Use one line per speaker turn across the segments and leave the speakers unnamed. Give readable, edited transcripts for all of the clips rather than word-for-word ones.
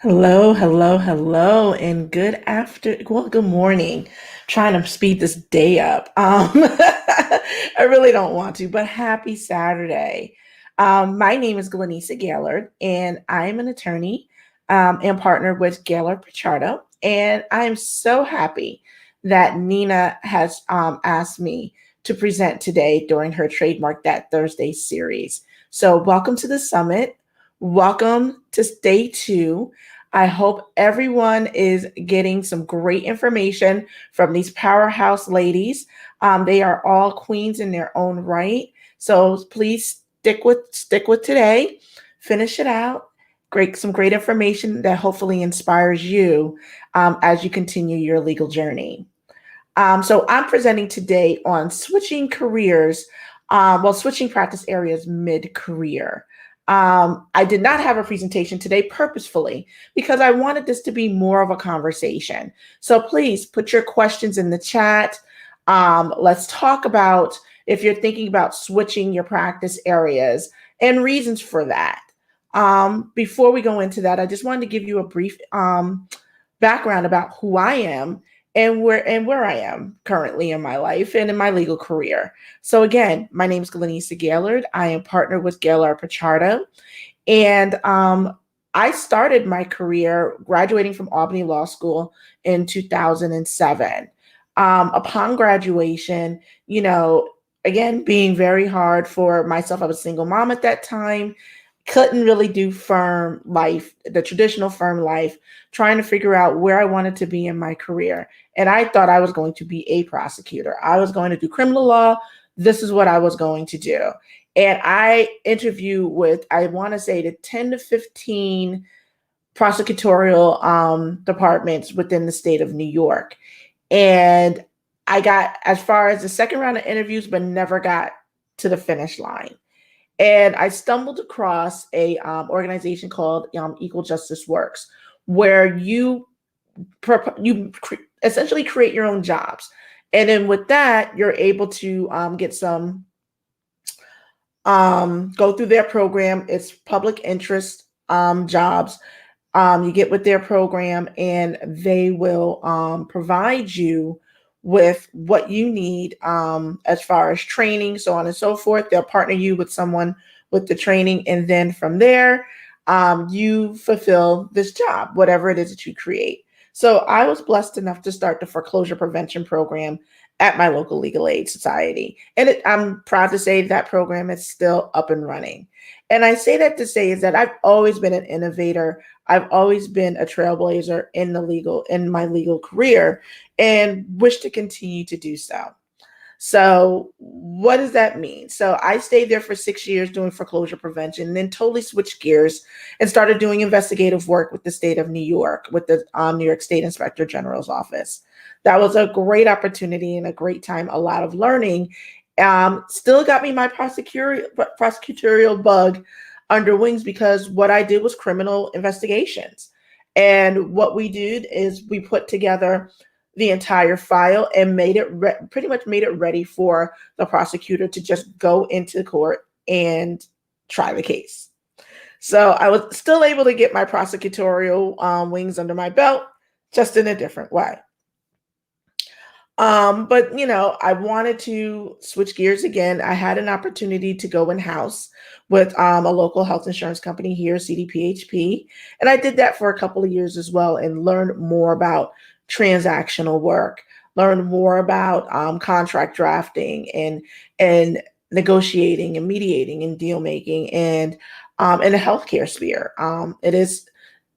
Hello, hello, hello, and good morning. Trying to speed this day up. I really don't want to, but happy Saturday. My name is Glenisa Gaylord, and I'm an attorney and partner with Gaylord Pichardo. And I'm so happy that Nina has asked me to present today during her Trademark That Thursday series. So, welcome to the summit. Welcome to day two. I hope everyone is getting some great information from these powerhouse ladies. They are all queens in their own right. So please stick with today. Finish it out. Some great information that hopefully inspires you as you continue your legal journey. So I'm presenting today on switching careers, switching practice areas mid-career. I did not have a presentation today purposefully because I wanted this to be more of a conversation. So please put your questions in the chat. Let's talk about if you're thinking about switching your practice areas and reasons for that. Before we go into that, I just wanted to give you a brief background about who I am and where I am currently in my life and in my legal career. So again, my name is Glenisa Gaylord. I am partnered with Gaylord Pichardo, and I started my career graduating from Albany Law School in 2007. Upon graduation, again, being very hard for myself, I was a single mom at that time, couldn't really do firm life, the traditional firm life, trying to figure out where I wanted to be in my career. And I thought I was going to be a prosecutor. I was going to do criminal law. This is what I was going to do. And I interview with, I want to say, the 10 to 15 prosecutorial departments within the state of New York. And I got as far as the second round of interviews, but never got to the finish line. And I stumbled across a organization called Equal Justice Works, where essentially create your own jobs, and then with that, you're able to get some go through their program. It's public interest jobs. You get with their program, and they will provide you with what you need as far as training, so on and so forth. They'll partner you with someone with the training, and then from there, you fulfill this job, whatever it is that you create. So I was blessed enough to start the foreclosure prevention program at my local legal aid society. And I'm proud to say that program is still up and running. And I say that to say is that I've always been an innovator. I've always been a trailblazer in my legal career, and wish to continue to do so. So what does that mean? So I stayed there for 6 years doing foreclosure prevention, and then totally switched gears and started doing investigative work with the state of New York, with the New York State Inspector General's office. That was a great opportunity and a great time, a lot of learning. Still got me my prosecutorial bug under wings, because what I did was criminal investigations. And what we did is we put together the entire file and pretty much made it ready for the prosecutor to just go into court and try the case. So I was still able to get my prosecutorial wings under my belt, just in a different way. But I wanted to switch gears again. I had an opportunity to go in-house with a local health insurance company here, CDPHP. And I did that for a couple of years as well, and learned more about transactional work, learned more about contract drafting and negotiating and mediating and deal making, and in the healthcare sphere. It is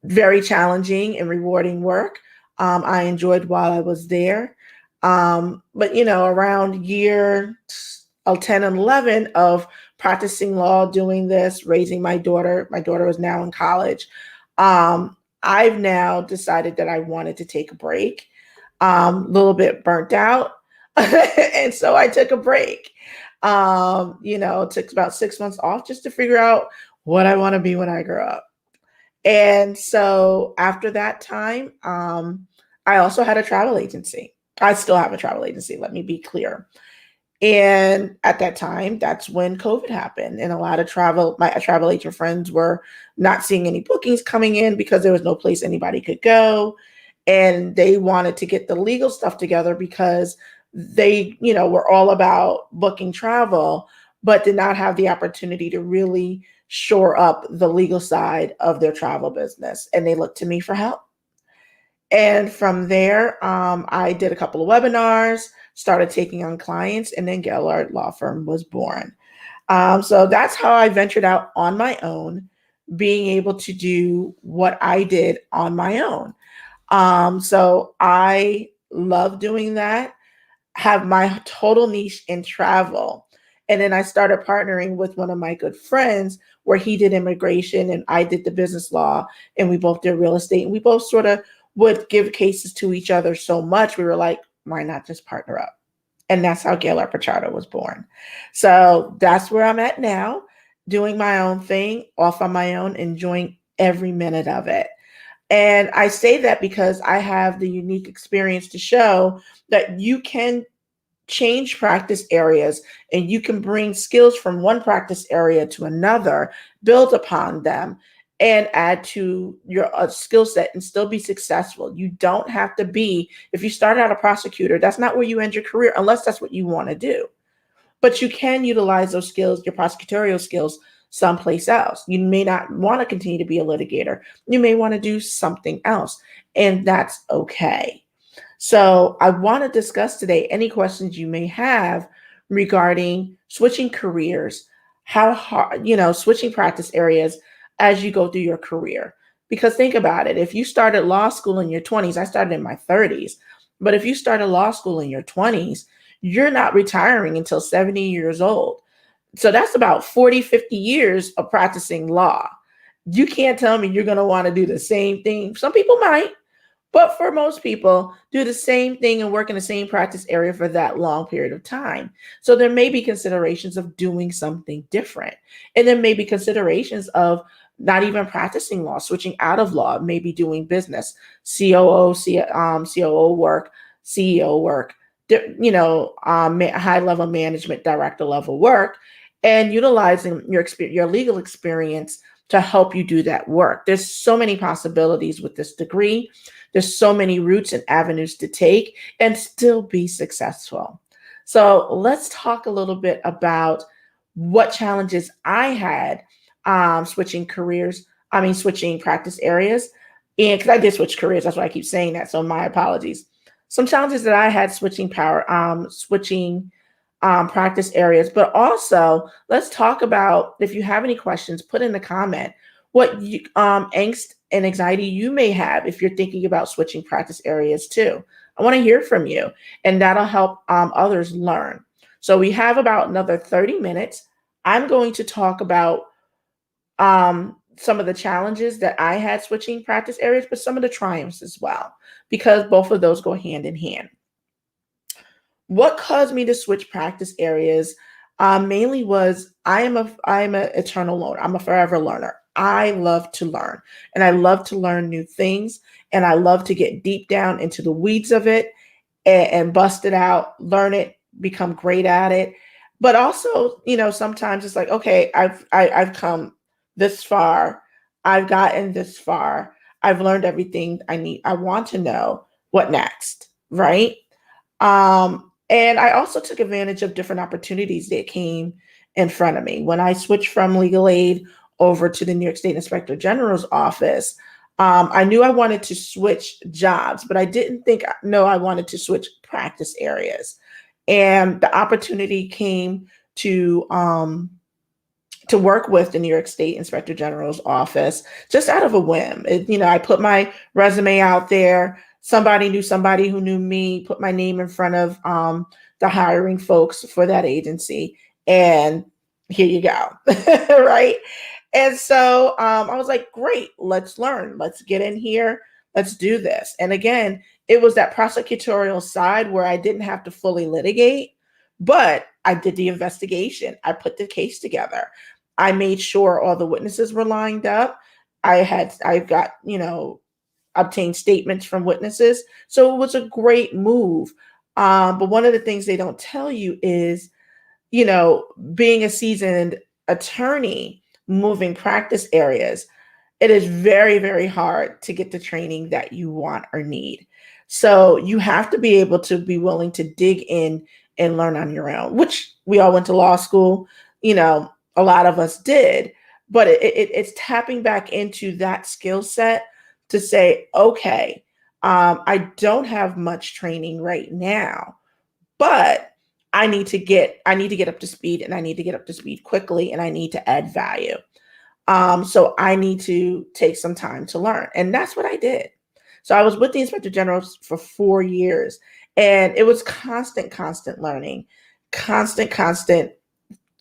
very challenging and rewarding work. I enjoyed while I was there. But around year 10 and 11 of practicing law, doing this, raising my daughter is now in college. I've now decided that I wanted to take a break, a little bit burnt out. And so I took a break. Took about 6 months off just to figure out what I want to be when I grow up. And so after that time, I also had a travel agency. I still have a travel agency, let me be clear. And at that time, that's when COVID happened. And a lot of my travel agent friends were not seeing any bookings coming in because there was no place anybody could go. And they wanted to get the legal stuff together because they, were all about booking travel, but did not have the opportunity to really shore up the legal side of their travel business. And they looked to me for help. And from there, I did a couple of webinars, started taking on clients, and then Gellard Law Firm was born. So that's how I ventured out on my own, being able to do what I did on my own. So I love doing that, have my total niche in travel. And then I started partnering with one of my good friends where he did immigration and I did the business law, and we both did real estate. And we both sort of would give cases to each other so much. We were like, why not just partner up? And that's how Gaylord Pachado was born. So that's where I'm at now, doing my own thing, off on my own, enjoying every minute of it. And I say that because I have the unique experience to show that you can change practice areas and you can bring skills from one practice area to another, build upon them, and add to your skill set and still be successful. You don't have to be, if you start out a prosecutor, that's not where you end your career unless that's what you want to do. But you can utilize those skills, your prosecutorial skills, someplace else. You may not want to continue to be a litigator. You may want to do something else, and that's okay. So I want to discuss today any questions you may have regarding switching careers, how hard, switching practice areas as you go through your career. Because think about it, if you started law school in your 20s, I started in my 30s, but if you started law school in your 20s, you're not retiring until 70 years old. So that's about 40, 50 years of practicing law. You can't tell me you're going to want to do the same thing. Some people might, but for most people, do the same thing and work in the same practice area for that long period of time. So there may be considerations of doing something different. And there may be considerations of not even practicing law, switching out of law, maybe doing business, COO work, CEO work, high level management, director level work, and utilizing your legal experience to help you do that work. There's so many possibilities with this degree. There's so many routes and avenues to take and still be successful. So let's talk a little bit about what challenges I had switching switching practice areas. And because I did switch careers, that's why I keep saying that. So my apologies. Some challenges that I had switching practice areas, but also let's talk about, if you have any questions, put in the comment what angst and anxiety you may have if you're thinking about switching practice areas too. I want to hear from you, and that'll help others learn. So we have about another 30 minutes. I'm going to talk about some of the challenges that I had switching practice areas, but some of the triumphs as well, because both of those go hand in hand. What caused me to switch practice areas mainly was I am an eternal learner. I'm a forever learner. I love to learn, and I love to learn new things, and I love to get deep down into the weeds of it and bust it out, learn it, become great at it. But also, sometimes it's like, okay, I've come this far, I've gotten this far, I've learned everything I want to know. What next, right? And I also took advantage of different opportunities that came in front of me. When I switched from legal aid over to the New York State Inspector General's office, I knew I wanted to switch jobs, but I didn't know I wanted to switch practice areas. And the opportunity came to work with the New York State Inspector General's office just out of a whim. I put my resume out there. Somebody knew somebody who knew me, put my name in front of the hiring folks for that agency. And here you go. Right. And so I was like, great, let's learn. Let's get in here. Let's do this. And again, it was that prosecutorial side where I didn't have to fully litigate, but I did the investigation. I put the case together. I made sure all the witnesses were lined up. I've got, obtained statements from witnesses. So it was a great move But one of the things they don't tell you is, you know, being a seasoned attorney, moving practice areas, it is very, very hard to get the training that you want or need. So you have to be able to be willing to dig in and learn on your own, which we all went to law school, you know, a lot of us did. But it's tapping back into that skill set to say, okay, I don't have much training right now, but I need to get up to speed, and I need to get up to speed quickly, and I need to add value. So I need to take some time to learn. And that's what I did. So I was with the Inspector General for 4 years, and it was constant learning, constant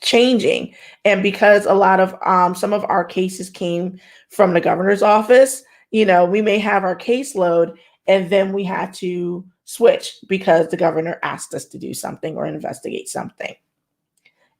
changing. And because a lot of some of our cases came from the governor's office, you know, we may have our caseload and then we had to switch because the governor asked us to do something or investigate something.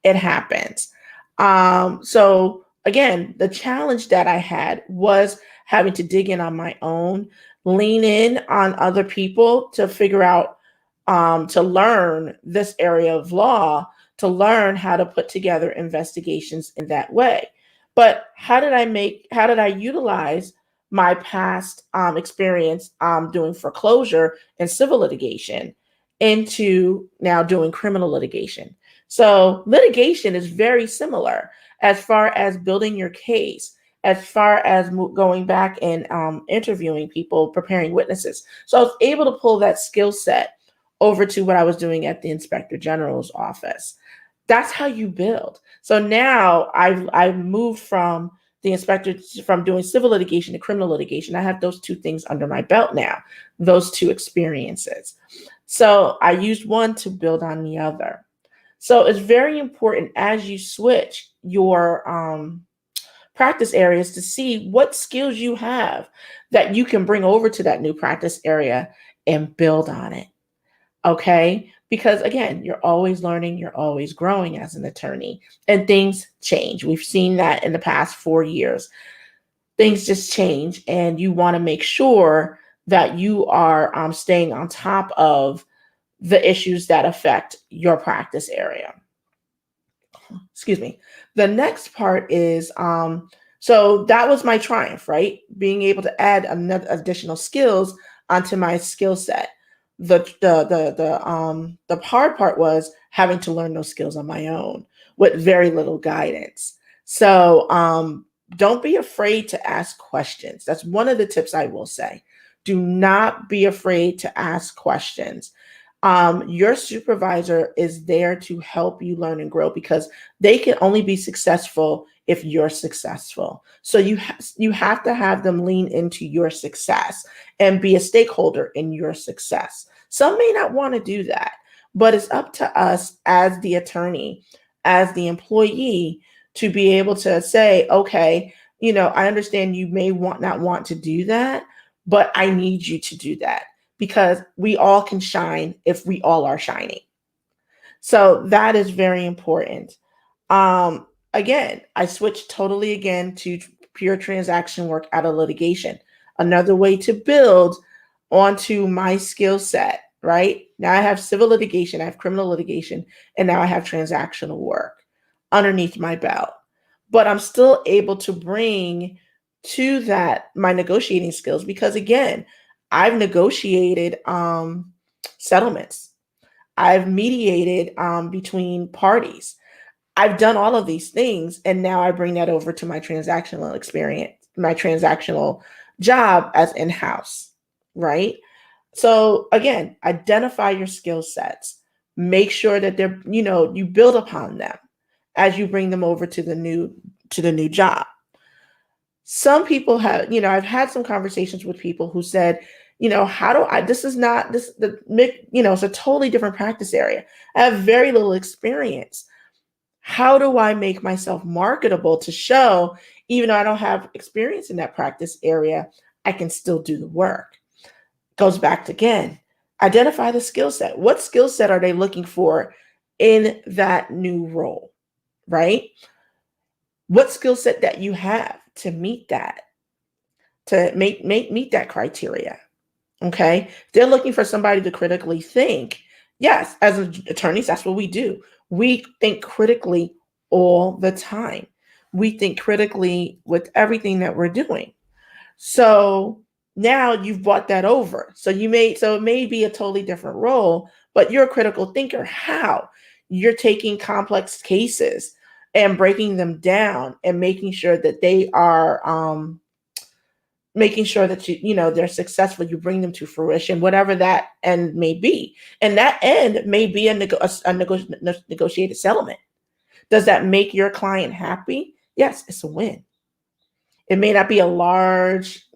It happens. So again, the challenge that I had was having to dig in on my own, lean in on other people to figure out, to learn this area of law, to learn how to put together investigations in that way. But how did I utilize my past experience doing foreclosure and civil litigation into now doing criminal litigation? So litigation is very similar as far as building your case, as far as going back and interviewing people, preparing witnesses. So I was able to pull that skill set over to what I was doing at the Inspector General's office. That's how you build. So now I've moved from the inspector from doing civil litigation to criminal litigation. I have those two things under my belt now, those two experiences. So I used one to build on the other. So it's very important as you switch your practice areas to see what skills you have that you can bring over to that new practice area and build on it. Okay. Because again, you're always learning, you're always growing as an attorney, and things change. We've seen that in the past 4 years. Things just change, and you want to make sure that you are staying on top of the issues that affect your practice area. Excuse me. The next part is so that was my triumph, right? Being able to add another additional skills onto my skill set. The hard part was having to learn those skills on my own with very little guidance. So don't be afraid to ask questions. That's one of the tips I will say. Do not be afraid to ask questions. Your supervisor is there to help you learn and grow because they can only be successful if you're successful. So you have to have them lean into your success and be a stakeholder in your success. Some may not want to do that, but it's up to us as the attorney, as the employee, to be able to say, okay, you know, I understand you may not want to do that, but I need you to do that because we all can shine if we all are shining. So that is very important. Again, I switched totally again to pure transaction work out of litigation. Another way to build onto my skill set, right? Now I have civil litigation, I have criminal litigation, and now I have transactional work underneath my belt. But I'm still able to bring to that my negotiating skills because again, I've negotiated settlements. I've mediated between parties. I've done all of these things, and now I bring that over to my transactional experience, my transactional job as in-house, right? So again, identify your skill sets. Make sure that they're, you know, you build upon them as you bring them over to the new job. Some people have, you know, I've had some conversations with people who said, you know, how do I, this is not this, you know, it's a totally different practice area. I have very little experience. How do I make myself marketable to show, even though I don't have experience in that practice area, I can still do the work? Goes back to again, identify the skill set. What skill set are they looking for in that new role, right? What skill set that you have to meet that, to meet that criteria. Okay. If they're looking for somebody to critically think, Yes, as attorneys, that's what we do. We think critically all the time. We think critically with everything that we're doing. So now you've brought that over. So it may be a totally different role, but you're a critical thinker. How? You're taking complex cases and breaking them down and making sure that they are making sure that they're successful. You bring them to fruition, whatever that end may be, and that end may be a negotiated settlement. Does that make your client happy? Yes, it's a win. It may not be a large,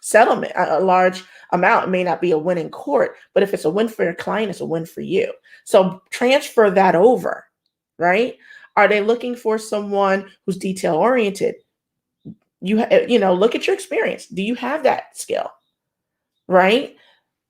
settlement, a large amount. It may not be a win in court, but if it's a win for your client, it's a win for you. So transfer that over, right? Are they looking for someone who's detail oriented? Look at your experience. Do you have that skill? Right?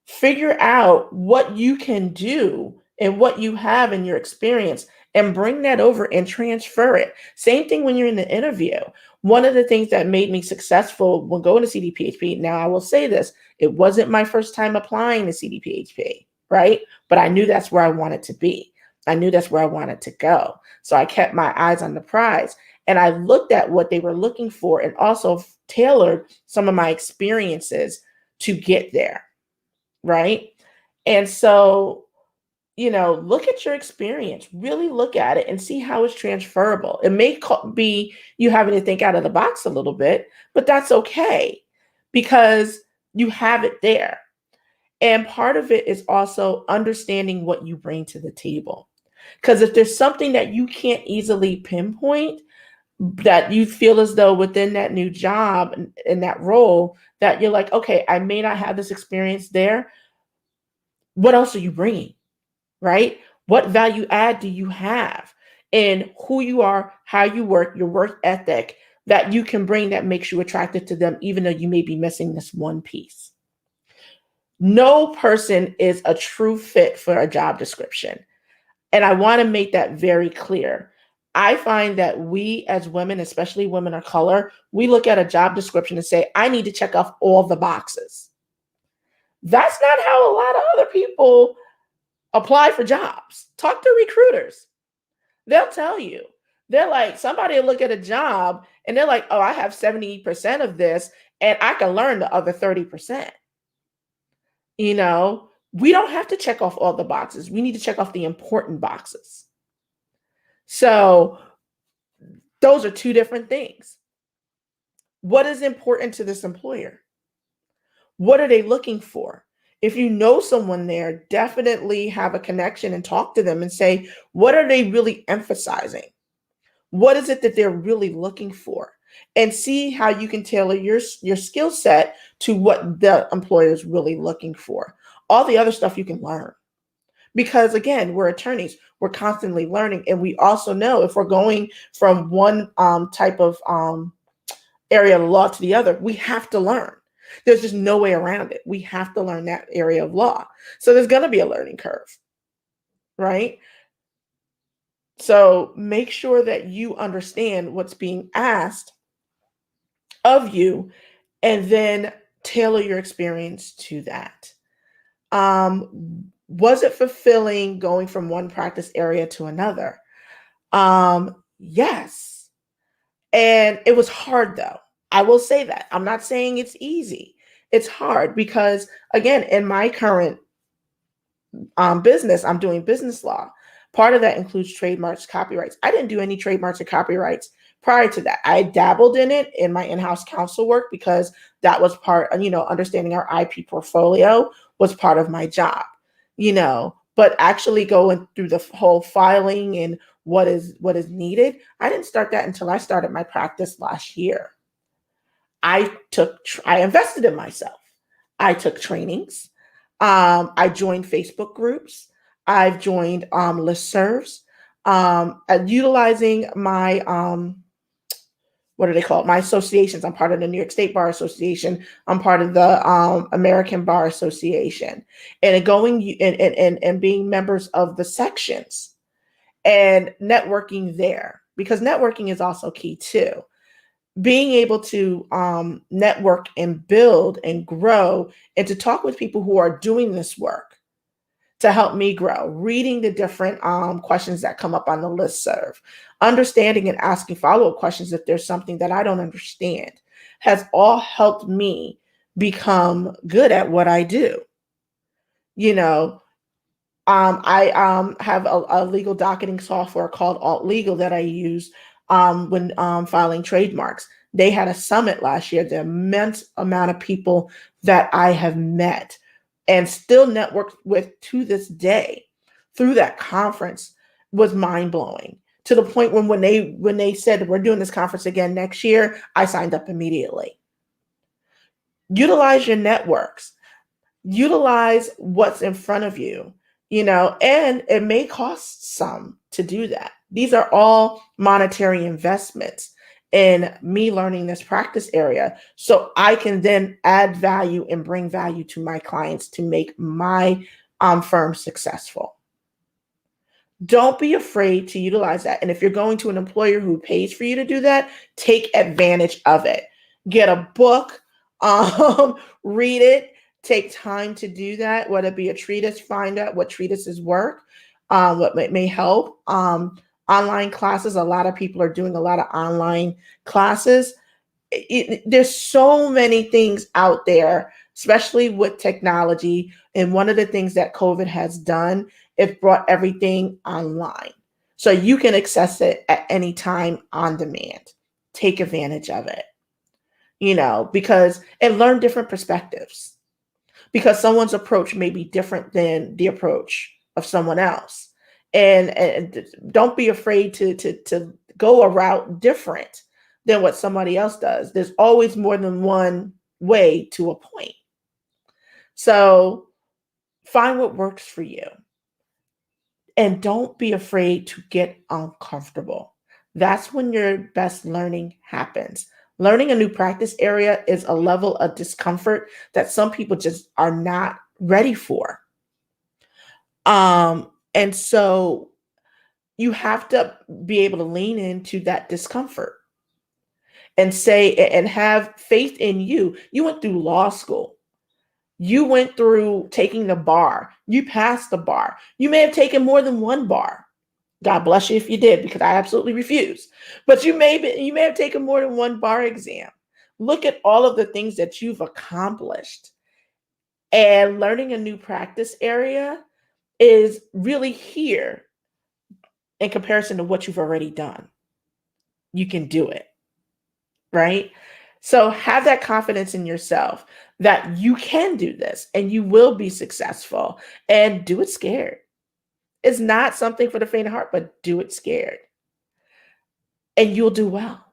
Figure out what you can do and what you have in your experience and bring that over and transfer it. Same thing when you're in the interview. One of the things that made me successful when going to CDPHP, now I will say this, it wasn't my first time applying to CDPHP, right? But I knew that's where I wanted to be. I knew that's where I wanted to go. So I kept my eyes on the prize and I looked at what they were looking for and also tailored some of my experiences to get there, right? And so, look at your experience, really look at it and see how it's transferable. It may be you having to think out of the box a little bit, but that's okay because you have it there. And part of it is also understanding what you bring to the table. Because if there's something that you can't easily pinpoint, that you feel as though within that new job and in that role, that you're like, okay, I may not have this experience there. What else are you bringing? Right? What value add do you have in who you are, how you work, your work ethic that you can bring that makes you attractive to them, even though you may be missing this one piece? No person is a true fit for a job description. And I want to make that very clear. I find that we as women, especially women of color, we look at a job description and say, I need to check off all the boxes. That's not how a lot of other people apply for jobs. Talk to recruiters. They'll tell you. They're like, somebody will look at a job and they're like, oh, I have 70% of this and I can learn the other 30%. We don't have to check off all the boxes. We need to check off the important boxes. So those are two different things. What is important to this employer? What are they looking for? If you know someone there, definitely have a connection and talk to them and say, what are they really emphasizing? What is it that they're really looking for? And see how you can tailor your skill set to what the employer is really looking for. All the other stuff you can learn. Because again, we're attorneys, we're constantly learning. And we also know if we're going from one type of area of law to the other, we have to learn. There's just no way around it. We have to learn that area of law. So there's going to be a learning curve, right? So make sure that you understand what's being asked of you and then tailor your experience to that. Was it fulfilling going from one practice area to another? Yes. And it was hard though. I will say that. I'm not saying it's easy. It's hard because, again, in my current business, I'm doing business law. Part of that includes trademarks, copyrights. I didn't do any trademarks or copyrights prior to that. I dabbled in it in my in-house counsel work because that was part, understanding our IP portfolio was part of my job, but actually going through the whole filing and what is needed, I didn't start that until I started my practice last year. I invested in myself. I took trainings. I joined Facebook groups. I've joined listservs, utilizing my what are they called? My associations. I'm part of the New York State Bar Association. I'm part of the American Bar Association, and going and being members of the sections and networking there, because networking is also key too. Being able to network and build and grow and to talk with people who are doing this work to help me grow, reading the different questions that come up on the listserv, understanding and asking follow-up questions if there's something that I don't understand, has all helped me become good at what I do. You know, I have a legal docketing software called Alt Legal that I use when filing trademarks. They had a summit last year. The immense amount of people that I have met and still networked with to this day through that conference was mind blowing. To the point when they said we're doing this conference again next year, I signed up immediately. Utilize your networks, utilize what's in front of you, and it may cost some to do that. These are all monetary investments in me learning this practice area so I can then add value and bring value to my clients to make my firm successful. Don't be afraid to utilize that. And if you're going to an employer who pays for you to do that, take advantage of it. Get a book, read it, take time to do that, whether it be a treatise, find out what treatises work, what may help. Online classes, a lot of people are doing a lot of online classes. There's so many things out there, especially with technology. And one of the things that COVID has done, it brought everything online. So you can access it at any time on demand. Take advantage of it, and learn different perspectives, because someone's approach may be different than the approach of someone else. And don't be afraid to go a route different than what somebody else does. There's always more than one way to a point. So find what works for you. And don't be afraid to get uncomfortable. That's when your best learning happens. Learning a new practice area is a level of discomfort that some people just are not ready for. And so you have to be able to lean into that discomfort and say, and have faith in you. You went through law school. You went through taking the bar. You passed the bar. You may have taken more than one bar. God bless you if you did, because I absolutely refuse. But you may have taken more than one bar exam. Look at all of the things that you've accomplished. And learning a new practice area is really here in comparison to what you've already done. You can do it, right? So have that confidence in yourself that you can do this and you will be successful, and do it scared. It's not something for the faint of heart, but do it scared and you'll do well.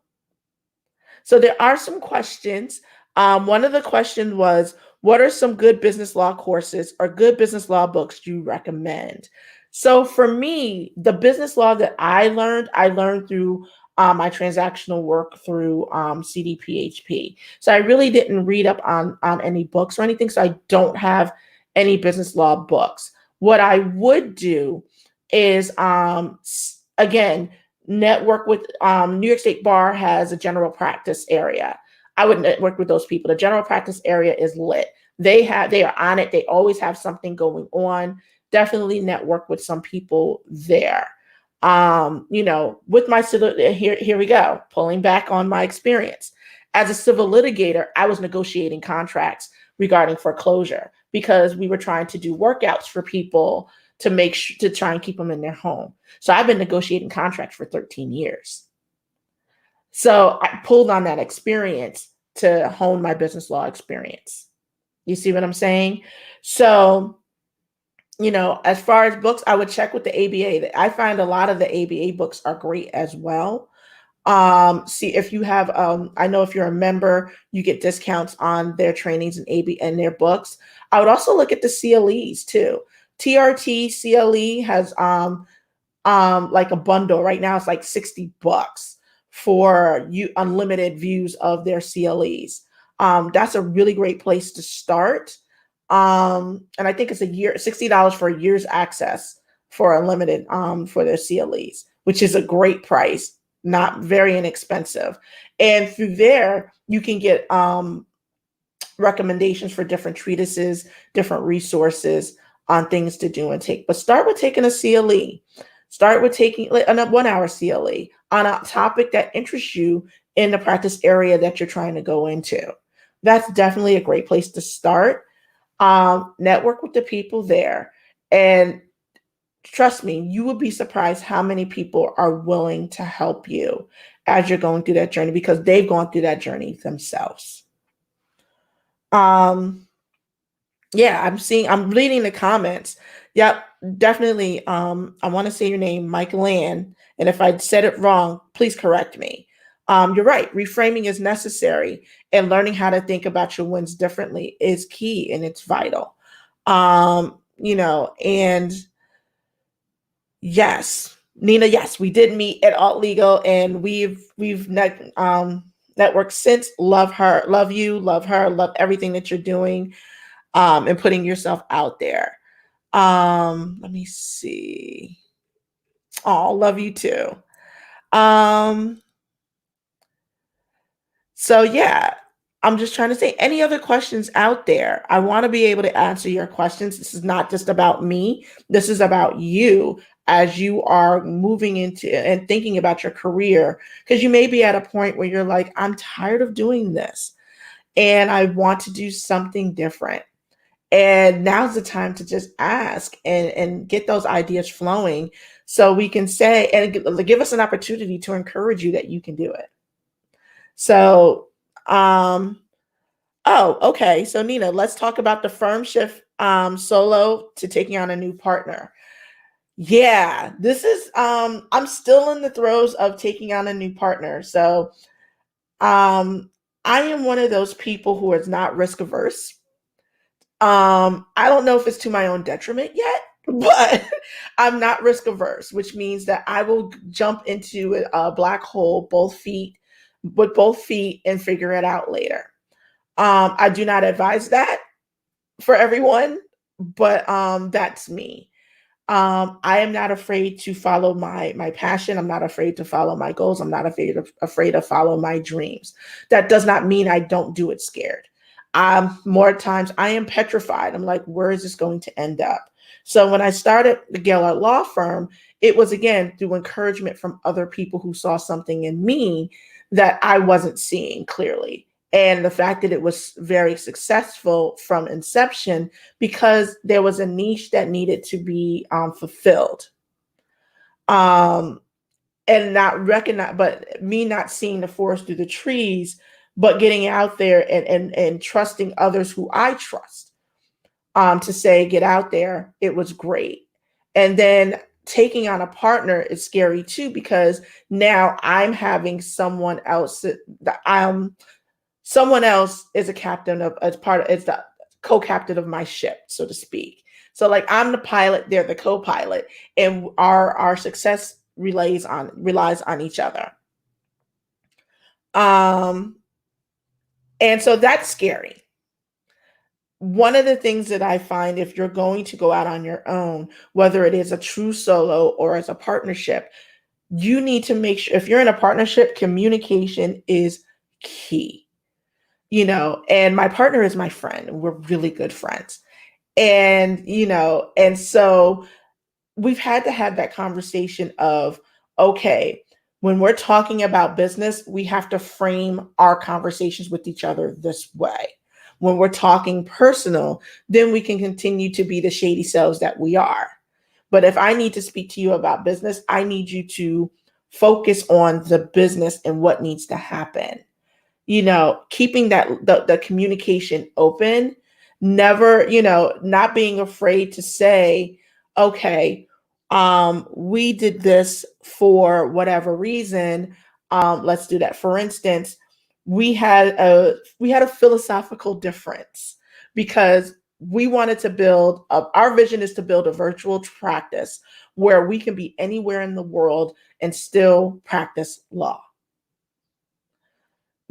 So there are some questions. One of the questions was, what are some good business law courses or good business law books you recommend? So for me, the business law that I learned through my transactional work through CDPHP. So I really didn't read up on any books or anything. So I don't have any business law books. What I would do is, again, network with New York State Bar has a general practice area. I would network with those people. The general practice area is lit. They are on it. They always have something going on. Definitely network with some people there. With my civil, here we go, pulling back on my experience. As a civil litigator, I was negotiating contracts regarding foreclosure because we were trying to do workouts for people to try and keep them in their home. So I've been negotiating contracts for 13 years. So I pulled on that experience to hone my business law experience. You see what I'm saying? So, as far as books, I would check with the ABA. I find a lot of the ABA books are great as well. See if you have, I know if you're a member, you get discounts on their trainings and AB and their books. I would also look at the CLEs too. TRT CLE has like a bundle right now. It's like $60 for you, unlimited views of their CLEs. That's a really great place to start. And I think it's $60 for a year's access for unlimited for their CLEs, which is a great price, not very inexpensive. And through there, you can get recommendations for different treatises, different resources on things to do and take. But start with taking a CLE. Start with taking like, a 1 hour CLE on a topic that interests you in the practice area that you're trying to go into. That's definitely a great place to start. Network with the people there. And trust me, you would be surprised how many people are willing to help you as you're going through that journey because they've gone through that journey themselves. Yeah, I'm reading the comments. Yep, definitely. I want to say your name, Mike Land. And if I said it wrong, please correct me. You're right. Reframing is necessary, and learning how to think about your wins differently is key and it's vital. And yes, Nina, yes, we did meet at Alt Legal, and networked since. Love her, love you, love her, love everything that you're doing, and putting yourself out there. Let me see. Oh, love you too. Um, so yeah, I'm just trying to say, any other questions out there? I want to be able to answer your questions. This is not just about me. This is about you as you are moving into and thinking about your career, because you may be at a point where you're like, I'm tired of doing this and I want to do something different. And now's the time to just ask and get those ideas flowing so we can say and give us an opportunity to encourage you that you can do it. So, oh, okay. So, Nina, let's talk about the firm shift solo to taking on a new partner. Yeah, this is, I'm still in the throes of taking on a new partner. So, I am one of those people who is not risk averse. I don't know if it's to my own detriment yet, but I'm not risk averse, which means that I will jump into a black hole with both feet and figure it out later. I do not advise that for everyone, but that's me. I am not afraid to follow my passion. I'm not afraid to follow my goals. I'm not afraid to follow my dreams. That does not mean I don't do it scared. More times I am petrified. I'm like, where is this going to end up? So when I started the Geller Law Firm, it was again through encouragement from other people who saw something in me that I wasn't seeing clearly. And the fact that it was very successful from inception because there was a niche that needed to be fulfilled. Um, and not recognize, but me not seeing the forest through the trees, but getting out there and trusting others who I trust to say, get out there. It was great. And then taking on a partner is scary too, because now I'm having someone else that someone else is a captain of as part of it's the co-captain of my ship, so to speak. So like I'm the pilot, they're the co-pilot, and our success relies on each other. And so that's scary. One of the things that I find, if you're going to go out on your own, whether it is a true solo or as a partnership, you need to make sure, if you're in a partnership, communication is key. And my partner is my friend. We're really good friends. And so we've had to have that conversation of, okay, when we're talking about business, we have to frame our conversations with each other this way. When we're talking personal, then we can continue to be the shady selves that we are. But if I need to speak to you about business, I need you to focus on the business and what needs to happen. Keeping the communication open, never, not being afraid to say, okay, we did this for whatever reason. Let's do that. For instance, we had a philosophical difference because we wanted to our vision is to build a virtual practice where we can be anywhere in the world and still practice law.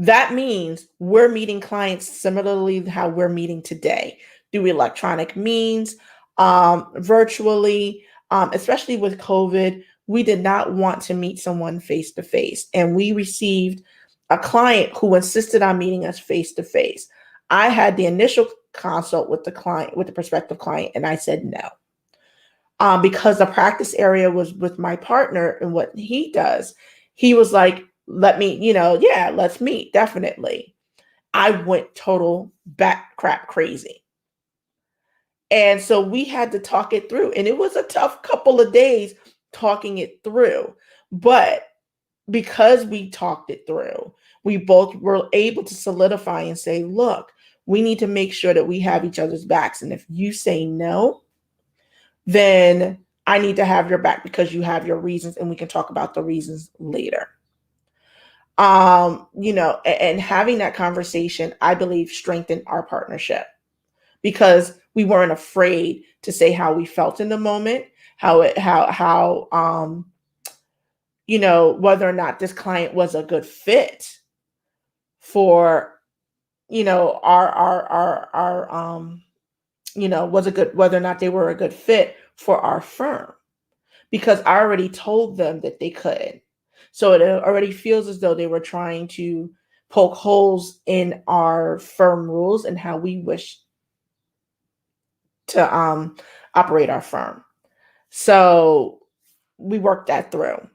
That means we're meeting clients similarly to how we're meeting today through electronic means, virtually, especially with COVID. We did not want to meet someone face to face, and we received a client who insisted on meeting us face to face. I had the initial consult with the client, with the prospective client, and I said no. Because the practice area was with my partner and what he does, he was like, let me, yeah, let's meet, definitely. I went total back crap crazy. And so we had to talk it through. And it was a tough couple of days talking it through. But because we talked it through, we both were able to solidify and say, look, we need to make sure that we have each other's backs. And if you say no, then I need to have your back because you have your reasons, and we can talk about the reasons later. And having that conversation, I believe, strengthened our partnership because we weren't afraid to say how we felt in the moment, whether or not this client was a good fit for, whether or not they were a good fit for our firm, because I already told them that they couldn't. So it already feels as though they were trying to poke holes in our firm rules and how we wish to operate our firm. So we worked that through.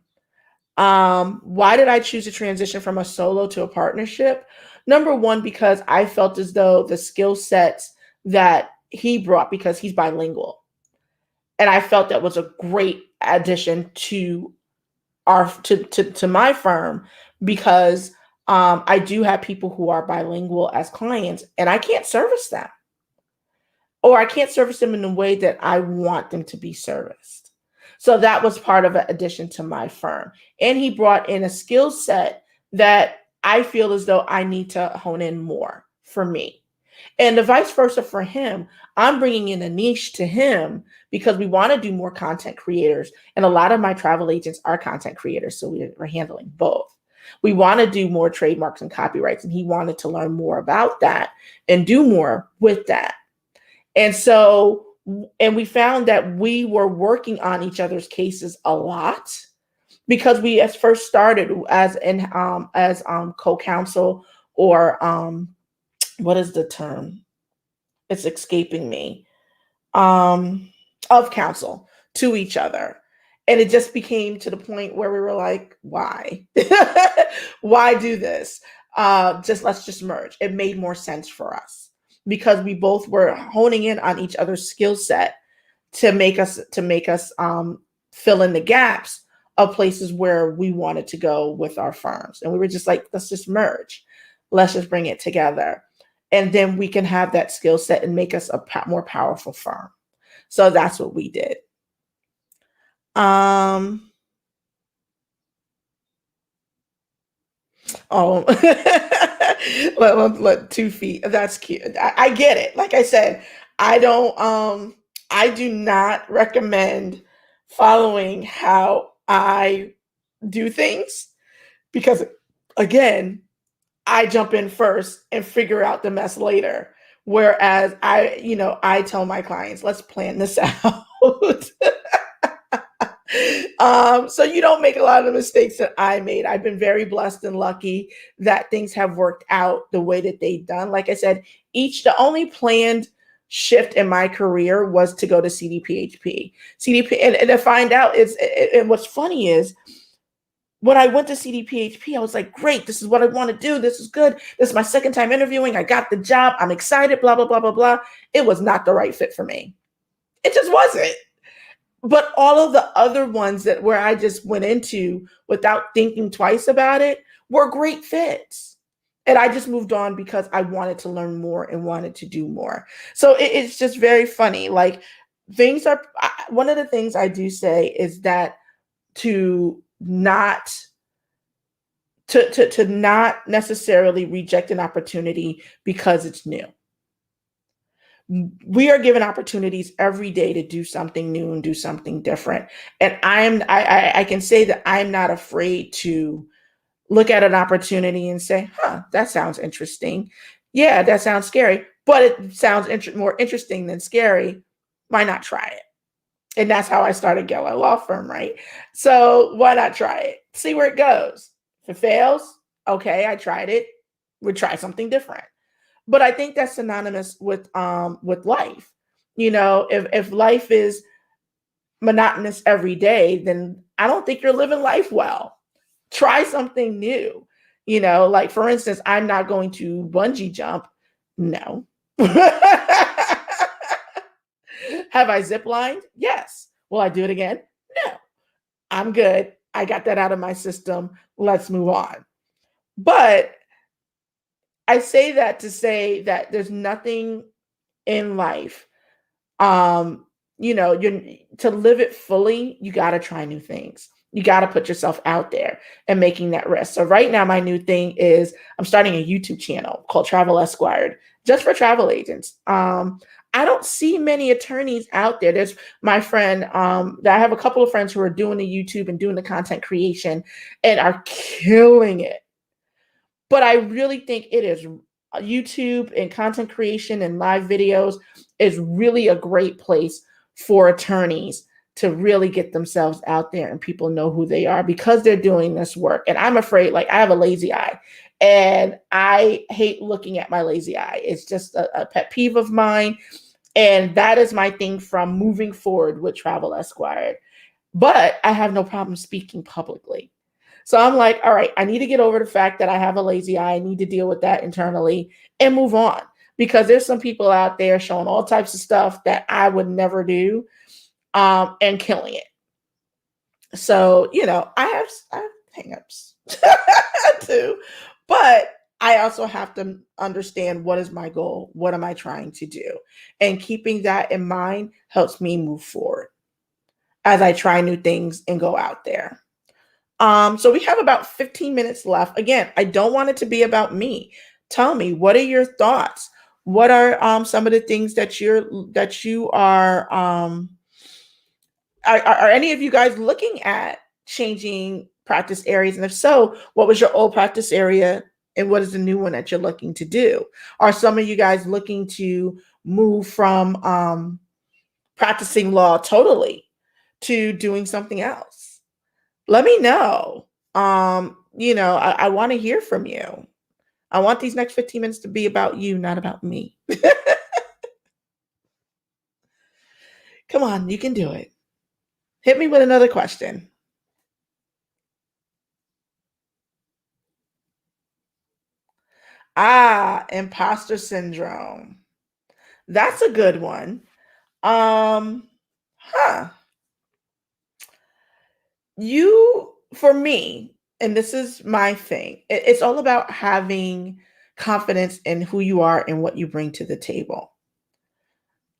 Why did I choose to transition from a solo to a partnership? Number one, because I felt as though the skill sets that he brought, because he's bilingual, and I felt that was a great addition to my firm, because I do have people who are bilingual as clients, and I can't service them, or I can't service them in the way that I want them to be serviced. So that was part of an addition to my firm. And he brought in a skill set that I feel as though I need to hone in more for me. And the vice versa for him. I'm bringing in a niche to him because we want to do more content creators. And a lot of my travel agents are content creators. So we're handling both. We want to do more trademarks and copyrights. And he wanted to learn more about that and do more with that. And so, and we found that we were working on each other's cases a lot, because we as first started as co-counsel, or what is the term? It's escaping me. Of counsel to each other. And it just became to the point where we were like, why? Why do this? Let's just merge. It made more sense for us because we both were honing in on each other's skill set to make us fill in the gaps of places where we wanted to go with our firms. And we were just like, let's just merge. Let's just bring it together. And then we can have that skill set and make us a more powerful firm. So that's what we did. Oh, let 2 feet. That's cute. I get it. Like I said, I do not recommend following how I do things, because again, I jump in first and figure out the mess later. Whereas I tell my clients, let's plan this out. So you don't make a lot of the mistakes that I made. I've been very blessed and lucky that things have worked out the way that they've done. Like I said, the only planned shift in my career was to go to CDPHP. And to find out and what's funny is, when I went to CDPHP, I was like, great, this is what I want to do. This is good. This is my second time interviewing. I got the job. I'm excited, blah, blah, blah, blah, blah. It was not the right fit for me. It just wasn't. But all of the other ones where I just went into without thinking twice about it were great fits. And I just moved on because I wanted to learn more and wanted to do more. So it's just very funny. Like, one of the things I do say is that to not necessarily reject an opportunity because it's new. We are given opportunities every day to do something new and do something different. And I can say that I'm not afraid to look at an opportunity and say, that sounds interesting. Yeah, that sounds scary, but it sounds more interesting than scary. Why not try it? And that's how I started Geller Law Firm, right? So why not try it? See where it goes. If it fails, okay, I tried it. We'll try something different. But I think that's synonymous with life. You know, if life is monotonous every day, then I don't think you're living life well. Try something new. You know, like for instance, I'm not going to bungee jump. No. Have I ziplined? Yes. Will I do it again? No. I'm good. I got that out of my system. Let's move on. But I say that to say that there's nothing in life. Um, you know, you to live it fully, you got to try new things. You got to put yourself out there and making that risk. So right now, my new thing is I'm starting a YouTube channel called Travel Esquired, just for travel agents. I don't see many attorneys out there. There's my friend that I have a couple of friends who are doing the YouTube and doing the content creation and are killing it. But I really think it is YouTube and content creation and live videos is really a great place for attorneys to really get themselves out there and people know who they are because they're doing this work. And I'm afraid, like, I have a lazy eye and I hate looking at my lazy eye. It's just a pet peeve of mine. And that is my thing from moving forward with Travel Esquire. But I have no problem speaking publicly. So I'm like, all right, I need to get over the fact that I have a lazy eye. I need to deal with that internally and move on because there's some people out there showing all types of stuff that I would never do and killing it. So, you know, I have hangups too, but I also have to understand what is my goal? What am I trying to do? And keeping that in mind helps me move forward as I try new things and go out there. So we have about 15 minutes left. Again, I don't want it to be about me. Tell me, what are your thoughts? What are some of the things that you are any of you guys looking at changing practice areas? And if so, what was your old practice area and what is the new one that you're looking to do? Are some of you guys looking to move from practicing law totally to doing something else? Let me know. You know, I want to hear from you. I want these next 15 minutes to be about you, not about me. Come on, you can do it. Hit me with another question. Ah, imposter syndrome. That's a good one. Um, huh. For me, and this is my thing, it's all about having confidence in who you are and what you bring to the table.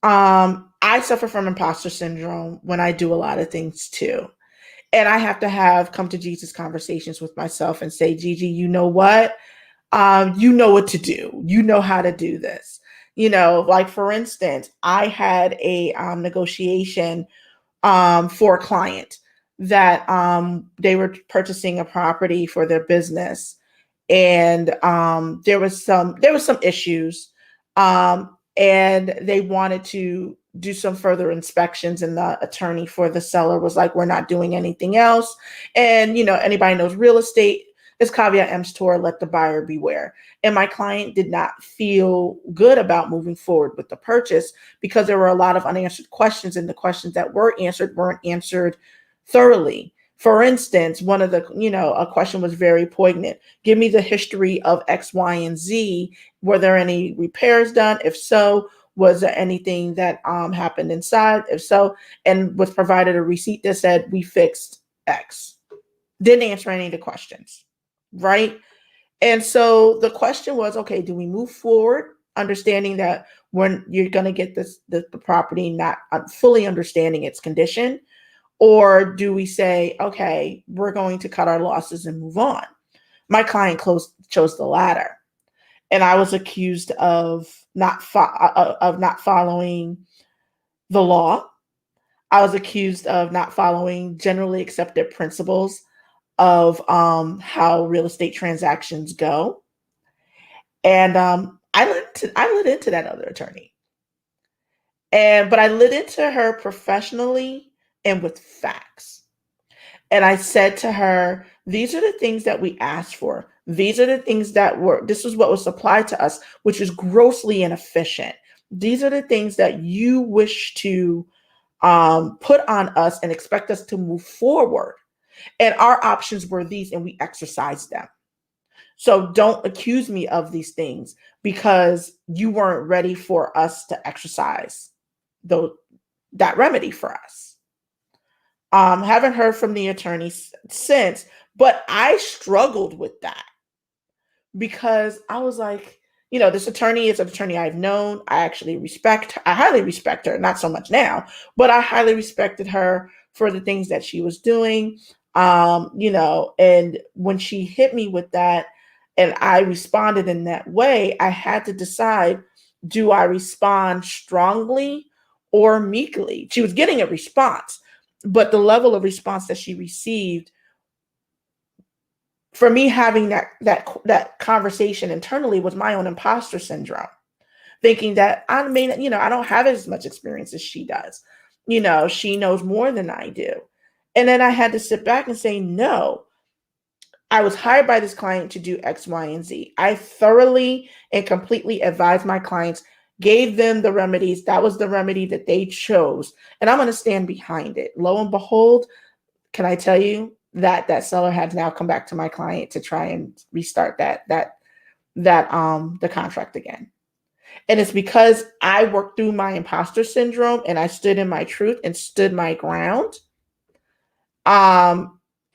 I suffer from imposter syndrome when I do a lot of things too. And I have to have come to Jesus conversations with myself and say, Gigi, you know what? You know what to do. You know how to do this. You know, like for instance, I had a negotiation for a client that they were purchasing a property for their business, and there was some issues, and they wanted to do some further inspections, and the attorney for the seller was like, we're not doing anything else. And you know, anybody knows real estate is caveat emptor, let the buyer beware. And my client did not feel good about moving forward with the purchase because there were a lot of unanswered questions, and the questions that were answered weren't answered thoroughly. For instance, one of the, a question was very poignant. Give me the history of X, Y, and Z. Were there any repairs done? If so, was there anything that happened inside? If so, and was provided a receipt that said we fixed X. Didn't answer any of the questions, right? And so the question was, okay, do we move forward, understanding that when you're going to get the property, not fully understanding its condition, or do we say, okay, we're going to cut our losses and move on? My client chose the latter, and I was accused of not following the law. I was accused of not following generally accepted principles of how real estate transactions go. And I lit into that other attorney. But I lit into her professionally and with facts. And I said to her, these are the things that we asked for. These are the things this is what was supplied to us, which is grossly inefficient. These are the things that you wish to put on us and expect us to move forward. And our options were these, and we exercised them. So don't accuse me of these things because you weren't ready for us to exercise that remedy for us. Haven't heard from the attorney since, but I struggled with that because I was like, this attorney is an attorney I've known. I highly respect her, not so much now, but I highly respected her for the things that she was doing. And when she hit me with that and I responded in that way, I had to decide, do I respond strongly or meekly? She was getting a response, but the level of response that she received, for me having that conversation internally, was my own imposter syndrome, thinking that I don't have as much experience as she does. She knows more than I do. And then I had to sit back and say, no, I was hired by this client to do X, Y, and Z. I thoroughly and completely advised my clients, gave them the remedies. That was the remedy that they chose. And I'm going to stand behind it. Lo and behold, can I tell you that seller had now come back to my client to try and restart the contract again. And it's because I worked through my imposter syndrome and I stood in my truth and stood my ground.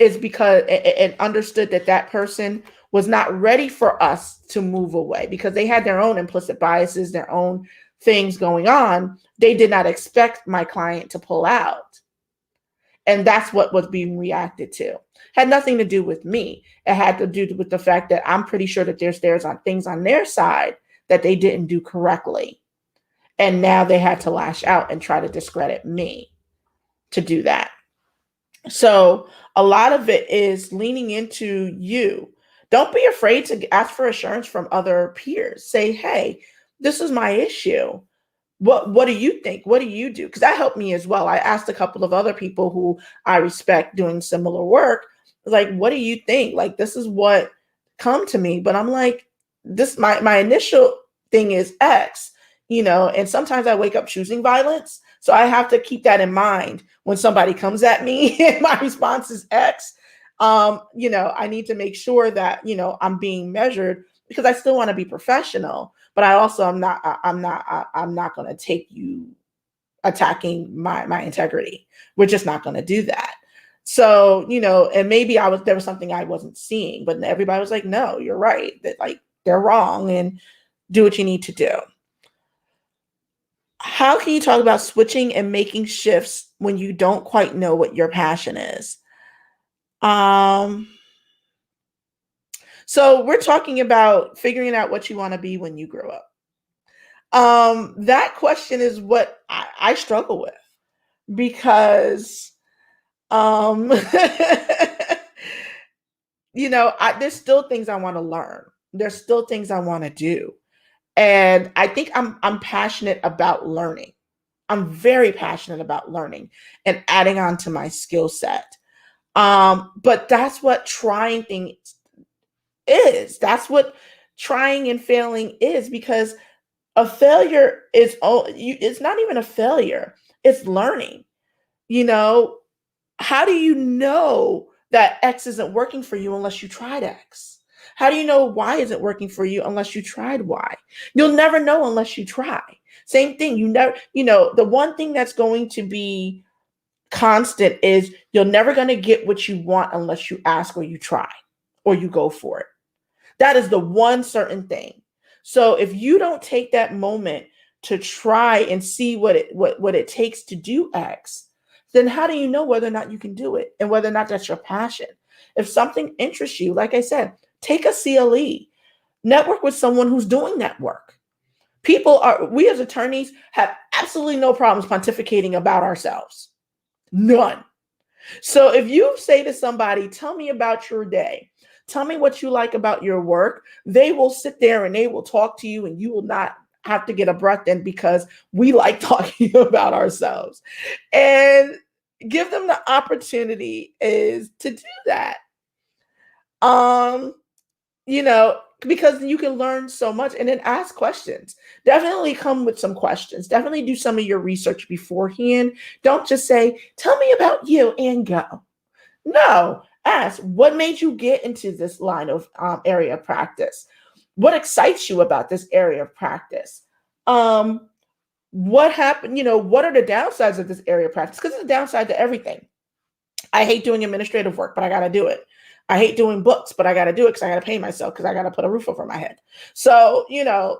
It's because it understood that person was not ready for us to move away because they had their own implicit biases, their own things going on. They did not expect my client to pull out. And that's what was being reacted to. Had nothing to do with me. It had to do with the fact that I'm pretty sure that there's things on their side that they didn't do correctly. And now they had to lash out and try to discredit me to do that. So a lot of it is leaning into you. Don't be afraid to ask for assurance from other peers. Say, hey, this is my issue. What do you think? What do you do? Because that helped me as well. I asked a couple of other people who I respect doing similar work, like, what do you think? Like, this is what come to me. But I'm like, my initial thing is X, and sometimes I wake up choosing violence. So I have to keep that in mind when somebody comes at me and my response is X. I need to make sure that, I'm being measured because I still want to be professional, but I also I'm not going to take you attacking my integrity. We're just not going to do that. So, and maybe there was something I wasn't seeing, but everybody was like, no, you're right, that like they're wrong and do what you need to do. How can you talk about switching and making shifts when you don't quite know what your passion is? So we're talking about figuring out what you want to be when you grow up. That question is what I struggle with because, there's still things I want to learn. There's still things I want to do. And I think I'm passionate about learning. I'm very passionate about learning and adding on to my skill set. But that's what trying things is. That's what trying and failing is, because a failure is it's not even a failure. It's learning. How do you know that X isn't working for you unless you tried X? How do you know Y isn't working for you unless you tried Y? You'll never know unless you try. Same thing. The one thing that's going to be constant is you're never going to get what you want unless you ask or you try or you go for it. That is the one certain thing. So if you don't take that moment to try and see what it takes to do X, then how do you know whether or not you can do it and whether or not that's your passion? If something interests you, like I said, take a CLE, network with someone who's doing that work. We as attorneys have absolutely no problems pontificating about ourselves. None. So if you say to somebody, tell me about your day, tell me what you like about your work, they will sit there and they will talk to you and you will not have to get a breath in because we like talking about ourselves. And give them the opportunity is to do that. because you can learn so much, and then ask questions. Definitely come with some questions. Definitely do some of your research beforehand. Don't just say, tell me about you and go. No, ask, what made you get into this line of area of practice? What excites you about this area of practice? What happened? What are the downsides of this area of practice? Because it's a downside to everything. I hate doing administrative work, but I got to do it. I hate doing books, but I got to do it because I got to pay myself because I got to put a roof over my head. So,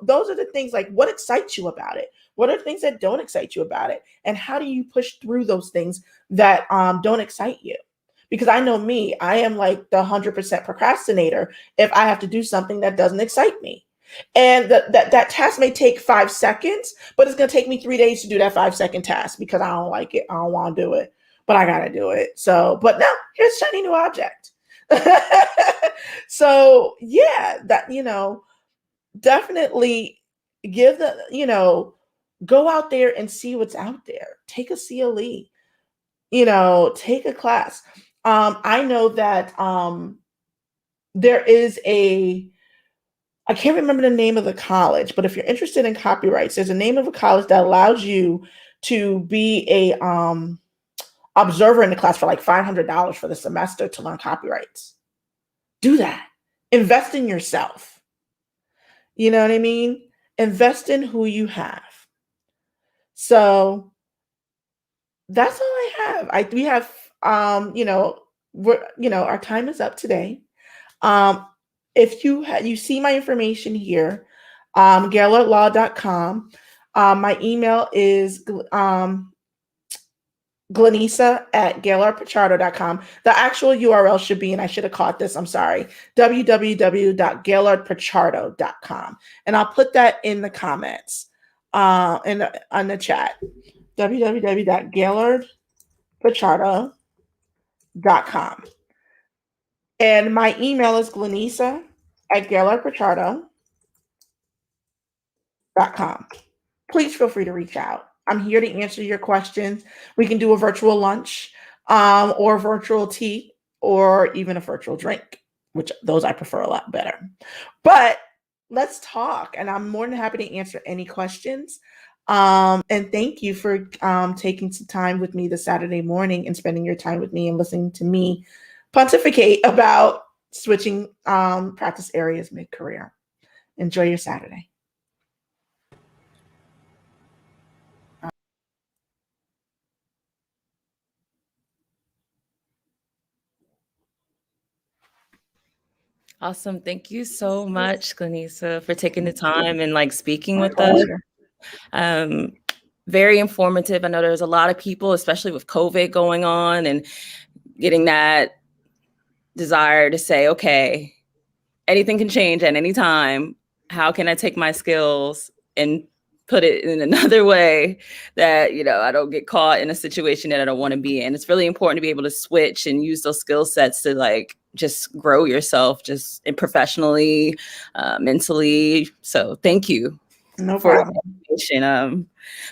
those are the things, like, what excites you about it? What are the things that don't excite you about it? And how do you push through those things that don't excite you? Because I know me, I am like the 100% procrastinator if I have to do something that doesn't excite me. And that task may take 5 seconds, but it's going to take me 3 days to do that 5-second task because I don't like it. I don't want to do it, but I got to do it. So, but now here's a shiny new object. So yeah, that, definitely give go out there and see what's out there. Take a CLE, take a class. I know that there is I can't remember the name of the college, but if you're interested in copyrights, there's a name of a college that allows you to be a observer in the class for like $500 for the semester to learn copyrights. Do that. Invest in yourself. You know what I mean? Invest in who you have. So that's all I have. We have our time is up today. If you see my information here, GaylordLaw.com. My email is Glenisa@GaylordPichardo.com. The actual URL should be, and I should have caught this, I'm sorry, www.GaylordPichardo.com. And I'll put that in the comments on the chat. www.GaylordPichardo.com. And my email is Glenisa@GaylordPichardo.com. Please feel free to reach out. I'm here to answer your questions. We can do a virtual lunch, or virtual tea, or even a virtual drink, which those I prefer a lot better. But let's talk, and I'm more than happy to answer any questions. And thank you for taking some time with me this Saturday morning and spending your time with me and listening to me pontificate about switching practice areas mid-career. Enjoy your Saturday.
Awesome. Thank you so much, Glenisa, for taking the time and speaking with us. Very informative. I know there's a lot of people, especially with COVID going on, and getting that desire to say, okay, anything can change at any time. How can I take my skills and put it in another way that, I don't get caught in a situation that I don't want to be in? It's really important to be able to switch and use those skill sets to just grow yourself, just professionally, mentally. So thank you.
No problem.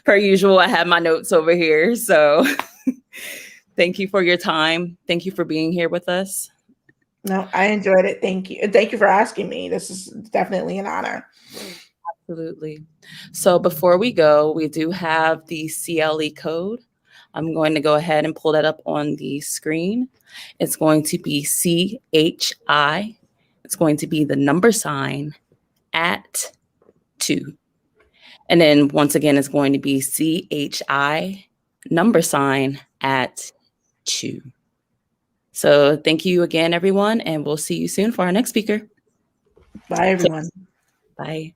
Per usual, I have my notes over here. So thank you for your time. Thank you for being here with us.
No, I enjoyed it. Thank you. And thank you for asking me. This is definitely an honor.
Absolutely. So before we go, we do have the CLE code. I'm going to go ahead and pull that up on the screen. It's going to be CHI. It's going to be the number sign @ 2. And then once again, it's going to be CHI number sign @ 2. So thank you again, everyone, and we'll see you soon for our next speaker.
Bye, everyone.
Bye.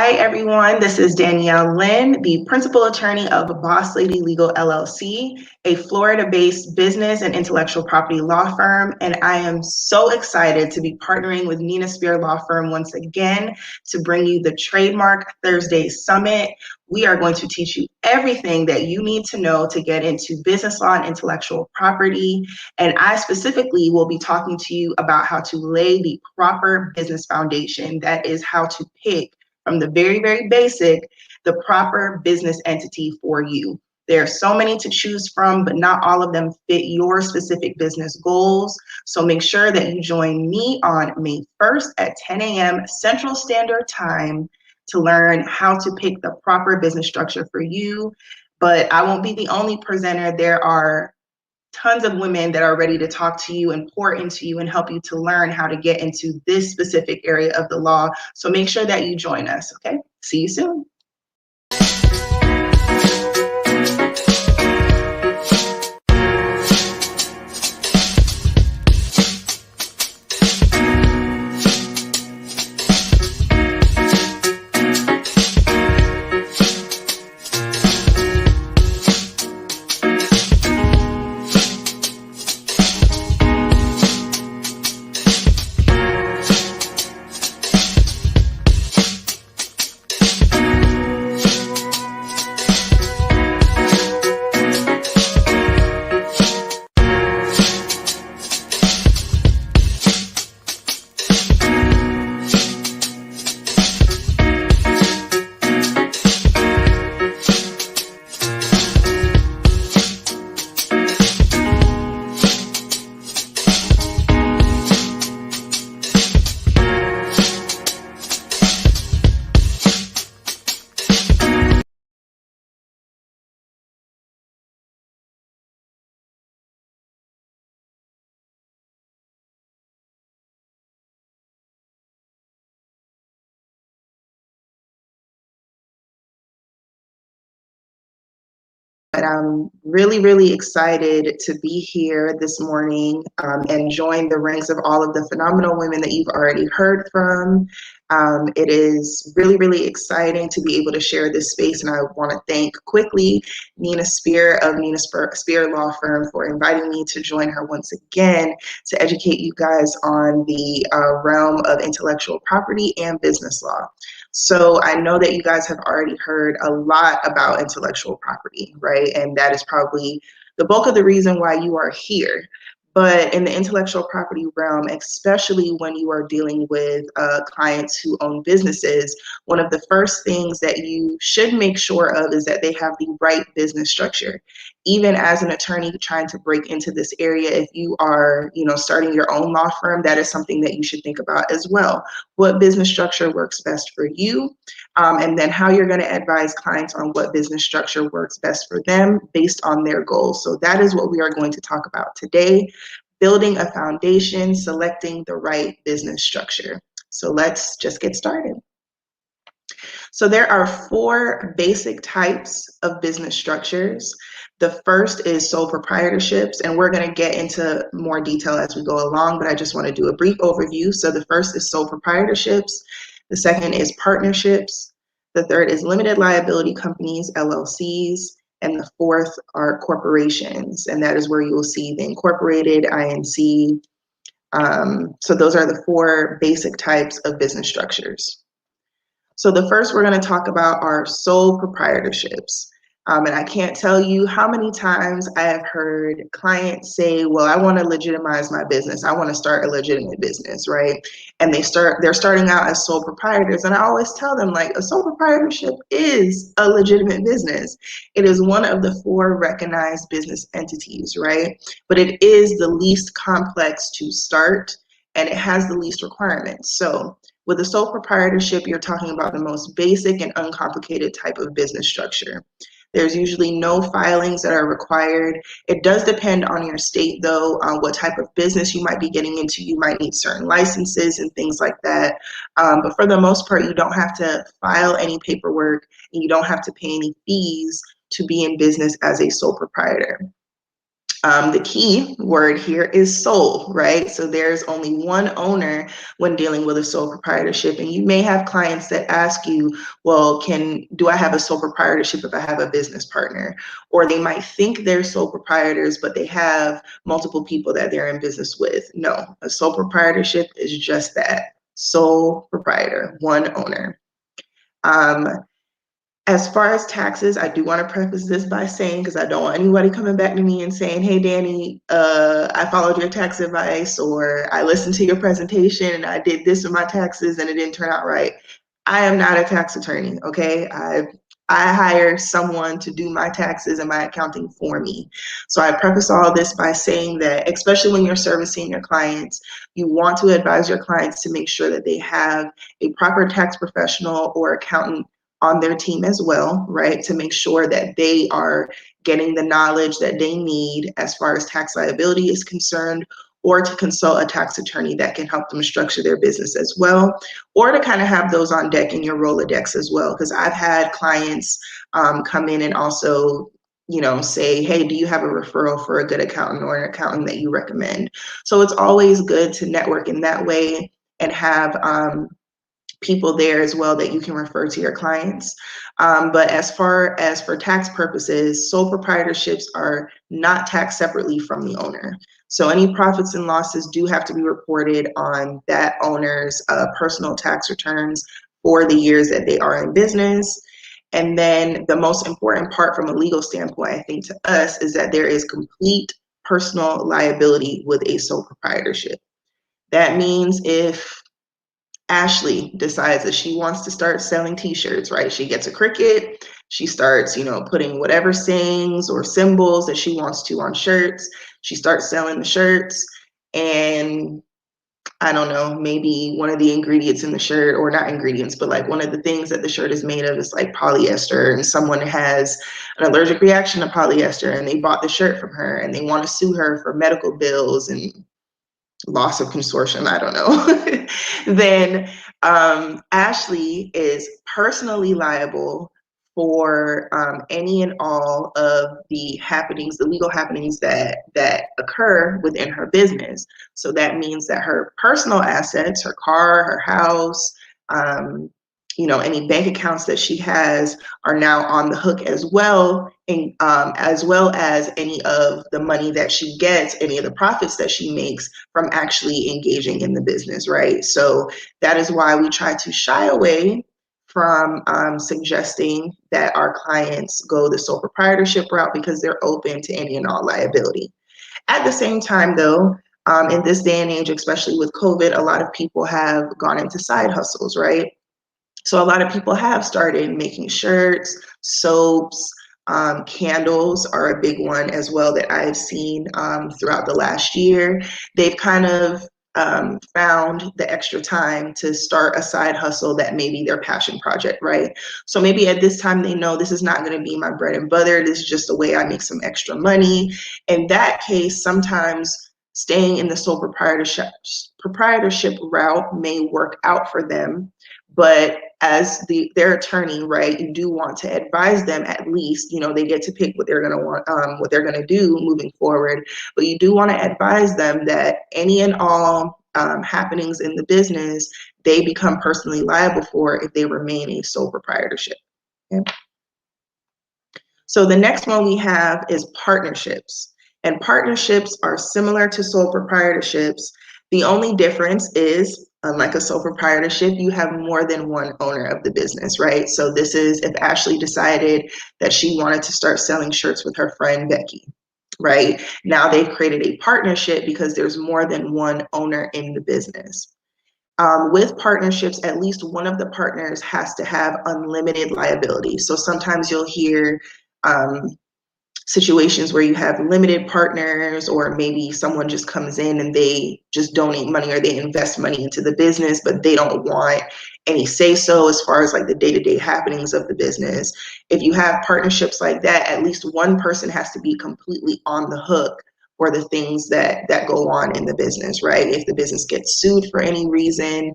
Hi, everyone. This is Danielle Lynn, the principal attorney of Boss Lady Legal LLC, a Florida-based business and intellectual property law firm. And I am so excited to be partnering with Nina Spear Law Firm once again to bring you the Trademark Thursday Summit. We are going to teach you everything that you need to know to get into business law and intellectual property. And I specifically will be talking to you about how to lay the proper business foundation. That is how to pick from the very, very basic, the proper business entity for you. There are so many to choose from, but not all of them fit your specific business goals. So make sure that you join me on May 1st at 10 a.m. Central Standard Time to learn how to pick the proper business structure for you. But I won't be the only presenter. There are tons of women that are ready to talk to you and pour into you and help you to learn how to get into this specific area of the law. So make sure that you join us, okay? See you soon. But I'm really, really excited to be here this morning and join the ranks of all of the phenomenal women that you've already heard from. It is really, really exciting to be able to share this space, and I want to thank quickly Nina Spear of Nina Spear Law Firm for inviting me to join her once again to educate you guys on the realm of intellectual property and business law. So I know that you guys have already heard a lot about intellectual property, right? And that is probably the bulk of the reason why you are here. But in the intellectual property realm, especially when you are dealing with clients who own businesses, one of the first things that you should make sure of is that they have the right business structure. Even as an attorney trying to break into this area, if you are, starting your own law firm, that is something that you should think about as well. What business structure works best for you, and then how you're going to advise clients on what business structure works best for them based on their goals. So that is what we are going to talk about today. Building a foundation, selecting the right business structure. So let's just get started. So there are 4 basic types of business structures. The first is sole proprietorships, and we're going to get into more detail as we go along, but I just want to do a brief overview. So the first is sole proprietorships. The second is partnerships. The third is limited liability companies, LLCs. And the fourth are corporations, and that is where you will see the incorporated, INC. So those are the 4 basic types of business structures. So the first we're going to talk about are sole proprietorships. And I can't tell you how many times I have heard clients say, well, I want to legitimize my business. I want to start a legitimate business, right? And they're starting out as sole proprietors. And I always tell them, like, a sole proprietorship is a legitimate business. It is one of the 4 recognized business entities, right? But it is the least complex to start, and it has the least requirements. So with a sole proprietorship, you're talking about the most basic and uncomplicated type of business structure. There's usually no filings that are required. It does depend on your state, though, on what type of business you might be getting into. You might need certain licenses and things like that. But for the most part, you don't have to file any paperwork, and you don't have to pay any fees to be in business as a sole proprietor.
The key word here is sole, right? So there's only one owner when dealing with a sole proprietorship. And you may have clients that ask you, well, do I have a sole proprietorship if I have a business partner? Or they might think they're sole proprietors, but they have multiple people that they're in business with. No, a sole proprietorship is just that, sole proprietor, one owner. As far as taxes, I do want to preface this by saying, because I don't want anybody coming back to me and saying, hey, Danny, I followed your tax advice, or I listened to your presentation and I did this with my taxes and it didn't turn out right. I am not a tax attorney, okay? I hire someone to do my taxes and my accounting for me. So I preface all this by saying that, especially when you're servicing your clients, you want to advise your clients to make sure that they have a proper tax professional or accountant on their team as well, right? To make sure that they are getting the knowledge that they need as far as tax liability is concerned, or to consult a tax attorney that can help them structure their business as well, or to kind of have those on deck in your Rolodex as well. Because I've had clients come in and also, say, hey, do you have a referral for a good accountant or an accountant that you recommend? So it's always good to network in that way and have people there as well that you can refer to your clients. But as far as for tax purposes, sole proprietorships are not taxed separately from the owner. So any profits and losses do have to be reported on that owner's personal tax returns for the years that they are in business. And then the most important part from a legal standpoint, I think, to us is that there is complete personal liability with a sole proprietorship. That means if Ashley decides that she wants to start selling t-shirts, right? She gets a Cricut, she starts, putting whatever sayings or symbols that she wants to on shirts. She starts selling the shirts, and I don't know, maybe one of the ingredients in the shirt, or not ingredients, but like one of the things that the shirt is made of is like polyester, and someone has an allergic reaction to polyester and they bought the shirt from her and they want to sue her for medical bills and loss of consortium, I don't know, then Ashley is personally liable for any and all of the happenings, the legal happenings that occur within her business. So that means that her personal assets, her car, her house, any bank accounts that she has are now on the hook as well, and as well as any of the money that she gets, any of the profits that she makes from actually engaging in the business, right? So that is why we try to shy away from suggesting that our clients go the sole proprietorship route, because they're open to any and all liability. At the same time, though, in this day and age, especially with COVID, a lot of people have gone into side hustles, right? So a lot of people have started making shirts, soaps, candles are a big one as well that I've seen throughout the last year. They've kind of found the extra time to start a side hustle that may be their passion project, right? So maybe at this time they know this is not going to be my bread and butter. This is just a way I make some extra money. In that case, sometimes staying in the sole proprietorship route may work out for them. But as their attorney, right, you do want to advise them at least, they get to pick what they're going to want, what they're going to do moving forward. But you do want to advise them that any and all happenings in the business, they become personally liable for if they remain a sole proprietorship. Okay? So the next one we have is partnerships. And partnerships are similar to sole proprietorships. The only difference is, unlike a sole proprietorship, you have more than one owner of the business, right? So this is if Ashley decided that she wanted to start selling shirts with her friend Becky, right? Now they've created a partnership because there's more than one owner in the business. With partnerships, at least one of the partners has to have unlimited liability. So sometimes you'll hear situations where you have limited partners, or maybe someone just comes in and they just donate money or they invest money into the business, but they don't want any say so as far as like the day-to-day happenings of the business. If you have partnerships like that, at least one person has to be completely on the hook for the things that go on in the business, right? If the business gets sued for any reason,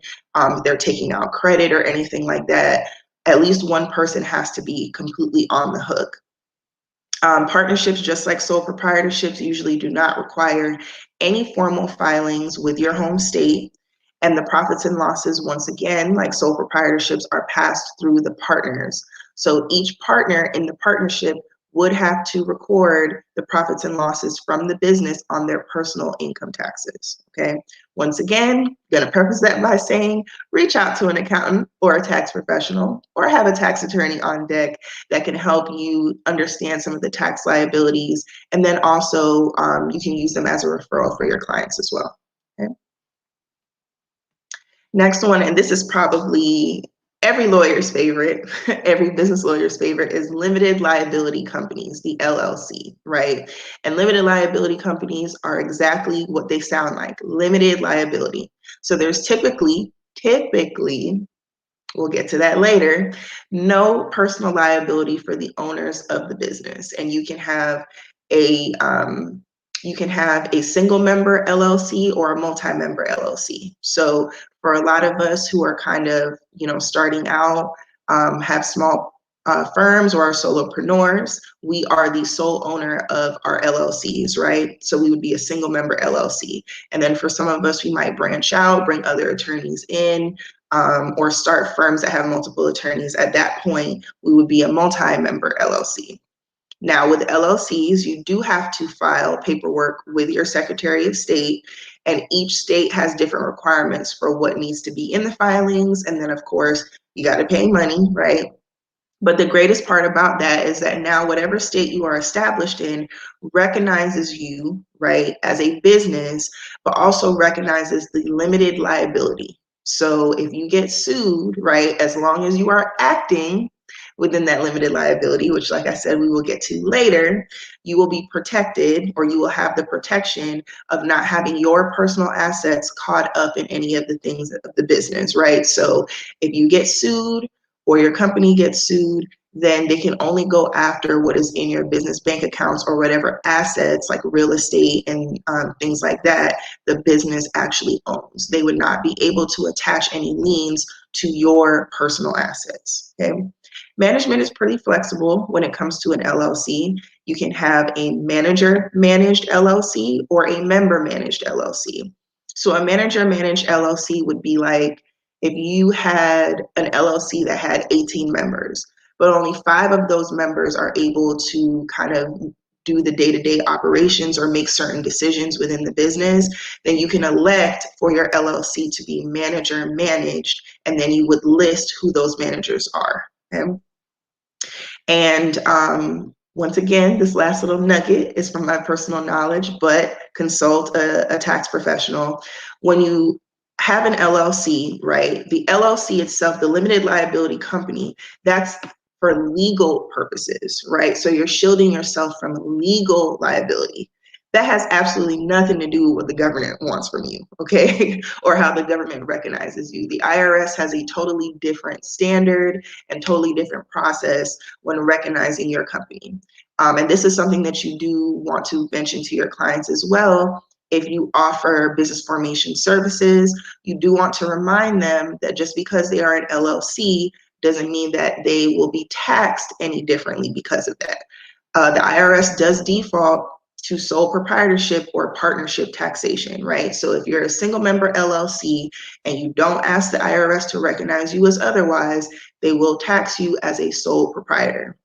they're taking out credit or anything like that, at least one person has to be completely on the hook. Partnerships, just like sole proprietorships, usually do not require any formal filings with your home state. And the profits and losses, once again, like sole proprietorships, are passed through the partners. So each partner in the partnership would have to record the profits and losses from the business on their personal income taxes, okay? Once again, gonna preface that by saying, reach out to an accountant or a tax professional or have a tax attorney on deck that can help you understand some of the tax liabilities. And then also you can use them as a referral for your clients as well, okay? Next one, and this is probably every lawyer's favorite, every business lawyer's favorite, is limited liability companies, the LLC, right? And limited liability companies are exactly what they sound like, limited liability. So there's typically, we'll get to that later, no personal liability for the owners of the business. And you can have a single member LLC or a multi-member LLC. So for a lot of us who are kind of, starting out, have small firms or are solopreneurs, we are the sole owner of our LLCs, right? So we would be a single member LLC. And then for some of us, we might branch out, bring other attorneys in, or start firms that have multiple attorneys. At that point, we would be a multi-member LLC. Now, with LLCs, you do have to file paperwork with your Secretary of State, and each state has different requirements for what needs to be in the filings. And then, of course, you got to pay money, right? But the greatest part about that is that now whatever state you are established in recognizes you, right, as a business, but also recognizes the limited liability. So if you get sued, right, as long as you are acting within that limited liability, which, like I said, we will get to later, you will be protected, or you will have the protection of not having your personal assets caught up in any of the things of the business, right? So if you get sued or your company gets sued, then they can only go after what is in your business bank accounts or whatever assets like real estate and things like that the business actually owns. They would not be able to attach any liens to your personal assets, okay? Management is pretty flexible when it comes to an LLC. You can have a manager-managed LLC or a member-managed LLC. So a manager-managed LLC would be like if you had an LLC that had 18 members, but only 5 of those members are able to kind of do the day-to-day operations or make certain decisions within the business, then you can elect for your LLC to be manager managed, and then you would list who those managers are. Okay? And once again, this last little nugget is from my personal knowledge, but consult a tax professional. When you have an LLC, right, the LLC itself, the limited liability company, that's for legal purposes, right? So you're shielding yourself from legal liability. That has absolutely nothing to do with what the government wants from you, okay? Or how the government recognizes you. The IRS has a totally different standard and totally different process when recognizing your company. And this is something that you do want to mention to your clients as well. If you offer business formation services, you do want to remind them that just because they are an LLC doesn't mean that they will be taxed any differently because of that. The IRS does default to sole proprietorship or partnership taxation, right? So if you're a single member LLC and you don't ask the IRS to recognize you as otherwise, they will tax you as a sole proprietor.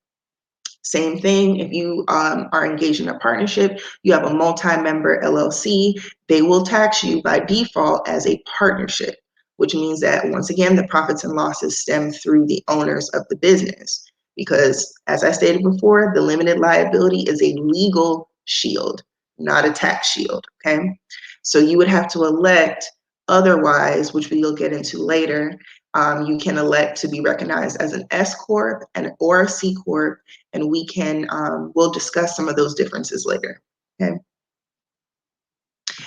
Same thing, if you are engaged in a partnership, you have a multi-member LLC, they will tax you by default as a partnership, which means that, once again, the profits and losses stem through the owners of the business. Because, as I stated before, the limited liability is a legal shield, not a tax shield, okay? So you would have to elect otherwise, which we'll get into later. You can elect to be recognized as an S Corp or a C Corp, and we'll discuss some of those differences later, okay?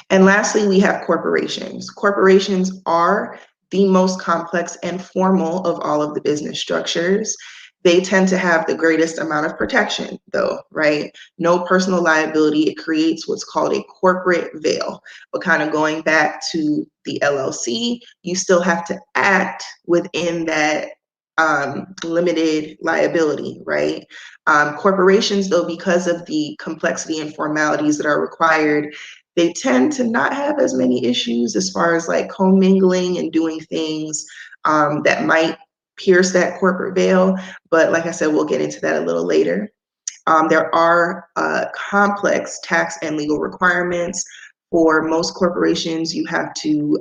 And lastly, we have corporations. Corporations are the most complex and formal of all of the business structures. They tend to have the greatest amount of protection, though, right? No personal liability. It creates what's called a corporate veil. But kind of going back to the LLC, you still have to act within that limited liability, right? Corporations, though, because of the complexity and formalities that are required, they tend to not have as many issues as far as like commingling and doing things that might pierce that corporate veil. But like I said, we'll get into that a little later. There are complex tax and legal requirements. For most corporations, you have to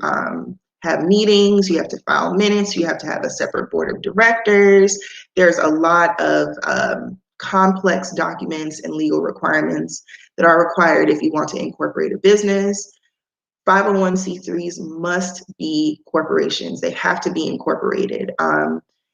have meetings, you have to file minutes, you have to have a separate board of directors. There's a lot of complex documents and legal requirements that are required if you want to incorporate a business. 501c3s must be corporations. They have to be incorporated.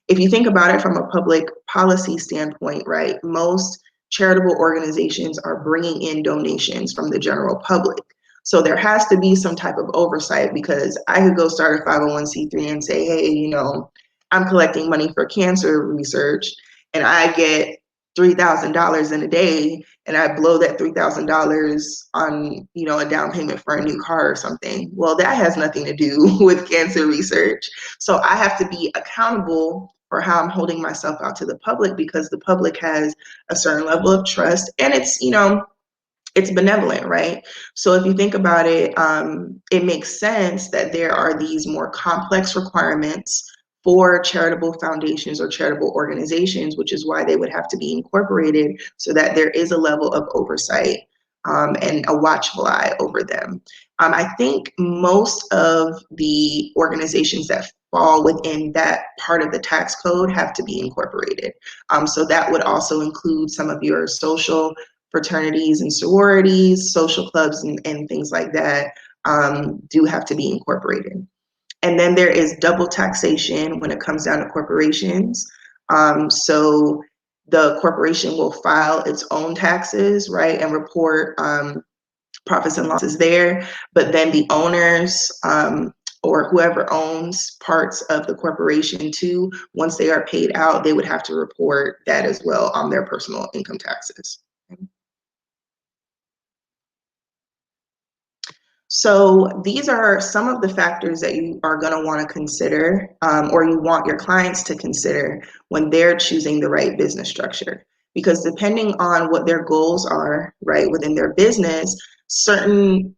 If you think about it from a public policy standpoint, right, most charitable organizations are bringing in donations from the general public. So there has to be some type of oversight, because I could go start a 501c3 and say, hey, you know, I'm collecting money for cancer research and I get $3,000 in a day, and I blow that $3,000 on, you know, a down payment for a new car or something. Well, that has nothing to do with cancer research. So I have to be accountable for how I'm holding myself out to the public, because the public has a certain level of trust, and it's, you know, it's benevolent, right? So if you think about it, it makes sense that there are these more complex requirements for charitable foundations or charitable organizations, which is why they would have to be incorporated, so that there is a level of oversight and a watchful eye over them. I think most of the organizations that fall within that part of the tax code have to be incorporated. So that would also include some of your social fraternities and sororities, social clubs, and things like that do have to be incorporated. And then there is double taxation when it comes down to corporations. So the corporation will file its own taxes, right, and report profits and losses there. But then the owners or whoever owns parts of the corporation too, once they are paid out, they would have to report that as well on their personal income taxes. So these are some of the factors that you are going to want to consider, or you want your clients to consider when they're choosing the right business structure. Because depending on what their goals are, right, within their business, certain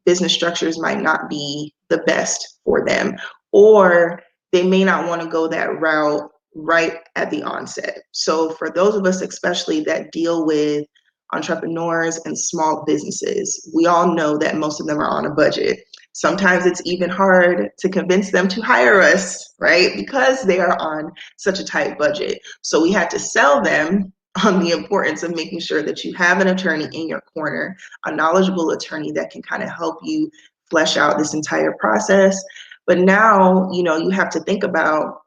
business structures might not be the best for them, or they may not want to go that route right at the onset. So for those of us especially that deal with entrepreneurs and small businesses, we all know that most of them are on a budget. Sometimes it's even hard to convince them to hire us, right? Because they are on such a tight budget. So we had to sell them on the importance of making sure that you have an attorney in your corner, a knowledgeable attorney that can kind of help you flesh out this entire process. But now, you know, you have to think about,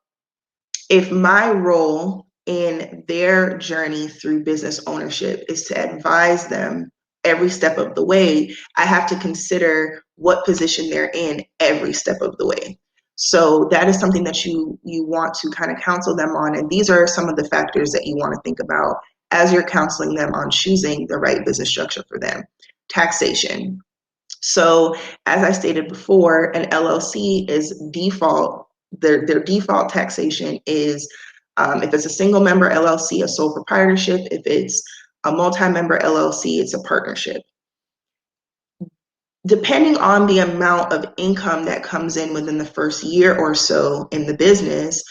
if my role in their journey through business ownership is to advise them every step of the way, I have to consider what position they're in every step of the way. So that is something that you want to kind of counsel them on. And these are some of the factors that you want to think about as you're counseling them on choosing the right business structure for them. Taxation. So as I stated before, an LLC is default. Their default taxation is, if it's a single member LLC, a sole proprietorship. If it's a multi-member LLC, it's a partnership. Depending on the amount of income that comes in within the first year or so in the business,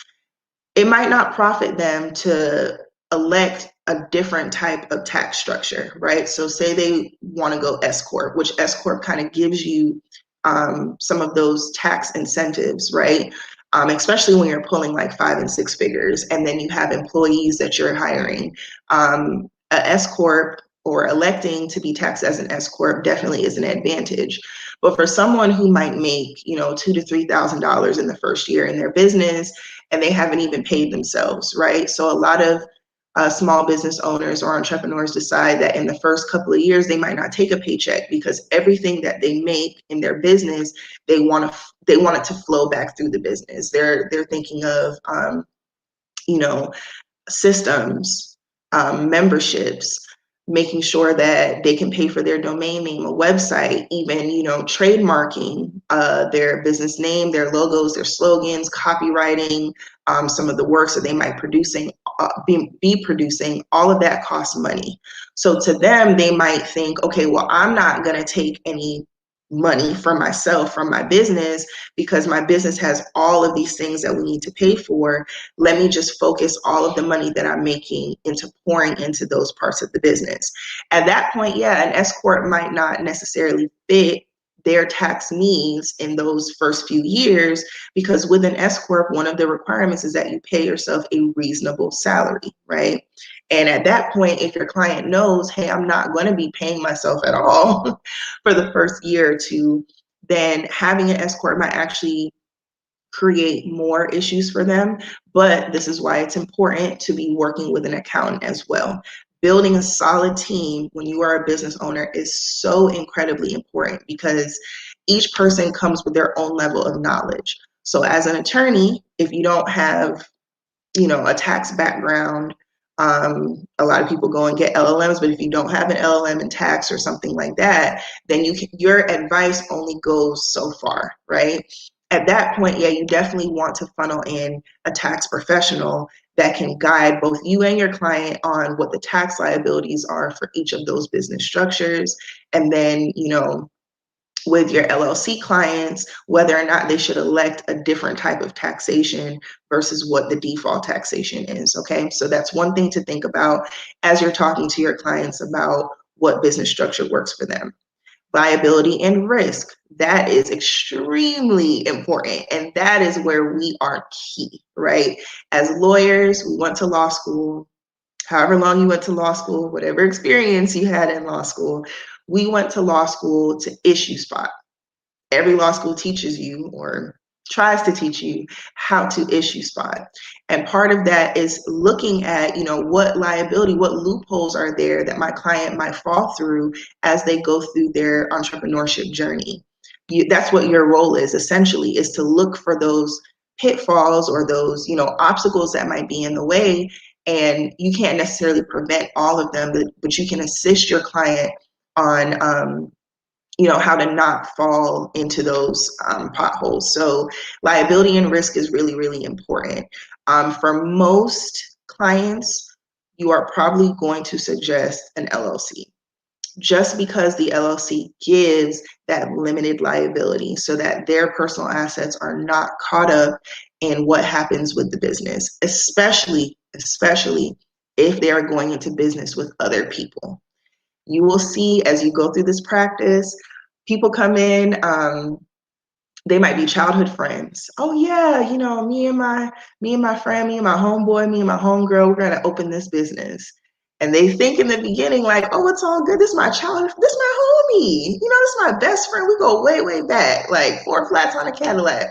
it might not profit them to elect a different type of tax structure, right? So say they want to go S Corp, which S Corp kind of gives you some of those tax incentives, right? Especially when you're pulling like 5 and 6 figures, and then you have employees that you're hiring. A S Corp, or electing to be taxed as an S Corp, definitely is an advantage. But for someone who might make, you know, $2,000 to $3,000 in the first year in their business, and they haven't even paid themselves, right? So a lot of small business owners or entrepreneurs decide that in the first couple of years, they might not take a paycheck, because everything that they make in their business, they want it to flow back through the business. They're thinking of, you know, systems, memberships, making sure that they can pay for their domain name, a website, even, you know, trademarking their business name, their logos, their slogans, copywriting, some of the works that they might be producing, all of that costs money. So to them, they might think, okay, well, I'm not going to take any money for myself from my business because my business has all of these things that we need to pay for. Let me just focus all of the money that I'm making into pouring into those parts of the business. At that point, yeah, an S corp might not necessarily fit their tax needs in those first few years, because with an S corp, one of the requirements is that you pay yourself a reasonable salary, right? And at that point, if your client knows, hey, I'm not going to be paying myself at all for the first year or two, then having an S corp might actually create more issues for them. But this is why it's important to be working with an accountant as well. Building a solid team when you are a business owner is so incredibly important, because each person comes with their own level of knowledge. So as an attorney, if you don't have, you know, a tax background, a lot of people go and get LLMs, but if you don't have an LLM in tax or something like that, then your advice only goes so far, right? At that point, yeah, you definitely want to funnel in a tax professional that can guide both you and your client on what the tax liabilities are for each of those business structures. And then, you know, with your LLC clients, whether or not they should elect a different type of taxation versus what the default taxation is, okay? So that's one thing to think about as you're talking to your clients about what business structure works for them. Liability and risk, that is extremely important. And that is where we are key, right? As lawyers, we went to law school, however long you went to law school, whatever experience you had in law school, we went to law school to issue spot. Every law school teaches you, or tries to teach you, how to issue spot. And part of that is looking at, you know, what liability, what loopholes are there that my client might fall through as they go through their entrepreneurship journey. That's what your role is, essentially, is to look for those pitfalls or those, you know, obstacles that might be in the way. And you can't necessarily prevent all of them, but you can assist your client on you know, how to not fall into those potholes. So liability and risk is really, really important. For most clients, you are probably going to suggest an LLC, just because the LLC gives that limited liability so that their personal assets are not caught up in what happens with the business, especially if they are going into business with other people. You will see as you go through this practice, people come in, they might be childhood friends. Oh yeah, you know, me and my friend, me and my homeboy, me and my homegirl, we're gonna open this business. And they think in the beginning like, oh, it's all good. This is my childhood, this is my homie. You know, this is my best friend. We go way, way back, like 4 flats on a Cadillac.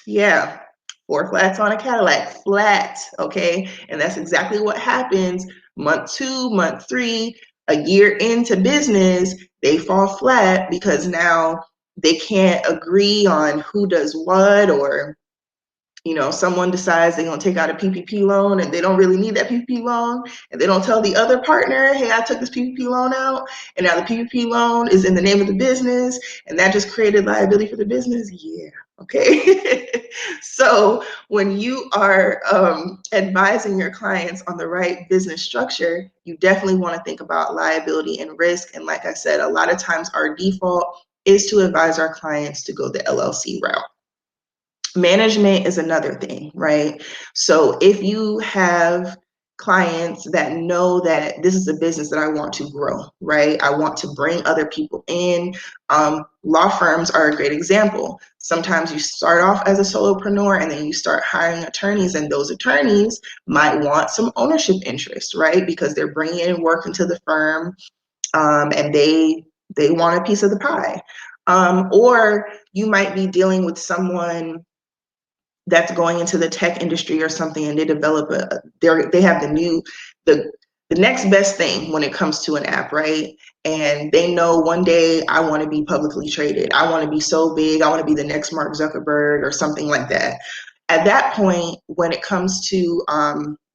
Yeah, 4 flats on a Cadillac, flat, okay? And that's exactly what happens month 2, month 3, a year into business, they fall flat because now they can't agree on who does what, or you know, someone decides they're going to take out a PPP loan and they don't really need that PPP loan, and they don't tell the other partner, hey, I took this PPP loan out, and now the PPP loan is in the name of the business, and that just created liability for the business. Yeah, okay. So when you are advising your clients on the right business structure, you definitely want to think about liability and risk. And like I said, a lot of times our default is to advise our clients to go the LLC route. Management is another thing, right? So if you have clients that know that this is a business that I want to grow, right? I want to bring other people in. Law firms are a great example. Sometimes you start off as a solopreneur and then you start hiring attorneys, and those attorneys might want some ownership interest, right? Because they're bringing in work into the firm, and they want a piece of the pie. Or you might be dealing with someone that's going into the tech industry or something, and they develop they have the next best thing when it comes to an app, right? And they know one day I want to be publicly traded. I want to be so big. I want to be the next Mark Zuckerberg or something like that. At that point, when it comes to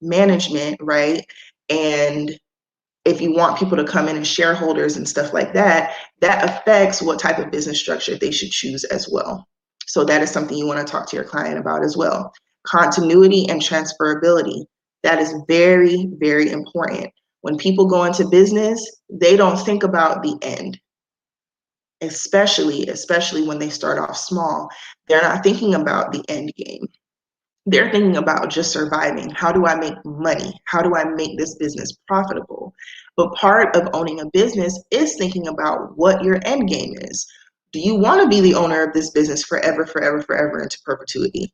management, right? And if you want people to come in as shareholders and stuff like that, that affects what type of business structure they should choose as well. So that is something you want to talk to your client about as well. Continuity and transferability. That is very, very important. When people go into business, they don't think about the end, especially when they start off small. They're not thinking about the end game. They're thinking about just surviving. How do I make money? How do I make this business profitable? But part of owning a business is thinking about what your end game is. Do you want to be the owner of this business forever, forever, forever into perpetuity?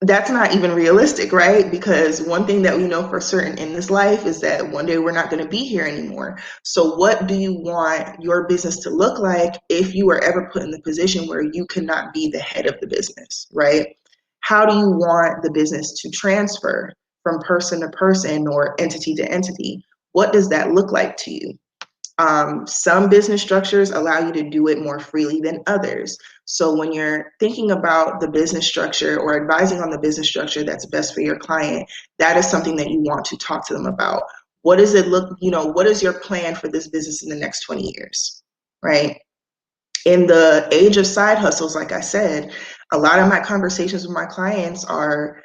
That's not even realistic, right? Because one thing that we know for certain in this life is that one day we're not going to be here anymore. So what do you want your business to look like if you were ever put in the position where you cannot be the head of the business, right? How do you want the business to transfer from person to person or entity to entity? What does that look like to you? Some business structures allow you to do it more freely than others. So when you're thinking about the business structure or advising on the business structure that's best for your client, that is something that you want to talk to them about. What does it look, what is your plan for this business in the next 20 years, right? In the age of side hustles, like I said, a lot of my conversations with my clients are,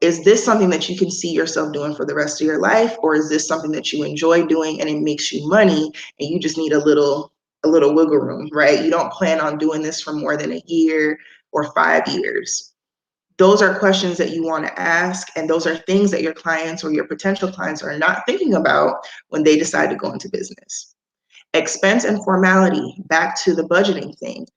is this something that you can see yourself doing for the rest of your life? Or is this something that you enjoy doing and it makes you money and you just need a little wiggle room, right? You don't plan on doing this for more than a year or 5 years. Those are questions that you want to ask, and those are things that your clients or your potential clients are not thinking about when they decide to go into business. Expense and formality, back to the budgeting thing.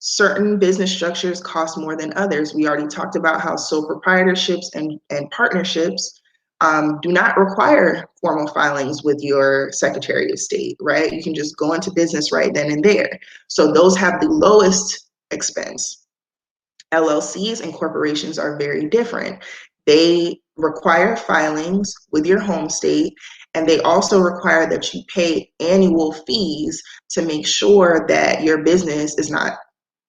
Certain business structures cost more than others. We already talked about how sole proprietorships and partnerships do not require formal filings with your Secretary of State, right? You can just go into business right then and there. So those have the lowest expense. LLCs and corporations are very different. They require filings with your home state, and they also require that you pay annual fees to make sure that your business is not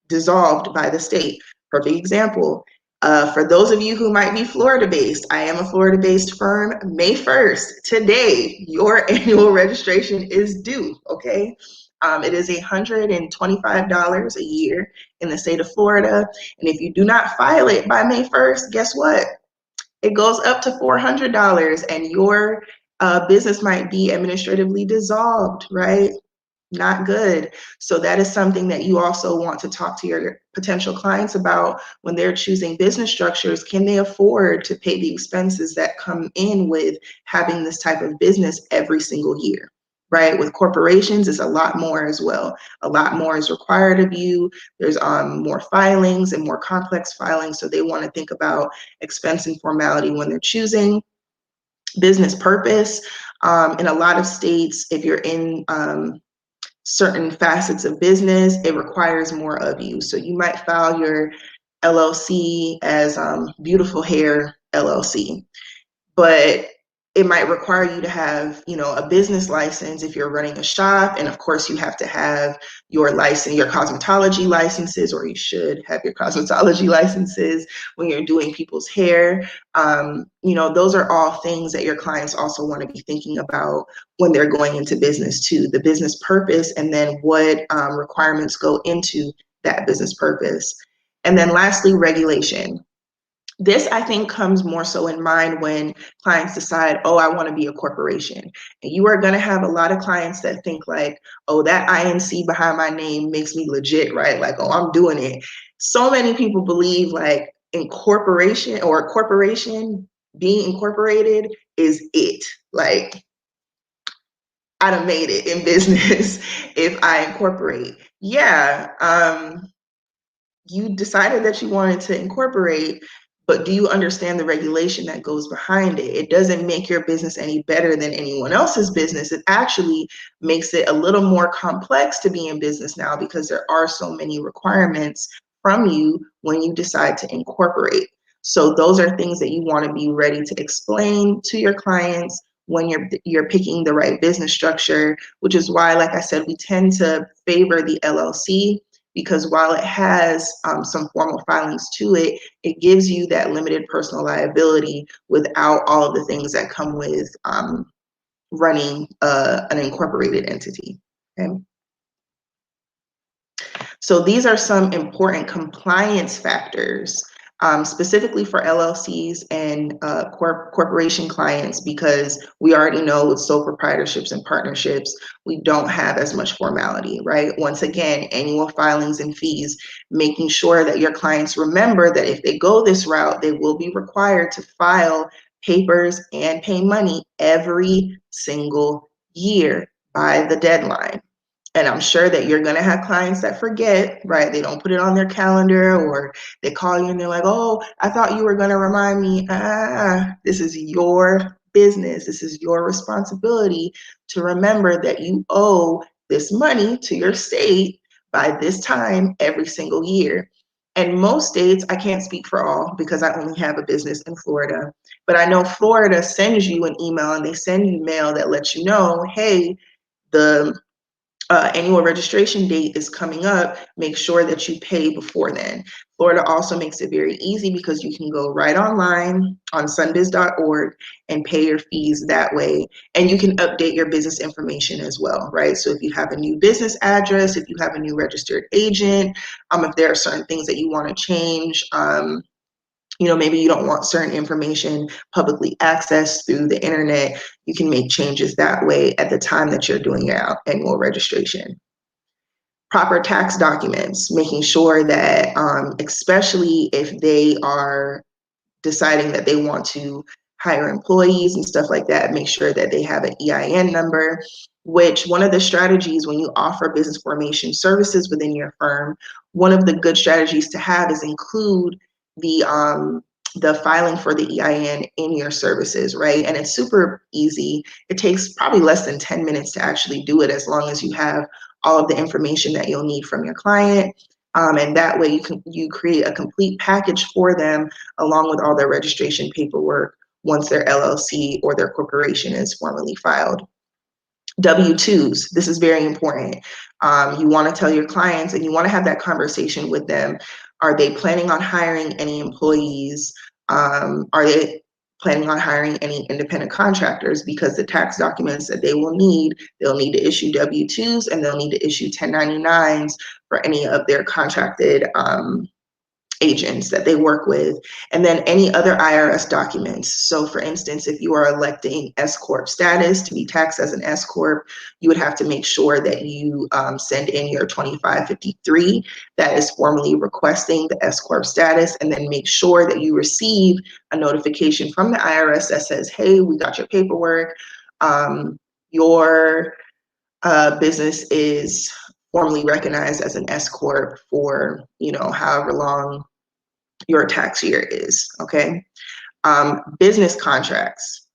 dissolved by the state. Perfect example. For those of you who might be Florida-based, I am a Florida-based firm. May 1st, today, your annual registration is due, okay? It is $125 a year in the state of Florida. And if you do not file it by May 1st, guess what? It goes up to $400 and your business might be administratively dissolved, right? Not good. So that is something that you also want to talk to your potential clients about when they're choosing business structures. Can they afford to pay the expenses that come in with having this type of business every single year, right? With corporations, it's a lot more as well. A lot more is required of you. There's more filings and more complex filings. So they want to think about expense and formality when they're choosing business purpose. In a lot of states, if you're in certain facets of business, it requires more of you. So you might file your LLC as Beautiful Hair LLC, but it might require you to have, a business license if you're running a shop. And of course you have to have your license, your cosmetology licenses, or you should have your cosmetology licenses when you're doing people's hair. Those are all things that your clients also want to be thinking about when they're going into business too, the business purpose, and then what requirements go into that business purpose. And then lastly, regulation. This, I think, comes more so in mind when clients decide, oh, I want to be a corporation. And you are going to have a lot of clients that think like, oh, that INC behind my name makes me legit, right? Like, oh, I'm doing it. So many people believe like incorporation or a corporation being incorporated is it. Like, I done made it in business if I incorporate. Yeah, you decided that you wanted to incorporate, but do you understand the regulation that goes behind it? It doesn't make your business any better than anyone else's business. It actually makes it a little more complex to be in business now because there are so many requirements from you when you decide to incorporate. So those are things that you want to be ready to explain to your clients when you're picking the right business structure, which is why, like I said, we tend to favor the LLC, because while it has some formal filings to it, it gives you that limited personal liability without all of the things that come with running an incorporated entity. Okay. So these are some important compliance factors, specifically for LLCs and corporation clients, because we already know with sole proprietorships and partnerships, we don't have as much formality, right? Once again, annual filings and fees, making sure that your clients remember that if they go this route, they will be required to file papers and pay money every single year by the deadline. And I'm sure that you're going to have clients that forget, right? They don't put it on their calendar, or they call you and they're like, oh, I thought you were going to remind me. This is your business. This is your responsibility to remember that you owe this money to your state by this time every single year. And most states, I can't speak for all because I only have a business in Florida, but I know Florida sends you an email and they send you mail that lets you know, hey, the annual registration date is coming up. Make sure that you pay before then. Florida also makes it very easy because you can go right online on sunbiz.org and pay your fees that way. And you can update your business information as well, right? So if you have a new business address, if you have a new registered agent, if there are certain things that you want to change, maybe you don't want certain information publicly accessed through the internet, you can make changes that way at the time that you're doing your annual registration. Proper tax documents, making sure that, especially if they are deciding that they want to hire employees and stuff like that, make sure that they have an EIN number, which one of the strategies when you offer business formation services within your firm, one of the good strategies to have is include the filing for the EIN in your services, right? And it's super easy. It takes probably less than 10 minutes to actually do it, as long as you have all of the information that you'll need from your client. And that way you create a complete package for them along with all their registration paperwork once their LLC or their corporation is formally filed. W-2s, this is very important. You want to tell your clients and you want to have that conversation with them. Are they planning on hiring any employees? Are they planning on hiring any independent contractors? Because the tax documents that they'll need to issue W-2s and they'll need to issue 1099s for any of their contracted agents that they work with, and then any other IRS documents. So for instance, if you are electing S Corp status to be taxed as an S Corp, you would have to make sure that you send in your 2553 that is formally requesting the S Corp status, and then make sure that you receive a notification from the IRS that says, hey, we got your paperwork. Your business is formally recognized as an S Corp for, however long your tax year is, okay? Business contracts.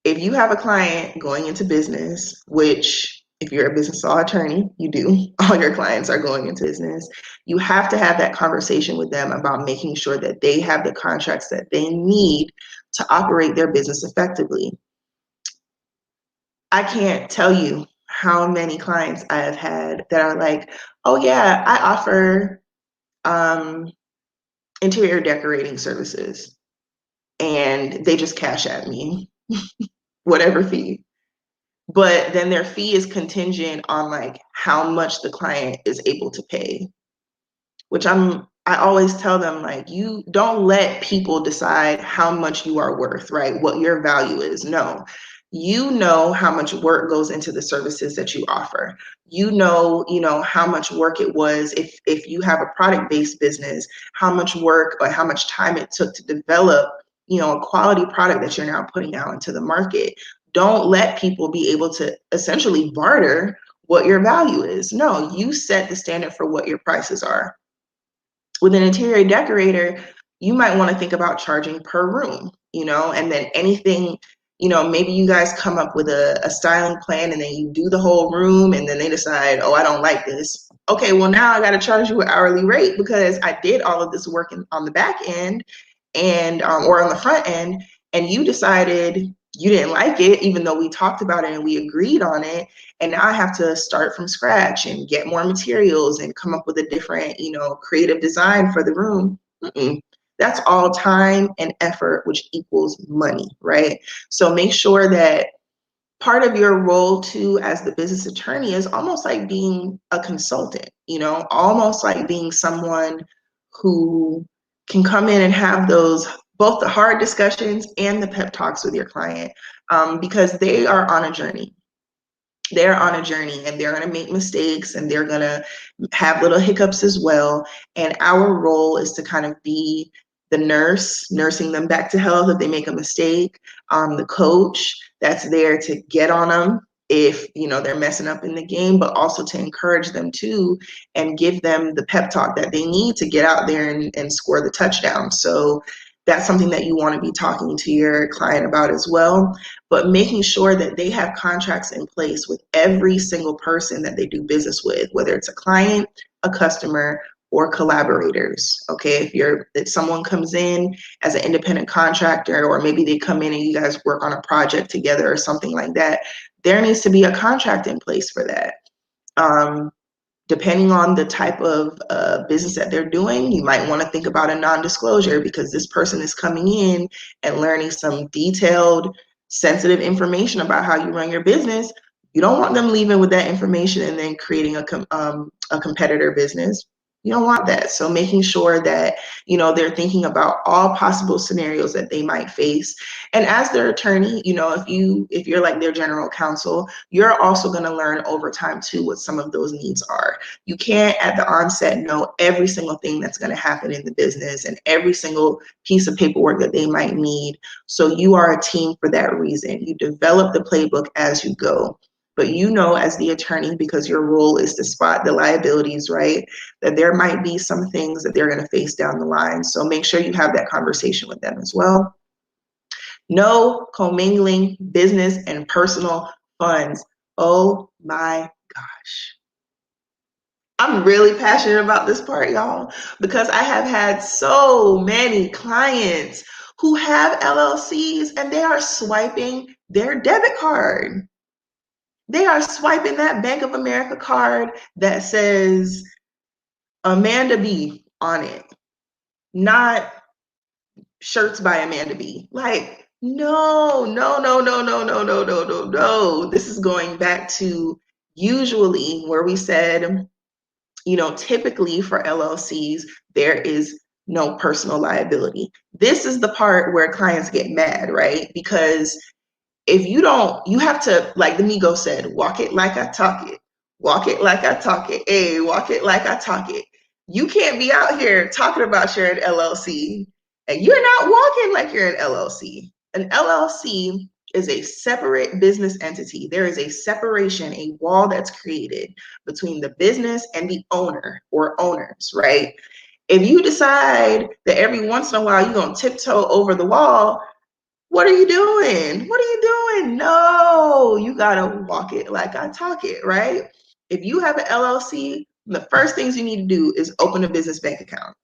If you have a client going into business, which if you're a business law attorney, you do, all your clients are going into business, you have to have that conversation with them about making sure that they have the contracts that they need to operate their business effectively. I can't tell you how many clients I have had that are like, oh yeah, I offer interior decorating services, and they just cash at me whatever fee. But then their fee is contingent on like how much the client is able to pay, which I always tell them, like, you don't let people decide how much you are worth, right? What your value is. No, you know how much work goes into the services that you offer. You know how much work it was. If you have a product-based business, how much work or how much time it took to develop, a quality product that you're now putting out into the market. Don't let people be able to essentially barter what your value is. No, you set the standard for what your prices are. With an interior decorator, you might want to think about charging per room, and then anything, maybe you guys come up with a styling plan and then you do the whole room and then they decide, oh, I don't like this. Okay, well now I got to charge you an hourly rate because I did all of this work on the back end and or on the front end, and you decided you didn't like it, even though we talked about it and we agreed on it. And now I have to start from scratch and get more materials and come up with a different, creative design for the room. That's all time and effort, which equals money, right? So make sure that part of your role too as the business attorney is almost like being a consultant, you know, almost like being someone who can come in and have those, both the hard discussions and the pep talks with your client, because they are on a journey. They're on a journey and they're going to make mistakes and they're going to have little hiccups as well. And our role is to kind of be the nurse, nursing them back to health if they make a mistake, the coach that's there to get on them if, you know, they're messing up in the game, but also to encourage them too and give them the pep talk that they need to get out there and score the touchdown. So that's something that you want to be talking to your client about as well, but making sure that they have contracts in place with every single person that they do business with, whether it's a client, a customer, or collaborators. Okay, if someone comes in as an independent contractor, or maybe they come in and you guys work on a project together or something like that, there needs to be a contract in place for that. Depending on the type of business that they're doing, you might want to think about a non-disclosure, because this person is coming in and learning some detailed, sensitive information about how you run your business. You don't want them leaving with that information and then creating a competitor business. You don't want that. So making sure that, you know, they're thinking about all possible scenarios that they might face. And as their attorney, you know, if you're like their general counsel, you're also going to learn over time too what some of those needs are. You can't at the onset know every single thing that's going to happen in the business and every single piece of paperwork that they might need. So you are a team for that reason. You develop the playbook as you go. But you know, as the attorney, because your role is to spot the liabilities, right, that there might be some things that they're going to face down the line. So make sure you have that conversation with them as well. No commingling business and personal funds. Oh my gosh. I'm really passionate about this part, y'all, because I have had so many clients who have LLCs and they are swiping their debit card. They are swiping that Bank of America card that says Amanda B on it, not shirts by Amanda B. Like, no. This is going back to usually where we said, you know, typically for LLCs, there is no personal liability. This is the part where clients get mad, right? Because if you don't, you have to, like the Migo said, walk it like I talk it. Walk it like I talk it. Hey, walk it like I talk it. You can't be out here talking about you're an LLC and you're not walking like you're an LLC. An LLC is a separate business entity. There is a separation, a wall that's created between the business and the owner or owners, right? If you decide that every once in a while you're going to tiptoe over the wall, what are you doing? What are you doing? No, you gotta walk it like I talk it, right? If you have an LLC, the first things you need to do is open a business bank account.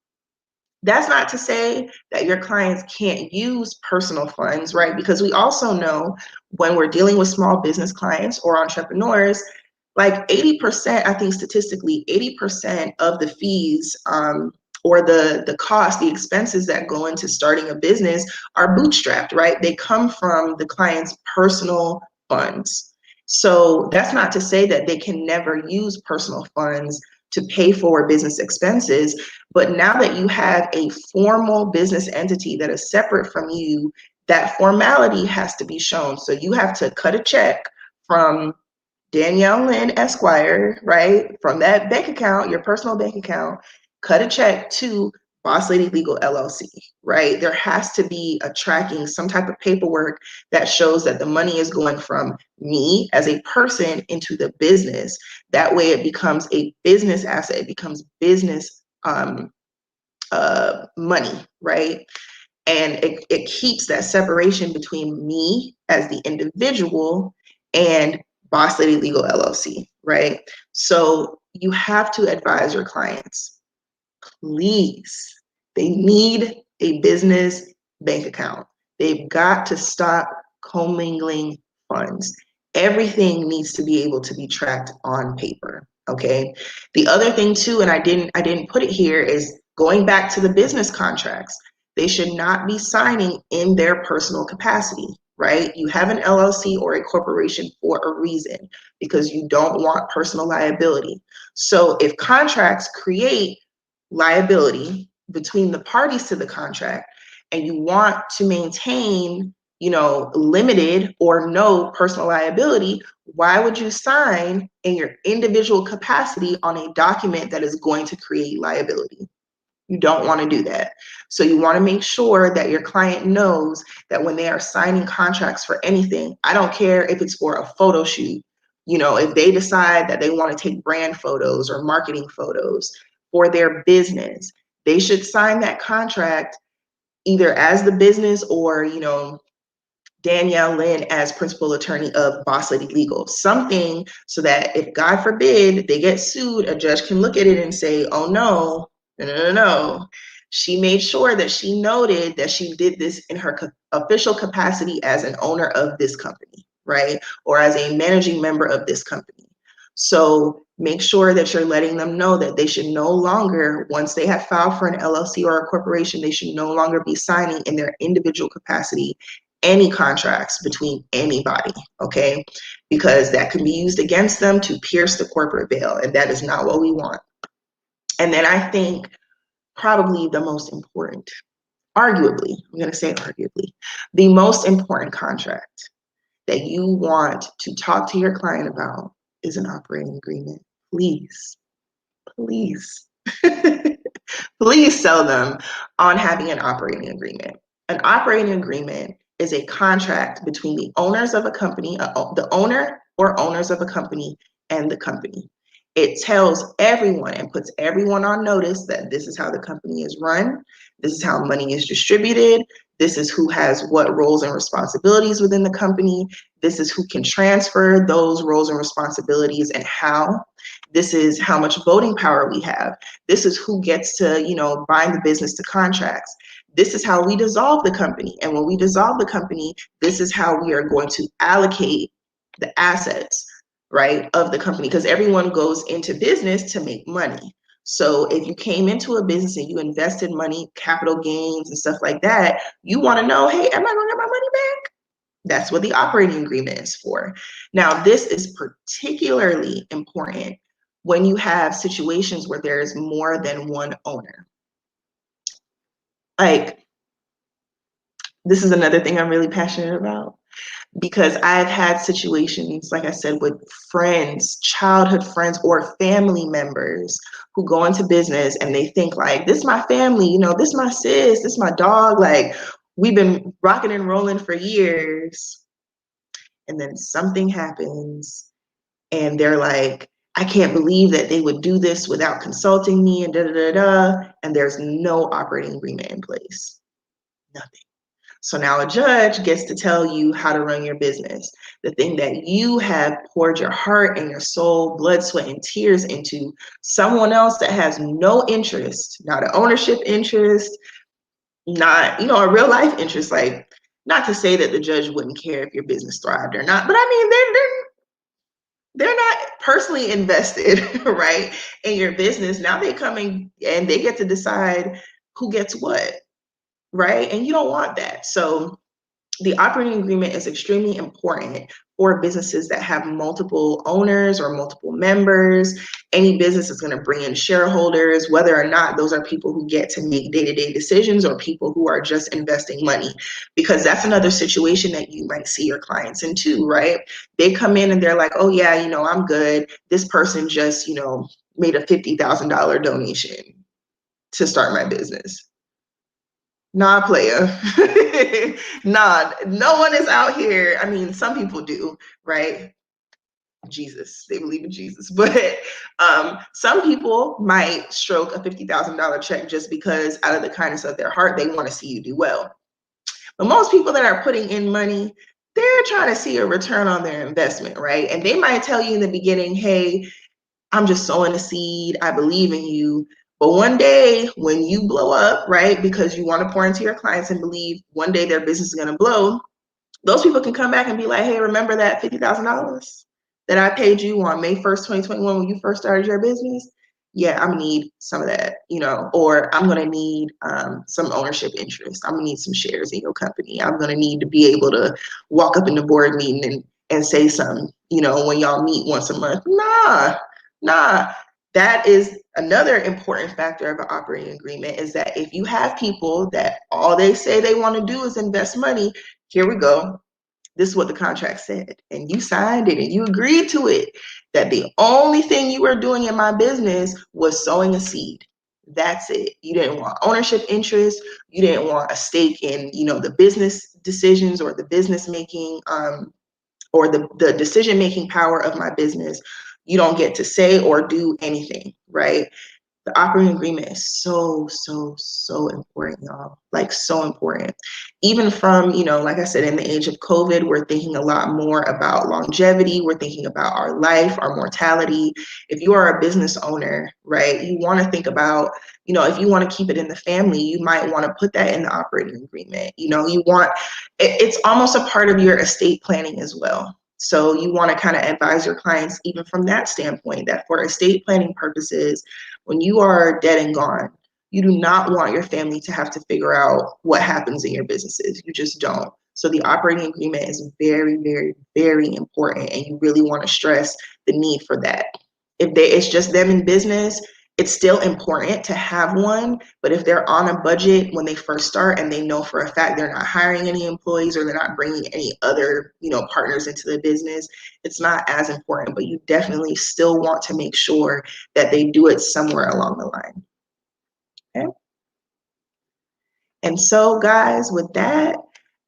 That's not to say that your clients can't use personal funds, right? Because we also know when we're dealing with small business clients or entrepreneurs, like 80%, I think statistically, 80% of the fees or the cost, the expenses that go into starting a business are bootstrapped, right? They come from the client's personal funds. So that's not to say that they can never use personal funds to pay for business expenses. But now that you have a formal business entity that is separate from you, that formality has to be shown. So you have to cut a check from Danielle Lynn Esquire, right? From that bank account, your personal bank account, cut a check to Boss Lady Legal LLC, right? There has to be a tracking, some type of paperwork that shows that the money is going from me as a person into the business. That way it becomes a business asset, it becomes business money, right? And it keeps that separation between me as the individual and Boss Lady Legal LLC, right? So you have to advise your clients, please, they need a business bank account. They've got to stop commingling funds. Everything needs to be able to be tracked on paper, okay? The other thing too, and I didn't put it here, is going back to the business contracts. they should not be signing in their personal capacity, right? You have an LLC or a corporation for a reason, because you don't want personal liability. So if contracts create liability between the parties to the contract, and you want to maintain, limited or no personal liability, why would you sign in your individual capacity on a document that is going to create liability? You don't want to do that. So you want to make sure that your client knows that when they are signing contracts for anything, I don't care if it's for a photo shoot, if they decide that they want to take brand photos or marketing photos for their business, they should sign that contract either as the business or, Danielle Lynn as principal attorney of Boss Lady Legal, something so that if God forbid they get sued, a judge can look at it and say, oh no, no. She made sure that she noted that she did this in her official capacity as an owner of this company, right? Or as a managing member of this company. So make sure that you're letting them know that they should no longer, once they have filed for an LLC or a corporation, they should no longer be signing in their individual capacity any contracts between anybody, okay? Because that can be used against them to pierce the corporate veil, and that is not what we want. And then I think probably the most important, arguably, I'm gonna say arguably, the most important contract that you want to talk to your client about is an operating agreement. Please, please, please sell them on having an operating agreement. An operating agreement is a contract between the owners of a company, the owner or owners of a company and the company. It tells everyone and puts everyone on notice that this is how the company is run, this is how money is distributed, this is who has what roles and responsibilities within the company, this is who can transfer those roles and responsibilities and how. This is how much voting power we have. This is who gets to, bind the business to contracts. This is how we dissolve the company. And when we dissolve the company, this is how we are going to allocate the assets, right, of the company, because everyone goes into business to make money. So if you came into a business and you invested money, capital gains and stuff like that, you want to know, hey, am I going to get my money back? That's what the operating agreement is for. Now, this is particularly important when you have situations where there's more than one owner. Like, this is another thing I'm really passionate about, because I've had situations, like I said, with friends, childhood friends, or family members who go into business and they think like, this is my family, this is my sis, this is my dog, like we've been rocking and rolling for years. And then something happens and they're like, I can't believe that they would do this without consulting me and and there's no operating agreement in place. Nothing. So now a judge gets to tell you how to run your business. The thing that you have poured your heart and your soul, blood, sweat, and tears into, someone else that has no interest, not an ownership interest, not, a real life interest. Like, not to say that the judge wouldn't care if your business thrived or not, but I mean, they're not personally invested, right, in your business. Now they come in and they get to decide who gets what, right? And you don't want that. So the operating agreement is extremely important for businesses that have multiple owners or multiple members. Any business is going to bring in shareholders, whether or not those are people who get to make day-to-day decisions or people who are just investing money, because that's another situation that you might see your clients in too, right? They come in and they're like, oh yeah, I'm good. This person just, made a $50,000 donation to start my business. Nah, player. Nah, no one is out here. I mean, some people do, right? Jesus, they believe in Jesus. But some people might stroke a $50,000 check just because out of the kindness of their heart, they want to see you do well. But most people that are putting in money, they're trying to see a return on their investment, right? And they might tell you in the beginning, hey, I'm just sowing a seed. I believe in you. But one day when you blow up, right, because you want to pour into your clients and believe one day their business is going to blow, those people can come back and be like, hey, remember that $50,000 that I paid you on May 1st, 2021 when you first started your business? yeah, I'm gonna need some of that, you know, or I'm gonna need some ownership interest. I'm gonna need some shares in your company. I'm gonna need to be able to walk up in the board meeting and say something, you know, when y'all meet once a month. Nah. That is another important factor of an operating agreement, is that if you have people that all they say they want to do is invest money, here we go. This is what the contract said, and you signed it and you agreed to it, that the only thing you were doing in my business was sowing a seed. That's it. You didn't want ownership interest. You didn't want a stake in, you know, the business decisions or the business making or the decision making power of my business. You don't get to say or do anything, right? The operating agreement is so important, y'all. Like, so important. Even from, you know, like I said, in the age of COVID, we're thinking a lot more about longevity. We're thinking about our life, our mortality. If you are a business owner, right, you want to think about, you know, if you want to keep it in the family, you might want to put that in the operating agreement. You know, it's almost a part of your estate planning as well. So you want to kind of advise your clients even from that standpoint, that for estate planning purposes, when you are dead and gone, you do not want your family to have to figure out what happens in your businesses. You just don't. So the operating agreement is very important, and you really want to stress the need for that. If it's just them in business, it's still important to have one, but if they're on a budget when they first start and they know for a fact they're not hiring any employees or they're not bringing any other, you know, partners into the business, it's not as important, but you definitely still want to make sure that they do it somewhere along the line. Okay. And so, guys, with that,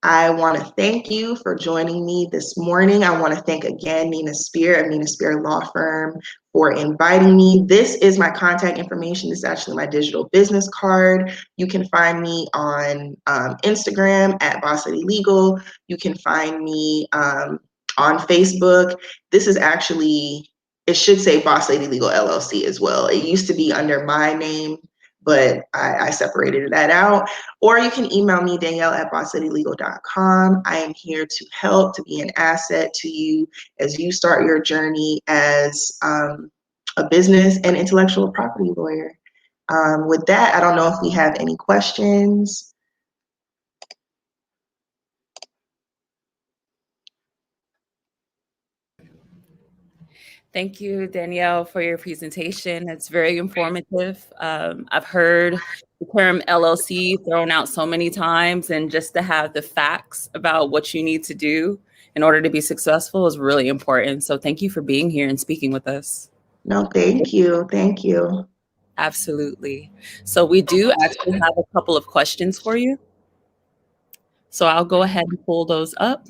I want to thank you for joining me this morning. I want to thank again Nina Spear of Nina Spear Law Firm for inviting me. This is my contact information. This is actually my digital business card. You can find me on Instagram at Boss Lady Legal. You can find me on Facebook. This is actually, it should say Boss Lady Legal LLC as well. It used to be under my name, but I separated that out. Or you can email me, Danielle at bosscitylegal.com. I am here to help, to be an asset to you as you start your journey as a business and intellectual property lawyer. With that, I don't know if we have any questions.
Thank you, Danielle, for your presentation. It's very informative. I've heard the term LLC thrown out so many times, and just to have the facts about what you need to do in order to be successful is really important. So thank you for being here and speaking with us.
No, thank you. Thank you.
Absolutely. So we do actually have a couple of questions for you. So I'll go ahead and pull those up.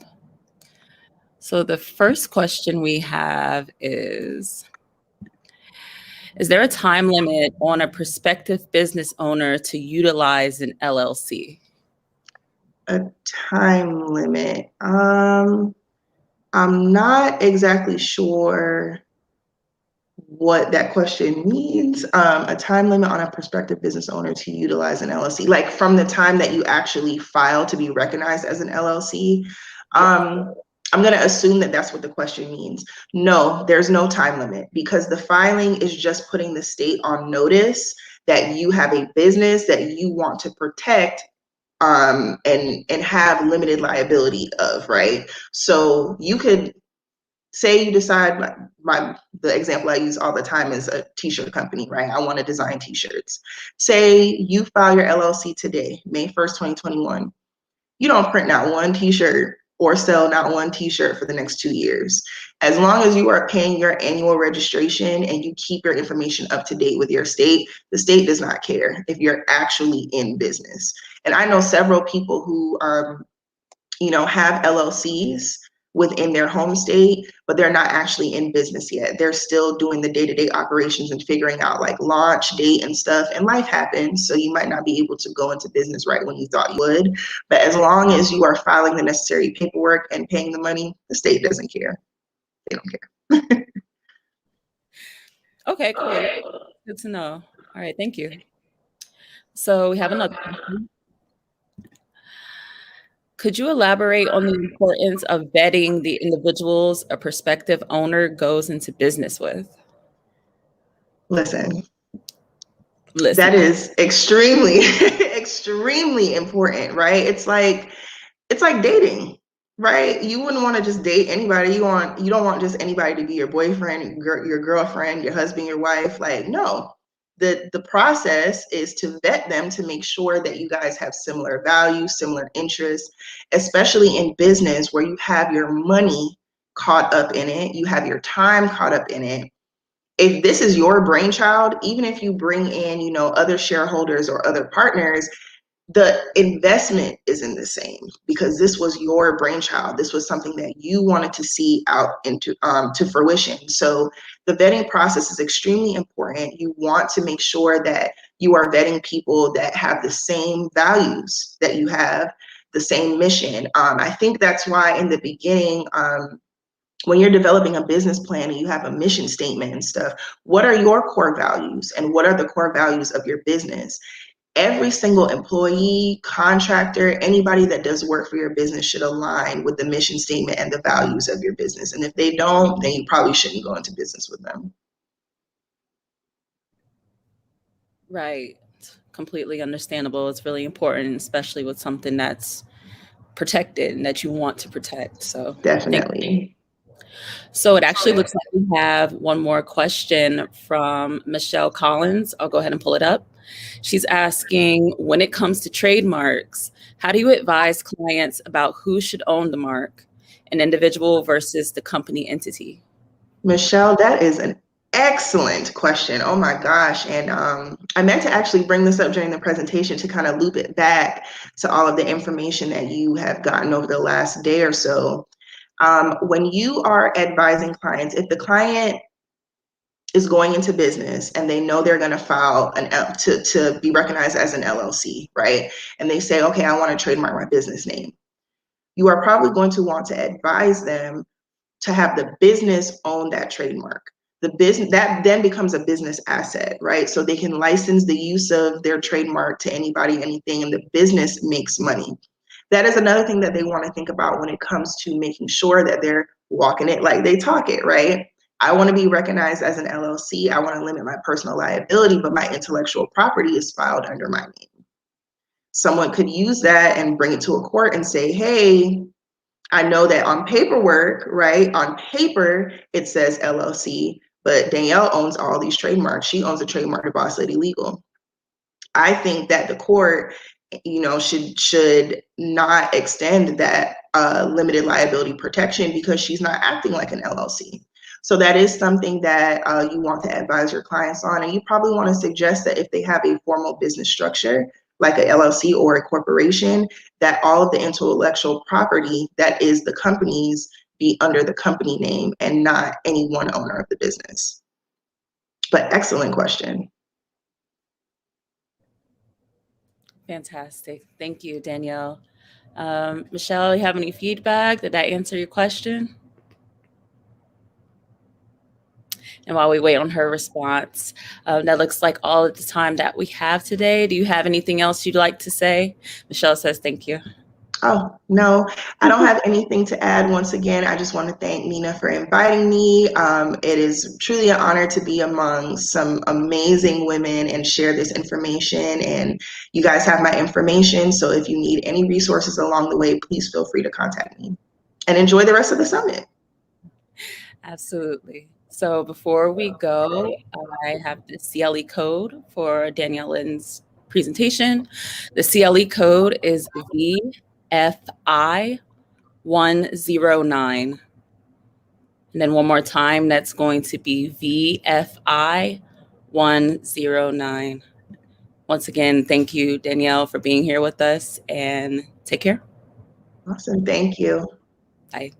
So the first question we have is there a time limit on a prospective business owner to utilize an LLC?
A time limit. I'm not exactly sure what that question means. A time limit on a prospective business owner to utilize an LLC, like from the time that you actually file to be recognized as an LLC. I'm going to assume that that's what the question means. No, there's no time limit, because the filing is just putting the state on notice that you have a business that you want to protect and have limited liability of, right? So you could say you decide, the example I use all the time is a t-shirt company, right? I want to design t-shirts. Say you file your LLC today, May 1st, 2021. You don't print not one t-shirt or sell not one t-shirt for the next 2 years. As long as you are paying your annual registration and you keep your information up to date with your state, the state does not care if you're actually in business. And I know several people who have LLCs within their home state, but they're not actually in business yet. They're still doing the day-to-day operations and figuring out like launch date and stuff, and life happens. So you might not be able to go into business right when you thought you would. But as long as you are filing the necessary paperwork and paying the money, the state doesn't care. They don't care.
Okay, cool. Good to know. All right, thank you. So we have another question. Could you elaborate on the importance of vetting the individuals a prospective owner goes into business with?
Listen,
Listen.
That is extremely, extremely important, right? It's like dating, right? You wouldn't want to just date anybody. You don't want just anybody to be your boyfriend, your girlfriend, your husband, your wife. Like, no. The process is to vet them to make sure that you guys have similar values, similar interests, especially in business where you have your money caught up in it, you have your time caught up in it. If this is your brainchild, even if you bring in, other shareholders or other partners, the investment isn't the same because this was your brainchild. This was something that you wanted to see out into to fruition. So the vetting process is extremely important. You want to make sure that you are vetting people that have the same values that you have, the same mission. I think that's why in the beginning, when you're developing a business plan and you have a mission statement and stuff, what are your core values and what are the core values of your business? Every single employee, contractor, anybody that does work for your business should align with the mission statement and the values of your business. And if they don't, then you probably shouldn't go into business with them.
Right. Completely understandable. It's really important, especially with something that's protected and that you want to protect. So
Definitely.
So it actually looks like we have one more question from Michelle Collins. I'll go ahead and pull it up. She's asking, when it comes to trademarks, how do you advise clients about who should own the mark, an individual versus the company entity?
Michelle, that is an excellent question. Oh my gosh. And I meant to actually bring this up during the presentation to kind of loop it back to all of the information that you have gotten over the last day or so. When you are advising clients, if the client is going into business and they know they're going to file to be recognized as an LLC, right? And they say, okay, I want to trademark my business name. You are probably going to want to advise them to have the business own that trademark. The business that then becomes a business asset, right? So they can license the use of their trademark to anybody, anything, and the business makes money. That is another thing that they want to think about when it comes to making sure that they're walking it like they talk it, right? I want to be recognized as an LLC. I want to limit my personal liability, but my intellectual property is filed under my name. Someone could use that and bring it to a court and say, hey, I know that on paperwork, right? On paper, it says LLC, but Danielle owns all these trademarks. She owns the trademark of Boss Lady Legal. I think that the court, should not extend that limited liability protection because she's not acting like an LLC. So that is something that you want to advise your clients on. And you probably want to suggest that if they have a formal business structure, like a LLC or a corporation, that all of the intellectual property that is the company's be under the company name and not any one owner of the business. But excellent question.
Fantastic. Thank you, Danielle. Michelle, you have any feedback? Did that answer your question? And while we wait on her response, that looks like all of the time that we have today. Do you have anything else you'd like to say? Michelle says thank you.
Oh, no, I don't have anything to add. Once again, I just want to thank Nina for inviting me. It is truly an honor to be among some amazing women and share this information. And you guys have my information. So if you need any resources along the way, please feel free to contact me. And enjoy the rest of the summit.
Absolutely. So before we go, I have the CLE code for Danielle Lynn's presentation. The CLE code is VFI 109. And then one more time, that's going to be VFI 109. Once again, thank you, Danielle, for being here with us, and take care.
Awesome. Thank you.
Bye.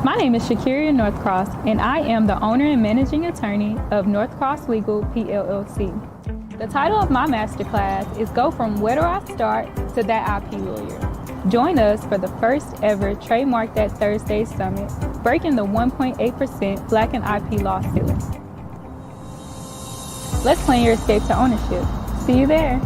My name is Shakiria Northcross, and I am the owner and managing attorney of Northcross Legal, PLLC. The title of my masterclass is Go From Where Do I Start to That IP Lawyer. Join us for the first ever Trademark That Thursday Summit, breaking the 1.8% Black and IP law ceiling. Let's plan your escape to ownership. See you there.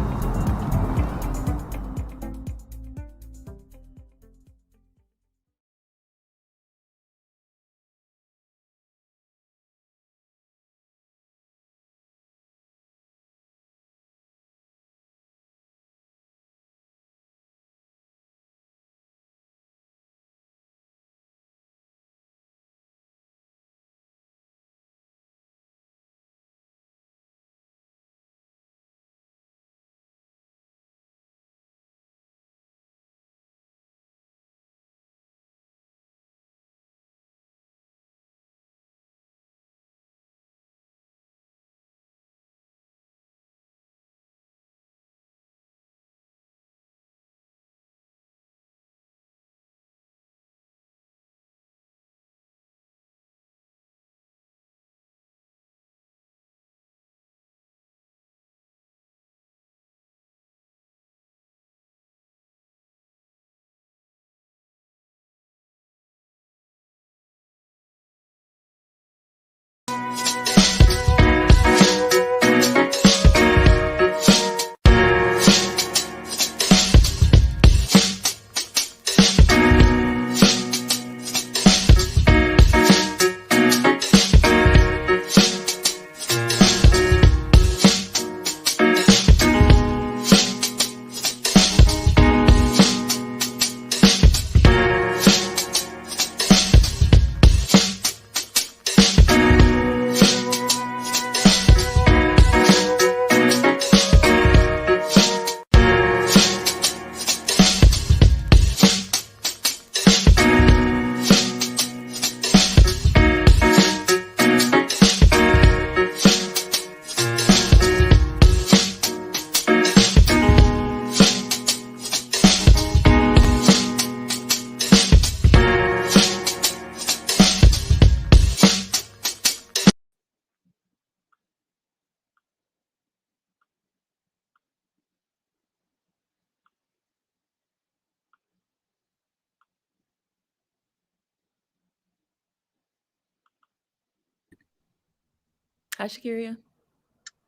Hi, Shakiria.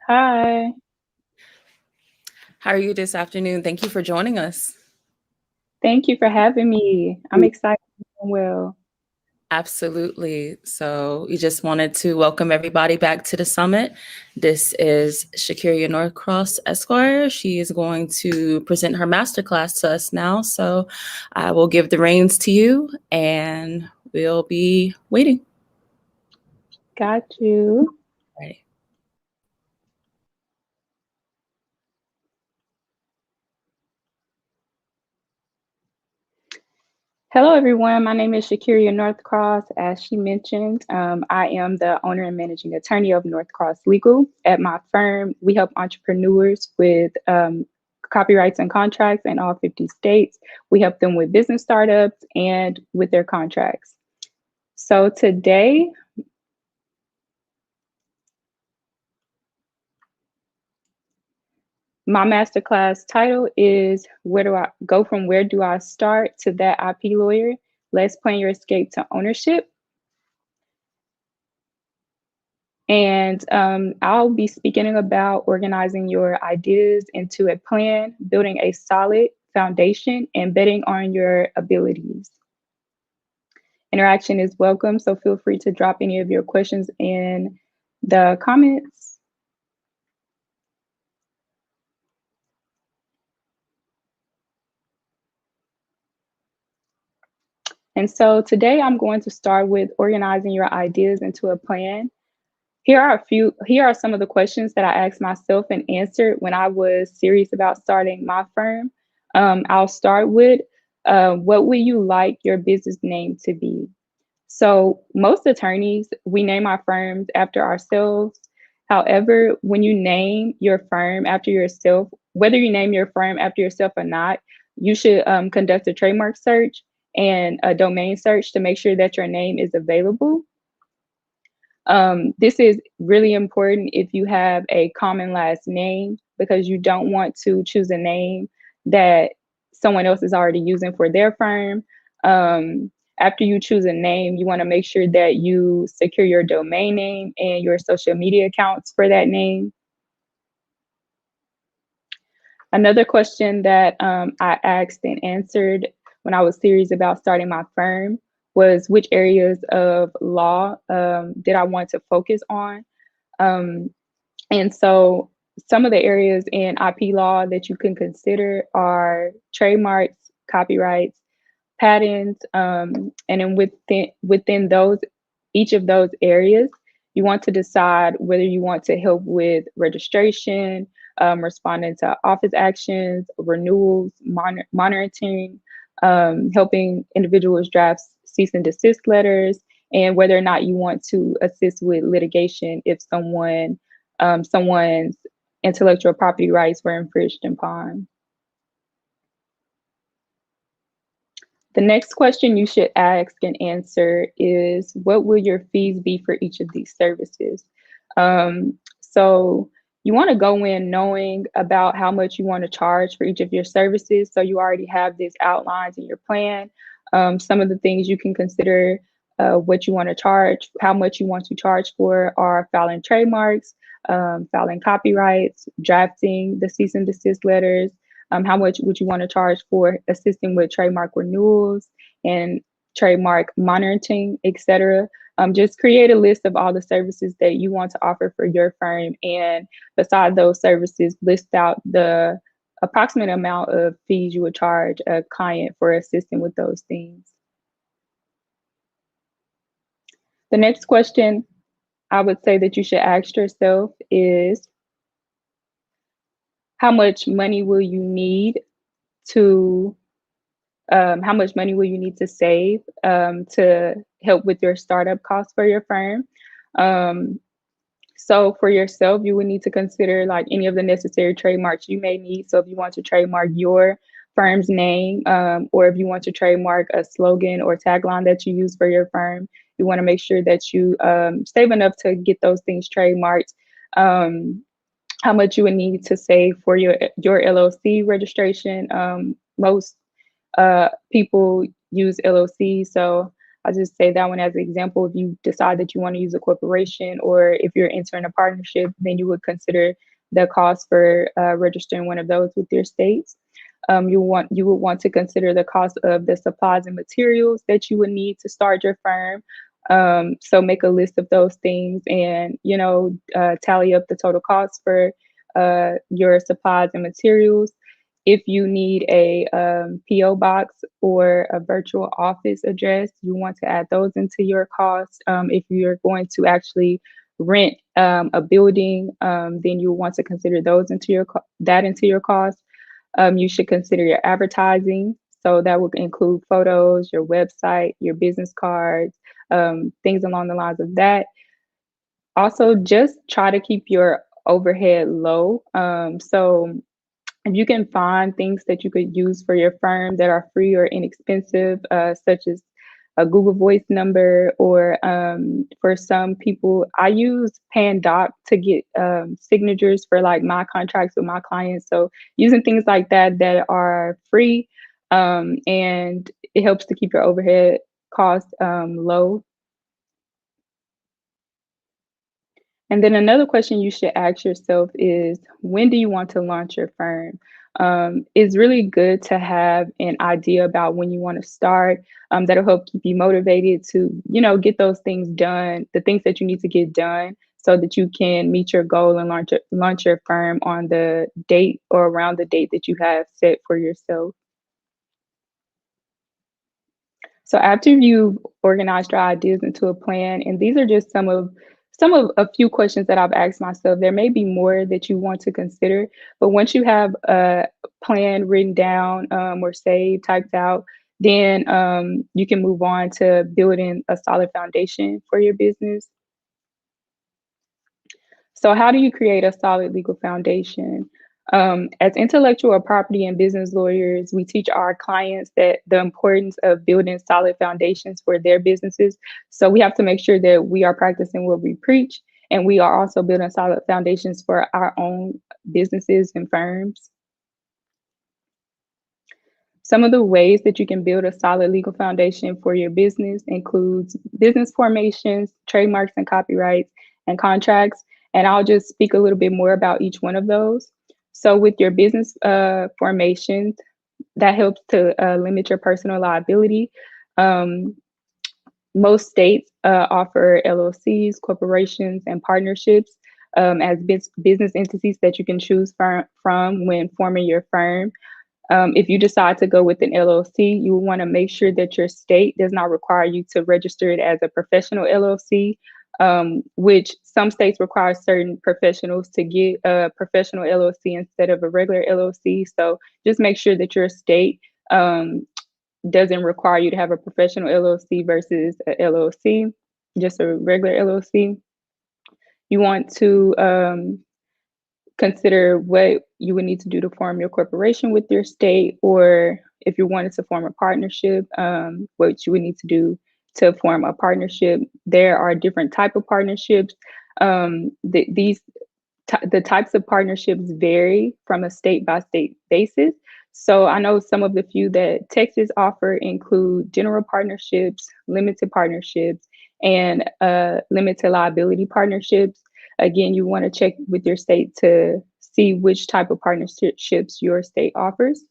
Hi.
How are you this afternoon? Thank you for joining us.
Thank you for having me. I'm excited to be doing well.
Absolutely. So we just wanted to welcome everybody back to the summit. This is Shakiria Northcross Esquire. She is going to present her masterclass to us now. So I will give the reins to you and we'll be waiting.
Got you.
Right.
Hello, everyone. My name is Shakiria Northcross. As she mentioned, I am the owner and managing attorney of Northcross Legal. At my firm, we help entrepreneurs with copyrights and contracts in all 50 states. We help them with business startups and with their contracts. So today, my masterclass title is Where Do I Go From Where Do I Start to That IP Lawyer? Let's Plan Your Escape to Ownership. And I'll be speaking about organizing your ideas into a plan, building a solid foundation, and betting on your abilities. Interaction is welcome, so feel free to drop any of your questions in the comments. And so today I'm going to start with organizing your ideas into a plan. Here are some of the questions that I asked myself and answered when I was serious about starting my firm. I'll start with, what would you like your business name to be? So most attorneys, we name our firms after ourselves. However, when you name your firm after yourself, whether you name your firm after yourself or not, you should conduct a trademark search and a domain search to make sure that your name is available. This is really important if you have a common last name, because you don't want to choose a name that someone else is already using for their firm. After you choose a name, you want to make sure that you secure your domain name and your social media accounts for that name. Another question that I asked and answered when I was serious about starting my firm was which areas of law did I want to focus on. And so some of the areas in IP law that you can consider are trademarks, copyrights, patents, and then within those, each of those areas, you want to decide whether you want to help with registration, responding to office actions, renewals, monitoring, helping individuals draft cease and desist letters, and whether or not you want to assist with litigation if someone's intellectual property rights were infringed upon. The next question you should ask and answer is, what will your fees be for each of these services? So you want to go in knowing about how much you want to charge for each of your services. So you already have this outlined in your plan. Some of the things you can consider what you want to charge, how much you want to charge for are filing trademarks, filing copyrights, drafting the cease and desist letters, how much would you want to charge for assisting with trademark renewals and trademark monitoring, etc. Just create a list of all the services that you want to offer for your firm, and beside those services, list out the approximate amount of fees you would charge a client for assisting with those things. The next question I would say that you should ask yourself is, how much money will you need to save to help with your startup costs for your firm? So for yourself, you would need to consider like any of the necessary trademarks you may need. So if you want to trademark your firm's name, or if you want to trademark a slogan or tagline that you use for your firm, you want to make sure that you save enough to get those things trademarked. How much you would need to save for your LLC registration. Most people use LLC, so I'll just say that one as an example. If you decide that you want to use a corporation, or if you're entering a partnership, then you would consider the cost for registering one of those with your states. You would want to consider the cost of the supplies and materials that you would need to start your firm. So make a list of those things, and tally up the total cost for your supplies and materials. If you need a PO box or a virtual office address, you want to add those into your cost. If you're going to actually rent a building, then you want to consider those into your cost. You should consider your advertising. So that would include photos, your website, your business cards, things along the lines of that. Also, just try to keep your overhead low. So if you can find things that you could use for your firm that are free or inexpensive, such as a Google Voice number, or for some people, I use Pandoc to get signatures for like my contracts with my clients. So using things like that are free, and it helps to keep your overhead costs low. And then another question you should ask yourself is, when do you want to launch your firm? It's really good to have an idea about when you want to start. That'll help keep you motivated to, get those things done, the things that you need to get done, so that you can meet your goal and launch your firm on the date or around the date that you have set for yourself. So after you've organized your ideas into a plan, and these are just some of a few questions that I've asked myself. There may be more that you want to consider, but once you have a plan written down or saved, typed out, then you can move on to building a solid foundation for your business. So how do you create a solid legal foundation? As intellectual property and business lawyers, we teach our clients that the importance of building solid foundations for their businesses. So we have to make sure that we are practicing what we preach, and we are also building solid foundations for our own businesses and firms. Some of the ways that you can build a solid legal foundation for your business includes business formations, trademarks and copyrights, and contracts. And I'll just speak a little bit more about each one of those. So with your business formations, that helps to limit your personal liability. Most states offer LLCs, corporations, and partnerships as business entities that you can choose from when forming your firm. If you decide to go with an LLC, you will want to make sure that your state does not require you to register it as a professional LLC, which some states require certain professionals to get a professional LLC instead of a regular LLC. So just make sure that your state doesn't require you to have a professional LLC versus a LLC, just a regular LLC. You want to consider what you would need to do to form your corporation with your state, or if you wanted to form a partnership, what you would need to do to form a partnership. There are different type of partnerships. The types of partnerships vary from a state by state basis. So I know some of the few that Texas offer include general partnerships, limited partnerships, and limited liability partnerships. Again, you want to check with your state to see which type of partnerships your state offers.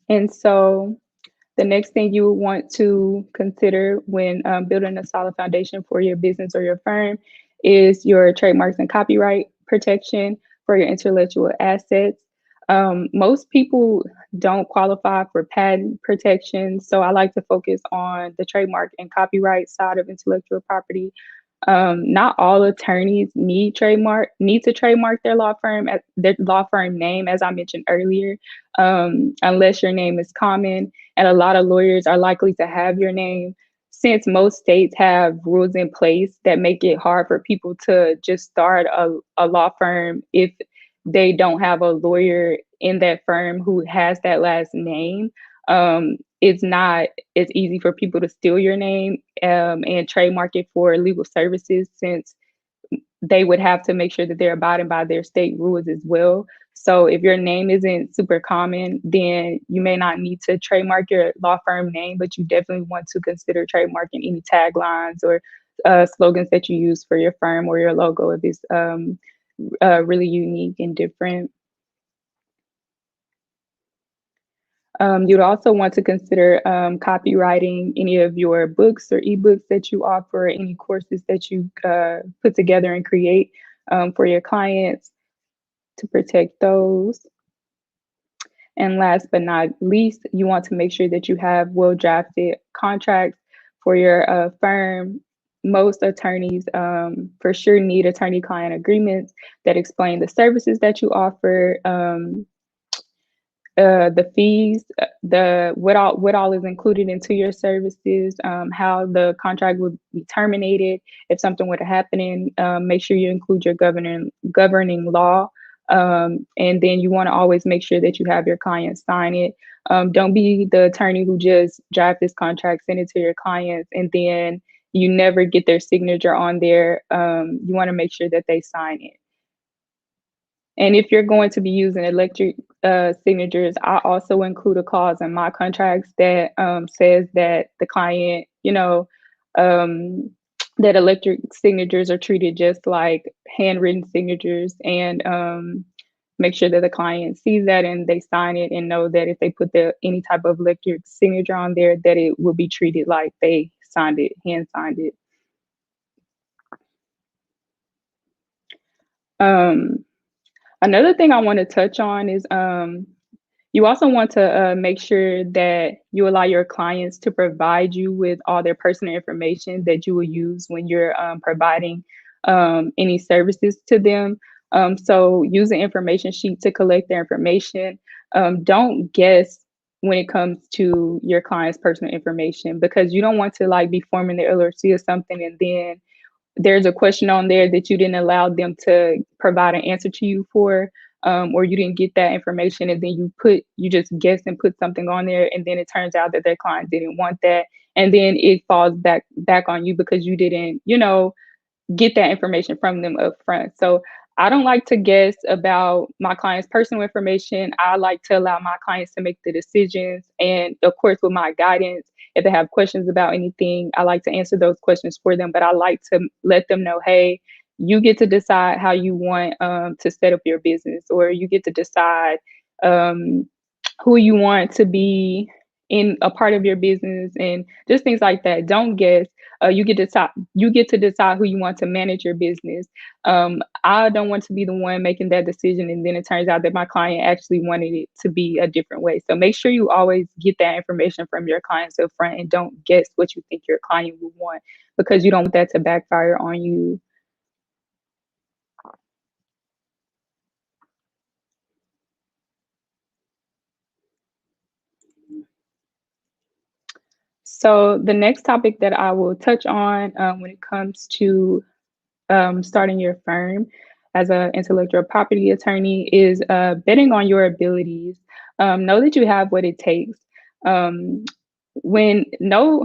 And so the next thing you would want to consider when building a solid foundation for your business or your firm is your trademarks and copyright protection for your intellectual assets. Most people don't qualify for patent protection, so I like to focus on the trademark and copyright side of intellectual property. Not all attorneys need to trademark their law firm name, as I mentioned earlier, unless your name is common, and a lot of lawyers are likely to have your name. Since most states have rules in place that make it hard for people to just start a law firm if they don't have a lawyer in that firm who has that last name, it's not as easy for people to steal your name and trademark it for legal services, since they would have to make sure that they're abiding by their state rules as well. So if your name isn't super common, then you may not need to trademark your law firm name, but you definitely want to consider trademarking any taglines or slogans that you use for your firm or your logo if it's really unique and different. You'd also want to consider copywriting any of your books or ebooks that you offer, any courses that you put together and create for your clients to protect those. And last but not least, you want to make sure that you have well-drafted contracts for your firm. Most attorneys for sure need attorney-client agreements that explain the services that you offer, the fees, what all is included into your services, how the contract would be terminated if something were to happen. Make sure you include your governing law, and then you want to always make sure that you have your client sign it. Don't be the attorney who just draft this contract, send it to your clients, and then you never get their signature on there. You want to make sure that they sign it. And if you're going to be using electric signatures, I also include a clause in my contracts that says that the client, that electric signatures are treated just like handwritten signatures, and make sure that the client sees that and they sign it and know that if they put any type of electric signature on there, that it will be treated like they signed it, hand signed it. Another thing I want to touch on is you also want to make sure that you allow your clients to provide you with all their personal information that you will use when you're providing any services to them. So use an information sheet to collect their information. Don't guess when it comes to your client's personal information, because you don't want to be forming the LLC or something and then there's a question on there that you didn't allow them to provide an answer to you for, or you didn't get that information, and then you just guess and put something on there, and then it turns out that their client didn't want that, and then it falls back on you because you didn't, get that information from them up front. So I don't like to guess about my clients' personal information. I like to allow my clients to make the decisions. And of course, with my guidance, if they have questions about anything, I like to answer those questions for them. But I like to let them know, hey, you get to decide how you want to set up your business, or you get to decide um, who you want to be in a part of your business, and just things like that. Don't guess. You get to decide who you want to manage your business. I don't want to be the one making that decision, and then it turns out that my client actually wanted it to be a different way. So make sure you always get that information from your clients up front, and don't guess what you think your client will want, because you don't want that to backfire on you. So the next topic that I will touch on when it comes to starting your firm as an intellectual property attorney is betting on your abilities. Know that you have what it takes. Um, when know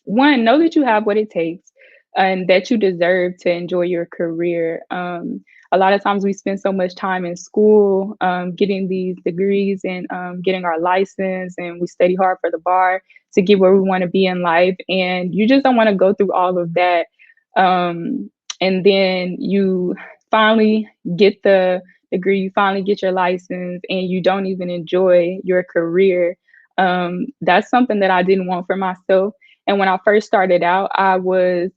Know that you have what it takes, and that you deserve to enjoy your career. A lot of times we spend so much time in school getting these degrees and getting our license, and we study hard for the bar to get where we want to be in life, and you just don't want to go through all of that, and then you finally get the degree, you finally get your license, and you don't even enjoy your career. That's something that I didn't want for myself. And when I first started out, I was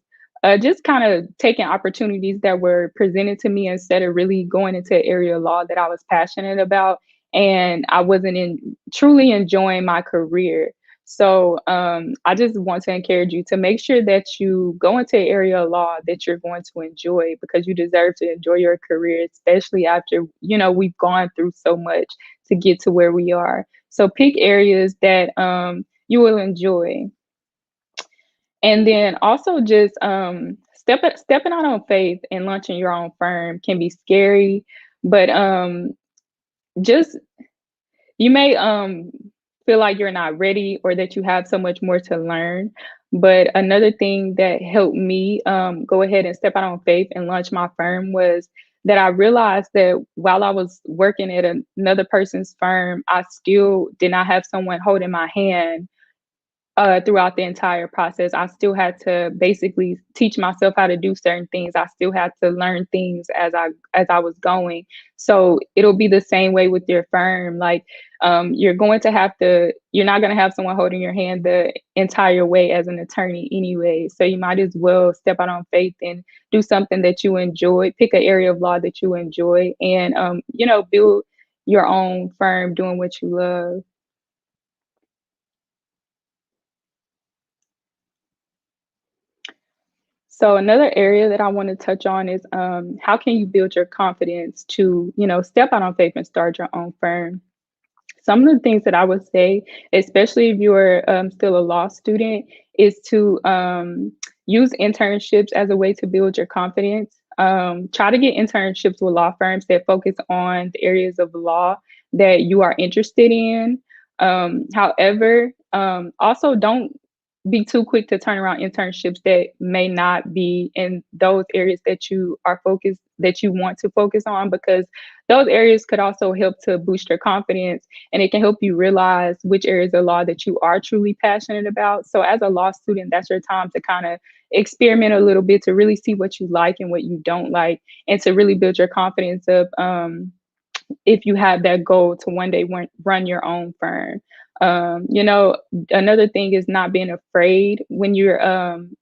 just kind of taking opportunities that were presented to me instead of really going into an area of law that I was passionate about. And I wasn't truly enjoying my career. So I just want to encourage you to make sure that you go into an area of law that you're going to enjoy, because you deserve to enjoy your career, especially after, we've gone through so much to get to where we are. So pick areas that you will enjoy. And then also just stepping out on faith and launching your own firm can be scary, but just you may feel like you're not ready, or that you have so much more to learn. But another thing that helped me go ahead and step out on faith and launch my firm was that I realized that while I was working at another person's firm, I still did not have someone holding my hand throughout the entire process. I still had to basically teach myself how to do certain things. I still had to learn things as I was going. So it'll be the same way with your firm. Like you're not going to have someone holding your hand the entire way as an attorney anyway. So you might as well step out on faith and do something that you enjoy. Pick an area of law that you enjoy, and build your own firm doing what you love. So another area that I want to touch on is how can you build your confidence to, step out on faith and start your own firm? Some of the things that I would say, especially if you're still a law student, is to use internships as a way to build your confidence. Try to get internships with law firms that focus on the areas of law that you are interested in. However, also don't be too quick to turn around internships that may not be in those areas that you want to focus on, because those areas could also help to boost your confidence, and it can help you realize which areas of law that you are truly passionate about. So as a law student, that's your time to kind of experiment a little bit, to really see what you like and what you don't like, and to really build your confidence up if you have that goal to one day run your own firm. Another thing is not being afraid when you're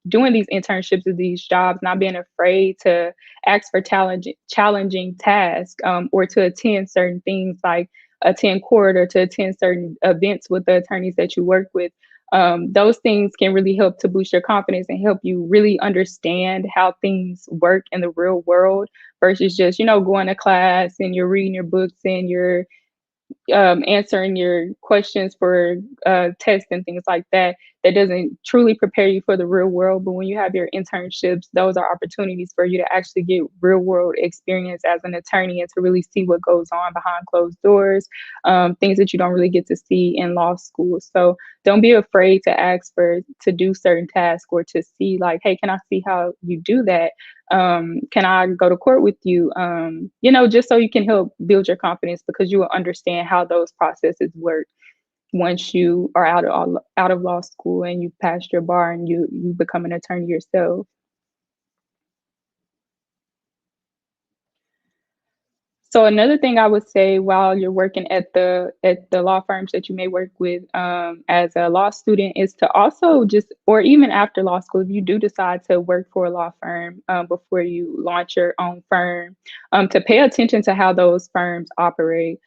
doing these internships or these jobs, not being afraid to ask for challenging tasks, or to attend certain things, like attend court or to attend certain events with the attorneys that you work with. Those things can really help to boost your confidence and help you really understand how things work in the real world, versus just, going to class and you're reading your books and you're answering your questions for tests and things like that, that doesn't truly prepare you for the real world. But when you have your internships, those are opportunities for you to actually get real world experience as an attorney and to really see what goes on behind closed doors, things that you don't really get to see in law school. So don't be afraid to ask to do certain tasks or to see like, hey, can I see how you do that? Can I go to court with you? Just so you can help build your confidence, because you will understand how those processes work once you are out of law school and you passed your bar and you become an attorney yourself. So another thing I would say while you're working at the law firms that you may work with as a law student is to also just, or even after law school, if you do decide to work for a law firm before you launch your own firm, to pay attention to how those firms operate.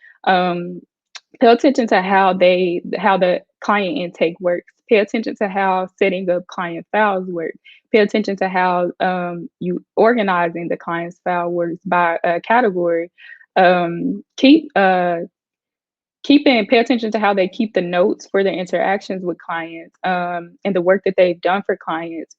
Pay attention to how the client intake works. Pay attention to how setting up client files work. Pay attention to how you organizing the client's file works by category. Pay attention to how they keep the notes for their interactions with clients, and the work that they've done for clients,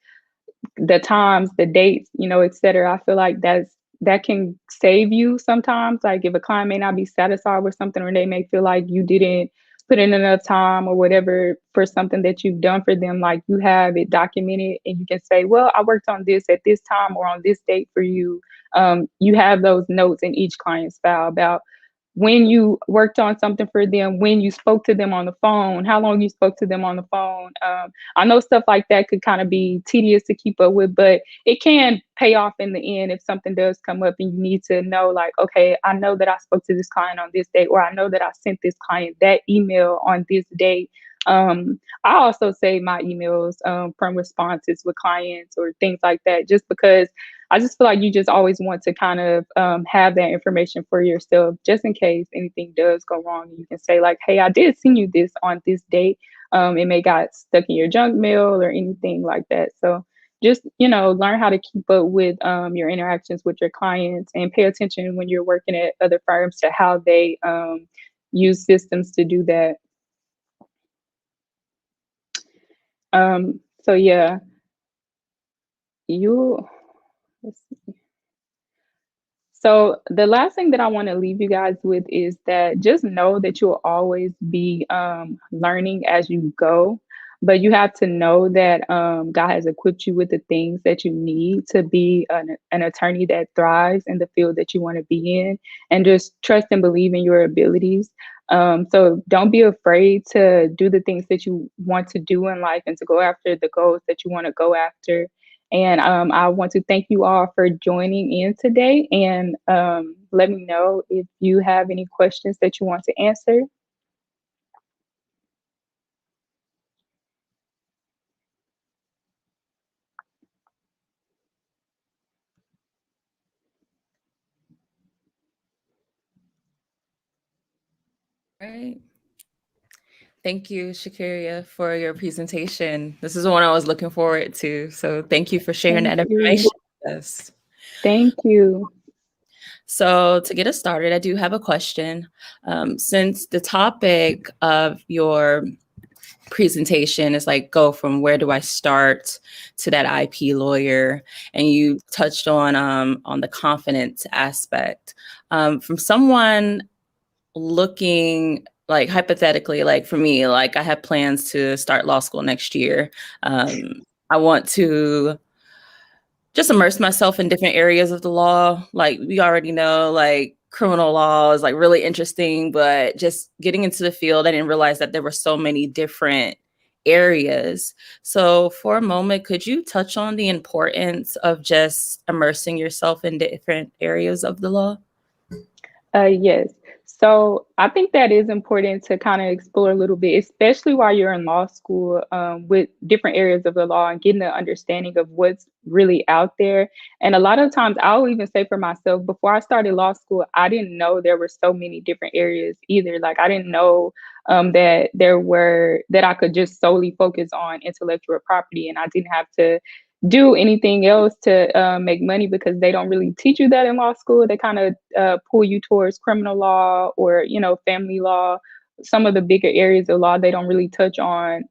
the times, the dates, et cetera. I feel like that can save you sometimes. Like if a client may not be satisfied with something, or they may feel like you didn't put in enough time or whatever for something that you've done for them, like you have it documented and you can say, well, I worked on this at this time or on this date for you. You have those notes in each client's file about when you worked on something for them, when you spoke to them on the phone, how long you spoke to them on the phone. I know stuff like that could kind of be tedious to keep up with, but it can pay off in the end if something does come up and you need to know, like, okay, I know that I spoke to this client on this day, or I know that I sent this client that email on this date. I also save my emails from responses with clients or things like that, just because I just feel like you just always want to kind of have that information for yourself, just in case anything does go wrong. You can say like, hey, I did send you this on this date. It may got stuck in your junk mail or anything like that. So just, learn how to keep up with your interactions with your clients, and pay attention when you're working at other firms to how they use systems to do that. So yeah, let's see. So the last thing that I want to leave you guys with is that just know that you'll always be learning as you go, but you have to know that God has equipped you with the things that you need to be an attorney that thrives in the field that you want to be in, and just trust and believe in your abilities. So don't be afraid to do the things that you want to do in life and to go after the goals that you want to go after. And I want to thank you all for joining in today, and let me know if you have any questions that you want to answer.
Right. Thank you, Shakaria, for your presentation. This is the one I was looking forward to. So thank you for sharing that information with us.
Thank you.
So to get us started, I do have a question. Since the topic of your presentation is like, go from where do I start to that IP lawyer, and you touched on the confidence aspect, from someone looking, like hypothetically, like for me, like I have plans to start law school next year. I want to just immerse myself in different areas of the law. Like we already know, like criminal law is like really interesting, but just getting into the field, I didn't realize that there were so many different areas. So for a moment, could you touch on the importance of just immersing yourself in different areas of the law?
Yes. So I think that is important to kind of explore a little bit, especially while you're in law school, with different areas of the law and getting an understanding of what's really out there. And a lot of times, I'll even say for myself, before I started law school, I didn't know there were so many different areas either. Like I didn't know that I could just solely focus on intellectual property, and I didn't have to do anything else to make money, because they don't really teach you that in law school. They kind of pull you towards criminal law or, you know, family law. Some of the bigger areas of law they don't really touch on.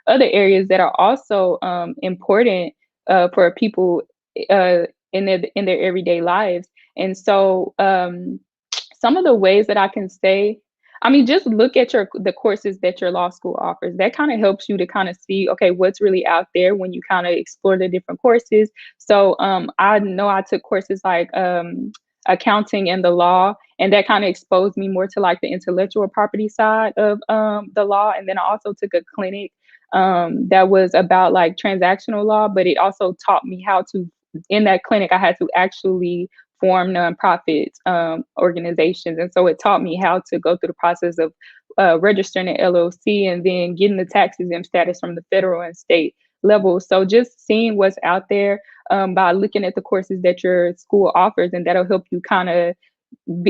Other areas that are also important for people in their everyday lives. And so some of the ways that I can say, I mean, just look at the courses that your law school offers. That kind of helps you to kind of see, okay, what's really out there when you kind of explore the different courses. So I know I took courses like accounting and the law, and that kind of exposed me more to like the intellectual property side of the law. And then I also took a clinic that was about like transactional law, but it also taught me how to, in that clinic, I had to actually form nonprofit organizations. And so it taught me how to go through the process of registering an LLC and then getting the tax exempt status from the federal and state level. So just seeing what's out there by looking at the courses that your school offers, and that'll help you kind of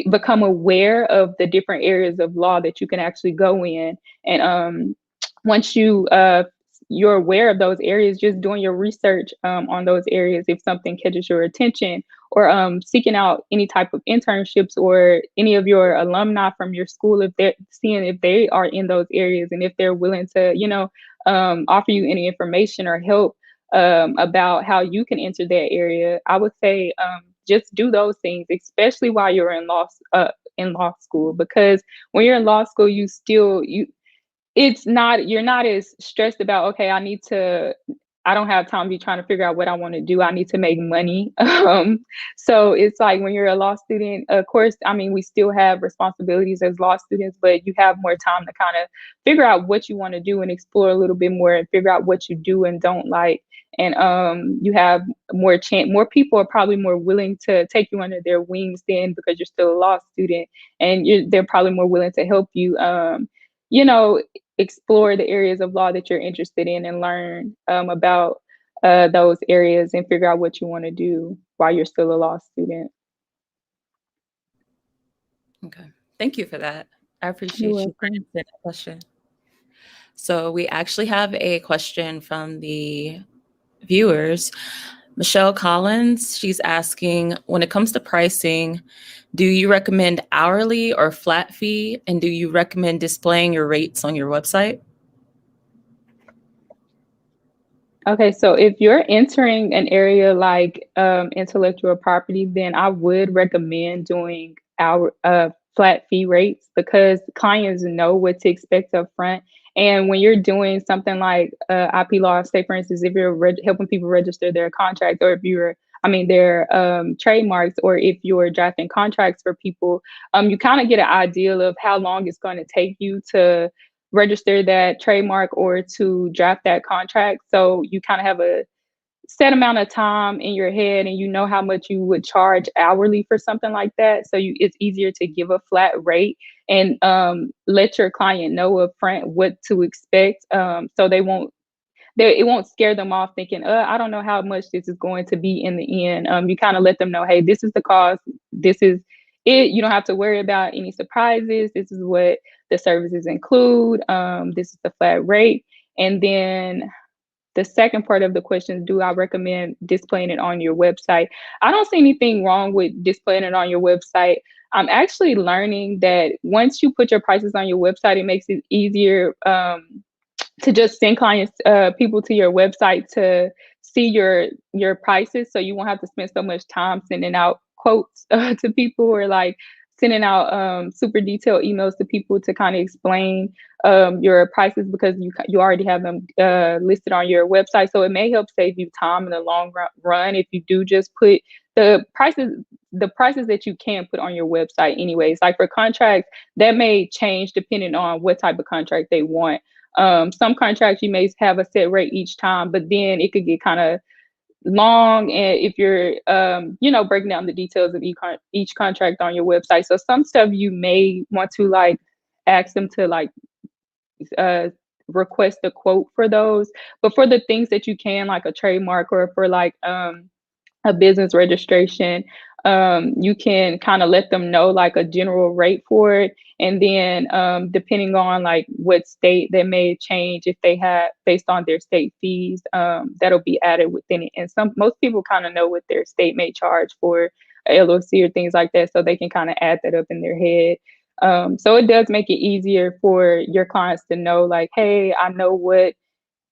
become aware of the different areas of law that you can actually go in. And once you're aware of those areas, just doing your research on those areas, if something catches your attention, or seeking out any type of internships or any of your alumni from your school, if they're seeing if they are in those areas and if they're willing to, you know, offer you any information or help about how you can enter that area. I would say just do those things, especially while you're in law school, because when you're in law school, you're not as stressed about, okay, I don't have time to be trying to figure out what I want to do. I need to make money. So it's like when you're a law student, of course, I mean, we still have responsibilities as law students, but you have more time to kind of figure out what you want to do and explore a little bit more and figure out what you do and don't like. And you have more people are probably more willing to take you under their wings then, because you're still a law student, and they're probably more willing to help you, you know, explore the areas of law that you're interested in and learn about those areas and figure out what you want to do while you're still a law student.
Okay, thank you for that. I appreciate
You're
you
welcome.
answering that question. So we actually have a question from the viewers. Michelle Collins, she's asking, when it comes to pricing, do you recommend hourly or flat fee? And do you recommend displaying your rates on your website?
Okay, so if you're entering an area like intellectual property, then I would recommend doing our flat fee rates, because clients know what to expect up front. And when you're doing something like IP law, say for instance, if you're helping people register their contract, or if you're, I mean, their trademarks, or if you're drafting contracts for people, you kind of get an idea of how long it's going to take you to register that trademark or to draft that contract. So you kind of have a set amount of time in your head, and you know how much you would charge hourly for something like that. So it's easier to give a flat rate and let your client know upfront what to expect, so it won't scare them off thinking, I don't know how much this is going to be in the end. You kind of let them know, hey, this is the cost. This is it. You don't have to worry about any surprises. This is what the services include. This is the flat rate. And then the second part of the question, do I recommend displaying it on your website? I don't see anything wrong with displaying it on your website. I'm actually learning that once you put your prices on your website, it makes it easier to just send people to your website to see your prices, so you won't have to spend so much time sending out quotes to people, or like sending out super detailed emails to people to kind of explain your prices, because you already have them listed on your website. So it may help save you time in the long run if you do just put the prices that you can put on your website anyways. Like for contracts, that may change depending on what type of contract they want. Some contracts you may have a set rate each time, but then it could get kind of long, and if you're breaking down the details of each contract on your website. So some stuff you may want to like ask them to like request a quote for those, but for the things that you can, like a trademark, or for like a business registration, You can kind of let them know like a general rate for it. And then depending on like what state they may change if they have based on their state fees, that'll be added within it. And most people kind of know what their state may charge for a LLC or things like that, so they can kind of add that up in their head. So it does make it easier for your clients to know like, hey, I know what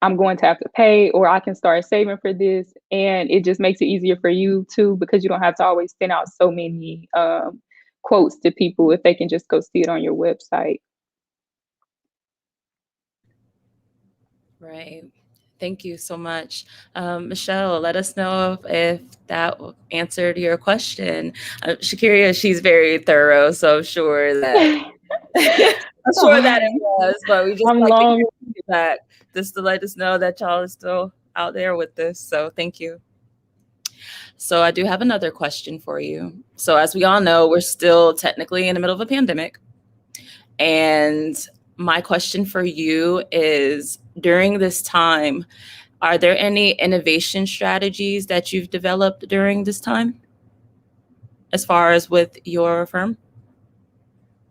I'm going to have to pay, or I can start saving for this. And it just makes it easier for you too, because you don't have to always send out so many quotes to people if they can just go see it on your website.
Right. Thank you so much. Michelle, let us know if that answered your question. Shakiria, she's very thorough, so I'm sure that I'm sure that it was, but we just
I'm
like to
long.
hear feedback just to let us know that y'all are still out there with this. So thank you. So I do have another question for you. So as we all know, we're still technically in the middle of a pandemic. And my question for you is, during this time, are there any innovation strategies that you've developed during this time as far as with your firm?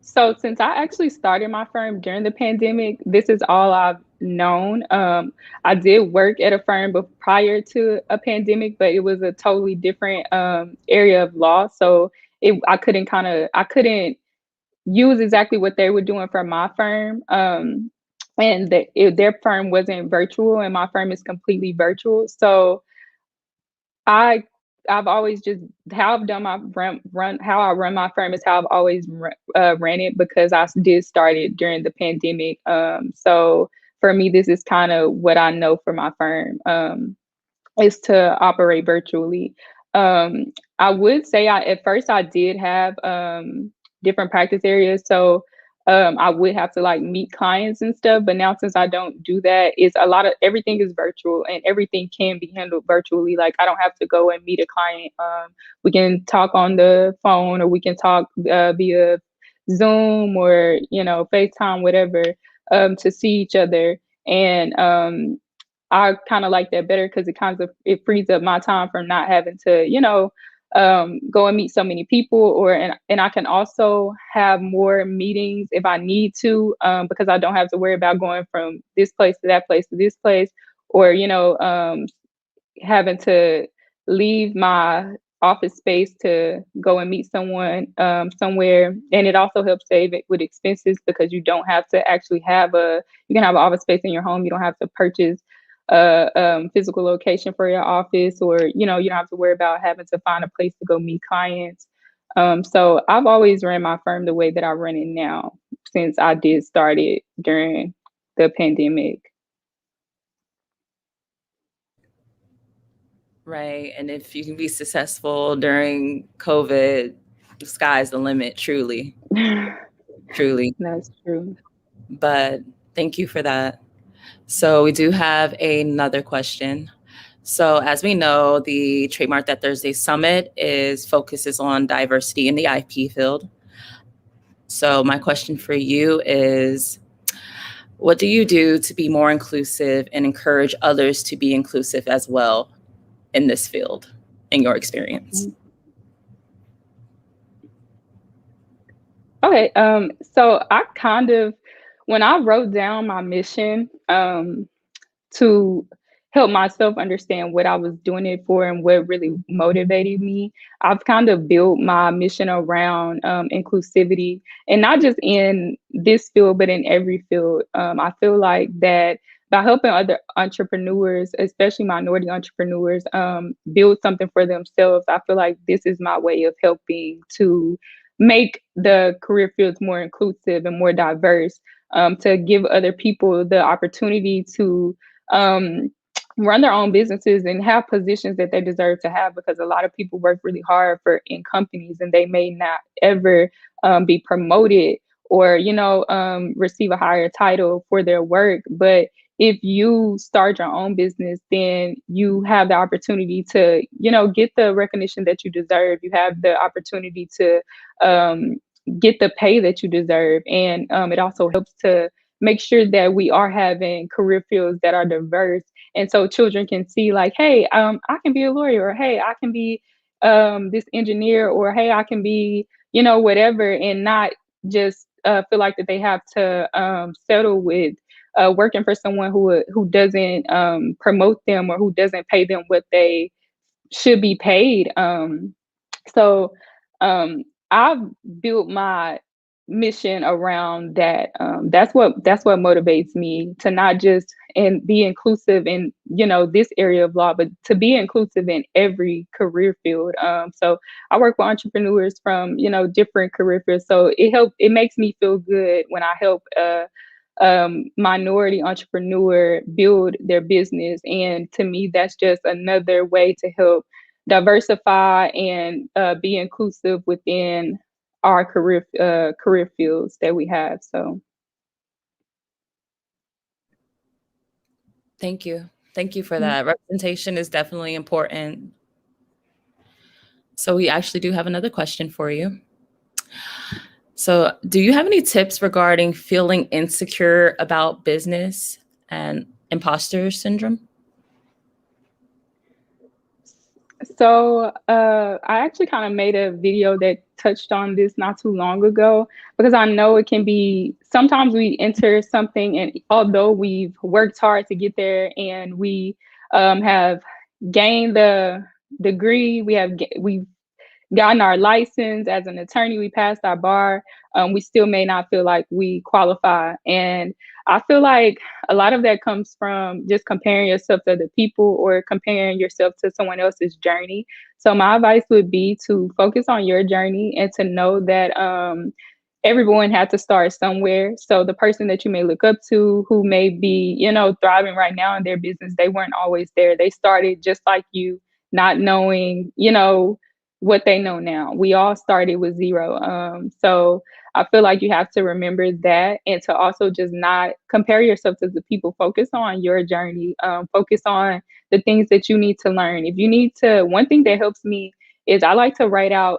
So since I actually started my firm during the pandemic, this is all I've known. I did work at a firm prior to a pandemic, but it was a totally different area of law. So I couldn't use exactly what they were doing for my firm. And their firm wasn't virtual, and my firm is completely virtual. So I I've always just how I've done my run how I run my firm is how I've always ran it, because I did start it during the pandemic. So for me, this is kind of what I know for my firm. Is to operate virtually. Um, I would say at first I did have different practice areas, so I would have to like meet clients and stuff. But now since I don't do that, it's a lot of everything is virtual, and everything can be handled virtually. Like I don't have to go and meet a client. We can talk on the phone, or we can talk via Zoom, or FaceTime, whatever, to see each other. And I kind of like that better, because it frees up my time from not having to, go and meet so many people, and I can also have more meetings if I need to, because I don't have to worry about going from this place to that place to this place, or having to leave my office space to go and meet someone somewhere. And it also helps save it with expenses, because you don't have to actually you can have an office space in your home. You don't have to purchase a physical location for your office, or you don't have to worry about having to find a place to go meet clients. So I've always ran my firm the way that I run it now, since I did start it during the pandemic.
Right. And if you can be successful during COVID, the sky's the limit, truly, truly.
That's true.
But thank you for that. So we do have another question. So as we know, the Trademark That Thursday Summit focuses on diversity in the IP field. So my question for you is, what do you do to be more inclusive and encourage others to be inclusive as well in this field, in your experience?
Okay, so when I wrote down my mission, to help myself understand what I was doing it for and what really motivated me, I've kind of built my mission around inclusivity, and not just in this field, but in every field. I feel like that by helping other entrepreneurs, especially minority entrepreneurs, build something for themselves, I feel like this is my way of helping to make the career fields more inclusive and more diverse, to give other people the opportunity to um, run their own businesses and have positions that they deserve to have, because a lot of people work really hard in companies, and they may not ever be promoted, or receive a higher title for their work. But if you start your own business, then you have the opportunity to get the recognition that you deserve. You have the opportunity to um, get the pay that you deserve. And it also helps to make sure that we are having career fields that are diverse. And so children can see like, hey, I can be a lawyer, or hey, I can be this engineer, or hey, I can be, whatever, and not just feel like that they have to settle with working for someone who doesn't promote them, or who doesn't pay them what they should be paid. So um, I've built my mission around that. That's what motivates me to not just and be inclusive in this area of law, but to be inclusive in every career field. So I work with entrepreneurs from different career fields. So it makes me feel good when I help minority entrepreneur build their business. And to me, that's just another way to help diversify and be inclusive within our career fields that we have. So
Thank you for that. Representation is definitely important. So we actually do have another question for you. So do you have any tips regarding feeling insecure about business and imposter syndrome?
So I actually kind of made a video that touched on this not too long ago, because I know it can be, sometimes we enter something, and although we've worked hard to get there, and we have gained the degree, we've gotten our license as an attorney, we passed our bar, we still may not feel like we qualify. And I feel like a lot of that comes from just comparing yourself to other people, or comparing yourself to someone else's journey. So my advice would be to focus on your journey, and to know that everyone had to start somewhere. So the person that you may look up to, who may be, thriving right now in their business, they weren't always there. They started just like you, not knowing, what they know now. We all started with zero. So I feel like you have to remember that, and to also just not compare yourself to the people. Focus on your journey. Focus on the things that you need to learn. If you need to, one thing that helps me is I like to write out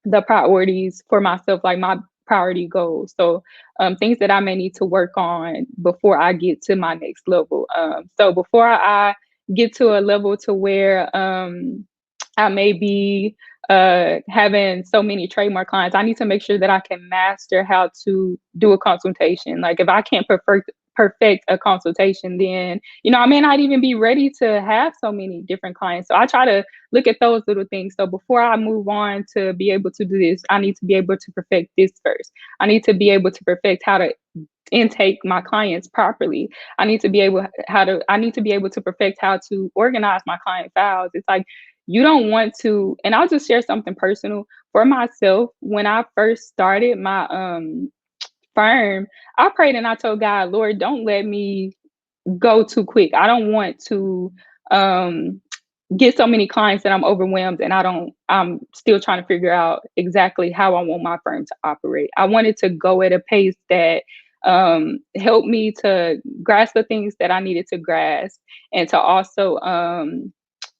the priorities for myself, like my priority goals. So things that I may need to work on before I get to my next level. So before I get to a level to where I may be having so many trademark clients, I need to make sure that I can master how to do a consultation. Like if I can't perfect a consultation, then I may not even be ready to have so many different clients. So I try to look at those little things. So before I move on to be able to do this, I need to be able to perfect this first. I need to be able to perfect how to intake my clients properly. I need to be able to perfect how to organize my client files. It's like, you don't want to, and I'll just share something personal for myself. When I first started my firm, I prayed and I told God, Lord, don't let me go too quick. I don't want to get so many clients that I'm overwhelmed, and I'm still trying to figure out exactly how I want my firm to operate. I wanted to go at a pace that helped me to grasp the things that I needed to grasp, and to also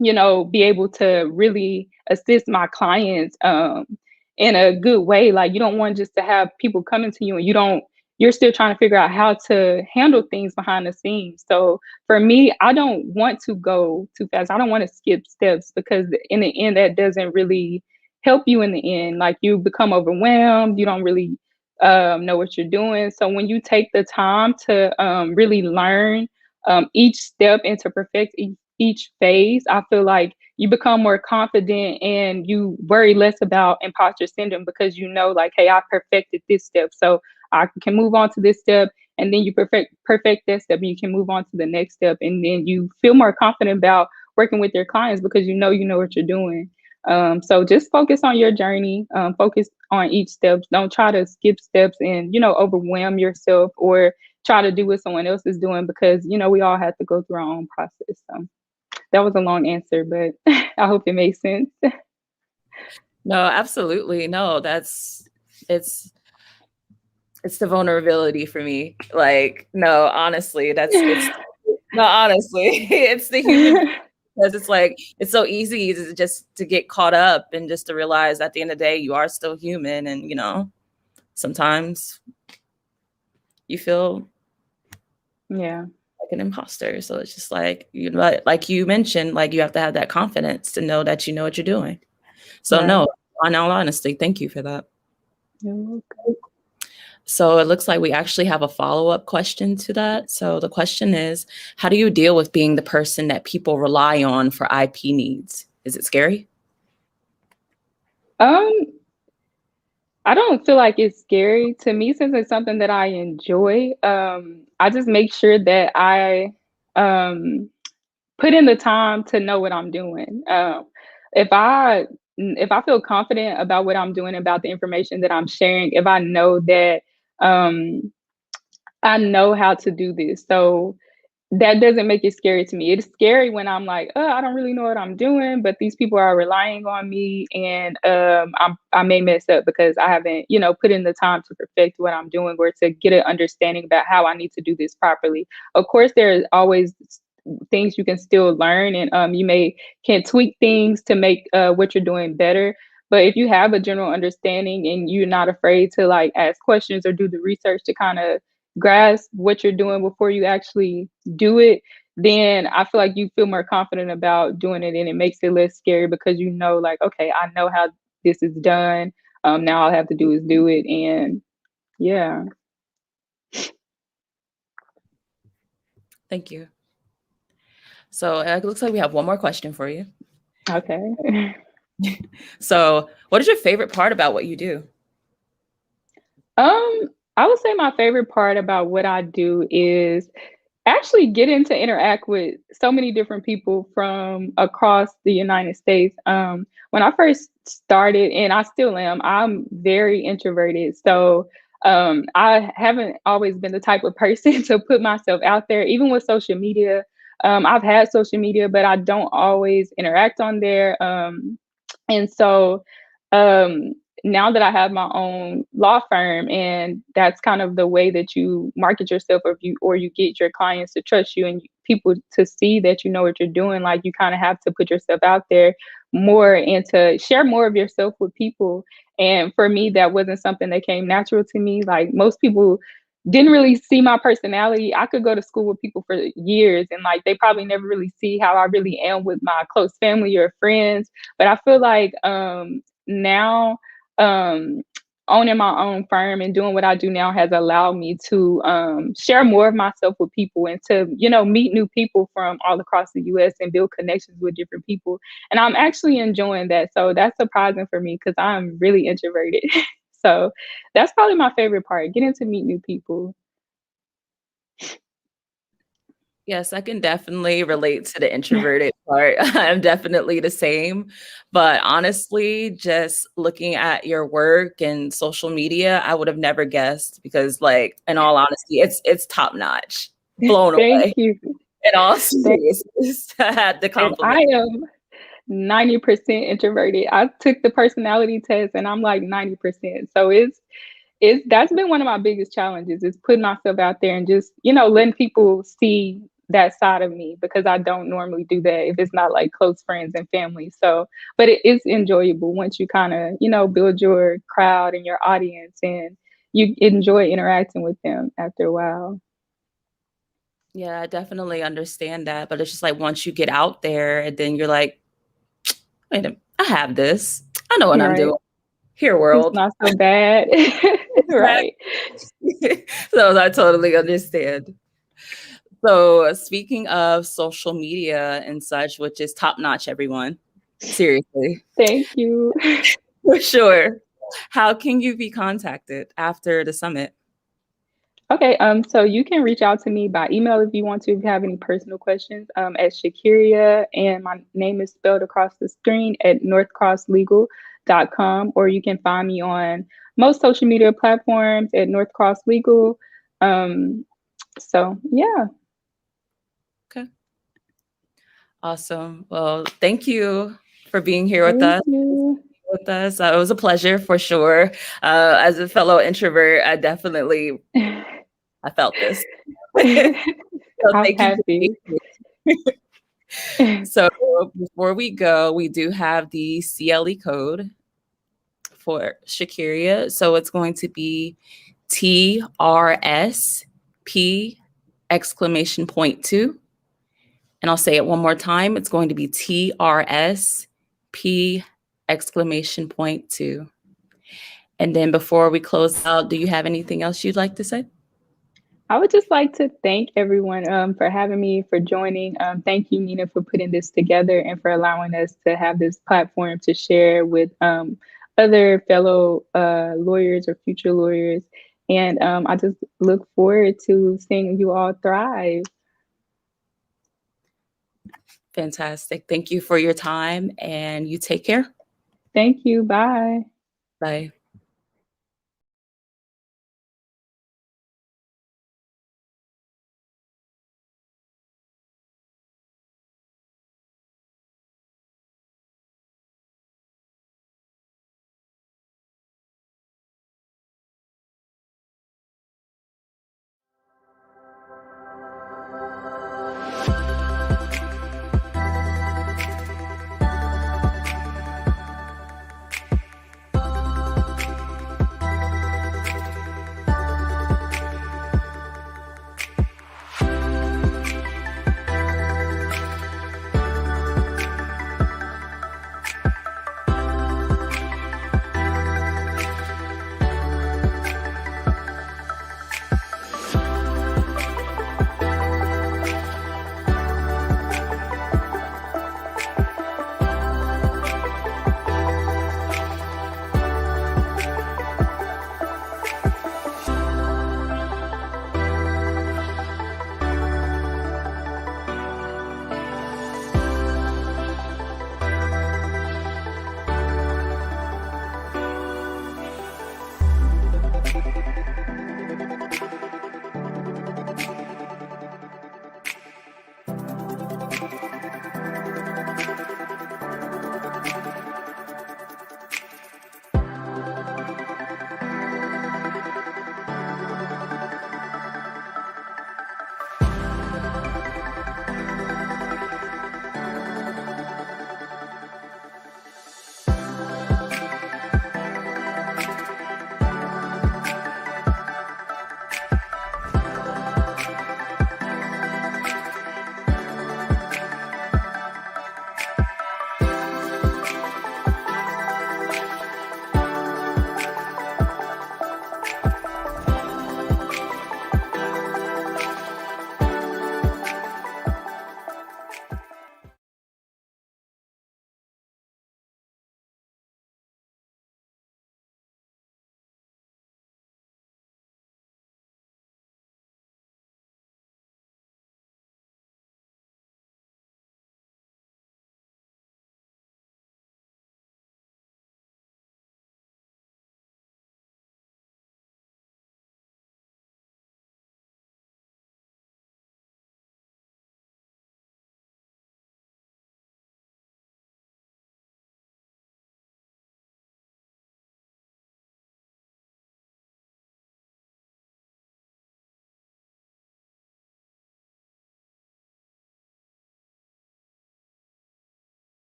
be able to really assist my clients in a good way. Like, you don't want just to have people coming to you, and you're still trying to figure out how to handle things behind the scenes. So for me, I don't want to go too fast. I don't want to skip steps, because in the end, that doesn't really help you in the end. Like, you become overwhelmed. You don't really know what you're doing. So when you take the time to really learn each step and to perfect each phase, I feel like you become more confident, and you worry less about imposter syndrome, because like, hey, I perfected this step, so I can move on to this step, and then you perfect that step, and you can move on to the next step, and then you feel more confident about working with your clients, because you know what you're doing. So just focus on your journey. Focus on each step. Don't try to skip steps and overwhelm yourself, or try to do what someone else is doing, because we all have to go through our own process. So that was a long answer, but I hope it made sense.
No, absolutely. No, it's the vulnerability for me. Like, no, honestly, honestly, it's the human, because it's like, it's so easy to get caught up, and just to realize at the end of the day, you are still human. And, sometimes you feel
Yeah.
like an imposter. So it's just like, you know, like you mentioned, like you have to have that confidence to know that you know what you're doing. So
Right.
no, in all honesty, thank you for that.
You're welcome.
So it looks like we actually have a follow-up question to that. So the question is, how do you deal with being the person that people rely on for IP needs? Is it scary?
I don't feel like it's scary to me since it's something that I enjoy. I just make sure that I put in the time to know what I'm doing. If I if I feel confident about what I'm doing, about the information that I'm sharing, if I know that um, I know how to do this, so that doesn't make it scary to me. It's scary when I'm like, oh, I don't really know what I'm doing, but these people are relying on me, and I may mess up because I haven't, put in the time to perfect what I'm doing or to get an understanding about how I need to do this properly. Of course, there's always things you can still learn, and you can tweak things to make what you're doing better. But if you have a general understanding and you're not afraid to like ask questions or do the research to kind of grasp what you're doing before you actually do it, then I feel like you feel more confident about doing it, and it makes it less scary because you know, like, okay, I know how this is done. Now all I have to do is do it, and yeah.
Thank you. So it looks like we have one more question for you.
Okay.
So what is your favorite part about what you do?
I would say my favorite part about what I do is actually getting to interact with so many different people from across the United States. When I first started, and I still am, I'm very introverted. So I haven't always been the type of person to put myself out there, even with social media. I've had social media, but I don't always interact on there. And so um, now that I have my own law firm, and that's kind of the way that you market yourself, or you get your clients to trust you and people to see that you know what you're doing. Like, you kind of have to put yourself out there more and to share more of yourself with people. And for me, that wasn't something that came natural to me. Like, most people didn't really see my personality. I could go to school with people for years and like they probably never really see how I really am with my close family or friends. But I feel like now um, owning my own firm and doing what I do now has allowed me to share more of myself with people and to, meet new people from all across the US and build connections with different people. And I'm actually enjoying that. So that's surprising for me because I'm really introverted. So that's probably my favorite part, getting to meet new people.
Yes, I can definitely relate to the introverted part. I'm definitely the same. But honestly, just looking at your work and social media, I would have never guessed because, like, in all honesty, it's top notch. Blown
Thank
away.
you.
In all seriousness, I had the
And
compliment.
I am 90% introverted. I took the personality test and I'm like 90%. So it's that's been one of my biggest challenges, is putting myself out there and just, letting people see that side of me, because I don't normally do that if it's not like close friends and family. So, but it is enjoyable once you kind of, build your crowd and your audience, and you enjoy interacting with them after a while.
Yeah, I definitely understand that. But it's just like once you get out there and then you're like, wait a minute, I have this. I know what I'm
Right.
doing. Here,
It's
world.
not so bad. Right.
So I totally understand. So speaking of social media and such, which is top notch, everyone. Seriously.
Thank you.
For sure. How can you be contacted after the summit?
Okay, so you can reach out to me by email if you want to, if you have any personal questions, at Shakiria, and my name is spelled across the screen, at northcrosslegal.com, or you can find me on most social media platforms at North Cross Legal. So yeah.
Okay. Awesome. Well, thank you for being here with
Thank
us.
you.
It was a pleasure for sure. As a fellow introvert, I felt this. So
I'm
thank you for being
happy.
here. So before we go, we do have the CLE code for Shakiria. So it's going to be TRSP exclamation point 2. And I'll say it one more time. It's going to be TRSP exclamation point 2. And then before we close out, do you have anything else you'd like to say?
I would just like to thank everyone for having me, for joining. Thank you, Nina, for putting this together and for allowing us to have this platform to share with other fellow lawyers or future lawyers. And I just look forward to seeing you all thrive.
Fantastic. Thank you for your time, and you take care.
Thank you. Bye.
Bye.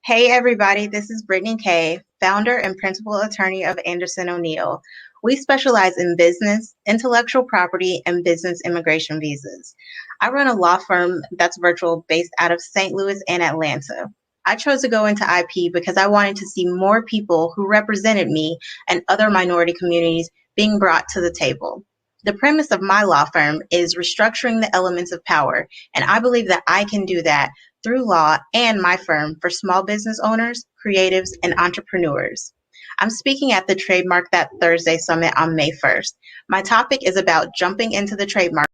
Hey everybody, this is Brittany Kay, founder and principal attorney of Anderson O'Neill. We specialize in business, intellectual property, and business immigration visas. I run a law firm that's virtual based out of St. Louis and Atlanta. I chose to go into IP because I wanted to see more people who represented me and other minority communities being brought to the table. The premise of my law firm is restructuring the elements of power, and I believe that I can do that through law and my firm for small business owners, creatives, and entrepreneurs. I'm speaking at the Trademark That Thursday Summit on May 1st. My topic is about jumping into the trademark.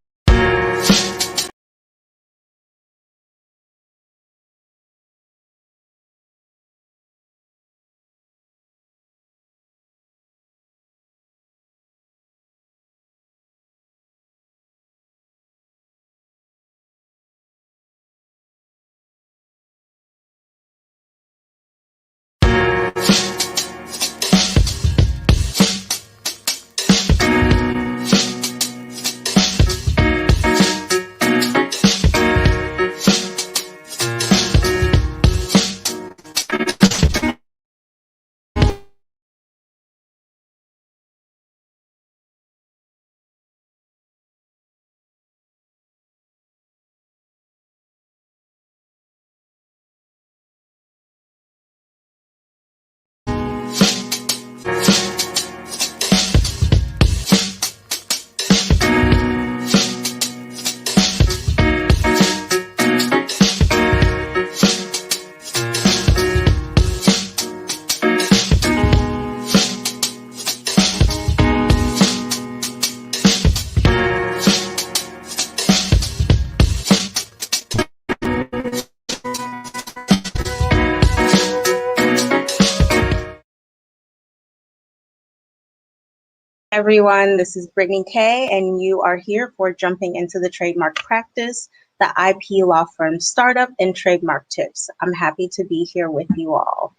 Everyone, this is Brittany Kay, and you are here for Jumping into the Trademark Practice, the IP law firm startup and trademark tips. I'm happy to be here with you all.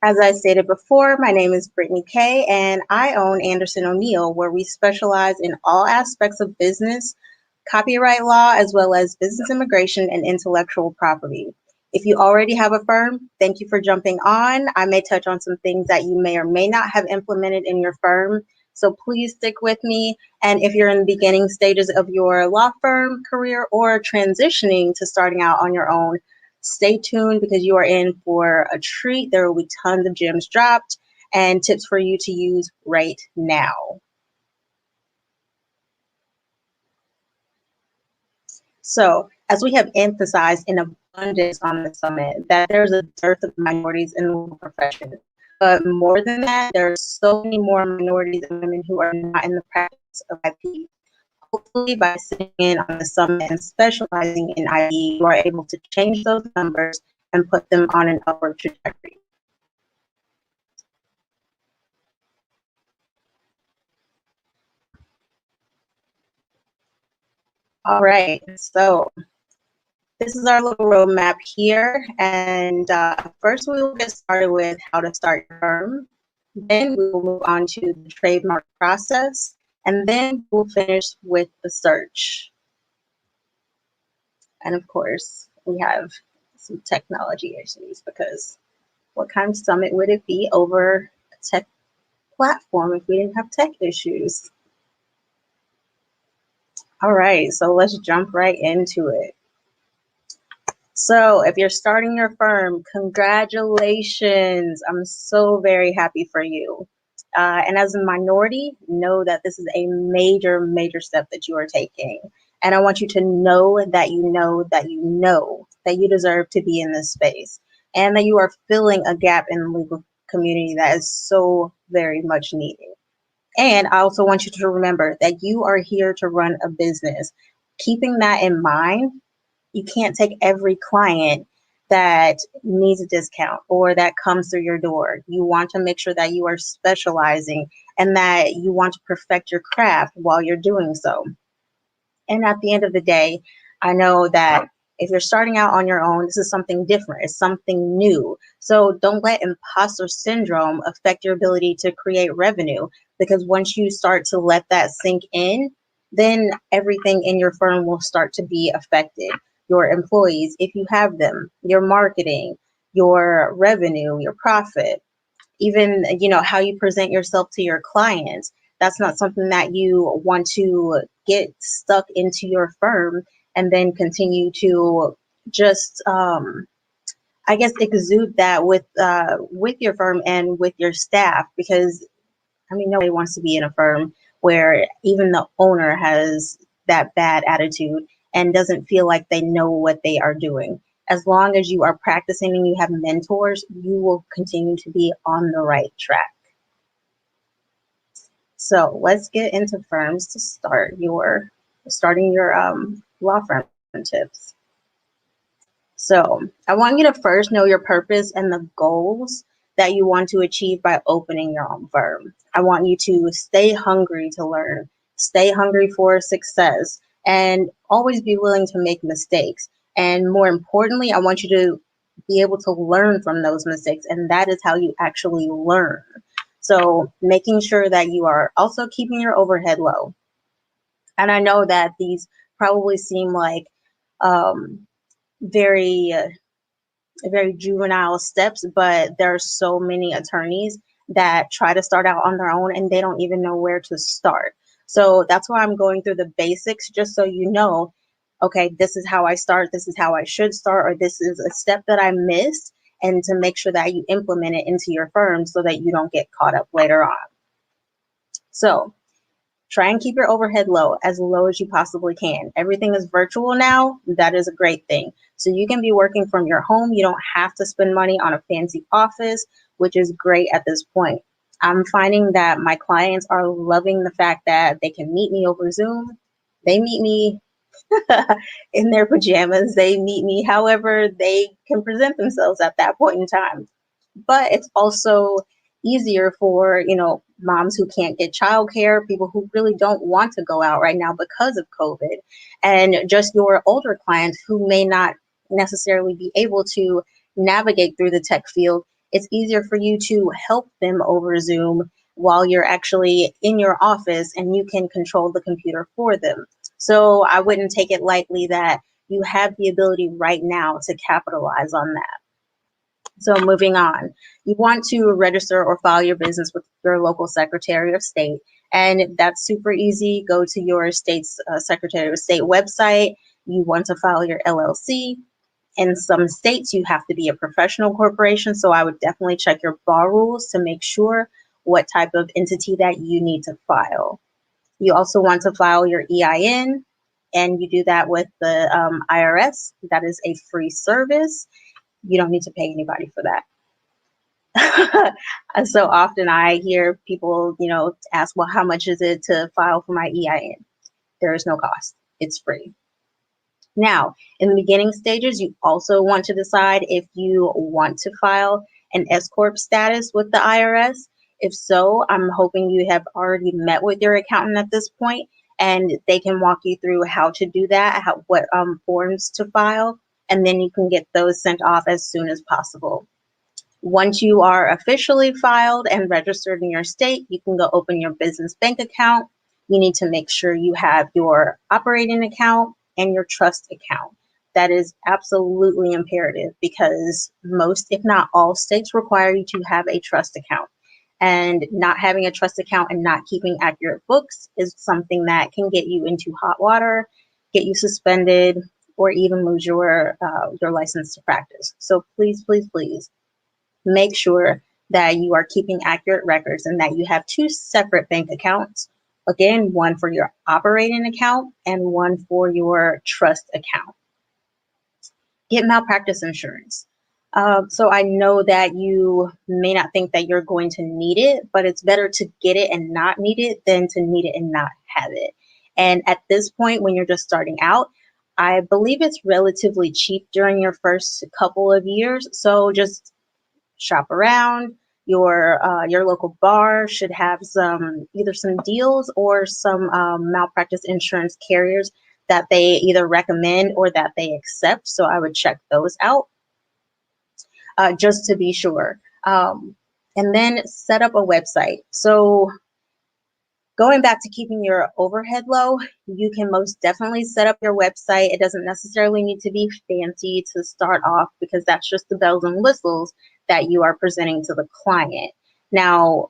As I stated before, my name is Brittany Kay, and I own Anderson O'Neill, where we specialize in all aspects of business, copyright law, as well as business immigration and intellectual property. If you already have a firm, thank you for jumping on. I may touch on some things that you may or may not have implemented in your firm, so please stick with me. And if you're in the beginning stages of your law firm career or transitioning to starting out on your own, stay tuned because you are in for a treat. There will be tons of gems dropped and tips for you to use right now. So, as we have emphasized in abundance on the summit, that there's a dearth of minorities in the legal profession. But more than that, there are so many more minorities and women who are not in the practice of IP. Hopefully, by sitting in on the summit and specializing in IP, you are able to change those numbers and put them on an upward trajectory. All right, so this is our little roadmap here, and first we will get started with how to start your firm. Then we will move on to the trademark process, and then we'll finish with the search. And of course, we have some technology issues because what kind of summit would it be over a tech platform if we didn't have tech issues? All right, so let's jump right into it. So if you're starting your firm, congratulations. I'm so very happy for you. And as a minority, know that this is a major, major step that you are taking. And I want you to know that you know that you know that you deserve to be in this space and that you are filling a gap in the legal community that is so very much needed. And I also want you to remember that you are here to run a business. Keeping that in mind, you can't take every client that needs a discount or that comes through your door. You want to make sure that you are specializing and that you want to perfect your craft while you're doing so. And at the end of the day, I know that if you're starting out on your own, this is something different. It's something new. So don't let imposter syndrome affect your ability to create revenue, because once you start to let that sink in, then everything in your firm will start to be affected. Your employees, if you have them, your marketing, your revenue, your profit, even how you present yourself to your clients. That's not something that you want to get stuck into your firm and then continue to just, I guess, exude that with your firm and with your staff, because I mean, nobody wants to be in a firm where even the owner has that bad attitude and doesn't feel like they know what they are doing. As long as you are practicing and you have mentors, you will continue to be on the right track. So let's get into firms to starting your law firm tips. So I want you to first know your purpose and the goals that you want to achieve by opening your own firm. I want you to stay hungry to learn, stay hungry for success, and always be willing to make mistakes. And more importantly, I want you to be able to learn from those mistakes, and that is how you actually learn. So making sure that you are also keeping your overhead low. And I know that these probably seem like very very juvenile steps, but there are so many attorneys that try to start out on their own and they don't even know where to start. So that's why I'm going through the basics, just so you know, okay, this is how I start, this is how I should start, or this is a step that I missed, and to make sure that you implement it into your firm so that you don't get caught up later on. So try and keep your overhead low as you possibly can. Everything is virtual now. That is a great thing. So you can be working from your home. You don't have to spend money on a fancy office, which is great at this point. I'm finding that my clients are loving the fact that they can meet me over Zoom. They meet me in their pajamas. They meet me however they can present themselves at that point in time. But it's also easier for, moms who can't get childcare, people who really don't want to go out right now because of COVID, and just your older clients who may not necessarily be able to navigate through the tech field. It's easier for you to help them over Zoom while you're actually in your office and you can control the computer for them. So I wouldn't take it lightly that you have the ability right now to capitalize on that. So moving on, you want to register or file your business with your local Secretary of State. And that's super easy. Go to your state's Secretary of State website. You want to file your LLC. In some states, you have to be a professional corporation. So I would definitely check your bar rules to make sure what type of entity that you need to file. You also want to file your EIN, and you do that with the IRS. That is a free service. You don't need to pay anybody for that. So often I hear people, ask, well, how much is it to file for my EIN? There is no cost. It's free. Now, in the beginning stages, you also want to decide if you want to file an S-Corp status with the IRS. If so, I'm hoping you have already met with your accountant at this point, and they can walk you through how to do that, what forms to file, and then you can get those sent off as soon as possible. Once you are officially filed and registered in your state, you can go open your business bank account. You need to make sure you have your operating account and your trust account. That is absolutely imperative because most, if not all, states require you to have a trust account. And not having a trust account and not keeping accurate books is something that can get you into hot water, get you suspended, or even lose your license to practice. So please, please, please make sure that you are keeping accurate records and that you have two separate bank accounts. Again, one for your operating account and one for your trust account. Get malpractice insurance. So I know that you may not think that you're going to need it, but it's better to get it and not need it than to need it and not have it. And at this point, when you're just starting out, I believe it's relatively cheap during your first couple of years. So just shop around. Your local bar should have either some deals or some malpractice insurance carriers that they either recommend or that they accept. So I would check those out just to be sure. And then set up a website. So going back to keeping your overhead low, you can most definitely set up your website. It doesn't necessarily need to be fancy to start off because that's just the bells and whistles that you are presenting to the client. Now,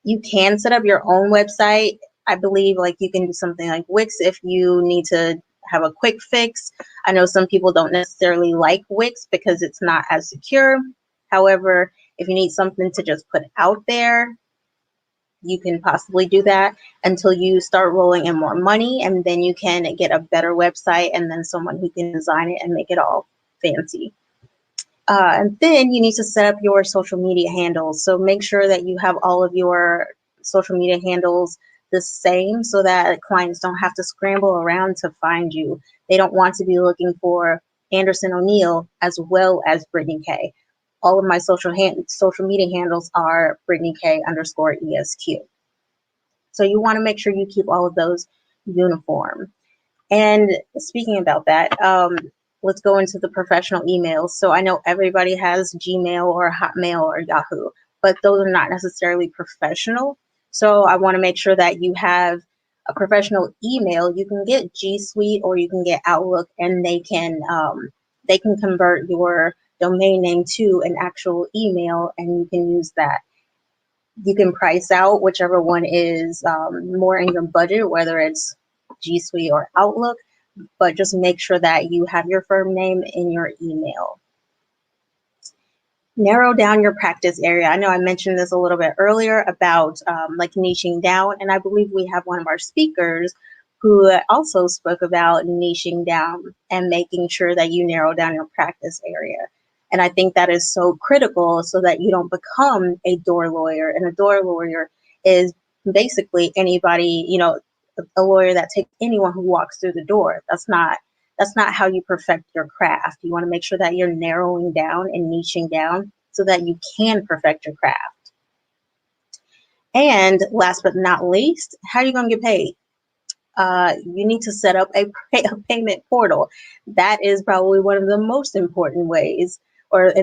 you can set up your own website. I believe like you can do something like Wix if you need to have a quick fix. I know some people don't necessarily like Wix because it's not as secure. However, if you need something to just put out there, you can possibly do that until you start rolling in more money, and then you can get a better website and then someone who can design it and make it all fancy. And then you need to set up your social media handles. So make sure that you have all of your social media handles the same so that clients don't have to scramble around to find you. They don't want to be looking for Anderson O'Neill as well as Brittany K. All of my social media handles are Brittany K _ ESQ. So you want to make sure you keep all of those uniform. And speaking about that, let's go into the professional emails. So I know everybody has Gmail or Hotmail or Yahoo, but those are not necessarily professional. So I want to make sure that you have a professional email. You can get G Suite or you can get Outlook, and they can convert your domain name to an actual email, and you can use that. You can price out whichever one is more in your budget, whether it's G Suite or Outlook, but just make sure that you have your firm name in your email. Narrow down your practice area. I know I mentioned this a little bit earlier about like niching down, and I believe we have one of our speakers who also spoke about niching down and making sure that you narrow down your practice area. And I think that is so critical so that you don't become a door lawyer. And a door lawyer is basically anybody, a lawyer that takes anyone who walks through the door. That's not how you perfect your craft. You want to make sure that you're narrowing down and niching down so that you can perfect your craft. And last but not least, how are you going to get paid? You need to set up a payment portal. That is probably one of the most important ways or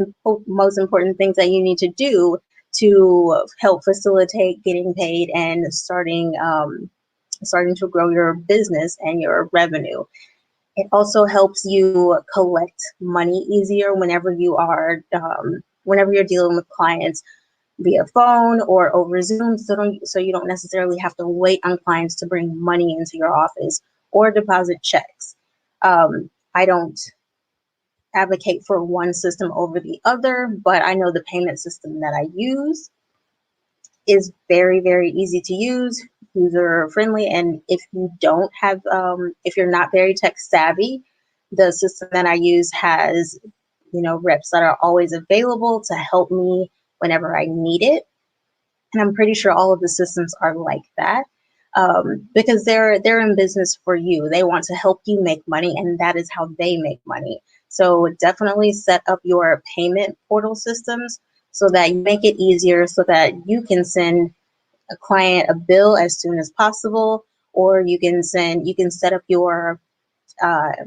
most important things that you need to do to help facilitate getting paid and starting to grow your business and your revenue. It also helps you collect money easier whenever you're dealing with clients via phone or over Zoom, so you don't necessarily have to wait on clients to bring money into your office or deposit checks. I don't advocate for one system over the other, but I know the payment system that I use is very, very easy to use, user friendly. And if you're not very tech savvy, the system that I use has, reps that are always available to help me whenever I need it. And I'm pretty sure all of the systems are like that because they're in business for you. They want to help you make money, and that is how they make money. So definitely set up your payment portal systems so that you make it easier so that you can send a client a bill as soon as possible, or you can set up your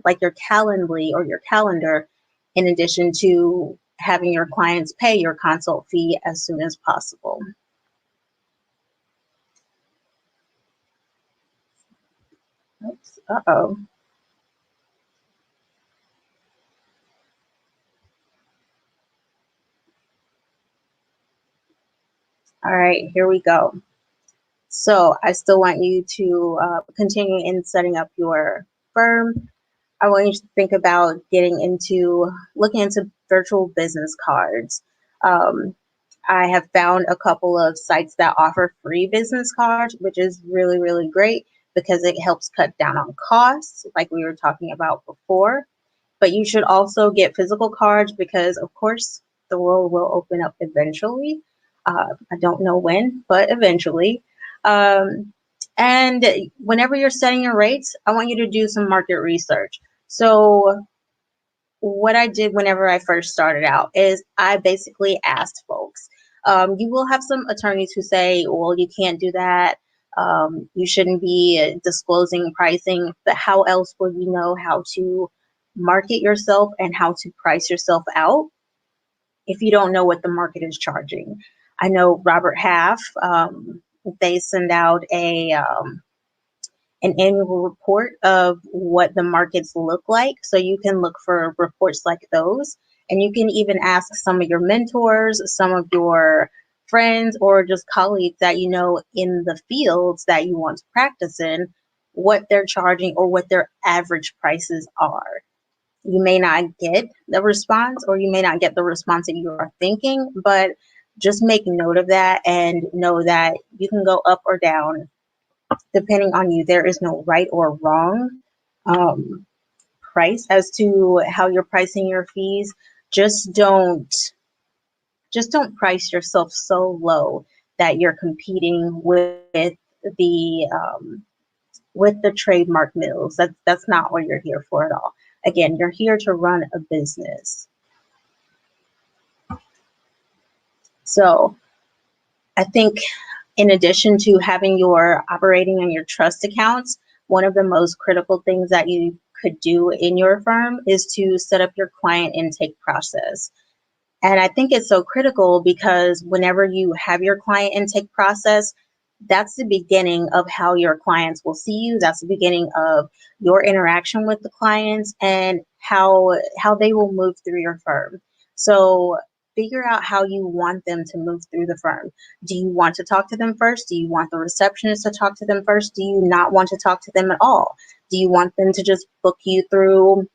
like your Calendly or your calendar in addition to having your clients pay your consult fee as soon as possible. Oops, uh-oh. All right, here we go. So I still want you to continue in setting up your firm. I want you to think about looking into virtual business cards. I have found a couple of sites that offer free business cards, which is really, really great because it helps cut down on costs, like we were talking about before. But you should also get physical cards because, of course, the world will open up eventually. I don't know when, but eventually. And whenever you're setting your rates, I want you to do some market research. So what I did whenever I first started out is I basically asked folks. You will have some attorneys who say, well, you can't do that. You shouldn't be disclosing pricing, but how else will you know how to market yourself and how to price yourself out if you don't know what the market is charging? I know Robert Half, they send out an annual report of what the markets look like. So you can look for reports like those. And you can even ask some of your mentors, some of your friends, or just colleagues that you know in the fields that you want to practice in, what they're charging or what their average prices are. You may not get the response, or you may not get the response that you are thinking, but just make note of that and know that you can go up or down depending on you. There is no right or wrong price as to how you're pricing your fees. Just don't price yourself so low that you're competing the with the trademark mills. That's not what you're here for at all. Again, you're here to run a business. So I think in addition to having your operating and your trust accounts, one of the most critical things that you could do in your firm is to set up your client intake process. And I think it's so critical because whenever you have your client intake process, that's the beginning of how your clients will see you. That's the beginning of your interaction with the clients and how they will move through your firm. So figure out how you want them to move through the firm. Do you want to talk to them first? Do you want the receptionist to talk to them first? Do you not want to talk to them at all? Do you want them to just book you through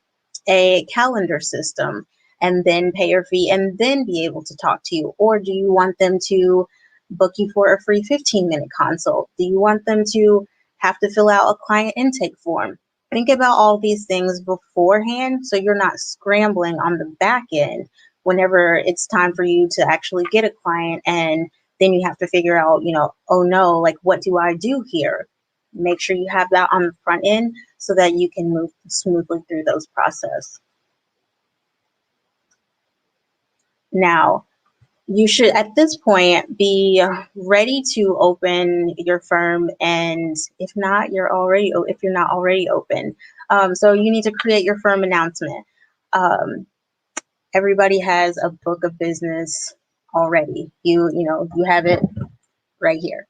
a calendar system and then pay your fee and then be able to talk to you? Or do you want them to book you for a free 15-minute consult? Do you want them to have to fill out a client intake form? Think about all these things beforehand so you're not scrambling on the back end whenever it's time for you to actually get a client, and then you have to figure out, oh no, like what do I do here? Make sure you have that on the front end so that you can move smoothly through those processes. Now, you should at this point be ready to open your firm, and if not already open, so you need to create your firm announcement. Everybody has a book of business already. You have it right here.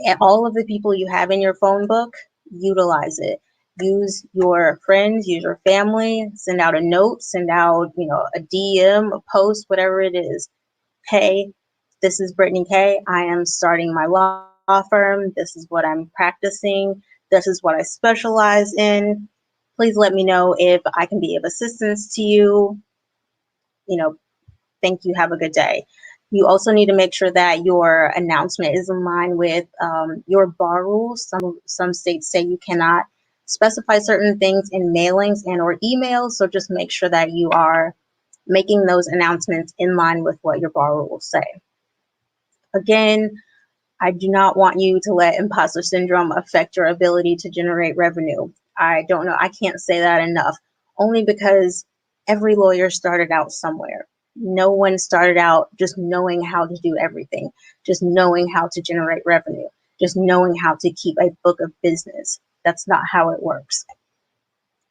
And all of the people you have in your phone book, utilize it. Use your friends, use your family, send out a note, send out, a DM, a post, whatever it is. Hey, this is Brittany K. I am starting my law firm. This is what I'm practicing. This is what I specialize in. Please let me know if I can be of assistance to you. Thank you. Have a good day. You also need to make sure that your announcement is in line with your bar rules. Some states say you cannot specify certain things in mailings and or emails. So just make sure that you are making those announcements in line with what your bar rules say. Again, I do not want you to let imposter syndrome affect your ability to generate revenue. I don't know. I can't say that enough, only because every lawyer started out somewhere. No one started out just knowing how to do everything, just knowing how to generate revenue, just knowing how to keep a book of business. That's not how it works.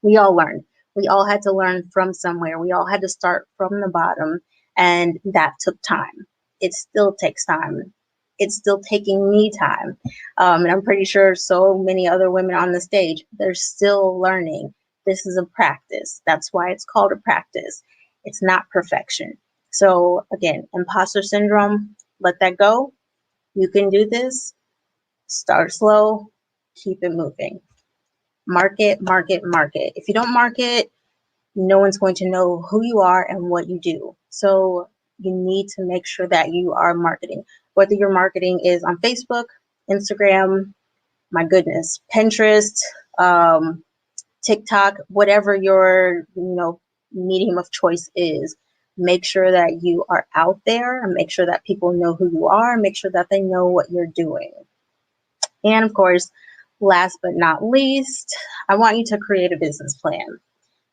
We all learned. We all had to learn from somewhere. We all had to start from the bottom, and that took time. It still takes time. It's still taking me time. And I'm pretty sure so many other women on the stage, they're still learning. This is a practice. That's why it's called a practice. It's not perfection. So again, imposter syndrome, let that go. You can do this. Start slow, keep it moving. Market, market, market. If you don't market, no one's going to know who you are and what you do. So you need to make sure that you are marketing. Whether your marketing is on Facebook, Instagram, my goodness, Pinterest, TikTok, whatever your medium of choice is, make sure that you are out there and make sure that people know who you are, make sure that they know what you're doing. And of course, last but not least, I want you to create a business plan.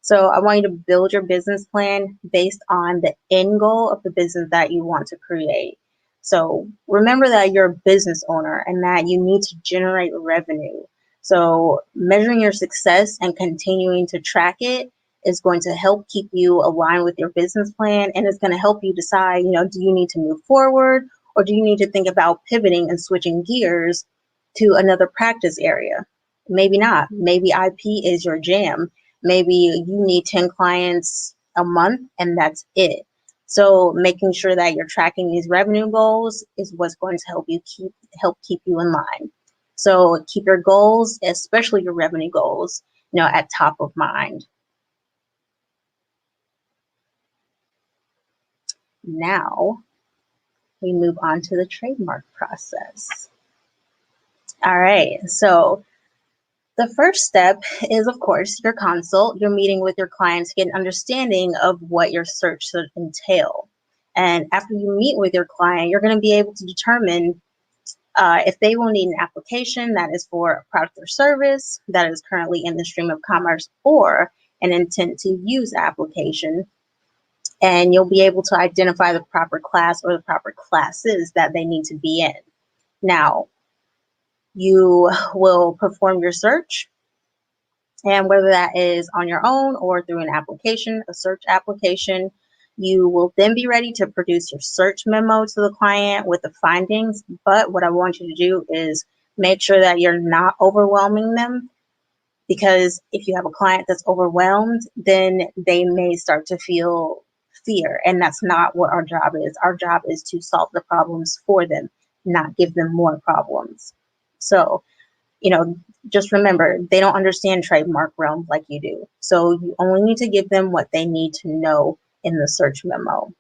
So I want you to build your business plan based on the end goal of the business that you want to create. So remember that you're a business owner and that you need to generate revenue. So measuring your success and continuing to track it is going to help keep you aligned with your business plan, and it's going to help you decide, do you need to move forward, or do you need to think about pivoting and switching gears to another practice area? Maybe not. Maybe IP is your jam. Maybe you need 10 clients a month and that's it. So making sure that you're tracking these revenue goals is what's going to help keep you in line. So keep your goals, especially your revenue goals, at top of mind. Now we move on to the trademark process. All right, so the first step is, of course, your consult. You're meeting with your client to get an understanding of what your search should entail. And after you meet with your client, you're going to be able to determine if they will need an application that is for a product or service that is currently in the stream of commerce, or an intent to use application. And you'll be able to identify the proper class or the proper classes that they need to be in. Now, you will perform your search, and whether that is on your own or through an application, a search application, you will then be ready to produce your search memo to the client with the findings. But what I want you to do is make sure that you're not overwhelming them, because if you have a client that's overwhelmed, then they may start to feel fear. And that's not what our job is. Our job is to solve the problems for them, not give them more problems. So, just remember, they don't understand trademark realm like you do. So you only need to give them what they need to know in the search memo.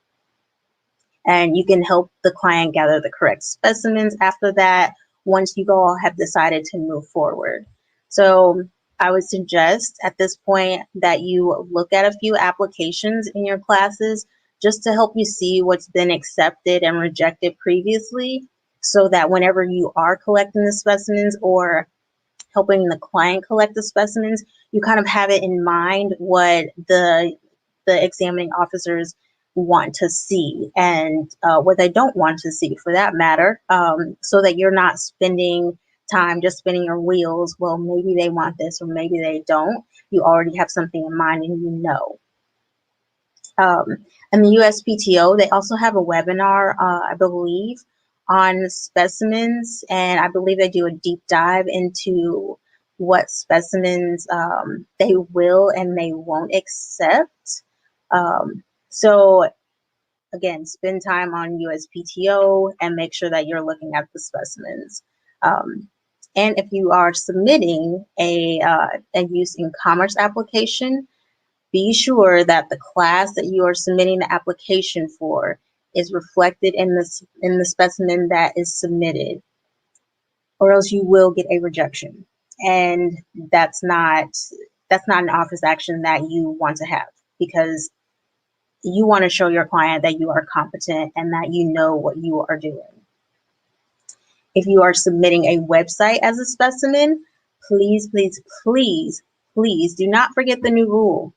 And you can help the client gather the correct specimens after that, once you all have decided to move forward. So I would suggest at this point that you look at a few applications in your classes just to help you see what's been accepted and rejected previously, so that whenever you are collecting the specimens or helping the client collect the specimens, you kind of have it in mind what the examining officers want to see, and what they don't want to see for that matter, so that you're not spending time just spinning your wheels. Well, maybe they want this or maybe they don't. You already have something in mind and you know. And the USPTO, they also have a webinar, I believe, on specimens, and I believe they do a deep dive into what specimens they will and they won't accept. So again, spend time on USPTO and make sure that you're looking at the specimens. And if you are submitting a use in commerce application, be sure that the class that you are submitting the application for is reflected in the specimen that is submitted, or else you will get a rejection. And that's not an office action that you want to have, because you want to show your client that you are competent and that you know what you are doing. If you are submitting a website as a specimen, please, please, please, please do not forget the new rule,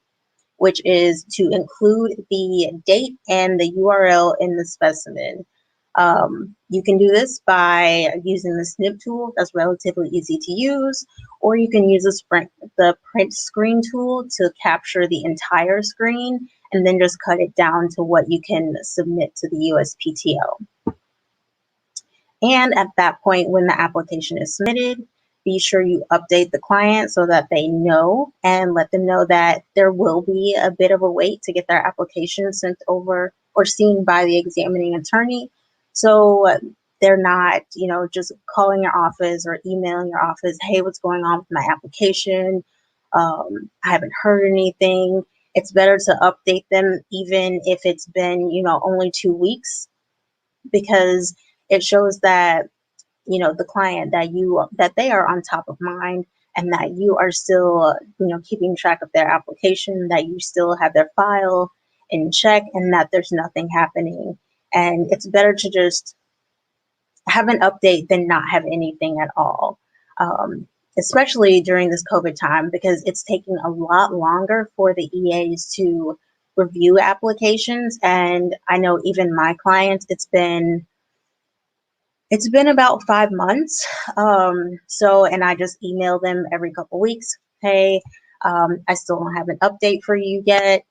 which is to include the date and the URL in the specimen. You can do this by using the snip tool. That's relatively easy to use, or you can use the print screen tool to capture the entire screen and then just cut it down to what you can submit to the USPTO. And at that point, when the application is submitted, be sure you update the client so that they know, and let them know that there will be a bit of a wait to get their application sent over or seen by the examining attorney. So they're not, just calling your office or emailing your office, hey, what's going on with my application? I haven't heard anything. It's better to update them even if it's been, only 2 weeks, because it shows that the client that they are on top of mind, and that you are still keeping track of their application, that you still have their file in check, and that there's nothing happening. And it's better to just have an update than not have anything at all, especially during this COVID time, because it's taking a lot longer for the EAs to review applications. And I know even my clients, it's been about 5 months. And I just email them every couple weeks. Hey, I still don't have an update for you yet.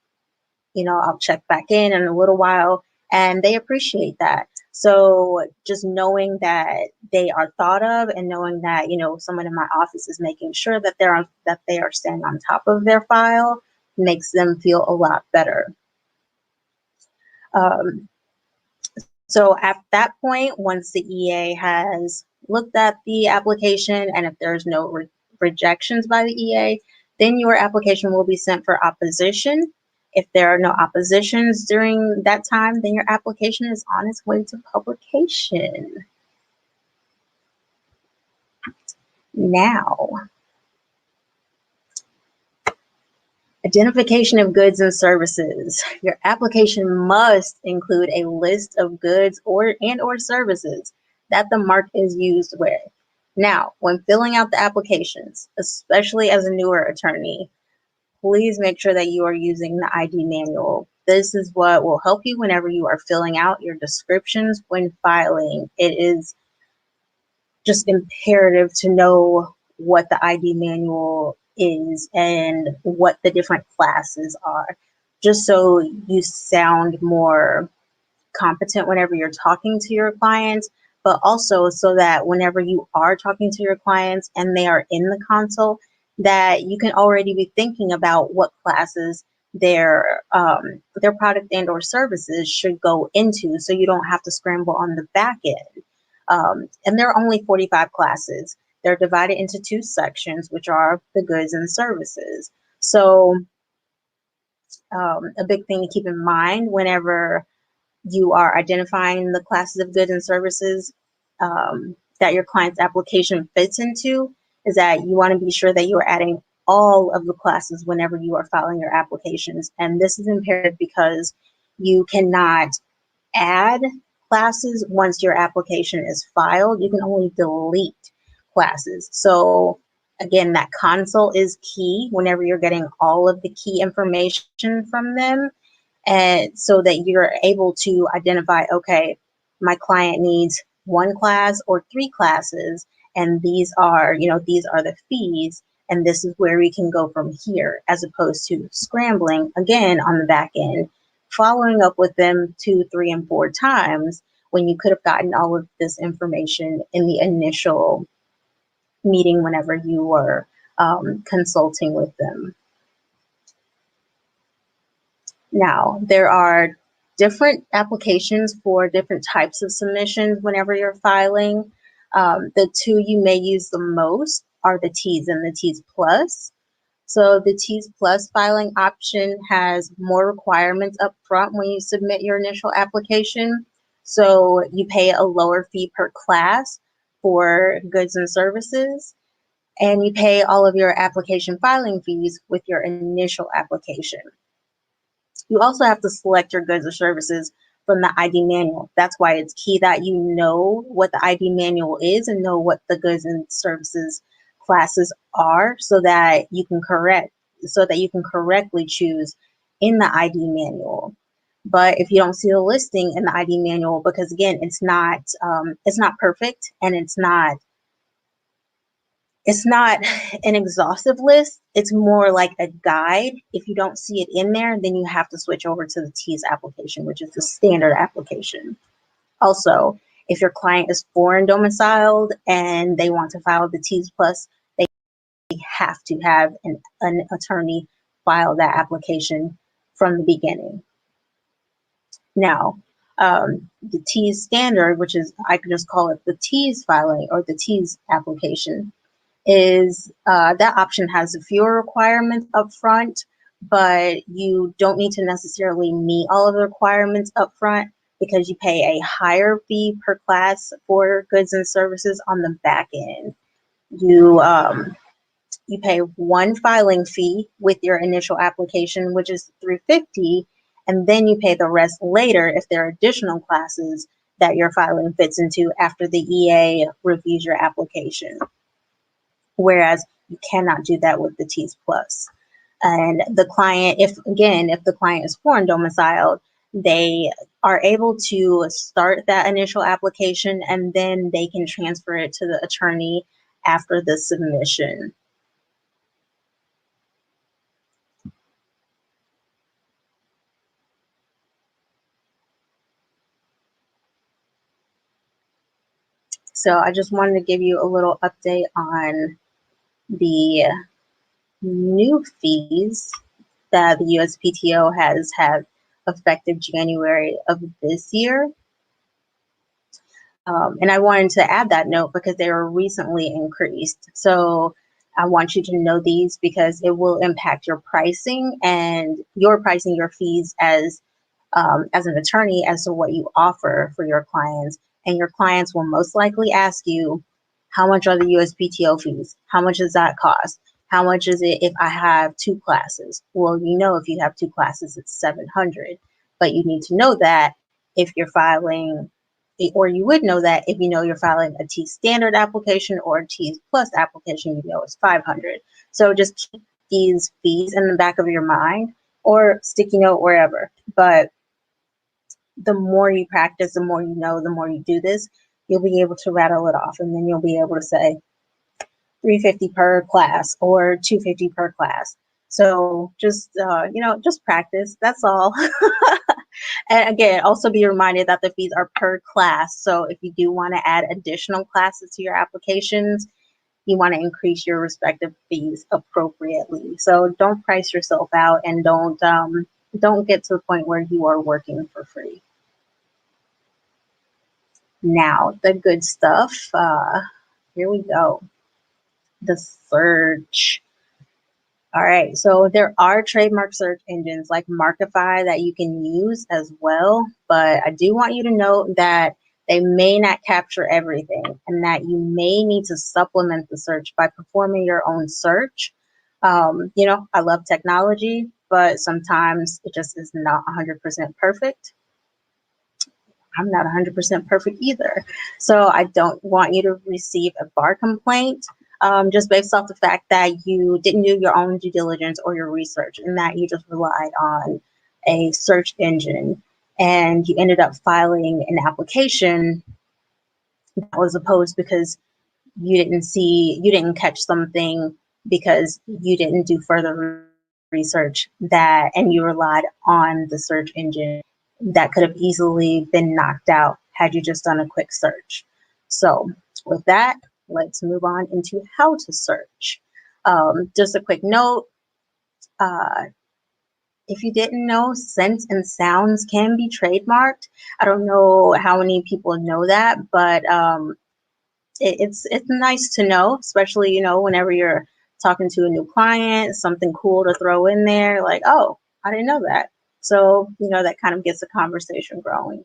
I'll check back in a little while, and they appreciate that. So just knowing that they are thought of, and knowing that, someone in my office is making sure that they are staying on top of their file, makes them feel a lot better. So at that point, once the EA has looked at the application, and if there's no rejections by the EA, then your application will be sent for opposition. If there are no oppositions during that time, then your application is on its way to publication. Now, identification of goods and services. Your application must include a list of goods or services that the mark is used with. Now, when filling out the applications, especially as a newer attorney, please make sure that you are using the ID manual. This is what will help you whenever you are filling out your descriptions when filing. It is just imperative to know what the ID manual is and what the different classes are, just so you sound more competent whenever you're talking to your clients, but also so that whenever you are talking to your clients and they are in the console, that you can already be thinking about what classes their product and or services should go into, so you don't have to scramble on the back end. And there are only 45 classes. They're divided into 2 sections, which are the goods and services. So a big thing to keep in mind whenever you are identifying the classes of goods and services that your client's application fits into is that you want to be sure that you are adding all of the classes whenever you are filing your applications. And this is imperative because you cannot add classes once your application is filed. You can only delete classes. So again, that console is key whenever you're getting all of the key information from them, and so that you're able to identify, okay, my client needs 1 class or 3 classes, and these are the fees, and this is where we can go from here, as opposed to scrambling again on the back end, following up with them 2, 3, and 4 times when you could have gotten all of this information in the initial meeting whenever you were consulting with them. Now, there are different applications for different types of submissions whenever you're filing. The 2 you may use the most are the T's and the T's Plus. So the T's Plus filing option has more requirements up front when you submit your initial application. So you pay a lower fee per class for goods and services, and you pay all of your application filing fees with your initial application. You also have to select your goods or services from the ID manual. That's why it's key that you know what the ID manual is and know what the goods and services classes are, so that you can correctly choose in the ID manual. But if you don't see the listing in the ID manual, because again, it's not perfect, and it's not an exhaustive list. It's more like a guide. If you don't see it in there, then you have to switch over to the T's application, which is the standard application. Also, if your client is foreign domiciled and they want to file the T's Plus, they have to have an attorney file that application from the beginning. Now, the T's standard, which is, I could just call it the T's filing or the T's application, is that option has fewer requirements up front, but you don't need to necessarily meet all of the requirements up front, because you pay a higher fee per class for goods and services on the back end. You pay 1 filing fee with your initial application, which is $350, and then you pay the rest later if there are additional classes that your filing fits into after the EA reviews your application. Whereas you cannot do that with the T's Plus. And the client, if the client is foreign domiciled, they are able to start that initial application, and then they can transfer it to the attorney after the submission. So I just wanted to give you a little update on the new fees that the USPTO has had effective January of this year. And I wanted to add that note because they were recently increased. So I want you to know these because it will impact your pricing and your pricing, your fees as an attorney as to what you offer for your clients. And your clients will most likely ask you, how much are the USPTO fees? How much does that cost? How much is it if I have 2 classes? Well, you know, if you have 2 classes, it's $700. But you need to know that if you're filing, or you would know that if you know you're filing a T standard application or a T plus application, you know it's $500. So just keep these fees in the back of your mind or sticky note wherever. But the more you practice, the more you know, the more you do this, you'll be able to rattle it off, and then you'll be able to say $350 per class or $250 per class. So just just practice. That's all. And again, also be reminded that the fees are per class. So if you do want to add additional classes to your applications, you want to increase your respective fees appropriately. So don't price yourself out, and don't get to the point where you are working for free. Now, the good stuff. Here we go. The search. All right, so there are trademark search engines like Markify that you can use as well, but I do want you to note that they may not capture everything and that you may need to supplement the search by performing your own search. I love technology, but sometimes it just is not 100% perfect. I'm not 100% perfect either. So I don't want you to receive a bar complaint just based off the fact that you didn't do your own due diligence or your research and that you just relied on a search engine and you ended up filing an application that was opposed because you didn't catch something because you didn't do further research and you relied on the search engine that could have easily been knocked out had you just done a quick search. So with that, let's move on into how to search. Just a quick note, if you didn't know, scents and sounds can be trademarked. I don't know how many people know that, but it's nice to know, especially, whenever you're talking to a new client, something cool to throw in there, like, oh, I didn't know that. So, that kind of gets the conversation growing.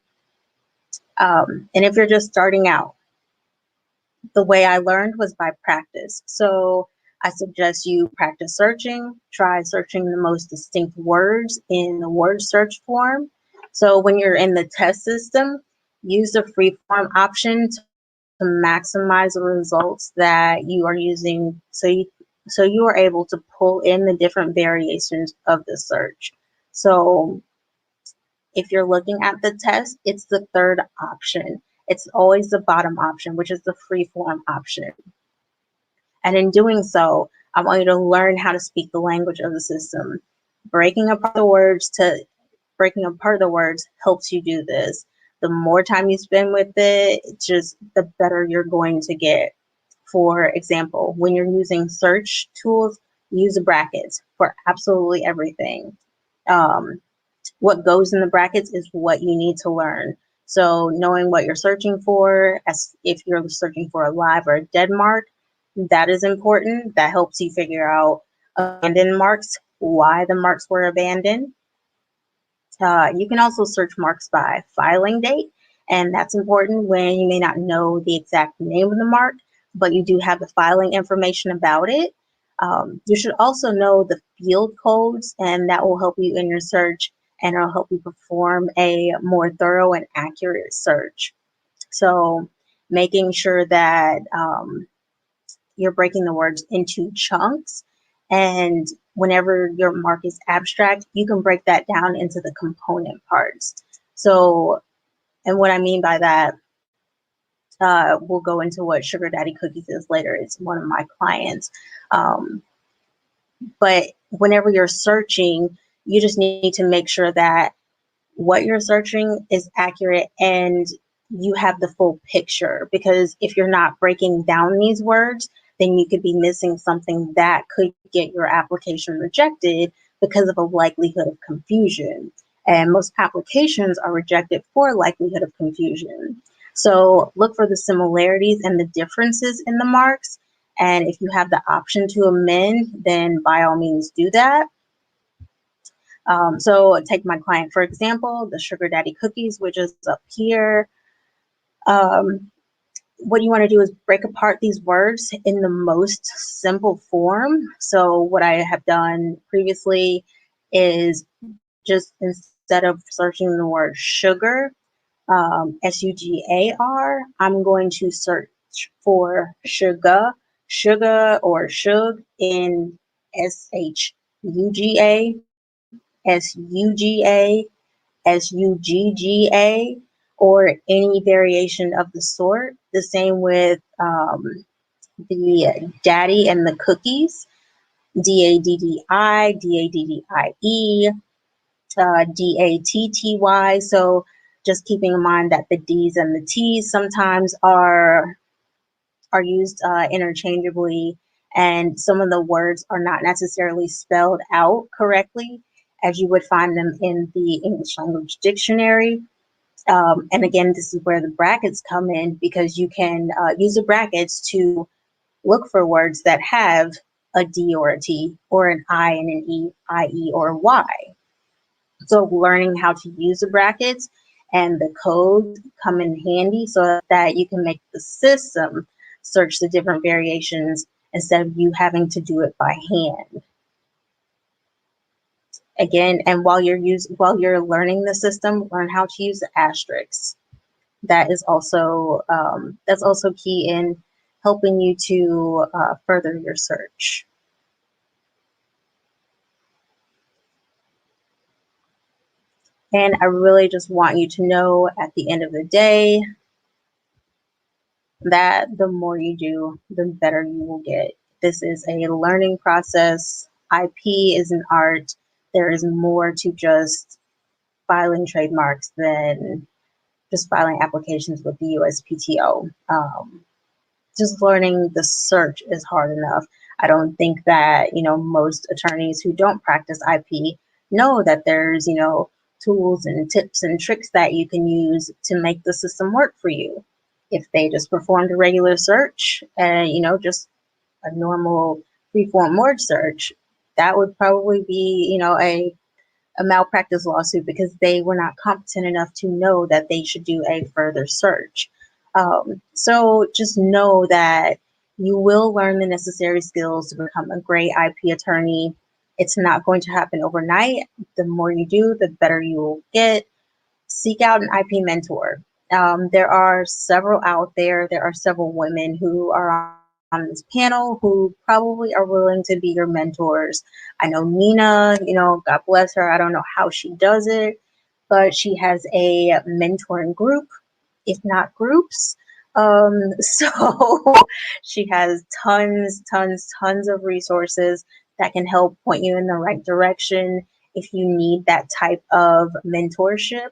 And if you're just starting out, the way I learned was by practice. So I suggest you practice searching, try searching the most distinct words in the word search form. So when you're in the test system, use the free form option to maximize the results that you are using, so you are able to pull in the different variations of the search. So if you're looking at the test, it's the third option. It's always the bottom option, which is the free form option. And in doing so, I want you to learn how to speak the language of the system. Breaking apart the words helps you do this. The more time you spend with it, just the better you're going to get. For example, when you're using search tools, use brackets for absolutely everything. What goes in the brackets is what you need to learn. So knowing what you're searching for, as if you're searching for a live or a dead mark, that is important. That helps you figure out abandoned marks, why the marks were abandoned. You can also search marks by filing date, and that's important when you may not know the exact name of the mark, but you do have the filing information about it. You should also know the field codes, and that will help you in your search, and it'll help you perform a more thorough and accurate search. So making sure that you're breaking the words into chunks, and whenever your mark is abstract, you can break that down into the component parts. So, and what I mean by that, we'll go into what Sugar Daddy Cookies is later. It's one of my clients. But whenever you're searching, you just need to make sure that what you're searching is accurate and you have the full picture, because if you're not breaking down these words, then you could be missing something that could get your application rejected because of a likelihood of confusion. And most applications are rejected for likelihood of confusion. So look for the similarities and the differences in the marks. And if you have the option to amend, then by all means do that. So take my client, for example, the Sugar Daddy Cookies, which is up here. What you want to do is break apart these words in the most simple form. So what I have done previously is just instead of searching the word sugar, S-U-G-A-R, I'm going to search for sugar or shug in S-H-U-G-A, S-U-G-A, S-U-G-G-A, or any variation of the sort. The same with the daddy and the cookies, D-A-D-D-I, D-A-D-D-I-E, D-A-T-T-Y. So just keeping in mind that the D's and the T's sometimes are used interchangeably, and some of the words are not necessarily spelled out correctly as you would find them in the English language dictionary. And again, this is where the brackets come in, because you can use the brackets to look for words that have a D or a T or an I and an E, I-E or Y. So learning how to use the brackets and the codes come in handy so that you can make the system search the different variations instead of you having to do it by hand. Again, and while you're learning the system, learn how to use the asterisks. That is also that's also key in helping you to further your search. And I really just want you to know at the end of the day that the more you do, the better you will get. This is a learning process. IP is an art. There is more to just filing trademarks than just filing applications with the USPTO. Just learning the search is hard enough. I don't think that, most attorneys who don't practice IP know that there's, tools and tips and tricks that you can use to make the system work for you. If they just performed a regular search and, just a normal free-form word search, that would probably be, a malpractice lawsuit, because they were not competent enough to know that they should do a further search. So just know that you will learn the necessary skills to become a great IP attorney. It's not going to happen overnight. The more you do, the better you will get. Seek out an IP mentor. There are several out there. There are several women who are on this panel who probably are willing to be your mentors. I know Nina, God bless her. I don't know how she does it, but she has a mentoring group, if not groups. So she has tons of resources that can help point you in the right direction if you need that type of mentorship.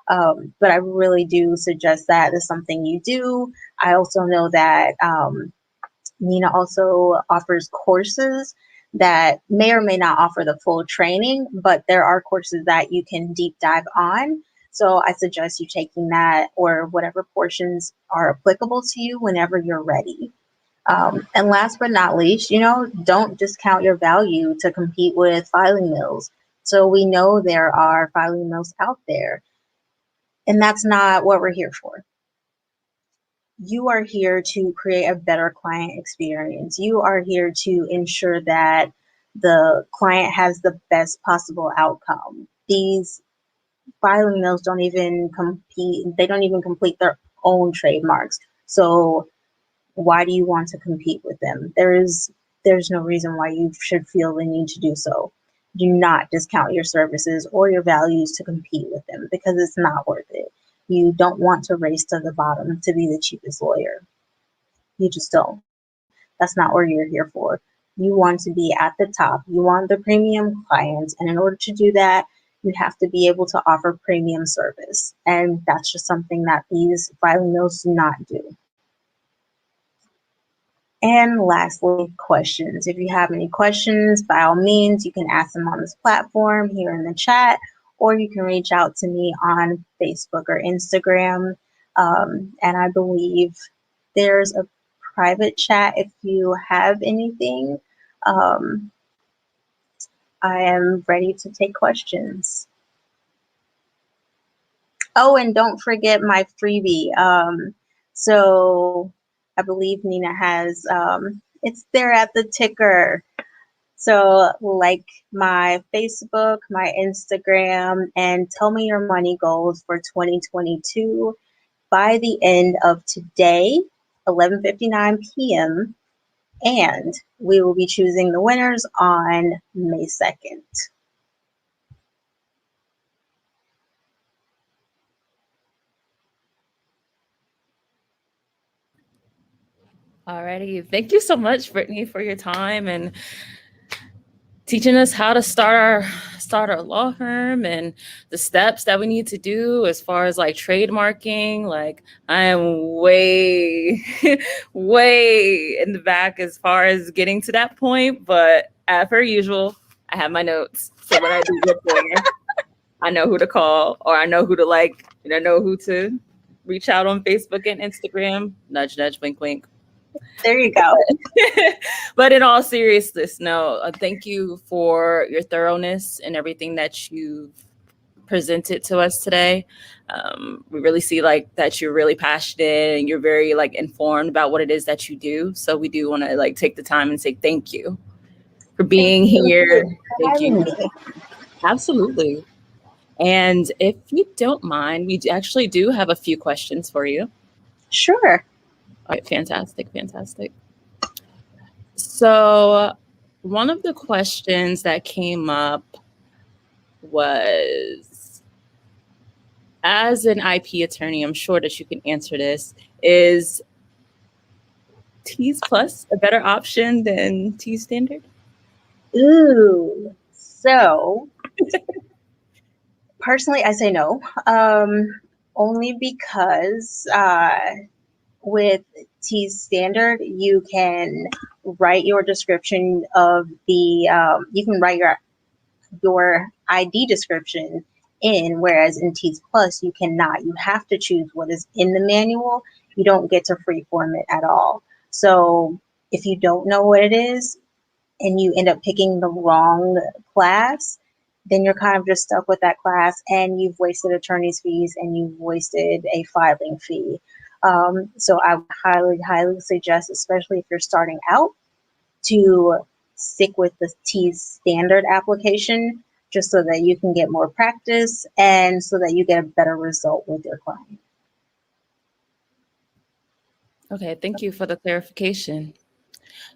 But I really do suggest that is something you do. I also know that Nina also offers courses that may or may not offer the full training, but there are courses that you can deep dive on. So I suggest you taking that, or whatever portions are applicable to you whenever you're ready. And last but not least, don't discount your value to compete with filing mills. So we know there are filing mills out there, and that's not what we're here for. You are here to create a better client experience. You are here to ensure that the client has the best possible outcome. These filing mills don't even compete. They don't even complete their own trademarks. So why do you want to compete with them? There's no reason why you should feel the need to do so. Do not discount your services or your values to compete with them, because it's not worth it. You don't want to race to the bottom to be the cheapest lawyer. You just don't. That's not what you're here for. You want to be at the top. You want the premium clients. And in order to do that, you have to be able to offer premium service. And that's just something that these filing mills do not do. And lastly, questions. If you have any questions, by all means, you can ask them on this platform here in the chat, or you can reach out to me on Facebook or Instagram. And I believe there's a private chat if you have anything. I am ready to take questions. Oh, and don't forget my freebie. So I believe Nina has, it's there at the ticker. So like my Facebook, my Instagram, and tell me your money goals for 2022 by the end of today, 11:59 p.m. And we will be choosing the winners on May 2nd.
Alrighty. Thank you so much, Brittany, for your time and teaching us how to start our law firm and the steps that we need to do as far as like trademarking. Like I am way, way in the back as far as getting to that point. But as per usual, I have my notes. So when I do get there, I know who to call or I know who to like and I know who to reach out on Facebook and Instagram. Nudge, nudge, wink, wink.
There you go.
But in all seriousness, no, thank you for your thoroughness and everything that you've presented to us today. We really see like that you're really passionate and you're very like informed about what it is that you do. So we do want to like take the time and say thank you for being here. Thank you. Absolutely. And if you don't mind, we actually do have a few questions for you.
Sure.
All right, fantastic, fantastic. So one of the questions that came up was, as an IP attorney, I'm sure that you can answer this, is T's Plus a better option than T Standard?
Ooh. So personally, I say no. Only because with T Standard, you can write your description of the, you can write your ID description in, whereas in T Plus, you cannot. You have to choose what is in the manual. You don't get to freeform it at all. So if you don't know what it is and you end up picking the wrong class, then you're kind of just stuck with that class and you've wasted attorney's fees and you've wasted a filing fee. So I would highly, highly suggest, especially if you're starting out, to stick with the T Standard application just so that you can get more practice and so that you get a better result with your client.
Okay, thank you for the clarification.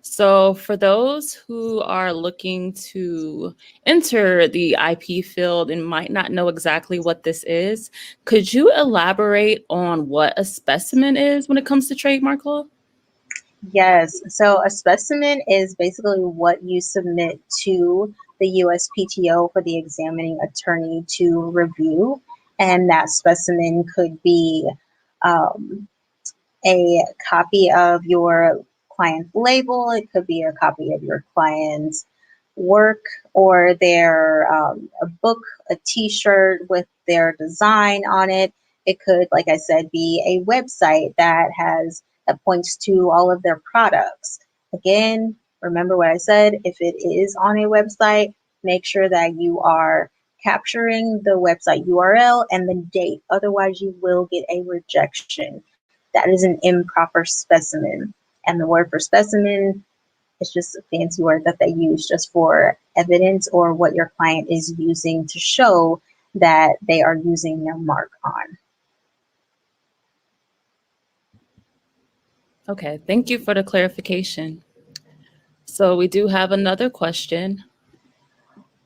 So for those who are looking to enter the IP field and might not know exactly what this is, could you elaborate on what a specimen is when it comes to trademark law?
Yes, so a specimen is basically what you submit to the USPTO for the examining attorney to review. And that specimen could be a copy of your client's label, it could be a copy of your client's work, or their a book, a t-shirt with their design on it. It could, like I said, be a website that points to all of their products. Again, remember what I said, if it is on a website, make sure that you are capturing the website URL and the date. Otherwise, you will get a rejection. That is an improper specimen. And the word for specimen is just a fancy word that they use just for evidence or what your client is using to show that they are using their mark on.
Okay, thank you for the clarification. So we do have another question.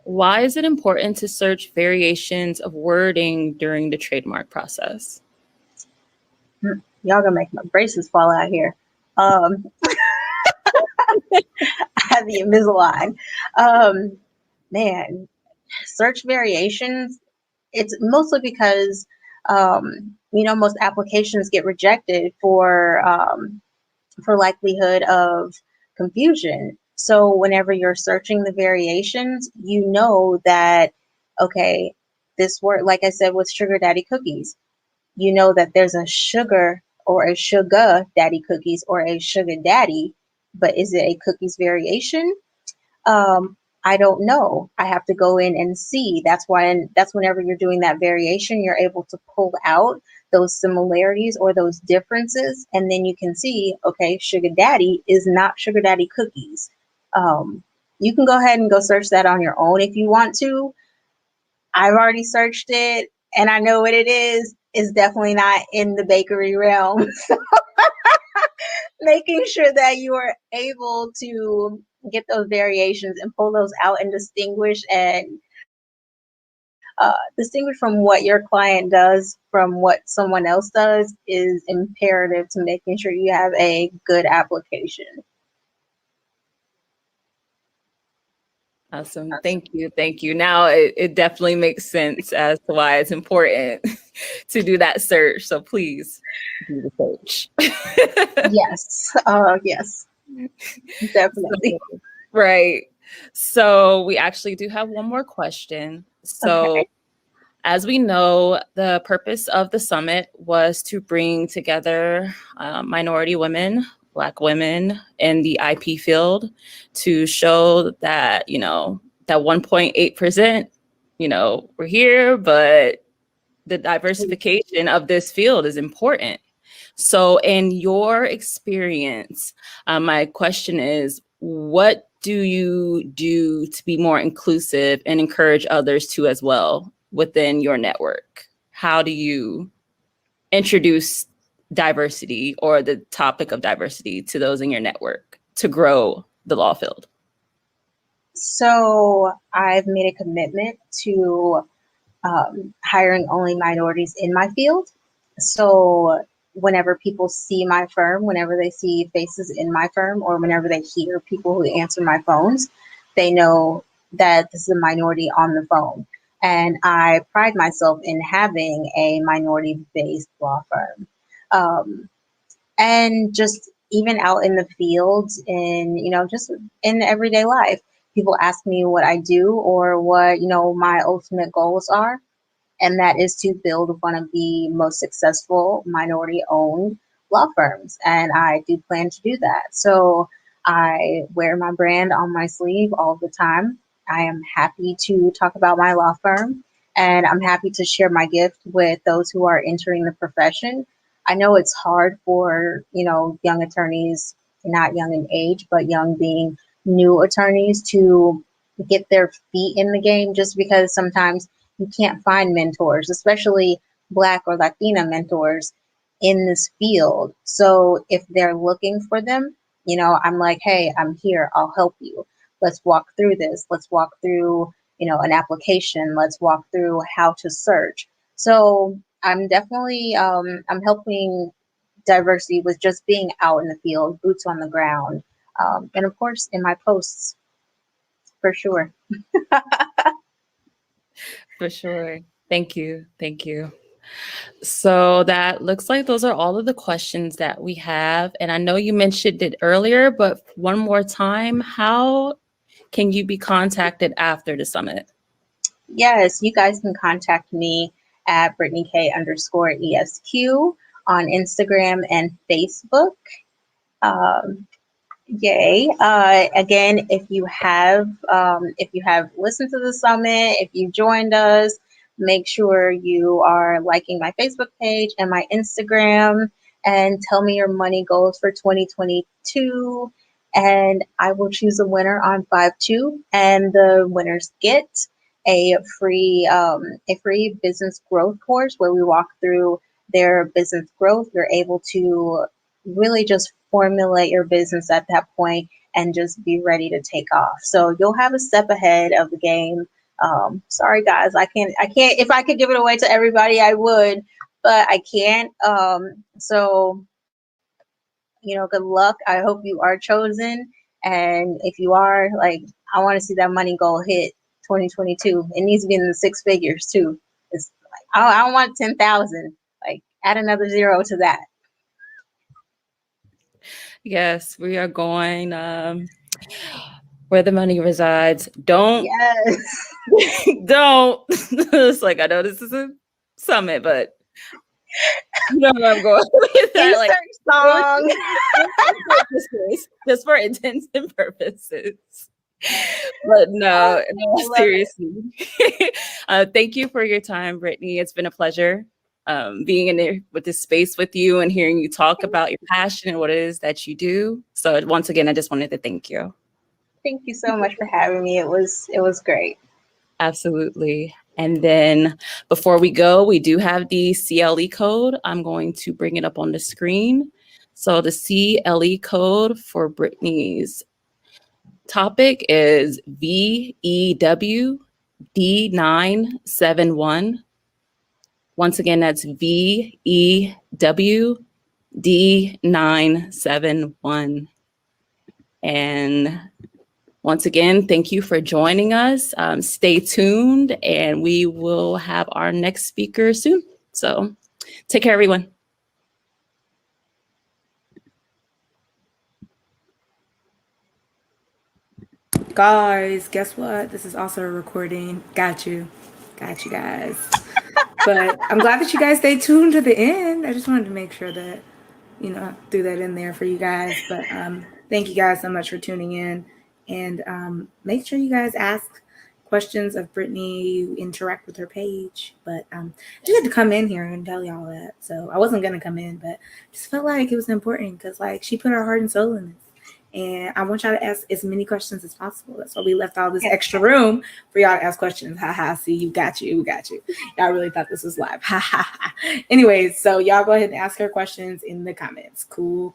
Why is it important to search variations of wording during the trademark process?
Y'all gonna make my braces fall out here. I have the Invisalign. Man, search variations. It's mostly because most applications get rejected for likelihood of confusion. So whenever you're searching the variations, you know that, okay, this word, like I said with sugar daddy cookies, you know that there's a sugar or a sugar daddy cookies or a sugar daddy, but is it a cookies variation? I don't know. I have to go in and see. That's whenever you're doing that variation, you're able to pull out those similarities or those differences, and then you can see, okay, sugar daddy is not sugar daddy cookies. You can go ahead and go search that on your own if you want to. I've already searched it and I know what it is. It's definitely not in the bakery realm. Making sure that you are able to get those variations and pull those out and distinguish from what your client does from what someone else does is imperative to making sure you have a good application.
Awesome. Thank you. Thank you. Now it definitely makes sense as to why it's important to do that search. So please do the search.
Yes. Yes. Definitely.
Right. So we actually do have one more question. So
Okay.
as we know, the purpose of the summit was to bring together minority women, Black women in the IP field to show that, that 1.8%, we're here, but the diversification of this field is important. So in your experience, my question is, what do you do to be more inclusive and encourage others to as well within your network? How do you introduce diversity or the topic of diversity to those in your network to grow the law field?
So I've made a commitment to hiring only minorities in my field. So whenever people see my firm, whenever they see faces in my firm, or whenever they hear people who answer my phones, they know that this is a minority on the phone. And I pride myself in having a minority-based law firm. And just even out in the field, in just in everyday life, people ask me what I do or what my ultimate goals are, and that is to build one of the most successful minority owned law firms. And I do plan to do that. So I wear my brand on my sleeve all the time. I am happy to talk about my law firm, and I'm happy to share my gift with those who are entering the profession. I know it's hard for, young attorneys, not young in age, but young being new attorneys, to get their feet in the game, just because sometimes you can't find mentors, especially Black or Latina mentors in this field. So if they're looking for them, I'm like, hey, I'm here. I'll help you. Let's walk through this. Let's walk through, an application. Let's walk through how to search. So I'm definitely, I'm helping diversity with just being out in the field, boots on the ground. And of course, in my posts, for sure.
For sure. Thank you. Thank you. So that looks like those are all of the questions that we have. And I know you mentioned it earlier, but one more time, how can you be contacted after the summit?
Yes, you guys can contact me at BrittanyK_ESQ on Instagram and Facebook. Yay. Again, if you have listened to the summit, if you joined us, make sure you are liking my Facebook page and my Instagram, and tell me your money goals for 2022. And I will choose a winner on 5/2, and the winners get a free business growth course where we walk through their business growth. You're able to really just formulate your business at that point and just be ready to take off. So you'll have a step ahead of the game. Sorry guys, I can't, if I could give it away to everybody, I would, but I can't. So, good luck. I hope you are chosen. And if you are, like, I want to see that money goal hit 2022. It needs to be in the six figures too. It's like, I don't want 10,000, like add another zero to that.
Yes, we are going where the money resides. Don't.
Yes.
Don't. It's like, I know this is a summit, but You know where I'm going with that. Like,
Insert song.
just for intents and purposes. But no,
love
seriously. Thank you for your time, Brittany. It's been a pleasure being in there with this space with you and hearing you talk about your passion and what it is that you do. So once again, I just wanted to thank you.
Thank you so much for having me. It was great.
Absolutely. And then before we go, we do have the CLE code. I'm going to bring it up on the screen. So the CLE code for Brittany's topic is VEW D971. Once again, that's VEW D971. And once again, thank you for joining us. Stay tuned, and we will have our next speaker soon. So take care, everyone.
Guys, guess what? This is also a recording. Got you guys. But I'm glad that you guys stayed tuned to the end. I just wanted to make sure that, threw that in there for you guys. But thank you guys so much for tuning in. And make sure you guys ask questions of Brittany, you interact with her page. But I just had to come in here and tell y'all that. So I wasn't going to come in, but just felt like it was important because, like, she put her heart and soul in this. And I want y'all to ask as many questions as possible. That's why we left all this extra room for y'all to ask questions. See, you got you. Y'all really thought this was live. Anyways, so y'all go ahead and ask her questions in the comments. Cool.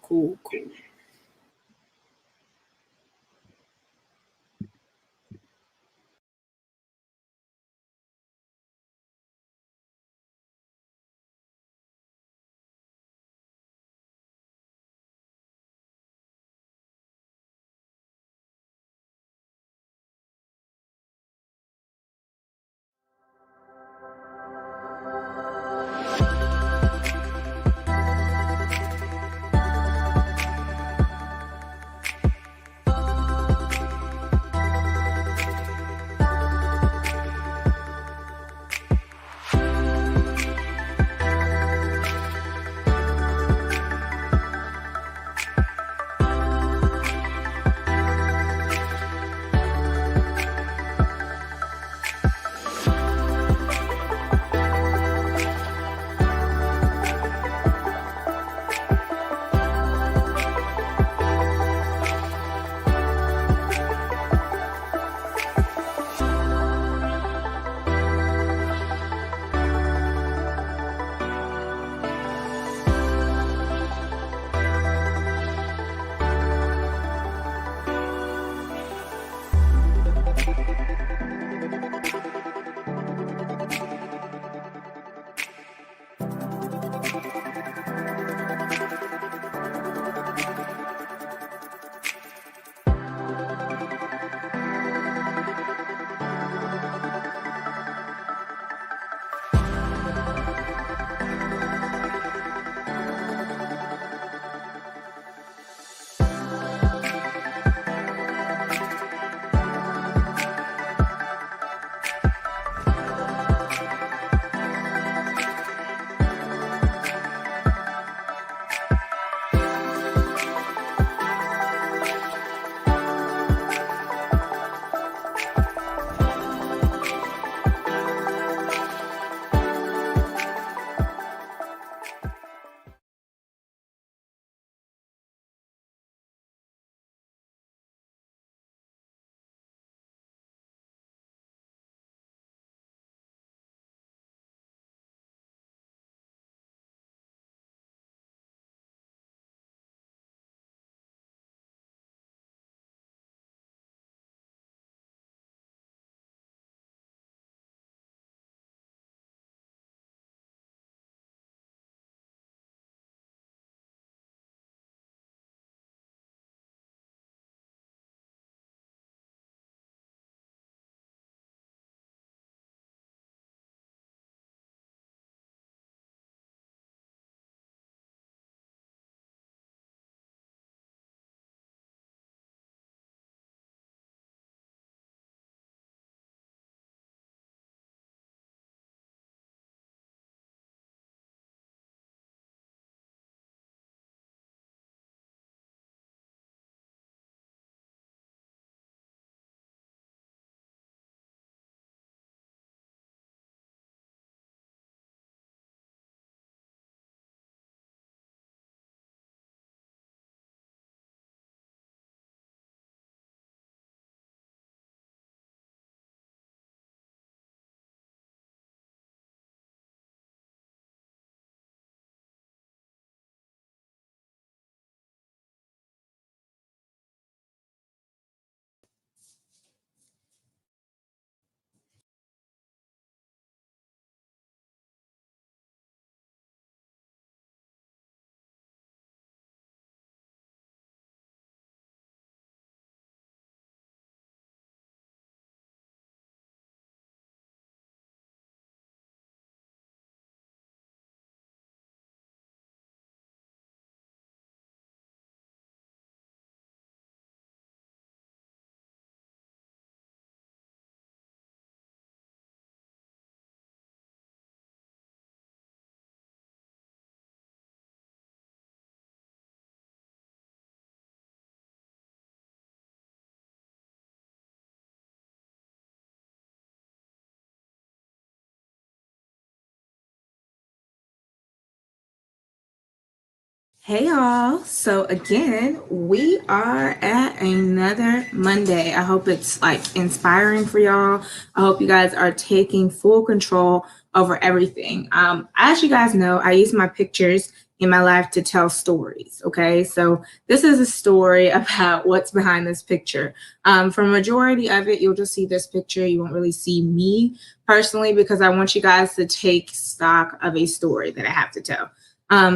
Hey y'all. So again, we are at another Monday. I hope it's like inspiring for y'all. I hope you guys are taking full control over everything. As you guys know, I use my pictures in my life to tell stories. Okay. So this is a story about what's behind this picture. For a majority of it, you'll just see this picture. You won't really see me personally because I want you guys to take stock of a story that I have to tell.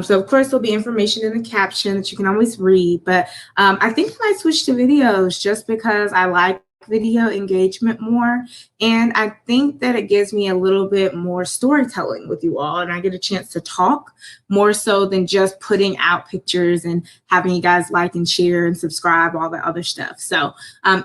So of course there'll be information in the caption that you can always read, but I think I might switch to videos just because I like video engagement more. And I think that it gives me a little bit more storytelling with you all, and I get a chance to talk more so than just putting out pictures and having you guys like and share and subscribe, all that other stuff. So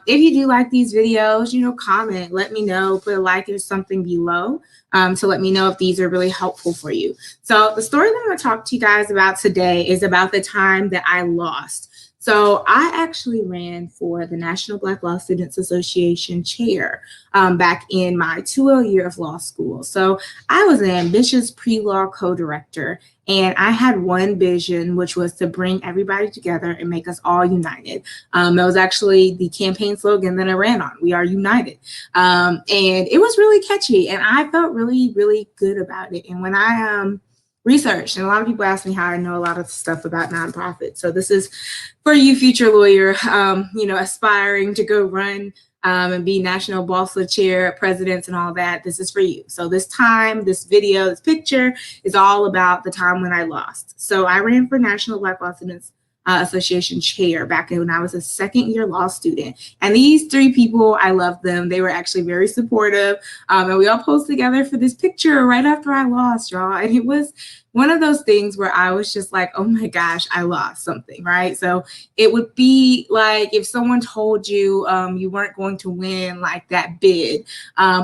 if you do like these videos, comment, let me know, put a like or something below to let me know if these are really helpful for you. So the story that I'm going to talk to you guys about today is about the time that I lost. So I actually ran for the National Black Law Students Association chair back in my 2L year of law school. So I was an ambitious pre-law co-director, and I had one vision, which was to bring everybody together and make us all united. That was actually the campaign slogan that I ran on. We are united. And it was really catchy, and I felt really, really good about it. And when I researched, and a lot of people ask me how I know a lot of stuff about nonprofits. So this is for you, future lawyer, aspiring to go run and be national BALSA chair, presidents, and all that. This is for you. So this time, this video, this picture is all about the time when I lost. So I ran for National Black Law Students Association chair back when I was a second-year law student. And these three people, I love them. They were actually very supportive. And we all posed together for this picture right after I lost, y'all. And it was one of those things where I was just like, oh my gosh, I lost something, right? So it would be like if someone told you you weren't going to win like that bid,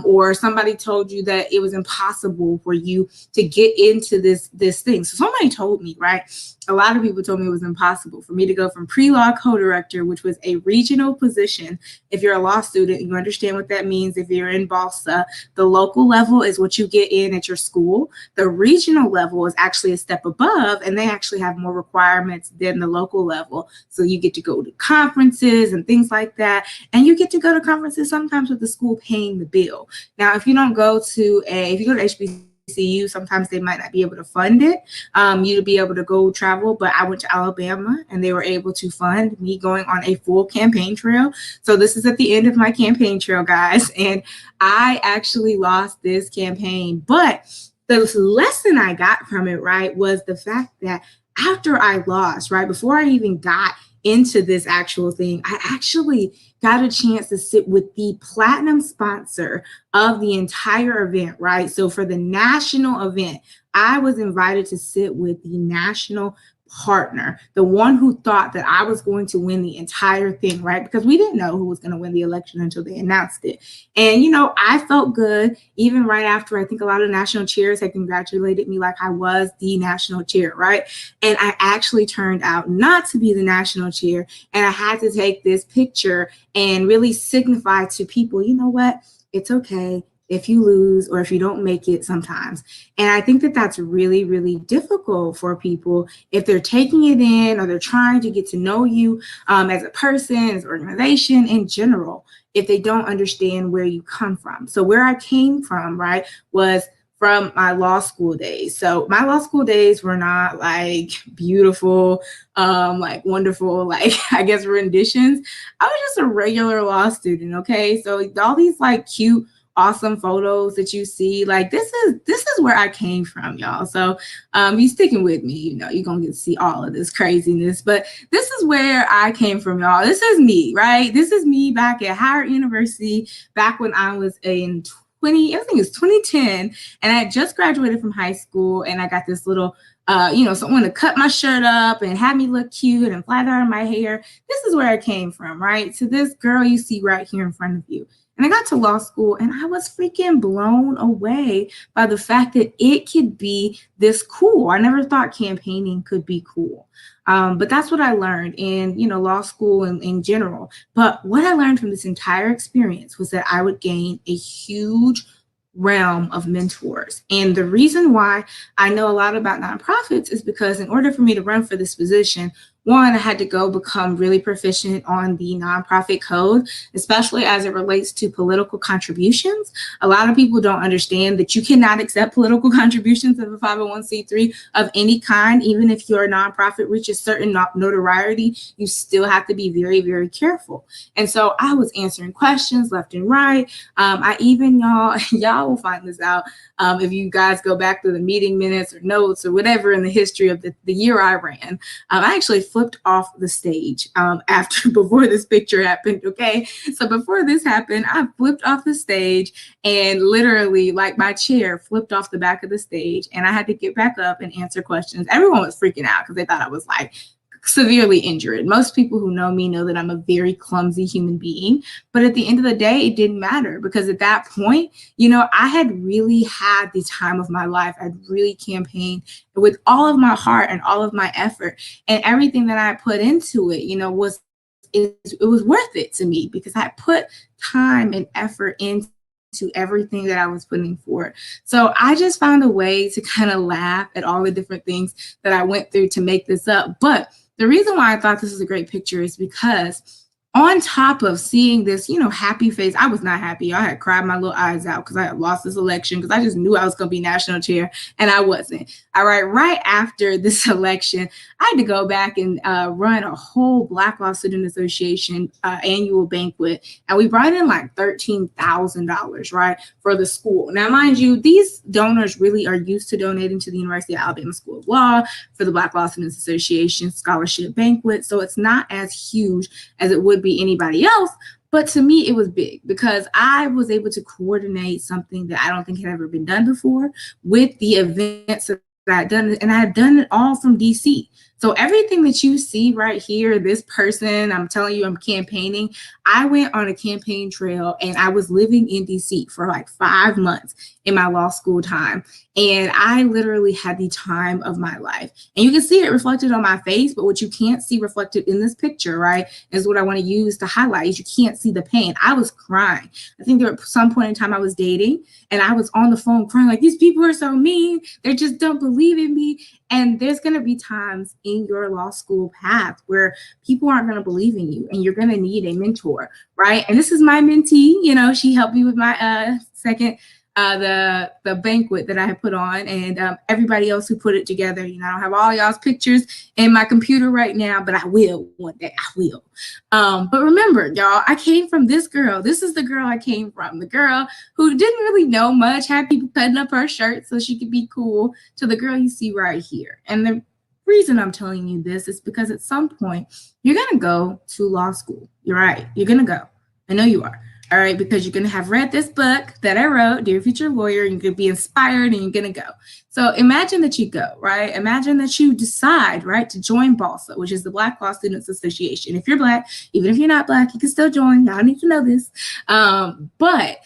or somebody told you that it was impossible for you to get into this thing. So somebody told me, right? A lot of people told me it was impossible for me to go from pre-law co-director, which was a regional position. If you're a law student, you understand what that means. If you're in BALSA, the local level is what you get in at your school. The regional level is actually a step above, and they actually have more requirements than the local level. So you get to go to conferences and things like that. And you get to go to conferences sometimes with the school paying the bill. Now, if you go to HBCU, sometimes they might not be able to fund it, you to be able to go travel. But I went to Alabama, and they were able to fund me going on a full campaign trail. So this is at the end of my campaign trail, guys. And I actually lost this campaign. But the lesson I got from it, right, was the fact that after I lost, right, before I even got into this actual thing, I actually got a chance to sit with the platinum sponsor of the entire event, right? So for the national event, I was invited to sit with the national partner, the one who thought that I was going to win the entire thing, right? Because we didn't know who was going to win the election until they announced it. And, I felt good even right after. I think a lot of national chairs had congratulated me like I was the national chair, right? And I actually turned out not to be the national chair. And I had to take this picture and really signify to people, you know what? It's okay if you lose or if you don't make it sometimes. And I think that that's really, really difficult for people if they're taking it in or they're trying to get to know you as a person, as an organization in general, if they don't understand where you come from. So where I came from, right, was from my law school days. So my law school days were not like beautiful, like wonderful, like I guess renditions. I was just a regular law student, okay? So all these like cute, awesome photos that you see, like this is where I came from, y'all. So you sticking with me, you're gonna get to see all of this craziness, but this is where I came from, y'all. This is me, right? This is me back at Howard University, back when I was in I think it was 2010, and I had just graduated from high school, and I got this little someone to cut my shirt up and have me look cute and flat iron my hair. This is where I came from, right? To this girl you see right here in front of you. And I got to law school, and I was freaking blown away by the fact that it could be this cool. I never thought campaigning could be cool. But that's what I learned in, law school and in general. But what I learned from this entire experience was that I would gain a huge realm of mentors. And the reason why I know a lot about nonprofits is because in order for me to run for this position, one, I had to go become really proficient on the nonprofit code, especially as it relates to political contributions. A lot of people don't understand that you cannot accept political contributions of a 501c3 of any kind. Even if your nonprofit reaches certain notoriety, you still have to be very, very careful. And so I was answering questions left and right. I even, y'all will find this out if you guys go back to the meeting minutes or notes or whatever in the history of the year I ran. I actually flipped off the stage before this picture happened. Okay, so before this happened, I flipped off the stage and literally, like, my chair flipped off the back of the stage, and I had to get back up and answer questions. Everyone was freaking out because they thought I was like severely injured. Most people who know me know that I'm a very clumsy human being, but at the end of the day, it didn't matter because at that point, I had really had the time of my life. I'd really campaigned with all of my heart and all of my effort, and everything that I put into it, it was worth it to me because I put time and effort into everything that I was putting forward. So I just found a way to kind of laugh at all the different things that I went through to make this up. But the reason why I thought this was a great picture is because on top of seeing this, happy face, I was not happy. I had cried my little eyes out because I had lost this election because I just knew I was going to be national chair and I wasn't. All right. Right after this election, I had to go back and run a whole Black Law Student Association annual banquet. And we brought in like $13,000, right, for the school. Now, mind you, these donors really are used to donating to the University of Alabama School of Law for the Black Law Students Association scholarship banquet. So it's not as huge as it would be anybody else, but to me it was big because I was able to coordinate something that I don't think had ever been done before with the events that I'd done, and I had done it all from DC. So everything that you see right here, this person, I'm telling you, I'm campaigning. I went on a campaign trail and I was living in DC for like 5 months in my law school time. And I literally had the time of my life. And you can see it reflected on my face, but what you can't see reflected in this picture, right, is what I want to use to highlight is you can't see the pain. I was crying. I think there was some point in time I was dating and I was on the phone crying like, these people are so mean. They just don't believe in me. And there's going to be times in your law school path where people aren't going to believe in you and you're going to need a mentor, right? And this is my mentee. She helped me with my second the banquet that I had put on, and everybody else who put it together. I don't have all y'all's pictures in my computer right now, but I will one day. I will. But remember, y'all, I came from this girl. This is the girl I came from. The girl who didn't really know much, had people cutting up her shirt so she could be cool, to the girl you see right here. And the reason I'm telling you this is because at some point you're going to go to law school. You're right. You're going to go. I know you are. All right, because you're going to have read this book that I wrote, Dear Future Lawyer, and you're going to be inspired and you're going to go. So imagine that you go, right? Imagine that you decide, right, to join BALSA, which is the Black Law Students Association. If you're Black, even if you're not Black, you can still join. Y'all need to know this. But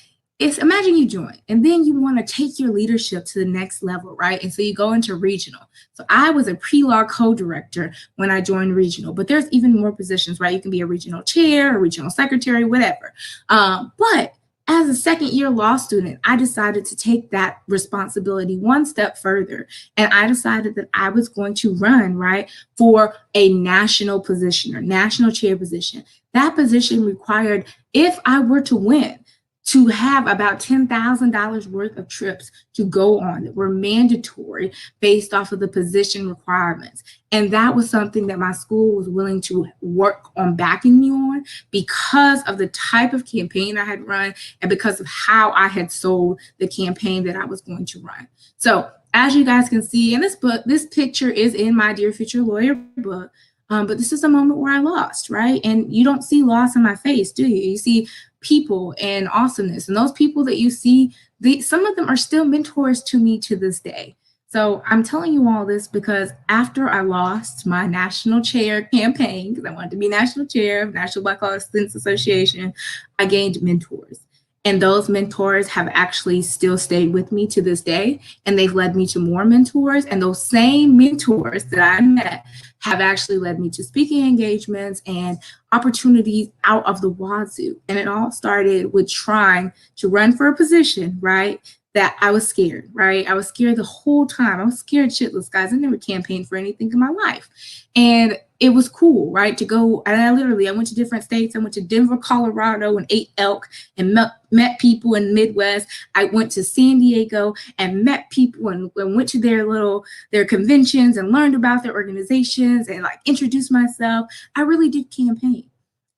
imagine you join and then you want to take your leadership to the next level, right? And so you go into regional. So I was a pre-law co-director when I joined regional, but there's even more positions, right? You can be a regional chair, a regional secretary, whatever. But as a second-year law student, I decided to take that responsibility one step further. And I decided that I was going to run, right, for a national position or national chair position. That position required, if I were to win, to have about $10,000 worth of trips to go on that were mandatory based off of the position requirements. And that was something that my school was willing to work on backing me on because of the type of campaign I had run and because of how I had sold the campaign that I was going to run. So as you guys can see in this book, this picture is in my Dear Future Lawyer book. But this is a moment where I lost, right? And you don't see loss in my face, do you? You see people and awesomeness. And those people that you see, some of them are still mentors to me to this day. So I'm telling you all this because after I lost my national chair campaign, because I wanted to be national chair of National Black Law Students Association, I gained mentors. And those mentors have actually still stayed with me to this day. And they've led me to more mentors. And those same mentors that I met have actually led me to speaking engagements and opportunities out of the wazoo. And it all started with trying to run for a position, right, that I was scared, right? I was scared the whole time. I was scared shitless, guys. I never campaigned for anything in my life. And it was cool, right? To go, and I went to different states. I went to Denver, Colorado, and ate elk and met people in the Midwest. I went to San Diego and met people and went to their conventions and learned about their organizations and like introduced myself. I really did campaign.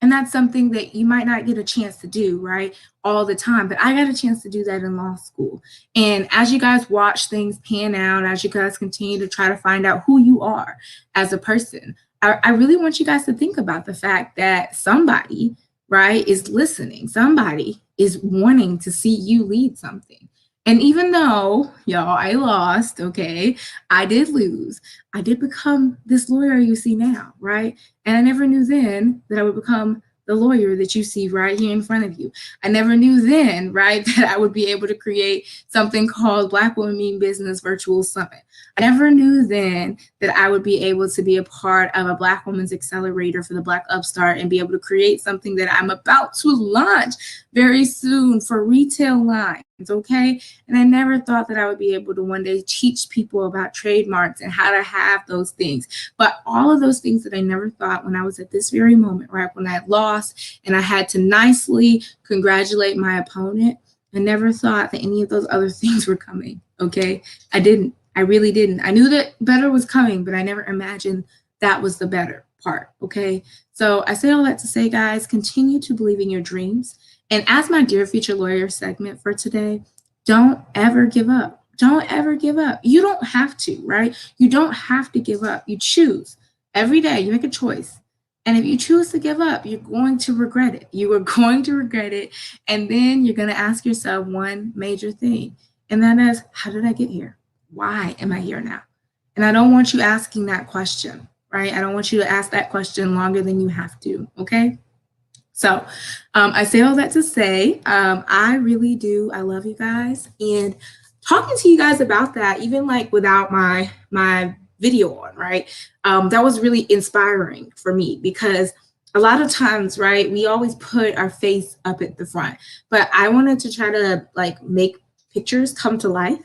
And that's something that you might not get a chance to do, right, all the time. But I got a chance to do that in law school. And as you guys watch things pan out, as you guys continue to try to find out who you are as a person, I really want you guys to think about the fact that somebody, right, is listening. Somebody is wanting to see you lead something. And even though, y'all, I lost, okay, I did lose. I did become this lawyer you see now, right? And I never knew then that I would become the lawyer that you see right here in front of you. I never knew then, right, that I would be able to create something called Black Women Mean Business Virtual Summit. I never knew then that I would be able to be a part of a Black Women's Accelerator for the Black Upstart and be able to create something that I'm about to launch very soon for retail lines, okay? And I never thought that I would be able to one day teach people about trademarks and how to have those things. But all of those things that I never thought when I was at this very moment, right, when I lost and I had to nicely congratulate my opponent, I never thought that any of those other things were coming, okay? I didn't. I really didn't. I knew that better was coming, but I never imagined that was the better part, okay? So I say all that to say, guys, continue to believe in your dreams. And as my Dear Future Lawyer segment for today, don't ever give up. Don't ever give up. You don't have to, right? You don't have to give up. You choose. Every day, you make a choice. And if you choose to give up, you're going to regret it. You are going to regret it. And then you're going to ask yourself one major thing. And that is, how did I get here? Why am I here now? And I don't want you asking that question, right? I don't want you to ask that question longer than you have to, okay? So I say all that to say, I really do. I love you guys. And talking to you guys about that, even like without my video on, right? That was really inspiring for me because a lot of times, right, we always put our face up at the front. But I wanted to try to like make pictures come to life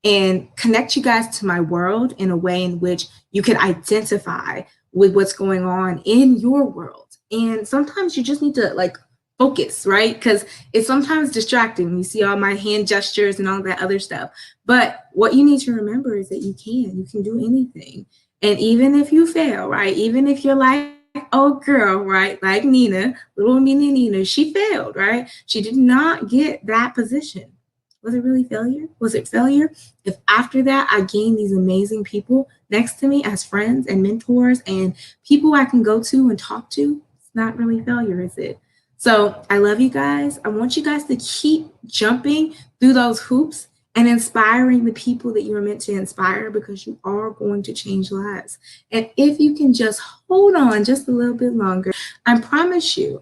and connect you guys to my world in a way in which you can identify with what's going on in your world. And sometimes you just need to like focus, right? Because it's sometimes distracting. You see all my hand gestures and all that other stuff. But what you need to remember is that you can do anything. And even if you fail, right? Even if you're like, oh girl, right? Like Nina, little mini Nina, she failed, right? She did not get that position. Was it really failure? Was it failure? If after that, I gained these amazing people next to me as friends and mentors and people I can go to and talk to, it's not really failure, is it? So I love you guys. I want you guys to keep jumping through those hoops and inspiring the people that you're meant to inspire because you are going to change lives. And if you can just hold on just a little bit longer, I promise you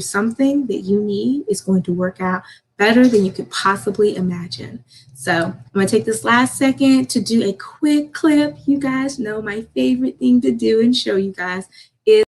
something that you need is going to work out better than you could possibly imagine. So I'm gonna take this last second to do a quick clip. You guys know my favorite thing to do and show you guys is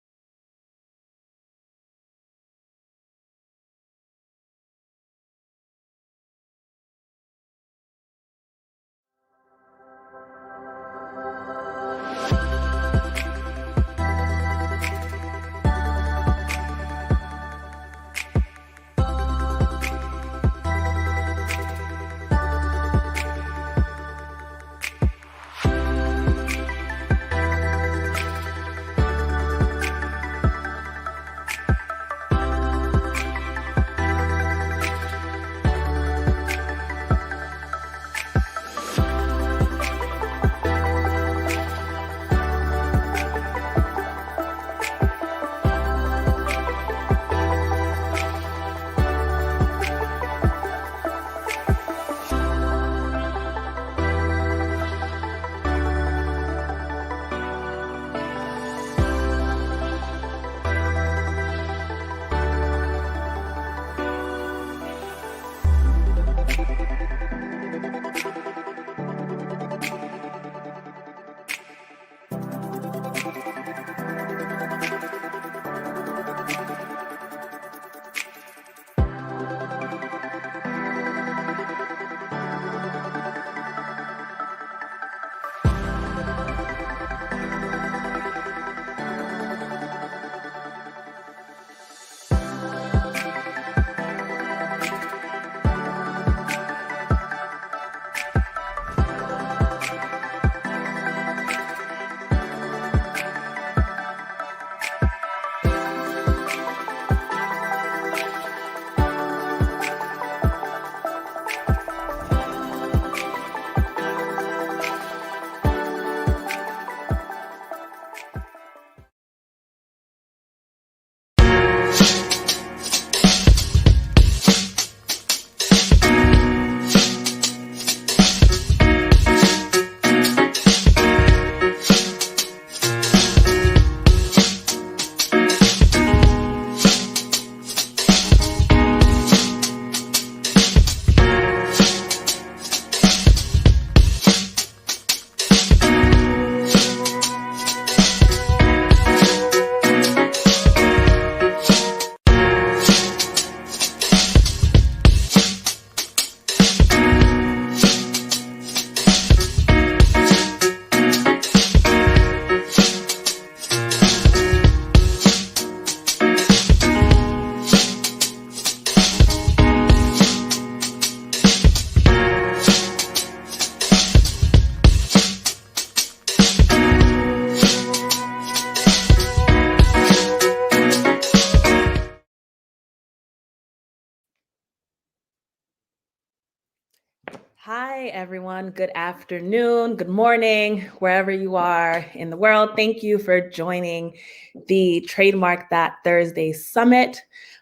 Hi, everyone. Good afternoon, good morning, wherever you are in the world. Thank you for joining the Trademark That Thursday Summit.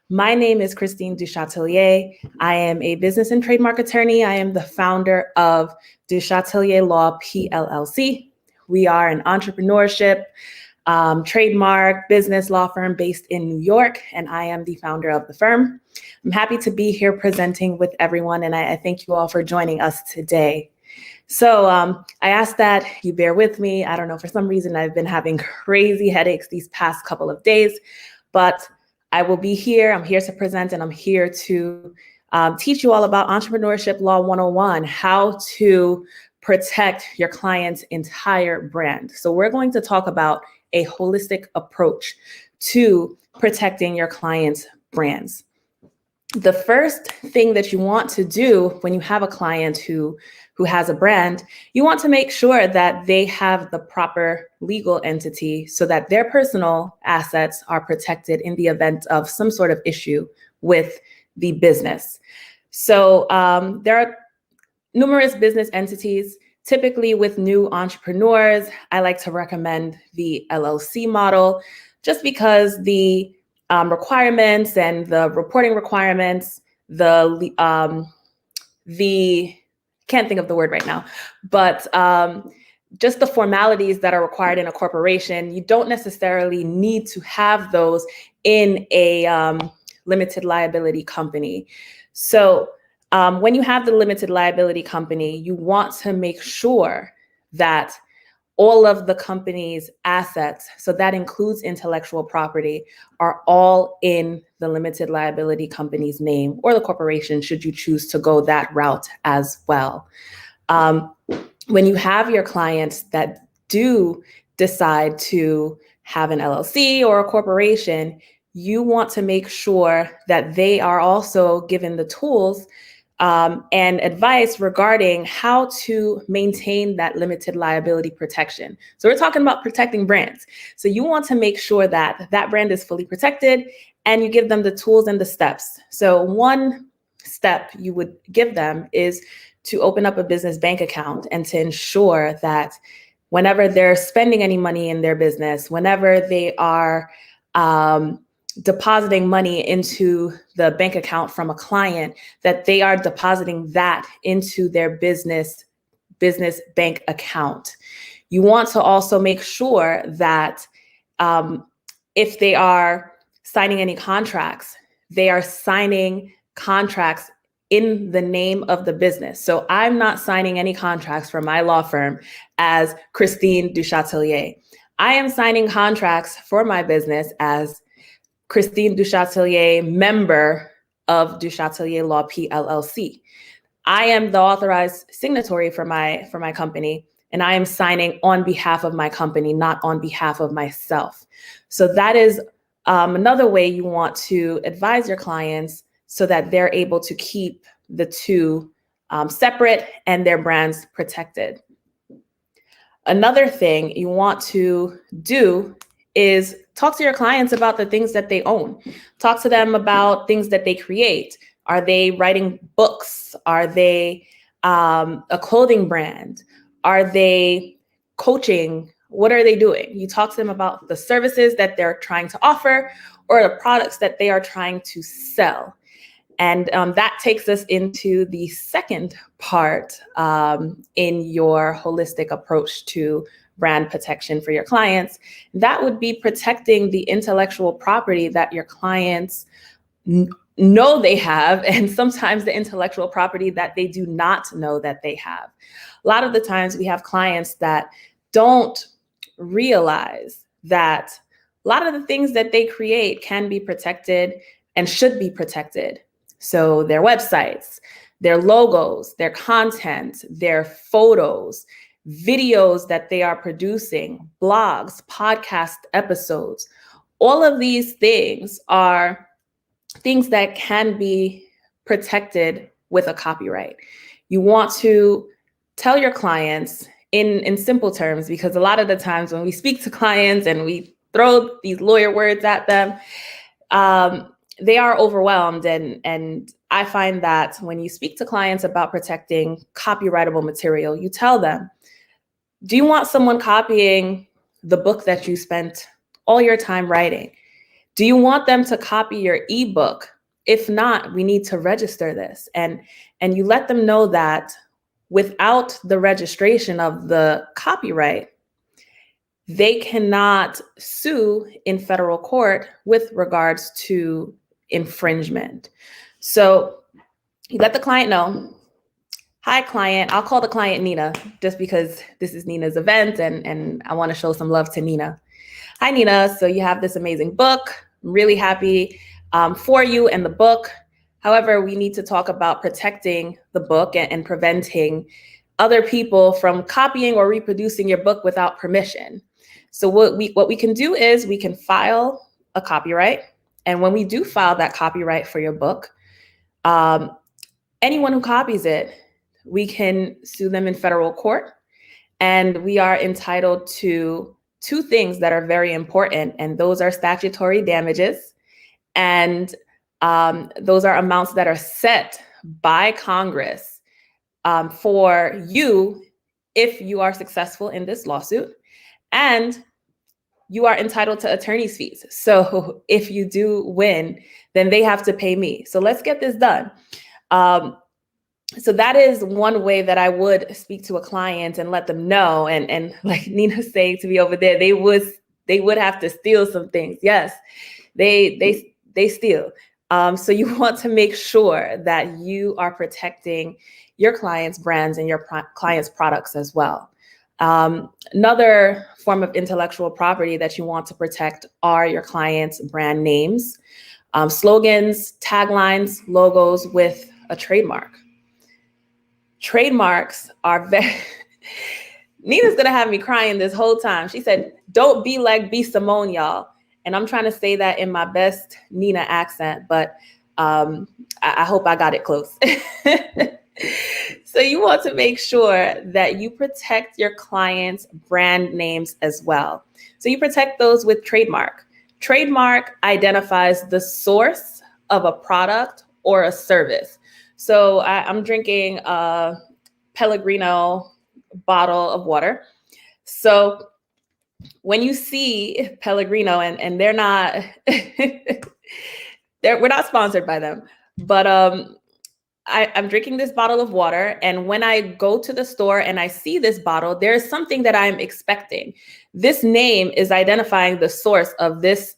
My name is Christine Duchatelier. I am a business and trademark attorney. I am the founder of Duchatelier Law, PLLC. We are an entrepreneurship, trademark business law firm based in New York, and I am the founder of the firm. I'm happy to be here presenting with everyone, and I thank you all for joining us today. So I ask that you bear with me. I don't know, for some reason, I've been having crazy headaches these past couple of days, but I will be here. I'm here to present, and I'm here to teach you all about Entrepreneurship Law 101, how to protect your client's entire brand. So we're going to talk about a holistic approach to protecting your client's brands. The first thing that you want to do when you have a client who has a brand, you want to make sure that they have the proper legal entity so that their personal assets are protected in the event of some sort of issue with the business. So there are numerous business entities. Typically with new entrepreneurs, I like to recommend the LLC model just because the requirements and the reporting requirements, the can't think of the word right now, but just the formalities that are required in a corporation, you don't necessarily need to have those in a limited liability company. So when you have the limited liability company, you want to make sure that all of the company's assets, so that includes intellectual property, are all in the limited liability company's name or the corporation, should you choose to go that route as well. When you have your clients that do decide to have an LLC or a corporation, you want to make sure that they are also given the tools and advice regarding how to maintain that limited liability protection. So we're talking about protecting brands. So you want to make sure that that brand is fully protected and you give them the tools and the steps. So one step you would give them is to open up a business bank account and to ensure that whenever they're spending any money in their business, whenever they are depositing money into the bank account from a client, that they are depositing that into their business bank account. You want to also make sure that if they are signing any contracts, they are signing contracts in the name of the business. So I'm not signing any contracts for my law firm as Christine Duchatelier. I am signing contracts for my business as Christine Duchatelier, member of Duchatelier Law PLLC. I am the authorized signatory for my company, and I am signing on behalf of my company, not on behalf of myself. So that is another way you want to advise your clients so that they're able to keep the two separate and their brands protected. Another thing you want to do is talk to your clients about the things that they own. Talk to them about things that they create. Are they writing books? Are they a clothing brand? Are they coaching? What are they doing? You talk to them about the services that they're trying to offer or the products that they are trying to sell. And that takes us into the second part in your holistic approach to brand protection for your clients. That would be protecting the intellectual property that your clients know they have, and sometimes the intellectual property that they do not know that they have. A lot of the times we have clients that don't realize that a lot of the things that they create can be protected and should be protected. So their websites, their logos, their content, their photos, videos that they are producing, blogs, podcast episodes, all of these things are things that can be protected with a copyright. You want to tell your clients in simple terms, because a lot of the times when we speak to clients and we throw these lawyer words at them, they are overwhelmed and I find that when you speak to clients about protecting copyrightable material, you tell them, do you want someone copying the book that you spent all your time writing? Do you want them to copy your ebook? If not, we need to register this. And you let them know that without the registration of the copyright, they cannot sue in federal court with regards to infringement. So you let the client know, hi client, I'll call the client Nina, just because this is Nina's event and I want to show some love to Nina. Hi Nina, so you have this amazing book. I'm really happy for you and the book. However, we need to talk about protecting the book and preventing other people from copying or reproducing your book without permission. So what we can do is we can file a copyright. And when we do file that copyright for your book, anyone who copies it, we can sue them in federal court. And we are entitled to two things that are very important, and those are statutory damages. And those are amounts that are set by Congress for you if you are successful in this lawsuit. And you are entitled to attorney's fees. So if you do win, then they have to pay me. So let's get this done. So that is one way that I would speak to a client and let them know. And like Nina's saying to me over there, they would have to steal some things. Yes, they steal. So you want to make sure that you are protecting your clients' brands and your clients' products as well. Another form of intellectual property that you want to protect are your clients' brand names, slogans, taglines, logos with a trademark. Trademarks are very, Nina's gonna have me crying this whole time. She said, don't be like B. Simone, y'all. And I'm trying to say that in my best Nina accent, but I hope I got it close. So you want to make sure that you protect your clients' brand names as well. So you protect those with trademark. Trademark identifies the source of a product or a service. So I'm drinking a Pellegrino bottle of water. So when you see Pellegrino, and they're not, we're not sponsored by them, but I'm drinking this bottle of water. And when I go to the store and I see this bottle, there's something that I'm expecting. This name is identifying the source of this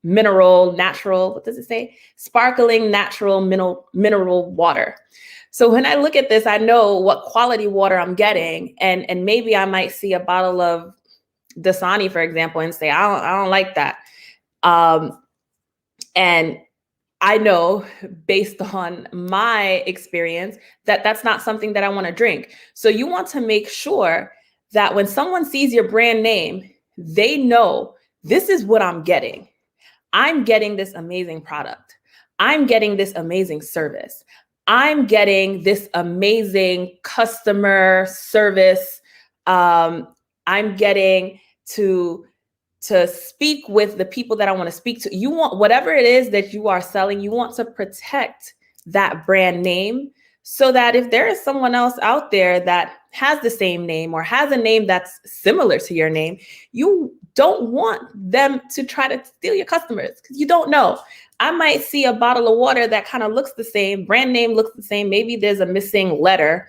mineral, natural, what does it say? Sparkling natural mineral water. So when I look at this, I know what quality water I'm getting. And maybe I might see a bottle of Dasani, for example, and say, I don't like that. And I know based on my experience that that's not something that I want to drink. So you want to make sure that when someone sees your brand name, they know this is what I'm getting. I'm getting this amazing product. I'm getting this amazing service. I'm getting this amazing customer service. I'm getting to speak with the people that I want to speak to. You want whatever it is that you are selling, you want to protect that brand name so that if there is someone else out there that has the same name or has a name that's similar to your name, you don't want them to try to steal your customers because you don't know. I might see a bottle of water that kind of looks the same, brand name looks the same. Maybe there's a missing letter.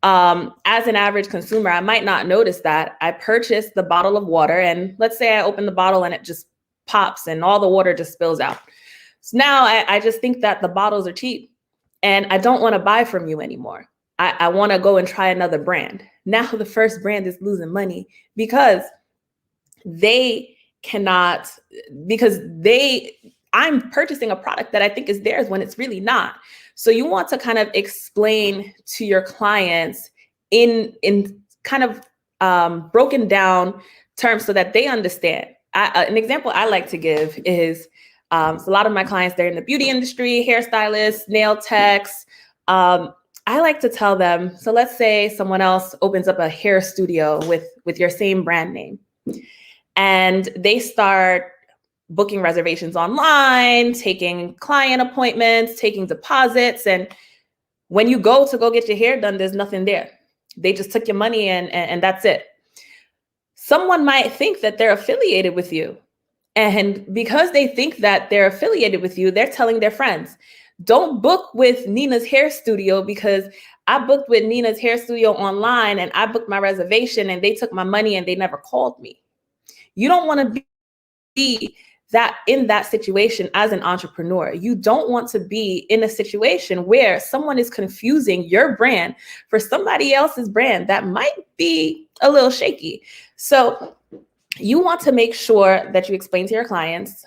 As an average consumer, I might not notice that. I purchased the bottle of water and let's say I open the bottle and it just pops and all the water just spills out. So now I just think that the bottles are cheap and I don't want to buy from you anymore. I want to go and try another brand. Now the first brand is losing money because I'm purchasing a product that I think is theirs when it's really not. So you want to kind of explain to your clients in kind of broken down terms so that they understand. An example I like to give is so a lot of my clients, they're in the beauty industry, hairstylists, nail techs. I like to tell them, so let's say someone else opens up a hair studio with your same brand name and they start booking reservations online, taking client appointments, taking deposits. And when you go to go get your hair done, there's nothing there. They just took your money and that's it. Someone might think that they're affiliated with you. And because they think that they're affiliated with you, they're telling their friends, don't book with Nina's hair studio because I booked with Nina's hair studio online and I booked my reservation and they took my money and they never called me. You don't want to be that in that situation as an entrepreneur. You don't want to be in a situation where someone is confusing your brand for somebody else's brand that might be a little shaky. So you want to make sure that you explain to your clients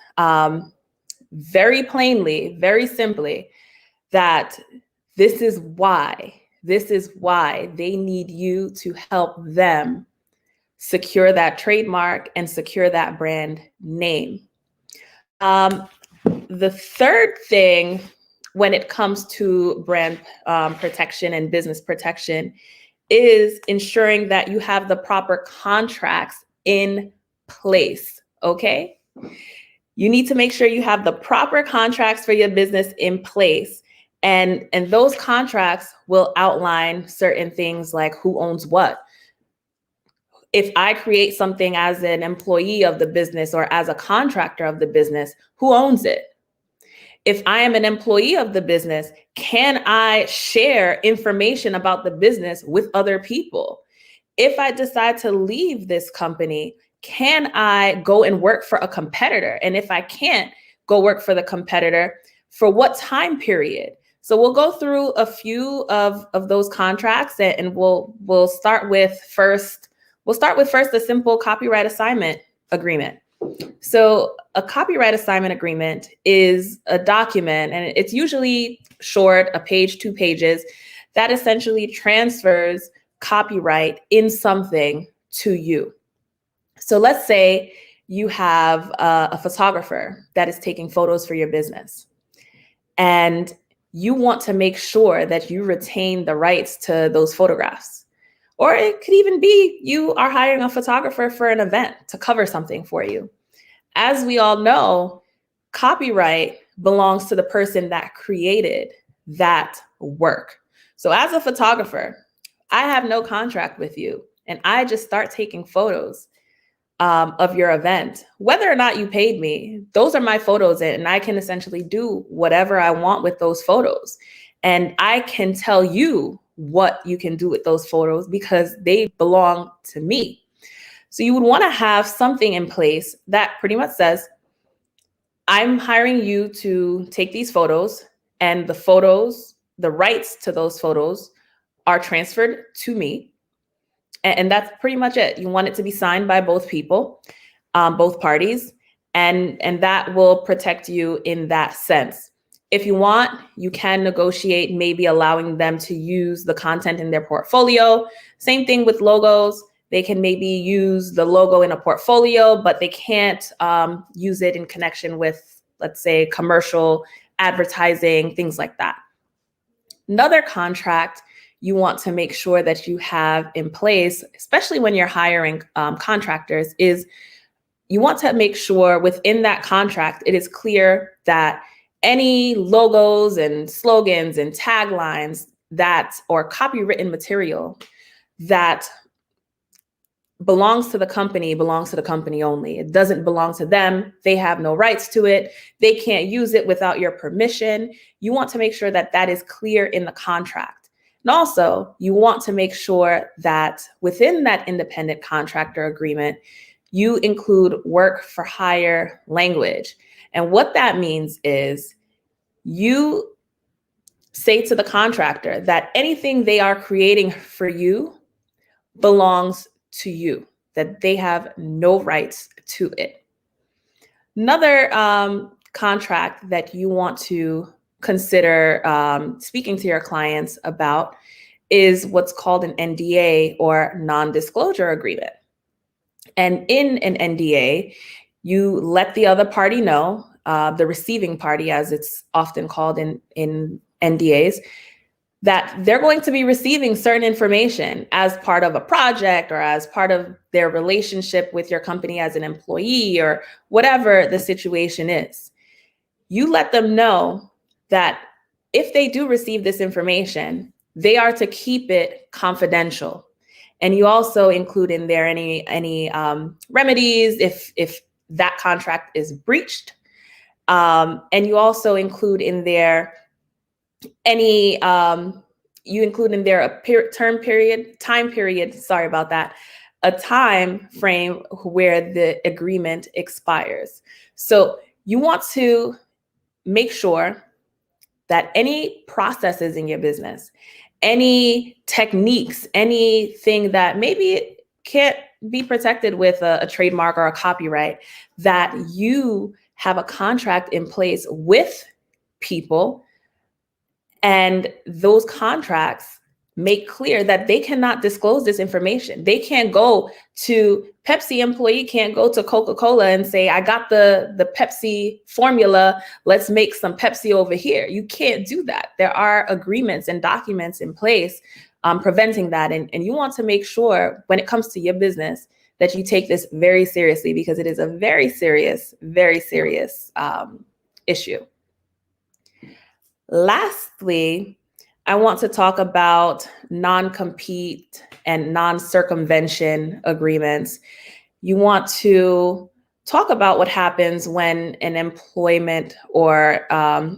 very plainly, very simply, that this is why they need you to help them secure that trademark and secure that brand name. The third thing when it comes to brand protection and business protection is ensuring that you have the proper contracts in place, okay? You need to make sure you have the proper contracts for your business in place. And those contracts will outline certain things like who owns what. If I create something as an employee of the business or as a contractor of the business, who owns it? If I am an employee of the business, can I share information about the business with other people? If I decide to leave this company, can I go and work for a competitor? And if I can't go work for the competitor, for what time period? So we'll go through a few of those contracts and we'll start with first a simple copyright assignment agreement. So a copyright assignment agreement is a document, and it's usually short, a page, 2 pages, that essentially transfers copyright in something to you. So let's say you have a photographer that is taking photos for your business, and you want to make sure that you retain the rights to those photographs. Or it could even be you are hiring a photographer for an event to cover something for you. As we all know, copyright belongs to the person that created that work. So as a photographer, I have no contract with you, and I just start taking photos of your event. Whether or not you paid me, those are my photos, and I can essentially do whatever I want with those photos. And I can tell you what you can do with those photos because they belong to me. So you would want to have something in place that pretty much says, I'm hiring you to take these photos, and the photos, the rights to those photos are transferred to me. And that's pretty much it. You want it to be signed by both people, both parties, and that will protect you in that sense. If you want, you can negotiate maybe allowing them to use the content in their portfolio. Same thing with logos. They can maybe use the logo in a portfolio, but they can't use it in connection with, let's say, commercial advertising, things like that. Another contract you want to make sure that you have in place, especially when you're hiring contractors, is you want to make sure within that contract, it is clear that any logos and slogans and taglines that, or copywritten material that belongs to the company only. It doesn't belong to them. They have no rights to it. They can't use it without your permission. You want to make sure that that is clear in the contract. And also, you want to make sure that within that independent contractor agreement, you include work for hire language. And what that means is you say to the contractor that anything they are creating for you belongs to you, that they have no rights to it. Another contract that you want to consider speaking to your clients about is what's called an NDA, or non-disclosure agreement. And in an NDA, you let the other party know, the receiving party, as it's often called in NDAs, that they're going to be receiving certain information as part of a project or as part of their relationship with your company as an employee or whatever the situation is. You let them know that if they do receive this information, they are to keep it confidential. And you also include in there any remedies if that contract is breached. And you also include in there any you include in there a time period, sorry about that, a time frame where the agreement expires. So you want to make sure that any processes in your business, any techniques, anything that maybe can't be protected with a trademark or a copyright, that you have a contract in place with people, and those contracts make clear that they cannot disclose this information. They can't go to Pepsi employee, can't go to Coca-Cola and say, I got the Pepsi formula, let's make some Pepsi over here. You can't do that. There are agreements and documents in place preventing that. And you want to make sure when it comes to your business that you take this very seriously, because it is a very serious issue. Lastly, I want to talk about non-compete and non-circumvention agreements. You want to talk about what happens when an employment or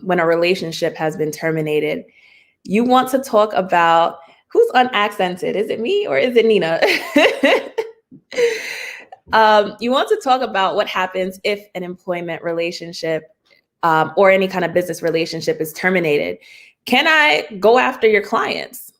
when a relationship has been terminated. You want to talk about who's unaccented. Is it me or is it Nina? You want to talk about what happens if an employment relationship or any kind of business relationship is terminated. Can I go after your clients?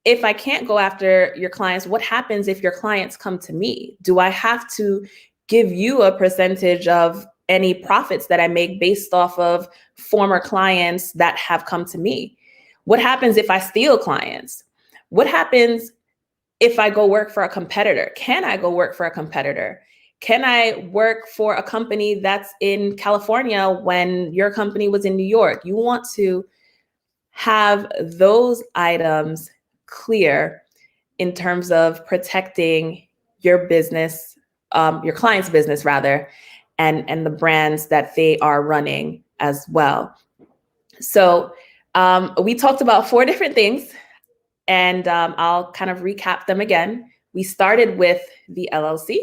If I can't go after your clients, what happens if your clients come to me? Do I have to give you a percentage of any profits that I make based off of former clients that have come to me? What happens if I steal clients? What happens if I go work for a competitor? Can I go work for a competitor? Can I work for a company that's in California when your company was in New York? You want to have those items clear in terms of protecting your business, your client's business rather, and the brands that they are running as well. So we talked about 4 different things, and I'll kind of recap them again. We started with the LLC,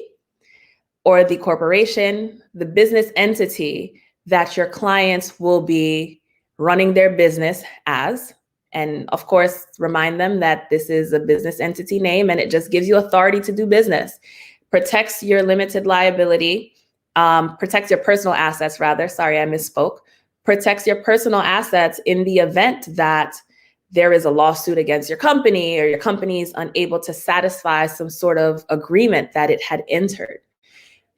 or the corporation, the business entity that your clients will be running their business as. And of course, remind them that this is a business entity name and it just gives you authority to do business. Protects your limited liability, protects your personal assets rather, sorry, I misspoke. Protects your personal assets in the event that there is a lawsuit against your company or your company is unable to satisfy some sort of agreement that it had entered.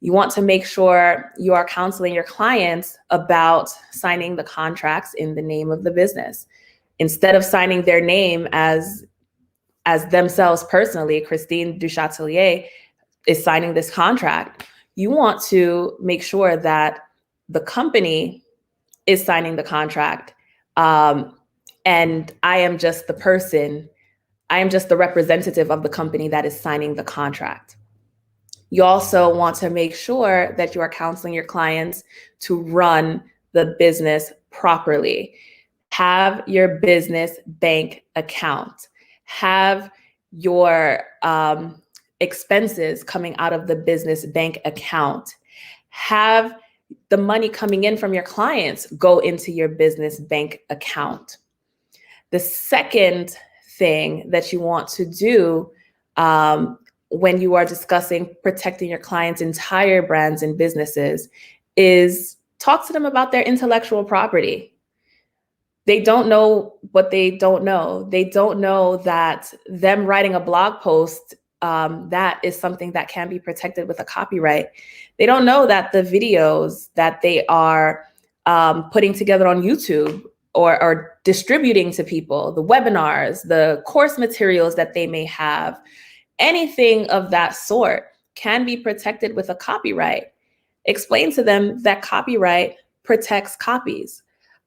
You want to make sure you are counseling your clients about signing the contracts in the name of the business. Instead of signing their name as themselves personally, Christine Duchatelier is signing this contract. You want to make sure that the company is signing the contract. And I am just the person, I am just the representative of the company that is signing the contract. You also want to make sure that you are counseling your clients to run the business properly. Have your business bank account. Have your expenses coming out of the business bank account. Have the money coming in from your clients go into your business bank account. The second thing that you want to do when you are discussing protecting your clients' entire brands and businesses is talk to them about their intellectual property. They don't know what they don't know. They don't know that them writing a blog post, that is something that can be protected with a copyright. They don't know that the videos that they are putting together on YouTube or distributing to people, the webinars, the course materials that they may have, anything of that sort can be protected with a copyright. Explain to them that copyright protects copies.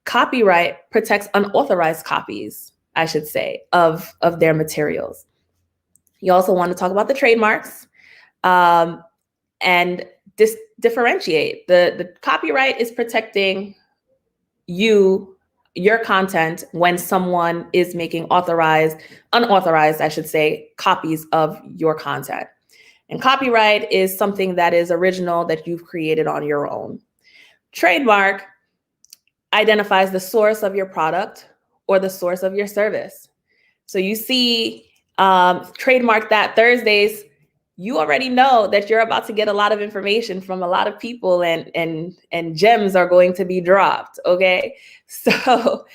Copyright protects unauthorized copies. I should say, of their materials. You also want to talk about the trademarks and differentiate. The copyright is protecting your content when someone is making unauthorized, I should say, copies of your content. And copyright is something that is original that you've created on your own. Trademark identifies the source of your product or the source of your service. So you see Trademark that Thursdays, you already know that you're about to get a lot of information from a lot of people, and gems are going to be dropped, okay? So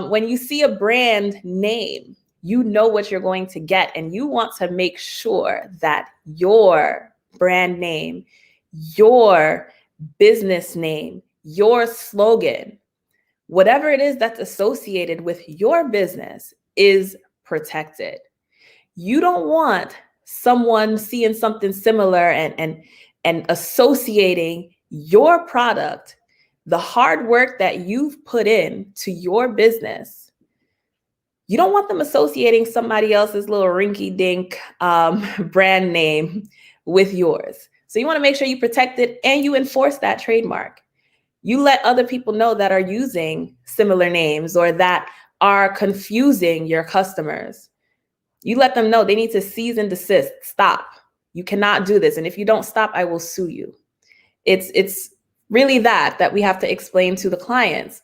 when you see a brand name, you know what you're going to get, and you want to make sure that your brand name, your business name, your slogan, whatever it is that's associated with your business is protected. You don't want someone seeing something similar and associating your product, the hard work that you've put in to your business. You don't want them associating somebody else's little rinky-dink brand name with yours. So you want to make sure you protect it and you enforce that trademark. You let other people know that are using similar names or that are confusing your customers. You let them know they need to cease and desist. Stop. You cannot do this. And if you don't stop, I will sue you. It's really that we have to explain to the clients.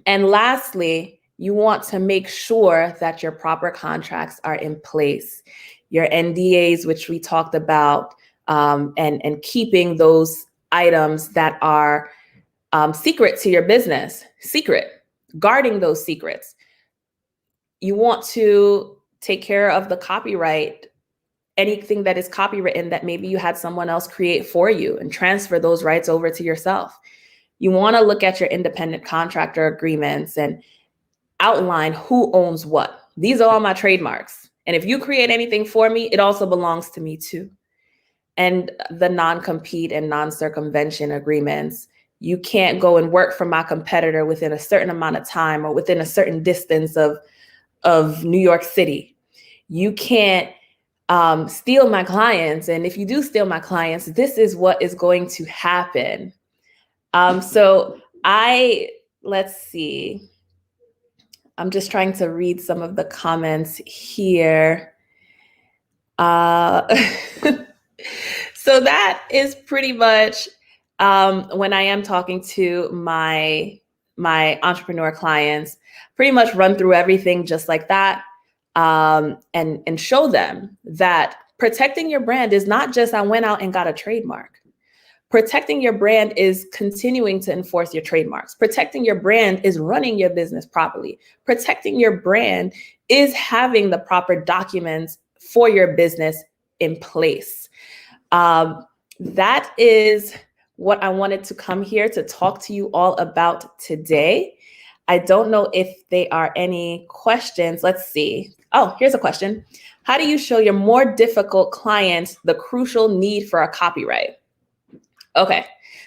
And lastly, you want to make sure that your proper contracts are in place. Your NDAs, which we talked about, and keeping those items that are secret to your business, guarding those secrets. You want to take care of the copyright, anything that is copywritten that maybe you had someone else create for you, and transfer those rights over to yourself. You want to look at your independent contractor agreements and outline who owns what. These are all my trademarks. And if you create anything for me, it also belongs to me too. And the non-compete and non-circumvention agreements. You can't go and work for my competitor within a certain amount of time or within a certain distance of New York City. You can't steal my clients. And if you do steal my clients, this is what is going to happen. So let's see. I'm just trying to read some of the comments here. So that is pretty much when I am talking to my entrepreneur clients, pretty much run through everything just like that, and show them that protecting your brand is not just I went out and got a trademark. Protecting your brand is continuing to enforce your trademarks. Protecting your brand is running your business properly. Protecting your brand is having the proper documents for your business in place. That is what I wanted to come here to talk to you all about today. I don't know if there are any questions. Let's see. Oh, here's a question. How do you show your more difficult clients the crucial need for a copyright? Okay,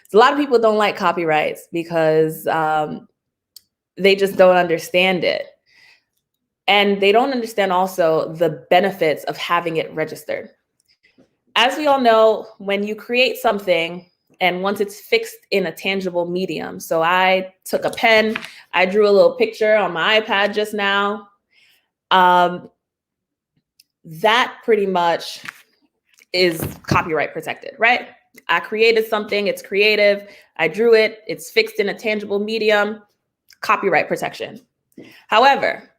so a lot of people don't like copyrights because they just don't understand it. And they don't understand also the benefits of having it registered. As we all know, when you create something and once it's fixed in a tangible medium, so I took a pen, I drew a little picture on my iPad just now, that pretty much is copyright protected, right? I created something, it's creative, I drew it, it's fixed in a tangible medium, copyright protection. However,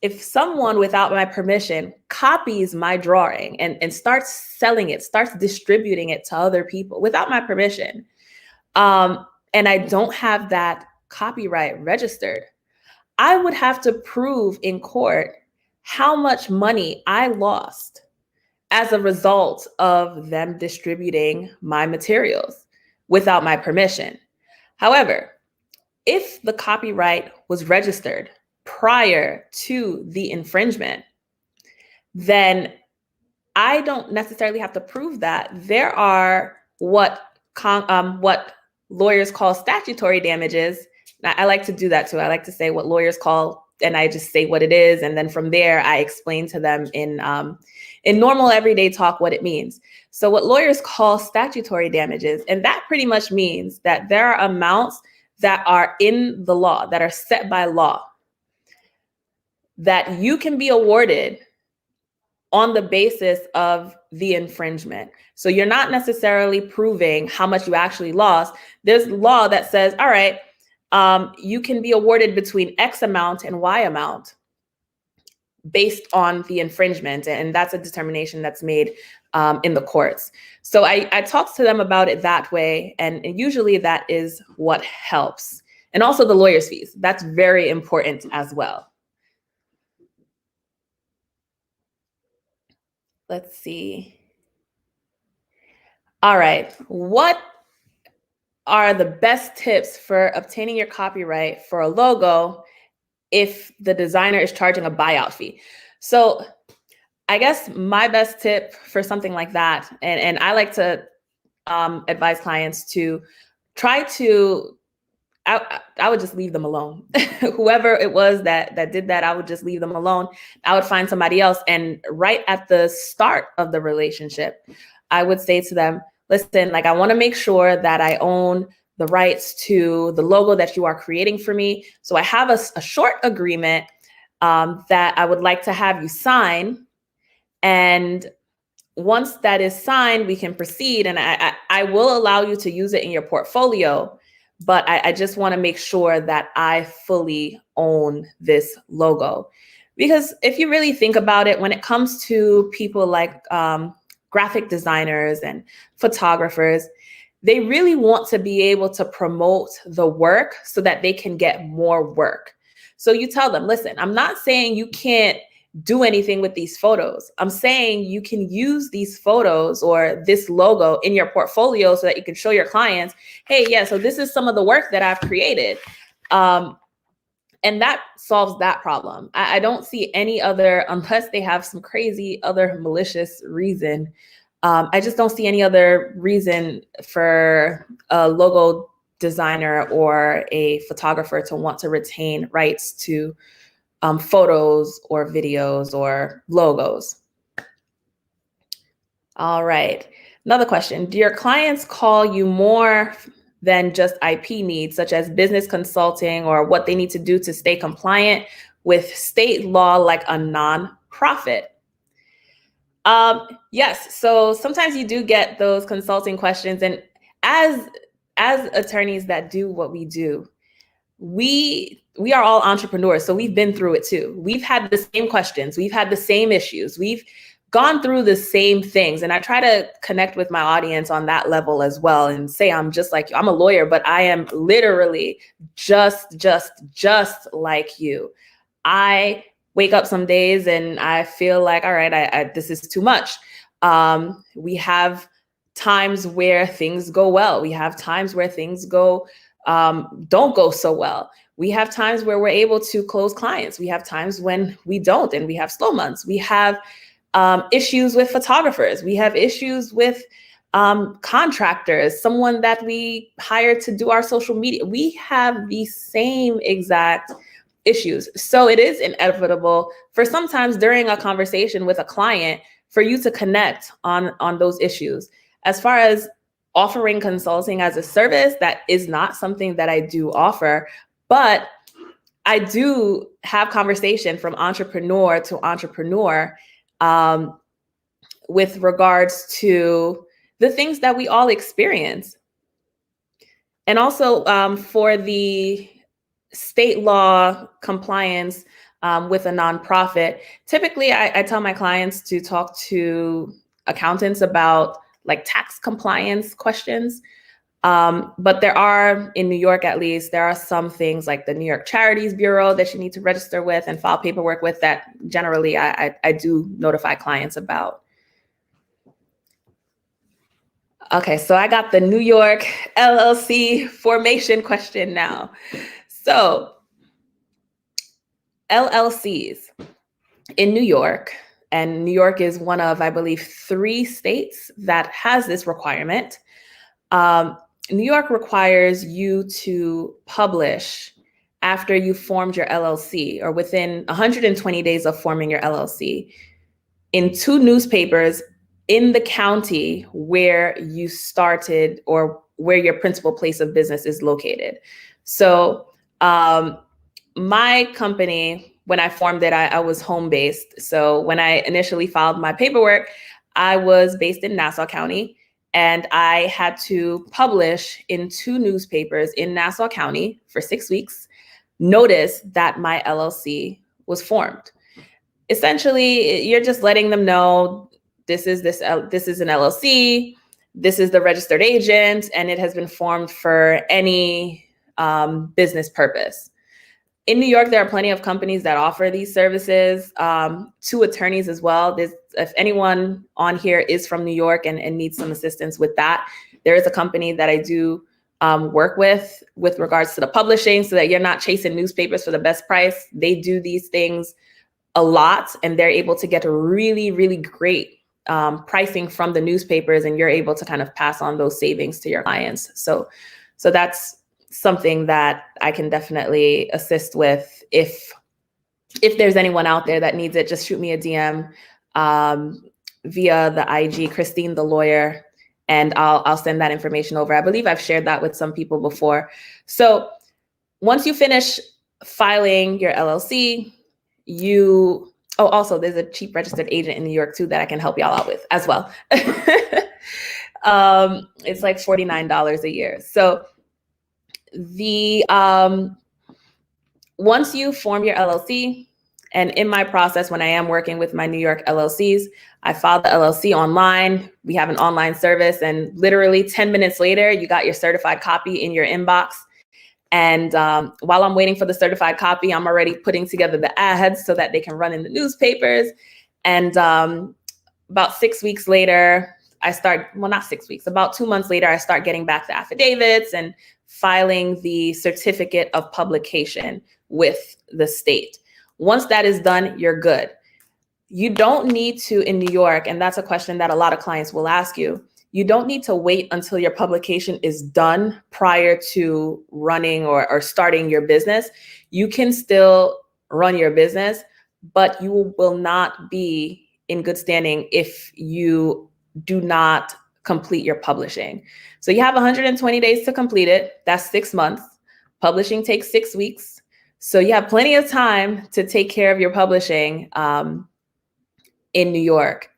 if someone without my permission copies my drawing and starts selling it, starts distributing it to other people without my permission, and I don't have that copyright registered, I would have to prove in court how much money I lost as a result of them distributing my materials without my permission. However, if the copyright was registered prior to the infringement, then I don't necessarily have to prove that. There are what lawyers call statutory damages. I like to do that too. I like to say what lawyers call and I just say what it is. And then from there, I explain to them in normal everyday talk what it means. So what lawyers call statutory damages, and that pretty much means that there are amounts that are in the law, that are set by law, that you can be awarded on the basis of the infringement. So you're not necessarily proving how much you actually lost. There's law that says, all right, you can be awarded between X amount and Y amount based on the infringement. And that's a determination that's made in the courts. So I talk to them about it that way. And usually that is what helps. And also the lawyer's fees. That's very important as well. Let's see. All right. What are the best tips for obtaining your copyright for a logo if the designer is charging a buyout fee? So I guess my best tip for something like that, and I like to advise clients to try to, I would just leave them alone. Whoever it was that did that, I would just leave them alone. I would find somebody else. And right at the start of the relationship, I would say to them, listen, like, I want to make sure that I own the rights to the logo that you are creating for me. So I have a short agreement that I would like to have you sign. And once that is signed, we can proceed. And I will allow you to use it in your portfolio. But I just want to make sure that I fully own this logo. Because if you really think about it, when it comes to people like graphic designers and photographers, they really want to be able to promote the work so that they can get more work. So you tell them, listen, I'm not saying you can't do anything with these photos. I'm saying you can use these photos or this logo in your portfolio so that you can show your clients, hey, yeah, so this is some of the work that I've created. And that solves that problem. I don't see any other, unless they have some crazy other malicious reason. I just don't see any other reason for a logo designer or a photographer to want to retain rights to photos or videos or logos. All right. Another question. Do your clients call you more than just IP needs, such as business consulting or what they need to do to stay compliant with state law like a nonprofit? Yes. So sometimes you do get those consulting questions. And as attorneys that do what we do, we are all entrepreneurs, so we've been through it too. We've had the same questions. We've had the same issues. We've gone through the same things. And I try to connect with my audience on that level as well and say, I'm just like you. I'm a lawyer, but I am literally just like you. I wake up some days and I feel like, all right, this is too much. We have times where things go well. We have times where things don't go so well. We have times where we're able to close clients. We have times when we don't, and we have slow months. We have issues with photographers. We have issues with contractors, someone that we hire to do our social media. We have the same exact issues. So it is inevitable for sometimes during a conversation with a client for you to connect on those issues. As far as offering consulting as a service, that is not something that I do offer, but I do have conversation from entrepreneur to entrepreneur with regards to the things that we all experience. And also for the state law compliance with a nonprofit, typically I tell my clients to talk to accountants about like tax compliance questions. But there are, in New York at least, there are some things like the New York Charities Bureau that you need to register with and file paperwork with that generally I do notify clients about. Okay, so I got the New York LLC formation question now. So LLCs in New York, and New York is one of, I believe, 3 states that has this requirement. New York requires you to publish after you formed your LLC, or within 120 days of forming your LLC, in 2 newspapers in the county where you started or where your principal place of business is located. So my company, when I formed it, I was home-based. So when I initially filed my paperwork, I was based in Nassau County, and I had to publish in 2 newspapers in Nassau County for 6 weeks, notice that my LLC was formed. Essentially, you're just letting them know this is an LLC, this is the registered agent, and it has been formed for any business purpose. In New York, there are plenty of companies that offer these services to attorneys as well. If anyone on here is from New York and needs some assistance with that, there is a company that I do work with regards to the publishing, so that you're not chasing newspapers for the best price. They do these things a lot, and they're able to get a really, really great pricing from the newspapers, and you're able to kind of pass on those savings to your clients. So that's something that I can definitely assist with. If there's anyone out there that needs it, just shoot me a DM via the IG, Christine the Lawyer, and I'll send that information over. I believe I've shared that with some people before. So once you finish filing your LLC, also there's a cheap registered agent in New York too that I can help y'all out with as well. It's like $49 a year. So once you form your LLC, and in my process, when I am working with my New York LLCs, I file the LLC online. We have an online service, and literally 10 minutes later, you got your certified copy in your inbox. And while I'm waiting for the certified copy, I'm already putting together the ads so that they can run in the newspapers. And about 6 weeks later, about 2 months later, I start getting back the affidavits and filing the certificate of publication with the state. Once that is done, you're good. You don't need to, in New York, and that's a question that a lot of clients will ask you, you don't need to wait until your publication is done prior to running or starting your business. You can still run your business, but you will not be in good standing if you do not complete your publishing. So you have 120 days to complete it. That's 6 months. Publishing takes 6 weeks. So you have plenty of time to take care of your publishing in New York.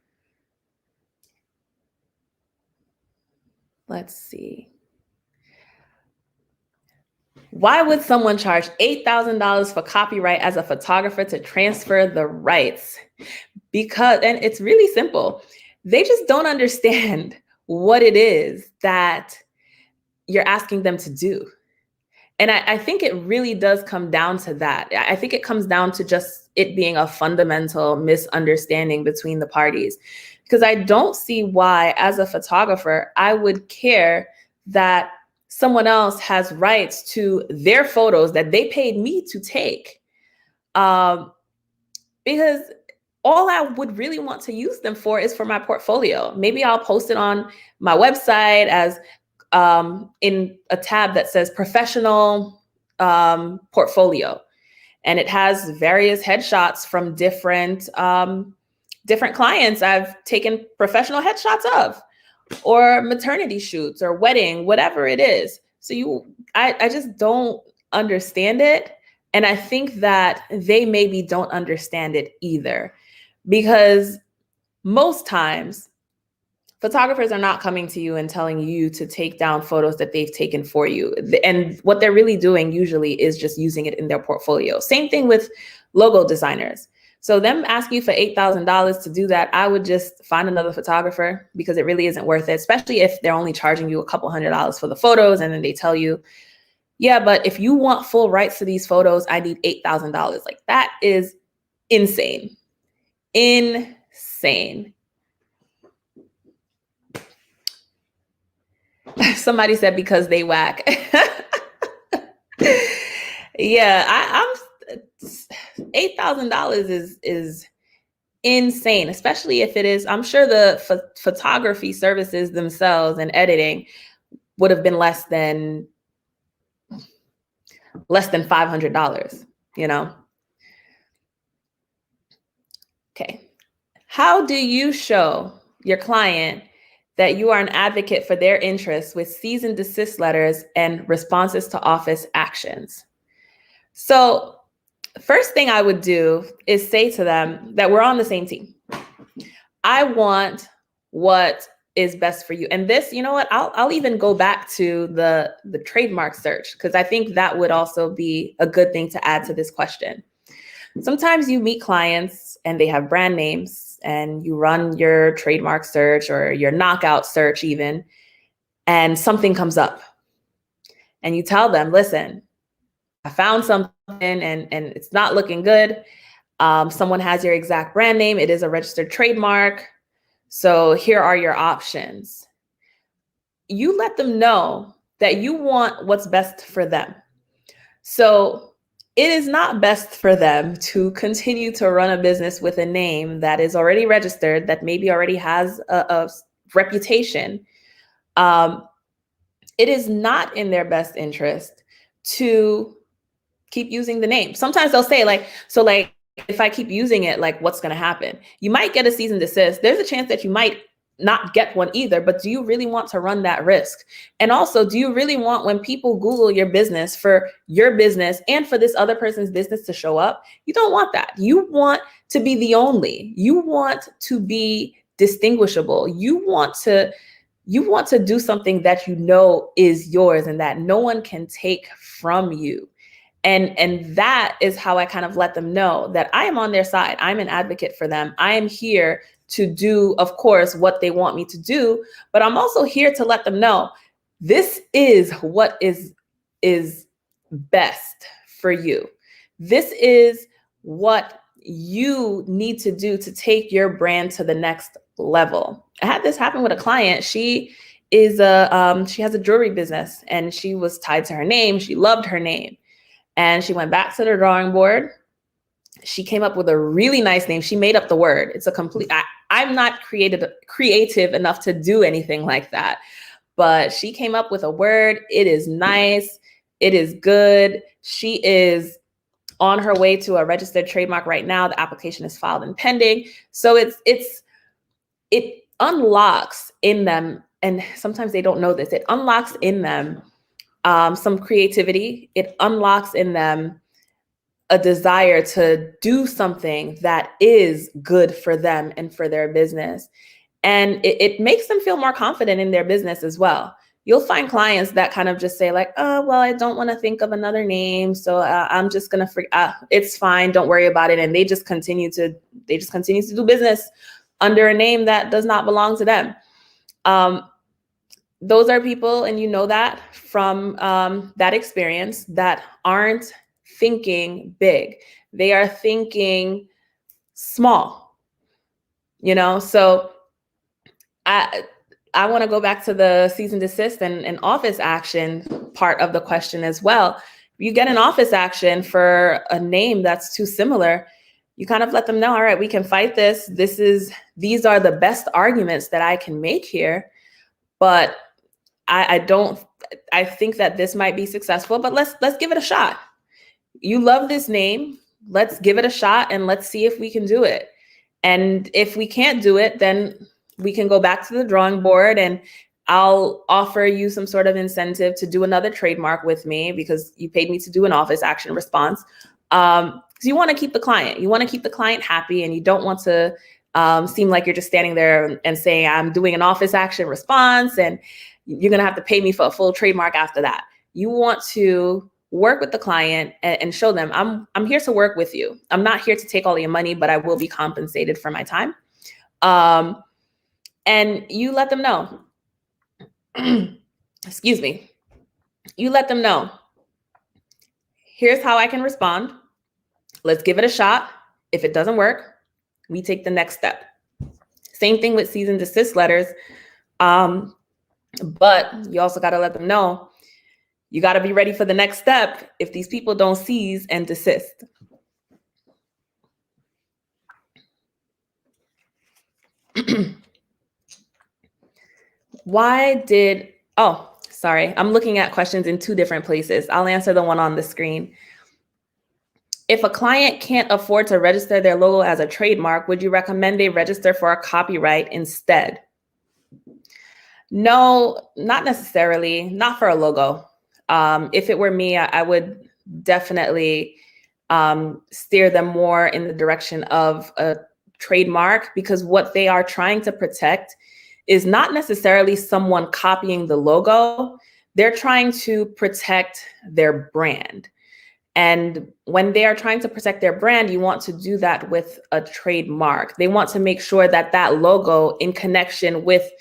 Let's see. Why would someone charge $8,000 for copyright as a photographer to transfer the rights? And it's really simple. They just don't understand what it is that you're asking them to do. And I think it really does come down to that. I think it comes down to just it being a fundamental misunderstanding between the parties. Because I don't see why, as a photographer, I would care that someone else has rights to their photos that they paid me to take. Because all I would really want to use them for is for my portfolio. Maybe I'll post it on my website as in a tab that says professional portfolio. And it has various headshots from different clients I've taken professional headshots of, or maternity shoots or wedding, whatever it is. So I just don't understand it. And I think that they maybe don't understand it either, because most times photographers are not coming to you and telling you to take down photos that they've taken for you. And what they're really doing usually is just using it in their portfolio. Same thing with logo designers. So them asking you for $8,000 to do that, I would just find another photographer, because it really isn't worth it, especially if they're only charging you a couple $100s for the photos. And then they tell you, yeah, but if you want full rights to these photos, I need $8,000. Like, that is insane. Insane. Somebody said because they whack. Yeah, I'm $8,000 is insane, especially if it is. I'm sure the photography services themselves and editing would have been less than less than $500, you know? Okay. How do you show your client that you are an advocate for their interests with cease and desist letters and responses to office actions? So first thing I would do is say to them that we're on the same team. I want what is best for you. And this, you know what, I'll even go back to the trademark search, because I think that would also be a good thing to add to this question. Sometimes you meet clients and they have brand names and you run your trademark search or your knockout search even, and something comes up and you tell them, listen, I found something and it's not looking good. Someone has your exact brand name. It is a registered trademark. So here are your options. You let them know that you want what's best for them. So it is not best for them to continue to run a business with a name that is already registered, that maybe already has a reputation. It is not in their best interest to keep using the name. Sometimes they'll say if I keep using it, like, what's going to happen? You might get a cease and desist. There's a chance that you might not get one either, but do you really want to run that risk? And also, do you really want, when people Google your business, for your business and for this other person's business to show up? You don't want that. You want to be the only. You want to be distinguishable. You want to do something that you know is yours and that no one can take from you. And that is how I kind of let them know that I am on their side. I'm an advocate for them. I am here to do, of course, what they want me to do, but I'm also here to let them know this is what is best for you. This is what you need to do to take your brand to the next level. I had this happen with a client. She has a jewelry business and she was tied to her name. She loved her name. And she went back to the drawing board. She came up with a really nice name. She made up the word. It's a complete, I'm not creative enough to do anything like that. But she came up with a word. It is nice. It is good. She is on her way to a registered trademark right now. The application is filed and pending. So it unlocks in them, and sometimes they don't know this, it unlocks in them some creativity. It unlocks in them a desire to do something that is good for them and for their business. And it makes them feel more confident in their business as well. You'll find clients that kind of just say like, oh, well, I don't want to think of another name. So I'm just going to, it's fine. Don't worry about it. And they just continue to do business under a name that does not belong to them. Those are people, and you know that from that experience, that aren't thinking big. They are thinking small, you know? So I want to go back to the cease and desist and office action part of the question as well. You get an office action for a name that's too similar, you kind of let them know, all right, we can fight this. These are the best arguments that I can make here, but I think that this might be successful, but let's give it a shot. You love this name. Let's give it a shot and let's see if we can do it. And if we can't do it, then we can go back to the drawing board and I'll offer you some sort of incentive to do another trademark with me because you paid me to do an office action response. Because you want to keep the client. You want to keep the client happy, and you don't want to seem like you're just standing there and saying, I'm doing an office action response and you're going to have to pay me for a full trademark after that. You want to work with the client and show them, I'm here to work with you. I'm not here to take all your money, but I will be compensated for my time. And you let them know, excuse me, you let them know, here's how I can respond. Let's give it a shot. If it doesn't work, we take the next step. Same thing with cease and desist letters. But you also got to let them know, you got to be ready for the next step if these people don't cease and desist. sorry, I'm looking at questions in two different places. I'll answer the one on the screen. If a client can't afford to register their logo as a trademark, would you recommend they register for a copyright instead? No, not necessarily, not for a logo. If it were me, I would definitely steer them more in the direction of a trademark, because what they are trying to protect is not necessarily someone copying the logo. They're trying to protect their brand. And when they are trying to protect their brand, you want to do that with a trademark. They want to make sure that that logo, in connection with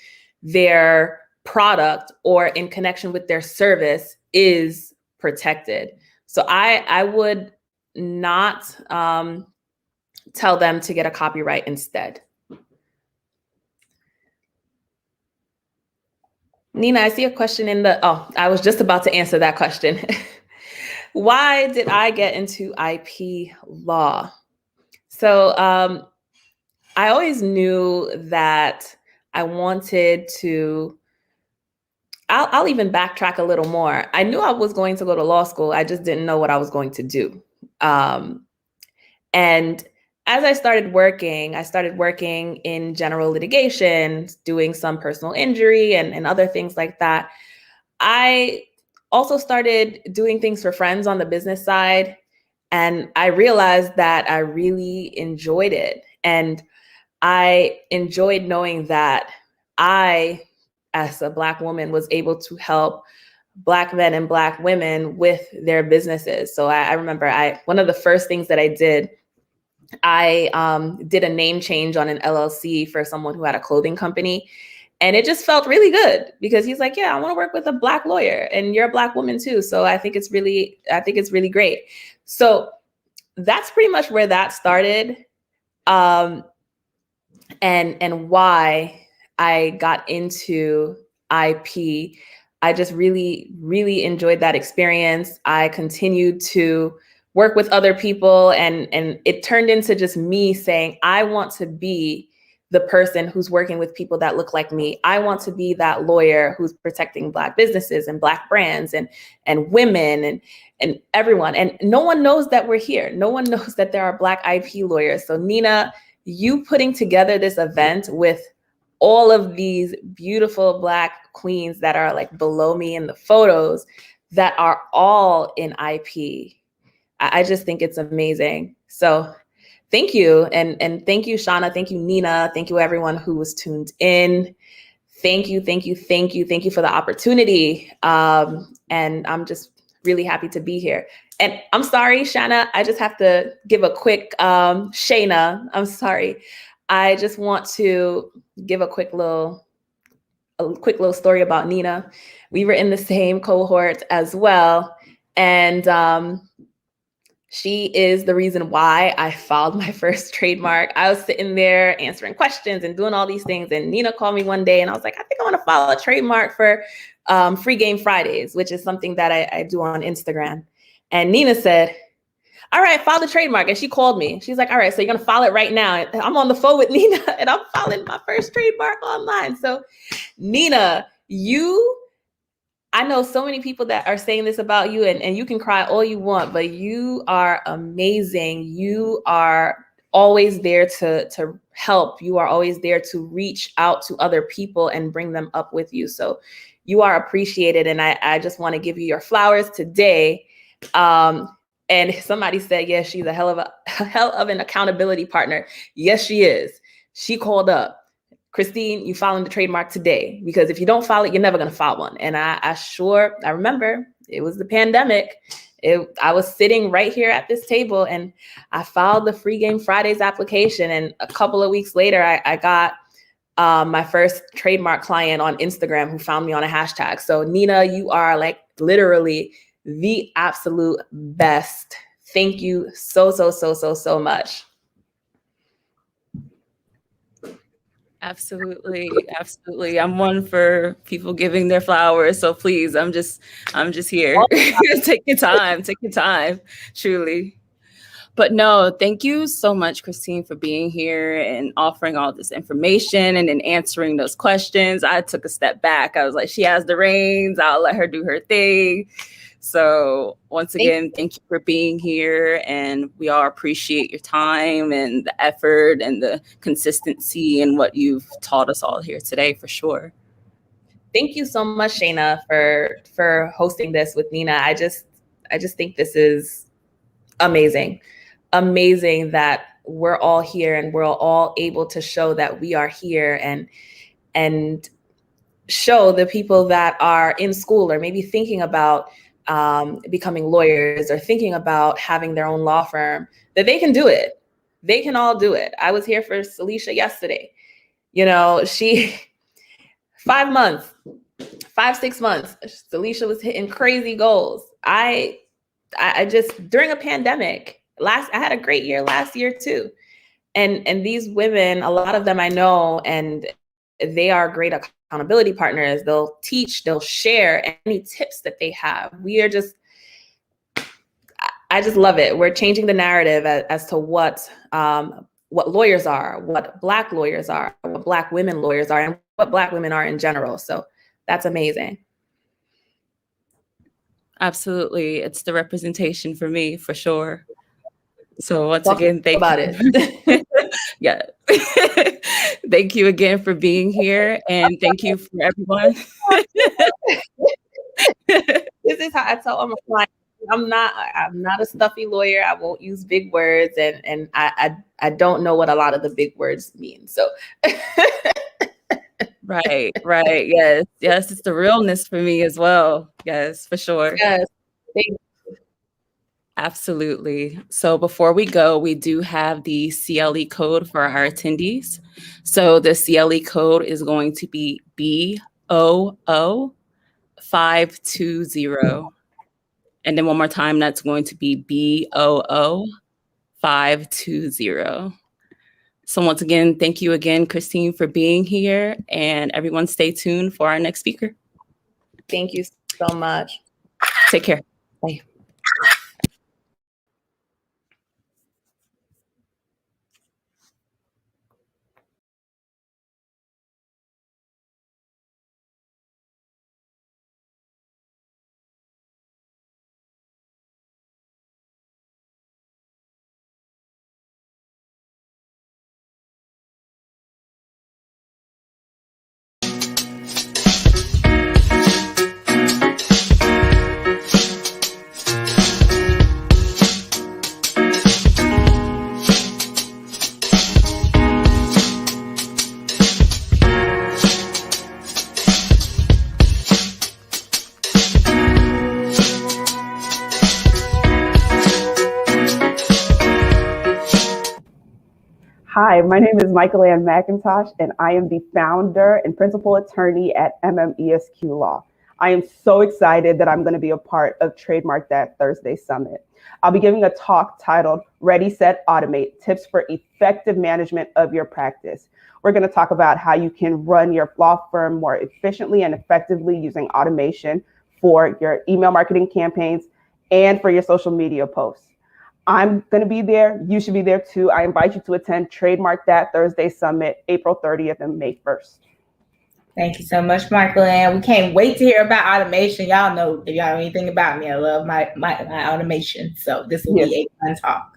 their product or in connection with their service, is protected. So I would not tell them to get a copyright instead. Nina, I see a question in the, I was just about to answer that question. Why did I get into IP law? So I always knew that I wanted to, I'll even backtrack a little more. I knew I was going to go to law school. I just didn't know what I was going to do. And as I started working in general litigation, doing some personal injury and other things like that. I also started doing things for friends on the business side. And I realized that I really enjoyed it. And I enjoyed knowing that I, as a Black woman, was able to help Black men and Black women with their businesses. So I remember one of the first things that I did a name change on an LLC for someone who had a clothing company. And it just felt really good because he's like, yeah, I want to work with a Black lawyer and you're a Black woman too. So I think it's really great. So that's pretty much where that started. And why I got into IP. I just really, really enjoyed that experience. I continued to work with other people, and it turned into just me saying, I want to be the person who's working with people that look like me. I want to be that lawyer who's protecting Black businesses and Black brands and women and everyone. And no one knows that we're here. No one knows that there are Black IP lawyers. So Nina, you putting together this event with all of these beautiful Black queens that are like below me in the photos that are all in IP. I just think it's amazing. So thank you. And thank you, Shauna. Thank you, Nina. Thank you, everyone who was tuned in. Thank you for the opportunity. And I'm just really happy to be here. And I'm sorry, Shanna, I just have to give a quick, Shayna, I'm sorry. I just want to give a quick little story about Nina. We were in the same cohort as well. And she is the reason why I filed my first trademark. I was sitting there answering questions and doing all these things. And Nina called me one day and I was like, I think I want to file a trademark for Free Game Fridays, which is something that I do on Instagram. And Nina said, all right, file the trademark. And she called me. She's like, all right, so you're going to file it right now. And I'm on the phone with Nina and I'm filing my first trademark online. So Nina, I know so many people that are saying this about you, and you can cry all you want, but you are amazing. You are always there to help. You are always there to reach out to other people and bring them up with you. So you are appreciated. And I just want to give you your flowers today. And somebody said, yes, she's a hell of an accountability partner. Yes, she is. She called up. Christine, you filing the trademark today, because if you don't file it, you're never going to file one. And I remember it was the pandemic. I was sitting right here at this table and I filed the Free Game Fridays application. And a couple of weeks later, I got my first trademark client on Instagram who found me on a hashtag. So Nina, you are like literally the absolute best. Thank you so much. Absolutely. I'm one for people giving their flowers. So please, I'm just here. Take your time, truly. But no, thank you so much, Christine, for being here and offering all this information and then answering those questions. I took a step back. I was like, she has the reins. I'll let her do her thing. So once again, thank you for being here. And we all appreciate your time and the effort and the consistency and what you've taught us all here today, for sure.
Thank you so much, Shayna, for hosting this with Nina. I just think this is amazing. Amazing that we're all here and we're all able to show that we are here and show the people that are in school or maybe thinking about becoming lawyers or thinking about having their own law firm, that they can do it. They can all do it. I was here for Celicia yesterday. You know, she 5 months, 6 months, Celicia was hitting crazy goals. I just, during a pandemic, I had a great year last year too. And these women, a lot of them I know, and they are great accountability partners. They'll teach, they'll share any tips that they have. I just love it. We're changing the narrative as to what lawyers are, what Black lawyers are, what Black women lawyers are, and what Black women are in general. So that's amazing.
Absolutely. It's the representation for me, for sure. So once again, thank you about it. Yeah. Thank you again for being here. And thank you for everyone.
This is how I tell all my clients, I'm not a stuffy lawyer. I won't use big words, and I don't know what a lot of the big words mean. So
Right. Yes, it's the realness for me as well. Yes, for sure.
Yes.
Absolutely. So before we go, we do have the CLE code for our attendees. So the CLE code is going to be BOO520. And then one more time, that's going to be BOO520. So once again, thank you again, Christine, for being here. And everyone stay tuned for our next speaker.
Thank you so much.
Take care. Bye.
Hi, my name is Michael Ann McIntosh, and I am the founder and principal attorney at MMESQ Law. I am so excited that I'm going to be a part of Trademark That Thursday Summit. I'll be giving a talk titled Ready, Set, Automate, Tips for Effective Management of Your Practice. We're going to talk about how you can run your law firm more efficiently and effectively using automation for your email marketing campaigns and for your social media posts. I'm going to be there. You should be there too. I invite you to attend Trademark That Thursday Summit, April 30th and May 1st.
Thank you so much, Michael. And we can't wait to hear about automation. Y'all know, if y'all know anything about me, I love my automation. So this will be a fun talk.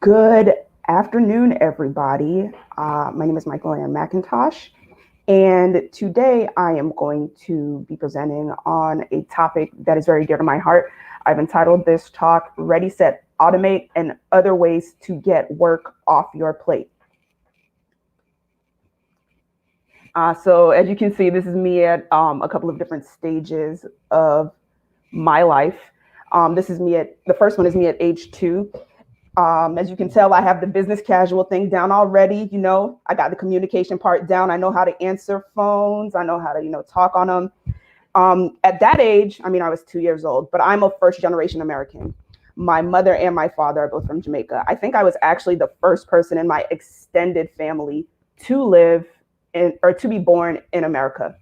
Good afternoon, everybody. My name is Michael Ann McIntosh, and today I am going to be presenting on a topic that is very dear to my heart. I've entitled this talk, Ready, Set, Automate, and Other Ways to Get Work Off Your Plate. So as you can see, this is me at a couple of different stages of my life. The first one is me at age 2. As you can tell, I have the business casual thing down already. You know, I got the communication part down. I know how to answer phones. I know how to, talk on them. At that age, I mean, I was 2 years old, but I'm a first generation American. My mother and my father are both from Jamaica. I think I was actually the first person in my extended family to live or to be born in America.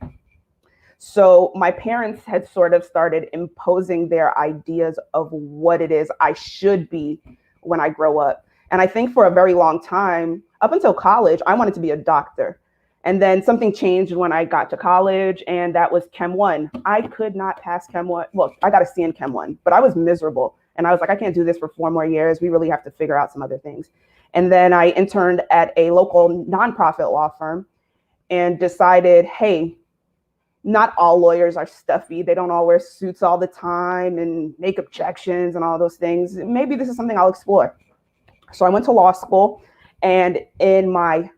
So my parents had sort of started imposing their ideas of what it is I should be when I grow up. And I think for a very long time, up until college, I wanted to be a doctor. And then something changed when I got to college, and that was Chem 1. I could not pass Chem 1. Well, I got a C in Chem 1, but I was miserable. And I was like, I can't do this for 4 more years. We really have to figure out some other things. And then I interned at a local nonprofit law firm and decided, hey, not all lawyers are stuffy. They don't all wear suits all the time and make objections and all those things. Maybe this is something I'll explore. So I went to law school, and in my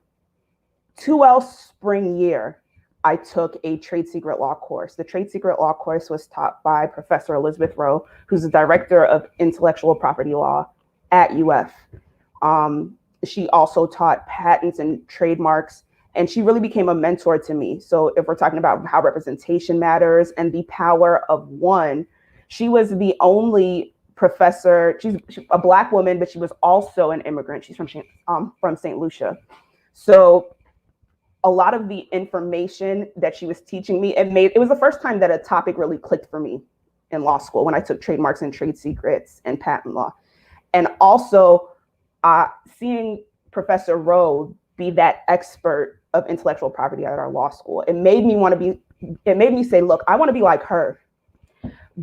2L spring year, I took a trade secret law course. The trade secret law course was taught by Professor Elizabeth Rowe, who's the director of intellectual property law at UF. She also taught patents and trademarks, and she really became a mentor to me. So if we're talking about how representation matters and the power of one, she was the only professor. She's a Black woman, but she was also an immigrant. She's from St. Lucia. So a lot of the information that she was teaching me, it was the first time that a topic really clicked for me in law school when I took trademarks and trade secrets and patent law. And also seeing Professor Rowe be that expert of intellectual property at our law school, it made me say, look, I want to be like her.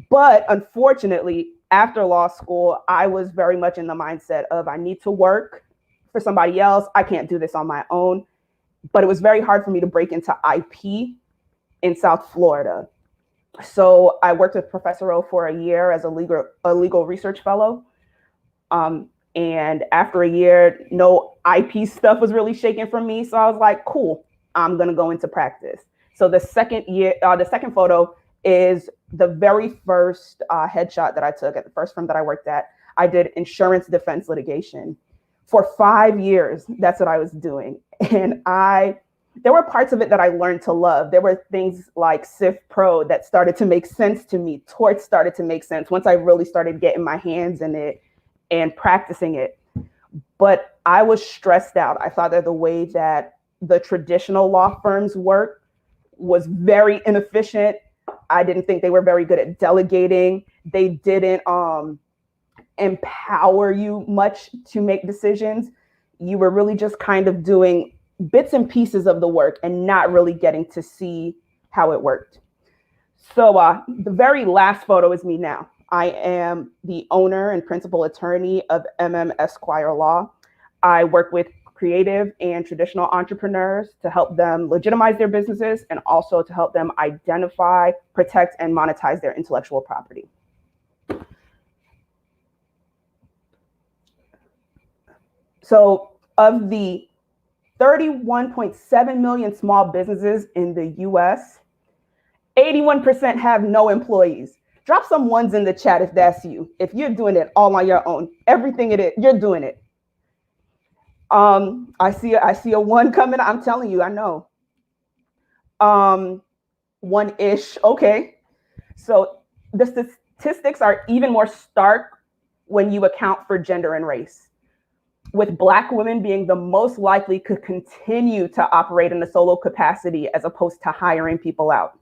But unfortunately, after law school, I was very much in the mindset of I need to work for somebody else. I can't do this on my own. But it was very hard for me to break into IP in South Florida. So I worked with Professor Rowe for a year as a legal research fellow. And after a year, no IP stuff was really shaking from me. So I was like, cool, I'm going to go into practice. So the second photo is the very first headshot that I took at the first firm that I worked at. I did insurance defense litigation for 5 years. That's what I was doing. And there were parts of it that I learned to love. There were things like CIF Pro that started to make sense to me. Torts started to make sense once I really started getting my hands in it and practicing it. But I was stressed out. I thought that the way that the traditional law firms work was very inefficient. I didn't think they were very good at delegating. They didn't empower you much to make decisions. You were really just kind of doing bits and pieces of the work and not really getting to see how it worked. So the very last photo is me now. I am the owner and principal attorney of Esquire Law. I work with creative and traditional entrepreneurs to help them legitimize their businesses and also to help them identify, protect, and monetize their intellectual property. So of the 31.7 million small businesses in the US, 81% have no employees. Drop some ones in the chat if that's you. If you're doing it all on your own, everything it is, you're doing it. I see a one coming. I'm telling you, I know. One-ish. Okay. So the statistics are even more stark when you account for gender and race, with Black women being the most likely to continue to operate in a solo capacity as opposed to hiring people out.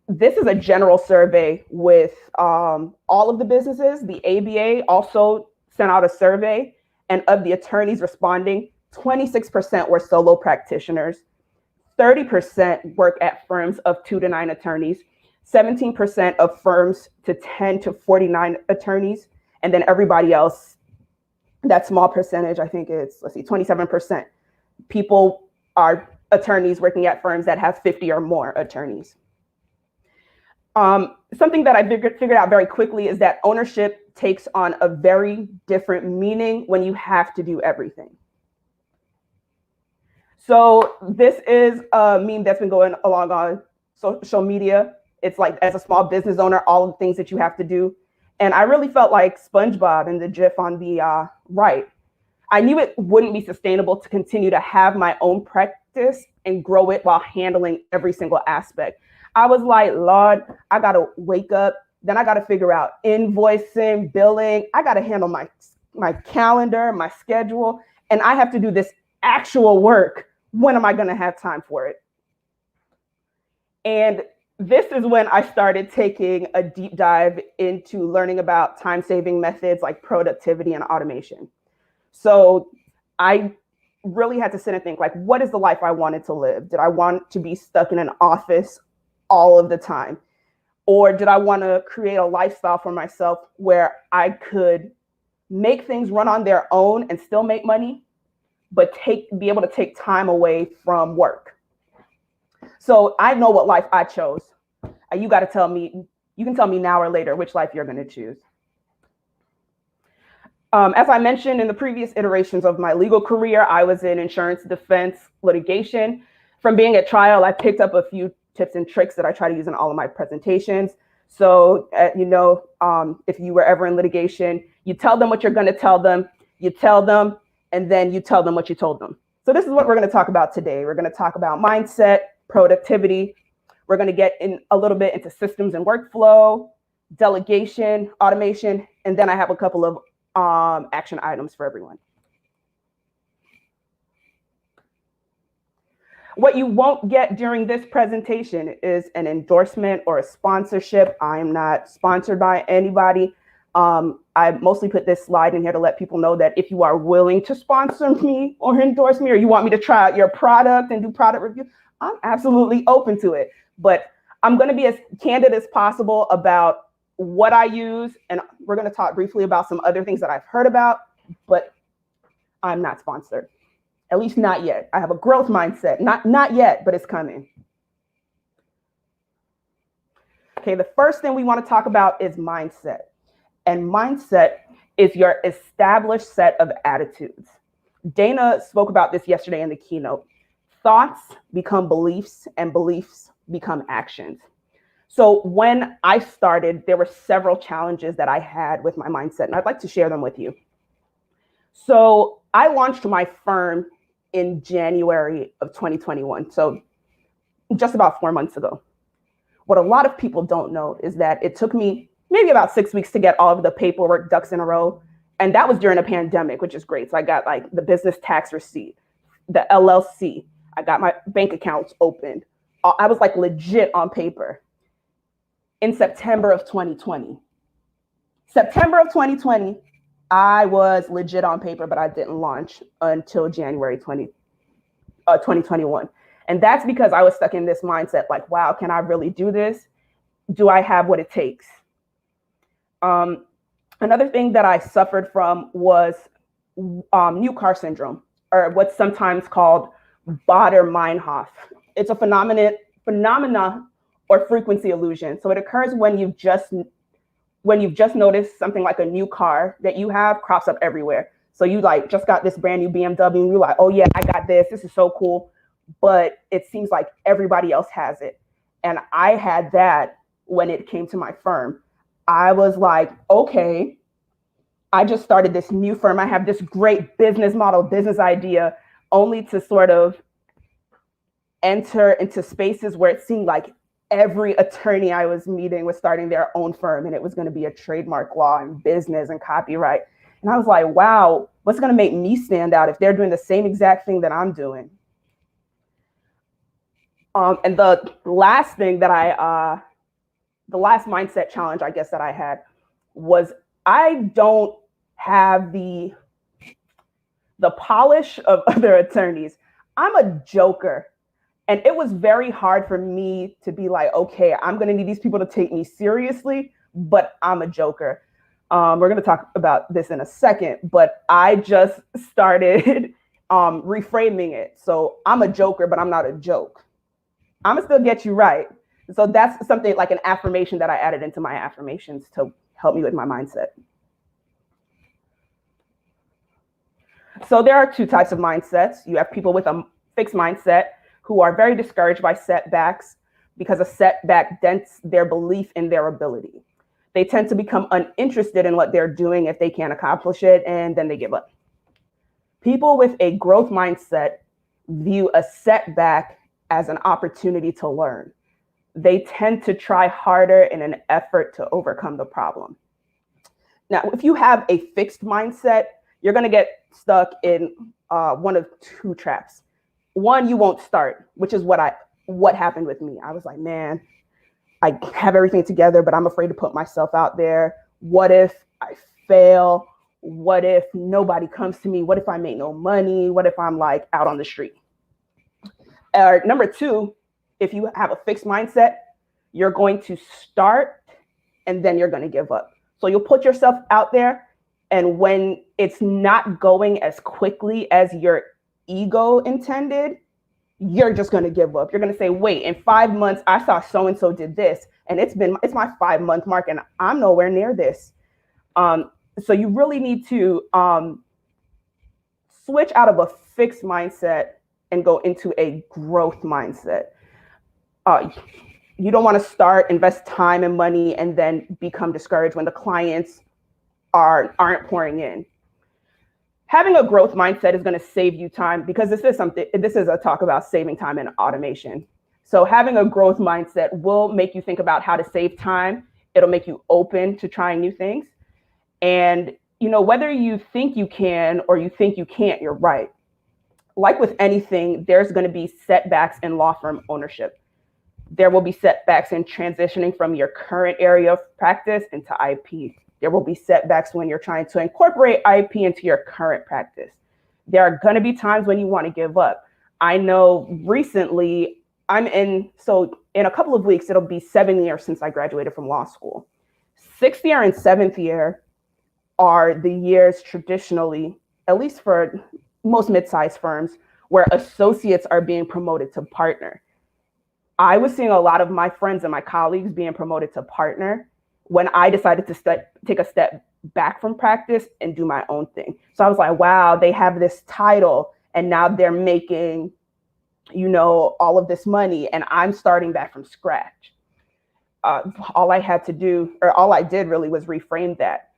This is a general survey with all of the businesses. The ABA also sent out a survey, and of the attorneys responding, 26% were solo practitioners, 30% work at firms of 2 to 9 attorneys, 17% of firms to 10 to 49 attorneys, and then everybody else that small percentage, I think it's, 27% people are attorneys working at firms that have 50 or more attorneys. Something that I figured out very quickly is that ownership takes on a very different meaning when you have to do everything. So this is a meme that's been going along on social media. It's like, as a small business owner, all of the things that you have to do. And I really felt like SpongeBob in the GIF on the right. I knew it wouldn't be sustainable to continue to have my own practice and grow it while handling every single aspect. I was like, Lord, I gotta wake up, then I gotta figure out invoicing, billing. I gotta handle my calendar, my schedule, and I have to do this actual work. When am I gonna have time for it? And this is when I started taking a deep dive into learning about time-saving methods like productivity and automation. So I really had to sit and think, like, what is the life I wanted to live? Did I want to be stuck in an office all of the time? Or did I want to create a lifestyle for myself where I could make things run on their own and still make money, but be able to take time away from work? So I know what life I chose. You got to tell me, you can tell me now or later which life you're going to choose. As I mentioned in the previous iterations of my legal career, I was in insurance defense litigation. From being at trial, I picked up a few tips and tricks that I try to use in all of my presentations. So, if you were ever in litigation, you tell them what you're going to tell them, and then you tell them what you told them. So this is what we're going to talk about today. We're going to talk about mindset, productivity. We're going to get in a little bit into systems and workflow, delegation, automation, and then I have a couple of action items for everyone. What you won't get during this presentation is an endorsement or a sponsorship. I am not sponsored by anybody. I mostly put this slide in here to let people know that if you are willing to sponsor me or endorse me, or you want me to try out your product and do product review, I'm absolutely open to it. But I'm going to be as candid as possible about what I use, and we're going to talk briefly about some other things that I've heard about, but I'm not sponsored, at least not yet. I have a growth mindset, not yet, but it's coming. Okay, the first thing we want to talk about is mindset. And mindset is your established set of attitudes. DAYNA spoke about this yesterday in the keynote. Thoughts become beliefs, and beliefs become actions. So when I started, there were several challenges that I had with my mindset, and I'd like to share them with you. So I launched my firm in January of 2021, so just about 4 months ago. What a lot of people don't know is that it took me maybe about 6 weeks to get all of the paperwork ducks in a row. And that was during a pandemic, which is great. So I got like the business tax receipt, the LLC. I got my bank accounts opened. I was like legit on paper. In September of 2020. September of 2020, I was legit on paper, but I didn't launch until January 2021. And that's because I was stuck in this mindset like, wow, can I really do this? Do I have what it takes? Another thing that I suffered from was new car syndrome, or what's sometimes called Baader-Meinhof. It's a phenomena or frequency illusion. So it occurs when you've just noticed something like a new car that you have crops up everywhere. So you like just got this brand new BMW and you're like, oh yeah, I got this. This is so cool. But it seems like everybody else has it. And I had that when it came to my firm. I was like, okay, I just started this new firm. I have this great business model, business idea, only to sort of enter into spaces where it seemed like every attorney I was meeting was starting their own firm, and it was going to be a trademark law and business and copyright. And I was like, wow, what's going to make me stand out if they're doing the same exact thing that I'm doing? And the last thing that the last mindset challenge, I guess, that I had was I don't have the polish of other attorneys. I'm a joker. And it was very hard for me to be like, okay, I'm going to need these people to take me seriously, but I'm a joker. We're going to talk about this in a second, but I just started reframing it. So I'm a joker, but I'm not a joke. I'm gonna still get you right. So that's something like an affirmation that I added into my affirmations to help me with my mindset. So there are two types of mindsets. You have people with a fixed mindset who are very discouraged by setbacks because a setback dents their belief in their ability. They tend to become uninterested in what they're doing if they can't accomplish it, and then they give up. People with a growth mindset view a setback as an opportunity to learn. They tend to try harder in an effort to overcome the problem. Now, if you have a fixed mindset, you're going to get stuck in one of two traps. One, you won't start, which is what happened with me. I was like, man, I have everything together, but I'm afraid to put myself out there. What if I fail? What if nobody comes to me? What if I make no money? What if I'm like out on the street? Number two, if you have a fixed mindset, you're going to start and then you're going to give up. So you'll put yourself out there, and when it's not going as quickly as your ego intended, you're just going to give up. You're going to say, wait, in 5 months, I saw so-and-so did this, and it's my 5-month mark, and I'm nowhere near this. So you really need to switch out of a fixed mindset and go into a growth mindset. You don't want to start, invest time and money, and then become discouraged when the clients aren't pouring in. Having a growth mindset is going to save you time, because this is a talk about saving time and automation. So having a growth mindset will make you think about how to save time. It'll make you open to trying new things. And whether you think you can or you think you can't, you're right. Like with anything, there's going to be setbacks in law firm ownership. There will be setbacks in transitioning from your current area of practice into IP. There will be setbacks when you're trying to incorporate IP into your current practice. There are going to be times when you want to give up. I know recently in a couple of weeks, it'll be 7 years since I graduated from law school. 6th year and 7th year are the years traditionally, at least for most mid-sized firms, where associates are being promoted to partner. I was seeing a lot of my friends and my colleagues being promoted to partner when I decided to take a step back from practice and do my own thing. So I was like, wow, they have this title and now they're making, all of this money, and I'm starting back from scratch. All I did really was reframe that.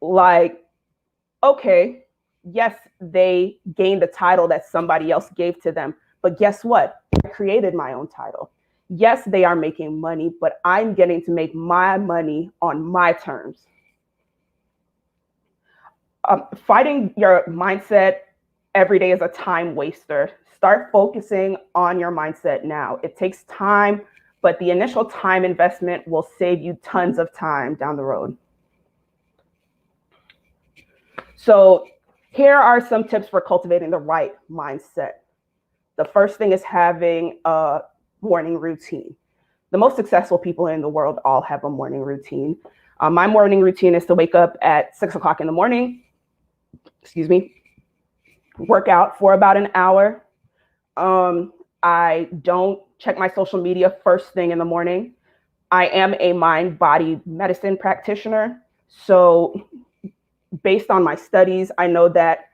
Like, okay, yes, they gained a title that somebody else gave to them, but guess what? I created my own title. Yes, they are making money, but I'm getting to make my money on my terms. Fighting your mindset every day is a time waster. Start focusing on your mindset now. It takes time, but the initial time investment will save you tons of time down the road. So here are some tips for cultivating the right mindset. The first thing is having a morning routine. The most successful people in the world all have a morning routine. My morning routine is to wake up at 6 o'clock in the morning, work out for about an hour. I don't check my social media first thing in the morning. I am a mind-body medicine practitioner. So based on my studies, I know that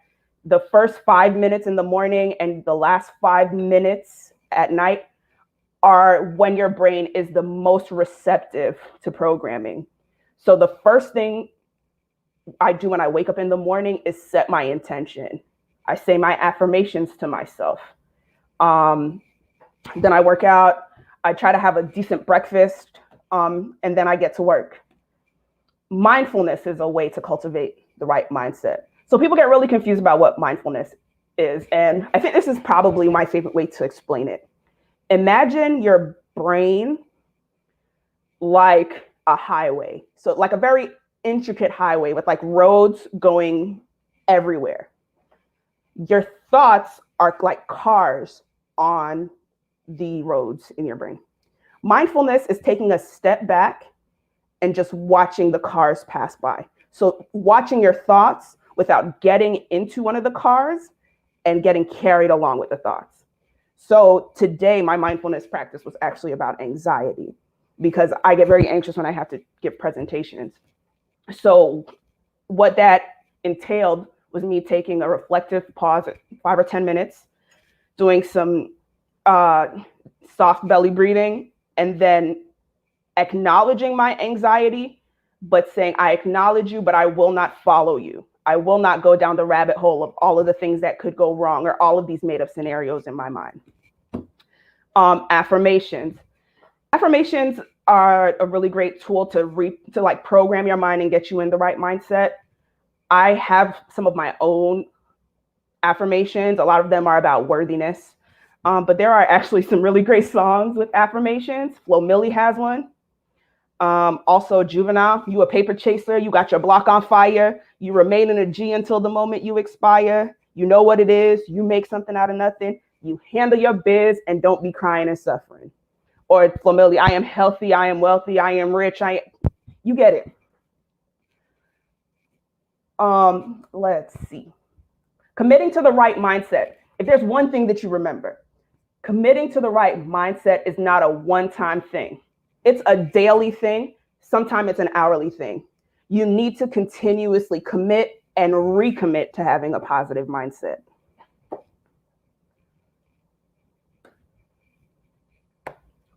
the first 5 minutes in the morning and the last 5 minutes at night are when your brain is the most receptive to programming. So the first thing I do when I wake up in the morning is set my intention. I say my affirmations to myself. Then I work out. I try to have a decent breakfast, and then I get to work. Mindfulness is a way to cultivate the right mindset. So people get really confused about what mindfulness is. And I think this is probably my favorite way to explain it. Imagine your brain like a highway. So like a very intricate highway with like roads going everywhere. Your thoughts are like cars on the roads in your brain. Mindfulness is taking a step back and just watching the cars pass by. So watching your thoughts without getting into one of the cars and getting carried along with the thoughts. So today, my mindfulness practice was actually about anxiety, because I get very anxious when I have to give presentations. So what that entailed was me taking a reflective pause at 5 or 10 minutes, doing some soft belly breathing, and then acknowledging my anxiety, but saying, I acknowledge you, but I will not follow you. I will not go down the rabbit hole of all of the things that could go wrong or all of these made up scenarios in my mind. Affirmations. Affirmations are a really great tool to like program your mind and get you in the right mindset. I have some of my own affirmations. A lot of them are about worthiness, but there are actually some really great songs with affirmations. Flo Milli has one. Also Juvenile, you a paper chaser, you got your block on fire, you remain in a G until the moment you expire, you know what it is, you make something out of nothing, you handle your biz and don't be crying and suffering. Or Flo Milli, I am healthy, I am wealthy, I am rich, you get it. Let's see. Committing to the right mindset. If there's one thing that you remember, committing to the right mindset is not a one-time thing. It's a daily thing. Sometimes it's an hourly thing. You need to continuously commit and recommit to having a positive mindset.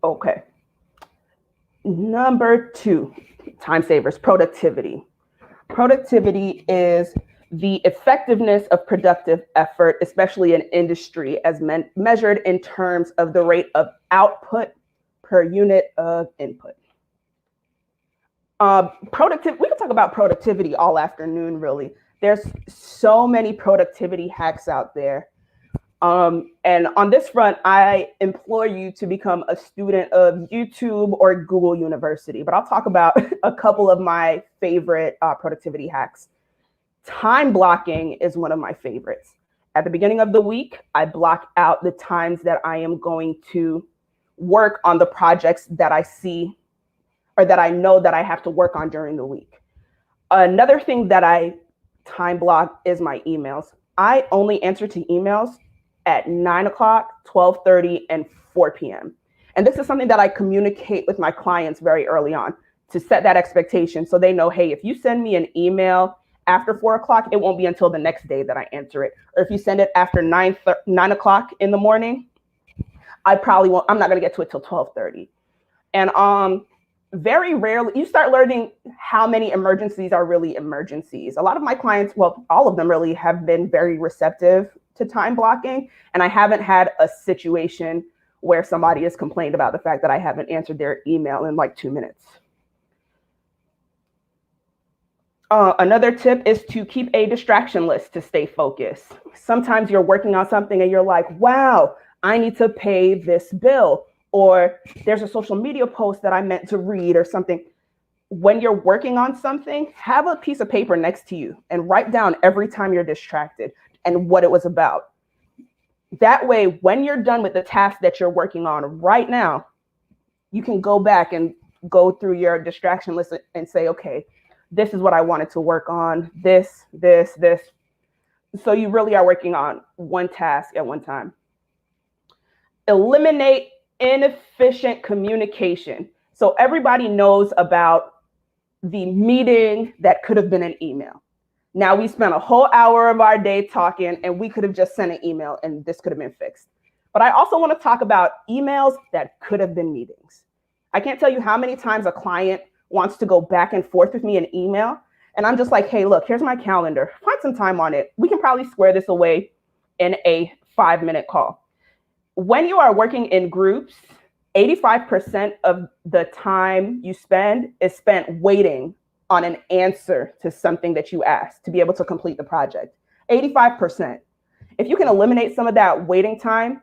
Okay. Number 2, time savers, productivity. Productivity is the effectiveness of productive effort, especially in industry, as measured in terms of the rate of output per unit of input. We can talk about productivity all afternoon, really. There's so many productivity hacks out there. And on this front, I implore you to become a student of YouTube or Google University, but I'll talk about a couple of my favorite productivity hacks. Time blocking is one of my favorites. At the beginning of the week, I block out the times that I am going to work on the projects that I see or that I know that I have to work on during the week. Another thing that I time block is my emails. I only answer to emails at 9 o'clock, 12:30, and 4 p.m. And this is something that I communicate with my clients very early on to set that expectation so they know, hey, if you send me an email after 4 o'clock, it won't be until the next day that I answer it. Or if you send it after 9 o'clock in the morning, I'm not gonna get to it till 12:30. And very rarely, you start learning how many emergencies are really emergencies. A lot of my clients, well, all of them really have been very receptive to time blocking. And I haven't had a situation where somebody has complained about the fact that I haven't answered their email in like 2 minutes. Another tip is to keep a distraction list to stay focused. Sometimes you're working on something and you're like, wow, I need to pay this bill, or there's a social media post that I meant to read or something. When you're working on something, have a piece of paper next to you and write down every time you're distracted and what it was about. That way, when you're done with the task that you're working on right now, you can go back and go through your distraction list and say, okay, this is what I wanted to work on, this. So you really are working on one task at one time. Eliminate inefficient communication. So everybody knows about the meeting that could have been an email. Now we spent a whole hour of our day talking and we could have just sent an email and this could have been fixed. But I also want to talk about emails that could have been meetings. I can't tell you how many times a client wants to go back and forth with me in email. And I'm just like, hey, look, here's my calendar. Find some time on it. We can probably square this away in a 5-minute call. When you are working in groups, 85% of the time you spend is spent waiting on an answer to something that you asked to be able to complete the project. 85%. If you can eliminate some of that waiting time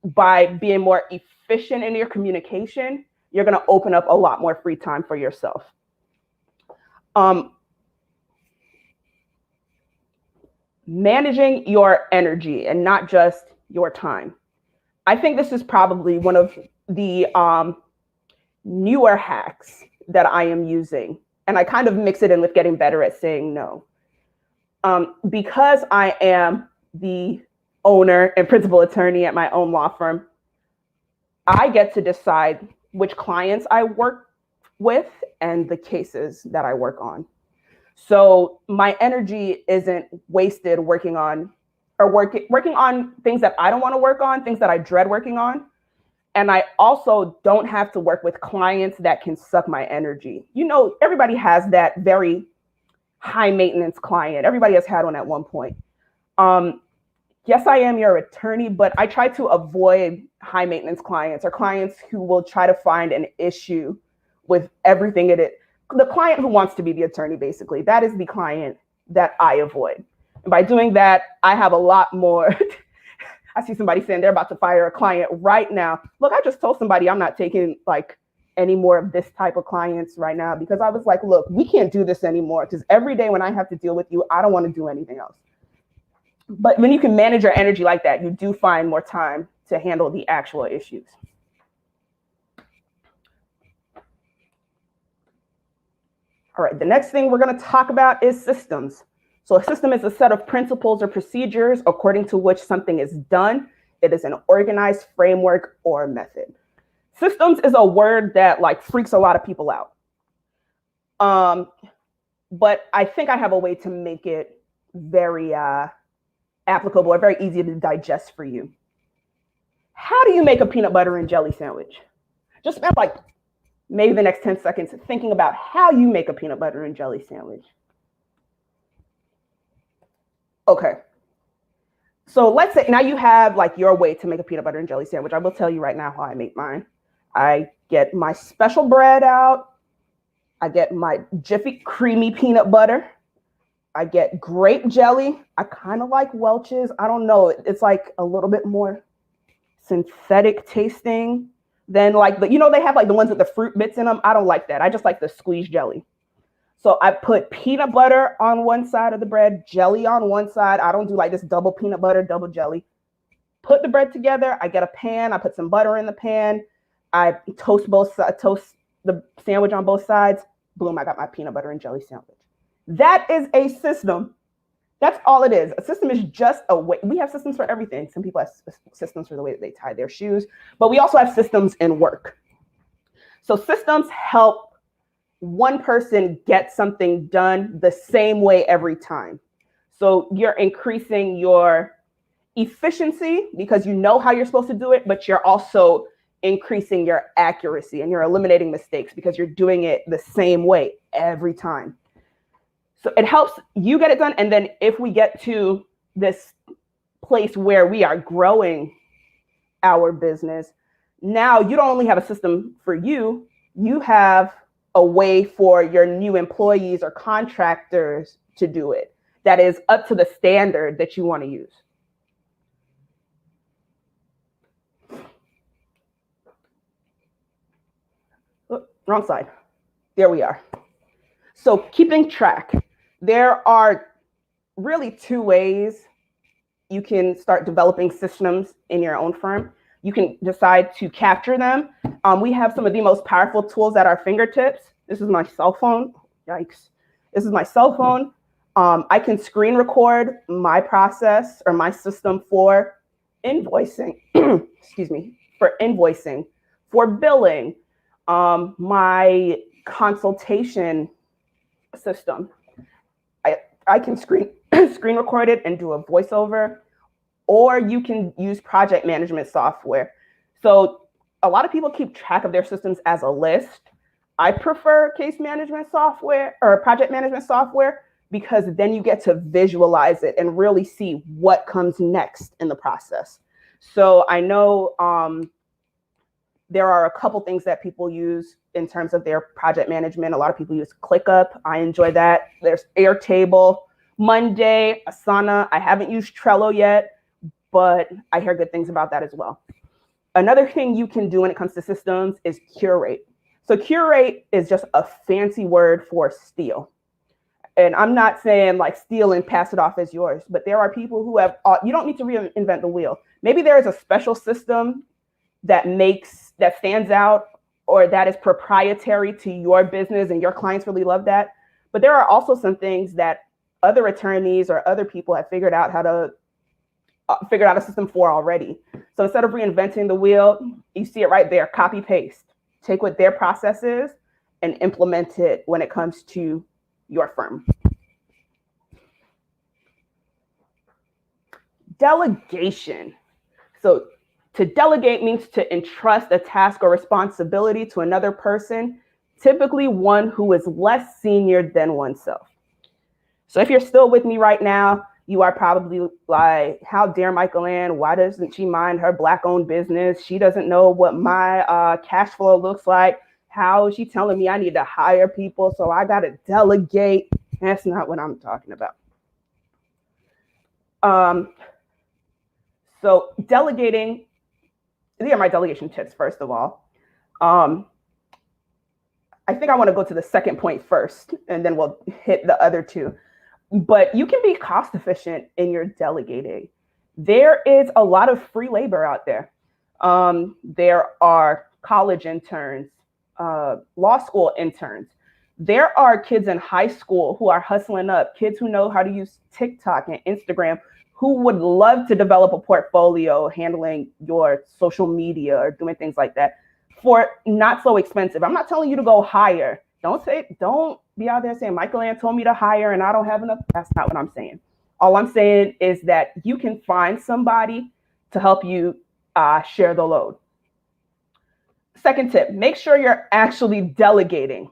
by being more efficient in your communication, you're going to open up a lot more free time for yourself. Managing your energy and not just your time. I think this is probably one of the newer hacks that I am using And I kind of mix it in with getting better at saying no. Because I am the owner and principal attorney at my own law firm, I get to decide which clients I work with and the cases that I work on. So my energy isn't wasted working on things that I don't want to work on, things that I dread working on. And I also don't have to work with clients that can suck my energy. You know, everybody has that very high maintenance client. Everybody has had one at one point. Yes, I am your attorney, but I try to avoid high maintenance clients or clients who will try to find an issue with everything it is. The client who wants to be the attorney, basically, that is the client that I avoid. And by doing that, I have a lot more. I see somebody saying they're about to fire a client right now. Look, I just told somebody I'm not taking like any more of this type of clients right now because I was like, look, we can't do this anymore because every day when I have to deal with you, I don't want to do anything else. But when you can manage your energy like that, you do find more time to handle the actual issues. All right, the next thing we're going to talk about is systems. So a system is a set of principles or procedures according to which something is done. It is an organized framework or method. Systems is a word that like freaks a lot of people out. But I think I have a way to make it very applicable or very easy to digest for you. How do you make a peanut butter and jelly sandwich? Just spend like maybe the next 10 seconds thinking about how you make a peanut butter and jelly sandwich. Okay. So let's say now you have like your way to make a peanut butter and jelly sandwich. I will tell you right now how I make mine. I get my special bread out. I get my Jiffy creamy peanut butter. I get grape jelly. I kind of like Welch's. I don't know. It's like a little bit more synthetic tasting than like the, you know, they have like the ones with the fruit bits in them. I don't like that. I just like the squeezed jelly. So I put peanut butter on one side of the bread, jelly on one side. I don't do like this double peanut butter, double jelly. Put the bread together. I get a pan. I put some butter in the pan. I toast the sandwich on both sides. Boom, I got my peanut butter and jelly sandwich. That is a system. That's all it is. A system is just a way. We have systems for everything. Some people have systems for the way that they tie their shoes, but we also have systems in work. So systems help one person get something done the same way every time. So you're increasing your efficiency because you know how you're supposed to do it, but you're also increasing your accuracy and you're eliminating mistakes because you're doing it the same way every time. So it helps you get it done. And then if we get to this place where we are growing our business, now you don't only have a system for you, you have a way for your new employees or contractors to do it that is up to the standard that you want to use. Oh, wrong side. There we are. So keeping track. There are really two ways you can start developing systems in your own firm. You can decide to capture them. We have some of the most powerful tools at our fingertips. This is my cell phone. Yikes. This is my cell phone. I can screen record my process or my system for invoicing. Excuse me, for invoicing, for billing, my consultation system. I can screen record it and do a voiceover, or you can use project management software. So a lot of people keep track of their systems as a list. I prefer case management software or project management software because then you get to visualize it and really see what comes next in the process. So I know there are a couple things that people use in terms of their project management. A lot of people use ClickUp. I enjoy that. There's Airtable, Monday, Asana. I haven't used Trello yet, but I hear good things about that as well. Another thing you can do when it comes to systems is curate. So curate is just a fancy word for steal. And I'm not saying like steal and pass it off as yours, but there are people who have, you don't need to reinvent the wheel. Maybe there is a special system that stands out or that is proprietary to your business and your clients really love that. But there are also some things that other attorneys or other people have figured out how to figured out a system for already. So instead of reinventing the wheel, you see it right there, copy paste. Take what their process is and implement it when it comes to your firm. Delegation. So to delegate means to entrust a task or responsibility to another person, typically one who is less senior than oneself. So if you're still with me right now, you are probably like, how dare Michael Ann? Why doesn't she mind her Black-owned business? She doesn't know what my cash flow looks like. How is she telling me I need to hire people? So I got to delegate. That's not what I'm talking about. So delegating, these are my delegation tips, first of all. I think I want to go to the second point first, and then we'll hit the other two. But you can be cost efficient in your delegating. There is a lot of free labor out there. There are college interns, law school interns. There are kids in high school who are hustling up, kids who know how to use TikTok and Instagram, who would love to develop a portfolio handling your social media or doing things like that for not so expensive. I'm not telling you to go hire. Don't be out there saying, Michael Ann told me to hire and I don't have enough. That's not what I'm saying. All I'm saying is that you can find somebody to help you share the load. Second tip, make sure you're actually delegating.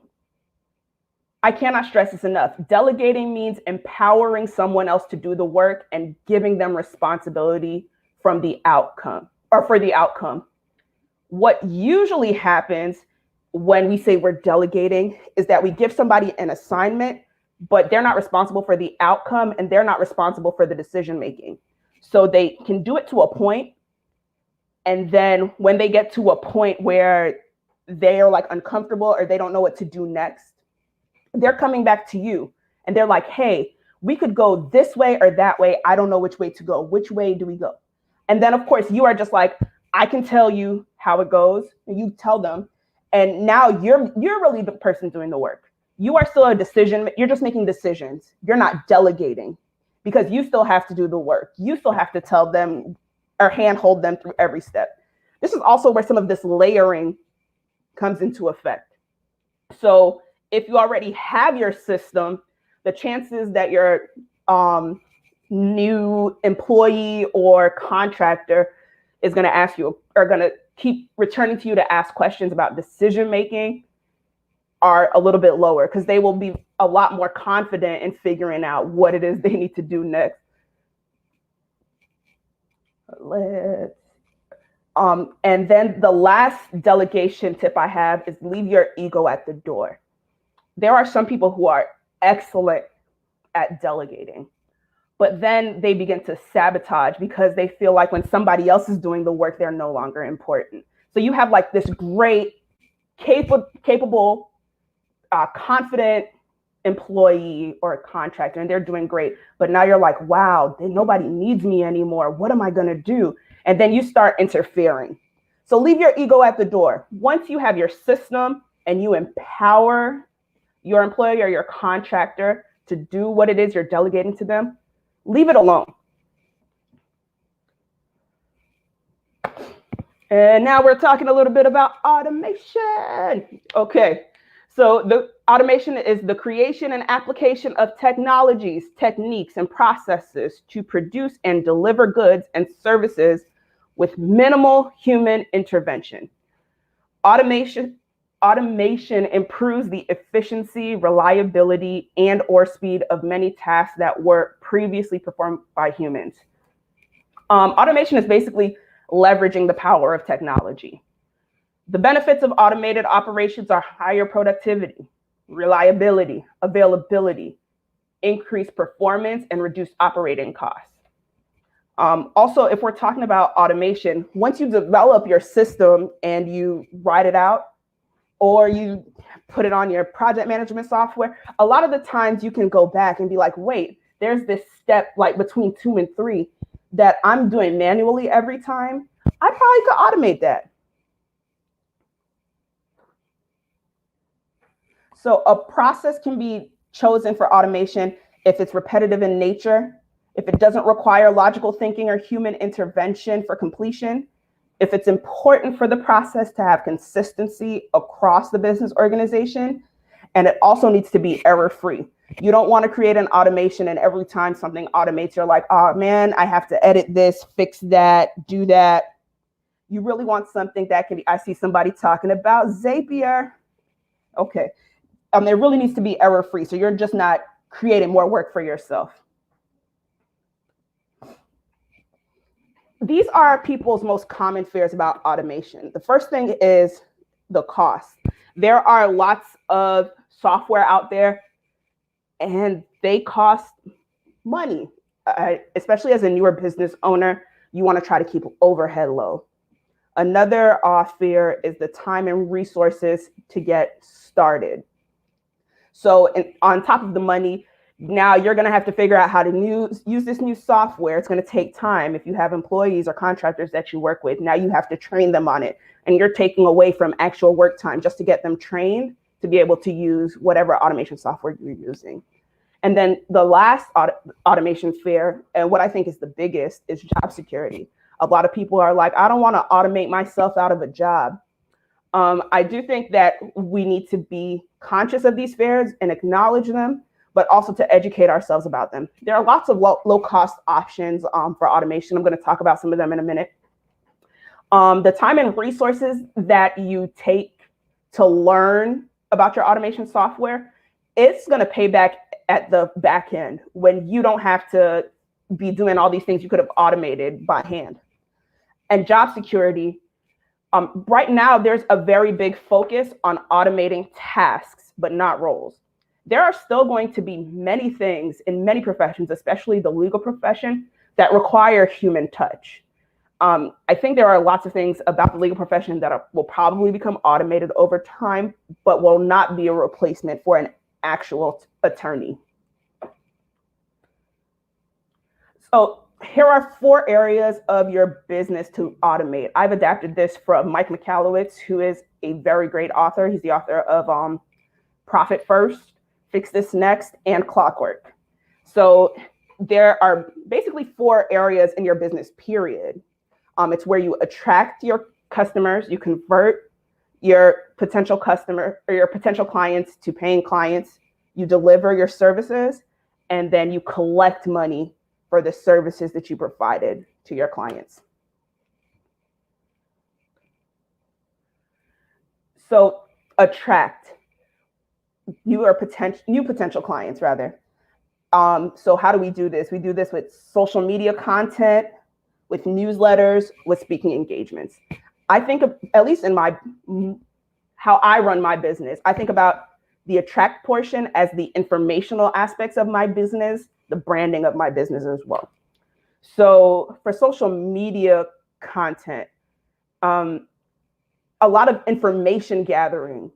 I cannot stress this enough. Delegating means empowering someone else to do the work and giving them responsibility from the outcome or for the outcome. What usually happens when we say we're delegating is that we give somebody an assignment, but they're not responsible for the outcome and they're not responsible for the decision making. So they can do it to a point, and then when they get to a point where they are like uncomfortable or they don't know what to do next, they're coming back to you and they're like, hey, we could go this way or that way. I don't know which way to go. Which way do we go? And then of course you are just like, I can tell you how it goes. And you tell them. And now you're really the person doing the work. You are still a decision. You're just making decisions. You're not delegating because you still have to do the work. You still have to tell them or handhold them through every step. This is also where some of this layering comes into effect. So if you already have your system, the chances that your new employee or contractor is going to ask you, are going to keep returning to you to ask questions about decision making are a little bit lower because they will be a lot more confident in figuring out what it is they need to do next. And then the last delegation tip I have is leave your ego at the door. There are some people who are excellent at delegating, but then they begin to sabotage because they feel like when somebody else is doing the work, they're no longer important. So you have like this great, capable, confident employee or a contractor, and they're doing great. But now you're like, wow, nobody needs me anymore. What am I going to do? And then you start interfering. So leave your ego at the door. Once you have your system and you empower your employee or your contractor to do what it is you're delegating to them, leave it alone. And now we're talking a little bit about automation. Okay, so the automation is the creation and application of technologies, techniques, and processes to produce and deliver goods and services with minimal human intervention. Automation improves the efficiency, reliability, and/or speed of many tasks that were previously performed by humans. Automation is basically leveraging the power of technology. The benefits of automated operations are higher productivity, reliability, availability, increased performance, and reduced operating costs. Also, if we're talking about automation, once you develop your system and you write it out, or you put it on your project management software, a lot of the times you can go back and be like, wait, there's this step like between 2 and 3 that I'm doing manually every time. I probably could automate that. So a process can be chosen for automation if it's repetitive in nature, if it doesn't require logical thinking or human intervention for completion, if it's important for the process to have consistency across the business organization, and it also needs to be error-free. You don't want to create an automation and every time something automates, you're like, oh man, I have to edit this, fix that, do that. You really want something that can be, I see somebody talking about Zapier. Okay. It really needs to be error-free. So you're just not creating more work for yourself. These are people's most common fears about automation. The first thing is the cost. There are lots of software out there and they cost money. Especially as a newer business owner, you want to try to keep overhead low. Another fear is the time and resources to get started. So on top of the money, now you're going to have to figure out how to use this new software. It's going to take time. If you have employees or contractors that you work with, now you have to train them on it. And you're taking away from actual work time just to get them trained to be able to use whatever automation software you're using. And then the last automation fear, and what I think is the biggest, is job security. A lot of people are like, I don't want to automate myself out of a job. I do think that we need to be conscious of these fears and acknowledge them, but also to educate ourselves about them. There are lots of low-cost options for automation. I'm going to talk about some of them in a minute. The time and resources that you take to learn about your automation software, it's going to pay back at the back end when you don't have to be doing all these things you could have automated by hand. And job security, right now, there's a very big focus on automating tasks, but not roles. There are still going to be many things in many professions, especially the legal profession, that require human touch. I think there are lots of things about the legal profession that will probably become automated over time, but will not be a replacement for an actual attorney. So here are 4 areas of your business to automate. I've adapted this from Mike Michalowicz, who is a very great author. He's the author of Profit First, Fix This Next, and Clockwork. So there are basically 4 areas in your business, period. It's where you attract your customers, you convert your potential customer or your potential clients to paying clients, you deliver your services, and then you collect money for the services that you provided to your clients. So attract new potential clients, rather. So how do we do this? We do this with social media content, with newsletters, with speaking engagements. I think of, at least in how I run my business, I think about the attract portion as the informational aspects of my business, the branding of my business as well. So for social media content, a lot of information gathering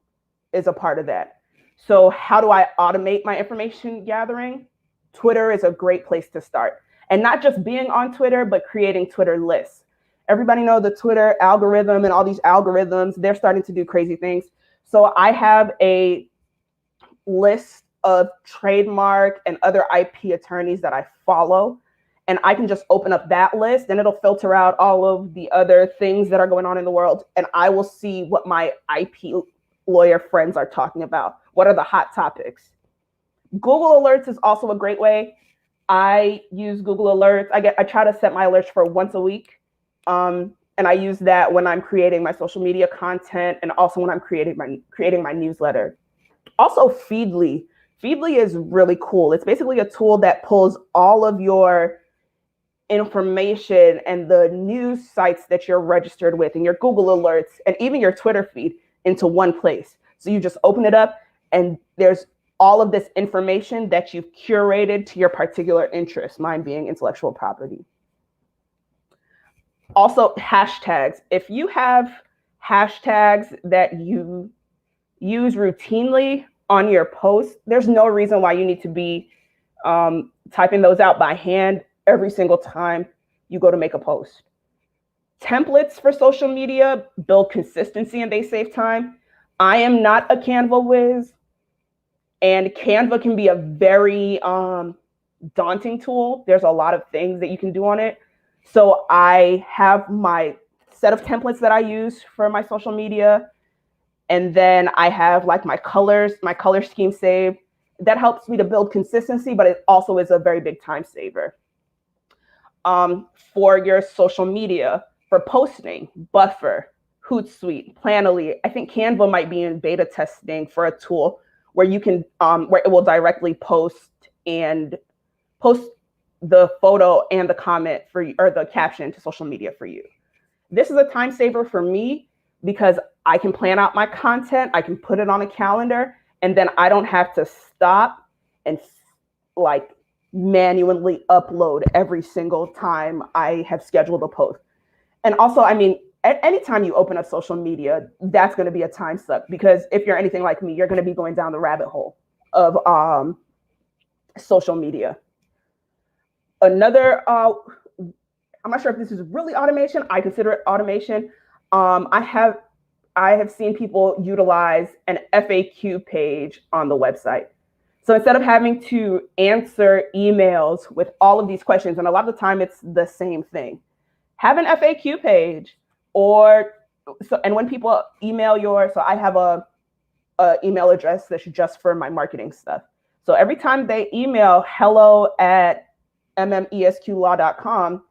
is a part of that. So how do I automate my information gathering? Twitter is a great place to start. And not just being on Twitter, but creating Twitter lists. Everybody knows the Twitter algorithm and all these algorithms, they're starting to do crazy things. So I have a list of Trademark and other IP attorneys that I follow. And I can just open up that list and it'll filter out all of the other things that are going on in the world. And I will see what my IP lawyer friends are talking about. What are the hot topics? Google Alerts is also a great way. I use Google Alerts. I try to set my alerts for once a week. And I use that when I'm creating my social media content and also when I'm creating my newsletter. Also, Feedly. Feedly is really cool. It's basically a tool that pulls all of your information and the news sites that you're registered with and your Google Alerts and even your Twitter feed into one place. So you just open it up and there's all of this information that you've curated to your particular interest, mine being intellectual property. Also, hashtags. If you have hashtags that you use routinely on your posts, there's no reason why you need to be typing those out by hand every single time you go to make a post. Templates for social media build consistency and they save time. I am not a Canva whiz. And Canva can be a very daunting tool. There's a lot of things that you can do on it. So I have my set of templates that I use for my social media. And then I have like my color scheme saved. That helps me to build consistency, but it also is a very big time saver. For your social media, for posting, Buffer, Hootsuite, Planoly. I think Canva might be in beta testing for a tool where you can, where it will directly post the photo and the comment for you, or the caption to social media for you. This is a time saver for me because I can plan out my content, I can put it on a calendar, and then I don't have to stop and like manually upload every single time I have scheduled a post. And also, I mean, at any time you open up social media, that's going to be a time suck, because if you're anything like me, you're going to be going down the rabbit hole of social media. Another, I'm not sure if this is really automation. I consider it automation. I have seen people utilize an FAQ page on the website. So instead of having to answer emails with all of these questions, and a lot of the time it's the same thing, have an FAQ page. And when people email so I have a email address that's just for my marketing stuff. So every time they email hello@mmesqlaw.com,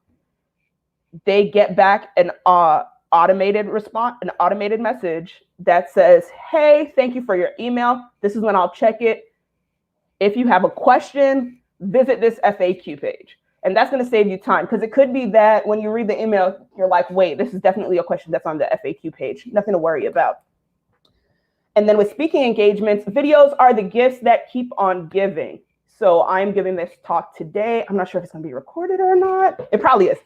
they get back an automated response, an automated message that says, hey, thank you for your email. This is when I'll check it. If you have a question, visit this FAQ page. And that's going to save you time, because it could be that when you read the email, you're like, wait, this is definitely a question that's on the FAQ page. Nothing to worry about. And then with speaking engagements, videos are the gifts that keep on giving. So I'm giving this talk today. I'm not sure if it's going to be recorded or not. It probably is.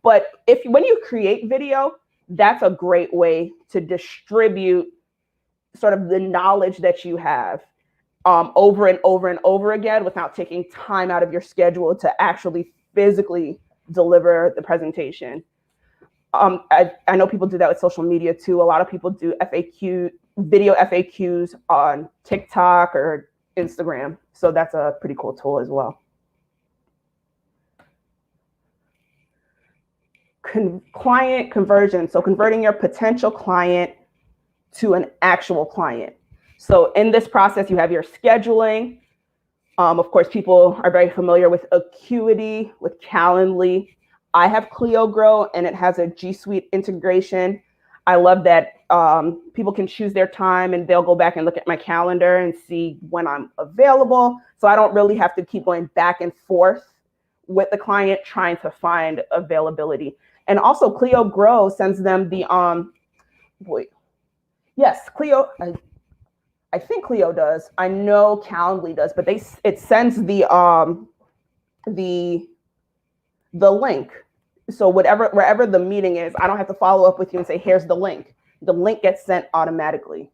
But when you create video, that's a great way to distribute sort of the knowledge that you have over and over and over again, without taking time out of your schedule to actually physically deliver the presentation. I know people do that with social media too. A lot of people do video FAQs on TikTok or Instagram. So that's a pretty cool tool as well. Client conversion. So converting your potential client to an actual client. So in this process, you have your scheduling. Of course, people are very familiar with Acuity, with Calendly. I have CleoGrow, and it has a G Suite integration. I love that people can choose their time, and they'll go back and look at my calendar and see when I'm available. So I don't really have to keep going back and forth with the client trying to find availability. And also CleoGrow sends them the I think Clio does. I know Calendly does, but it sends the link. So wherever the meeting is, I don't have to follow up with you and say, here's the link. The link gets sent automatically.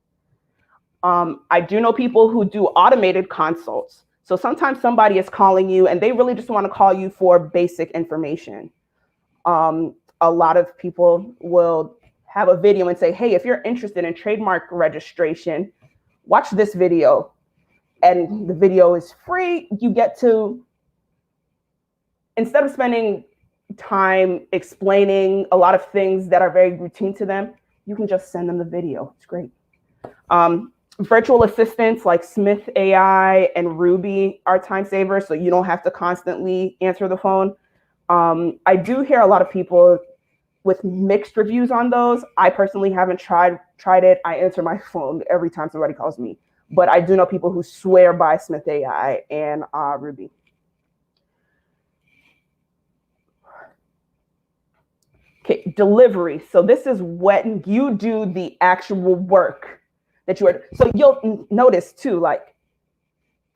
I do know people who do automated consults. So sometimes somebody is calling you and they really just want to call you for basic information. A lot of people will have a video and say, hey, if you're interested in trademark registration, watch this video. And the video is free. You get to, instead of spending time explaining a lot of things that are very routine to them, you can just send them the video. It's great. Virtual assistants like Smith AI and Ruby are time savers, so you don't have to constantly answer the phone. I do hear a lot of people with mixed reviews on those. I personally haven't tried it. I answer my phone every time somebody calls me, but I do know people who swear by Smith AI and Ruby. Okay, delivery. So this is when you do the actual work that you are. So you'll notice too, like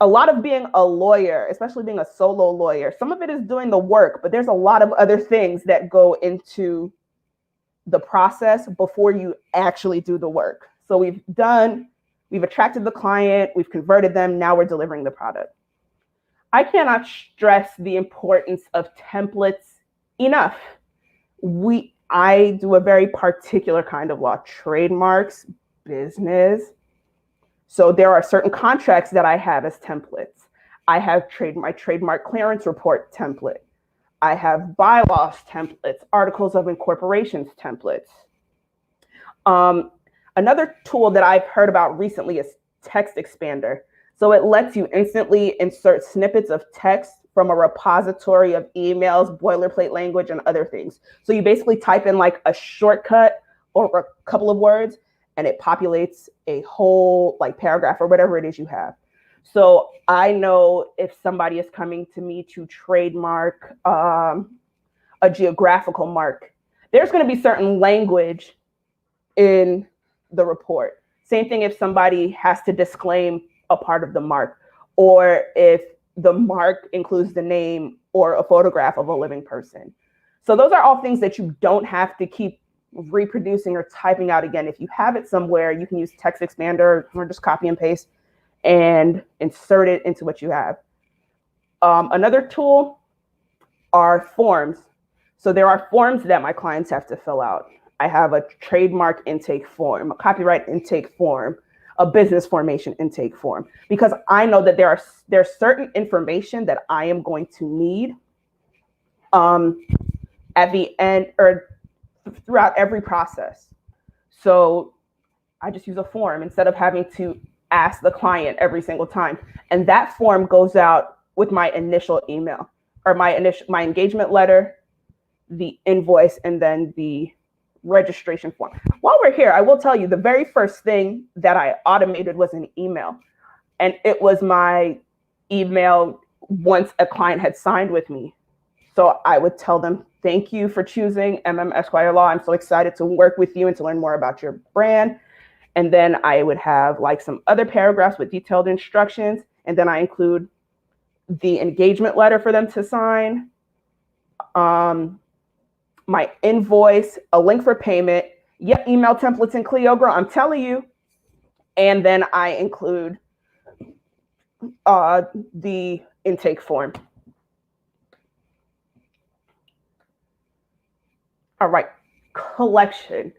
a lot of being a lawyer, especially being a solo lawyer, some of it is doing the work, but there's a lot of other things that go into the process before you actually do the work. So we've attracted the client, we've converted them, now we're delivering the product. I cannot stress the importance of templates enough. I do a very particular kind of law, trademarks, business. So there are certain contracts that I have as templates. I have my trademark clearance report template. I have bylaws templates, articles of incorporations templates. Another tool that I've heard about recently is Text Expander. So it lets you instantly insert snippets of text from a repository of emails, boilerplate language, and other things. So you basically type in like a shortcut or a couple of words, and it populates a whole like paragraph or whatever it is you have. So I know if somebody is coming to me to trademark a geographical mark, there's going to be certain language in the report. Same thing if somebody has to disclaim a part of the mark, or if the mark includes the name or a photograph of a living person. So those are all things that you don't have to keep reproducing or typing out again. If you have it somewhere, you can use Text Expander or just copy and paste and insert it into what you have. Another tool are forms. So there are forms that my clients have to fill out. I have a trademark intake form, a copyright intake form, a business formation intake form, because I know that there's certain information that I am going to need at the end or throughout every process. So I just use a form instead of having to ask the client every single time. And that form goes out with my initial email or my engagement letter, the invoice, and then the registration form. While we're here, I will tell you the very first thing that I automated was an email. And it was my email once a client had signed with me. So I would tell them, thank you for choosing Esquire Law. I'm so excited to work with you and to learn more about your brand. And then I would have like some other paragraphs with detailed instructions. And then I include the engagement letter for them to sign, my invoice, a link for payment, email templates in Clio, girl, I'm telling you. And then I include the intake form. All right, collection.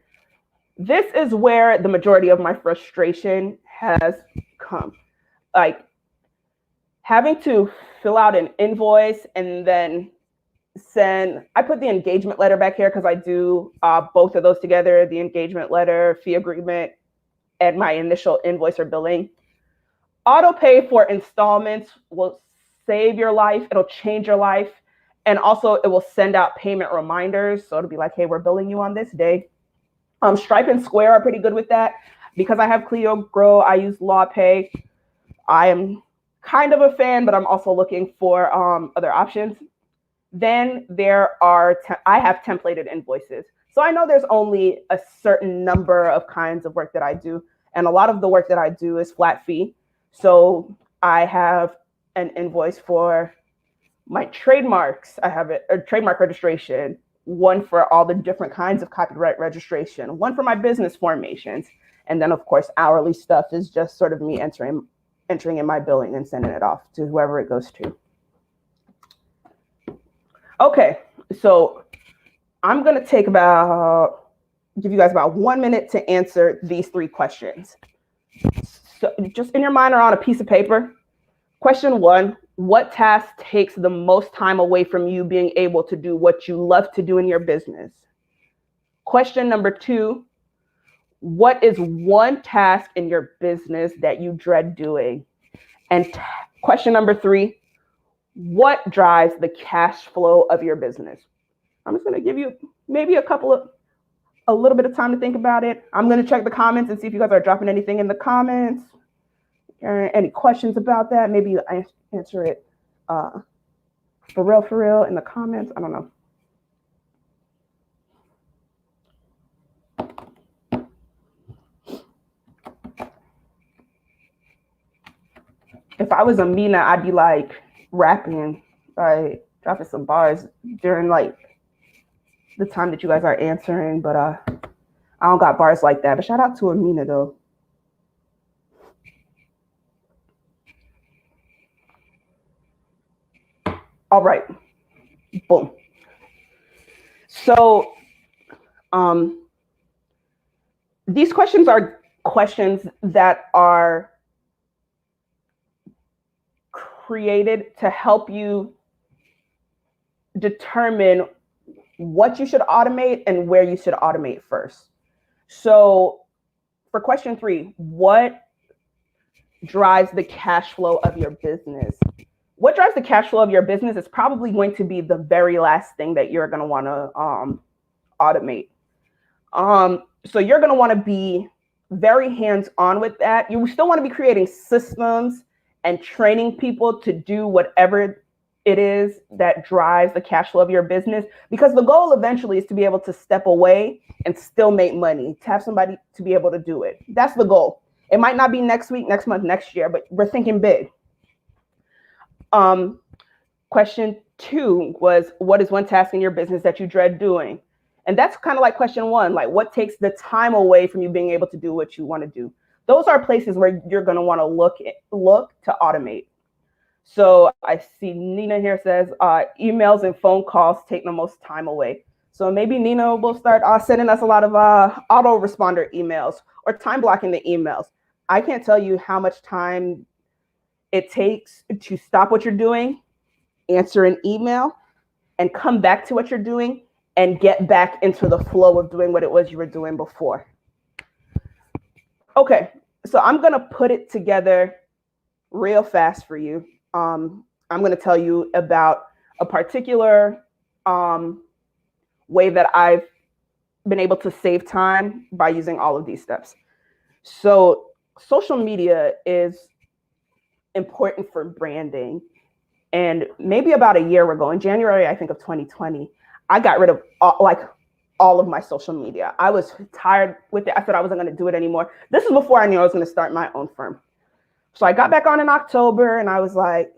This is where the majority of my frustration has come. Like having to fill out an invoice and then I put the engagement letter back here because I do both of those together, the engagement letter, fee agreement, and my initial invoice or billing. Auto pay for installments will save your life. It'll change your life. And also it will send out payment reminders. So it'll be like, hey, we're billing you on this day. Stripe and Square are pretty good with that. Because I have Clio Grow, I use LawPay. I am kind of a fan, but I'm also looking for other options. Then I have templated invoices. So I know there's only a certain number of kinds of work that I do. And a lot of the work that I do is flat fee. So I have an invoice for my trademarks. I have a trademark registration, one for all the different kinds of copyright registration, one for my business formations. And then of course, hourly stuff is just sort of me entering in my billing and sending it off to whoever it goes to. Okay, so I'm gonna give you guys about 1 minute to answer these 3 questions. So just in your mind or on a piece of paper. Question 1, what task takes the most time away from you being able to do what you love to do in your business? Question number 2, what is one task in your business that you dread doing? And question number 3, what drives the cash flow of your business? I'm just going to give you maybe a little bit of time to think about it. I'm going to check the comments and see if you guys are dropping anything in the comments. Any questions about that? Maybe you answer it for real in the comments. I don't know. If I was Amina, I'd be like rapping, like dropping some bars during like the time that you guys are answering, but I don't got bars like that. But shout out to Amina though. All right, boom. So these questions are questions that are created to help you determine what you should automate and where you should automate first. So for question 3, what drives the cash flow of your business? What drives the cash flow of your business is probably going to be the very last thing that you're going to want to automate. So you're going to want to be very hands-on with that. You still want to be creating systems and training people to do whatever it is that drives the cash flow of your business, because the goal eventually is to be able to step away and still make money, to have somebody to be able to do it. That's the goal. It might not be next week, next month, next year, but we're thinking big. Question 2 was, what is one task in your business that you dread doing? And that's kind of like question 1, like what takes the time away from you being able to do what you want to do? Those are places where you're going to want to look to automate. So I see Nina here says emails and phone calls take the most time away. So maybe Nina will start sending us a lot of autoresponder emails or time blocking the emails. I can't tell you how much time it takes to stop what you're doing, answer an email, and come back to what you're doing and get back into the flow of doing what it was you were doing before. Okay, so I'm gonna put it together real fast for you. I'm gonna tell you about a particular way that I've been able to save time by using all of these steps. So social media is important for branding. And maybe about a year ago, in January, I think of 2020, I got rid of all of my social media. I was tired with it. I thought I wasn't going to do it anymore. This is before I knew I was going to start my own firm. So I got back on in October and I was like,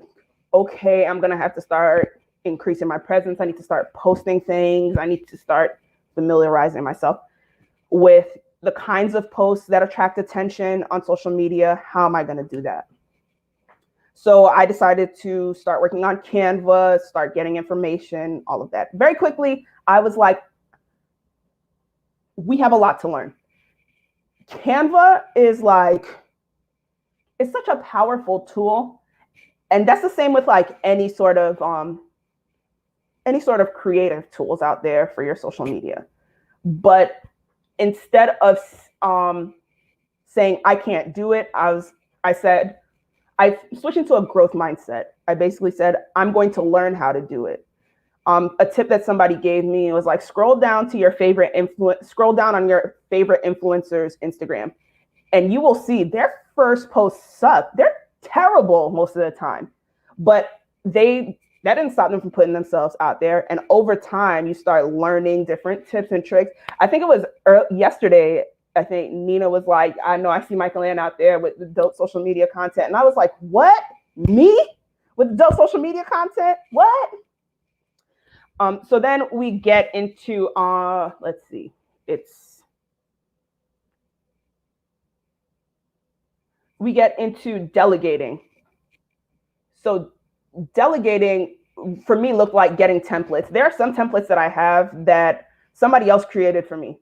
okay, I'm going to have to start increasing my presence. I need to start posting things. I need to start familiarizing myself with the kinds of posts that attract attention on social media. How am I going to do that? So I decided to start working on Canva, start getting information, all of that. Very quickly, I was like, we have a lot to learn. Canva is like, it's such a powerful tool. And that's the same with like any sort of creative tools out there for your social media. But instead of saying I can't do it, I switched into a growth mindset. I basically said, I'm going to learn how to do it. A tip that somebody gave me was like, scroll down on your favorite influencer's Instagram, and you will see their first posts suck. They're terrible most of the time, but that didn't stop them from putting themselves out there. And over time, you start learning different tips and tricks. I think it was yesterday, I think Nina was like, I know I see Michael Ann out there with the dope social media content. And I was like, what? Me? With the dope social media content? What? So then we get into, let's see, we get into delegating. So delegating for me looked like getting templates. There are some templates that I have that somebody else created for me.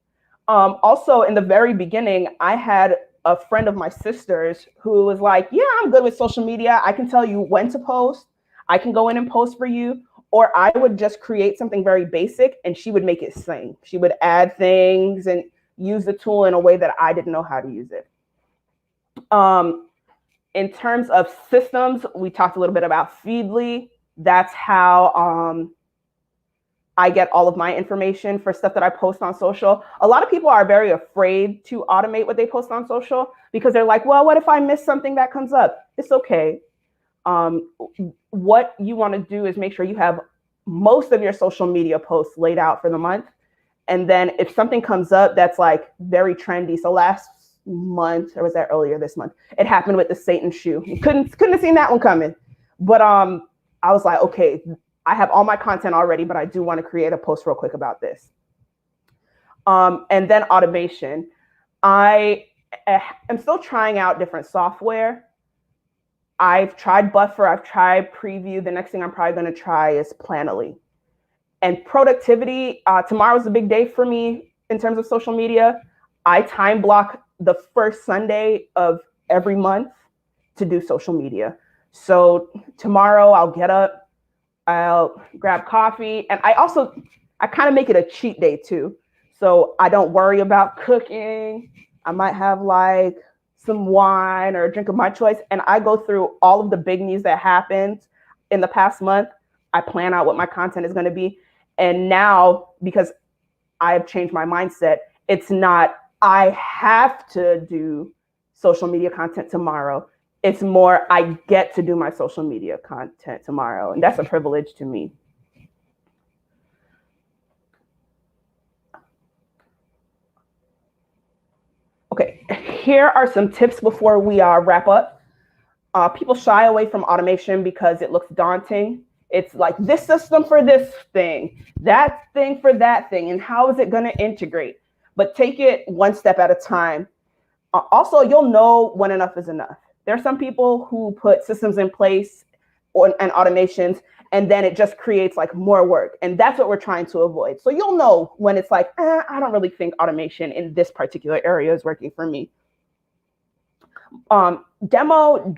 Also, in the very beginning, I had a friend of my sister's who was like, yeah, I'm good with social media. I can tell you when to post. I can go in and post for you. Or I would just create something very basic and she would make it sing. She would add things and use the tool in a way that I didn't know how to use it. In terms of systems, we talked a little bit about Feedly. That's how I get all of my information for stuff that I post on social. A lot of people are very afraid to automate what they post on social because they're like, well, what if I miss something that comes up? It's okay. What you want to do is make sure you have most of your social media posts laid out for the month. And then if something comes up that's like very trendy, so last month, or was that earlier this month, it happened with the Satan shoe. You couldn't have seen that one coming. But I was like, okay, I have all my content already, but I do want to create a post real quick about this. And then automation. I am still trying out different software. I've tried Buffer, I've tried Preview. The next thing I'm probably going to try is Planoly. And productivity, tomorrow's a big day for me in terms of social media. I time block the first Sunday of every month to do social media. So tomorrow I'll get up, I'll grab coffee, and I kind of make it a cheat day too. So I don't worry about cooking. I might have like some wine or a drink of my choice, and I go through all of the big news that happened in the past month. I plan out what my content is going to be. And now, because I've changed my mindset, it's not, I have to do social media content tomorrow. It's more, I get to do my social media content tomorrow. And that's a privilege to me. Okay, here are some tips before we wrap up. People shy away from automation because it looks daunting. It's like this system for this thing, that thing for that thing, and how is it going to integrate? But take it one step at a time. Also, you'll know when enough is enough. There are some people who put systems in place and automations, and then it just creates like more work. And that's what we're trying to avoid. So you'll know when it's like, I don't really think automation in this particular area is working for me. Demo.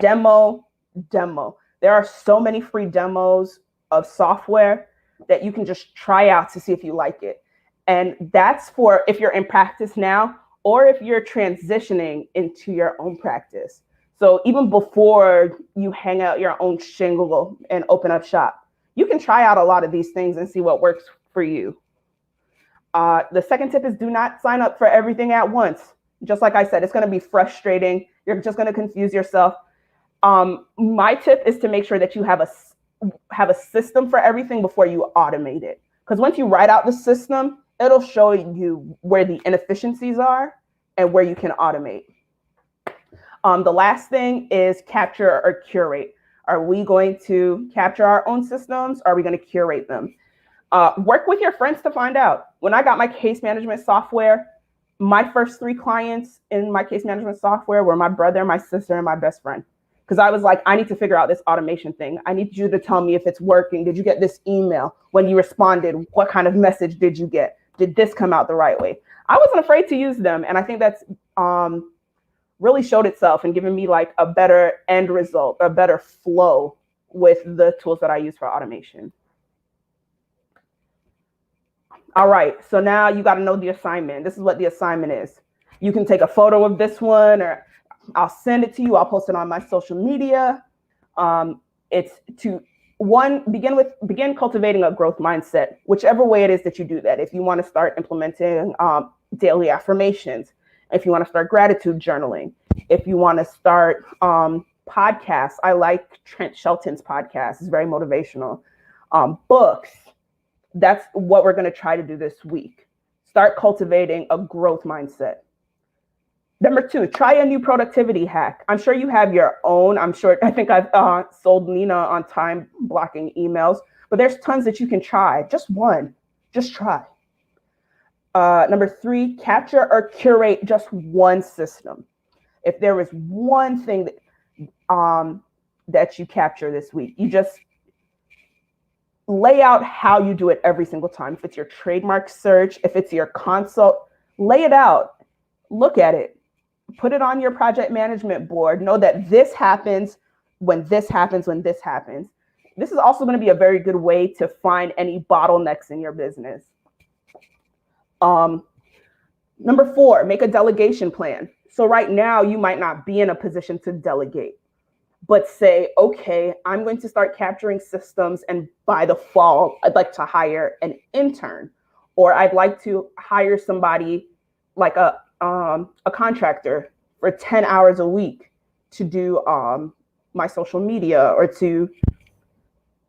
There are so many free demos of software that you can just try out to see if you like it. And that's for if you're in practice now, or if you're transitioning into your own practice. So even before you hang out your own shingle and open up shop, you can try out a lot of these things and see what works for you. The second tip is do not sign up for everything at once. Just like I said, it's going to be frustrating. You're just going to confuse yourself. My tip is to make sure that you have a system for everything before you automate it. Because once you write out the system, it'll show you where the inefficiencies are and where you can automate. The last thing is capture or curate. Are we going to capture our own systems? Or are we going to curate them? Work with your friends to find out. When I got my case management software, my first 3 clients in my case management software were my brother, my sister, and my best friend. Because I was like, I need to figure out this automation thing. I need you to tell me if it's working. Did you get this email? When you responded, what kind of message did you get? Did this come out the right way? I wasn't afraid to use them. And I think that's really showed itself and given me like a better end result, a better flow with the tools that I use for automation. All right, so now you got to know the assignment. This is what the assignment is. You can take a photo of this one, or I'll send it to you. I'll post it on my social media. It's to begin cultivating a growth mindset, whichever way it is that you do that. If you want to start implementing daily affirmations, if you want to start gratitude journaling, if you want to start podcasts, I like Trent Shelton's podcast. It's very motivational. Books. That's what we're going to try to do this week. Start cultivating a growth mindset. Number 2, try a new productivity hack. I'm sure you have your own. I think I've sold Nina on time blocking emails, but there's tons that you can try. Just one, just try. Number 3, capture or curate just one system. If there is one thing that you capture this week, you just lay out how you do it every single time. If it's your trademark search, if it's your consult, lay it out, look at it, put it on your project management board. Know that this happens when this happens, when this happens. This is also going to be a very good way to find any bottlenecks in your business. Number 4, make a delegation plan. So right now you might not be in a position to delegate, but say, okay, I'm going to start capturing systems, and by the fall, I'd like to hire an intern, or I'd like to hire somebody like a contractor for 10 hours a week to do my social media, or to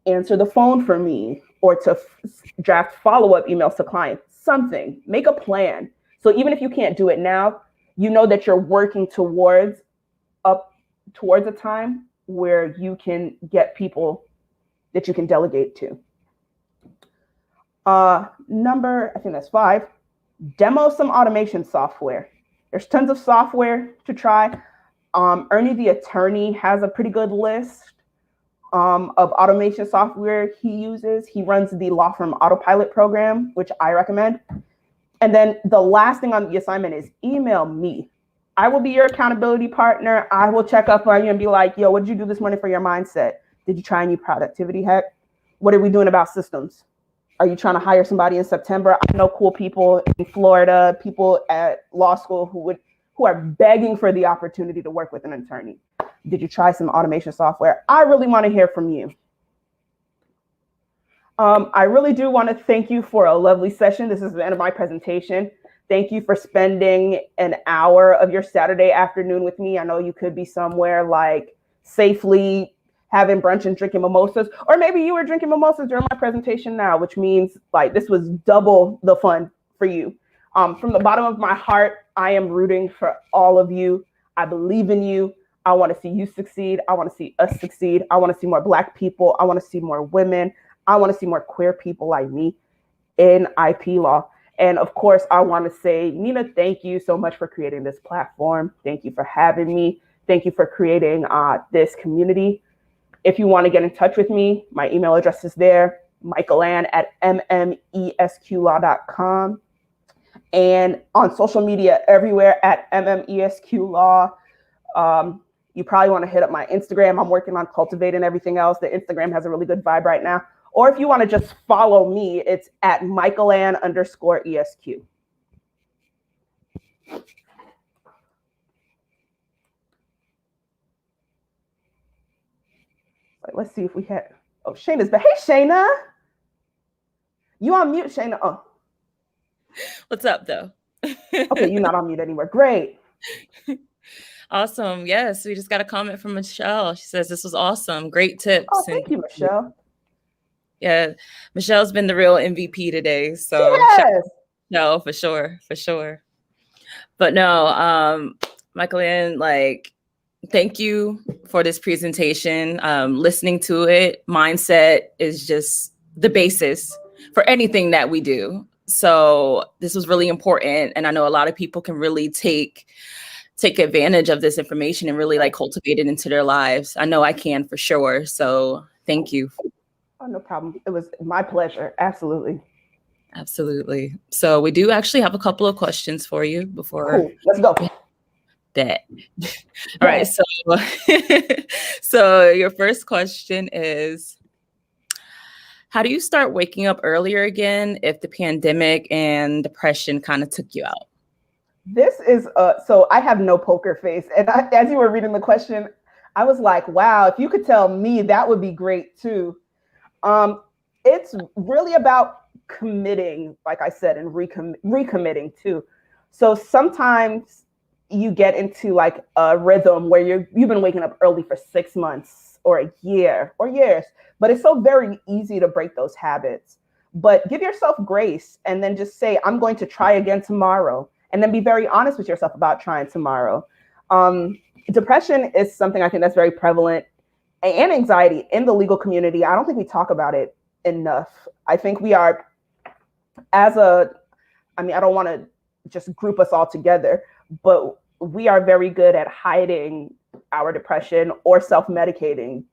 answer the phone for me, or to draft follow-up emails to clients. Something, make a plan. So even if you can't do it now, you know that you're working towards a time where you can get people that you can delegate to. I think that's 5, demo some automation software. There's tons of software to try. Ernie the attorney has a pretty good list of automation software he uses. He runs the law firm autopilot program, which I recommend. And then the last thing on the assignment is email me. I will be your accountability partner. I will check up on you and be like, yo, what did you do this morning for your mindset? Did you try a new productivity hack? What are we doing about systems? Are you trying to hire somebody in September? I know cool people in Florida, people at law school who are begging for the opportunity to work with an attorney. Did you try some automation software? I really want to hear from you. I really do want to thank you for a lovely session. This is the end of my presentation. Thank you for spending an hour of your Saturday afternoon with me. I know you could be somewhere like safely having brunch and drinking mimosas, or maybe you were drinking mimosas during my presentation now, which means like this was double the fun for you. From the bottom of my heart, I am rooting for all of you. I believe in you. I want to see you succeed. I want to see us succeed. I want to see more Black people. I want to see more women. I want to see more queer people like me in IP law. And of course, I want to say, Nina, thank you so much for creating this platform. Thank you for having me. Thank you for creating this community. If you want to get in touch with me, my email address is there, michaelann@mmesqlaw.com. And on social media everywhere at mmesqlaw. You probably want to hit up my Instagram. I'm working on cultivating everything else. The Instagram has a really good vibe right now. Or if you want to just follow me, it's at michaelann_ESQ. Let's see if we had, oh, Shayna's back. Hey, Shayna. You on mute, Shayna. Oh.
What's up, though?
Okay, you're not on mute anymore. Great.
Awesome. Yes, we just got a comment from Michelle. She says this was awesome. Great tips.
Oh, thank you, Michelle.
Yeah, Michelle's been the real MVP today. So
yes.
No, for sure. But no, Michaelann, like, thank you for this presentation. Listening to it, mindset is just the basis for anything that we do. So this was really important. And I know a lot of people can really take advantage of this information and really like cultivate it into their lives. I know I can for sure. So thank you.
Oh, no problem. It was my pleasure. Absolutely.
So we do actually have a couple of questions for you before.
Cool. Let's go.
That. All right. So your first question is, how do you start waking up earlier again if the pandemic and depression kind of took you out?
This is so I have no poker face. And as you were reading the question, I was like, wow, if you could tell me, that would be great too. It's really about committing, like I said, and recommitting too. So sometimes you get into like a rhythm where you've been waking up early for 6 months or a year or years, but it's so very easy to break those habits. But give yourself grace and then just say, I'm going to try again tomorrow. And then be very honest with yourself about trying tomorrow. Depression is something I think that's very prevalent, and anxiety in the legal community. I don't think we talk about it enough. I think we are, I don't want to just group us all together, but we are very good at hiding our depression or self-medicating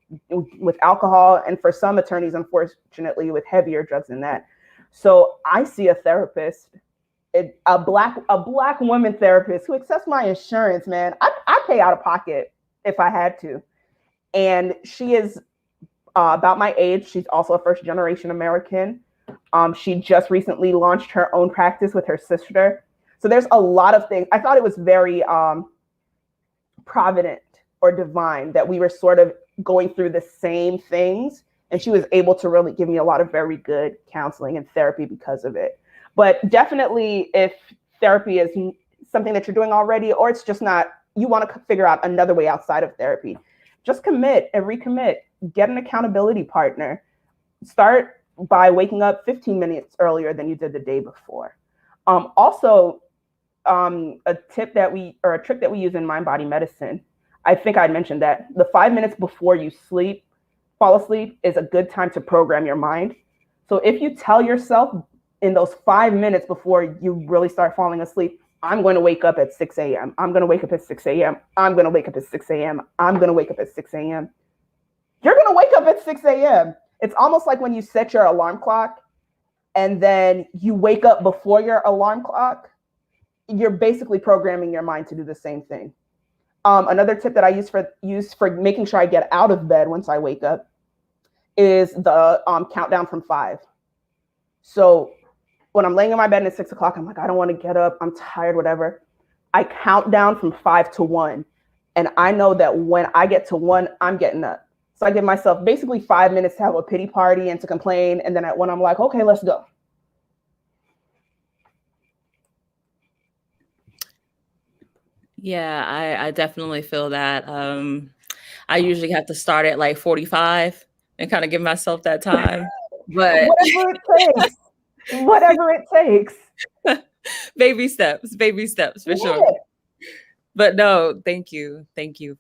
with alcohol, and for some attorneys, unfortunately, with heavier drugs than that. So I see a therapist, a black woman therapist who accepts my insurance, man. I pay out of pocket if I had to. And she is about my age. She's also a first generation American. She just recently launched her own practice with her sister. So there's a lot of things. I thought it was very provident or divine that we were sort of going through the same things. And she was able to really give me a lot of very good counseling and therapy because of it. But definitely, if therapy is something that you're doing already, or it's just not, you want to figure out another way outside of therapy, just commit and recommit. Get an accountability partner. Start by waking up 15 minutes earlier than you did the day before. Also, a trick that we use in mind body medicine, I think I mentioned that the 5 minutes before you fall asleep is a good time to program your mind. So if you tell yourself in those 5 minutes before you really start falling asleep, I'm going to wake up at 6 a.m. I'm going to wake up at 6 a.m. I'm going to wake up at 6 a.m. I'm going to wake up at 6 a.m. You're going to wake up at 6 a.m. It's almost like when you set your alarm clock and then you wake up before your alarm clock. you're basically programming your mind to do the same thing. Another tip that I use for making sure I get out of bed once I wake up is the countdown from 5. So when I'm laying in my bed at 6 o'clock, I'm like, I don't want to get up. I'm tired, whatever. I count down from 5 to 1. And I know that when I get to 1, I'm getting up. So I give myself basically 5 minutes to have a pity party and to complain. And then at 1, I'm like, okay, let's go.
Yeah, I definitely feel that. I usually have to start at like 45 and kind of give myself that time. But
whatever it takes. Whatever it takes.
baby steps for sure. But no, thank you. Thank you.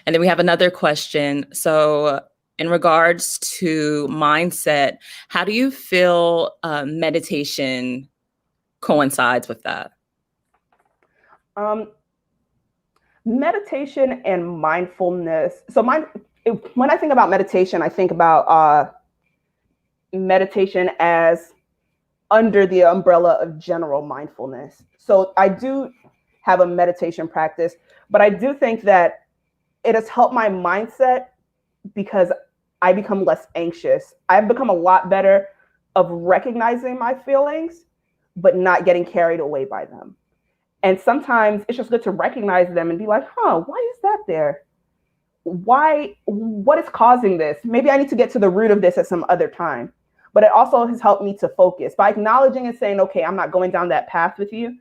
And then we have another question. So in regards to mindset, how do you feel meditation coincides with that?
Meditation and mindfulness. So when I think about meditation, I think about meditation as under the umbrella of general mindfulness. So I do have a meditation practice, but I do think that it has helped my mindset because I become less anxious. I've become a lot better of recognizing my feelings, but not getting carried away by them. And sometimes it's just good to recognize them and be like, why is that there? What is causing this? Maybe I need to get to the root of this at some other time. But it also has helped me to focus by acknowledging and saying, okay, I'm not going down that path with you.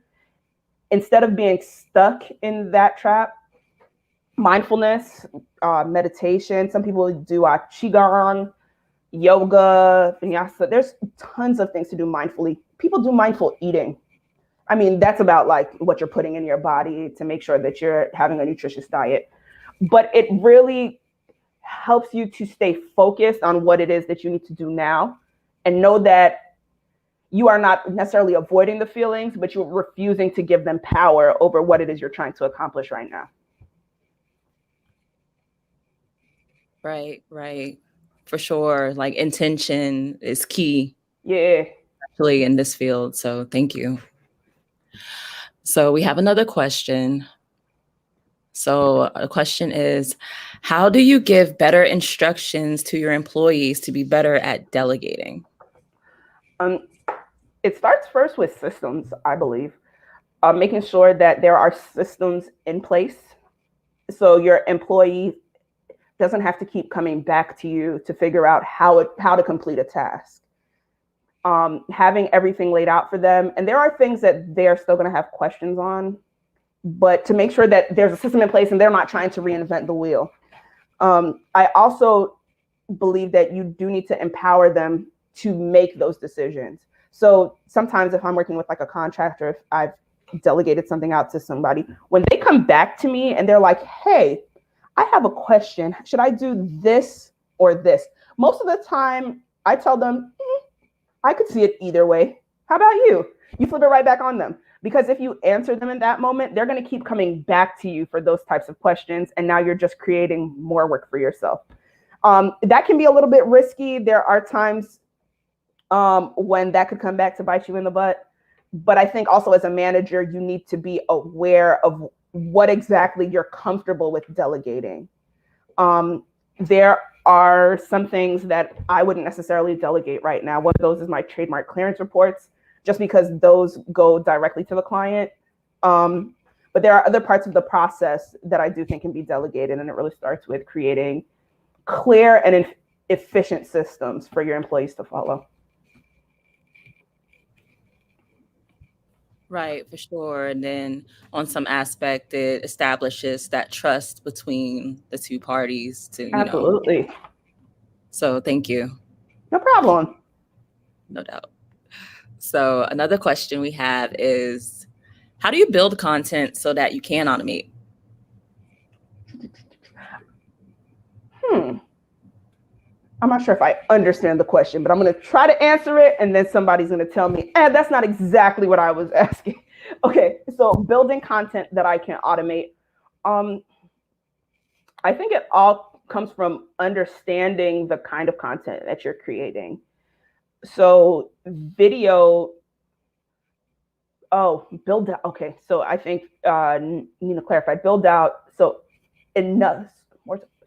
Instead of being stuck in that trap, mindfulness, meditation, some people do qigong, yoga, vinyasa. There's tons of things to do mindfully. People do mindful eating. I mean, that's about like what you're putting in your body to make sure that you're having a nutritious diet. But it really helps you to stay focused on what it is that you need to do now and know that you are not necessarily avoiding the feelings, but you're refusing to give them power over what it is you're trying to accomplish right now.
Right. For sure. Like intention is key.
Yeah.
Actually in this field. So thank you. So we have another question. So the question is, how do you give better instructions to your employees to be better at delegating?
It starts first with systems, I believe. Making sure that there are systems in place so your employee doesn't have to keep coming back to you to figure out how to complete a task. Having everything laid out for them. And there are things that they're still going to have questions on, but to make sure that there's a system in place and they're not trying to reinvent the wheel. I also believe that you do need to empower them to make those decisions. So sometimes if I'm working with like a contractor, if I've delegated something out to somebody, when they come back to me and they're like, hey, I have a question. Should I do this or this? Most of the time I tell them, I could see it either way. How about you? You flip it right back on them. Because if you answer them in that moment, they're going to keep coming back to you for those types of questions. And now you're just creating more work for yourself. That can be a little bit risky. There are times when that could come back to bite you in the butt. But I think also as a manager, you need to be aware of what exactly you're comfortable with delegating. There are some things that I wouldn't necessarily delegate right now. One of those is my trademark clearance reports, just because those go directly to the client. But there are other parts of the process that I do think can be delegated, and it really starts with creating clear and efficient systems for your employees to follow.
Right, for sure. And then on some aspect, it establishes that trust between the two parties to,
Absolutely.
So thank you.
No problem.
No doubt. So another question we have is, how do you build content so that you can automate?
I'm not sure if I understand the question, but I'm going to try to answer it. And then somebody's going to tell me, that's not exactly what I was asking. Okay, so building content that I can automate. I think it all comes from understanding the kind of content that you're creating. So video, build out. Okay, so I think Nina clarified. Build out. So enough.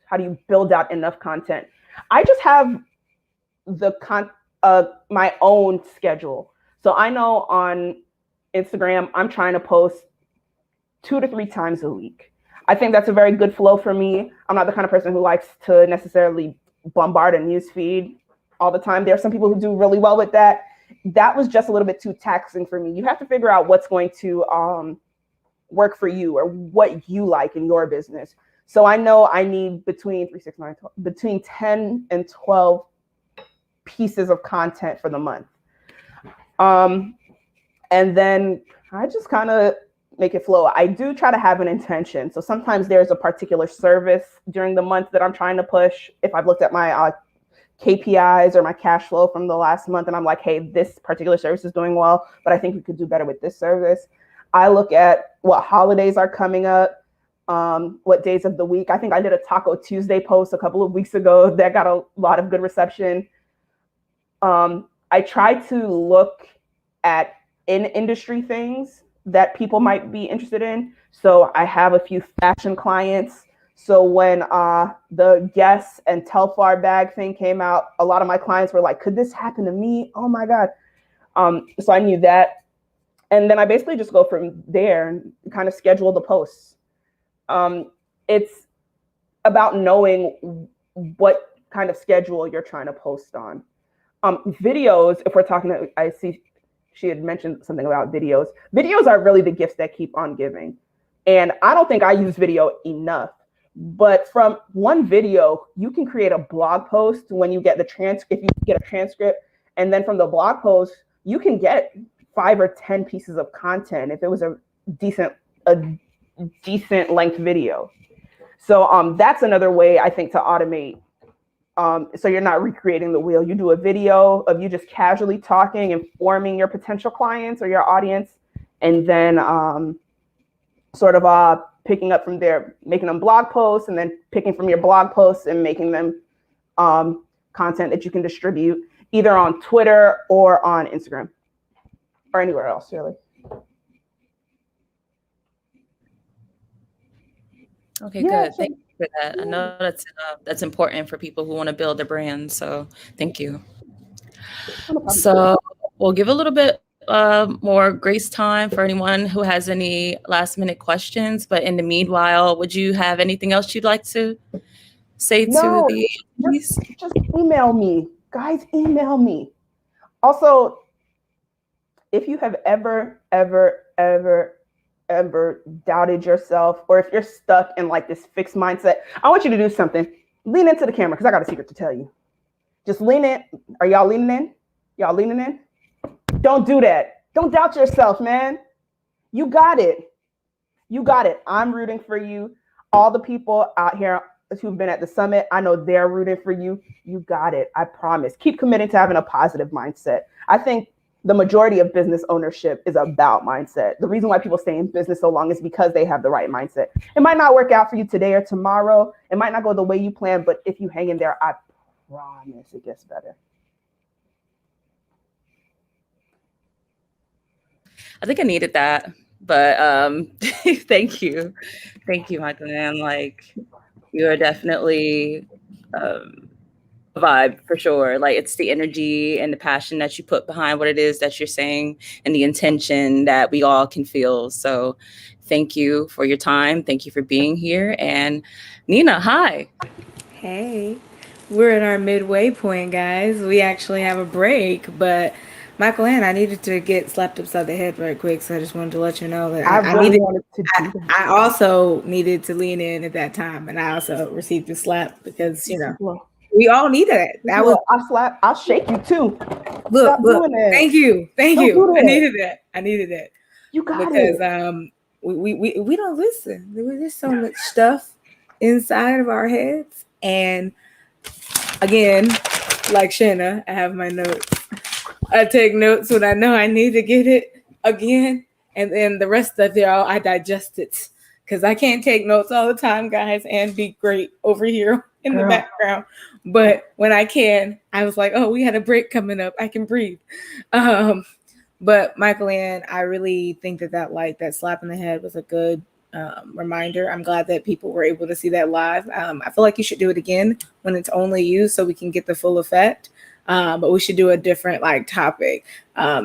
How do you build out enough content? I just have my own schedule. So I know on Instagram, I'm trying to post 2 to 3 times a week. I think that's a very good flow for me. I'm not the kind of person who likes to necessarily bombard a news feed all the time. There are some people who do really well with that. That was just a little bit too taxing for me. You have to figure out what's going to work for you or what you like in your business. So I know I need between 10 and 12 pieces of content for the month. And then I just kind of make it flow. I do try to have an intention. So sometimes there's a particular service during the month that I'm trying to push. If I've looked at my KPIs or my cash flow from the last month and I'm like, hey, this particular service is doing well, but I think we could do better with this service. I look at what holidays are coming up, what days of the week. I think I did a Taco Tuesday post a couple of weeks ago that got a lot of good reception. I try to look at in-industry things that people might be interested in. So I have a few fashion clients. So when the Guess and Telfar bag thing came out, a lot of my clients were like, could this happen to me? Oh my God. So I knew that. And then I basically just go from there and kind of schedule the posts. It's about knowing what kind of schedule you're trying to post on. Videos, if we're talking, I see she had mentioned something about videos. Videos are really the gifts that keep on giving. And I don't think I use video enough. But from one video, you can create a blog post when you get the transcript, if you get a transcript. And then from the blog post, you can get 5 or 10 pieces of content if it was a decent length video. So that's another way I think to automate. So you're not recreating the wheel. You do a video of you just casually talking, informing your potential clients or your audience, and then sort of picking up from there, making them blog posts, and then picking from your blog posts and making them content that you can distribute either on Twitter or on Instagram or anywhere else, really.
Okay, good. Thank you for that. I know that's important for people who want to build a brand. So thank you. So we'll give a little bit more grace time for anyone who has any last minute questions. But in the meanwhile, would you have anything else you'd like to say to the
just email me. Guys, email me. Also, if you have ever doubted yourself, or if you're stuck in like this fixed mindset, I want you to do something. Lean into the camera because I got a secret to tell you. Just lean in. Are y'all leaning in? Y'all leaning in? Don't do that. Don't doubt yourself, man. You got it. You got it. I'm rooting for you. All the people out here who've been at the summit, I know they're rooting for you. You got it. I promise. Keep committing to having a positive mindset. I think the majority of business ownership is about mindset. The reason why people stay in business so long is because they have the right mindset. It might not work out for you today or tomorrow. It might not go the way you plan, but if you hang in there, I promise it gets better.
I think I needed that, but thank you, Michael. And like, you are definitely a vibe for sure. Like, it's the energy and the passion that you put behind what it is that you're saying and the intention that we all can feel. So thank you for your time. Thank you for being here. And Nina, hi.
Hey, we're at our midway point, guys. We actually have a break, but Michael Ann, I needed to get slapped upside the head right quick, so I just wanted to let you know that I also needed to lean in at that time, and I also received a slap because, you know, we all needed it.
I'll shake you too.
Look, thank you. I needed that.
You got
it.
Because
we don't listen. There's so much stuff inside of our heads, and again, like Shanna, I have my notes. I take notes when I know I need to get it again, and then the rest of it all I digest it because I can't take notes all the time, guys, and be great over here in the background. But when I can, I was like, oh, we had a break coming up. I can breathe. But Michael Ann, I really think that slap in the head was a good reminder. I'm glad that people were able to see that live. I feel like you should do it again when it's only you, so we can get the full effect. But we should do a different topic.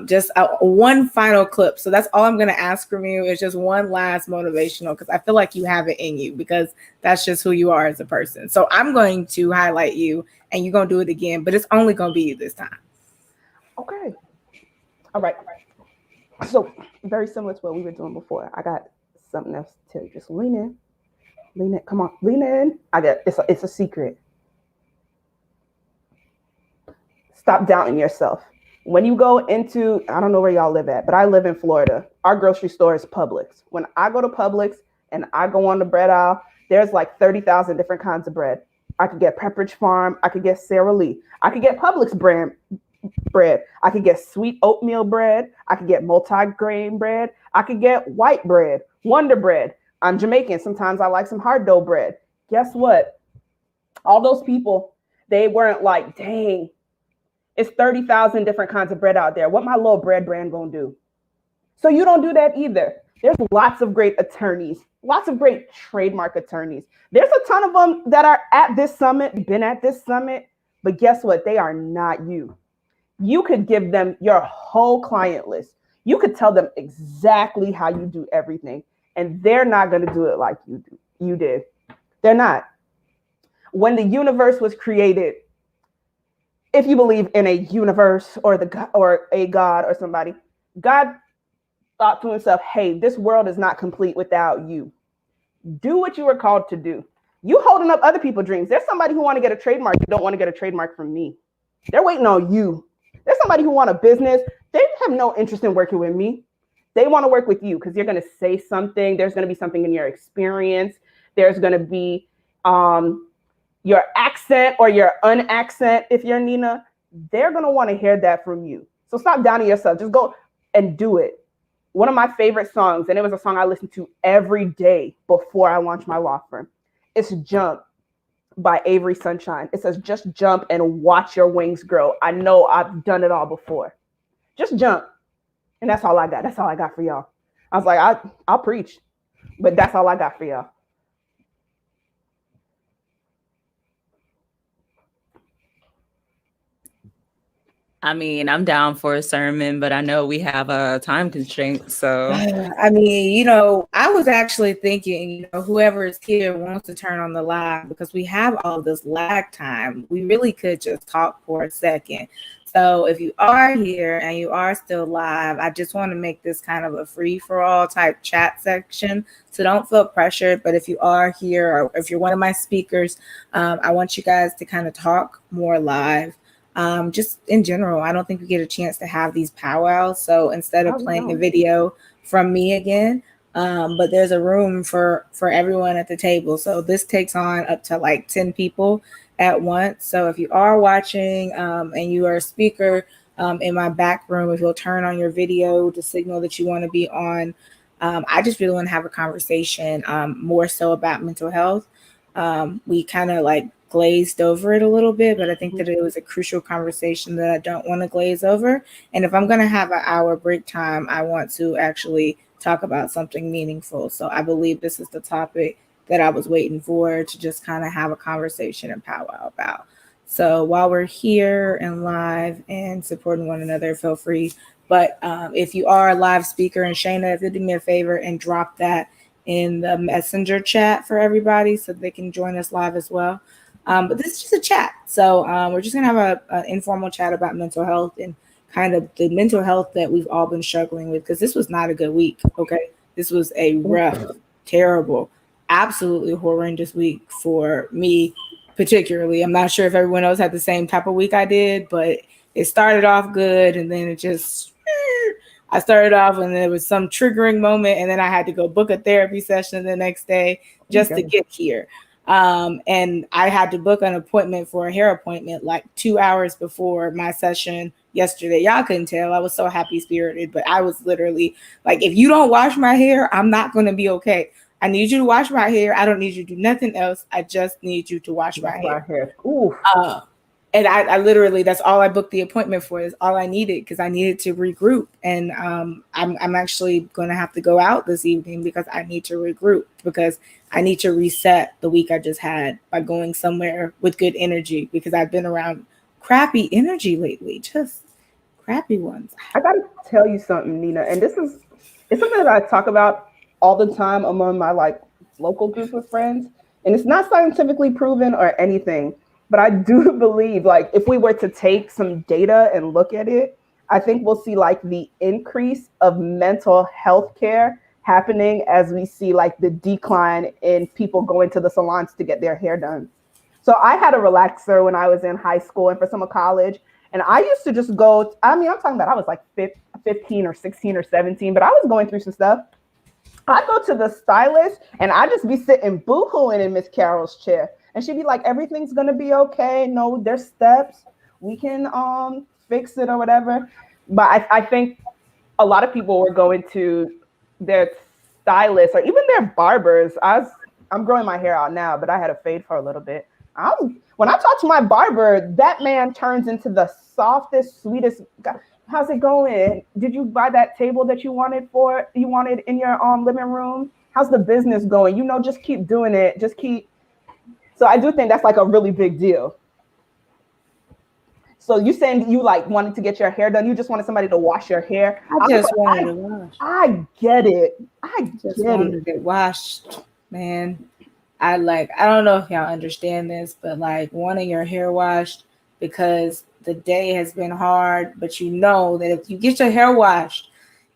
Just one final clip. So that's all I'm going to ask from you is just one last motivational, because I feel like you have it in you, because that's just who you are as a person. So I'm going to highlight you and you're going to do it again, but it's only going to be you this time.
Okay. All right. So very similar to what we were doing before. I got something else to tell you. Just lean in. Lean in. Come on. Lean in. It's a secret. Stop doubting yourself. When you go into, I don't know where y'all live at, but I live in Florida. Our grocery store is Publix. When I go to Publix and I go on the bread aisle, there's like 30,000 different kinds of bread. I could get Pepperidge Farm. I could get Sara Lee. I could get Publix brand bread. I could get sweet oatmeal bread. I could get multi-grain bread. I could get white bread, Wonder Bread. I'm Jamaican. Sometimes I like some hard dough bread. Guess what? All those people, they weren't like, dang, it's 30,000 different kinds of bread out there. What my little bread brand gonna do? So you don't do that either. There's lots of great attorneys, lots of great trademark attorneys. There's a ton of them that are at this summit, been at this summit, but guess what? They are not you. You could give them your whole client list. You could tell them exactly how you do everything, and they're not going to do it like you did. They're not. When the universe was created, if you believe in a universe or a God or somebody, God thought to himself, hey, this world is not complete without you. Do what you were called to do. You holding up other people's dreams. There's somebody who want to get a trademark. You don't want to get a trademark from me. They're waiting on you. There's somebody who want a business. They have no interest in working with me. They want to work with you because you're going to say something. There's going to be something in your experience. There's going to be your accent or your unaccent. If you're Nina, they're going to want to hear that from you. So stop doubting yourself. Just go and do it. One of my favorite songs, and it was a song I listened to every day before I launched my law firm. It's Jump by Avery Sunshine. It says, just jump and watch your wings grow. I know I've done it all before. Just jump. And that's all I got. That's all I got for y'all. I was like, I'll preach, but that's all I got for y'all.
I mean, I'm down for a sermon, but I know we have a time constraint. So,
I mean, I was actually thinking, whoever is here wants to turn on the live because we have all this lag time. We really could just talk for a second. So if you are here and you are still live, I just want to make this kind of a free for all type chat section. So don't feel pressured. But if you are here or if you're one of my speakers, I want you guys to kind of talk more live. Just in general, I don't think we get a chance to have these powwows. So instead of playing a video from me again, but there's a room for everyone at the table. So this takes on up to like 10 people at once. So if you are watching and you are a speaker in my back room, if you'll turn on your video to signal that you want to be on, I just really want to have a conversation more so about mental health. We kind of like glazed over it a little bit, but I think that it was a crucial conversation that I don't want to glaze over. And if I'm going to have an hour break time, I want to actually talk about something meaningful. So I believe this is the topic that I was waiting for to just kind of have a conversation and powwow about. So while we're here and live and supporting one another, feel free. But if you are a live speaker, and Shayna, if you'll do me a favor and drop that in the messenger chat for everybody so they can join us live as well. But this is just a chat. So we're just going to have an informal chat about mental health and kind of the mental health that we've all been struggling with, because this was not a good week. Okay. This was a rough, terrible, absolutely horrendous week for me, particularly. I'm not sure if everyone else had the same type of week I did, but it started off good. And then I started off and there was some triggering moment. And then I had to go book a therapy session the next day just to get here. And I had to book an appointment for a hair appointment like 2 hours before my session yesterday. Y'all couldn't tell. I was so happy spirited, but I was literally like, if you don't wash my hair, I'm not going to be okay. I need you to wash my hair. I don't need you to do nothing else. I just need you to wash my hair. and I literally, that's all I booked the appointment for. Is all I needed, because I needed to regroup. And I'm actually going to have to go out this evening because I need to regroup, because I need to reset the week I just had by going somewhere with good energy, because I've been around crappy energy lately, just crappy ones.
I gotta tell you something, Nina, and it's something that I talk about all the time among my like local group of friends, and it's not scientifically proven or anything, but I do believe like if we were to take some data and look at it, I think we'll see like the increase of mental health care happening as we see like the decline in people going to the salons to get their hair done. So I had a relaxer when I was in high school and for some of college. And I used to just go, I mean, I'm talking about I was like 15 or 16 or 17, but I was going through some stuff. I'd go to the stylist and I'd just be sitting boo-hooing in Miss Carol's chair. And she'd be like, everything's gonna be okay. No, there's steps. We can fix it or whatever. But I think a lot of people were going to their stylists or even their barbers. I'm growing my hair out now, but I had a fade for a little bit. When I talk to my barber, that man turns into the softest, sweetest guy. How's it going? Did you buy that table that you wanted in your living room? How's the business going? Just keep doing it. So I do think that's like a really big deal. So you saying you like wanted to get your hair done? You just wanted somebody to wash your hair?
I just wanted to wash.
I get it. I
just wanted to get washed, man. I don't know if y'all understand this, but like wanting your hair washed because the day has been hard, but you know that if you get your hair washed,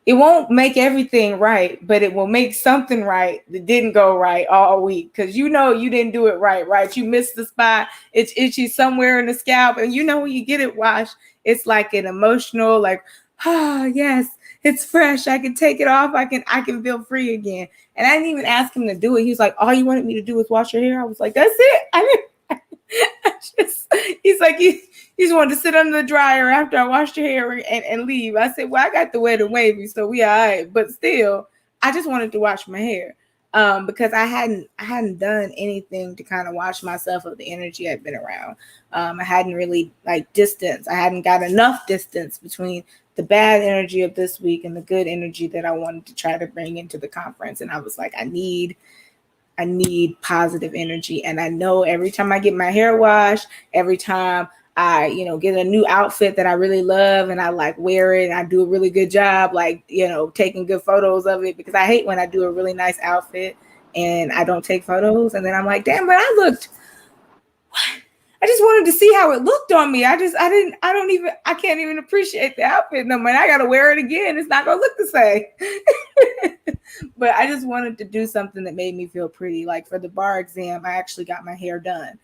it won't make everything right, but it will make something right that didn't go right all week. Because you didn't do it right? You missed the spot. It's itchy somewhere in the scalp. And when you get it washed, it's like an emotional, like, yes, it's fresh. I can take it off. I can feel free again. And I didn't even ask him to do it. He was like, all you wanted me to do was wash your hair? I was like, that's it. He's like, you just wanted to sit under the dryer after I washed your hair and leave. I said, well, I got the wet and wavy, so we all right. But still, I just wanted to wash my hair because I hadn't done anything to kind of wash myself of the energy I'd been around. I hadn't really distance. I hadn't got enough distance between the bad energy of this week and the good energy that I wanted to try to bring into the conference. And I was like, I need positive energy. And I know every time I get my hair washed, every time I, get a new outfit that I really love and I wear it and I do a really good job, taking good photos of it, because I hate when I do a really nice outfit and I don't take photos. And then I'm like, damn, but I just wanted to see how it looked on me. I can't even appreciate the outfit no more. I got to wear it again. It's not going to look the same. But I just wanted to do something that made me feel pretty. Like for the bar exam, I actually got my hair done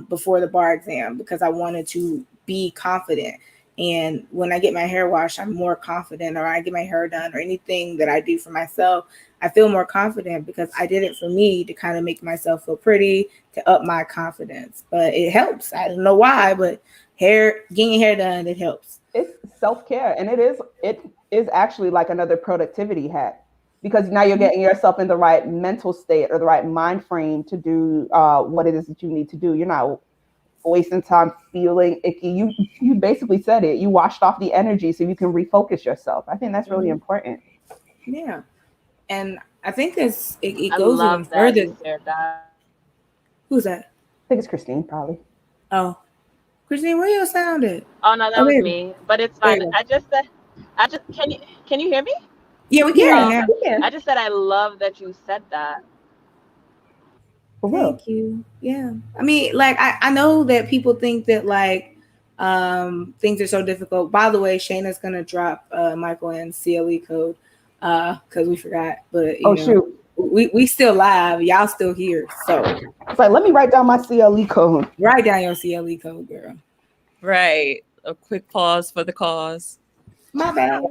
before the bar exam because I wanted to be confident. And when I get my hair washed, I'm more confident, or I get my hair done or anything that I do for myself, I feel more confident because I did it for me to kind of make myself feel pretty, to up my confidence. But it helps. I don't know why, but getting your hair done, it helps.
It's self-care, and it is actually like another productivity hack, because now you're getting yourself in the right mental state or the right mind frame to do what it is that you need to do. You're not wasting time feeling icky. You basically said it. You washed off the energy so you can refocus yourself. I think that's really important.
Yeah. And I think it goes even further. Who's that?
I think it's Christine, probably.
Oh, Christine, where you sounded?
Oh no, that was me. But it's fine. Can you hear me?
Yeah, we can hear you now.
I just said I love that you said that.
Thank you. Yeah. I mean, I know that people think that things are so difficult. By the way, Shayna's gonna drop Michael and CLE code because we forgot. But
shoot.
We still live. Y'all still here. So
it's like, let me write down my CLE code.
Write down your CLE code, girl.
Right. A quick pause for the cause.
My bad.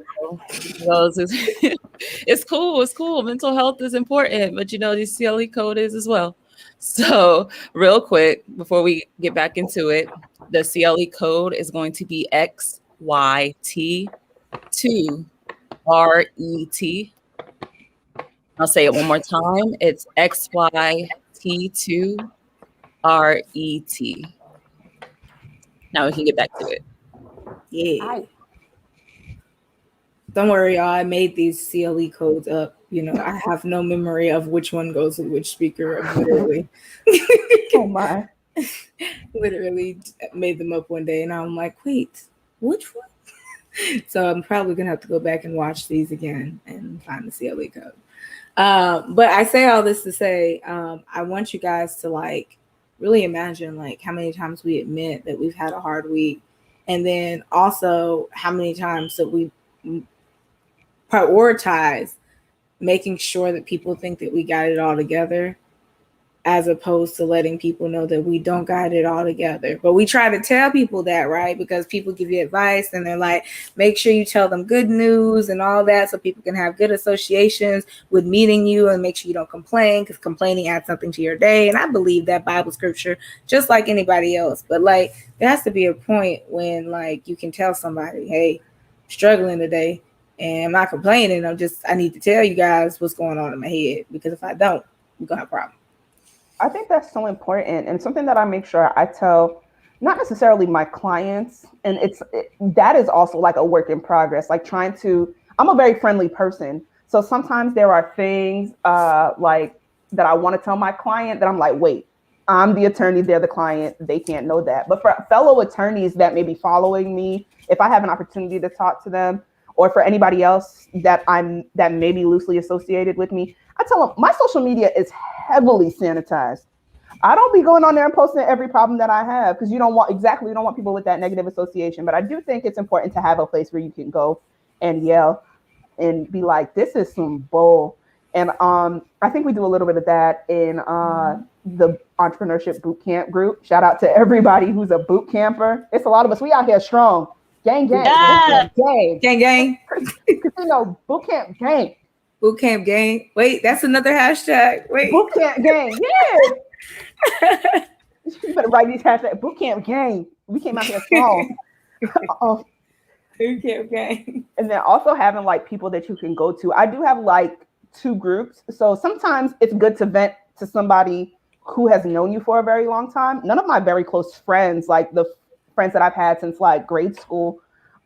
It's cool. It's cool. Mental health is important, but the CLE code is as well. So real quick, before we get back into it, the CLE code is going to be XYT2RET. I'll say it one more time. It's XYT2RET. Now we can get back to it.
Yeah. Don't worry, y'all. I made these CLE codes up. You know, I have no memory of which one goes with which speaker. Literally.
Oh my.
Literally made them up one day, and I'm like, wait, which one? So I'm probably gonna have to go back and watch these again and find the CLE code. But I say all this to say, I want you guys to like really imagine like how many times we admit that we've had a hard week, and then also how many times that we prioritize making sure that people think that we got it all together, as opposed to letting people know that we don't got it all together. But we try to tell people that, right? Because people give you advice and they're like, make sure you tell them good news and all that so people can have good associations with meeting you, and make sure you don't complain, because complaining adds something to your day. And I believe that Bible scripture just like anybody else. But like, there has to be a point when like you can tell somebody, hey, I'm struggling today and I'm not complaining. I need to tell you guys what's going on in my head, because if I don't, we're gonna have a problem.
I think that's so important, and something that I make sure I tell, not necessarily my clients, and that is also like a work in progress. Like I'm a very friendly person, so sometimes there are things like that I want to tell my client that I'm like, wait, I'm the attorney, they're the client, they can't know that. But for fellow attorneys that may be following me, if I have an opportunity to talk to them, or for anybody else that may be loosely associated with me, I tell them my social media is heavily sanitized. I don't be going on there and posting every problem that I have, because you don't want people with that negative association. But I do think it's important to have a place where you can go and yell and be like, this is some bull. And I think we do a little bit of that in the entrepreneurship boot camp group. Shout out to everybody who's a boot camper. It's a lot of us. We out here strong. Gang, gang,
Yes.
gang,
Gang, gang.
Casino boot camp gang.
Boot camp gang. Wait, that's another hashtag. Wait.
Boot camp gang. Yeah. You better write these hashtags. Boot camp gang. We came out here strong.
Boot camp gang.
And then also having like people that you can go to. I do have like 2 groups. So sometimes it's good to vent to somebody who has known you for a very long time. None of my very close friends, like the friends that I've had since like grade school,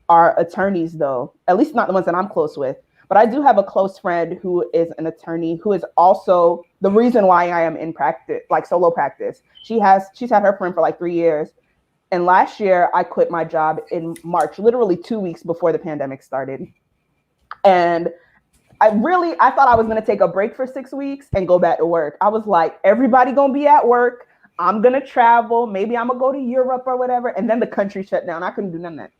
are attorneys though. At least not the ones that I'm close with. But I do have a close friend who is an attorney, who is also the reason why I am in practice, like solo practice. She's had her firm for like 3 years. And last year I quit my job in March, literally 2 weeks before the pandemic started. And I thought I was going to take a break for 6 weeks and go back to work. I was like, everybody going to be at work. I'm going to travel. Maybe I'm going to go to Europe or whatever. And then the country shut down. I couldn't do none of that.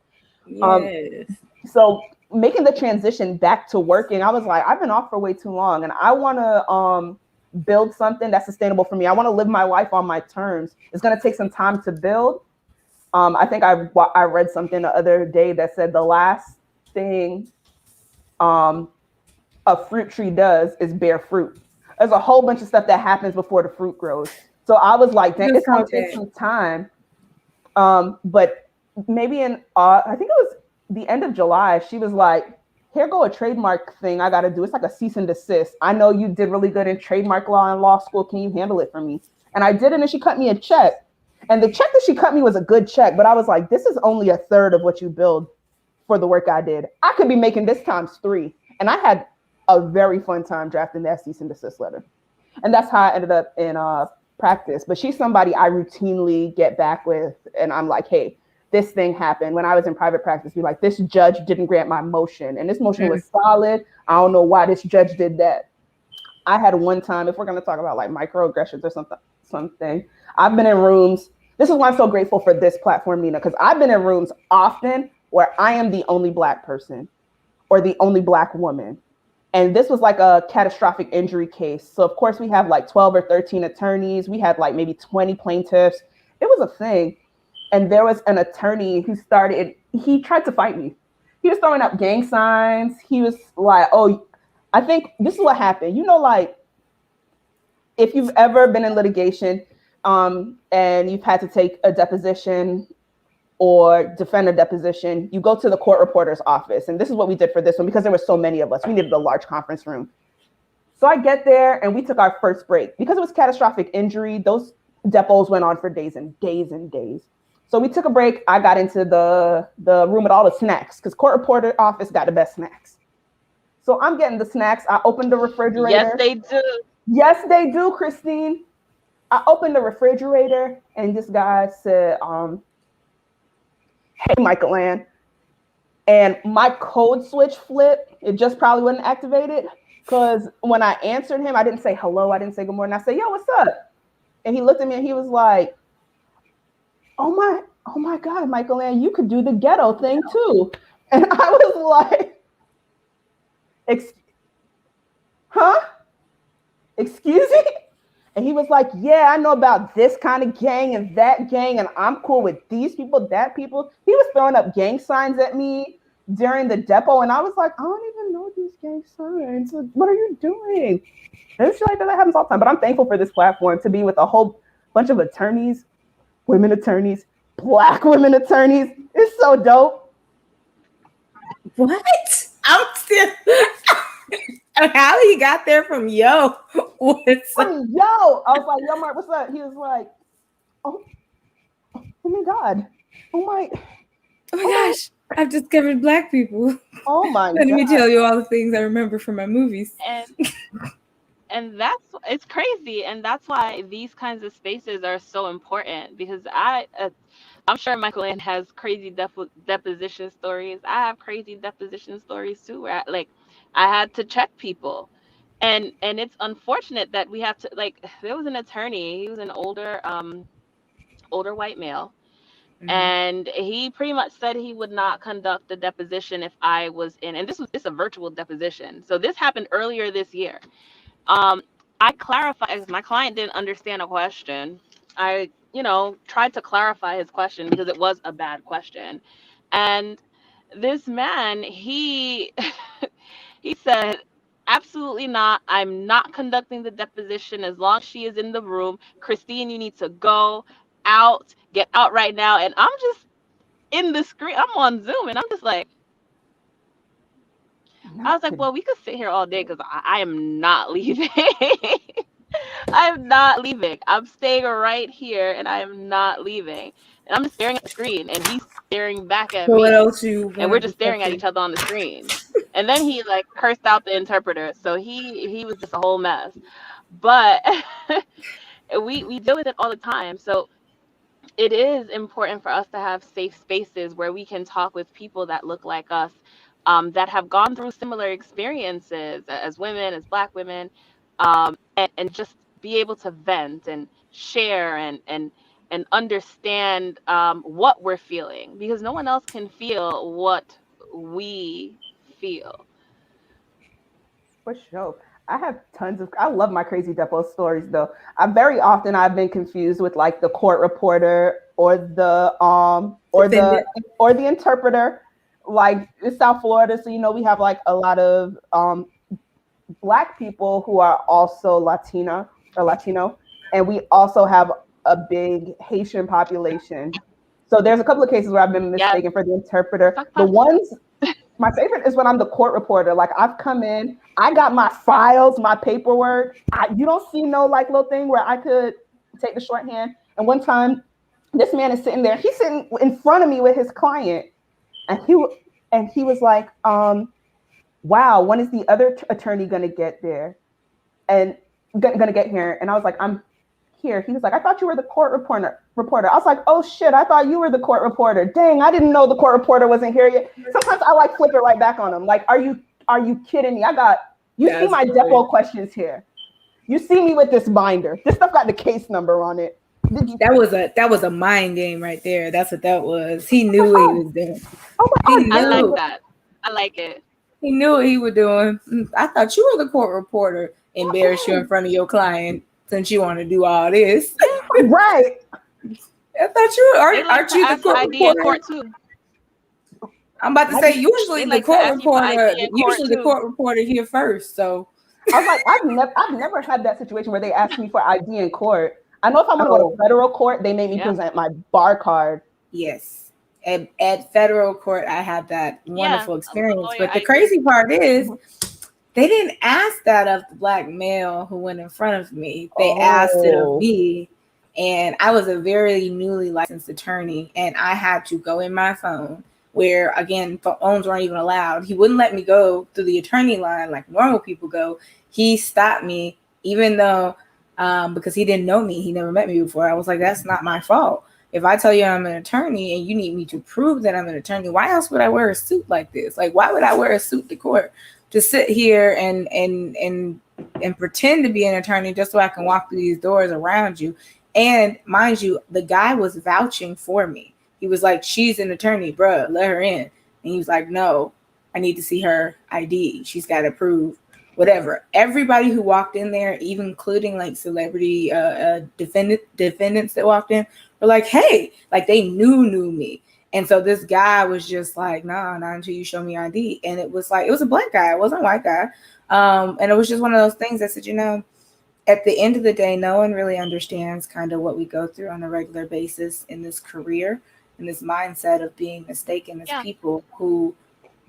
Yes.
So making the transition back to working, I was like, I've been off for way too long, and I want to build something that's sustainable for me. I want to live my life on my terms. It's going to take some time to build. I think I read something the other day that said the last thing a fruit tree does is bear fruit. There's a whole bunch of stuff that happens before the fruit grows. So I was like, dang, it's going to take some time. But maybe I think it was the end of July, she was like, here go a trademark thing I got to do. It's like a cease and desist. I know you did really good in trademark law in law school. Can you handle it for me? And I did it, and she cut me a check. And the check that she cut me was a good check, but I was like, this is only a third of what you billed for the work I did. I could be making this times 3. And I had a very fun time drafting that cease and desist letter. And that's how I ended up in practice. But she's somebody I routinely get back with, and I'm like, hey, this thing happened when I was in private practice. Be like, this judge didn't grant my motion, and this motion was solid. I don't know why this judge did that. I had one time, if we're going to talk about like microaggressions or something, I've been in rooms. This is why I'm so grateful for this platform, Nina, because I've been in rooms often where I am the only Black person or the only Black woman. And this was like a catastrophic injury case. So of course we have like 12 or 13 attorneys. We had like maybe 20 plaintiffs. It was a thing. And there was an attorney who he tried to fight me. He was throwing up gang signs. He was like, oh, I think this is what happened. You know, like if you've ever been in litigation and you've had to take a deposition or defend a deposition, you go to the court reporter's office. And this is what we did for this one, because there were so many of us. We needed a large conference room. So I get there and we took our first break. Because it was catastrophic injury, those depots went on for days and days and days. So we took a break. I got into the room with all the snacks because court reporter office got the best snacks. So I'm getting the snacks. I opened the refrigerator.
Yes, they do.
Yes, they do, Christine. I opened the refrigerator and this guy said, hey, Michael Ann. And my code switch flipped. It just probably wasn't activated because when I answered him, I didn't say hello. I didn't say good morning. I said, yo, what's up? And he looked at me and he was like, oh my God, Michael Ann, you could do the ghetto thing too. And I was like, excuse me? And he was like, yeah, I know about this kind of gang and that gang, and I'm cool with these people, that people. He was throwing up gang signs at me during the depot, and I was like, I don't even know these gang signs. What are you doing? And it's like that happens all the time, but I'm thankful for this platform to be with a whole bunch of attorneys, women attorneys, Black women attorneys. It's so dope.
What? I'm still... How he got there from yo? What's up?
Yo, I was like, yo, Mark, what's up? He was like, oh my God. Oh my
gosh. I've discovered Black people.
Oh my God.
Let me tell you all the things I remember from my movies.
And it's crazy. And that's why these kinds of spaces are so important, because I'm sure Michael Ann has crazy deposition stories. I have crazy deposition stories too, where I had to check people. And it's unfortunate that we have to, there was an attorney, he was an older white male. Mm-hmm. And he pretty much said he would not conduct the deposition if I was in, and this was a virtual deposition. So this happened earlier this year. I clarified, as my client didn't understand a question. I, tried to clarify his question because it was a bad question. And this man, he said, absolutely not. I'm not conducting the deposition as long as she is in the room. Christine, you need to go out, get out right now. And I'm just in the screen. I'm on Zoom and I'm just like, I was like, well, we could sit here all day because I am not leaving. I am not leaving. I'm staying right here and I am not leaving. And I'm just staring at the screen and he's staring back at me.
What else
and we're just staring at each other on the screen. And then he cursed out the interpreter. So he was just a whole mess. But we deal with it all the time. So it is important for us to have safe spaces where we can talk with people that look like us, that have gone through similar experiences as women, as Black women, and just be able to vent and share and understand what we're feeling, because no one else can feel what we feel.
For sure. I have I love my crazy depo stories though. I've been confused with the court reporter or the interpreter. It's South Florida, so we have a lot of Black people who are also Latino, and we also have a big Haitian population. So there's a couple of cases where I've been mistaken for the interpreter. My favorite is when I'm the court reporter. I've come in, I got my files, my paperwork. You don't see no little thing where I could take the shorthand. And one time, this man is sitting there. He's sitting in front of me with his client, and he was like, "Wow, when is the other attorney gonna get there? And gonna get here?" And I was like, "I'm here." He was like, "I thought you were the court reporter." I was like, "Oh shit, I thought you were the court reporter. Dang, I didn't know the court reporter wasn't here yet." Sometimes I flip it right back on him. Are you kidding me? See my depo questions here. You see me with this binder. This stuff got the case number on it.
That was a mind game right there. That's what that was. He knew what he was doing.
Oh my God.
I like that. I like it.
He knew what he was doing. I thought you were the court reporter. Embarrass you in front of your client since you want to do all this.
Right.
I thought you aren't you the court reporter?
Court too.
I'm about to say usually the court reporter here first. So
I was like, I've never had that situation where they ask me for ID in court. I know if I'm gonna go to federal court, they made me present my bar card.
Yes. At federal court, I had that wonderful experience. But the crazy part is they didn't ask that of the Black male who went in front of me. They asked it of me.
And I was a very newly licensed attorney, and I had to go in my phone where, again, phones weren't even allowed. He wouldn't let me go through the attorney line like normal people go. He stopped me, even though, because he didn't know me, he never met me before. I was like, that's not my fault. If I tell you I'm an attorney and you need me to prove that I'm an attorney, why else would I wear a suit like this? Like, why would I wear a suit to court? To sit here and pretend to be an attorney just so I can walk through these doors around you. And mind you, the guy was vouching for me. He was like, she's an attorney, bruh, let her in. And he was like, no, I need to see her ID. She's got to prove whatever. Everybody who walked in there, even including like celebrity defendants that walked in, were like, hey, like they knew me. And so this guy was just like, nah, not until you show me ID. And it was like, it was a black guy. It wasn't a white guy. And it was just one of those things that said, at the end of the day, no one really understands kind of what we go through on a regular basis in this career, in this mindset of being mistaken as people who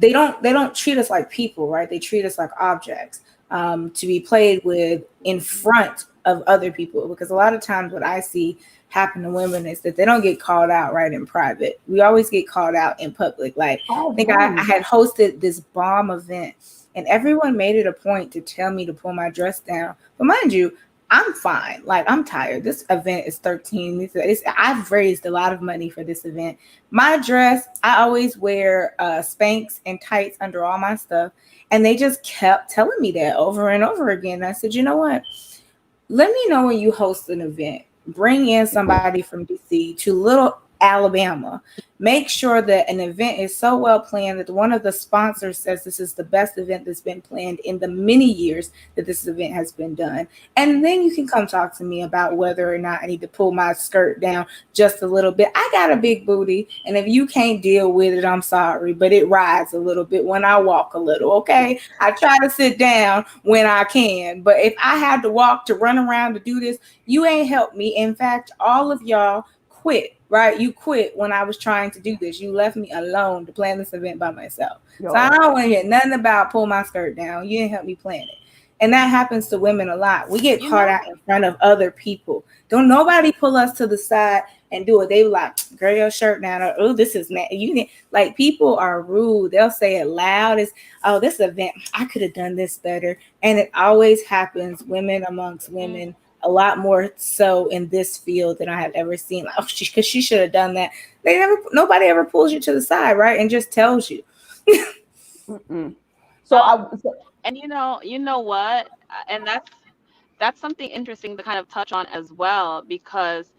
they don't treat us like people, right? They treat us like objects to be played with in front of other people. Because a lot of times what I see happen to women is that they don't get called out right in private. We always get called out in public. Like I think I had hosted this bomb event, and everyone made it a point to tell me to pull my dress down. But mind you, I'm fine. Like, I'm tired. This event is 13. I've raised a lot of money for this event. My dress, I always wear Spanx and tights under all my stuff. And they just kept telling me that over and over again. I said, you know what? Let me know when you host an event. Bring in somebody from DC to Little Alabama. Make sure that an event is so well planned that one of the sponsors says this is the best event that's been planned in the many years that this event has been done. And then you can come talk to me about whether or not I need to pull my skirt down just a little bit. I got a big booty, and if you can't deal with it, I'm sorry, but it rides a little bit when I walk a little, okay? I try to sit down when I can, but if I had to walk, to run around, to do this, you ain't helped me. In fact, all of y'all quit, right? You quit when I was trying to do this. You left me alone to plan this event by myself. So I don't want to hear nothing about pull my skirt down. You didn't help me plan it. And that happens to women a lot. We get caught out in front of other people. Don't nobody pull us to the side and do it. They like, girl, your shirt down. Or, oh, this is not, you need, like, people are rude. They'll say it loud as, oh, this event, I could have done this better. And it always happens, women amongst women, a lot more so in this field than I have ever seen. Like, oh, because she should have done that. Nobody ever pulls you to the side, right? And just tells you.
And you know what? And that's something interesting to kind of touch on as well, because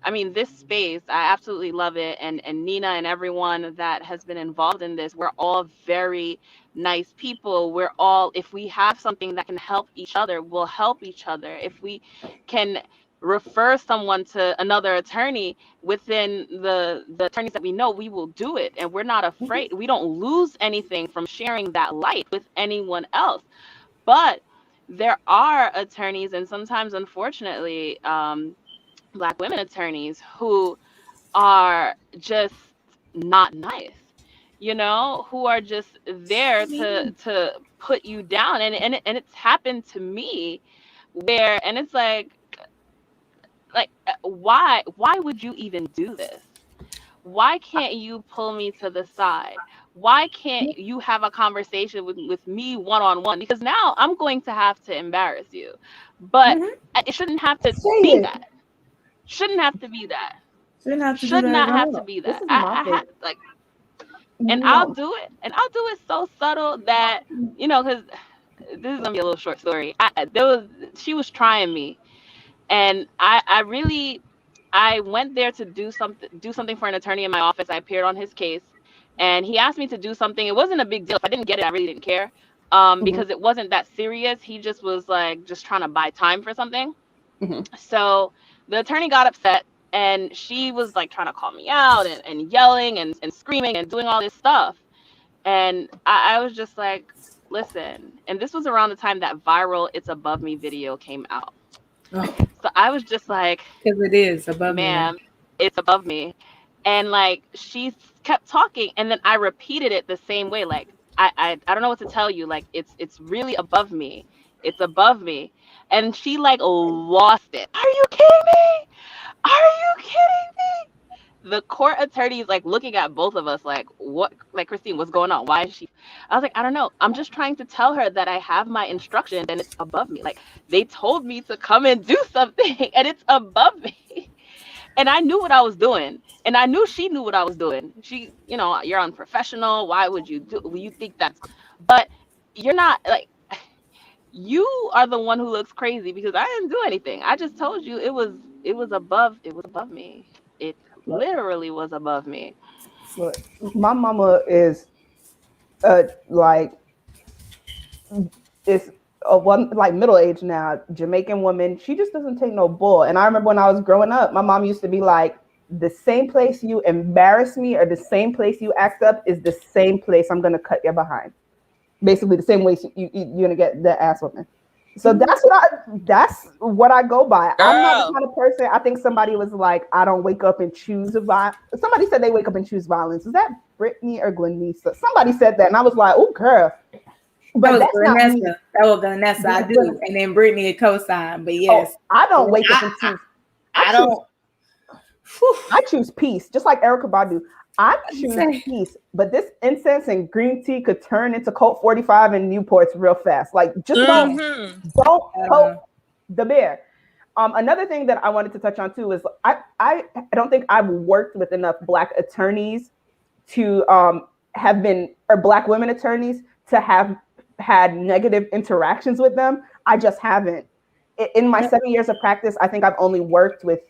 I mean, this space, I absolutely love it. And Nina and everyone that has been involved in this, we're all very nice people. We're all, if we have something that can help each other, we'll help each other. If we can refer someone to another attorney within the attorneys that we know, we will do it. And we're not afraid. We don't lose anything from sharing that light with anyone else. But there are attorneys, and sometimes, unfortunately, Black women attorneys who are just not nice, who are just there to put you down. And it's happened to me where, and it's like, why would you even do this? Why can't you pull me to the side? Why can't you have a conversation with me one-on-one? Because now I'm going to have to embarrass you. But it shouldn't have to be that. Shouldn't have to be that. Should not have to be that. I have and I'll do it. And I'll do it so subtle that, because this is gonna be a little short story. She was trying me, and I went there to do something for an attorney in my office. I appeared on his case, and he asked me to do something. It wasn't a big deal. If I didn't get it, I really didn't care, because it wasn't that serious. He just was just trying to buy time for something. So the attorney got upset, and she was trying to call me out and yelling and screaming and doing all this stuff. And I was just like, listen. And this was around the time that viral "It's Above Me" video came out. Oh. So I was just like,
because it is above me,
ma'am, it's above me. And she kept talking, and then I repeated it the same way. I don't know what to tell you. It's really above me. It's above me. And she lost it. Are you kidding me? Are you kidding me? The court attorney is like looking at both of us like, what? Like, Christine, what's going on? Why is she? I was like, I don't know. I'm just trying to tell her that I have my instructions and it's above me. Like, they told me to come and do something and it's above me. And I knew what I was doing. And I knew she knew what I was doing. She, you're unprofessional. Why would you you think that's, but you're not like, you are the one who looks crazy because I didn't do anything. I just told you it was above me. It literally was above me.
Look, my mama is like is a one like middle age now, Jamaican woman. She just doesn't take no bull. And I remember when I was growing up, my mom used to be like, the same place you embarrass me or the same place you act up is the same place I'm gonna cut your behind. Basically the same way you're gonna get the ass whooping. So that's what I go by.
Girl.
I'm not the kind of person. I think somebody was like, I don't wake up and choose violence. Somebody said they wake up and choose violence. Is that Brittany or Glenisa? Somebody said that, and I was like, oh girl. But
that was Vanessa. That was Vanessa. I do, and then Brittany a co-sign. But yes,
I don't wake up and choose. I choose peace, just like Erykah Badu. I choose peace, but this incense and green tea could turn into Colt 45 and Newports real fast. Like, just don't poke the bear. Another thing that I wanted to touch on too is I don't think I've worked with enough Black attorneys to have been, or Black women attorneys to have had negative interactions with them. I just haven't. In my 7 years of practice, I think I've only worked with,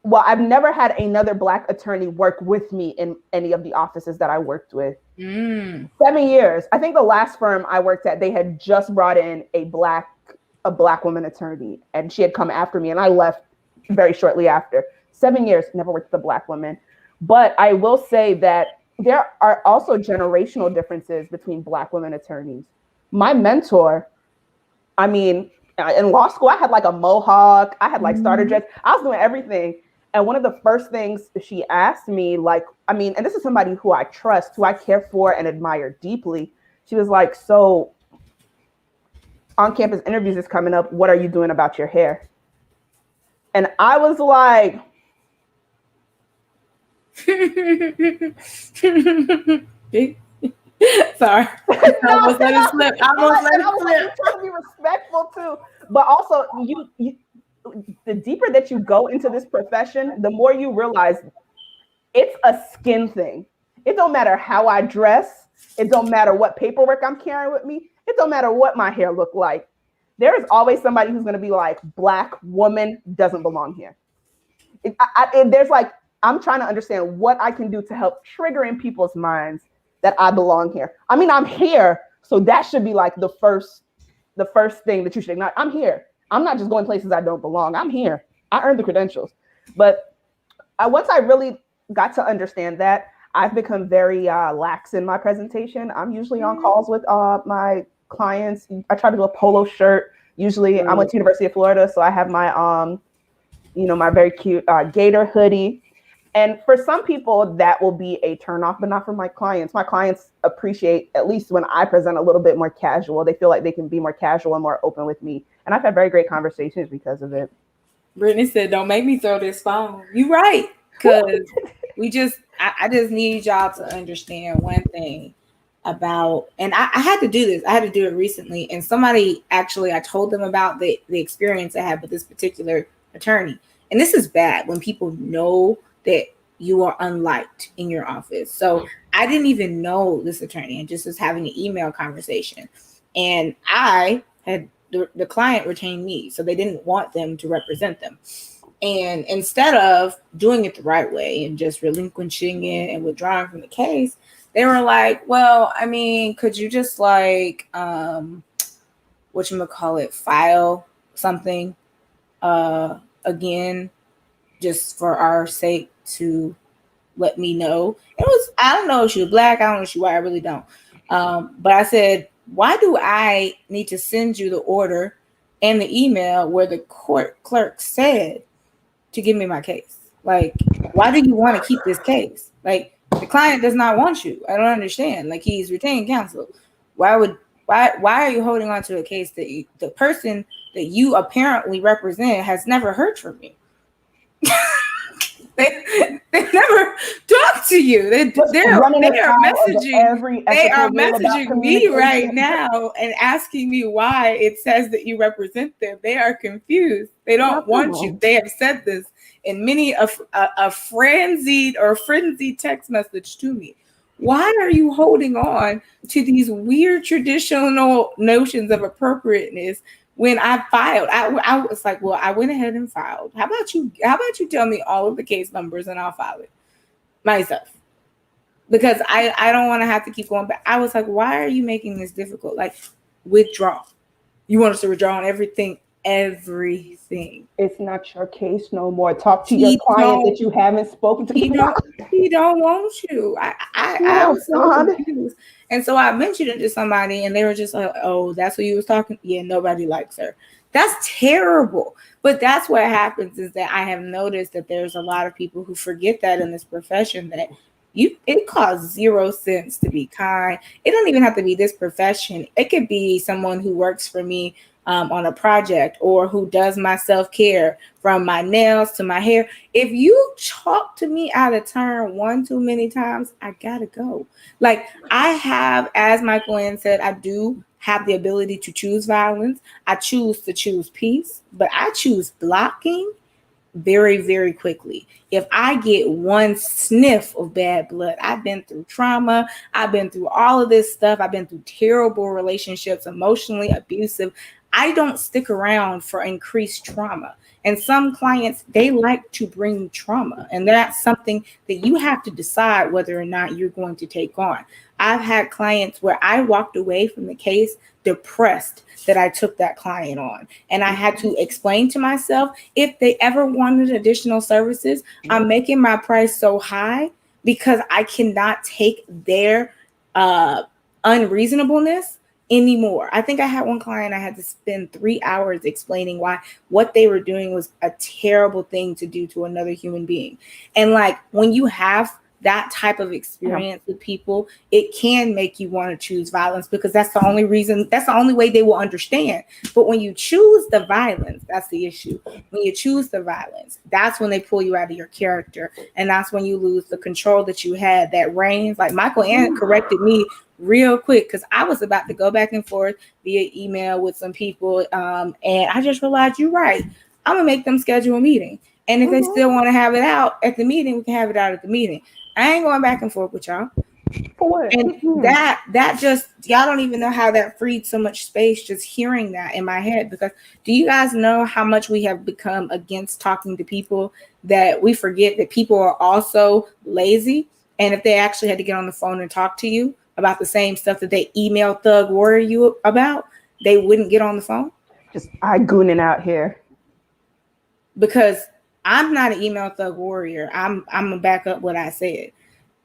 well, I've never had another Black attorney work with me in any of the offices that I worked with. 7 years. I think the last firm I worked at, they had just brought in a black woman attorney, and she had come after me, and I left very shortly after. 7 years, never worked with a Black woman. But I will say that there are also generational differences between Black women attorneys. My mentor, I mean, in law school, I had like a mohawk, I had like starter dreads, I was doing everything. And one of the first things she asked me, like, I mean, and this is somebody who I trust, who I care for and admire deeply. She was like, so on-campus interviews is coming up. What are you doing about your hair? And I was like,
sorry. I almost let it slip. I almost let it slip.
You're trying to be respectful too. But also, you the deeper that you go into this profession, the more you realize it's a skin thing. It don't matter how I dress. It don't matter what paperwork I'm carrying with me. It don't matter what my hair look like. There is always somebody who's going to be like, Black woman doesn't belong here. There's like, I'm trying to understand what I can do to help trigger in people's minds that I belong here. I mean, I'm here, so that should be like the first thing that you should acknowledge. I'm here. I'm not just going places I don't belong. I'm here. I earned the credentials. But once I really got to understand that, I've become very lax in my presentation. I'm usually on calls with my clients. I try to do a polo shirt. Usually, I went to University of Florida, so I have my my very cute gator hoodie. And for some people, that will be a turnoff, but not for my clients. My clients appreciate, at least when I present, a little bit more casual. They feel like they can be more casual and more open with me. And I've had very great conversations because of it.
Brittany said, don't make me throw this phone. You're right. Because I just need y'all to understand one thing about, and I had to do this. I had to do it recently. And somebody actually, I told them about the experience I had with this particular attorney. And this is bad when people know that you are unliked in your office. So I didn't even know this attorney and just was having an email conversation. And I had the client retained me, so they didn't want them to represent them. And instead of doing it the right way and just relinquishing it and withdrawing from the case, they were like, well, I mean, could you just like, file something again, just for our sake to let me know. I don't know if she was Black, I don't know if she was white, I really don't. But I said, why do I need to send you the order and the email where the court clerk said to give me my case? Like, why do you want to keep this case? Like, the client does not want you. I don't understand. Like, he's retained counsel. Why are you holding on to a case that the person that you apparently represent has never heard from you? They never talk to you. They are messaging me right now and asking me why it says that you represent them. They are confused. They don't want you. They have said this in many a frenzied text message to me. Why are you holding on to these weird traditional notions of appropriateness? When I filed, I was like, well, I went ahead and filed. How about you tell me all of the case numbers and I'll file it myself? Because I don't want to have to keep going back. I was like, why are you making this difficult? Like, withdraw. You want us to withdraw on everything? Everything.
It's not your case no more. Talk to your client that you haven't spoken to.
He don't want you. I was so confused. And so I mentioned it to somebody and they were just like, oh, that's what you was talking. Yeah, nobody likes her. That's terrible. But that's what happens is that I have noticed that there's a lot of people who forget that in this profession that it costs 0 cents to be kind. It don't even have to be this profession. It could be someone who works for me on a project or who does my self-care from my nails to my hair. If you talk to me out of turn one too many times, I gotta go. Like I have, as Michael Ann said, I do have the ability to choose violence. I choose to choose peace, but I choose blocking very, very quickly. If I get one sniff of bad blood, I've been through trauma. I've been through all of this stuff. I've been through terrible relationships, emotionally abusive. I don't stick around for increased trauma. And some clients, they like to bring trauma. And that's something that you have to decide whether or not you're going to take on. I've had clients where I walked away from the case depressed that I took that client on. And I had to explain to myself, if they ever wanted additional services, I'm making my price so high because I cannot take their unreasonableness anymore. I think I had one client, I had to spend 3 hours explaining why what they were doing was a terrible thing to do to another human being. And like when you have that type of experience with people, it can make you want to choose violence because that's the only way they will understand. But when you choose the violence, that's the issue. When you choose the violence, that's when they pull you out of your character. And that's when you lose the control that you had, that reigns. Like Michael Ann corrected me real quick because I was about to go back and forth via email with some people. And I just realized, you're right. I'm going to make them schedule a meeting. And if they still want to have it out at the meeting, we can have it out at the meeting. I ain't going back and forth with y'all.
For what?
And that just, y'all don't even know how that freed so much space just hearing that in my head. Because do you guys know how much we have become against talking to people that we forget that people are also lazy? And if they actually had to get on the phone and talk to you about the same stuff that they email thug warrior you about, they wouldn't get on the phone?
Just I gooning out here.
Because I'm not an email thug warrior. I'm gonna back up what I said.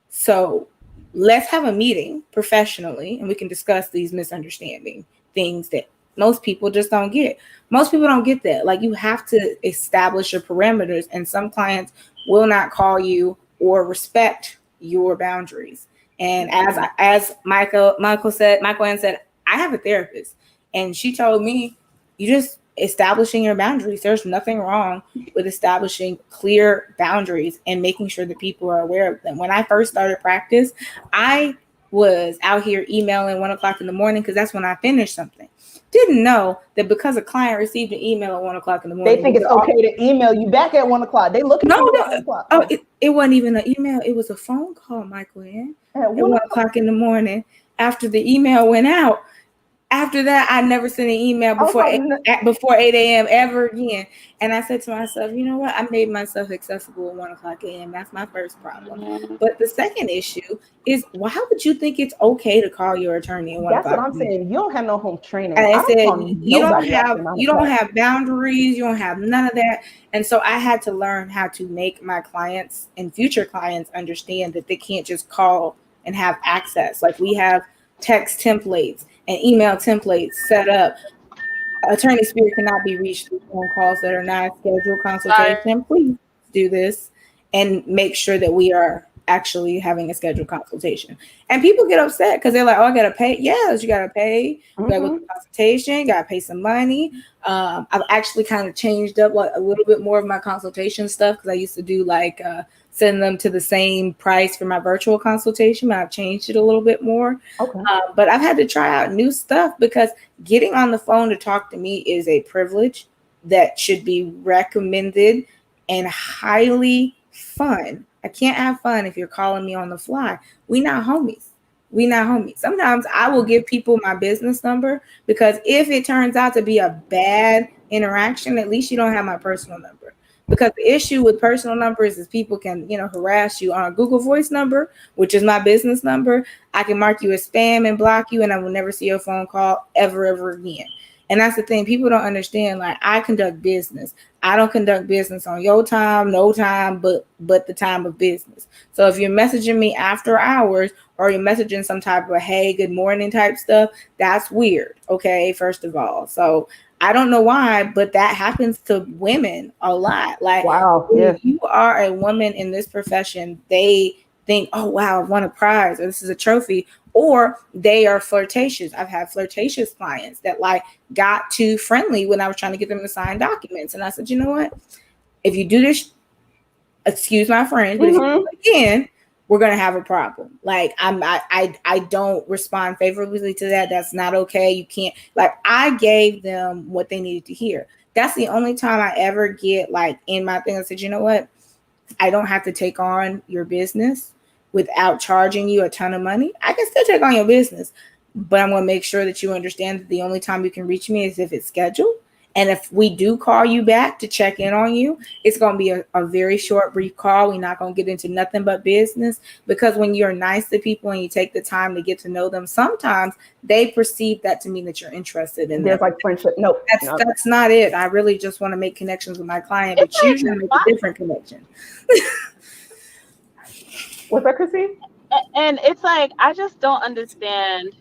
So let's have a meeting professionally and we can discuss these misunderstanding things that most people just don't get. Most people don't get that. Like you have to establish your parameters, and some clients will not call you or respect your boundaries. And as Michael Ann said, I have a therapist and she told me, you just establishing your boundaries. There's nothing wrong with establishing clear boundaries and making sure that people are aware of them. When I first started practice, I was out here emailing 1 o'clock in the morning because that's when I finished something. Didn't know that because a client received an email at 1 o'clock in the morning,
they think it's okay to email you back at 1 o'clock. They look at you at 1 o'clock.
Oh, it wasn't even an email. It was a phone call, Michael Ann, at 1 o'clock in the morning after the email went out. After that, I never sent an email before 8 a.m. ever again. And I said to myself, you know what? I made myself accessible at 1 o'clock a.m. That's my first problem. But the second issue is, well, how would you think it's okay to call your attorney at 1 o'clock?
That's what I'm saying. You don't have no home training.
And I said, you don't have boundaries. You don't have none of that. And so I had to learn how to make my clients and future clients understand that they can't just call and have access. Like we have text templates and email templates set up. Attorney Spirit cannot be reached through phone calls that are not a scheduled consultation. Please do this and make sure that we are actually having a scheduled consultation. And people get upset because they're like, oh, I gotta pay. Yes, you gotta pay. You gotta go to consultation, you gotta pay some money. I've actually kind of changed up like a little bit more of my consultation stuff because I used to do like send them to the same price for my virtual consultation, but I've changed it a little bit more.
Okay.
But I've had to try out new stuff because getting on the phone to talk to me is a privilege that should be recommended and highly fun. I can't have fun if you're calling me on the fly. We not homies. We not homies. Sometimes I will give people my business number because if it turns out to be a bad interaction, at least you don't have my personal number. Because the issue with personal numbers is people can, harass you on a Google Voice number, which is my business number. I can mark you as spam and block you, and I will never see your phone call ever again. And that's the thing. People don't understand. Like, I conduct business. I don't conduct business on your time, no time, but the time of business. So if you're messaging me after hours or you're messaging some type of hey, good morning type stuff, that's weird. Okay, first of all. So I don't know why, but that happens to women a lot. Like,
wow,
if you are a woman in this profession, they think, oh, wow, I've won a prize or this is a trophy, or they are flirtatious. I've had flirtatious clients that like got too friendly when I was trying to get them to sign documents. And I said, you know what? If you do this, excuse my French, but if you do it again, we're gonna have a problem. Like I don't respond favorably to that. That's not okay. You can't, like, I gave them what they needed to hear. That's the only time I ever get like in my thing. I said, you know what? I don't have to take on your business without charging you a ton of money. I can still take on your business, but I'm going to make sure that you understand that the only time you can reach me is if it's scheduled. And if we do call you back to check in on you, it's going to be a very short, brief call. We're not going to get into nothing but business, because when you're nice to people and you take the time to get to know them, sometimes they perceive that to mean that you're interested in
There's
them.
like friendship. No,
that's not it. I really just want to make connections with my client, but usually make a different connection.
What's that, Chrissy?
And it's like, I just don't understand.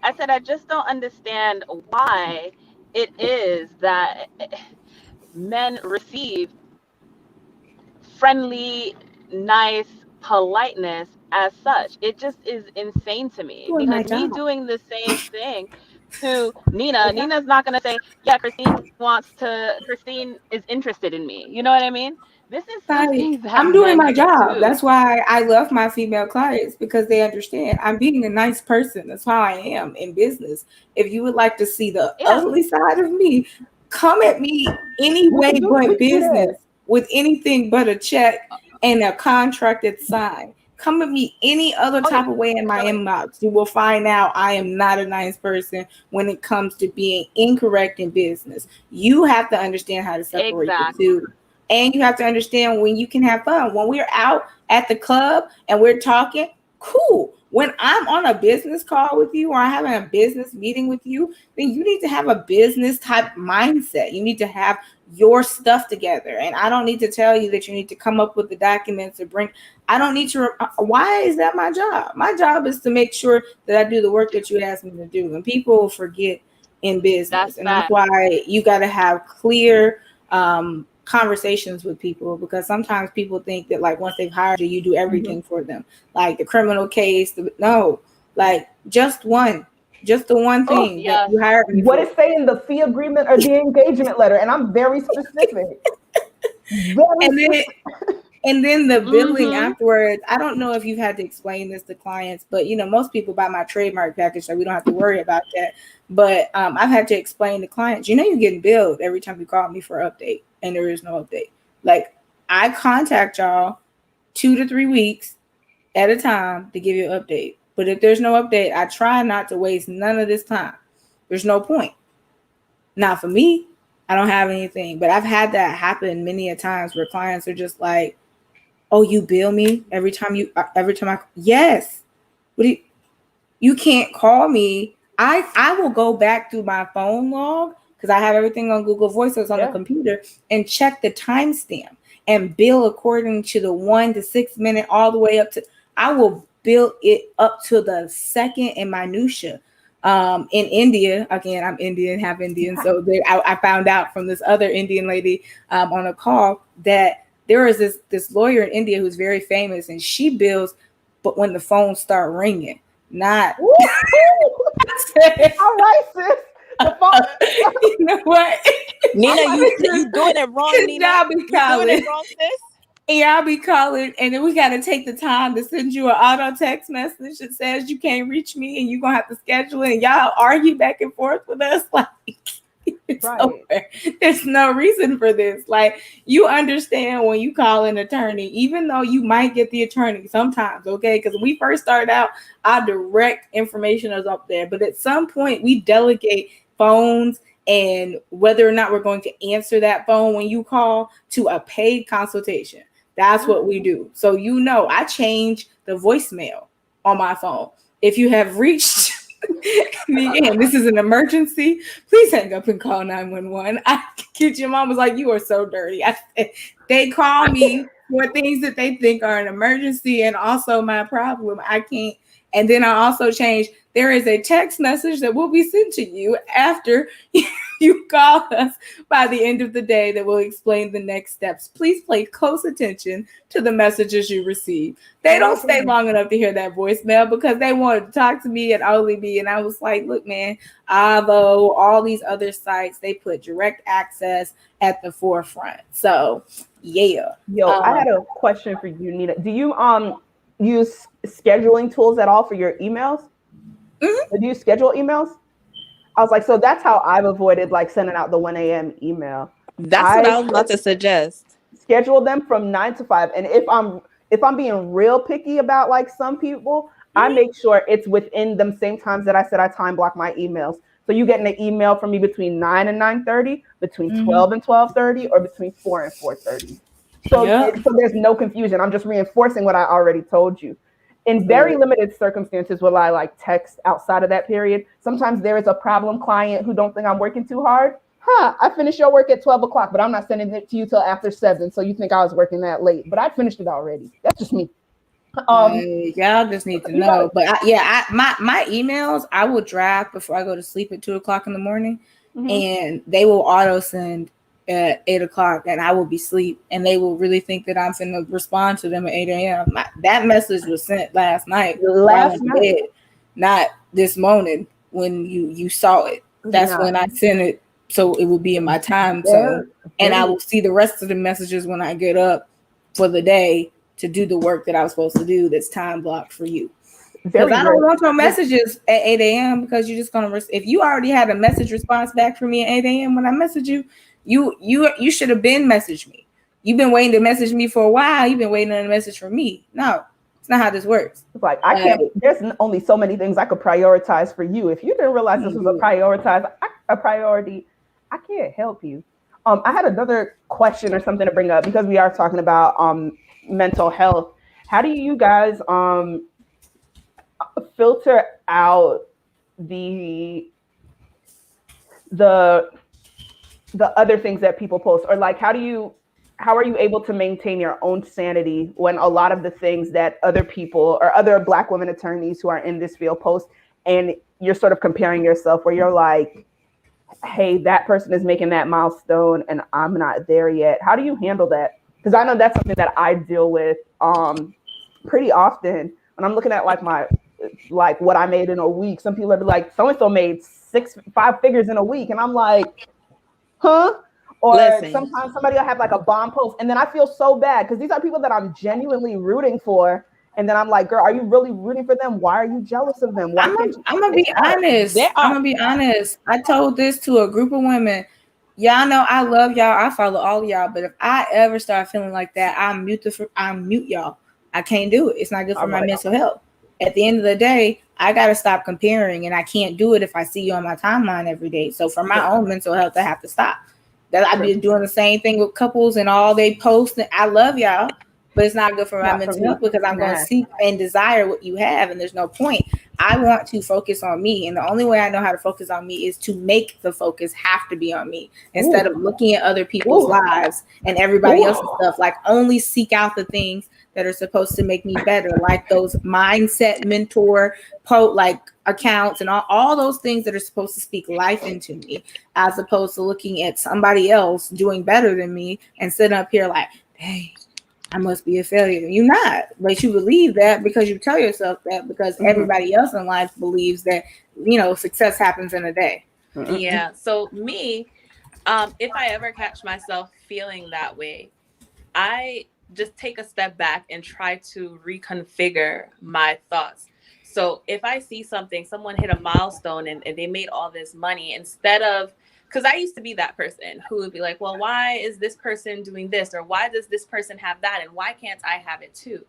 I said, I just don't understand why it is that men receive friendly, nice politeness as such. It just is insane to me, because me doing the same thing to Nina, Nina's not going to say, yeah, Christine is interested in me. You know what I mean? This is something that
I'm doing my job.
do.
That's why I love my female clients, because they understand I'm being a nice person. That's how I am in business. If you would like to see the ugly side of me, come at me any way but business, with anything but a check and a contract that's signed. Come at me any other type of way in my inbox. You will find out I am not a nice person when it comes to being incorrect in business. You have to understand how to separate the two. And you have to understand when you can have fun. When we're out at the club and we're talking, cool. When I'm on a business call with you or I'm having a business meeting with you, then you need to have a business type mindset. You need to have your stuff together. And I don't need to tell you that you need to come up with the documents or I don't need to. Why is that my job? My job is to make sure that I do the work that you asked me to do. And people forget in business. That's why you got to have clear conversations with people, because sometimes people think that like once they've hired you, you do everything for them, like the criminal case. No, like just the one thing that you hired me
what
for.
is saying the fee agreement or the engagement letter? And I'm very specific.
And then the billing afterwards. I don't know if you've had to explain this to clients, but most people buy my trademark package, so we don't have to worry about that. But I've had to explain to clients, you're getting billed every time you call me for an update, and there is no update. Like, I contact y'all 2 to 3 weeks at a time to give you an update. But if there's no update, I try not to waste none of this time. There's no point. Not for me. I don't have anything. But I've had that happen many a times where clients are just like, oh, you bill me every time yes. What do you can't call me. I will go back through my phone log, because I have everything on Google Voice, so it's on the computer, and check the timestamp and bill according to the 1 to 6 minute, all the way up to, I will bill it up to the second in minutia. In India, again, I'm Indian, half Indian, so I found out from this other Indian lady on a call that there is this lawyer in India who's very famous, and she bills, but when the phones start ringing, not.
All right, sis. The phone.
You know what?
Nina, you doing it wrong, Nina.
Y'all be
You doing it
calling.
wrong, sis.
Yeah, I'll be calling, and then we got to take the time to send you an auto text message that says you can't reach me, and you're gonna have to schedule it. And y'all argue back and forth with us, like it's over. There's no reason for this. Like, you understand when you call an attorney, even though you might get the attorney sometimes, okay? Because when we first started out, our direct information is up there, but at some point we delegate phones and whether or not we're going to answer that phone when you call to a paid consultation. That's what we do. So, you know, I change the voicemail on my phone. If you have reached me and this is an emergency, please hang up and call 911. I kid your mom was like, you are so dirty. They call me for things that they think are an emergency and also my problem. I can't. And then I also change, there is a text message that will be sent to you after you call us by the end of the day that will explain the next steps. Please pay close attention to the messages you receive. They don't stay long enough to hear that voicemail because they wanted to talk to me and only me. And I was like, look, man, Avo, all these other sites, they put direct access at the forefront. So, yeah.
Yo, I had a question for you, Nina. Do you use scheduling tools at all for your emails?
Mm-hmm.
Do you schedule emails? I was like, so that's how I've avoided like sending out the 1 a.m. email.
That's what I was about to suggest.
Schedule them from 9 to 5. And if I'm being real picky about like some people, I make sure it's within them same times that I said I time block my emails. So you getting an email from me between 9 and 9:30, between 12 and 12:30, or between 4 and 4:30. So, so there's no confusion. I'm just reinforcing what I already told you. In very limited circumstances will I like text outside of that period. Sometimes there is a problem client who don't think I'm working too hard. I finished your work at 12 o'clock, but I'm not sending it to you till after 7. So you think I was working that late, but I finished it already. That's just me.
Y'all just need to know. But my emails, I will draft before I go to sleep at 2 o'clock in the morning, and they will auto send at 8 o'clock, and I will be asleep, and they will really think that I'm going to respond to them at 8 a.m. That message was sent last night. Bed, not this morning when you saw it. That's when I sent it, so it will be in my time zone, and I will see the rest of the messages when I get up for the day to do the work that I was supposed to do that's time blocked for you. Because I don't want your messages at 8 a.m. because you're just going to, if you already had a message response back from me at 8 a.m. when I message you, you should have been messaged me. You've been waiting to message me for a while. You've been waiting on a message from me. No, it's not how this works.
It's like, I can't, there's only so many things I could prioritize for you. If you didn't realize this was a priority, I can't help you. I had another question or something to bring up because we are talking about mental health. How do you guys filter out the other things that people post, or like how are you able to maintain your own sanity when a lot of the things that other people or other Black women attorneys who are in this field post, and you're sort of comparing yourself where you're like, hey, that person is making that milestone and I'm not there yet. How do you handle that? Because I know that's something that I deal with pretty often when I'm looking at like what I made in a week. Some people are like, so-and-so made 5 figures in a week. And I'm like, huh? Or sometimes somebody will have like a bomb post. And then I feel so bad because these are people that I'm genuinely rooting for. And then I'm like, girl, are you really rooting for them? Why are you jealous of them?
I'm gonna be honest. I'm gonna be honest. I told this to a group of women. Y'all know I love y'all. I follow all of y'all. But if I ever start feeling like that, I mute y'all. I can't do it. It's not good for my mental health. At the end of the day, I gotta stop comparing, and I can't do it if I see you on my timeline every day. So for my own mental health, I have to stop. That I've been doing the same thing with couples and all they post. And I love y'all, but it's not good for my mental health because I'm going to seek and desire what you have, and there's no point. I want to focus on me, and the only way I know how to focus on me is to make the focus have to be on me instead of looking at other people's lives and everybody else's stuff. Like, only seek out the things that are supposed to make me better, like those mindset mentor like accounts and all those things that are supposed to speak life into me, as opposed to looking at somebody else doing better than me and sitting up here like, hey, I must be a failure. You're not, but you believe that because you tell yourself that because everybody else in life believes that, success happens in a day.
Yeah. So me, if I ever catch myself feeling that way, I just take a step back and try to reconfigure my thoughts. So if I see someone hit a milestone and they made all this money, instead of, because I used to be that person who would be like, well, why is this person doing this? Or why does this person have that? And why can't I have it too?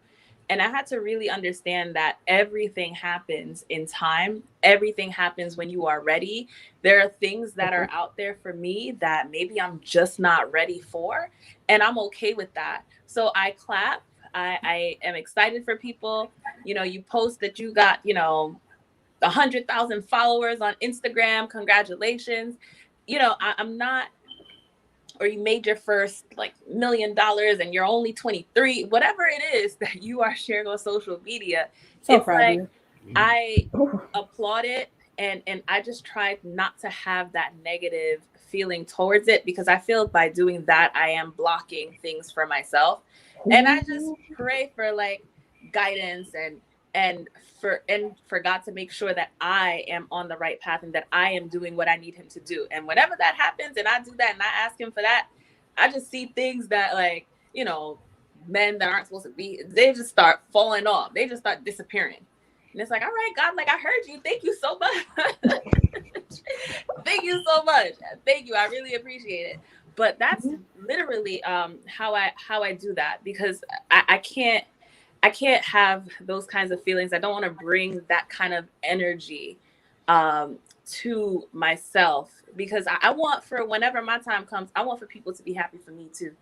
And I had to really understand that everything happens in time. Everything happens when you are ready. There are things that are out there for me that maybe I'm just not ready for. And I'm okay with that. So I clap. I am excited for people. You post that you got, 100,000 followers on Instagram. Congratulations. I'm not, or you made your first like $1 million and you're only 23, whatever it is that you are sharing on social media.
So
it's
proud of
like,
you.
I applaud it. And I just try not to have that negative feeling towards it, because I feel by doing that, I am blocking things for myself. And I just pray for like guidance and for God to make sure that I am on the right path and that I am doing what I need him to do. And whenever that happens and I do that and I ask him for that, I just see things that like, men that aren't supposed to be, they just start falling off. They just start disappearing. And it's like, all right, God, like I heard you. Thank you so much. Thank you so much. Thank you. I really appreciate it. But that's literally how I do that, because I can't have those kinds of feelings. I don't want to bring that kind of energy to myself, because I want, for whenever my time comes, I want for people to be happy for me too.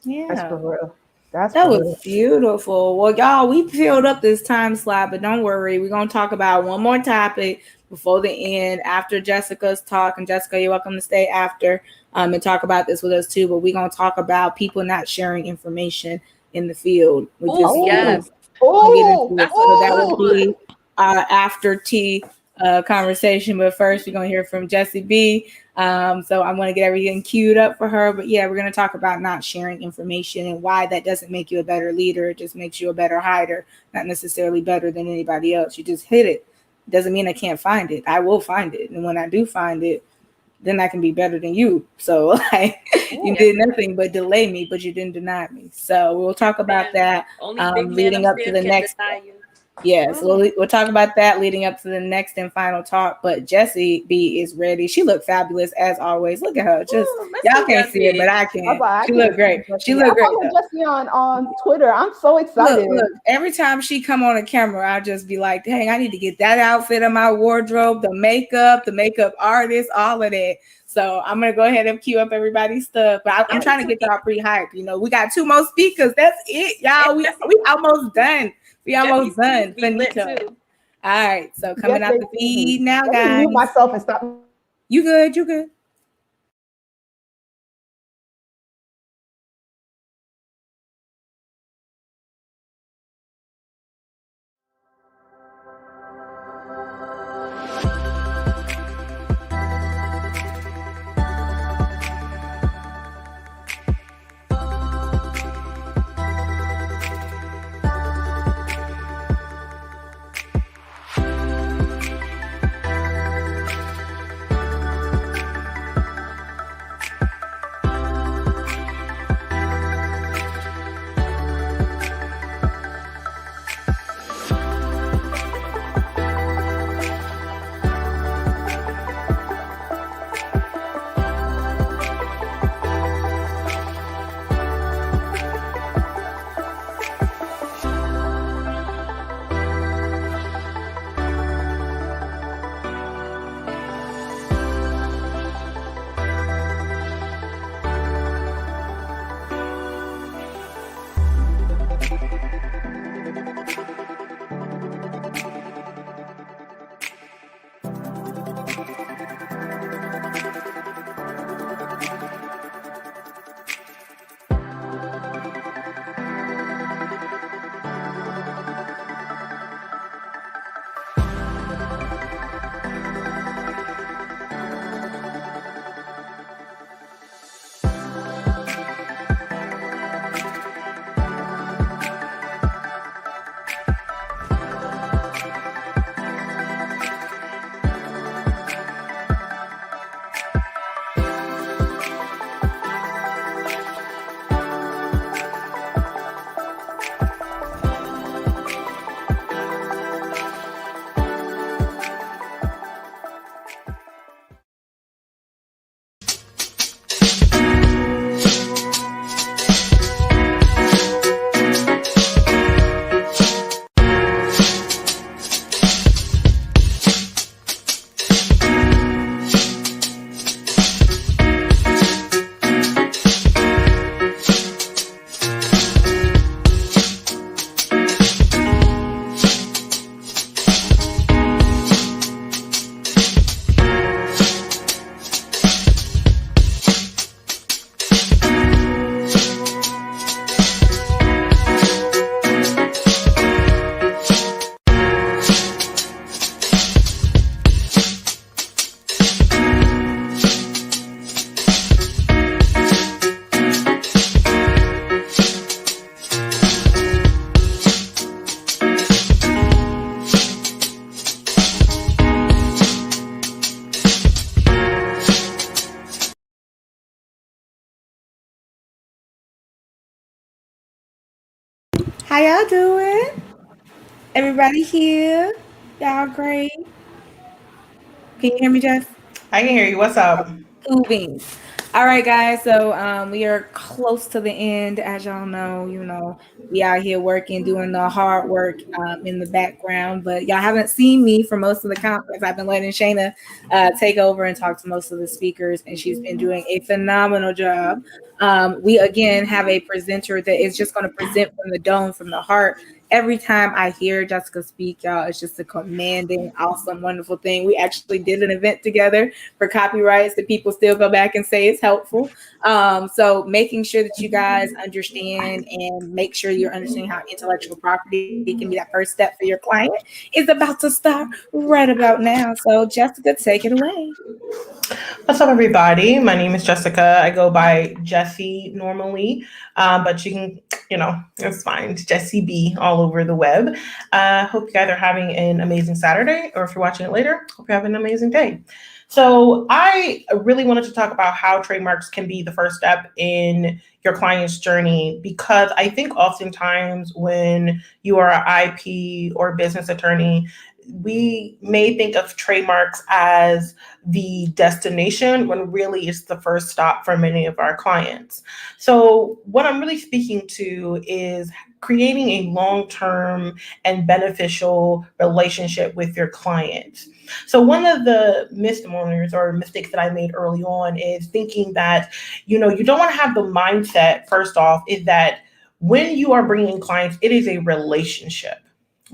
Yeah.
That's for real. That
was beautiful. Well, y'all, we filled up this time slot, but don't worry. We're going to talk about one more topic before the end, after Jessica's talk. And Jessica, you're welcome to stay after and talk about this with us too. But we're going to talk about people not sharing information in the field.
Yes.
We'll get into it. So that will be after tea conversation. But first, we're going to hear from Jessie B. So I'm going to get everything queued up for her. But yeah, we're going to talk about not sharing information and why that doesn't make you a better leader. It just makes you a better hider, not necessarily better than anybody else. You just hit it. Doesn't mean I can't find it. I will find it. And when I do find it, then I can be better than you. So like you did nothing but delay me, but you didn't deny me. So we'll talk about that leading up to the next. Yes, we'll talk about that leading up to the next and final talk. But Jessie B is ready. She looked fabulous as always. Look at her. Just y'all can't see it, but I can. She looked great. She looked great.
I follow Jessie on Twitter. I'm so excited.
Look, every time she come on a camera, I'll just be like, dang, I need to get that outfit in my wardrobe, the makeup artist, all of that. So I'm gonna go ahead and queue up everybody's stuff. But I'm trying to get y'all pre-hyped. We got 2 more speakers. That's it, y'all. We almost done. We almost done. Finito. All right. So coming out the feed now, guys.
Let me mute myself and stop.
You good? You good?
How y'all doing? Everybody here? Y'all great? Can you hear me, Jess?
I can hear you. What's up?
Cool beans. All right, guys. So we are close to the end, as y'all know. We out here working, doing the hard work in the background. But y'all haven't seen me for most of the conference. I've been letting Shayna take over and talk to most of the speakers, and she's been doing a phenomenal job. We again have a presenter that is just going to present from the dome, from the heart. Every time I hear Jessica speak, y'all, it's just a commanding, awesome, wonderful thing. We actually did an event together for copyrights that people still go back and say is helpful. So making sure that you guys understand and make sure you're understanding how intellectual property can be that first step for your client is about to start right about now. So Jessica, take it away.
What's up, everybody? My name is Jessica. I go by Jessie normally, but you can, it's fine. It's Jessie B all over the web. Hope you guys are having an amazing Saturday, or if you're watching it later, hope you're having an amazing day. So I really wanted to talk about how trademarks can be the first step in your client's journey, because I think oftentimes when you are an IP or business attorney, we may think of trademarks as the destination when really it's the first stop for many of our clients. So what I'm really speaking to is creating a long-term and beneficial relationship with your client. So one of the misnomers or mistakes that I made early on is thinking that, you don't want to have the mindset, first off, is that when you are bringing in clients, it is a relationship.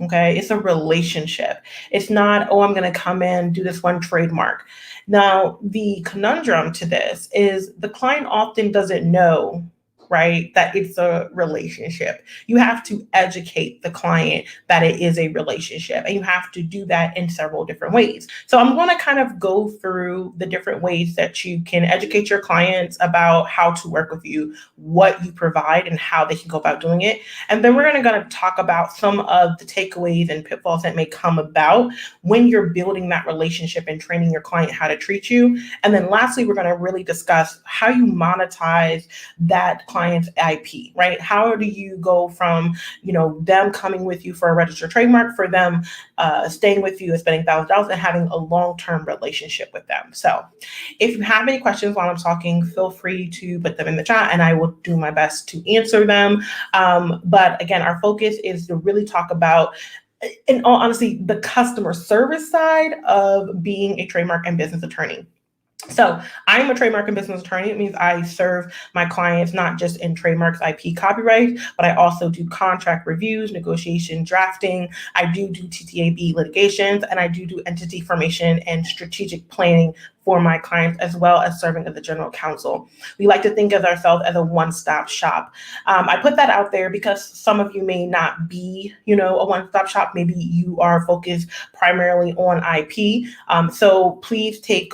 Okay, it's a relationship. It's not, oh, I'm going to come in, do this one trademark. Now, the conundrum to this is the client often doesn't know, right, that it's a relationship. You have to educate the client that it is a relationship, and you have to do that in several different ways. So I'm going to kind of go through the different ways that you can educate your clients about how to work with you, what you provide, and how they can go about doing it. And then we're going to talk about some of the takeaways and pitfalls that may come about when you're building that relationship and training your client how to treat you. And then lastly, we're going to really discuss how you monetize that client's IP, right? How do you go from, them coming with you for a registered trademark, for them staying with you and spending thousands of dollars and having a long-term relationship with them. So if you have any questions while I'm talking, feel free to put them in the chat and I will do my best to answer them. But again, our focus is to really talk about, in all honesty, the customer service side of being a trademark and business attorney. So I'm a trademark and business attorney. It means I serve my clients not just in trademarks, IP, copyright, but I also do contract reviews, negotiation, drafting. I do TTAB litigations, and I do entity formation and strategic planning for my clients, as well as serving as the general counsel. We like to think of ourselves as a one-stop shop. I put that out there because some of you may not be, a one-stop shop. Maybe you are focused primarily on IP. So please take,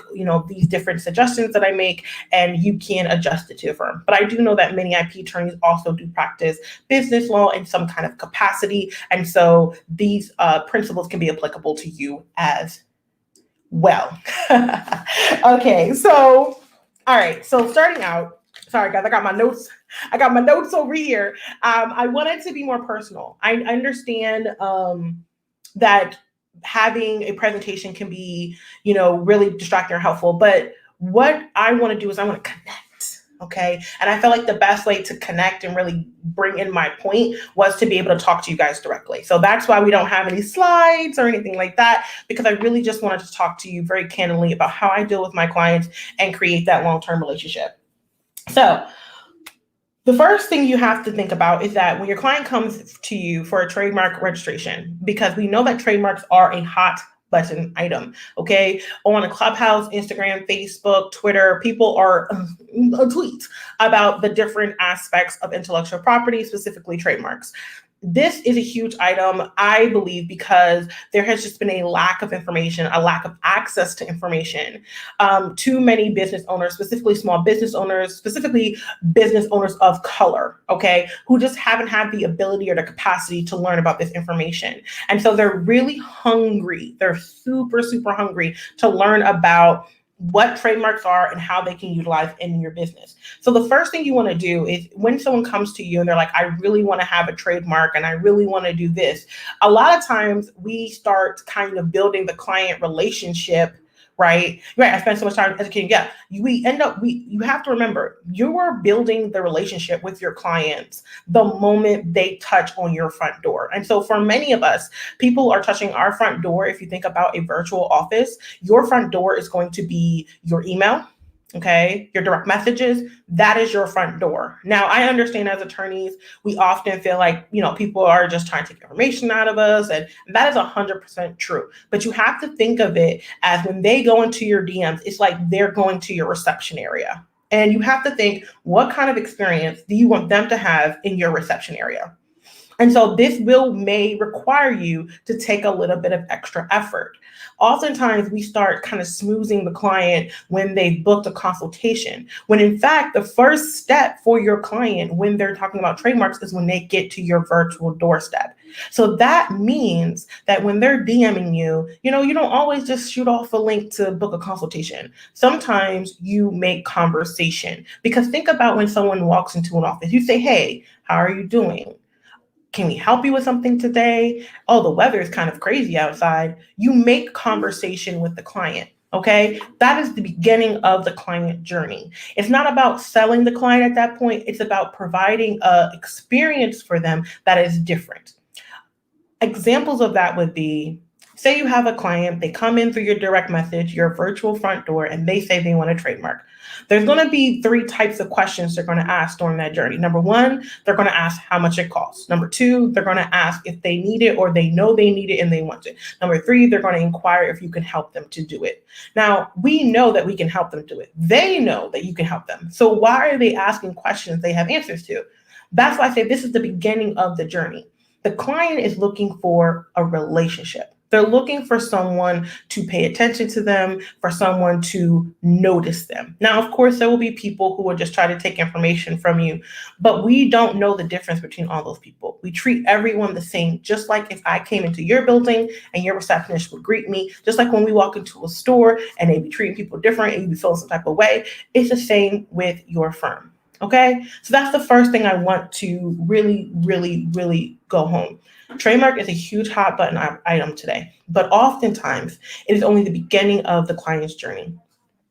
these different suggestions that I make, and you can adjust it to your firm. But I do know that many IP attorneys also do practice business law in some kind of capacity. And so these principles can be applicable to you as well. Okay, so, all right, so starting out, sorry guys, I got my notes over here. I wanted to be more personal. I understand that having a presentation can be, really distracting or helpful, but what I want to do is I want to connect. Okay. And I felt like the best way to connect and really bring in my point was to be able to talk to you guys directly. So that's why we don't have any slides or anything like that, because I really just wanted to talk to you very candidly about how I deal with my clients and create that long-term relationship. So the first thing you have to think about is that when your client comes to you for a trademark registration, because we know that trademarks are a hot button item, okay? On a Clubhouse, Instagram, Facebook, Twitter, people are tweet about the different aspects of intellectual property, specifically trademarks. This is a huge item, I believe, because there has just been a lack of information, a lack of access to information. Too many business owners, specifically small business owners, specifically business owners of color, okay, who just haven't had the ability or the capacity to learn about this information. And so they're really hungry. They're super, super hungry to learn about what trademarks are and how they can utilize in your business. So the first thing you want to do is when someone comes to you and they're like, I really want to have a trademark and I really want to do this. A lot of times we start kind of building the client relationship, right? Right. I spent so much time educating. Yeah. You have to remember, you are building the relationship with your clients the moment they touch on your front door. And so for many of us, people are touching our front door. If you think about a virtual office, your front door is going to be your email. Okay, your direct messages, that is your front door. Now, I understand as attorneys, we often feel like, people are just trying to take information out of us, and that is 100% true. But you have to think of it as when they go into your DMs, it's like they're going to your reception area. And you have to think, what kind of experience do you want them to have in your reception area? And so this may require you to take a little bit of extra effort. Oftentimes we start kind of smoozing the client when they've booked a consultation, when in fact, the first step for your client when they're talking about trademarks is when they get to your virtual doorstep. So that means that when they're DMing you, you don't always just shoot off a link to book a consultation. Sometimes you make conversation, because think about when someone walks into an office, you say, hey, how are you doing? Can we help you with something today? Oh, the weather is kind of crazy outside. You make conversation with the client, okay? That is the beginning of the client journey. It's not about selling the client at that point. It's about providing an experience for them that is different. Examples of that would be, say you have a client, they come in through your direct message, your virtual front door, and they say they want a trademark. There's going to be 3 types of questions they're going to ask during that journey. Number 1, they're going to ask how much it costs. Number 2, they're going to ask if they need it or they know they need it and they want it. Number 3, they're going to inquire if you can help them to do it. Now, we know that we can help them do it. They know that you can help them. So why are they asking questions they have answers to? That's why I say this is the beginning of the journey. The client is looking for a relationship. They're looking for someone to pay attention to them, for someone to notice them. Now, of course, there will be people who will just try to take information from you, but we don't know the difference between all those people. We treat everyone the same, just like if I came into your building and your receptionist would greet me, just like when we walk into a store and they be treating people different and you be feeling some type of way, it's the same with your firm. Okay, so that's the first thing I want to really, really, really go home. Trademark is a huge hot button item today, but oftentimes it is only the beginning of the client's journey.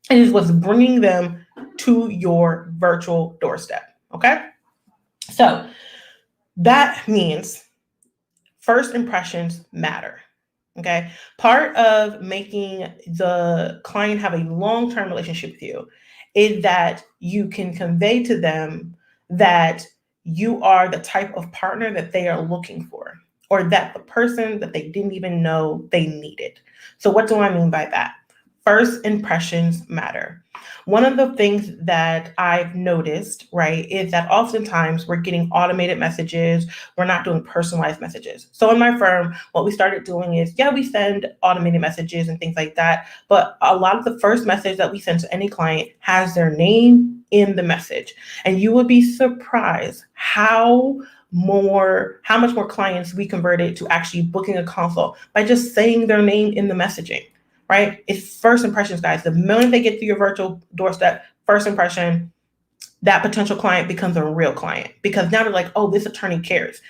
It is what's bringing them to your virtual doorstep. Okay, so that means first impressions matter. Okay, part of making the client have a long-term relationship with you is that you can convey to them that you are the type of partner that they are looking for, or that the person that they didn't even know they needed. So what do I mean by that? First impressions matter. One of the things that I've noticed, right, is that oftentimes we're getting automated messages. We're not doing personalized messages. So in my firm, what we started doing is, we send automated messages and things like that. But a lot of the first message that we send to any client has their name in the message. And you would be surprised how much more clients we converted to actually booking a consult by just saying their name in the messaging. Right? It's first impressions, guys. The moment they get to your virtual doorstep, first impression, that potential client becomes a real client, because now they're like, oh, this attorney cares.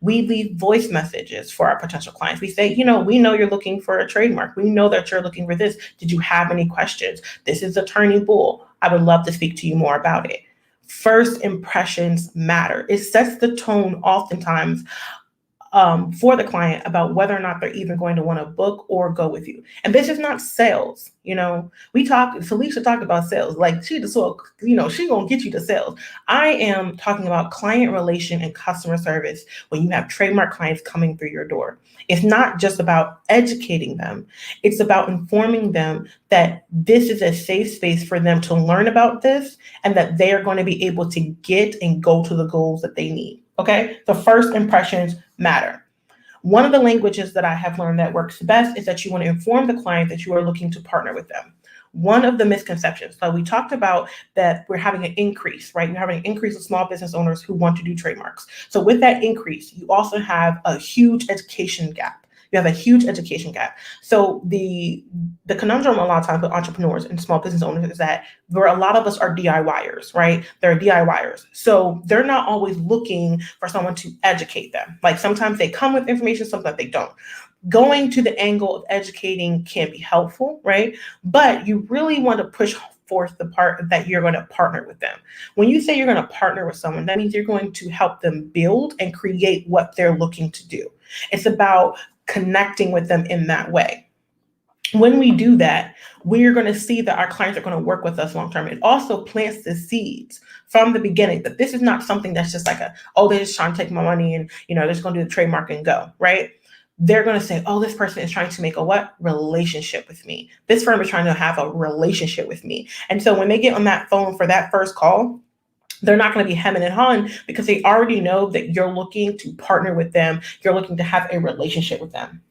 We leave voice messages for our potential clients. We say, we know you're looking for a trademark. We know that you're looking for this. Did you have any questions? This is Attorney Bull. I would love to speak to you more about it. First impressions matter. It sets the tone oftentimes for the client about whether or not they're even going to want to book or go with you. And this is not sales. Felicia talked about sales, like she gonna get you to sales. I am talking about client relation and customer service when you have trademark clients coming through your door. It's not just about educating them. It's about informing them that this is a safe space for them to learn about this and that they are going to be able to get and go to the goals that they need. Okay, the first impressions matter. One of the languages that I have learned that works best is that you want to inform the client that you are looking to partner with them. One of the misconceptions, so we talked about that we're having an increase, right? You're having an increase of small business owners who want to do trademarks. So with that increase, you also have a huge education gap. You have a huge education gap. So the conundrum a lot of times with entrepreneurs and small business owners is that a lot of us are DIYers, right? They're DIYers. So they're not always looking for someone to educate them. Like sometimes they come with information, sometimes they don't. Going to the angle of educating can be helpful, right? But you really want to push forth the part that you're going to partner with them. When you say you're going to partner with someone, that means you're going to help them build and create what they're looking to do. It's about connecting with them in that way. When we do that, we're going to see that our clients are going to work with us long term. It also plants the seeds from the beginning that this is not something that's just like they're just trying to take my money and they're just going to do the trademark and go, right? They're going to say, oh, this person is trying to make a what? Relationship with me. This firm is trying to have a relationship with me. And so when they get on that phone for that first call, they're not going to be hemming and hawing because they already know that you're looking to partner with them. You're looking to have a relationship with them.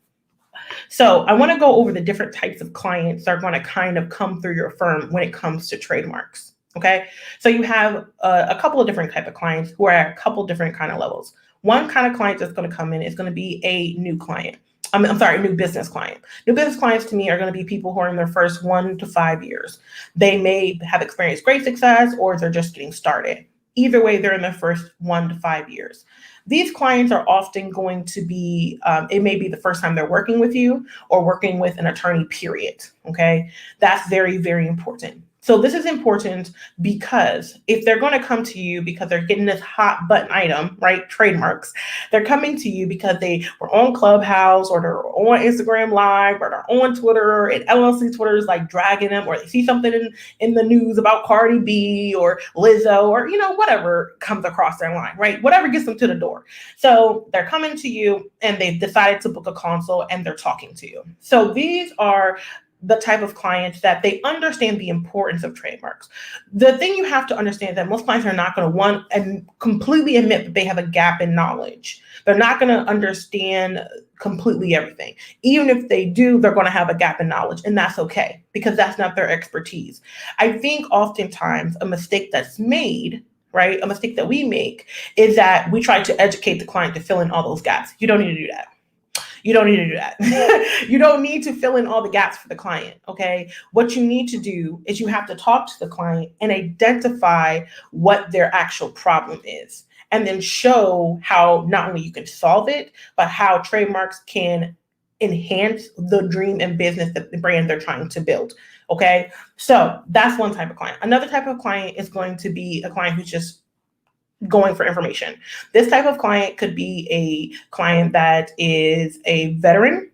So I want to go over the different types of clients that are going to kind of come through your firm when it comes to trademarks. Okay. So you have a couple of different types of clients who are at a couple different kind of levels. One kind of client that's going to come in is going to be a new client. A new business client. New business clients to me are going to be people who are in their first 1 to 5 years. They may have experienced great success or they're just getting started. Either way, they're in their first 1 to 5 years. These clients are often going to be, it may be the first time they're working with you or working with an attorney, period. Okay. That's very, very important. So this is important because if they're going to come to you because they're getting this hot button item, right? Trademarks, they're coming to you because they were on Clubhouse or they're on Instagram Live or they're on Twitter and LLC Twitter is like dragging them, or they see something in the news about Cardi B or Lizzo or, whatever comes across their line, right? Whatever gets them to the door. So they're coming to you and they've decided to book a consult and they're talking to you. So these are the type of clients that they understand the importance of trademarks. The thing you have to understand is that most clients are not going to want and completely admit that they have a gap in knowledge. They're not going to understand completely everything. Even if they do, they're going to have a gap in knowledge, and that's okay because that's not their expertise. I think oftentimes a mistake that's made, right? A mistake that we make is that we try to educate the client to fill in all those gaps. You don't need to do that. You don't need to do that. You don't need to fill in all the gaps for the client, okay? What you need to do is you have to talk to the client and identify what their actual problem is, and then show how not only you can solve it, but how trademarks can enhance the dream and business that the brand they're trying to build, okay? So that's one type of client. Another type of client is going to be a client who's just going for information. This type of client could be a client that is a veteran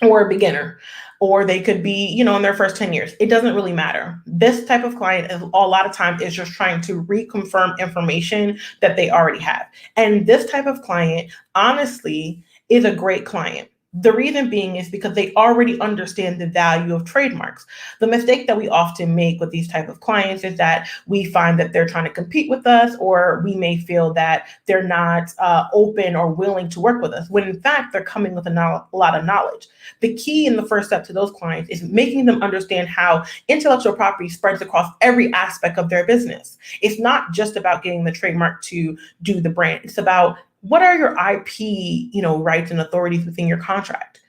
or a beginner, or they could be, in their first 10 years. It doesn't really matter. This type of client is a lot of times is just trying to reconfirm information that they already have. And this type of client, honestly, is a great client. The reason being is because they already understand the value of trademarks. The mistake that we often make with these type of clients is that we find that they're trying to compete with us, or we may feel that they're not open or willing to work with us, when in fact, they're coming with a lot of knowledge. The key in the first step to those clients is making them understand how intellectual property spreads across every aspect of their business. It's not just about getting the trademark to do the brand. It's about what are your IP, rights and authorities within your contract?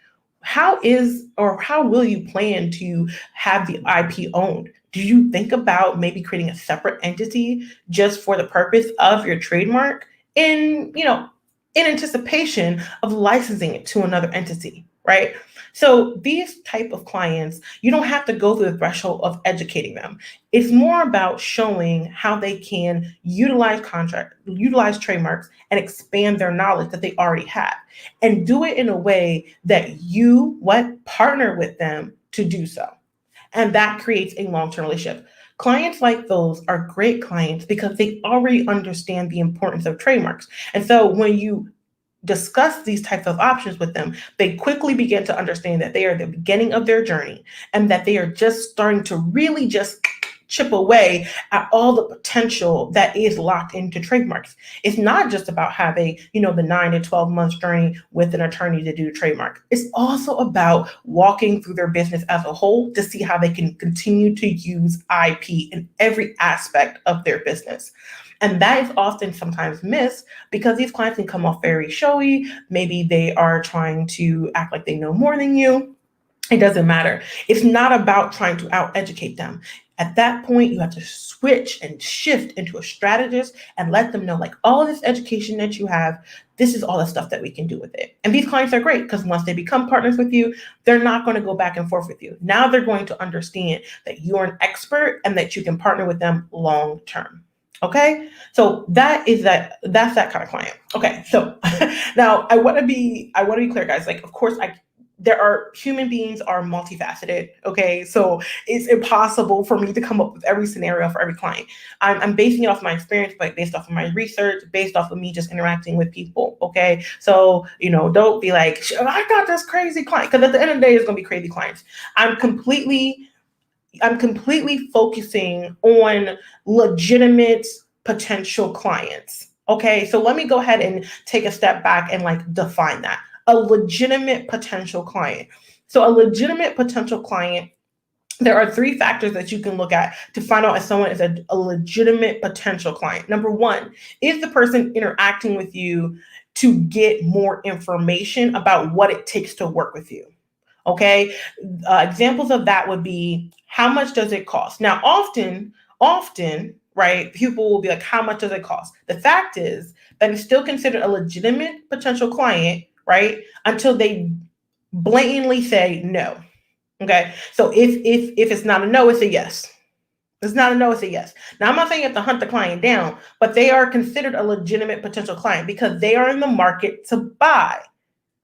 How will you plan to have the IP owned? Do you think about maybe creating a separate entity just for the purpose of your trademark in anticipation of licensing it to another entity, right? So these type of clients, you don't have to go through the threshold of educating them. It's more about showing how they can utilize trademarks and expand their knowledge that they already have, and do it in a way that you partner with them to do so. And that creates a long-term relationship. Clients like those are great clients because they already understand the importance of trademarks. And so when you discuss these types of options with them, they quickly begin to understand that they are the beginning of their journey and that they are just starting to really just chip away at all the potential that is locked into trademarks. It's not just about having, the 9 to 12 months journey with an attorney to do trademark. It's also about walking through their business as a whole to see how they can continue to use IP in every aspect of their business. And that is often sometimes missed because these clients can come off very showy. Maybe they are trying to act like they know more than you. It doesn't matter. It's not about trying to out-educate them. At that point, you have to switch and shift into a strategist and let them know, like, all this education that you have, this is all the stuff that we can do with it. And these clients are great because once they become partners with you, they're not going to go back and forth with you. Now they're going to understand that you're an expert and that you can partner with them long term. Okay, so that's that kind of client. Okay, so now I want to be clear, guys. Like, of course, human beings are multifaceted. Okay, so it's impossible for me to come up with every scenario for every client. I'm basing it off my experience, but based off of my research, based off of me just interacting with people. Okay, so don't be like, I got this crazy client, because at the end of the day, it's gonna be crazy clients. I'm completely focusing on legitimate potential clients. Okay, so let me go ahead and take a step back and like define that. A legitimate potential client. So a legitimate potential client, there are 3 factors that you can look at to find out if someone is a legitimate potential client. Number 1, is the person interacting with you to get more information about what it takes to work with you? Okay, examples of that would be, how much does it cost? Now, often, right, people will be like, how much does it cost? The fact is that it's still considered a legitimate potential client, right, until they blatantly say no. Okay, so if it's not a no, it's a yes. It's not a no, it's a yes. Now, I'm not saying you have to hunt the client down, but they are considered a legitimate potential client because they are in the market to buy.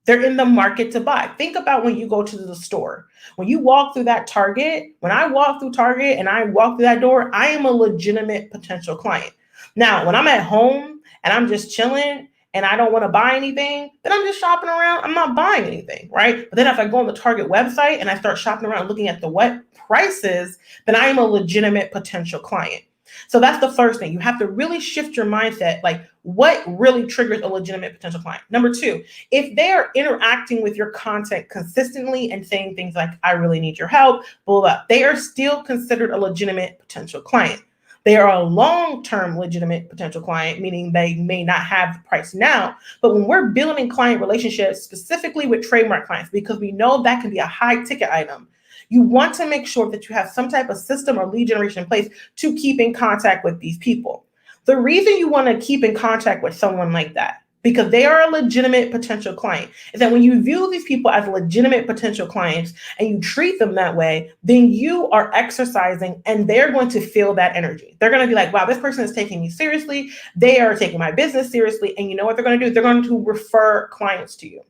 They're in the market to buy. Think about when you go to the store. When you walk through that Target, when I walk through Target and I walk through that door, I am a legitimate potential client. Now, when I'm at home and I'm just chilling and I don't want to buy anything, then I'm just shopping around. I'm not buying anything, right? But then if I go on the Target website and I start shopping around looking at the what prices, then I am a legitimate potential client. So that's the first thing. You have to really shift your mindset, like what really triggers a legitimate potential client. Number 2, if they are interacting with your content consistently and saying things like, I really need your help, blah, blah, they are still considered a legitimate potential client. They are a long-term legitimate potential client, meaning they may not have the price now. But when we're building client relationships, specifically with trademark clients, because we know that can be a high ticket item, you want to make sure that you have some type of system or lead generation in place to keep in contact with these people. The reason you want to keep in contact with someone like that, because they are a legitimate potential client, is that when you view these people as legitimate potential clients and you treat them that way, then you are exercising and they're going to feel that energy. They're going to be like, wow, this person is taking me seriously. They are taking my business seriously. And you know what they're going to do? They're going to refer clients to you.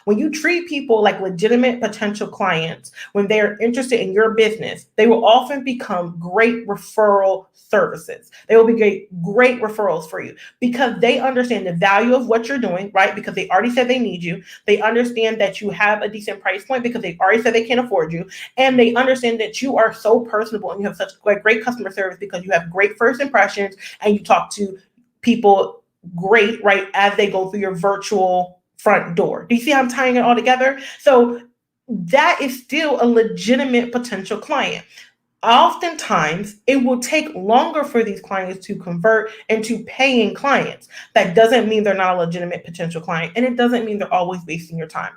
When you treat people like legitimate potential clients, when they are interested in your business, they will often become great referral services. They will be great referrals for you because they understand the value of what you're doing, right? Because they already said they need you. They understand that you have a decent price point because they've already said they can't afford you. And they understand that you are so personable and you have such great customer service because you have great first impressions and you talk to people great, right, as they go through your virtual front door. Do you see how I'm tying it all together? So that is still a legitimate potential client. Oftentimes, it will take longer for these clients to convert into paying clients. That doesn't mean they're not a legitimate potential client, and it doesn't mean they're always wasting your time.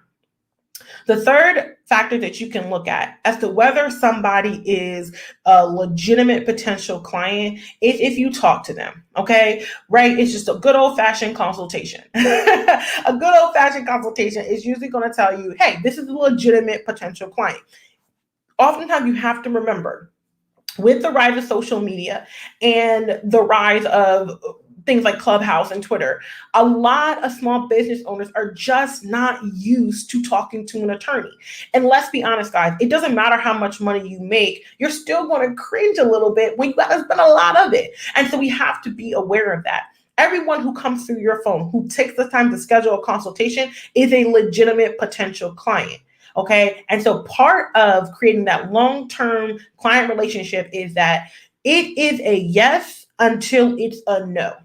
The third factor that you can look at as to whether somebody is a legitimate potential client is if you talk to them, okay? Right? It's just a good old-fashioned consultation. A good old-fashioned consultation is usually going to tell you, hey, this is a legitimate potential client. Oftentimes, you have to remember, with the rise of social media and the rise of things like Clubhouse and Twitter, a lot of small business owners are just not used to talking to an attorney. And let's be honest, guys, it doesn't matter how much money you make, you're still going to cringe a little bit when you got to spend a lot of it. And so we have to be aware of that. Everyone who comes through your phone, who takes the time to schedule a consultation, is a legitimate potential client. Okay. And so part of creating that long-term client relationship is that it is a yes until it's a no.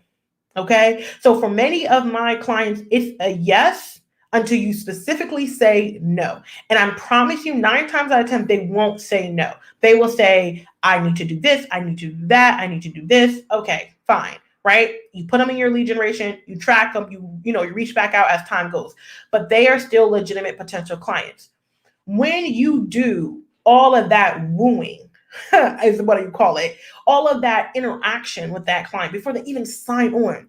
Okay. So for many of my clients, it's a yes until you specifically say no. And I promise you 9 times out of 10, they won't say no. They will say, I need to do this. I need to do that. I need to do this. Okay, fine. right? You put them in your lead generation, you track them, you reach back out as time goes, but they are still legitimate potential clients. When you do all of that wooing, is what you call it, all of that interaction with that client before they even sign on,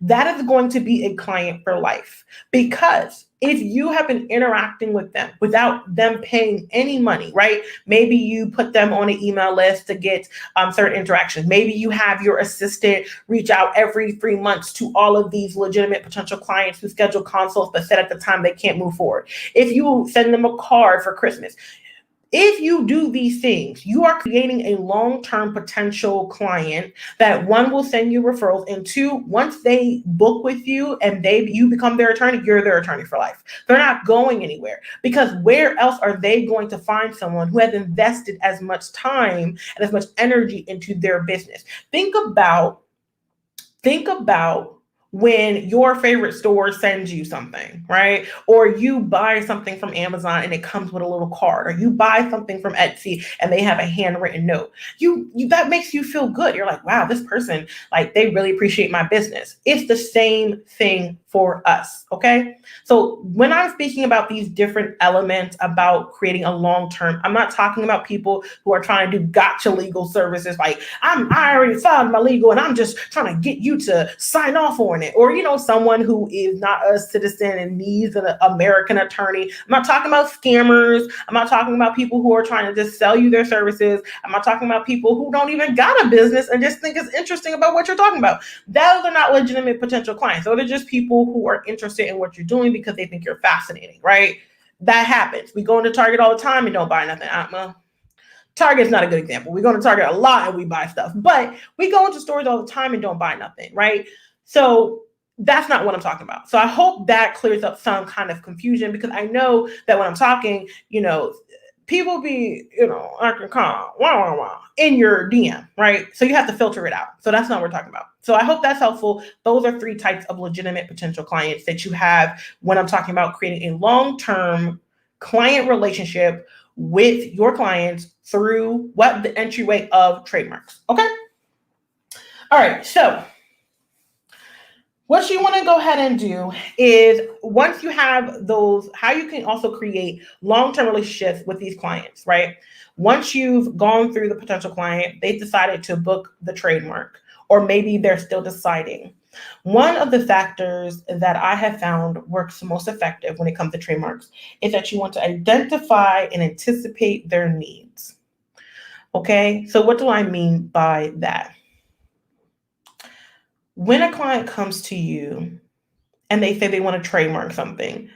that is going to be a client for life. Because if you have been interacting with them without them paying any money, right? Maybe you put them on an email list to get certain interactions. Maybe you have your assistant reach out every 3 months to all of these legitimate potential clients who schedule consults but said at the time they can't move forward. If you send them a card for Christmas, if you do these things, you are creating a long-term potential client that, one, will send you referrals, and two, once they book with you and you become their attorney, you're their attorney for life. They're not going anywhere, because where else are they going to find someone who has invested as much time and as much energy into their business? Think about when your favorite store sends you something, right? Or you buy something from Amazon and it comes with a little card, or you buy something from Etsy and they have a handwritten note. That makes you feel good. You're like, wow, this person, like, they really appreciate my business. It's the same thing for us, okay? So when I'm speaking about these different elements about creating a long-term, I'm not talking about people who are trying to do gotcha legal services, like, I already filed my legal and I'm just trying to get you to sign off on it. Or, someone who is not a citizen and needs an American attorney. I'm not talking about scammers. I'm not talking about people who are trying to just sell you their services. I'm not talking about people who don't even got a business and just think it's interesting about what you're talking about. Those are not legitimate potential clients. Those are just people who are interested in what you're doing because they think you're fascinating, right? That happens. We go into Target all the time and don't buy nothing. Target's not a good example. We go to Target a lot and we buy stuff, but we go into stores all the time and don't buy nothing, right? So that's not what I'm talking about. So I hope that clears up some kind of confusion, because I know that when I'm talking, people be, acting calm, in your DM, right? So you have to filter it out. So that's not what we're talking about. So I hope that's helpful. Those are 3 types of legitimate potential clients that you have when I'm talking about creating a long-term client relationship with your clients through the entryway of trademarks. Okay. All right. So what you want to go ahead and do is, once you have those, how you can also create long-term relationships with these clients, right? Once you've gone through the potential client, they've decided to book the trademark, or maybe they're still deciding. One of the factors that I have found works most effective when it comes to trademarks is that you want to identify and anticipate their needs. Okay, so what do I mean by that? When a client comes to you and they say they want to trademark something,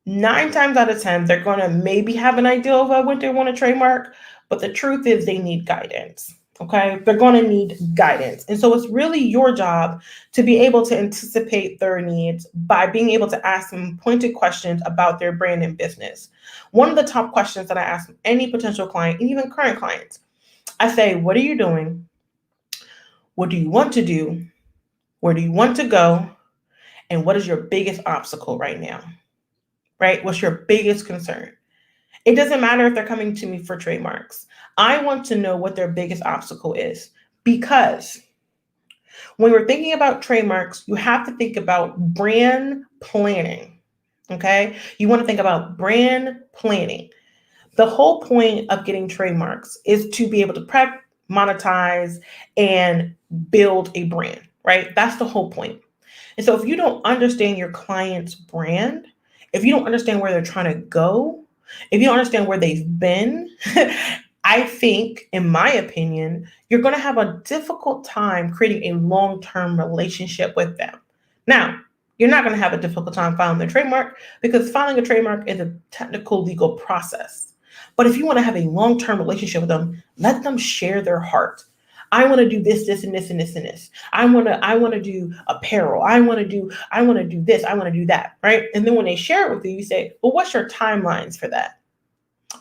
9 times out of 10, they're going to maybe have an idea of what they want to trademark, but the truth is they need guidance. Okay, they're going to need guidance. And so it's really your job to be able to anticipate their needs by being able to ask them pointed questions about their brand and business. One of the top questions that I ask any potential client, and even current clients, I say, what are you doing? What do you want to do? Where do you want to go? And what is your biggest obstacle right now? Right? What's your biggest concern? It doesn't matter if they're coming to me for trademarks. I want to know what their biggest obstacle is, because when we're thinking about trademarks, you have to think about brand planning. Okay? You want to think about brand planning. The whole point of getting trademarks is to be able to prep, monetize, and build a brand, right? That's the whole point. And so if you don't understand your client's brand, if you don't understand where they're trying to go, if you don't understand where they've been, I think, in my opinion, you're going to have a difficult time creating a long-term relationship with them. Now, you're not going to have a difficult time filing their trademark, because filing a trademark is a technical legal process. But if you want to have a long-term relationship with them, let them share their heart. I want to do this, this, and this, and this, and this. I want to do apparel. I want to do this. I want to do that, right? And then when they share it with you, you say, well, what's your timelines for that?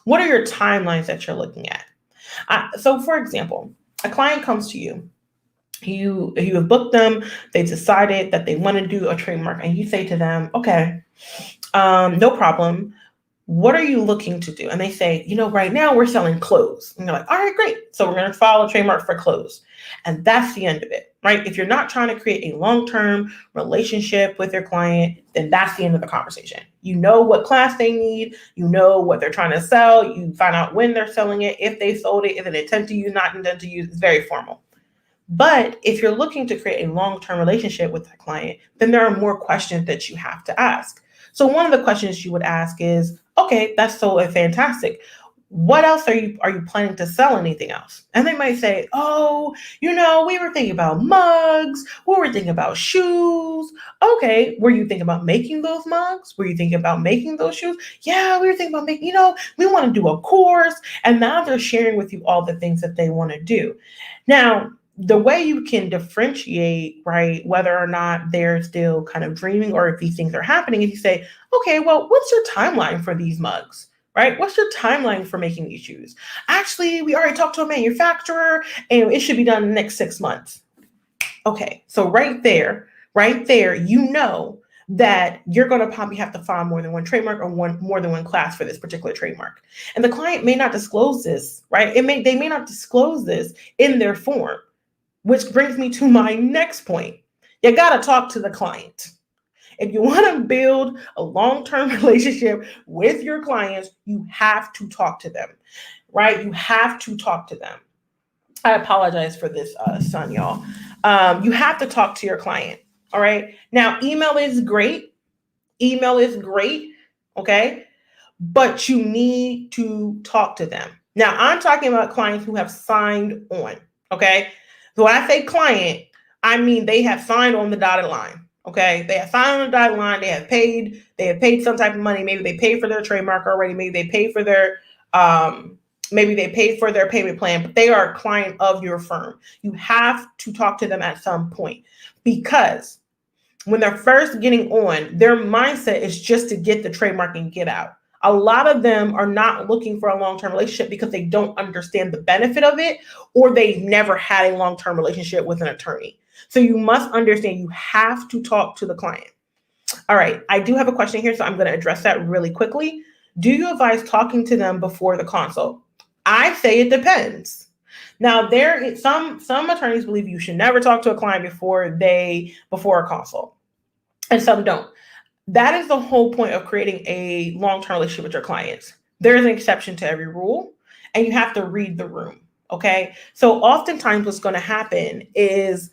What are your timelines that you're looking at? So for example, a client comes to you. You have booked them. They've decided that they want to do a trademark, and you say to them, okay, no problem. what are you looking to do? And they say, right now we're selling clothes. And you're like, all right, great. So we're going to file a trademark for clothes. And that's the end of it, right? If you're not trying to create a long-term relationship with your client, then that's the end of the conversation. You know what class they need. You know what they're trying to sell. You find out when they're selling it. If they sold it, is it intent to use, not intent to use. It's very formal. But if you're looking to create a long-term relationship with that client, then there are more questions that you have to ask. So one of the questions you would ask is, okay, that's so fantastic. What else are you planning to sell? Anything else? And they might say, oh, we were thinking about mugs. We were thinking about shoes. Okay, were you thinking about making those mugs? Were you thinking about making those shoes? Yeah, we were thinking about making, we want to do a course. And now they're sharing with you all the things that they want to do. Now, the way you can differentiate, right, whether or not they're still kind of dreaming or if these things are happening, is you say, okay, well, what's your timeline for these mugs, right? What's your timeline for making these shoes? Actually, we already talked to a manufacturer and it should be done in the next 6 months. Okay, so right there, you know that you're going to probably have to file more than one trademark or more than one class for this particular trademark. And the client may not disclose this, right? They may not disclose this in their form. Which brings me to my next point. You got to talk to the client. If you want to build a long-term relationship with your clients, you have to talk to them, right? You have to talk to them. I apologize for this, son, y'all. You have to talk to your client, all right? Now, email is great. Okay? But you need to talk to them. Now, I'm talking about clients who have signed on, okay? So when I say client, I mean they have signed on the dotted line. Okay, they have signed on the dotted line. They have paid some type of money. Maybe they paid for their trademark already. Maybe they paid for their payment plan. But they are a client of your firm. You have to talk to them at some point because when they're first getting on, their mindset is just to get the trademark and get out. A lot of them are not looking for a long-term relationship because they don't understand the benefit of it, or they've never had a long-term relationship with an attorney. So you must understand you have to talk to the client. All right, I do have a question here, so I'm going to address that really quickly. Do you advise talking to them before the consult? I say it depends. Now, some attorneys believe you should never talk to a client before a consult, and some don't. That is the whole point of creating a long-term relationship with your clients. There is an exception to every rule, and you have to read the room, okay? So oftentimes what's going to happen is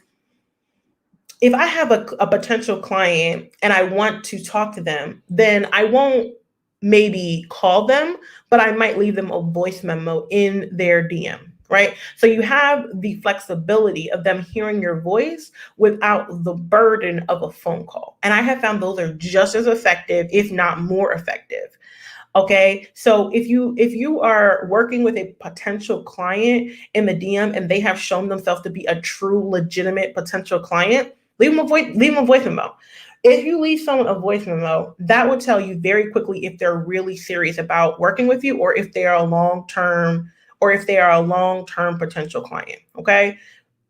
if I have a potential client and I want to talk to them, then I won't maybe call them, but I might leave them a voice memo in their DM. Right? So you have the flexibility of them hearing your voice without the burden of a phone call. And I have found those are just as effective, if not more effective. Okay. So if you are working with a potential client in the DM and they have shown themselves to be a true, legitimate potential client, leave them a voice memo. If you leave someone a voice memo, that would tell you very quickly if they're really serious about working with you or if they are a long-term potential client, okay?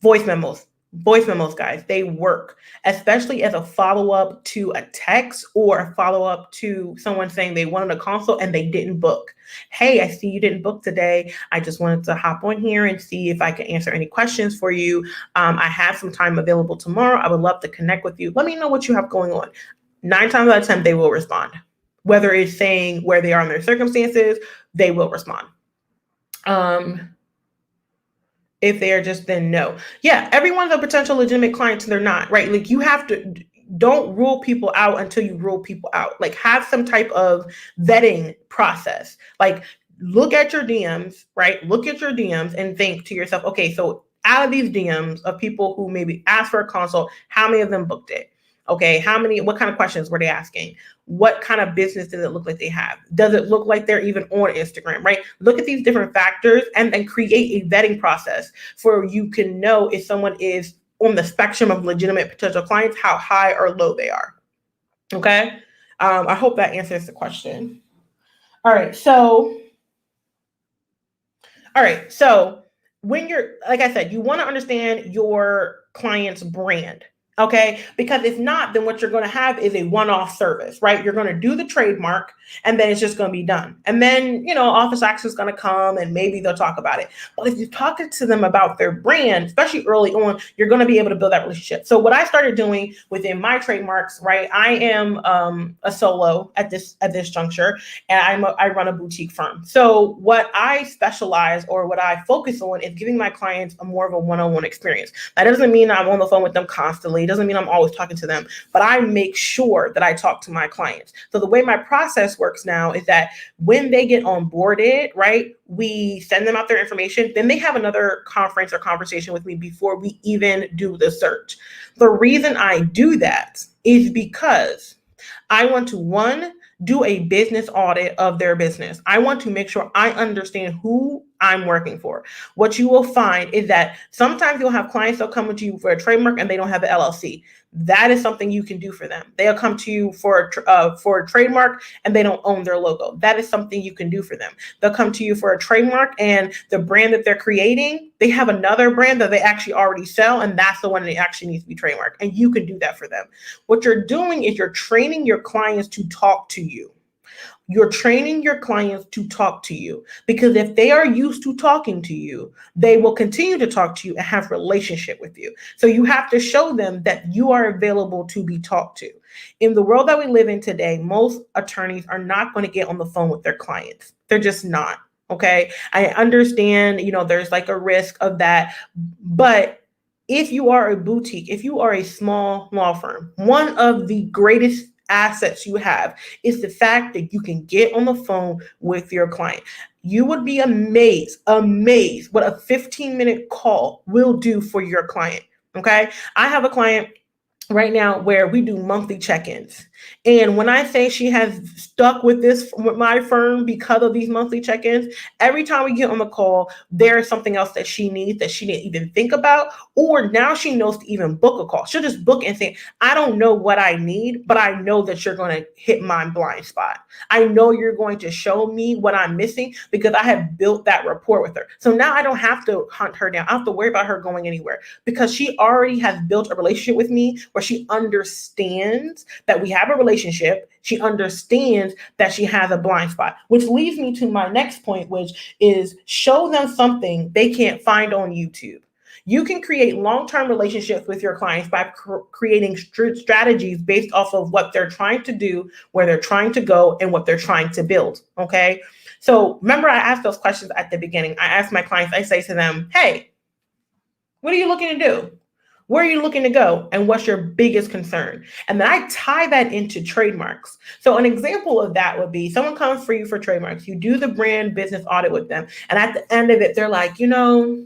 Voice memos, guys, they work, especially as a follow-up to a text or a follow-up to someone saying they wanted a consult and they didn't book. Hey, I see you didn't book today. I just wanted to hop on here and see if I can answer any questions for you. I have some time available tomorrow. I would love to connect with you. Let me know what you have going on. 9 times out of 10, they will respond. Whether it's saying where they are in their circumstances, they will respond. If they are just then no. Yeah, everyone's a potential legitimate client, so they're not, right? Like you have to, don't rule people out until you rule people out. Like have some type of vetting process. Like look at your DMs, right? Look at your DMs and think to yourself, okay, so out of these DMs of people who maybe asked for a consult, how many of them booked it? Okay, what kind of questions were they asking? What kind of business does it look like they have? Does it look like they're even on Instagram, right? Look at these different factors and then create a vetting process for you can know if someone is on the spectrum of legitimate potential clients, how high or low they are. Okay, I hope that answers the question. All right, so when you're, like I said, you want to understand your client's brand. Okay, because if not, then what you're going to have is a one-off service, right? You're going to do the trademark and then it's just going to be done. And then, office access is going to come and maybe they'll talk about it. But if you're talking to them about their brand, especially early on, you're going to be able to build that relationship. So what I started doing within my trademarks, right? I am a solo at this juncture, and I run a boutique firm. So what I specialize or what I focus on is giving my clients a more of a one-on-one experience. That doesn't mean I'm on the phone with them constantly. It doesn't mean I'm always talking to them, but I make sure that I talk to my clients. So the way my process works now is that when they get onboarded, right, we send them out their information, then they have another conference or conversation with me before we even do the search. The reason I do that is because I want to, one, do a business audit of their business. I want to make sure I understand who I'm working for. What you will find is that sometimes you'll have clients that'll come to you for a trademark and they don't have an LLC. That is something you can do for them. They'll come to you for a trademark and they don't own their logo. That is something you can do for them. They'll come to you for a trademark and the brand that they're creating, they have another brand that they actually already sell, and that's the one that actually needs to be trademarked. And you can do that for them. What you're doing is you're training your clients to talk to you. You're training your clients to talk to you, because if they are used to talking to you, they will continue to talk to you and have a relationship with you. So you have to show them that you are available to be talked to. In the world that we live in today, most attorneys are not going to get on the phone with their clients. They're just not. Okay. I understand, there's like a risk of that, but if you are a boutique, if you are a small law firm, one of the greatest assets you have is the fact that you can get on the phone with your client. You would be amazed what a 15-minute call will do for your client. Okay. I have a client right now where we do monthly check-ins. And when I say she has stuck with my firm because of these monthly check-ins, every time we get on the call, there's something else that she needs that she didn't even think about, or now she knows to even book a call. She'll just book and say, I don't know what I need, but I know that you're going to hit my blind spot. I know you're going to show me what I'm missing because I have built that rapport with her. So now I don't have to hunt her down. I don't have to worry about her going anywhere because she already has built a relationship with me where she understands that we have a relationship. She understands that she has a blind spot, which leads me to my next point, which is show them something they can't find on YouTube. You can create long-term relationships with your clients by creating strategies based off of what they're trying to do, where they're trying to go, and what they're trying to build. Okay. So remember, I asked those questions at the beginning. I ask my clients, I say to them, hey, what are you looking to do? Where are you looking to go? And what's your biggest concern? And then I tie that into trademarks. So an example of that would be someone comes for you for trademarks. You do the brand business audit with them. And at the end of it, they're like, I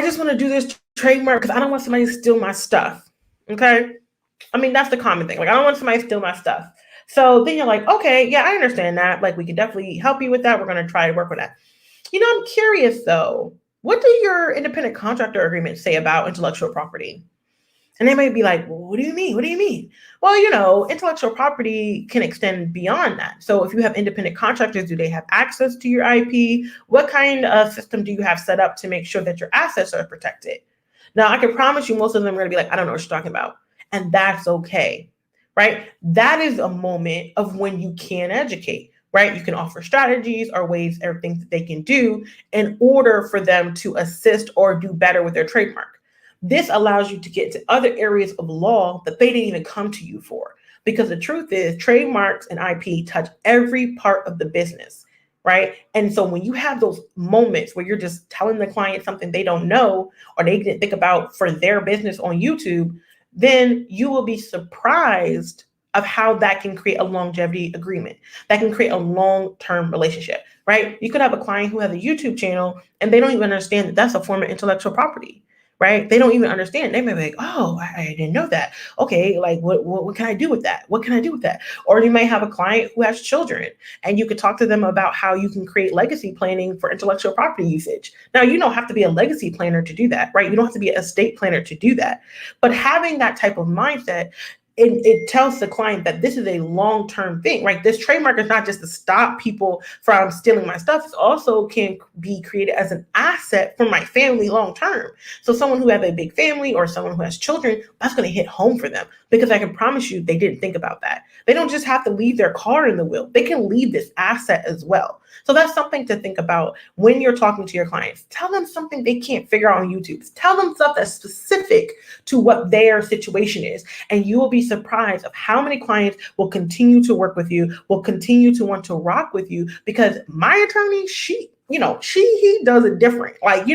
just want to do this trademark because I don't want somebody to steal my stuff. Okay. I mean, that's the common thing. Like, I don't want somebody to steal my stuff. So then you're like, okay, yeah, I understand that. Like, we can definitely help you with that. We're going to try to work with that. I'm curious though, what do your independent contractor agreements say about intellectual property? And they might be like, well, what do you mean? What do you mean? Well, intellectual property can extend beyond that. So if you have independent contractors, do they have access to your IP? What kind of system do you have set up to make sure that your assets are protected? Now, I can promise you most of them are going to be like, I don't know what you're talking about. And that's okay, right? That is a moment of when you can educate, right? You can offer strategies or ways or things that they can do in order for them to assist or do better with their trademark. This allows you to get to other areas of law that they didn't even come to you for. Because the truth is, trademarks and IP touch every part of the business, right? And so when you have those moments where you're just telling the client something they don't know or they didn't think about for their business on YouTube, then you will be surprised of how that can create a longevity agreement, that can create a long-term relationship, right? You could have a client who has a YouTube channel and they don't even understand that that's a form of intellectual property, right? They don't even understand. They may be like, oh, I didn't know that. Okay, like what can I do with that? What can I do with that? Or you may have a client who has children and you could talk to them about how you can create legacy planning for intellectual property usage. Now, you don't have to be a legacy planner to do that, right? You don't have to be an estate planner to do that. But having that type of mindset it tells the client that this is a long-term thing, right? This trademark is not just to stop people from stealing my stuff. It also can be created as an asset for my family long-term. So someone who has a big family or someone who has children, that's going to hit home for them, because I can promise you they didn't think about that. They don't just have to leave their car in the will. They can leave this asset as well. So that's something to think about when you're talking to your clients. Tell them something they can't figure out on YouTube. Tell them stuff that's specific to what their situation is. And you will be surprised of how many clients will continue to work with you, will continue to want to rock with you, because my attorney, he does it different. Like,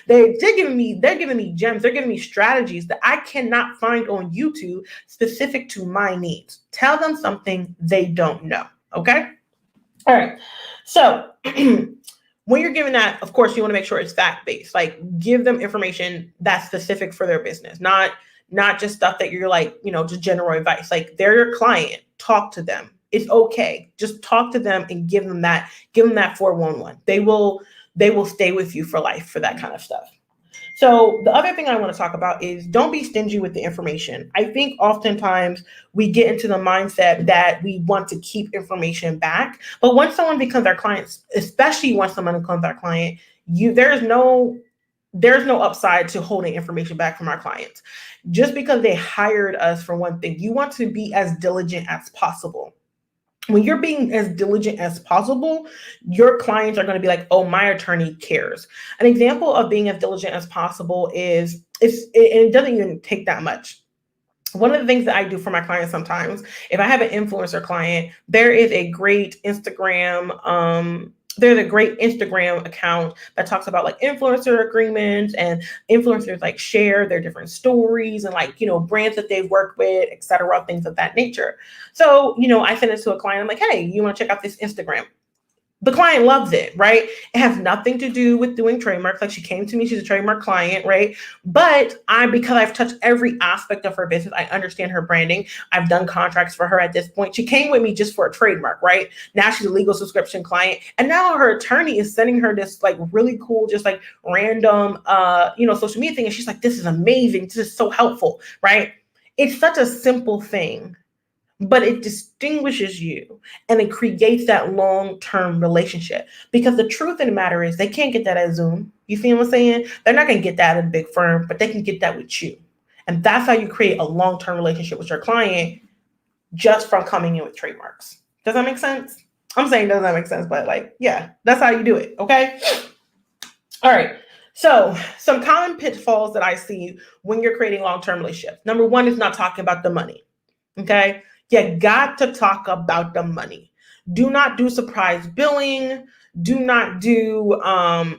they're giving me gems. They're giving me strategies that I cannot find on YouTube specific to my needs. Tell them something they don't know. Okay. All right. So when you're giving that, of course, you want to make sure it's fact-based. Like, give them information that's specific for their business, not just stuff that you're like, just general advice. Like, they're your client. Talk to them. It's okay. Just talk to them and give them that 411. They will stay with you for life for that kind of stuff. So the other thing I want to talk about is don't be stingy with the information. I think oftentimes we get into the mindset that we want to keep information back. But once someone becomes our client, especially once someone becomes our client, there's no upside to holding information back from our clients. Just because they hired us for one thing, you want to be as diligent as possible. When you're being as diligent as possible, your clients are going to be like, oh, my attorney cares. An example of being as diligent as possible is, it doesn't even take that much. One of the things that I do for my clients sometimes, if I have an influencer client, there's a great Instagram account that talks about like influencer agreements, and influencers like share their different stories and like, brands that they've worked with, etc., things of that nature. So, I send it to a client. I'm like, hey, you want to check out this Instagram? The client loves it, right? It has nothing to do with doing trademarks. Like, she came to me, she's a trademark client, right? But because I've touched every aspect of her business, I understand her branding. I've done contracts for her at this point. She came with me just for a trademark, right? Now she's a legal subscription client. And now her attorney is sending her this like really cool, just like random, social media thing. And she's like, this is amazing. This is so helpful, right? It's such a simple thing, but it distinguishes you and it creates that long-term relationship, because the truth of the matter is they can't get that at Zoom. You see what I'm saying? They're not going to get that at a big firm, but they can get that with you. And that's how you create a long-term relationship with your client, just from coming in with trademarks. Does that make sense? I'm saying does that make sense, but like, yeah, that's how you do it. Okay. All right. So some common pitfalls that I see when you're creating long-term relationships. Number one is not talking about the money. Okay. You got to talk about the money. Do not do surprise billing. Do not do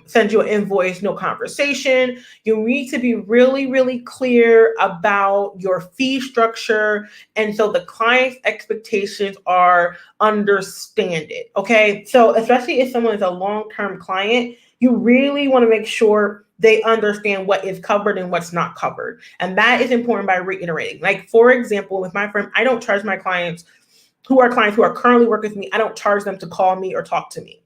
send you an invoice, no conversation. You need to be really, really clear about your fee structure. And so the client's expectations are understand it. Okay. So especially if someone is a long-term client, you really want to make sure they understand what is covered and what's not covered. And that is important by reiterating. Like, for example, with my firm, I don't charge my clients who are currently working with me. I don't charge them to call me or talk to me.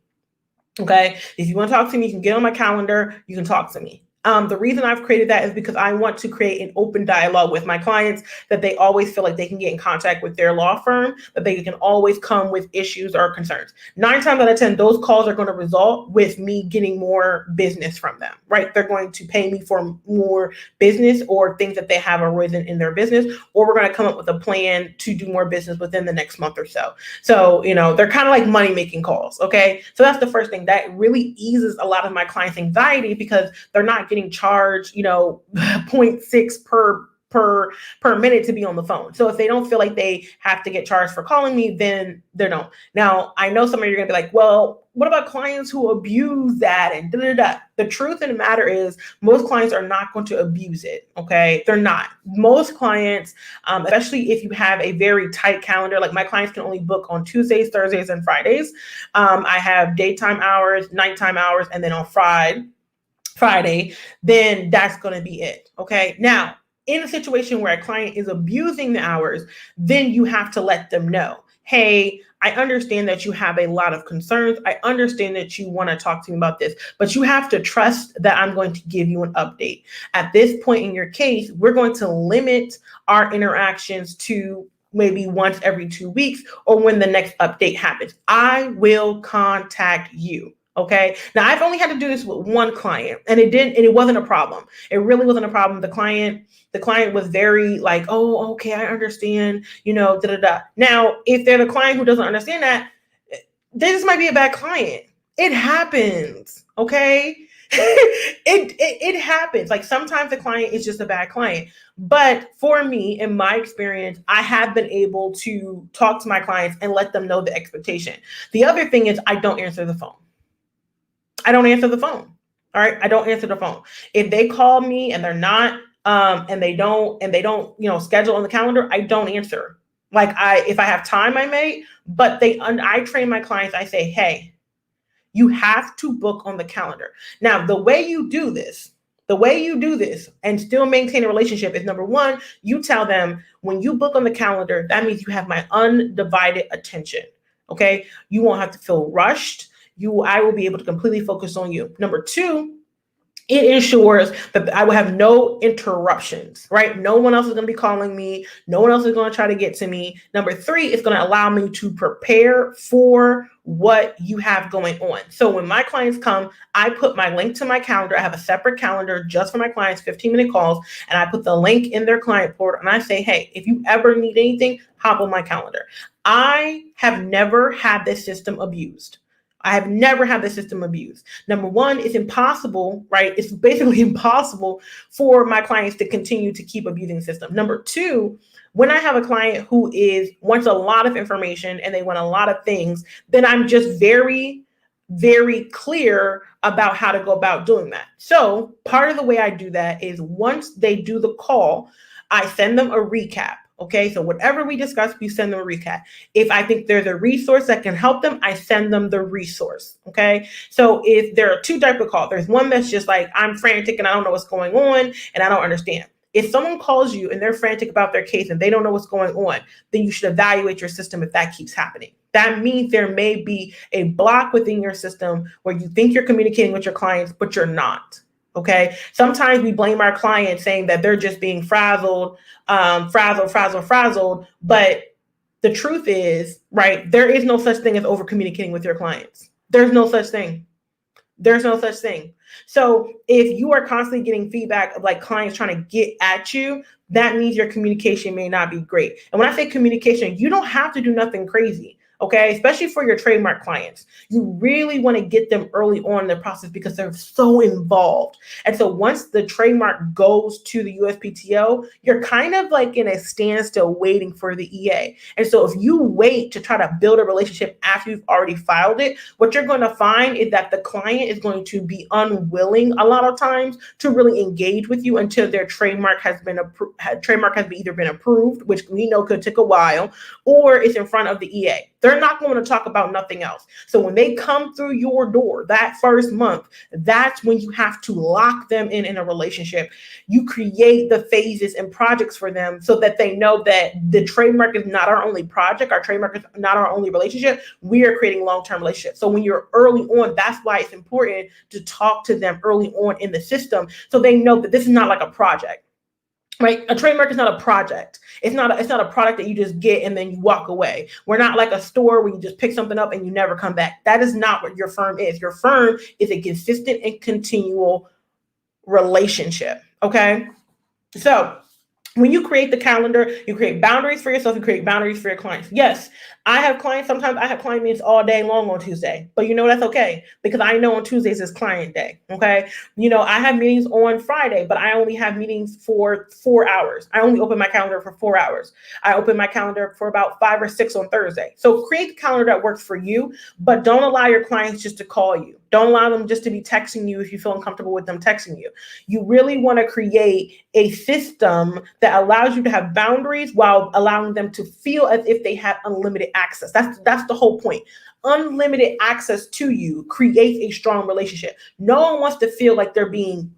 Okay. If you want to talk to me, you can get on my calendar. You can talk to me. The reason I've created that is because I want to create an open dialogue with my clients, that they always feel like they can get in contact with their law firm, that they can always come with issues or concerns. 9 times out of 10, those calls are going to result with me getting more business from them, right? They're going to pay me for more business or things that they have arisen in their business, or we're going to come up with a plan to do more business within the next month or so. So, they're kind of like money-making calls, okay? So that's the first thing that really eases a lot of my clients' anxiety, because they're not getting charged, 0.6 per minute to be on the phone. So if they don't feel like they have to get charged for calling me, then they don't. Now, I know some of you are going to be like, well, what about clients who abuse that and da-da-da? The truth of the matter is most clients are not going to abuse it, okay? They're not. Most clients, especially if you have a very tight calendar, like my clients can only book on Tuesdays, Thursdays, and Fridays. I have daytime hours, nighttime hours, and then on Friday, then that's going to be it. Okay. Now, in a situation where a client is abusing the hours, then you have to let them know, hey, I understand that you have a lot of concerns. I understand that you want to talk to me about this, but you have to trust that I'm going to give you an update. At this point in your case, we're going to limit our interactions to maybe once every 2 weeks or when the next update happens. I will contact you. Okay. Now I've only had to do this with one client and it wasn't a problem. It really wasn't a problem. The client was very like, oh, okay, I understand, da, da, da. Now, if they're the client who doesn't understand that, this might be a bad client. It happens. Okay. it happens. Like sometimes the client is just a bad client. But for me, in my experience, I have been able to talk to my clients and let them know the expectation. The other thing is I don't answer the phone. I don't answer the phone. All right. I don't answer the phone. If they call me and they're not, and they don't, schedule on the calendar, I don't answer. Like if I have time, I may, but I train my clients. I say, hey, you have to book on the calendar. Now, the way you do this and still maintain a relationship is number one, you tell them when you book on the calendar, that means you have my undivided attention. Okay. You won't have to feel rushed. I will be able to completely focus on you. Number two, it ensures that I will have no interruptions, right? No one else is going to be calling me. No one else is going to try to get to me. Number three, it's going to allow me to prepare for what you have going on. So when my clients come, I put my link to my calendar. I have a separate calendar just for my clients, 15-minute calls, and I put the link in their client portal. And I say, hey, if you ever need anything, hop on my calendar. I have never had this system abused. I have never had the system abused. Number one, it's impossible, right? It's basically impossible for my clients to continue to keep abusing the system. Number two, when I have a client who wants a lot of information and they want a lot of things, then I'm just very, very clear about how to go about doing that. So part of the way I do that is once they do the call, I send them a recap. Okay, so whatever we discuss, we send them a recap. If I think there's a resource that can help them, I send them the resource. Okay, so if there are two types of calls, there's one that's just like, I'm frantic and I don't know what's going on and I don't understand. If someone calls you and they're frantic about their case and they don't know what's going on, then you should evaluate your system if that keeps happening. That means there may be a block within your system where you think you're communicating with your clients, but you're not. Okay. Sometimes we blame our clients saying that they're just being frazzled. But the truth is, right, there is no such thing as over communicating with your clients. There's no such thing. There's no such thing. So if you are constantly getting feedback of like clients trying to get at you, that means your communication may not be great. And when I say communication, you don't have to do nothing crazy. Okay, especially for your trademark clients, you really want to get them early on in the process because they're so involved. And so once the trademark goes to the USPTO, you're kind of like in a standstill waiting for the EA. And so if you wait to try to build a relationship after you've already filed it, what you're going to find is that the client is going to be unwilling a lot of times to really engage with you until their trademark has been either been approved, which we know could take a while, or it's in front of the EA. They're not going to talk about nothing else. So when they come through your door that first month, that's when you have to lock them in a relationship. You create the phases and projects for them so that they know that the trademark is not our only project. Our trademark is not our only relationship. We are creating long-term relationships. So when you're early on, that's why it's important to talk to them early on in the system so they know that this is not like a project. Right? A trademark is not a project. It's not a product that you just get and then you walk away. We're not like a store where you just pick something up and you never come back. That is not what your firm is. Your firm is a consistent and continual relationship. Okay. So when you create the calendar, you create boundaries for yourself, you create boundaries for your clients. Yes, I have clients. Sometimes I have client meetings all day long on Tuesday, but that's okay because I know on Tuesdays is client day. Okay. I have meetings on Friday, but I only have meetings for 4 hours. I only open my calendar for 4 hours. I open my calendar for about 5 or 6 on Thursday. So create the calendar that works for you, but don't allow your clients just to call you. Don't allow them just to be texting you if you feel uncomfortable with them texting you. You really want to create a system that allows you to have boundaries while allowing them to feel as if they have unlimited access. That's the whole point. Unlimited access to you creates a strong relationship. No one wants to feel like they're being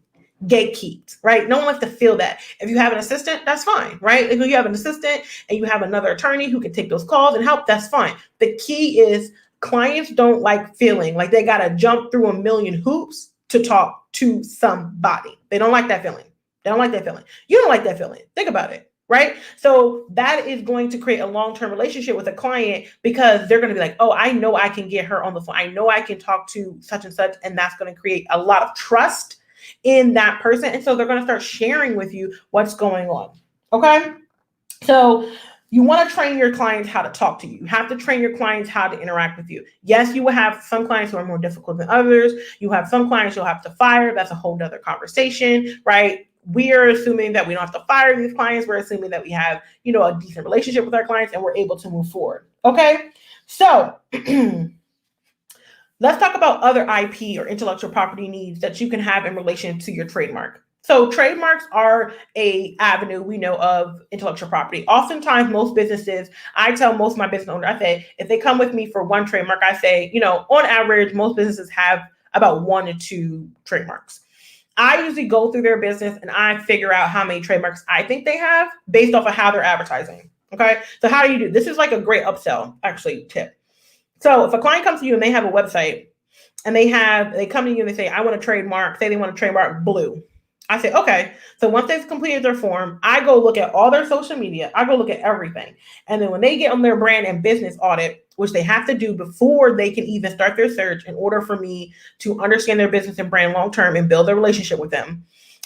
gatekeeped, right? No one likes to feel that. If you have an assistant, that's fine, right? If you have an assistant and you have another attorney who can take those calls and help, that's fine. The key is clients don't like feeling like they got to jump through a million hoops to talk to somebody. They don't like that feeling. They don't like that feeling. You don't like that feeling. Think about it, right? So that is going to create a long-term relationship with a client because they're going to be like, oh, I know I can get her on the phone. I know I can talk to such and such, and that's going to create a lot of trust in that person. And so they're going to start sharing with you what's going on. Okay. So you want to train your clients how to talk to you. You have to train your clients how to interact with you. Yes, you will have some clients who are more difficult than others. You have some clients you'll have to fire. That's a whole nother conversation, right? We are assuming that we don't have to fire these clients. We're assuming that we have, a decent relationship with our clients and we're able to move forward. Okay. So let's talk about other IP or intellectual property needs that you can have in relation to your trademark. So trademarks are a avenue we know of intellectual property. Oftentimes, most businesses, I tell most of my business owners, I say, if they come with me for one trademark, I say, on average, most businesses have about 1 to 2 trademarks. I usually go through their business and I figure out how many trademarks I think they have based off of how they're advertising. Okay. So how do you do this? Is like a great upsell, actually, tip. So if a client comes to you and they have a website and they come to you and they say, I want to trademark, say they want to trademark blue. I say, okay. So once they've completed their form, I go look at all their social media. I go look at everything. And then when they get on their brand and business audit, which they have to do before they can even start their search in order for me to understand their business and brand long-term and build a relationship with them,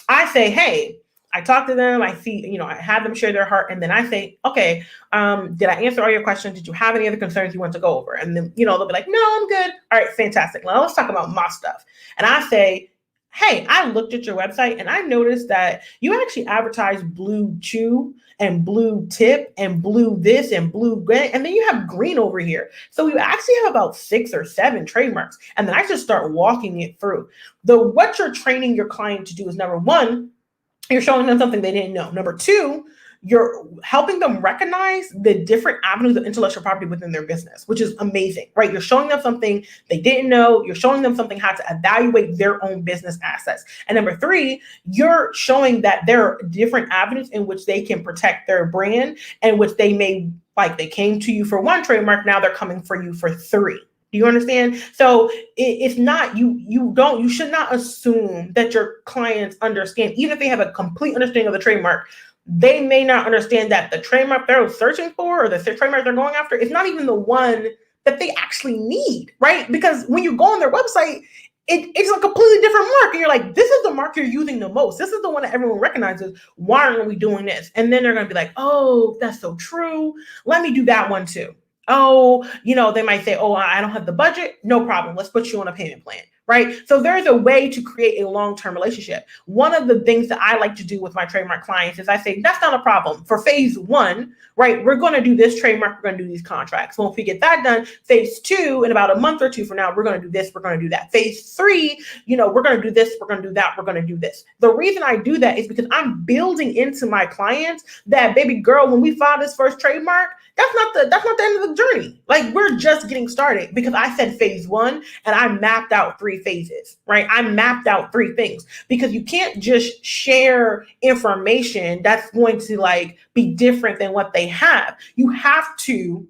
I say, hey, I talk to them, I see, I have them share their heart. And then I say, okay, did I answer all your questions? Did you have any other concerns you want to go over? And then, they'll be like, no, I'm good. All right, fantastic. Now let's talk about my stuff. And I say, hey, I looked at your website and I noticed that you actually advertise blue chew and blue tip and blue this and blue green. And then you have green over here. So you actually have about 6 or 7 trademarks. And then I just start walking it through. What you're training your client to do is, number one, you're showing them something they didn't know. Number 2, you're helping them recognize the different avenues of intellectual property within their business, which is amazing, right? You're showing them something they didn't know. You're showing them something how to evaluate their own business assets. And number 3, you're showing that there are different avenues in which they can protect their brand and which they may, like they came to you for 1 trademark, now they're coming for you for 3. Do you understand? So it's not, you should not assume that your clients understand, even if they have a complete understanding of the trademark, they may not understand that the trademark they're searching for or the trademark they're going after is not even the one that they actually need, right? Because when you go on their website, it's a completely different mark. And you're like, this is the mark you're using the most. This is the one that everyone recognizes. Why aren't we doing this? And then they're going to be like, oh, that's so true. Let me do that one too. Oh, they might say, oh, I don't have the budget. No problem. Let's put you on a payment plan, right? So there's a way to create a long-term relationship. One of the things that I like to do with my trademark clients is I say, that's not a problem. For phase 1, right, we're going to do this trademark. We're going to do these contracts. Well, if we get that done, phase 2, in about a month or 2 from now, we're going to do this. We're going to do that. Phase 3, we're going to do this. We're going to do that. We're going to do this. The reason I do that is because I'm building into my clients that, baby girl, when we file this first trademark, that's not the end of the journey. Like, we're just getting started, because I said phase 1 and I mapped out 3 phases, right? I mapped out 3 things, because you can't just share information that's going to be different than what they have. You have to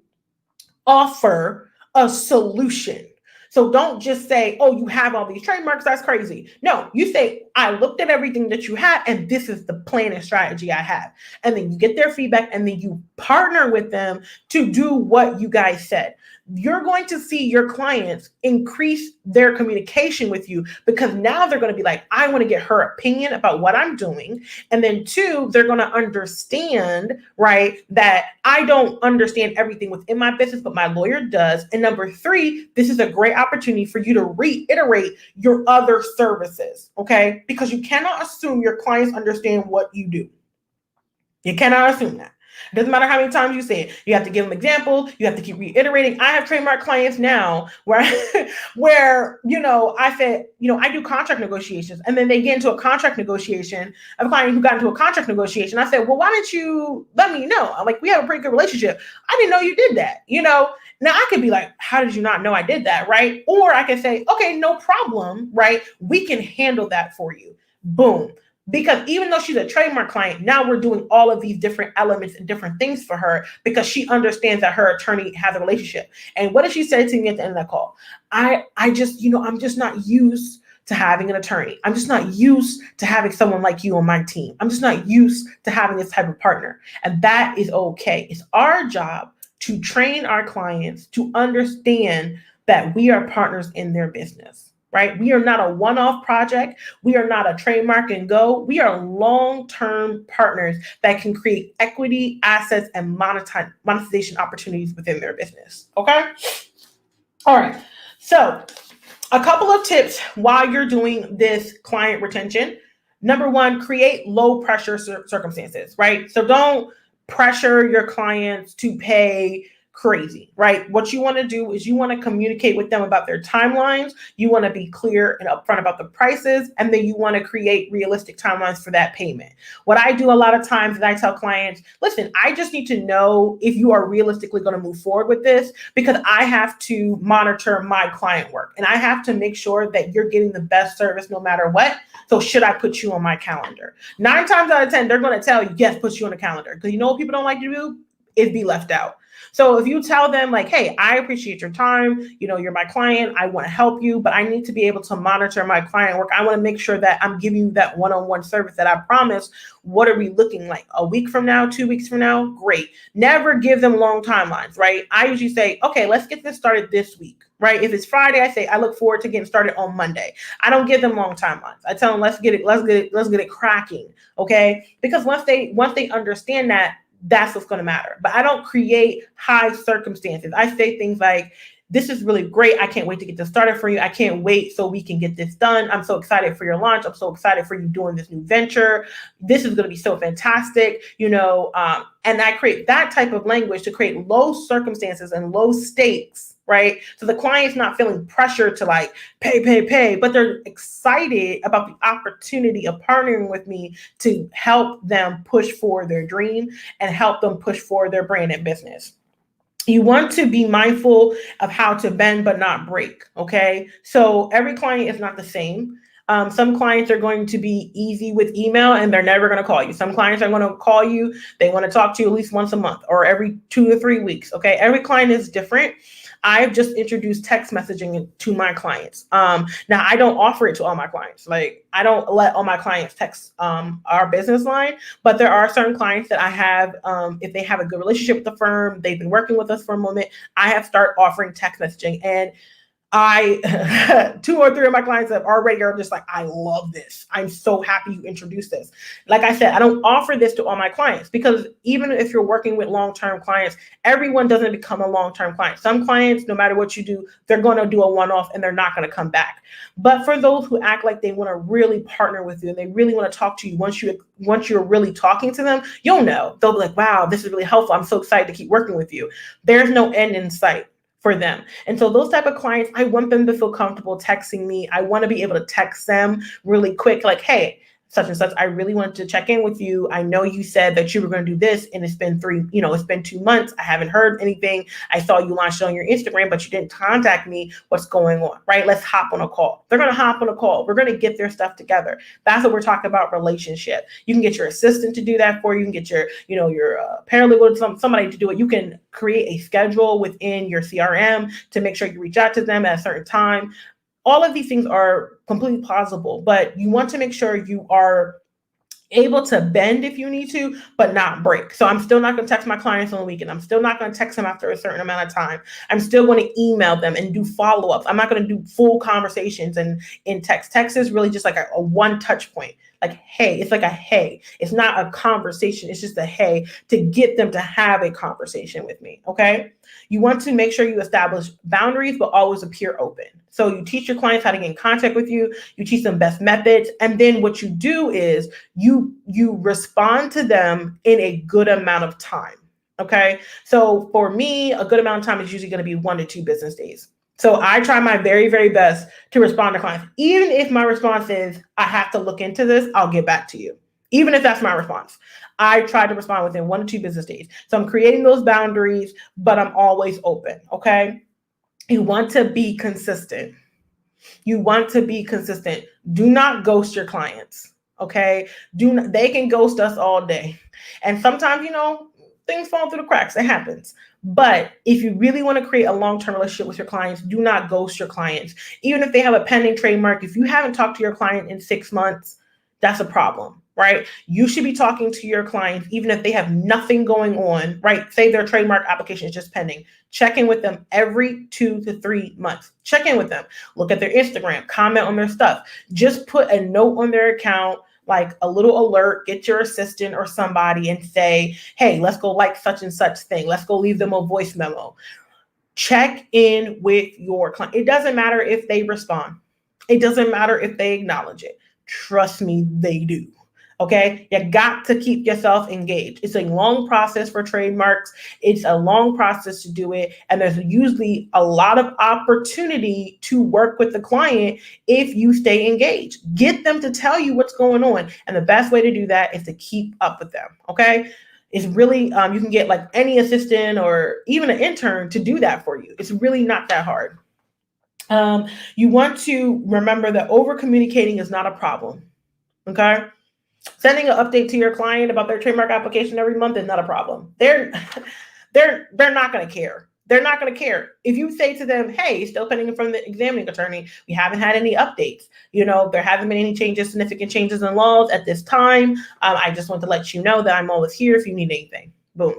offer a solution. So don't just say, oh, you have all these trademarks, that's crazy. No, you say, I looked at everything that you had and this is the plan and strategy I have. And then you get their feedback and then you partner with them to do what you guys said. You're going to see your clients increase their communication with you, because now they're going to be like, I want to get her opinion about what I'm doing. And then 2, they're going to understand, right, that I don't understand everything within my business, but my lawyer does. And number 3, this is a great opportunity for you to reiterate your other services, okay? Because you cannot assume your clients understand what you do. You cannot assume that. It doesn't matter how many times you say it. You have to give them examples. You have to keep reiterating. I have trademark clients now where I said, I do contract negotiations, and then they get into a contract negotiation. I have a client who got into a contract negotiation. I said, well, why didn't you let me know? I'm like, we have a pretty good relationship. I didn't know you did that. Now I could be like, how did you not know I did that? Right. Or I can say, okay, no problem. Right. We can handle that for you. Boom. Because even though she's a trademark client, now we're doing all of these different elements and different things for her because she understands that her attorney has a relationship. And what did she say to me at the end of that call? I just, I'm just not used to having an attorney. I'm just not used to having someone like you on my team. I'm just not used to having this type of partner. And that is okay. It's our job to train our clients to understand that we are partners in their business. Right? We are not a one-off project. We are not a trademark and go. We are long-term partners that can create equity, assets, and monetization opportunities within their business. Okay? All right. So a couple of tips while you're doing this client retention. Number one, create low pressure circumstances, right? So don't pressure your clients to pay crazy, right? What you want to do is you want to communicate with them about their timelines. You want to be clear and upfront about the prices, and then you want to create realistic timelines for that payment. What I do a lot of times is I tell clients, listen, I just need to know if you are realistically going to move forward with this because I have to monitor my client work and I have to make sure that you're getting the best service no matter what. So should I put you on my calendar? 9 times out of 10, they're going to tell you, yes, put you on the calendar. Because you know what people don't like to do is be left out. So if you tell them like, hey, I appreciate your time, you're my client, I want to help you, but I need to be able to monitor my client work. I want to make sure that I'm giving you that one-on-one service that I promised. What are we looking like? A week from now, 2 weeks from now? Great. Never give them long timelines, right? I usually say, okay, let's get this started this week, right? If it's Friday, I say, I look forward to getting started on Monday. I don't give them long timelines. I tell them, let's get it cracking. Okay. Because once they understand that, that's what's going to matter. But I don't create high circumstances. I say things like, this is really great. I can't wait to get this started for you. I can't wait so we can get this done. I'm so excited for your launch. I'm so excited for you doing this new venture. This is going to be so fantastic, and I create that type of language to create low circumstances and low stakes, right? So the client's not feeling pressure to like pay, but they're excited about the opportunity of partnering with me to help them push for their dream and help them push for their brand and business. You want to be mindful of how to bend but not break, okay? So every client is not the same. Some clients are going to be easy with email and they're never going to call you. Some clients are going to call you. They want to talk to you at least once a month or every 2 to 3 weeks, okay? Every client is different. I've just introduced text messaging to my clients. Now, I don't offer it to all my clients. Like, I don't let all my clients text our business line, but there are certain clients that I have, if they have a good relationship with the firm, they've been working with us for a moment, I have started offering text messaging. And 2 or 3 of my clients that already are just like, I love this. I'm so happy you introduced this. Like I said, I don't offer this to all my clients because even if you're working with long-term clients, everyone doesn't become a long-term client. Some clients, no matter what you do, they're going to do a one-off and they're not going to come back. But for those who act like they want to really partner with you and they really want to talk to you, once you're really talking to them, you'll know. They'll be like, wow, this is really helpful. I'm so excited to keep working with you. There's no end in sight for them. And so those type of clients, I want them to feel comfortable texting me. I want to be able to text them really quick, like, hey, such and such, I really wanted to check in with you. I know you said that you were going to do this and it's been 2 months. I haven't heard anything. I saw you launched on your Instagram, but you didn't contact me. What's going on, right? Let's hop on a call. They're going to hop on a call. We're going to get their stuff together. That's what we're talking about, relationship. You can get your assistant to do that for you. You can get your paralegal, somebody to do it. You can create a schedule within your CRM to make sure you reach out to them at a certain time. All of these things are completely plausible, but you want to make sure you are able to bend if you need to, but not break. So I'm still not going to text my clients on the weekend. I'm still not going to text them after a certain amount of time. I'm still going to email them and do follow-ups. I'm not going to do full conversations and in text. Text is really just like a one touch point. Like, hey, it's like a hey. It's not a conversation. It's just a hey to get them to have a conversation with me, okay? You want to make sure you establish boundaries, but always appear open. So you teach your clients how to get in contact with you. You teach them best methods. And then what you do is you respond to them in a good amount of time, okay? So for me, a good amount of time is usually going to be 1 to 2 business days. So I try my very, very best to respond to clients. Even if my response is, I have to look into this, I'll get back to you. Even if that's my response, I try to respond within 1 to 2 business days. So I'm creating those boundaries, but I'm always open, okay? You want to be consistent. You want to be consistent. Do not ghost your clients. Okay, they can ghost us all day, and sometimes things fall through the cracks. It happens. But if you really want to create a long-term relationship with your clients, do not ghost your clients. Even if they have a pending trademark, if you haven't talked to your client in 6 months, that's a problem, right? You should be talking to your clients even if they have nothing going on, right? Say their trademark application is just pending. Check in with them every 2 to 3 months. Check in with them. Look at their Instagram, comment on their stuff. Just put a note on their account, like a little alert, get your assistant or somebody and say, hey, let's go like such and such thing. Let's go leave them a voice memo. Check in with your client. It doesn't matter if they respond. It doesn't matter if they acknowledge it. Trust me, they do. Okay, you got to keep yourself engaged. It's a long process for trademarks. It's a long process to do it. And there's usually a lot of opportunity to work with the client if you stay engaged. Get them to tell you what's going on. And the best way to do that is to keep up with them. Okay, it's really, you can get like any assistant or even an intern to do that for you. It's really not that hard. You want to remember that over communicating is not a problem. Okay. Sending an update to your client about their trademark application every month is not a problem. They're not going to care. They're not going to care. If you say to them, hey, still pending from the examining attorney, we haven't had any updates. There haven't been any changes, significant changes in laws at this time. I just want to let you know that I'm always here if you need anything. Boom.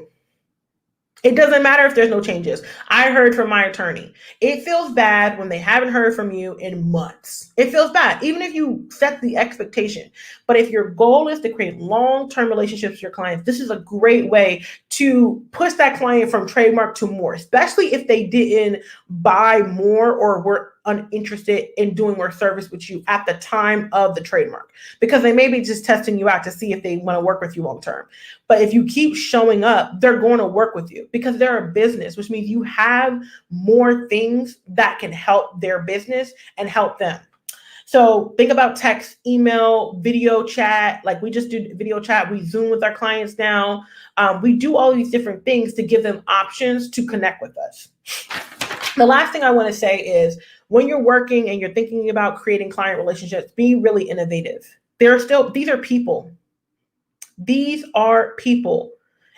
It doesn't matter if there's no changes. I heard from my attorney. It feels bad when they haven't heard from you in months. It feels bad, even if you set the expectation. But if your goal is to create long-term relationships with your clients, this is a great way to push that client from trademark to more, especially if they didn't buy more or were uninterested in doing more service with you at the time of the trademark, because they may be just testing you out to see if they want to work with you long term. But if you keep showing up, they're going to work with you because they're a business, which means you have more things that can help their business and help them. So think about text, email, video chat. Like we just do video chat. We Zoom with our clients now. We do all these different things to give them options to connect with us. The last thing I want to say is when you're working and you're thinking about creating client relationships, be really innovative. These are people. These are people.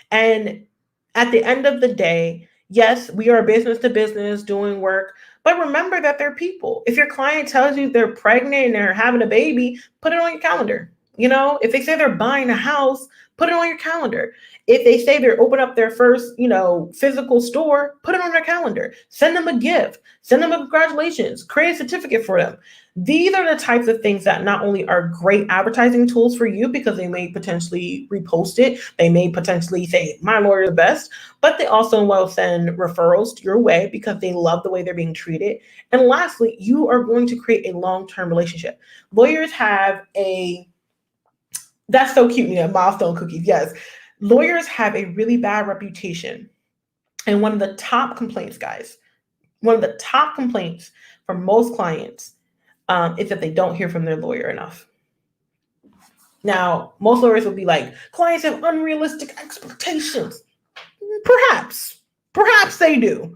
And at the end of the day, yes, we are business to business doing work, but remember that they're people. If your client tells you they're pregnant and they're having a baby, put it on your calendar. If they say they're buying a house, put it on your calendar. If they say they're opening up their first, physical store, put it on their calendar. Send them a gift. Send them a congratulations. Create a certificate for them. These are the types of things that not only are great advertising tools for you because they may potentially repost it. They may potentially say, my lawyer is the best, but they also will send referrals your way because they love the way they're being treated. And lastly, you are going to create a long-term relationship. Lawyers have that's so cute, milestone cookies, yes. Lawyers have a really bad reputation. And one of the top complaints, guys, for most clients is that they don't hear from their lawyer enough. Now, most lawyers will be like, clients have unrealistic expectations. Perhaps they do.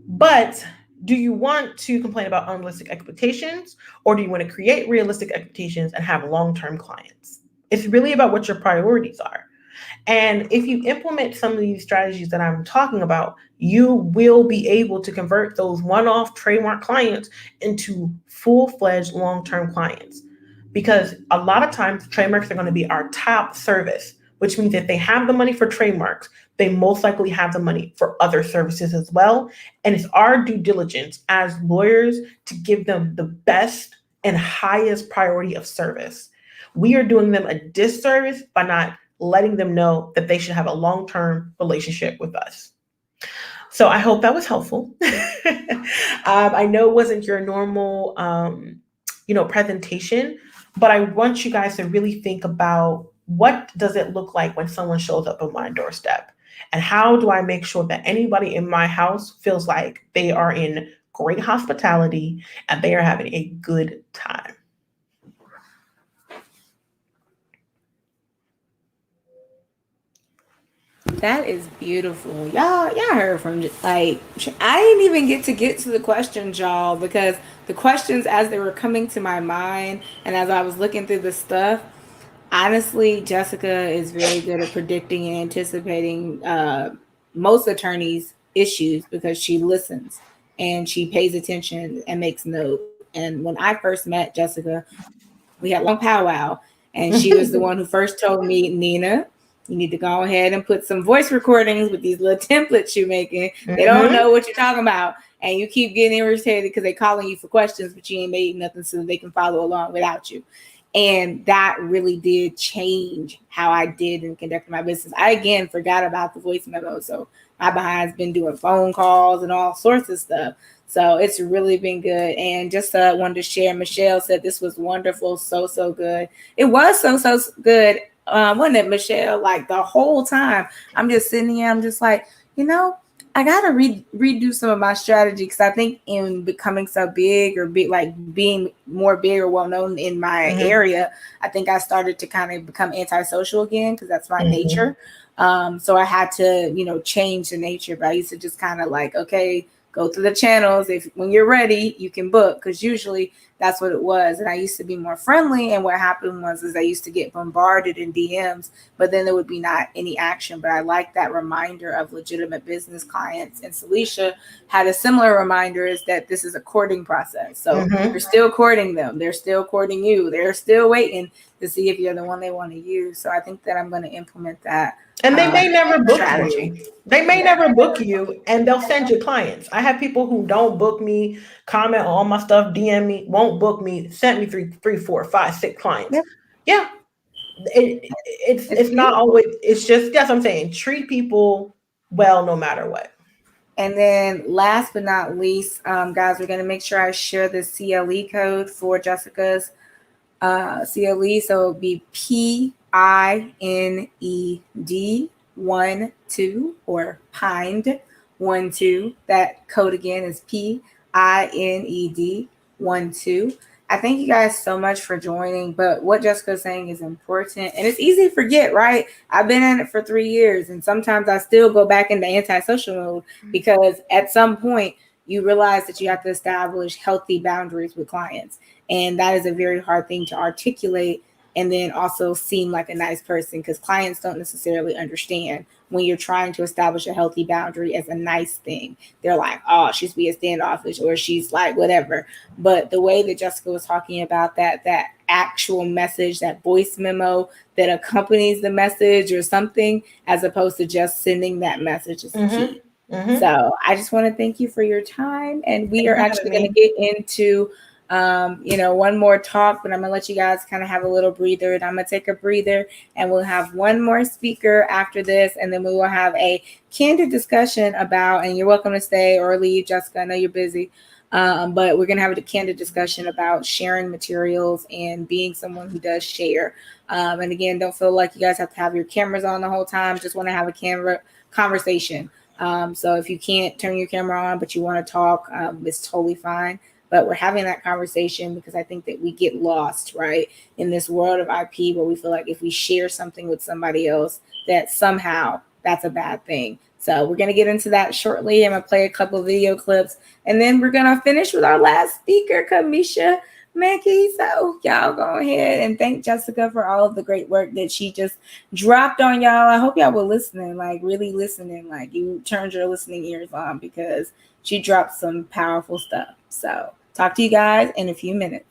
But do you want to complain about unrealistic expectations, or do you want to create realistic expectations and have long-term clients? It's really about what your priorities are. And if you implement some of these strategies that I'm talking about, you will be able to convert those one-off trademark clients into full-fledged long-term clients. Because a lot of times trademarks are going to be our top service, which means if they have the money for trademarks, they most likely have the money for other services as well. And it's our due diligence as lawyers to give them the best and highest priority of service. We are doing them a disservice by not letting them know that they should have a long-term relationship with us. So I hope that was helpful. I know it wasn't your normal, presentation, but I want you guys to really think about what does it look like when someone shows up on my doorstep, and how do I make sure that anybody in my house feels like they are in great hospitality and they are having a good time.
That is beautiful. Y'all heard from, I didn't even get to the questions, y'all, because the questions as they were coming to my mind and as I was looking through the stuff,
honestly, Jessica is very good at predicting and anticipating most attorneys' issues because she listens and she pays attention and makes note. And when I first met Jessica, we had a long powwow, and she was the one who first told me, Nina, you need to go ahead and put some voice recordings with these little templates you're making. They don't know what you're talking about, and you keep getting irritated because they're calling you for questions, but you ain't made nothing so they can follow along without you. And that really did change how I did and conducted my business. I again forgot about the voice memo, so my behind's been doing phone calls and all sorts of stuff. So it's really been good. And just wanted to share, Michelle said this was wonderful, so good. It was so good, wasn't it, Michelle? Like the whole time, I'm just sitting here, I'm just like, I gotta redo some of my strategy because I think in becoming so big or like being more big or well known in my area, I think I started to kind of become antisocial again because that's my nature. So I had to, change the nature. But I used to just kind of like, okay, go through the channels. If when you're ready, you can book, because usually that's what it was. And I used to be more friendly. And what happened was I used to get bombarded in DMs, but then there would be not any action. But I like that reminder of legitimate business clients. And Celicia had a similar reminder, is that this is a courting process. So you're still courting them. They're still courting you. They're still waiting to see if you're the one they want to use. So I think that I'm going to implement that.
And they may never book
strategy.
you. They may never book you, and they'll send you clients. I have people who don't book me, comment on all my stuff, DM me, won't book me, sent me three, 4, 5, 6 clients. Yeah. It's not always, it's just, that's what I'm saying. Treat people well no matter what.
And then last but not least, guys, we're going to make sure I share the CLE code for Jessica's CLE. So it'll be PINED 12 or PINED 12. That code again is PINED 12. I thank you guys so much for joining, but what Jessica's saying is important, and it's easy to forget, right? I've been in it for 3 years, and sometimes I still go back into antisocial mode because at some point you realize that you have to establish healthy boundaries with clients, and that is a very hard thing to articulate and then also seem like a nice person, because clients don't necessarily understand when you're trying to establish a healthy boundary as a nice thing. They're like, oh, she's being standoffish, or she's like whatever. But the way that Jessica was talking about that actual message, that voice memo that accompanies the message or something, as opposed to just sending that message, is key. So I just want to thank you for your time. And we are actually going to get into one more talk, but I'm gonna let you guys kind of have a little breather, and I'm gonna take a breather, and we'll have one more speaker after this, and then we will have a candid discussion about, and you're welcome to stay or leave, Jessica, I know you're busy, but we're gonna have a candid discussion about sharing materials and being someone who does share. And again, don't feel like you guys have to have your cameras on the whole time. Just want to have a camera conversation. So if you can't turn your camera on but you want to talk, it's totally fine. But we're having that conversation because I think that we get lost, right, in this world of IP, where we feel like if we share something with somebody else, that somehow that's a bad thing. So we're going to get into that shortly. I'm going to play a couple of video clips, and then we're going to finish with our last speaker, KAMISHA Mackey. So y'all go ahead and thank Jessica for all of the great work that she just dropped on y'all. I hope y'all were listening, like really listening, like you turned your listening ears on, because she dropped some powerful stuff. So talk to you guys in a few minutes.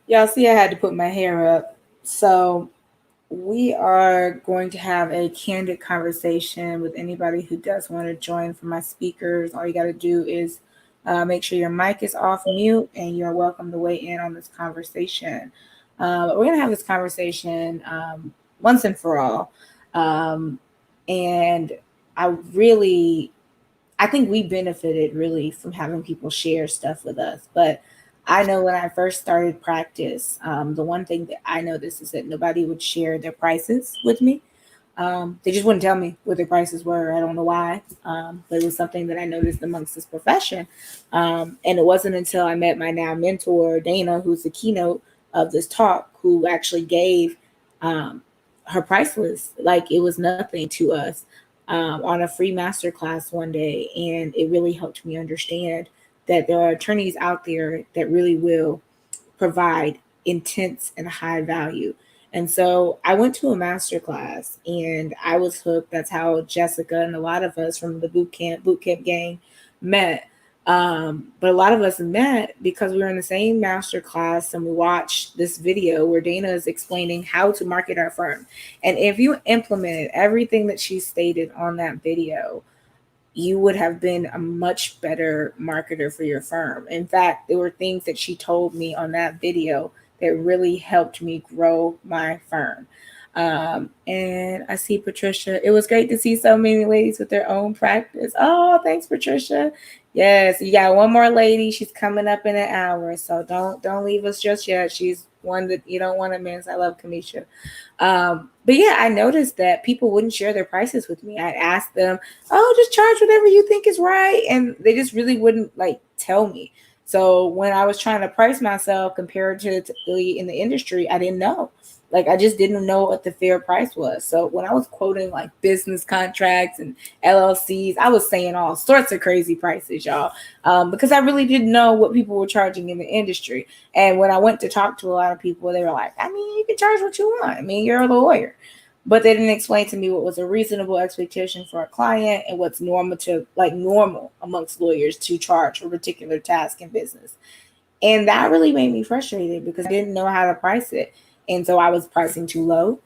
Y'all see, I had to put my hair up. So we are going to have a candid conversation with anybody who does want to join from my speakers. All you got to do is make sure your mic is off mute, and you're welcome to weigh in on this conversation. We're going to have this conversation once and for all. And I think we benefited really from having people share stuff with us. But I know when I first started practice, the one thing that I noticed is that nobody would share their prices with me. They just wouldn't tell me what their prices were. I don't know why, but it was something that I noticed amongst this profession. And it wasn't until I met my now mentor, DAYNA, who's the keynote of this talk, who actually gave her price list like it was nothing to us on a free masterclass one day. And it really helped me understand that there are attorneys out there that really will provide intense and high value. And so I went to a master class and I was hooked. That's how Jessica and a lot of us from the boot camp gang met. But a lot of us met because we were in the same master class and we watched this video where DAYNA is explaining how to market our firm. And if you implemented everything that she stated on that video, you would have been a much better marketer for your firm. In fact, there were things that she told me on that video that really helped me grow my firm. And I see Patricia. It was great to see so many ladies with their own practice. Oh, thanks, Patricia. Yes, you got one more lady. She's coming up in an hour, so don't leave us just yet. She's one that you don't want to miss. I love KAMISHA. But yeah, I noticed that people wouldn't share their prices with me. I'd ask them, oh, just charge whatever you think is right. And they just really wouldn't like tell me. So when I was trying to price myself comparatively in the industry, I didn't know. Like, I just didn't know what the fair price was. So when I was quoting like business contracts and LLCs, I was saying all sorts of crazy prices, y'all, because I really didn't know what people were charging in the industry. And when I went to talk to a lot of people, they were like, I mean, you can charge what you want. I mean, you're a lawyer. But they didn't explain to me what was a reasonable expectation for a client and what's normal amongst lawyers to charge for a particular task in business. And that really made me frustrated because I didn't know how to price it. And so I was pricing too low.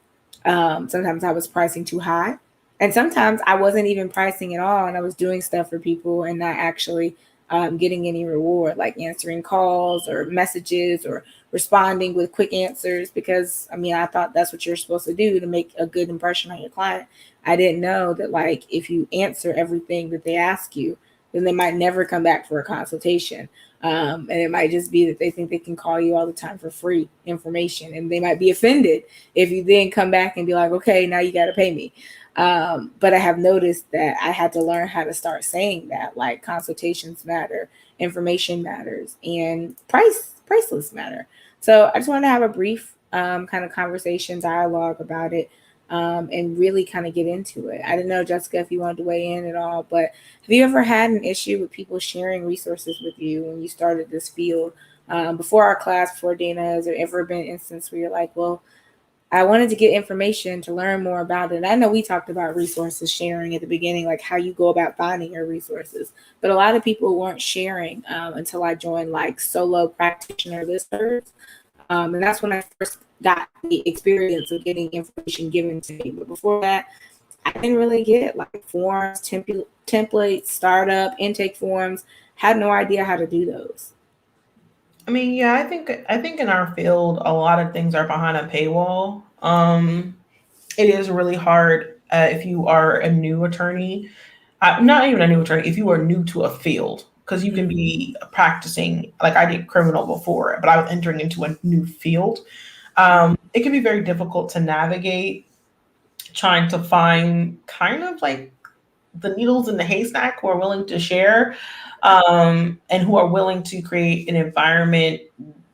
Sometimes I was pricing too high. And sometimes I wasn't even pricing at all. And I was doing stuff for people and not actually getting any reward, like answering calls or messages or responding with quick answers. Because, I mean, I thought that's what you're supposed to do to make a good impression on your client. I didn't know that, like, if you answer everything that they ask you, then they might never come back for a consultation. And it might just be that they think they can call you all the time for free information. And they might be offended if you then come back and be like, okay, now you got to pay me. But I have noticed that I had to learn how to start saying that, like, consultations matter, information matters, and priceless matter. So I just want to have a brief kind of conversation, dialogue about it. And really kind of get into it. I didn't know, Jessica, if you wanted to weigh in at all, but have you ever had an issue with people sharing resources with you when you started this field? Before our class, before DAYNA, has there ever been an instance where you're like, well, I wanted to get information to learn more about it? And I know we talked about resources sharing at the beginning, like how you go about finding your resources, but a lot of people weren't sharing until I joined like solo practitioner listservs. And that's when I first got the experience of getting information given to me. But before that, I didn't really get like forms, templates, startup, intake forms. Had no idea how to do those.
I mean, yeah, I think in our field, a lot of things are behind a paywall. It is really hard if you are a new attorney, not even a new attorney, if you are new to a field, because you can be practicing, like I did criminal before, but I was entering into a new field. It can be very difficult to navigate trying to find kind of like the needles in the haystack who are willing to share and who are willing to create an environment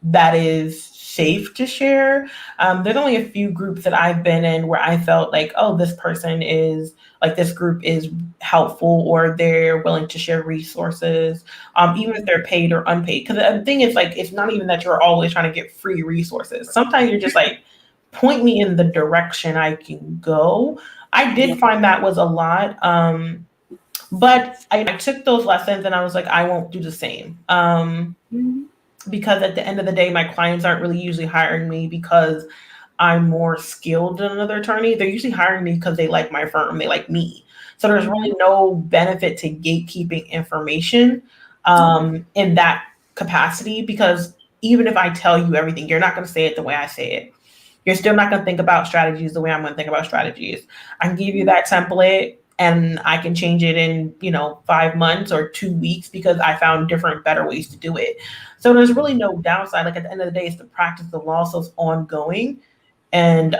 that is safe to share. There's only a few groups that I've been in where I felt like, oh, this person is like, this group is helpful, or they're willing to share resources, even if they're paid or unpaid. Because the thing is, like, it's not even that you're always trying to get free resources. Sometimes you're just like, point me in the direction I can go. I did find that was a lot. But I took those lessons and I was like, I won't do the same. because at the end of the day, my clients aren't really usually hiring me because I'm more skilled than another attorney. They're usually hiring me because they like my firm, they like me. So there's really no benefit to gatekeeping information in that capacity, because even if I tell you everything, you're not going to say it the way I say it. You're still not going to think about strategies the way I'm going to think about strategies. I can give you that template and I can change it in, 5 months or 2 weeks because I found different, better ways to do it. So there's really no downside. Like, at the end of the day, it's the practice of law, so it's ongoing. And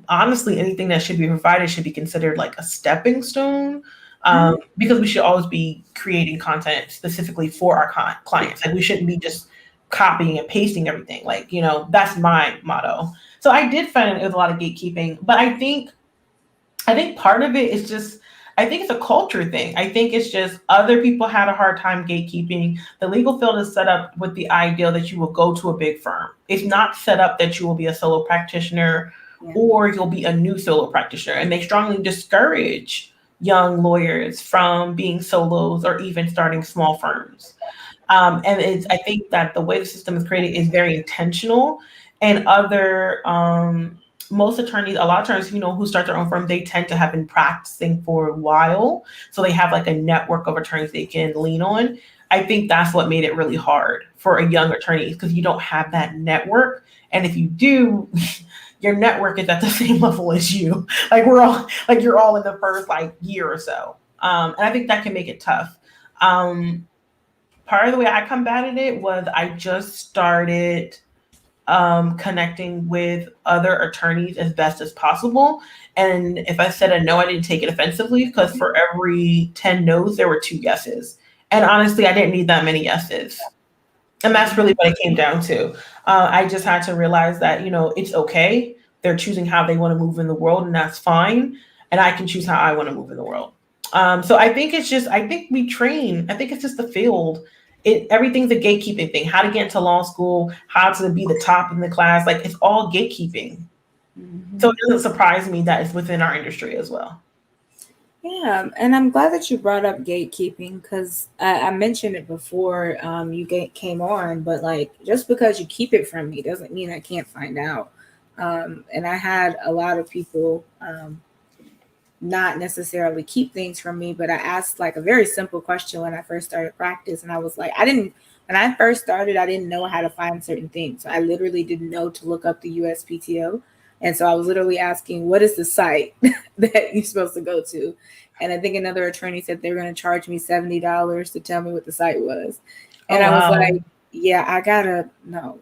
honestly, anything that should be provided should be considered like a stepping stone, because we should always be creating content specifically for our clients. Like, we shouldn't be just copying and pasting everything. Like, that's my motto. So I did find it was a lot of gatekeeping, but I think part of it is just, I think it's a culture thing. I think it's just other people had a hard time gatekeeping. The legal field is set up with the ideal that you will go to a big firm. It's not set up that you will be a solo practitioner or you'll be a new solo practitioner. And they strongly discourage young lawyers from being solos or even starting small firms. And I think that the way the system is created is very intentional. And most attorneys, a lot of attorneys, who start their own firm, they tend to have been practicing for a while. So they have like a network of attorneys they can lean on. I think that's what made it really hard for a young attorney, because you don't have that network. And if you do, your network is at the same level as you. Like, you're all in the first year or so. And I think that can make it tough. Part of the way I combated it was I just started connecting with other attorneys as best as possible. And if I said a no, I didn't take it offensively, because for every 10 no's, there were 2 yeses. And honestly, I didn't need that many yeses. And that's really what it came down to. I just had to realize that, it's okay. They're choosing how they want to move in the world, and that's fine. And I can choose how I want to move in the world. So I think it's just, I think it's just the field. Everything's a gatekeeping thing. How to get into law school, how to be the top in the class. Like, it's all gatekeeping. So it doesn't surprise me that it's within our industry as well.
Yeah, and I'm glad that you brought up gatekeeping, because I mentioned it before you came on, but just because you keep it from me doesn't mean I can't find out. And I had a lot of people not necessarily keep things from me, but I asked a very simple question when I first started practice. And I was like, when I first started, I didn't know how to find certain things. So I literally didn't know to look up the USPTO. And so I was literally asking, what is the site that you're supposed to go to? And I think another attorney said they were going to charge me $70 to tell me what the site was. And I was like, yeah, I gotta know.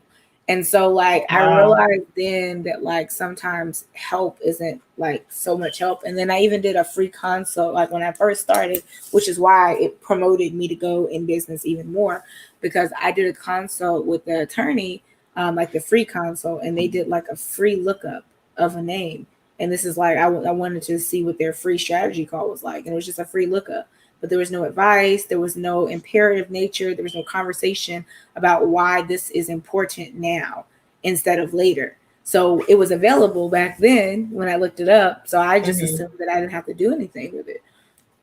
And so I realized then that sometimes help isn't so much help. And then I even did a free consult when I first started, which is why it promoted me to go in business even more, because I did a consult with the attorney, the free consult, and they did a free lookup of a name. And this is I wanted to see what their free strategy call was like. And it was just a free lookup. But there was no advice, there was no imperative nature, there was no conversation about why this is important now instead of later. So it was available back then when I looked it up. So I just assumed that I didn't have to do anything with it.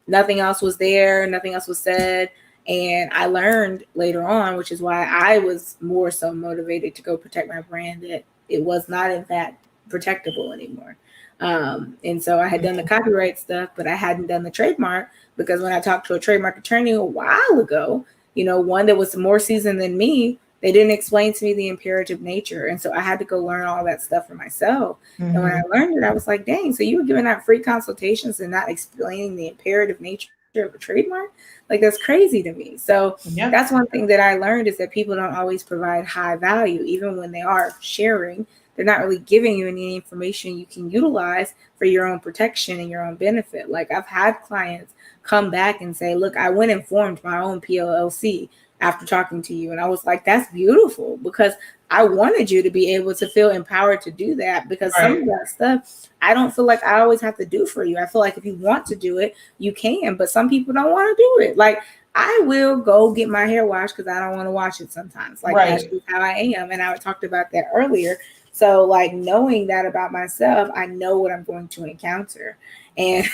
Nothing else was there, nothing else was said. And I learned later on, which is why I was more so motivated to go protect my brand, that it was not in fact protectable anymore. And so I had done the copyright stuff, but I hadn't done the trademark, because when I talked to a trademark attorney a while ago, one that was more seasoned than me, they didn't explain to me the imperative nature. And so I had to go learn all that stuff for myself. And when I learned it, I was like, dang, so you were giving out free consultations and not explaining the imperative nature of a trademark? That's crazy to me. So that's one thing that I learned, is that people don't always provide high value, even when they are sharing. They're not really giving you any information you can utilize for your own protection and your own benefit. I've had clients come back and say, look, I went and formed my own PLLC after talking to you. And I was like, that's beautiful, because I wanted you to be able to feel empowered to do that, because some of that stuff, I don't feel like I always have to do for you. I feel like if you want to do it, you can, but some people don't want to do it. I will go get my hair washed because I don't want to wash it sometimes. That's just how I am. And I talked about that earlier. So like knowing that about myself, I know what I'm going to encounter. And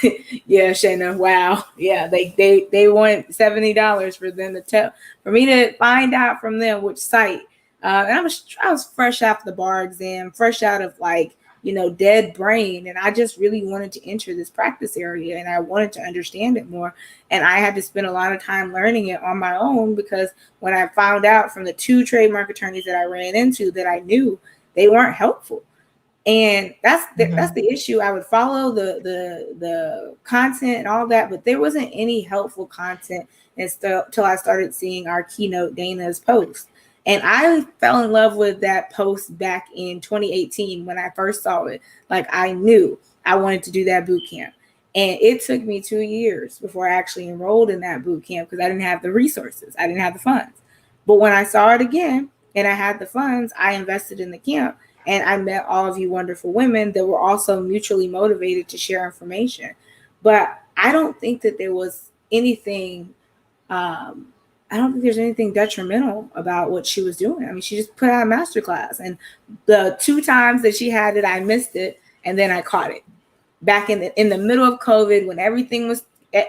yeah, Shayna, wow. Yeah, they want $70 for them to tell, for me to find out from them which site. And I was fresh out the bar exam, fresh out of like, dead brain. And I just really wanted to enter this practice area and I wanted to understand it more. And I had to spend a lot of time learning it on my own, because when I found out from the 2 trademark attorneys that I ran into that I knew, they weren't helpful. And that's the issue. I would follow the content and all that, but there wasn't any helpful content until I started seeing our keynote DAYNA's post. And I fell in love with that post back in 2018 when I first saw it. Like I knew I wanted to do that boot camp. And it took me 2 years before I actually enrolled in that boot camp because I didn't have the resources. I didn't have the funds. But when I saw it again and I had the funds, I invested in the camp. And I met all of you wonderful women that were also mutually motivated to share information. But I don't think that there was anything, I don't think there's anything detrimental about what she was doing. I mean, she just put out a masterclass. And the 2 times that she had it, I missed it. And then I caught it back in the middle of COVID when everything was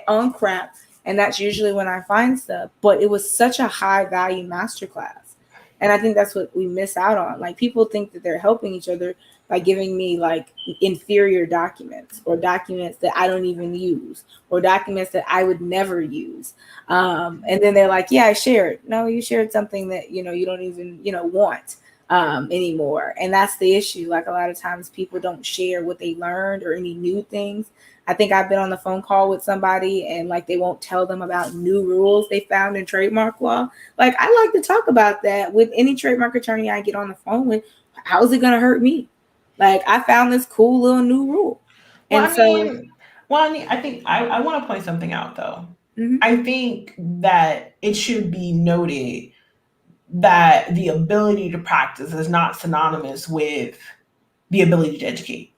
on crap. And that's usually when I find stuff. But it was such a high value masterclass. And I think that's what we miss out on. Like people think that they're helping each other by giving me like inferior documents or documents that I don't even use or documents that I would never use. And then they're like, yeah, I shared. No, you shared something that, you don't even, want anymore. And that's the issue. Like a lot of times people don't share what they learned or any new things. I think I've been on the phone call with somebody and like they won't tell them about new rules they found in trademark law. Like I like to talk about that with any trademark attorney I get on the phone with. How's it going to hurt me? Like I found this cool little new rule.
Well,
And
I think I want to point something out though. I think that it should be noted that the ability to practice is not synonymous with the ability to educate.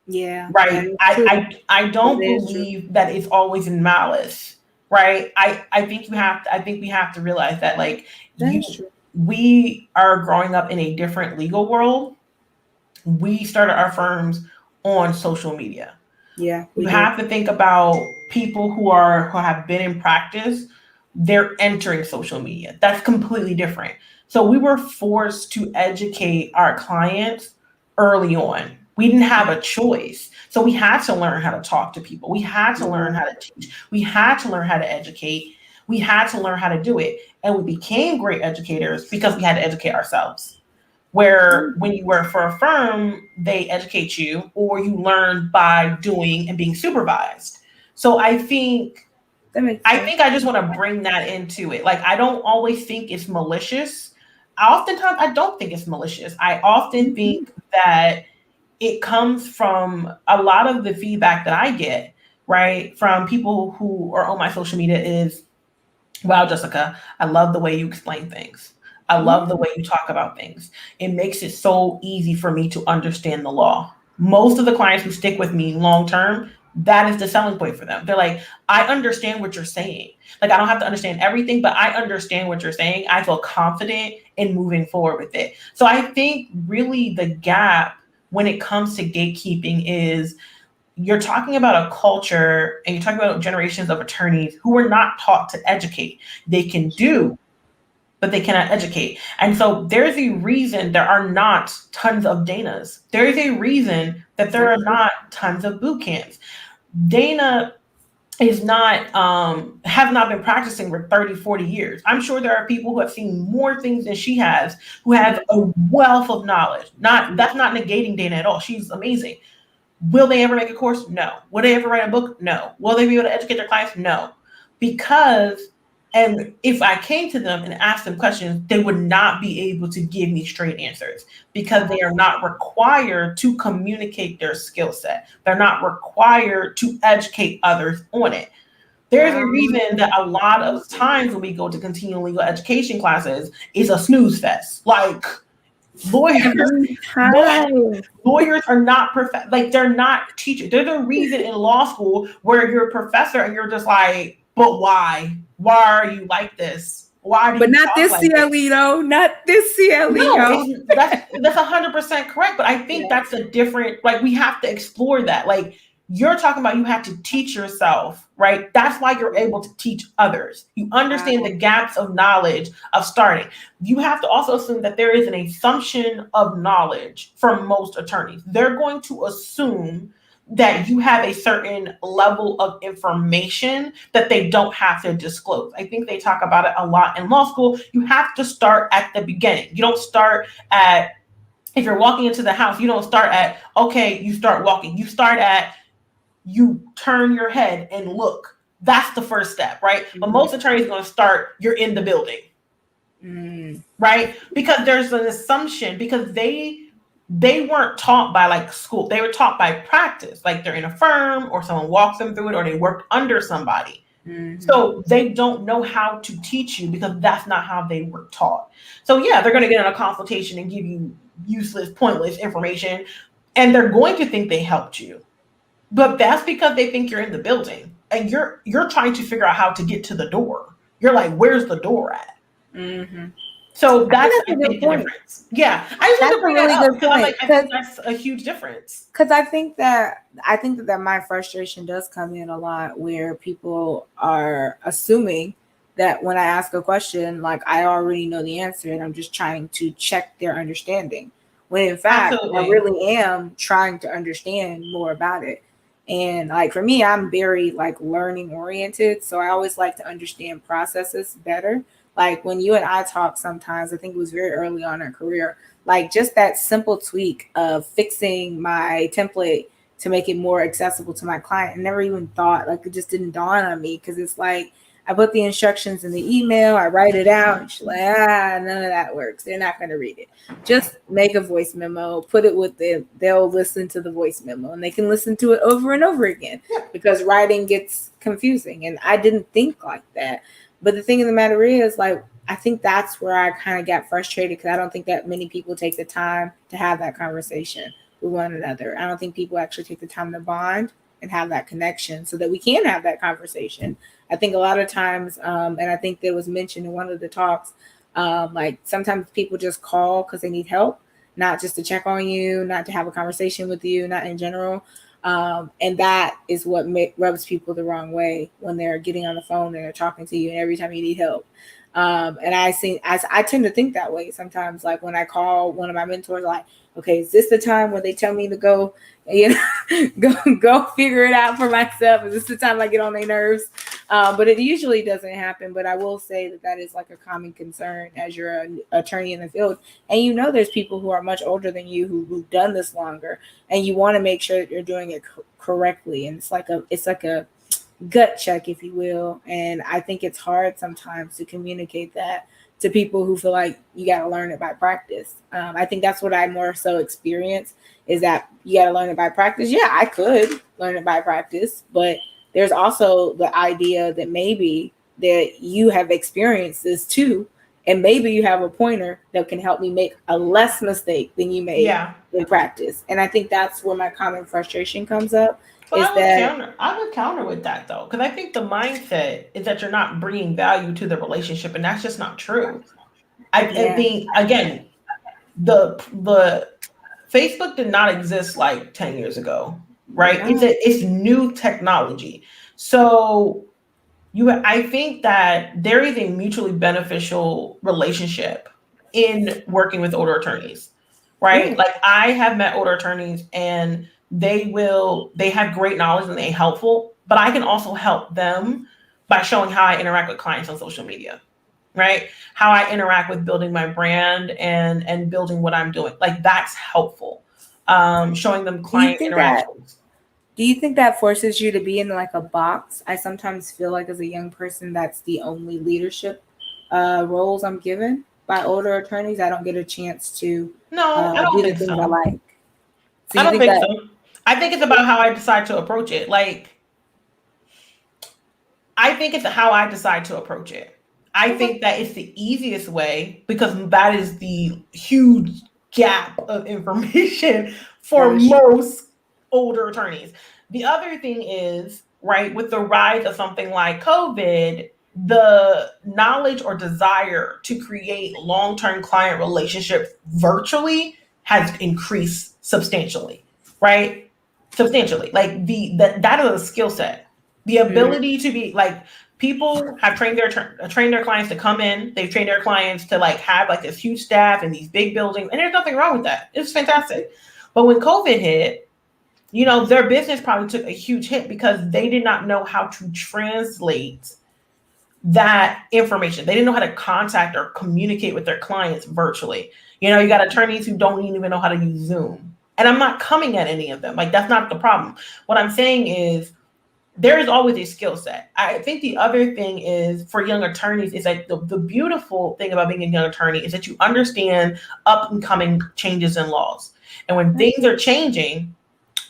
Yeah.
Right. I don't believe that it's always in malice. Right. I think we have to realize that like we are growing up in a different legal world. We started our firms on social media.
Yeah.
You have to think about people who have been in practice. They're entering social media. That's completely different. So we were forced to educate our clients early on. We didn't have a choice. So we had to learn how to talk to people. We had to learn how to teach. We had to learn how to educate. We had to learn how to do it. And we became great educators because we had to educate ourselves. Where when you work for a firm, they educate you or you learn by doing and being supervised. So I think I just want to bring that into it. Like, I don't always think it's malicious. Oftentimes, I don't think it's malicious. I often think that it comes from a lot of the feedback that I get, right, from people who are on my social media is, wow, Jessica, I love the way you explain things. I love the way you talk about things. It makes it so easy for me to understand the law. Most of the clients who stick with me long term, that is the selling point for them. They're like, I understand what you're saying. Like, I don't have to understand everything, but I understand what you're saying. I feel confident in moving forward with it. So I think really the gap when it comes to gatekeeping is you're talking about a culture and you're talking about generations of attorneys who were not taught to educate. They can do, but they cannot educate. And so there's a reason there are not tons of DAYNAs. There is a reason that there are not tons of boot camps. DAYNA is not, has not been practicing for 30, 40 years. I'm sure there are people who have seen more things than she has, who have a wealth of knowledge. That's not negating DAYNA at all. She's amazing. Will they ever make a course? No. Will they ever write a book? No. Will they be able to educate their clients? No. Because, and if I came to them and asked them questions, they would not be able to give me straight answers because they are not required to communicate their skill set. They're not required to educate others on it. There's a reason that a lot of times when we go to continuing legal education classes, it's a snooze fest. Like, lawyers are not perfect. Like, they're not teachers. There's a reason in law school where you're a professor and you're just like, but why? Why are you like this? Why do
But
you
not
talk
this
like
CLE
this?
though. Not this CLE,
No,
yo.
that's 100% correct. But I think that's a different, like, we have to explore that. Like, you're talking about you have to teach yourself, right? That's why you're able to teach others. You understand the gaps of knowledge of starting. You have to also assume that there is an assumption of knowledge for most attorneys. They're going to assume that you have a certain level of information that they don't have to disclose. I think they talk about it a lot in law school. You have to start at the beginning. You don't start at, if you're walking into the house, you don't start at, okay, you start walking. You start at, you turn your head and look. That's the first step, right? But most attorneys are going to start, you're in the building, right? Because there's an assumption, because they weren't taught by like school. They were taught by practice. Like they're in a firm or someone walks them through it or they worked under somebody. So they don't know how to teach you because that's not how they were taught. So yeah, they're going to get in a consultation and give you useless, pointless information. And they're going to think they helped you. But that's because they think you're in the building and you're trying to figure out how to get to the door. You're like, where's the door at? So that's
a good
the
point.
Difference. Yeah, I just want to bring that up because
point.
I think that's a huge difference.
Because I think that my frustration does come in a lot where people are assuming that when I ask a question, like I already know the answer and I'm just trying to check their understanding. When in fact, I really am trying to understand more about it. And like for me, I'm very like learning oriented. So I always like to understand processes better. Like when you and I talk sometimes, I think it was very early on in our career, like just that simple tweak of fixing my template to make it more accessible to my client. I never even thought, like it just didn't dawn on me because it's like I put the instructions in the email, I write it out, and she's like, none of that works. They're not going to read it. Just make a voice memo, put it with them. They'll listen to the voice memo and they can listen to it over and over again because writing gets confusing. And I didn't think like that. But the thing of the matter is, like, I think that's where I kind of got frustrated because I don't think that many people take the time to have that conversation with one another. I don't think people actually take the time to bond and have that connection so that we can have that conversation. I think a lot of times, and I think that was mentioned in one of the talks, like sometimes people just call because they need help, not just to check on you, not to have a conversation with you, not in general. And that is what rubs people the wrong way when they're getting on the phone and they're talking to you and every time you need help. And I tend to think that way sometimes, like when I call one of my mentors, like, okay, is this the time when they tell me to go, go figure it out for myself? Is this the time I get on their nerves? But it usually doesn't happen. But I will say that is like a common concern as you're an attorney in the field. And there's people who are much older than you who've done this longer, and you want to make sure that you're doing it correctly. And it's like a gut check, if you will. And I think it's hard sometimes to communicate that to people who feel like you got to learn it by practice. I think that's what I more so experience is that you got to learn it by practice. Yeah, I could learn it by practice, but there's also the idea that maybe that you have experienced this too. And maybe you have a pointer that can help me make a less mistake than you made in practice. And I think that's where my common frustration comes up.
I would counter with that though, because I think the mindset is that you're not bringing value to the relationship, and that's just not true. I think again, the Facebook did not exist like 10 years ago, right? It's new technology, so I think that there is a mutually beneficial relationship in working with older attorneys, right? Like I have met older attorneys and they have great knowledge and they're helpful, but I can also help them by showing how I interact with clients on social media, right? How I interact with building my brand and building what I'm doing. Like that's helpful. Showing them client interactions.
Do you think that forces you to be in like a box? I sometimes feel like as a young person, that's the only leadership roles I'm given by older attorneys. I don't get a chance to
I don't
do the
think
things
so.
I like. So
I don't think so. I think it's about how I decide to approach it. Like, I think it's how I decide to approach it. I think that it's the easiest way because that is the huge gap of information for most older attorneys. The other thing is, right, with the rise of something like COVID, the knowledge or desire to create long-term client relationships virtually has increased substantially, right? Substantially. Like that is a skill set. The ability to be like, people have trained their clients to come in. They've trained their clients to like have like this huge staff in these big buildings, and there's nothing wrong with that. It's fantastic. But when COVID hit, you know, their business probably took a huge hit because they did not know how to translate that information. They didn't know how to contact or communicate with their clients virtually. You know, you got attorneys who don't even know how to use Zoom. And I'm not coming at any of them. Like, that's not the problem. What I'm saying is there is always a skill set. I think the other thing is for young attorneys is like the beautiful thing about being a young attorney is that you understand up and coming changes in laws. And when things are changing,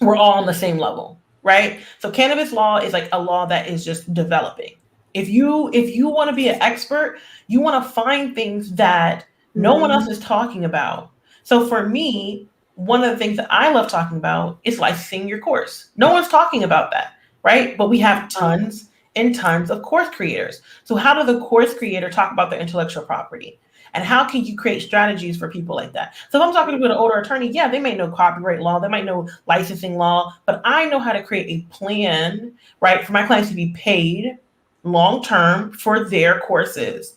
we're all on the same level, right? So cannabis law is like a law that is just developing. If you want to be an expert, you want to find things that no one else is talking about. So for me, one of the things that I love talking about is licensing your course. No one's talking about that, right? But we have tons and tons of course creators. So how does the course creator talk about their intellectual property? And how can you create strategies for people like that? So if I'm talking to an older attorney, yeah, they may know copyright law, they might know licensing law, but I know how to create a plan, right, for my clients to be paid long-term for their courses.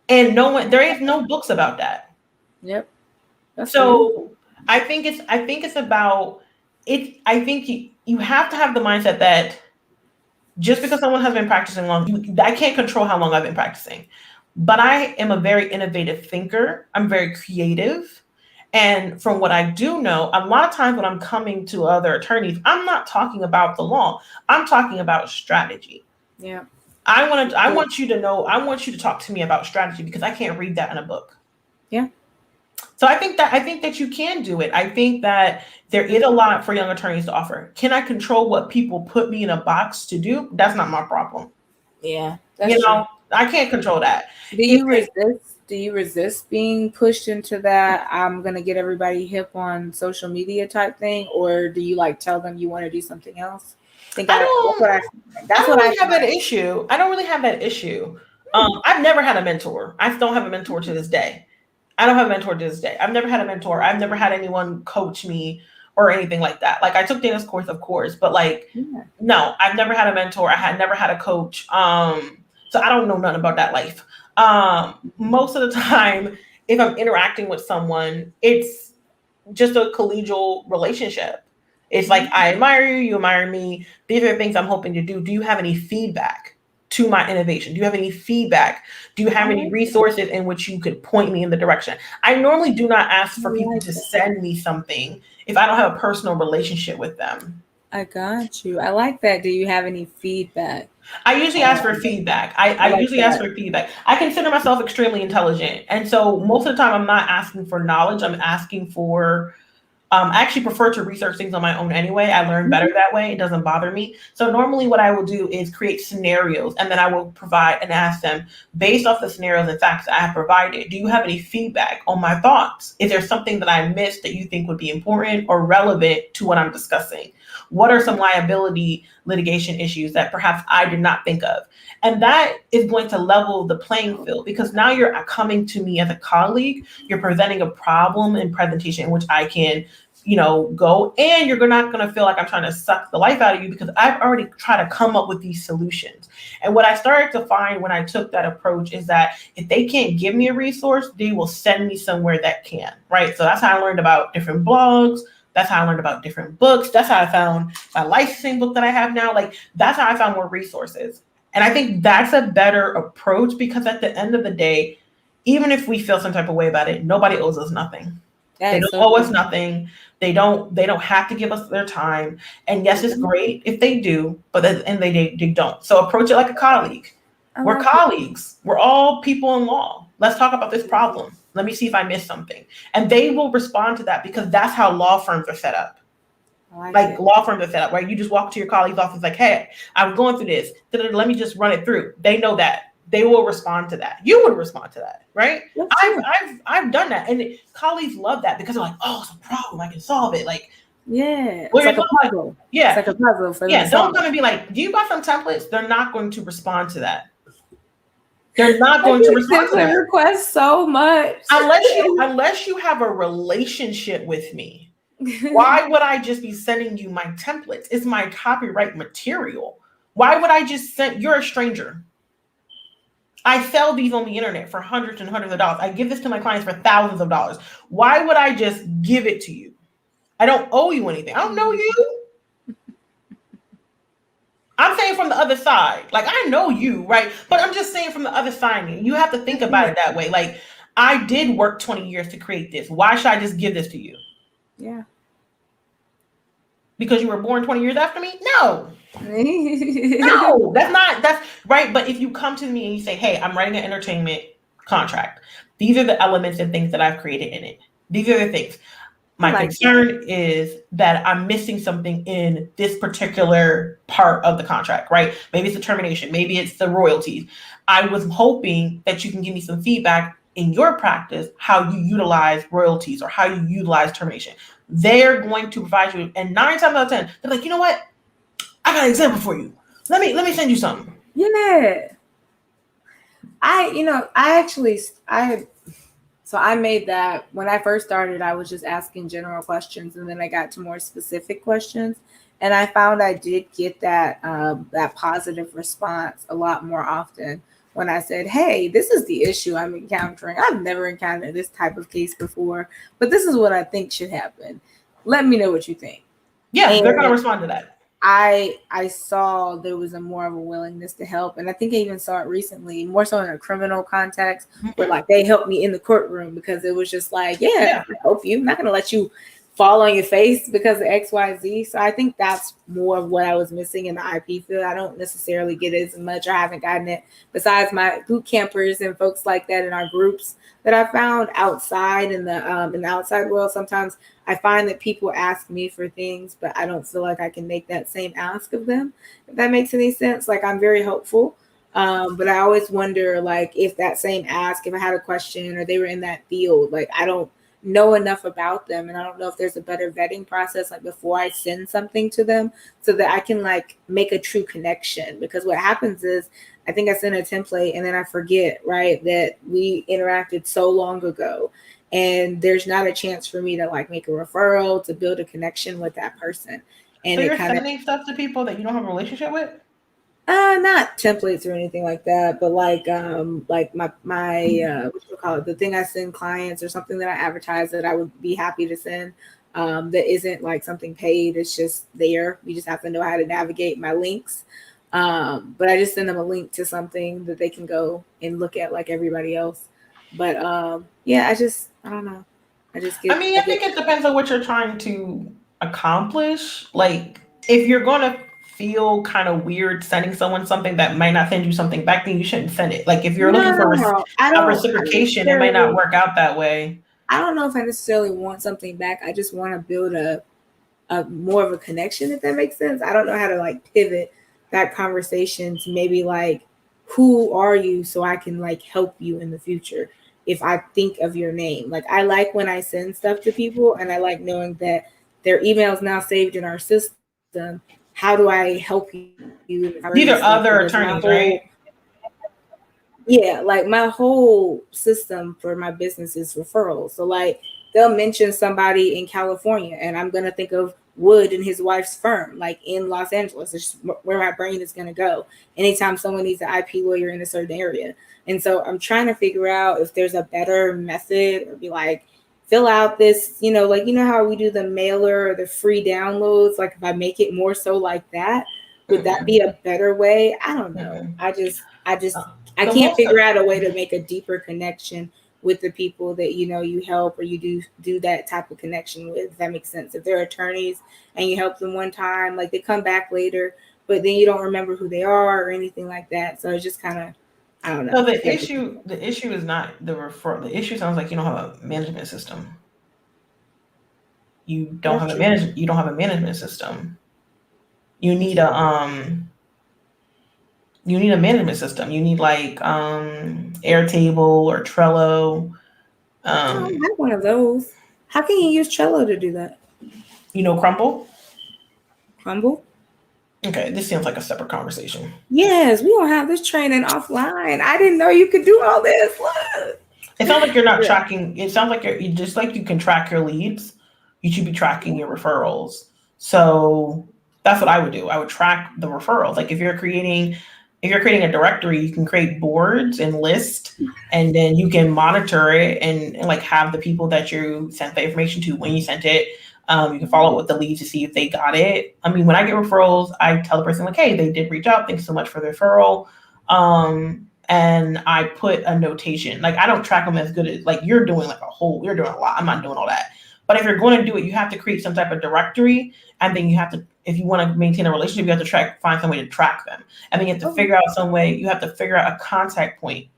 And there is no books about that.
Yep.
So I think it's about it. I think you have to have the mindset that just because someone has been practicing long, I can't control how long I've been practicing. But I am a very innovative thinker. I'm very creative. And from what I do know, a lot of times when I'm coming to other attorneys, I'm not talking about the law. I'm talking about strategy.
Yeah.
I want you to know, I want you to talk to me about strategy because I can't read that in a book.
Yeah.
So I think that you can do it. I think that there is a lot for young attorneys to offer. Can I control what people put me in a box to do? That's not my problem.
Yeah.
You know, I can't control that.
Do you resist being pushed into that I'm gonna get everybody hip on social media type thing, or do you like tell them you want to do something else? I don't really have that issue.
I don't really have that issue. I've never had a mentor. I don't have a mentor to this day. I don't have a mentor to this day. I've never had a mentor. I've never had anyone coach me or anything like that. Like, I took Dana's course, of course, but like, no, I've never had a mentor. I had never had a coach. So I don't know nothing about that life. Most of the time, if I'm interacting with someone, it's just a collegial relationship. It's like, I admire you, you admire me. These are the things I'm hoping to do. Do you have any feedback to my innovation? Do you have any feedback? Do you have any resources in which you could point me in the direction? I normally do not ask for people to send me something if I don't have a personal relationship with them.
I got you. I like that. Do you have any feedback?
I usually ask for feedback. I usually ask for feedback. I consider myself extremely intelligent. And so most of the time I'm not asking for knowledge. I'm asking for, I actually prefer to research things on my own anyway. I learn better that way. It doesn't bother me. So normally what I will do is create scenarios, and then I will provide and ask them, based off the scenarios and facts I have provided, do you have any feedback on my thoughts? Is there something that I missed that you think would be important or relevant to what I'm discussing? What are some liability litigation issues that perhaps I did not think of? And that is going to level the playing field, because now you're coming to me as a colleague, you're presenting a problem and presentation in which I can, you know, go, and you're not going to feel like I'm trying to suck the life out of you because I've already tried to come up with these solutions. And what I started to find when I took that approach is that if they can't give me a resource, they will send me somewhere that can, right? So that's how I learned about different blogs. That's how I learned about different books. That's how I found my licensing book that I have now. Like, that's how I found more resources. And I think that's a better approach, because at the end of the day, even if we feel some type of way about it, nobody owes us nothing. They don't owe us nothing. They don't have to give us their time. And yes, it's great if they do, but at the end of the day, they don't. So approach it like a colleague. We're colleagues. We're all people in law. Let's talk about this problem. Let me see if I missed something. And they will respond to that, because that's how law firms are set up. Like law firms are set up, right? You just walk to your colleague's office like, hey, I'm going through this. Let me just run it through. They know that. They will respond to that. You would respond to that, right? I've done that. And colleagues love that, because they're like, oh, it's a problem. I can solve it. Like,
yeah, it's like a puzzle.
Yeah.
It's like a puzzle for them.
Yeah, don't come and be like, do you buy some templates? They're not going to respond to that. They're not going to respond to that.
Request so much.
Unless you have a relationship with me. Why would I just be sending you my templates? It's my copyright material. Why would I just send? You're a stranger. I sell these on the internet for hundreds and hundreds of dollars. I give this to my clients for thousands of dollars. Why would I just give it to you? I don't owe you anything. I don't know you. I'm saying from the other side. Like, I know you, right? But I'm just saying from the other side. You have to think about it that way. Like, I did work 20 years to create this. Why should I just give this to you?
Yeah.
Because you were born 20 years after me? No. No, that's right. But if you come to me and you say, hey, I'm writing an entertainment contract. These are the elements and things that I've created in it. These are the things. My concern is that I'm missing something in this particular part of the contract, right? Maybe it's the termination. Maybe it's the royalties. I was hoping that you can give me some feedback in your practice, how you utilize royalties or how you utilize termination. They're going to provide you. And 9 times out of 10, they're like, you know what? I got an example for you. Let me send you something.
Yeah. So I made that when I first started, I was just asking general questions, and then I got to more specific questions. And I found I did get that positive response a lot more often when I said, hey, this is the issue I'm encountering. I've never encountered this type of case before, but this is what I think should happen. Let me know what you think.
Yeah, and they're going to respond to that.
I saw there was more of a willingness to help. And I think I even saw it recently, more so in a criminal context, where like they helped me in the courtroom because it was just like, yeah. I help you. I'm not going to let you fall on your face because of XYZ. So I think that's more of what I was missing in the IP field. I don't necessarily get it as much. I haven't gotten it besides my boot campers and folks like that in our groups that I found outside in the outside world. Sometimes I find that people ask me for things, but I don't feel like I can make that same ask of them, if that makes any sense. Like, I'm very hopeful, but I always wonder, like, if that same ask, if I had a question or they were in that field, like, I don't know enough about them, and I don't know if there's a better vetting process, like, before I send something to them so that I can, like, make a true connection. Because what happens is, I think I send a template and then I forget, right, that we interacted so long ago. And there's not a chance for me to like make a referral, to build a connection with that person. And
so you're sending stuff to people that you don't have a relationship with?
Not templates or anything like that, but like my what you call it, the thing I send clients or something that I advertise that I would be happy to send. That isn't like something paid. It's just there. You just have to know how to navigate my links. But I just send them a link to something that they can go and look at like everybody else. But yeah, I don't know. I
think it depends on what you're trying to accomplish. Like, if you're gonna feel kind of weird sending someone something that might not send you something back, then you shouldn't send it. Like, if you're looking for a reciprocation, it might not work out that way.
I don't know if I necessarily want something back. I just want to build a more of a connection, if that makes sense. I don't know how to like pivot that conversation to maybe like, who are you, so I can like help you in the future if I think of your name. Like, I like when I send stuff to people and I like knowing that their email is now saved in our system. How do I help you?
These are other attorneys, right?
Yeah, like my whole system for my business is referrals. So like, they'll mention somebody in California and I'm going to think of Wood and his wife's firm, like in Los Angeles. It's where my brain is going to go anytime someone needs an IP lawyer in a certain area. And so I'm trying to figure out if there's a better method, or be like, fill out this, like, how we do the mailer or the free downloads. Like, if I make it more so like that, would that be a better way? I don't know. I can't figure out a way to make a deeper connection with the people that you help, or you do that type of connection with, if that makes sense. If they're attorneys and you help them one time, like, they come back later, but then you don't remember who they are or anything like that. So it's just kind of, I don't know.
So the issue is not the referral. The issue sounds like you don't have a management system. You don't have a management system. You need a management system. You need like Airtable or Trello.
I don't have one of those. How can you use Trello to do that?
Crumble?
Crumble?
Okay, this seems like a separate conversation.
Yes, we gonna have this training offline. I didn't know you could do all this. Look.
It sounds like you're not
Yeah.
tracking. It sounds like you just like you can track your leads. You should be tracking your referrals. So that's what I would do. I would track the referrals. Like if you're creating a directory, you can create boards and lists, and then you can monitor it and like have the people that you sent the information to when you sent it. You can follow up with the leads to see if they got it. I mean, when I get referrals, I tell the person like, hey, they did reach out. Thanks so much for the referral. And I put a notation. Like I don't track them as good as like you're doing you're doing a lot. I'm not doing all that. But if you're going to do it, you have to create some type of directory, and then you have to, if you want to maintain a relationship, you have to find some way to track them. And then you have to figure out a contact point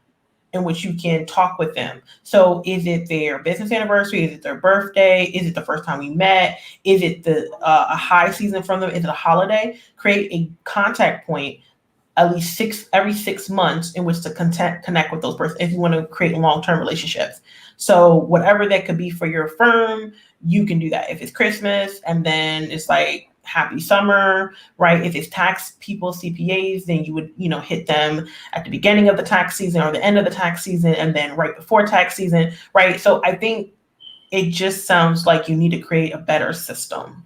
in which you can talk with them. So is it their business anniversary? Is it their birthday? Is it the first time we met? Is it a high season from them? Is it a holiday? Create a contact point at least every 6 months in which to connect with those persons if you want to create long-term relationships. So whatever that could be for your firm, you can do that. If it's Christmas and then it's like happy summer, right? If it's tax people, CPAs, then you would, hit them at the beginning of the tax season or the end of the tax season and then right before tax season, right? So I think it just sounds like you need to create a better system.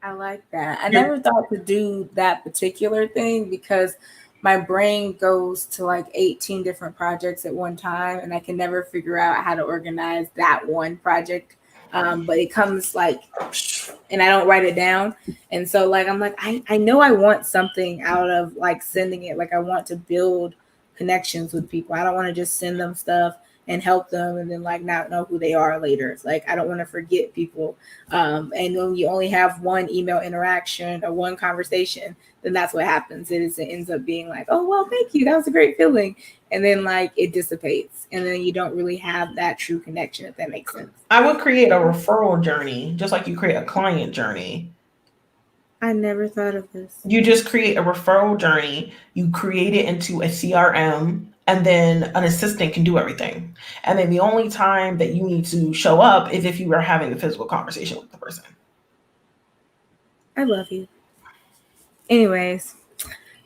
I like that. I never thought to do that particular thing because my brain goes to like 18 different projects at one time and I can never figure out how to organize that one project. But it comes like, and I don't write it down. And so like, I'm like, I know I want something out of like sending it. Like I want to build connections with people. I don't want to just send them stuff and help them and then like not know who they are later. It's like I don't want to forget people. And when you only have one email interaction or one conversation, then that's what happens. It ends up being like, oh well, thank you. That was a great feeling. And then like it dissipates. And then you don't really have that true connection, if that makes sense.
I would create a referral journey, just like you create a client journey.
I never thought of this.
You just create a referral journey. You create it into a CRM. And then an assistant can do everything. And then the only time that you need to show up is if you are having a physical conversation with the person.
I love you. Anyways,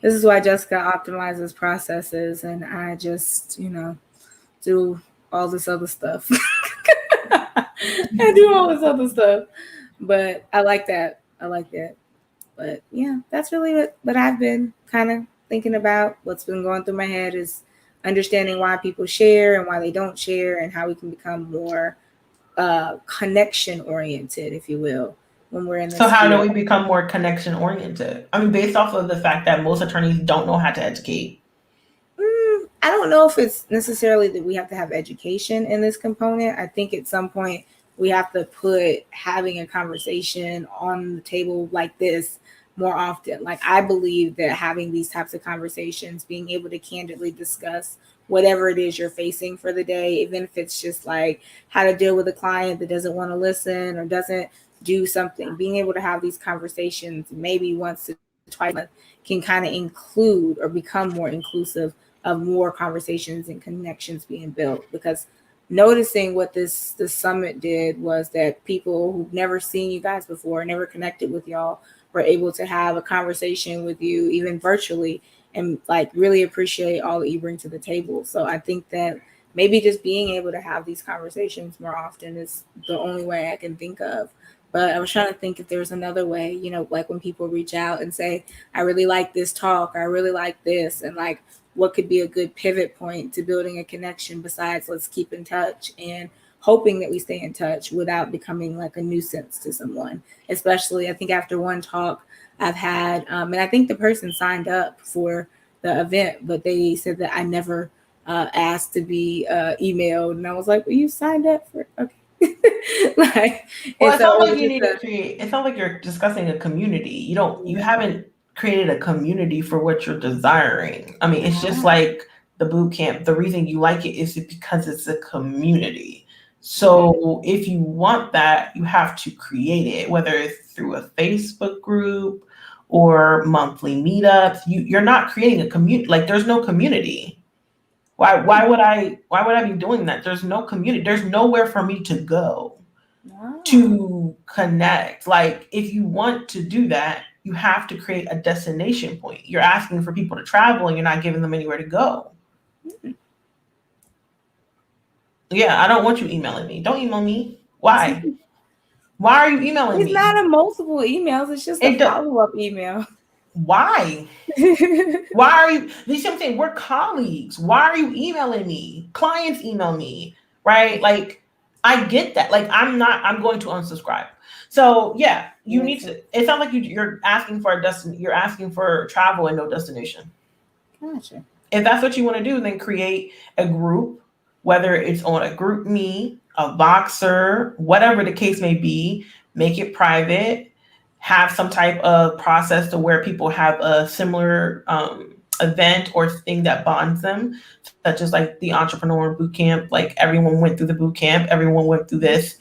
this is why Jessica optimizes processes and I just, do all this other stuff. I do all this other stuff. But I like that. But yeah, that's really what I've been kind of thinking about. What's been going through my head is understanding why people share and why they don't share and how we can become more connection oriented, if you will, when we're in this.
So how do we become more connection oriented? I mean, based off of the fact that most attorneys don't know how to educate.
I don't know if it's necessarily that we have to have education in this component. I think at some point we have to put having a conversation on the table like this more often. Like I believe that having these types of conversations, being able to candidly discuss whatever it is you're facing for the day, even if it's just like how to deal with a client that doesn't want to listen or doesn't do something, being able to have these conversations maybe once or twice a month can kind of include or become more inclusive of more conversations and connections being built. Because noticing what this summit did was that people who've never seen you guys before, never connected with y'all, were able to have a conversation with you even virtually and like really appreciate all that you bring to the table. So I think that maybe just being able to have these conversations more often is the only way I can think of. But I was trying to think if there's another way, like when people reach out and say, I really like this talk, I really like this, and like what could be a good pivot point to building a connection besides let's keep in touch and hoping that we stay in touch without becoming like a nuisance to someone. Especially, I think after one talk I've had, and I think the person signed up for the event, but they said that I never asked to be emailed. And I was like, well, you signed up for, okay.
Well, it sounds like you need to create, it sounds like you're discussing a community. You haven't created a community for what you're desiring. I mean, it's just like the boot camp. The reason you like it is because it's a community. So if you want that, you have to create it, whether it's through a Facebook group or monthly meetups. You're not creating a community. Like there's no community. Why would I be doing that? There's no community. There's nowhere for me to go to connect. Like if you want to do that, you have to create a destination point. You're asking for people to travel and you're not giving them anywhere to go. Yeah, I don't want you emailing me. Don't email me. Why? Why are you emailing me?
It's not a multiple emails. It's just a follow-up email.
Why? Why are you? You see what I'm saying? We're colleagues. Why are you emailing me? Clients email me, right? Like, I get that. Like, I'm going to unsubscribe. So yeah, you need to. It sounds like you're asking for You're asking for travel and no destination.
Gotcha.
If that's what you want to do, then create a group, whether it's on a group me, a Voxer, whatever the case may be. Make it private. Have some type of process to where people have a similar event or thing that bonds them, such as like the entrepreneur boot camp. Like everyone went through the boot camp, everyone went through this.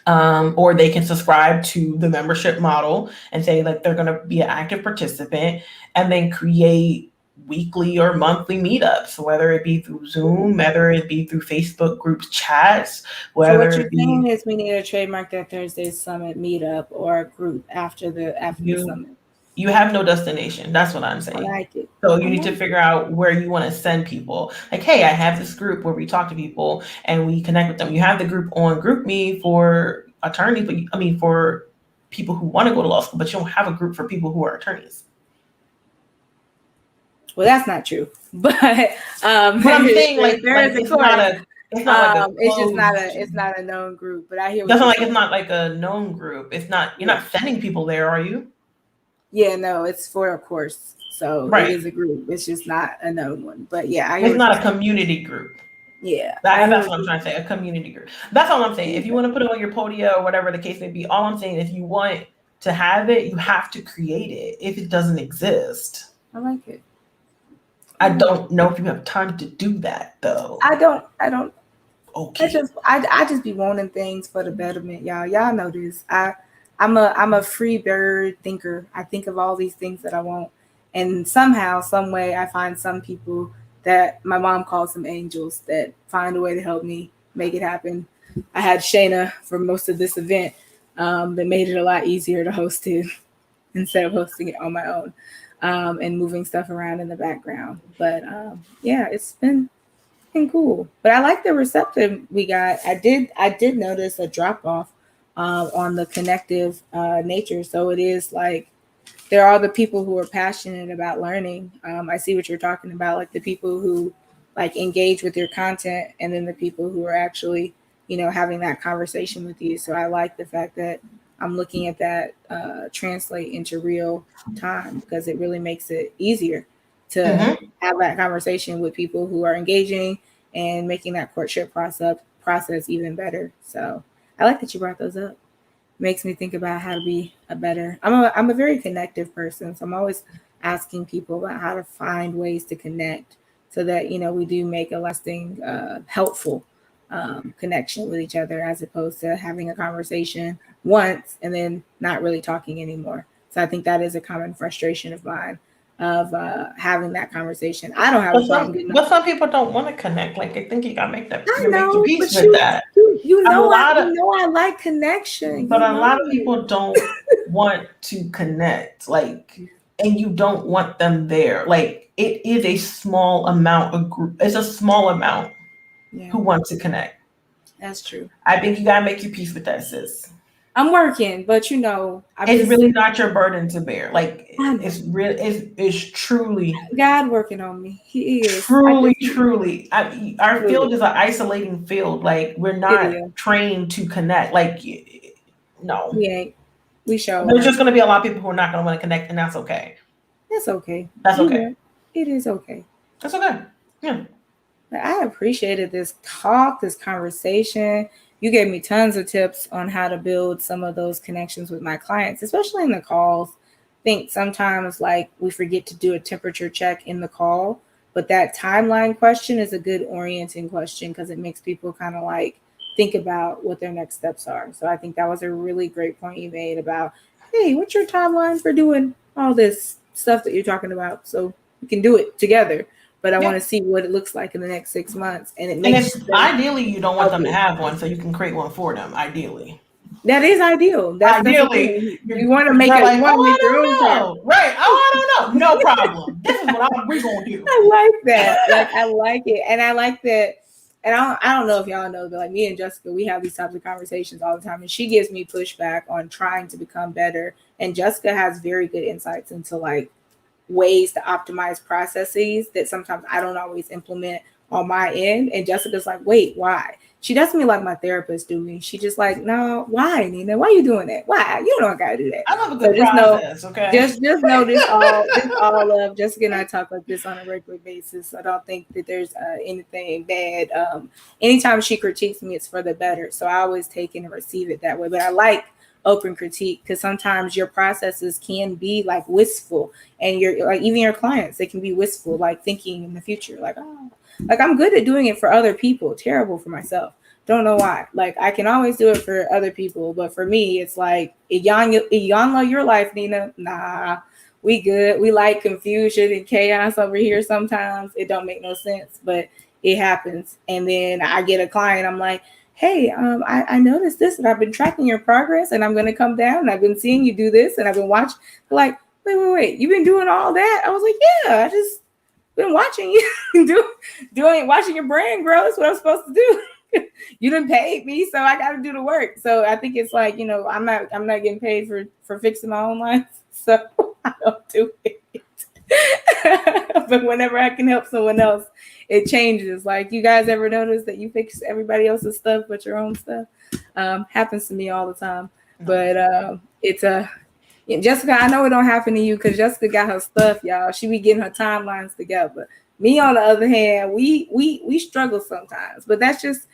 Or they can subscribe to the membership model and say like they're going to be an active participant, and then create weekly or monthly meetups, whether it be through Zoom, whether it be through Facebook group chats, whether
so what you're saying is we need to trademark that Thursday Summit meetup or a group after the summit.
You have no destination. That's what I'm saying.
I like it.
So you need to figure out where you want to send people. Like, hey, I have this group where we talk to people and we connect with them. You have the group on GroupMe for attorneys, but for people who want to go to law school, but you don't have a group for people who are attorneys.
Well, that's not true. But
I'm saying like it's
not a known group. But I hear
that's not like it's not like a known group. It's not you're not sending people there, are you?
Yeah, no, it's for a course. So
right.
It is a group. It's just not a known one. But yeah,
it's not a community group.
Yeah.
That's what I'm trying to say. A community group. That's all I'm saying. If you want to put it on your podia or whatever the case may be, all I'm saying, if you want to have it, you have to create it if it doesn't exist.
I like it.
I don't know if you have time to do that though.
I don't.
Okay.
I just be wanting things for the betterment, y'all. Y'all know this. I'm a free bird thinker. I think of all these things that I want. And somehow, some way, I find some people that my mom calls them angels that find a way to help me make it happen. I had Shayna for most of this event that made it a lot easier to host it instead of hosting it on my own and moving stuff around in the background. But yeah, it's been cool. But I like the receptive we got. I did notice a drop off on the connective nature. So it is like there are the people who are passionate about learning. I see what you're talking about, like the people who like engage with your content, and then the people who are actually, having that conversation with you. So I like the fact that I'm looking at that translate into real time, because it really makes it easier to have that conversation with people who are engaging and making that courtship process even better. So I like that you brought those up. Makes me think about how to be I'm a very connective person. So I'm always asking people about how to find ways to connect so that, we do make a lasting, helpful connection with each other, as opposed to having a conversation once and then not really talking anymore. So I think that is a common frustration of mine, of having that conversation. I don't have a problem.
But some people don't want to connect. Like, I think you gotta make that.
I know,
make your peace with that.
I like connection.
But a lot of people don't want to connect. Like, and you don't want them there. Like, it is a small amount of group. It's a small amount who want to connect.
That's true.
I think you gotta make your peace with that, sis.
I'm working, but
it's really not your burden to bear. Like, it's truly
God working on me. He is
truly. Our field is an isolating field. Like, we're not trained to connect. Like, no,
we ain't. We show.
There's just going to be a lot of people who are not going to want to connect, and that's okay.
That's okay.
That's okay.
It is okay.
That's okay. Yeah.
I appreciated this talk, this conversation. You gave me tons of tips on how to build some of those connections with my clients, especially in the calls. I think sometimes like we forget to do a temperature check in the call, but that timeline question is a good orienting question because it makes people kind of like think about what their next steps are. So I think that was a really great point you made about, hey, what's your timeline for doing all this stuff that you're talking about? So we can do it together. But I want to see what it looks like in the next 6 months. And ideally,
you don't want them to have one, so you can create one for them, ideally.
That is ideal. That's the
Ideally,
thing. You want to make
you're like,
you want to make your
I
own
don't
path.
know. Right. I don't know. No problem. This is what we're going to do.
I like that. Like, I like it. And I like that. And I don't know if y'all know, but like me and Jessica, we have these types of conversations all the time. And she gives me pushback on trying to become better. And Jessica has very good insights into like ways to optimize processes that sometimes I don't always implement on my end. And Jessica's like, wait, why? She doesn't mean like my therapist do me. She just like, no, why, Nina? Why are you doing that? Why? You don't gotta do that.
I love a
So
good
just know,
process, okay?
just know this all of Jessica and I talk like this on a regular basis. I don't think that there's anything bad. Anytime she critiques me, it's for the better. So I always take it and receive it that way. But I like open critique because sometimes your processes can be like wistful, and you're like, even your clients, they can be wistful, like thinking in the future, like, oh, like I'm good at doing it for other people, terrible for myself. Don't know why. Like I can always do it for other people, but for me, it's like y'all know your life, Nina. Nah, we good. We like confusion and chaos over here. Sometimes it don't make no sense, but it happens. And then I get a client. I'm like, hey, I noticed this, and I've been tracking your progress, and I'm going to come down, and I've been seeing you do this, and I've been watching. Like, wait, you've been doing all that? I was like, yeah, I just been watching you watching your brand grow. That's what I'm supposed to do. You done paid me, so I got to do the work. So I think it's like, I'm not getting paid for fixing my own life, so I don't do it. But whenever I can help someone else, it changes. Like, you guys ever notice that you fix everybody else's stuff but your own stuff? Happens to me all the time. But it's Jessica, I know it don't happen to you because Jessica got her stuff, y'all. She be getting her timelines together. Me, on the other hand, we struggle sometimes, but that's just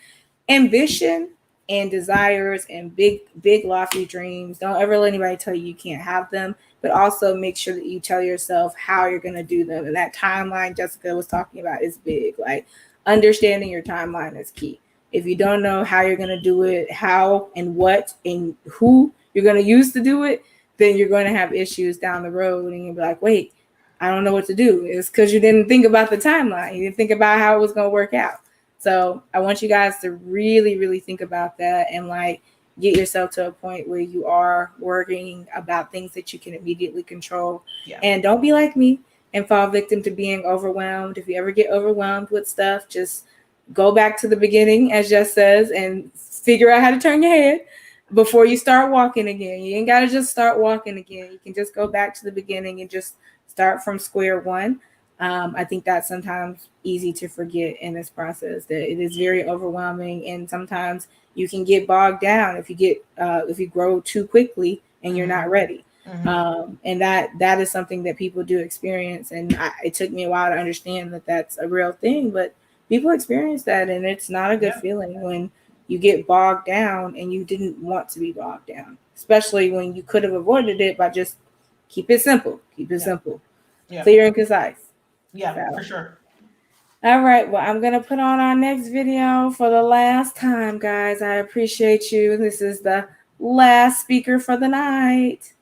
ambition and desires and big lofty dreams. Don't ever let anybody tell you can't have them, but also make sure that you tell yourself how you're going to do them. And that timeline Jessica was talking about is big. Like, understanding your timeline is key. If you don't know how you're going to do it, how and what and who you're going to use to do it, then you're going to have issues down the road, and you'll be like, wait, I don't know what to do. It's because you didn't think about the timeline. You didn't think about how it was going to work out. So I want you guys to really, really think about that and like get yourself to a point where you are worrying about things that you can immediately control. Yeah. And don't be like me and fall victim to being overwhelmed. If you ever get overwhelmed with stuff, just go back to the beginning, as Jess says, and figure out how to turn your head before you start walking again. You ain't got to just start walking again. You can just go back to the beginning and just start from square one. I think that's sometimes easy to forget in this process, that it is very overwhelming, and sometimes you can get bogged down if you grow too quickly and you're not ready. And that is something that people do experience, and it took me a while to understand that that's a real thing, but people experience that, and it's not a good feeling when you get bogged down and you didn't want to be bogged down, especially when you could have avoided it by just keep it simple, clear and concise.
Yeah, for sure.
All right, well, I'm going to put on our next video for the last time, guys. I appreciate you. This is the last speaker for the night.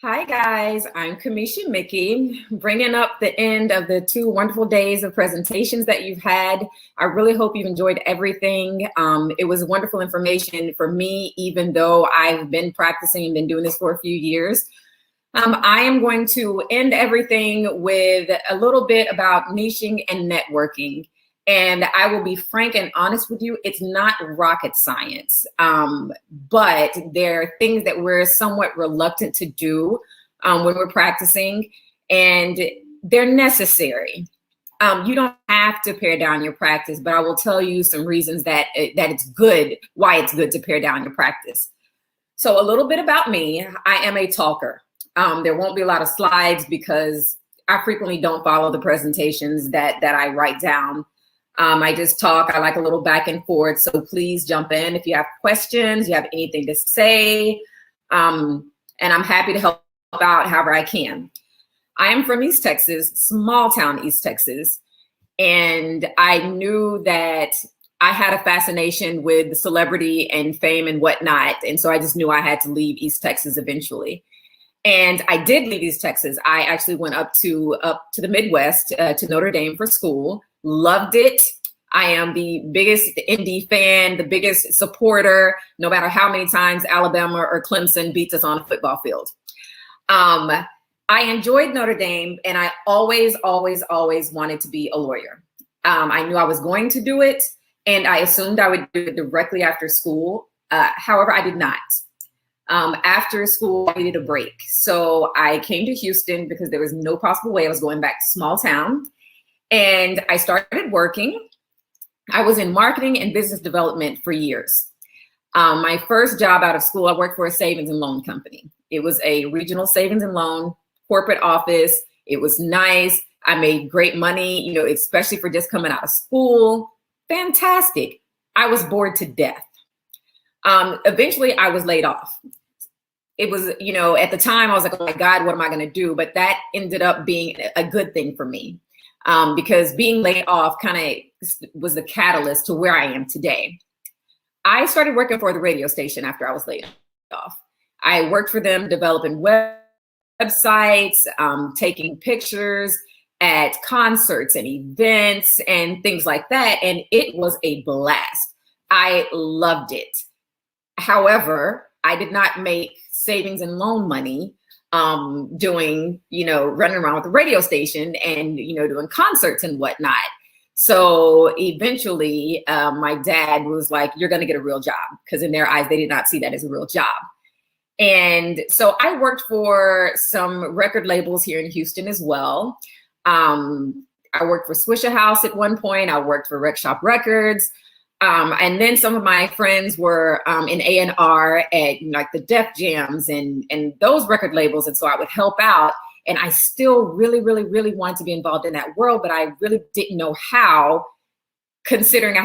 Hi guys, I'm KAMISHA Mickey, bringing up the end of the 2 wonderful days of presentations that you've had. I really hope you've enjoyed everything. It was wonderful information for me, even though I've been practicing and been doing this for a few years. I am going to end everything with a little bit about niching and networking. And I will be frank and honest with you, it's not rocket science, but there are things that we're somewhat reluctant to do when we're practicing, and they're necessary. You don't have to pare down your practice, but I will tell you some reasons that it's good, why it's good to pare down your practice. So a little bit about me, I am a talker. There won't be a lot of slides because I frequently don't follow the presentations that I write down. I just talk. I like a little back and forth. So please jump in if you have questions, you have anything to say. And I'm happy to help out however I can. I am from East Texas, small town East Texas. And I knew that I had a fascination with celebrity and fame and whatnot. And so I just knew I had to leave East Texas eventually. And I did leave East Texas. I actually went up to the Midwest, to Notre Dame for school. Loved it. I am the biggest Indy fan, the biggest supporter, no matter how many times Alabama or Clemson beats us on a football field. I enjoyed Notre Dame, and I always wanted to be a lawyer. I knew I was going to do it, and I assumed I would do it directly after school. However, I did not. After school, I needed a break. So I came to Houston because there was no possible way I was going back to small town. And I started working. I was in marketing and business development for years. My first job out of school, I worked for a savings and loan company. It was a regional savings and loan corporate office. It was nice. I made great money, you know, especially for just coming out of school. Fantastic. I was bored to death. Eventually, I was laid off. It was, you know, at the time, I was like, oh my God, what am I going to do? But that ended up being a good thing for me. Because being laid off kind of was the catalyst to where I am today. I started working for the radio station after I was laid off. I worked for them developing websites, taking pictures at concerts and events and things like that. And it was a blast. I loved it. However, I did not make savings and loan money doing, you know, running around with the radio station and, you know, doing concerts and whatnot. So eventually my dad was like, you're going to get a real job, because in their eyes, they did not see that as a real job. And so I worked for some record labels here in Houston as well. I worked for Swisher House at one point. I worked for Rec Shop Records. And then some of my friends were in A&R at like the Def Jams and those record labels. And so I would help out. And I still really wanted to be involved in that world, but I really didn't know how, considering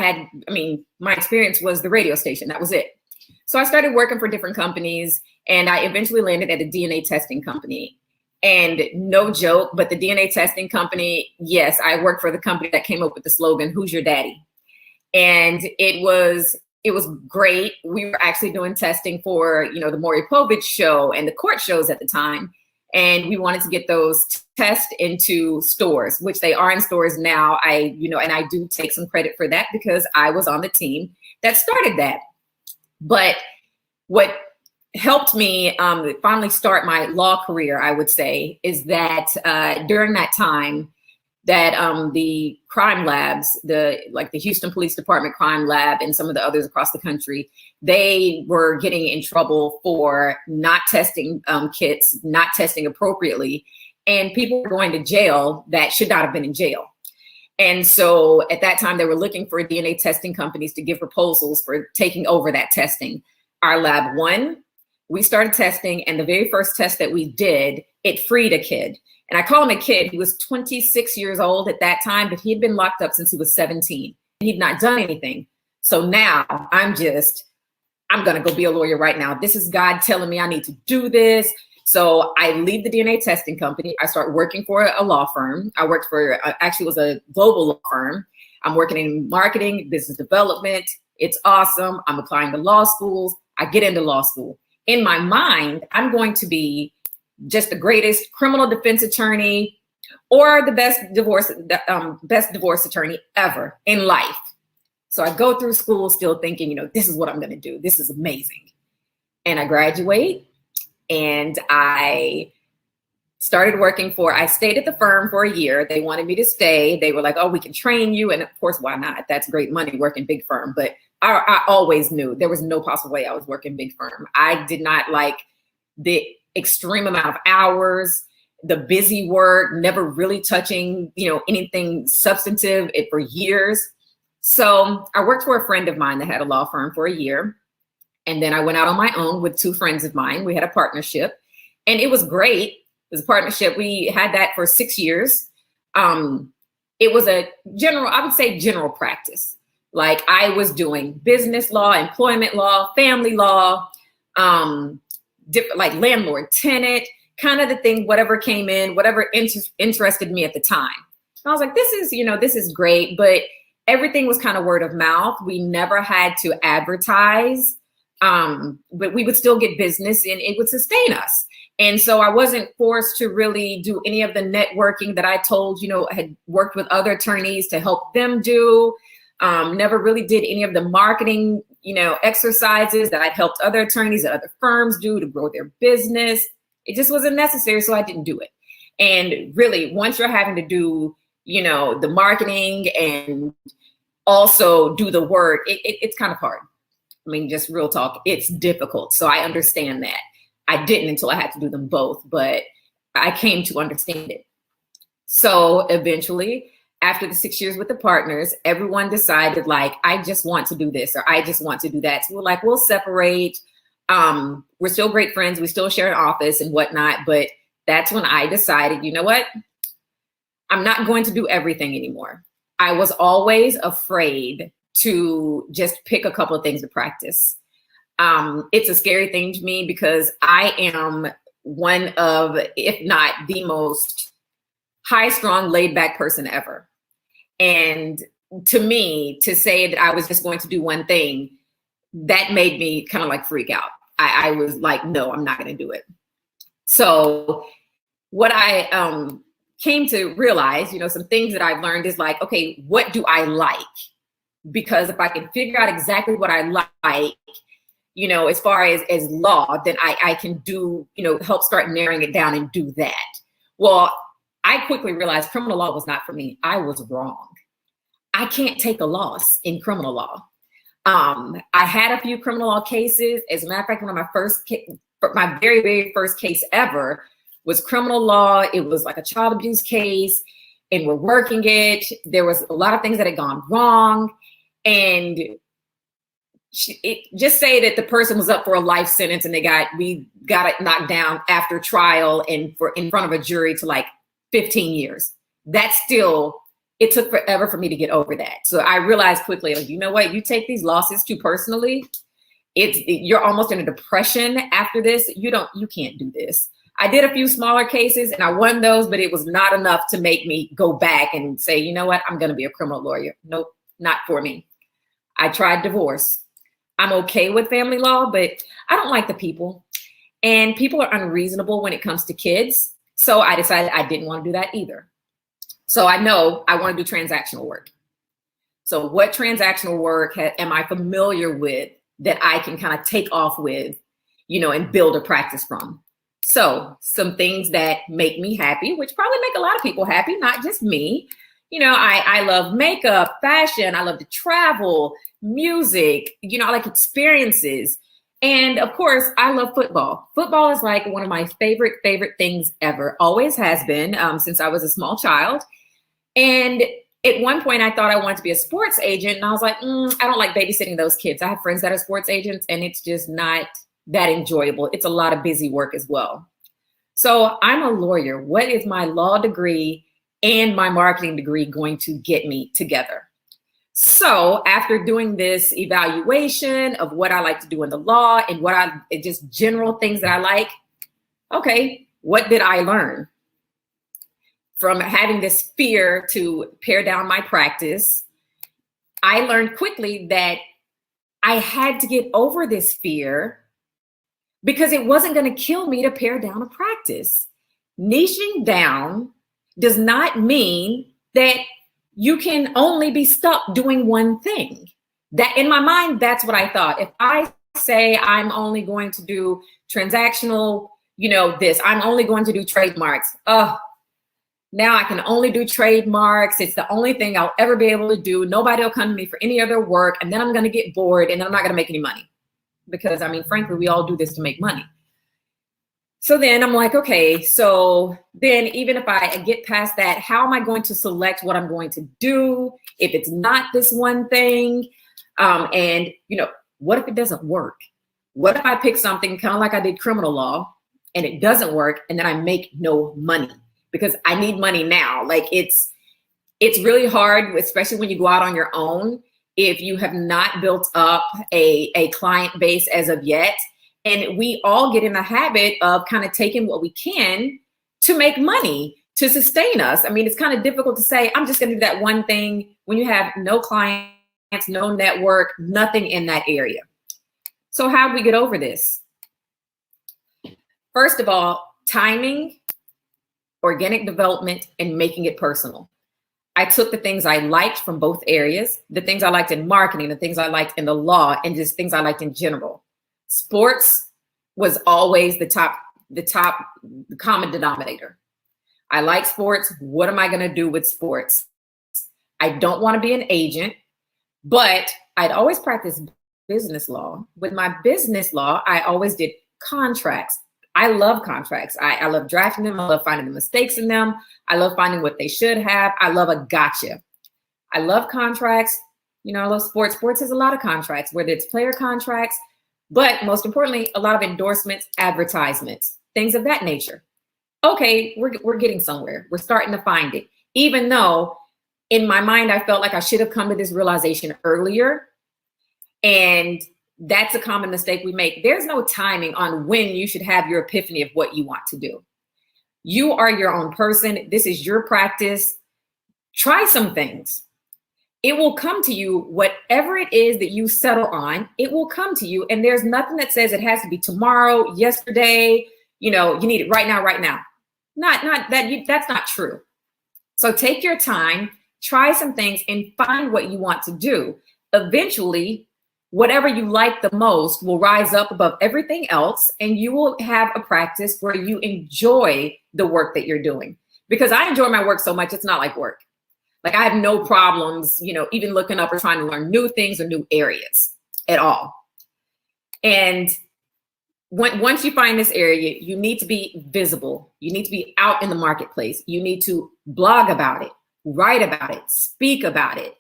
my experience was the radio station. That was it. So I started working for different companies, and I eventually landed at a DNA testing company. And no joke, but the DNA testing company, yes, I worked for the company that came up with the slogan, "Who's your daddy?" And it was great. We were actually doing testing for, you know, the Maury Povich show and the court shows at the time. And we wanted to get those tests into stores, which they are in stores now. And I do take some credit for that because I was on the team that started that. But what helped me finally start my law career, I would say, is that during that time, that the crime labs, the Houston Police Department crime lab and some of the others across the country, they were getting in trouble for not testing kits, not testing appropriately, and people were going to jail that should not have been in jail. And so at that time, they were looking for DNA testing companies to give proposals for taking over that testing. Our lab won. We started testing, and the very first test that we did, it freed a kid. And I call him a kid. He was 26 years old at that time, but he had been locked up since he was 17. He'd not done anything. So now I'm going to go be a lawyer right now. This is God telling me I need to do this. So I leave the DNA testing company. I start working for a law firm. I worked for, actually was a global law firm. I'm working in marketing, business development. It's awesome. I'm applying to law schools. I get into law school. In my mind, I'm going to be just the greatest criminal defense attorney or the best divorce attorney ever in life. So I go through school still thinking, this is what I'm going to do. This is amazing. And I graduate and I started working I stayed at the firm for a year. They wanted me to stay. They were like, oh, we can train you. And of course, why not? That's great money working big firm. But I always knew there was no possible way I was working big firm. I did not like the extreme amount of hours, the busy work, never really touching, anything substantive for years. So I worked for a friend of mine that had a law firm for a year. And then I went out on my own with two friends of mine. We had a partnership and it was great. It was a partnership. We had that for 6 years. It was a general practice. Like I was doing business law, employment law, family law, like landlord, tenant, kind of the thing, whatever came in, whatever interested me at the time. I was like, this is great, but everything was kind of word of mouth. We never had to advertise, but we would still get business and it would sustain us. And so I wasn't forced to really do any of the networking that I told, I had worked with other attorneys to help them do. Never really did any of the marketing, exercises that I'd helped other attorneys at other firms do to grow their business. It just wasn't necessary, so I didn't do it. And really, once you're having to do, the marketing and also do the work, it's kind of hard. I mean, just real talk, it's difficult. So I understand that. I didn't until I had to do them both, but I came to understand it. So eventually, after the 6 years with the partners, everyone decided like, I just want to do this or I just want to do that. So we're like, we'll separate. We're still great friends. We still share an office and whatnot. But that's when I decided, you know what? I'm not going to do everything anymore. I was always afraid to just pick a couple of things to practice. It's a scary thing to me because I am one of, if not the most high-strung, laid-back person ever. And to me, to say that I was just going to do one thing, that made me kind of like freak out. I was like, no, I'm not going to do it. So what I came to realize, some things that I've learned is like, okay, what do I like? Because if I can figure out exactly what I like, as far as law, then I can do, help start narrowing it down and do that. Well, I quickly realized criminal law was not for me. I was wrong. I can't take a loss in criminal law. I had a few criminal law cases. As a matter of fact, one of my very, very first case ever was criminal law. It was like a child abuse case and we're working it. There was a lot of things that had gone wrong. And just say that the person was up for a life sentence and we got it knocked down after trial and in front of a jury to like 15 years. It took forever for me to get over that. So I realized quickly, like, you know what, you take these losses too personally. You're almost in a depression after this. You can't do this. I did a few smaller cases and I won those, but it was not enough to make me go back and say, you know what, I'm going to be a criminal lawyer. Nope, not for me. I tried divorce. I'm okay with family law, but I don't like the people. And people are unreasonable when it comes to kids. So I decided I didn't want to do that either. So I know I want to do transactional work. So what transactional work am I familiar with that I can kind of take off with, and build a practice from? So some things that make me happy, which probably make a lot of people happy, not just me. I love makeup, fashion. I love to travel, music, I like experiences. And of course, I love football. Football is like one of my favorite things ever. Always has been since I was a small child. And at one point I thought I wanted to be a sports agent. And I was like, I don't like babysitting those kids. I have friends that are sports agents and it's just not that enjoyable. It's a lot of busy work as well. So I'm a lawyer. What is my law degree and my marketing degree going to get me together? So after doing this evaluation of what I like to do in the law and just general things that I like, okay, what did I learn? From having this fear to pare down my practice, I learned quickly that I had to get over this fear because it wasn't going to kill me to pare down a practice. Niching down does not mean that you can only be stuck doing one thing. That in my mind, that's what I thought. If I say I'm only going to do transactional, this, I'm only going to do trademarks. Now I can only do trademarks. It's the only thing I'll ever be able to do. Nobody will come to me for any other work. And then I'm going to get bored and then I'm not going to make any money. Because I mean, frankly, we all do this to make money. So then I'm like, okay, so then even if I get past that, how am I going to select what I'm going to do if it's not this one thing? And what if it doesn't work? What if I pick something kind of like I did criminal law and it doesn't work and then I make no money because I need money now? Like it's really hard, especially when you go out on your own, if you have not built up a client base as of yet. And we all get in the habit of kind of taking what we can to make money, to sustain us. I mean, it's kind of difficult to say, I'm just going to do that one thing when you have no clients, no network, nothing in that area. So how do we get over this? First of all, timing, organic development, and making it personal. I took the things I liked from both areas, the things I liked in marketing, the things I liked in the law, and just things I liked in general. Sports was always the common denominator. I like sports. What am I going to do with sports? I don't want to be an agent, but I'd always practice business law. With my business law, I always did contracts. I love contracts. I love drafting them. I love finding the mistakes in them. I love finding what they should have. I love a gotcha. I love contracts. I love sports. Sports has a lot of contracts, whether it's player contracts, but most importantly, a lot of endorsements, advertisements, things of that nature. Okay, we're getting somewhere. We're starting to find it. Even though in my mind, I felt like I should have come to this realization earlier. And that's a common mistake we make. There's no timing on when you should have your epiphany of what you want to do. You are your own person. This is your practice. Try some things. It will come to you, whatever it is that you settle on, it will come to you. And there's nothing that says it has to be tomorrow, yesterday, you need it right now. That's not true. So take your time, try some things and find what you want to do. Eventually, whatever you like the most will rise up above everything else, and you will have a practice where you enjoy the work that you're doing. Because I enjoy my work so much, it's not like work. Like I have no problems, even looking up or trying to learn new things or new areas at all. And once you find this area, you need to be visible. You need to be out in the marketplace. You need to blog about it, write about it, speak about it.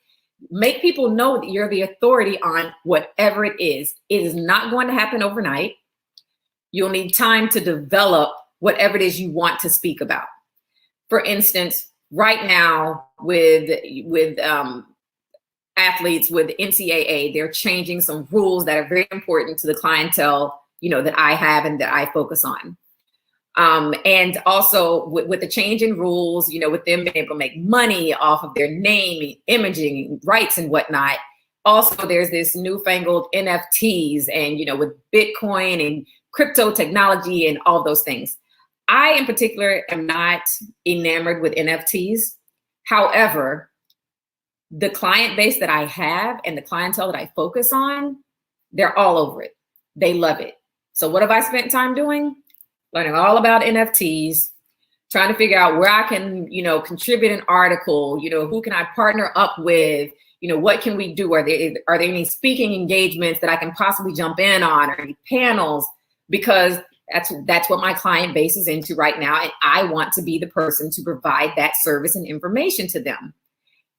Make people know that you're the authority on whatever it is. It is not going to happen overnight. You'll need time to develop whatever it is you want to speak about. For instance, right now with athletes, with NCAA, they're changing some rules that are very important to the clientele, that I have and that I focus on. And also with the change in rules, with them being able to make money off of their name, imaging, rights and whatnot. Also, there's this newfangled NFTs and, with Bitcoin and crypto technology and all those things. I, in particular, am not enamored with NFTs. However, the client base that I have and the clientele that I focus on, they're all over it. They love it. So what have I spent time doing? Learning all about NFTs, trying to figure out where I can, contribute an article, who can I partner up with, what can we do? Are there any speaking engagements that I can possibly jump in on, or any panels? Because that's what my client base is into right now. And I want to be the person to provide that service and information to them.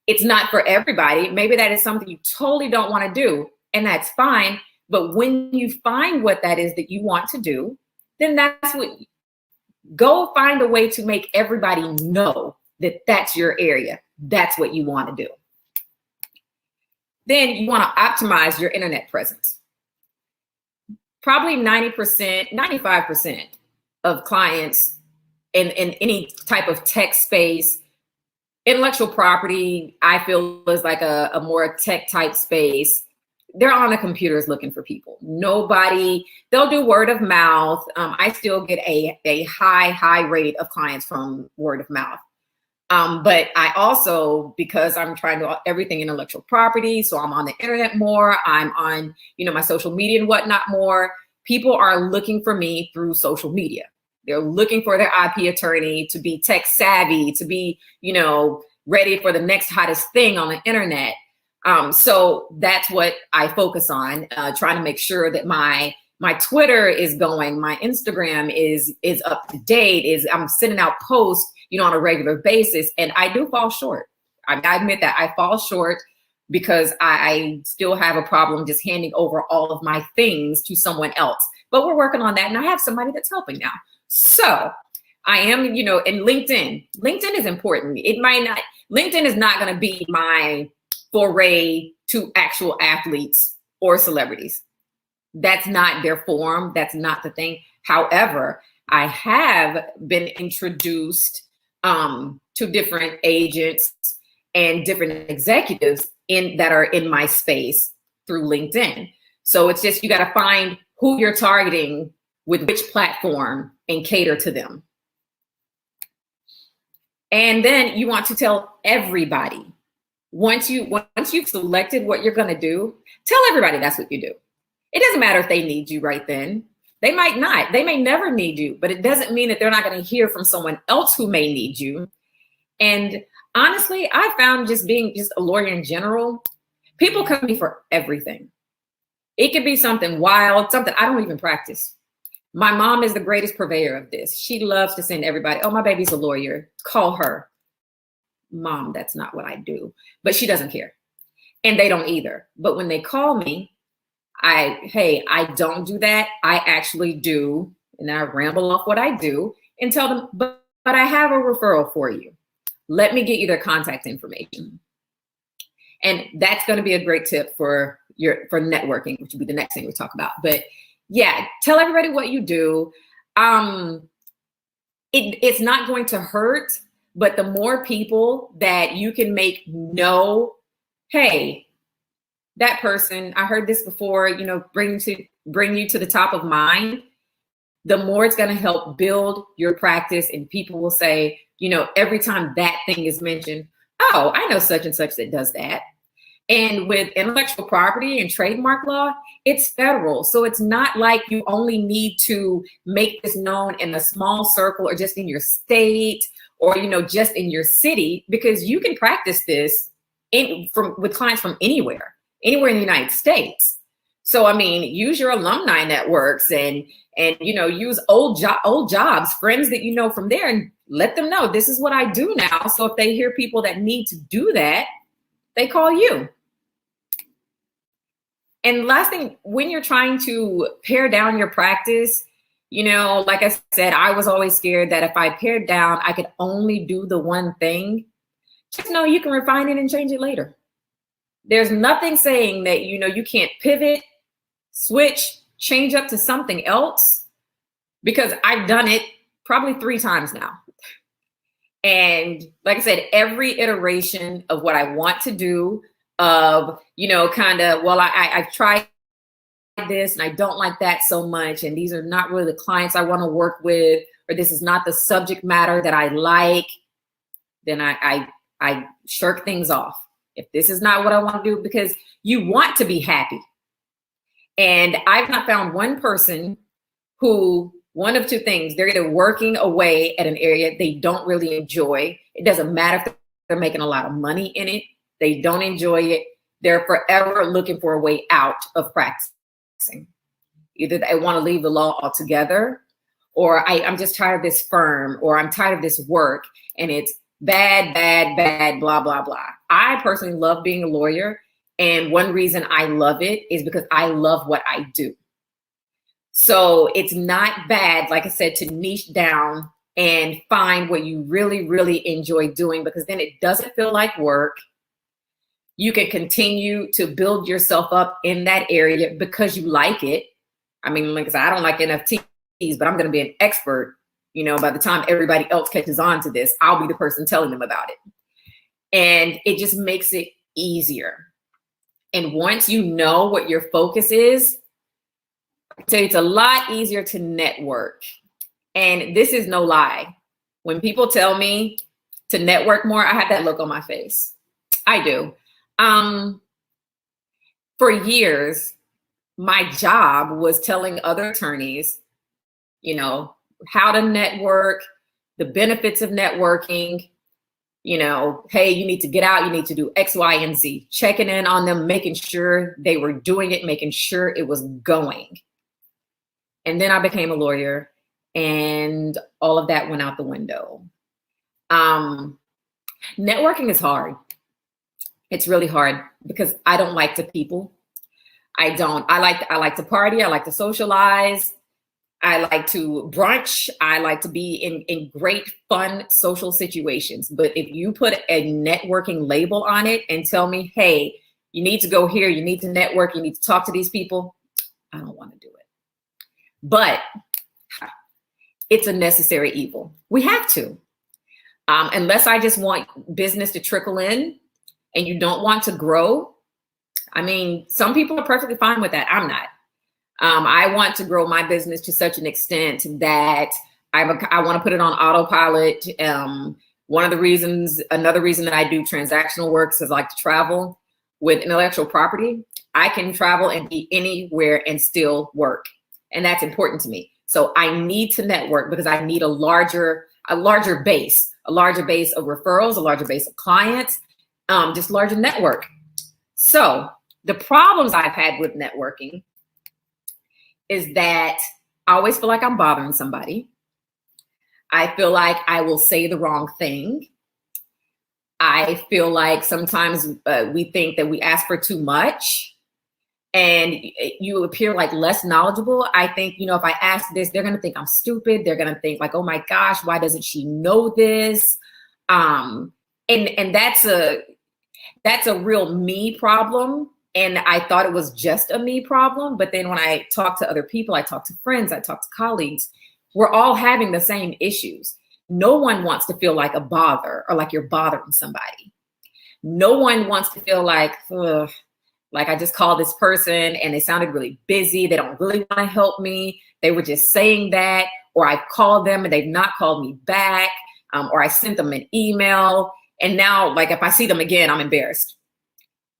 It's not for everybody. Maybe that is something you totally don't want to do, and that's fine. But when you find what that is that you want to do, then go find a way to make everybody know that that's your area. That's what you want to do. Then you want to optimize your internet presence. Probably 90%, 95% of clients in any type of tech space, intellectual property, I feel is like a more tech type space. they're on the computers looking for people. Nobody, they'll do word of mouth. I still get a high rate of clients from word of mouth. But I also, because I'm trying to do everything intellectual property, so I'm on the internet more, I'm on, my social media and whatnot more, people are looking for me through social media. They're looking for their IP attorney to be tech savvy, to be, ready for the next hottest thing on the internet. So that's what I focus on, trying to make sure that my Twitter is going, my Instagram is up to date, I'm sending out posts, on a regular basis. And I do fall short. I admit that I fall short because I still have a problem just handing over all of my things to someone else. But we're working on that. And I have somebody that's helping now. So I am, and LinkedIn is important. LinkedIn is not going to be my foray to actual athletes or celebrities. That's not their form. That's not the thing. However, I have been introduced to different agents and different executives that are in my space through LinkedIn. So it's just, you got to find who you're targeting with which platform and cater to them. And then you want to tell everybody. Once you've selected what you're going to do, tell everybody that's what you do. It doesn't matter if they need you right then. They might not. They may never need you, but it doesn't mean that they're not going to hear from someone else who may need you. And honestly, I found just being a lawyer in general, people come to me for everything. It could be something wild, something I don't even practice. My mom is the greatest purveyor of this. She loves to send everybody, oh, my baby's a lawyer, call her. Mom, that's not what I do. But she doesn't care. And they don't either. But when they call me, I don't do that. I actually do. And I ramble off what I do and tell them, but I have a referral for you. Let me get you their contact information. And that's going to be a great tip for networking, which will be the next thing we talk about. But yeah, tell everybody what you do. It's not going to hurt, but the more people that you can make know, hey, that person, I heard this before, bring you to the top of mind, the more it's going to help build your practice. And people will say, every time that thing is mentioned, oh, I know such and such that does that. And with intellectual property and trademark law, it's federal. So it's not like you only need to make this known in a small circle or just in your state or, just in your city, because you can practice this with clients from anywhere in the United States. So, I mean, use your alumni networks and use old jobs, friends that from there, and let them know this is what I do now. So if they hear people that need to do that, they call you. And last thing, when you're trying to pare down your practice, like I said, I was always scared that if I pared down, I could only do the one thing. Just know you can refine it and change it later. There's nothing saying that, you can't pivot, switch, change up to something else, because I've done it probably 3 times now. And like I said, every iteration of what I want to do, I've tried this and I don't like that so much, and these are not really the clients I want to work with, or this is not the subject matter that I like, then I shirk things off. If this is not what I want to do, because you want to be happy. And I've not found one person who, one of 2 things, they're either working away at an area they don't really enjoy. It doesn't matter if they're making a lot of money in it. They don't enjoy it. They're forever looking for a way out of practicing. Either they want to leave the law altogether, or I'm just tired of this firm, or I'm tired of this work, and it's bad, blah, blah, blah. I personally love being a lawyer. And one reason I love it is because I love what I do. So it's not bad, like I said, to niche down and find what you really, really enjoy doing, because then it doesn't feel like work. You can continue to build yourself up in that area because you like it. I mean, like I said, I don't like NFTs, but I'm going to be an expert. By the time everybody else catches on to this, I'll be the person telling them about it. And it just makes it easier. And once you know what your focus is, I tell you, it's a lot easier to network. And this is no lie. When people tell me to network more, I have that look on my face. I do. For years, my job was telling other attorneys, you know, how to network, the benefits of networking, you know, hey, you need to get out, you need to do X, Y, and Z, checking in on them, making sure they were doing it, making sure it was going. And then I became a lawyer and all of that went out the window. Networking is hard. It's really hard because I don't like to people. I like to party. I like to socialize. I like to brunch. I like to be in great, fun social situations. But if you put a networking label on it and tell me, hey, you need to go here, you need to network, you need to talk to these people, I don't want to do it. But it's a necessary evil. We have to. Unless I just want business to trickle in and you don't want to grow. I mean, some people are perfectly fine with that. I'm not. I want to grow my business to such an extent that I want to put it on autopilot. Another reason that I do transactional work is I like to travel. With intellectual property, I can travel and be anywhere and still work. And that's important to me. So I need to network because I need a larger base of referrals, a larger base of clients, just larger network. So the problems I've had with networking is that I always feel like I'm bothering somebody. I feel like I will say the wrong thing. I feel like sometimes we think that we ask for too much and you appear like less knowledgeable. I think, you know, if I ask this, they're going to think I'm stupid. They're going to think like, oh my gosh, why doesn't she know this? And that's a real me problem. And I thought it was just a me problem. But then when I talk to other people, I talk to friends, I talk to colleagues, we're all having the same issues. No one wants to feel like a bother or like you're bothering somebody. No one wants to feel like, ugh, like I just called this person and they sounded really busy. They don't really want to help me. They were just saying that, or I called them and they've not called me back, or I sent them an email. And now, like, if I see them again, I'm embarrassed.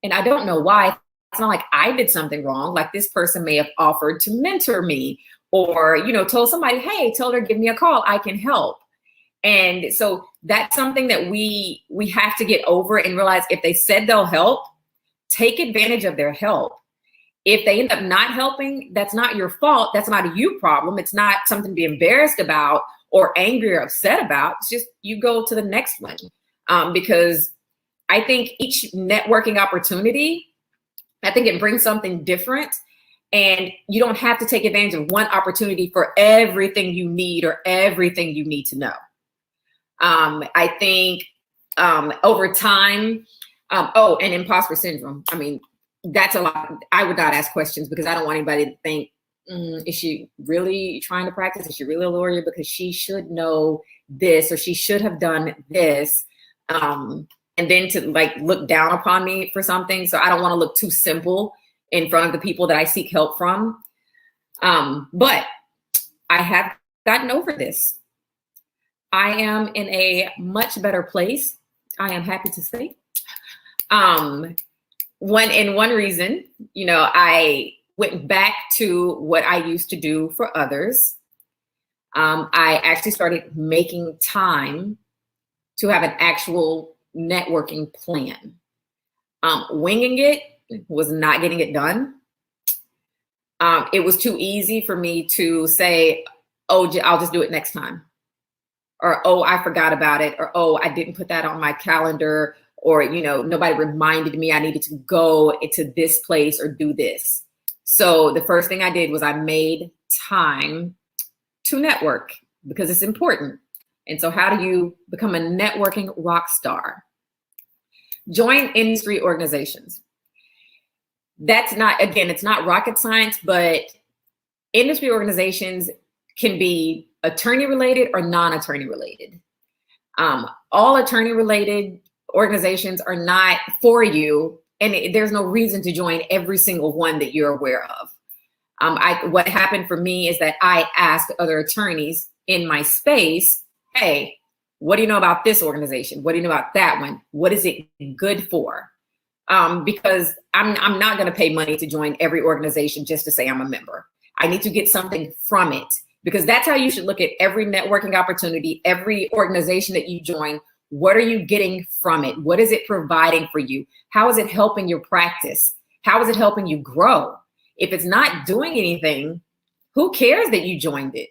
And I don't know why. It's not like I did something wrong. Like this person may have offered to mentor me or, you know, told somebody, hey, tell her, give me a call. I can help. And so that's something that we have to get over and realize if they said they'll help, take advantage of their help. If they end up not helping, that's not your fault. That's not a you problem. It's not something to be embarrassed about or angry or upset about. It's just you go to the next one. Because I think each networking opportunity, I think it brings something different. And you don't have to take advantage of one opportunity for everything you need or everything you need to know. I think over time, and imposter syndrome. I mean, that's a lot. I would not ask questions because I don't want anybody to think, is she really trying to practice? Is she really a lawyer? Because she should know this or she should have done this. And then to like look down upon me for something. So I don't want to look too simple in front of the people that I seek help from. But I have gotten over this. I am in a much better place. I am happy to say. One reason, you know, I went back to what I used to do for others. I actually started making time to have an actual networking plan. Winging it was not getting it done. It was too easy for me to say, oh, I'll just do it next time. Or, oh, I forgot about it. Or, oh, I didn't put that on my calendar. Or, you know, nobody reminded me I needed to go to this place or do this. So the first thing I did was I made time to network because it's important. And so how do you become a networking rock star? Join industry organizations. That's not, again, it's not rocket science, but industry organizations can be attorney related or non-attorney related. All attorney related organizations are not for you And there's no reason to join every single one that you're aware of. What happened for me is that I asked other attorneys in my space, hey, what do you know about this organization? What do you know about that one? What is it good for? Because I'm not going to pay money to join every organization just to say I'm a member. I need to get something from it, because that's how you should look at every networking opportunity, every organization that you join. What are you getting from it? What is it providing for you? How is it helping your practice? How is it helping you grow? If it's not doing anything, who cares that you joined it?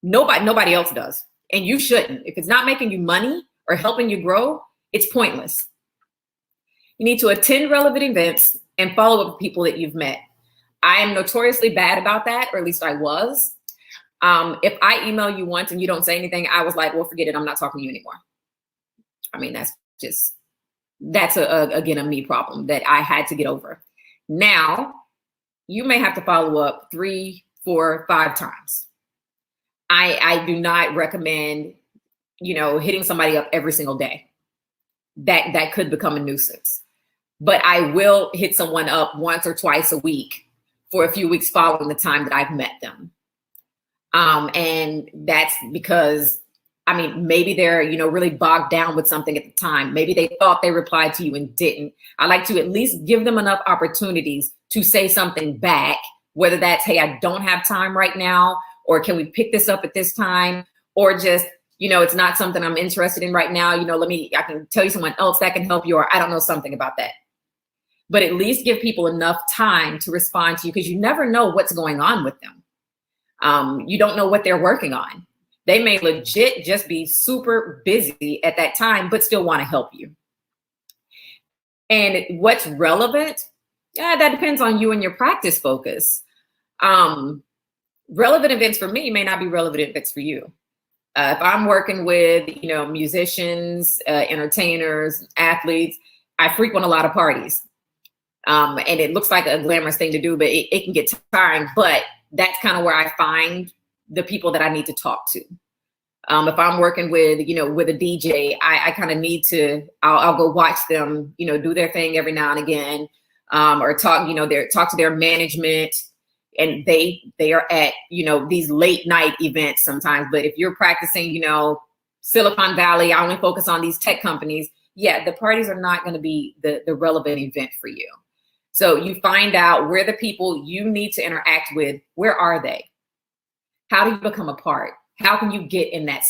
Nobody else does. And you shouldn't. If it's not making you money or helping you grow, it's pointless. You need to attend relevant events and follow up with people that you've met. I am notoriously bad about that, or at least I was. If I email you once and you don't say anything, I was like, well, forget it. I'm not talking to you anymore. I mean, that's again, a me problem that I had to get over. Now, you may have to follow up 3, 4, 5 times. I do not recommend, hitting somebody up every single day. That could become a nuisance. But I will hit someone up once or twice a week for a few weeks following the time that I've met them. And that's because, maybe they're, really bogged down with something at the time. Maybe they thought they replied to you and didn't. I like to at least give them enough opportunities to say something back, whether that's, hey, I don't have time right now, or can we pick this up at this time, or just, it's not something I'm interested in right now. I can tell you someone else that can help you, or I don't know something about that. But at least give people enough time to respond to you, because you never know what's going on with them. You don't know what they're working on. They may legit just be super busy at that time, but still want to help you. And what's relevant? Yeah, that depends on you and your practice focus. Relevant events for me may not be relevant events for you. If I'm working with, musicians, entertainers, athletes, I frequent a lot of parties. And it looks like a glamorous thing to do, but it can get tiring. But that's kind of where I find the people that I need to talk to. If I'm working with, with a DJ, I kind of need to, I'll go watch them, do their thing every now and again, or talk to their management. And they are at, these late night events sometimes. But if you're practicing, Silicon Valley, I only focus on these tech companies. Yeah, the parties are not going to be the relevant event for you. So you find out where the people you need to interact with, where are they? How do you become a part? How can you get in that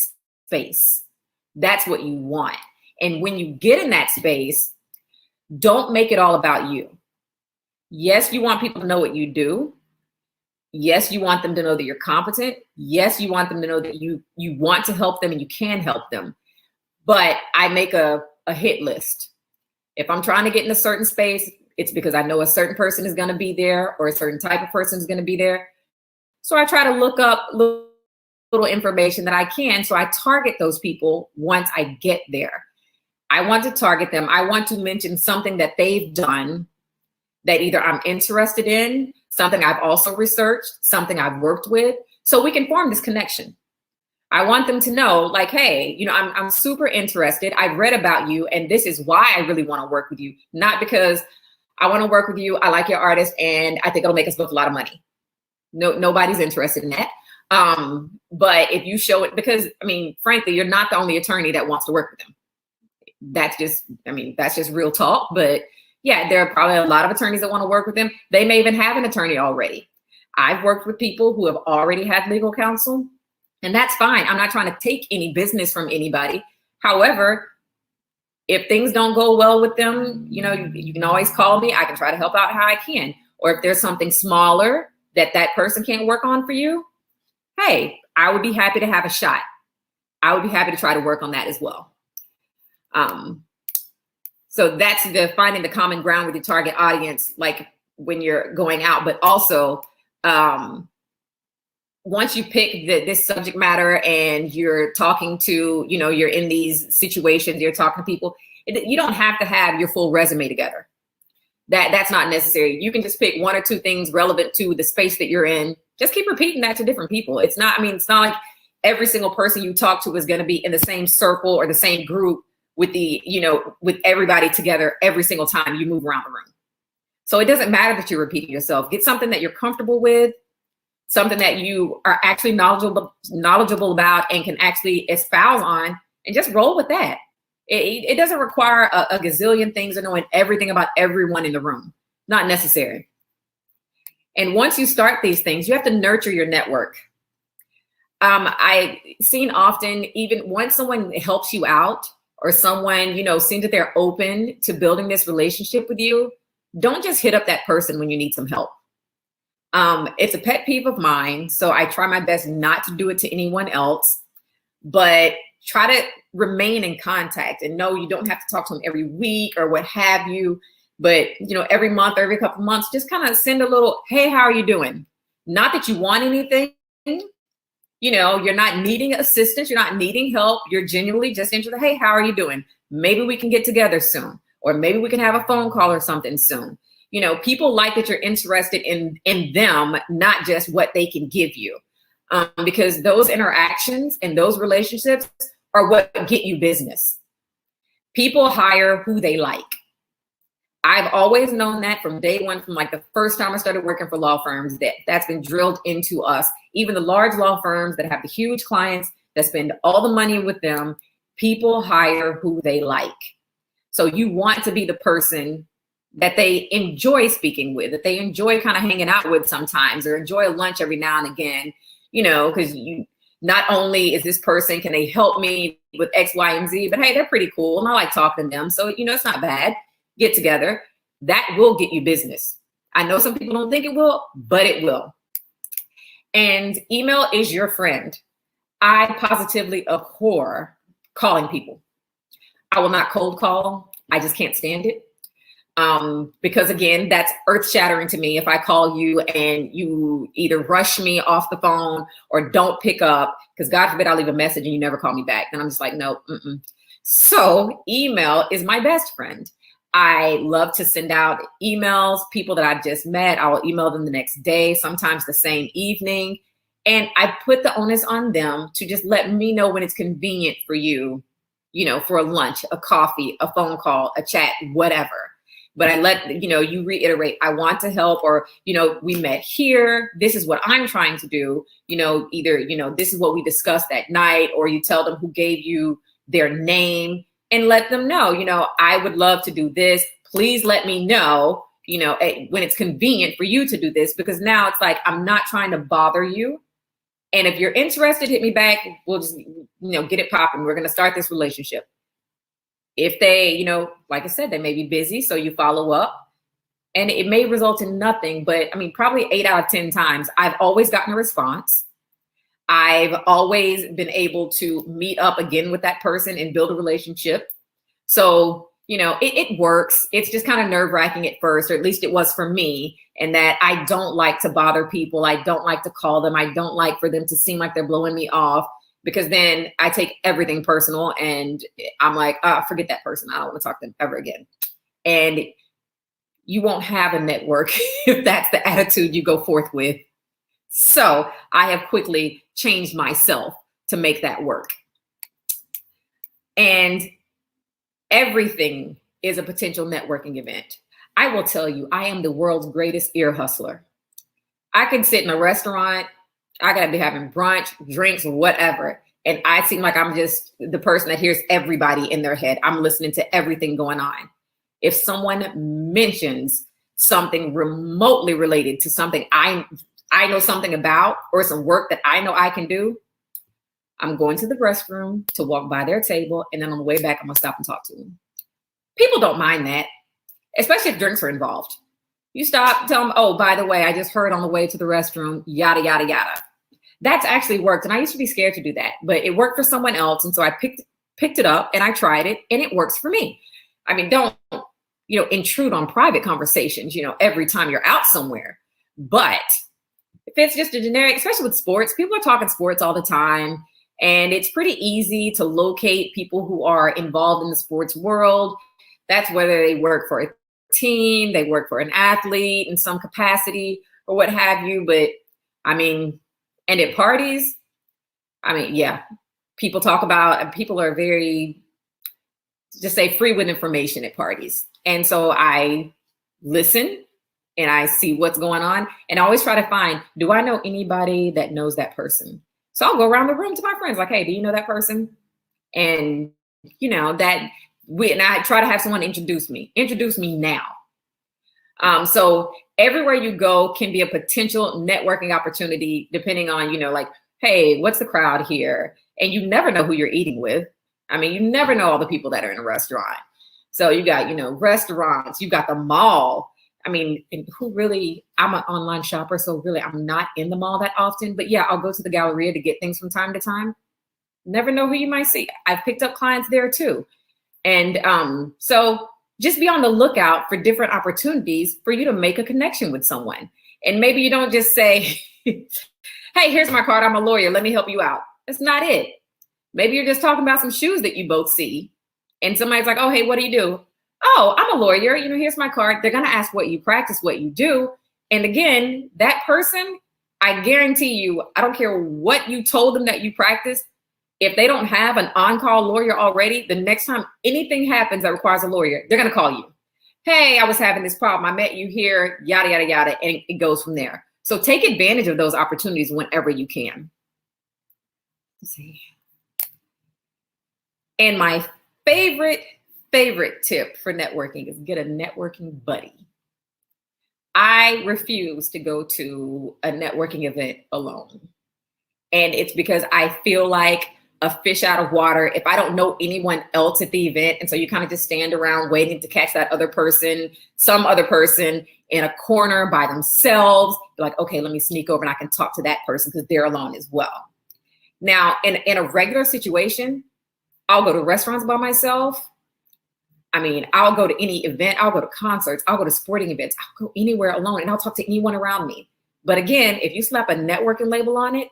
space? That's what you want. And when you get in that space, don't make it all about you. Yes, you want people to know what you do. Yes, you want them to know that you're competent. Yes, you want them to know that you want to help them and you can help them. But I make a hit list. If I'm trying to get in a certain space, it's because I know a certain person is going to be there, or a certain type of person is going to be there. So I try to look up little information that I can. So I target those people once I get there. I want to target them. I want to mention something that they've done that either I'm interested in, something I've also researched, something I've worked with, so we can form this connection. I want them to know, like, hey, I'm super interested. I've read about you, and this is why I really want to work with you. Not because I want to work with you, I like your artist, and I think it'll make us both a lot of money. No, nobody's interested in that. But if you show it, because frankly, you're not the only attorney that wants to work with them. That's just real talk. But yeah, there are probably a lot of attorneys that want to work with them. They may even have an attorney already. I've worked with people who have already had legal counsel, and that's fine. I'm not trying to take any business from anybody. However, if things don't go well with them, you can always call me. I can try to help out how I can. Or if there's something smaller that person can't work on for you, hey, I would be happy to have a shot. I would be happy to try to work on that as well. So that's the finding the common ground with your target audience, like when you're going out, but also once you pick this subject matter and you're talking to, you're in these situations, you're talking to people, you don't have to have your full resume together. That's not necessary. You can just pick 1 or 2 things relevant to the space that you're in. Just keep repeating that to different people. It's not like every single person you talk to is going to be in the same circle or the same group with with everybody together every single time you move around the room. So it doesn't matter that you're repeating yourself. Get something that you're comfortable with, something that you are actually knowledgeable about and can actually espouse on, and just roll with that. It doesn't require a gazillion things or knowing everything about everyone in the room. Not necessary. And once you start these things, you have to nurture your network. I've seen often, even once someone helps you out or someone, seems that they're open to building this relationship with you, don't just hit up that person when you need some help. It's a pet peeve of mine, so I try my best not to do it to anyone else, but try to remain in contact. And no, you don't have to talk to them every week or what have you, but every month, or every couple of months, just kind of send a little, hey, how are you doing? Not that you want anything, you're not needing assistance, you're not needing help, you're genuinely just interested, hey, how are you doing? Maybe we can get together soon, or maybe we can have a phone call or something soon. People like that you're interested in them, not just what they can give you. Because those interactions and those relationships are what get you business. People hire who they like. I've always known that from day one, from like the first time I started working for law firms, that's been drilled into us. Even the large law firms that have the huge clients that spend all the money with them, people hire who they like. So you want to be the person that they enjoy speaking with, that they enjoy kind of hanging out with sometimes, or enjoy a lunch every now and again, because not only is this person, can they help me with X, Y, and Z, but hey, they're pretty cool and I like talking to them. So, it's not bad. Get together. That will get you business. I know some people don't think it will, but it will. And email is your friend. I positively abhor calling people. I will not cold call. I just can't stand it. Because again, that's earth shattering to me if I call you and you either rush me off the phone or don't pick up, because God forbid I'll leave a message and you never call me back. And I'm just like, no. So email is my best friend. I love to send out emails, people that I've just met, I will email them the next day, sometimes the same evening. And I put the onus on them to just let me know when it's convenient for you, for a lunch, a coffee, a phone call, a chat, whatever. But I let, you reiterate, I want to help, or, we met here. This is what I'm trying to do. Either, this is what we discussed that night, or you tell them who gave you their name and let them know, I would love to do this. Please let me know, when it's convenient for you to do this, because now it's like, I'm not trying to bother you. And if you're interested, hit me back. We'll just, get it popping. We're going to start this relationship. If they, like I said, they may be busy, so you follow up and it may result in nothing, but probably 8 out of 10 times, I've always gotten a response. I've always been able to meet up again with that person and build a relationship. So, it works. It's just kind of nerve-wracking at first, or at least it was for me, and that I don't like to bother people. I don't like to call them. I don't like for them to seem like they're blowing me off, because then I take everything personal and I'm like, forget that person. I don't want to talk to them ever again. And you won't have a network if that's the attitude you go forth with. So I have quickly changed myself to make that work. And everything is a potential networking event. I will tell you, I am the world's greatest ear hustler. I can sit in a restaurant, I gotta be having brunch, drinks, whatever. And I seem like I'm just the person that hears everybody in their head. I'm listening to everything going on. If someone mentions something remotely related to something I know something about, or some work that I know I can do, I'm going to the restroom to walk by their table. And then on the way back, I'm gonna stop and talk to them. People don't mind that, especially if drinks are involved. You stop, tell them, oh, by the way, I just heard on the way to the restroom, yada, yada, yada. That's actually worked. And I used to be scared to do that, but it worked for someone else. And so I picked it up and I tried it and it works for me. Don't, intrude on private conversations, every time you're out somewhere. But if it's just a generic, especially with sports, people are talking sports all the time. And it's pretty easy to locate people who are involved in the sports world. That's whether they work for a team, they work for an athlete in some capacity or what have you. But and at parties, yeah, people are very, just say free with information at parties. And so I listen and I see what's going on. And I always try to find, do I know anybody that knows that person? So I'll go around the room to my friends like, hey, do you know that person? And you know, and I try to have someone introduce me now. So everywhere you go can be a potential networking opportunity, depending on, you know, like, hey, what's the crowd here? And you never know who you're eating with. I mean, you never know all the people that are in a restaurant. So you got, you know, restaurants, you got the mall. I mean, and I'm an online shopper, so really I'm not in the mall that often, but yeah, I'll go to the Galleria to get things from time to time. Never know who you might see. I've picked up clients there too. And so just be on the lookout for different opportunities for you to make a connection with someone. And maybe you don't just say, hey, here's my card, I'm a lawyer, let me help you out. That's not it. Maybe you're just talking about some shoes that you both see. And somebody's like, oh, hey, what do you do? Oh, I'm a lawyer. You know, here's my card. They're going to ask what you practice, what you do. And again, that person, I guarantee you, I don't care what you told them that you practice. If they don't have an on-call lawyer already, the next time anything happens that requires a lawyer, they're going to call you. Hey, I was having this problem. I met you here, yada, yada, yada. And it goes from there. So take advantage of those opportunities whenever you can. Let's see. And my favorite tip for networking is get a networking buddy. I refuse to go to a networking event alone. And it's because I feel like a fish out of water if I don't know anyone else at the event. And so you kind of just stand around waiting to catch that other person, some other person in a corner by themselves. You're like, okay, let me sneak over and I can talk to that person because they're alone as well. Now, in a regular situation, I'll go to restaurants by myself. I mean, I'll go to any event. I'll go to concerts. I'll go to sporting events. I'll go anywhere alone and I'll talk to anyone around me. But again, if you slap a networking label on it,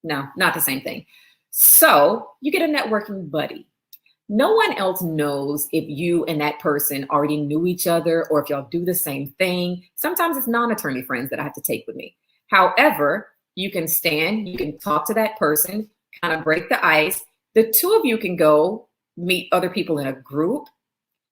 no, not the same thing. So you get a networking buddy. No one else knows if you and that person already knew each other or if y'all do the same thing. Sometimes it's non-attorney friends that I have to take with me. However, you can talk to that person, kind of break the ice. The two of you can go meet other people in a group,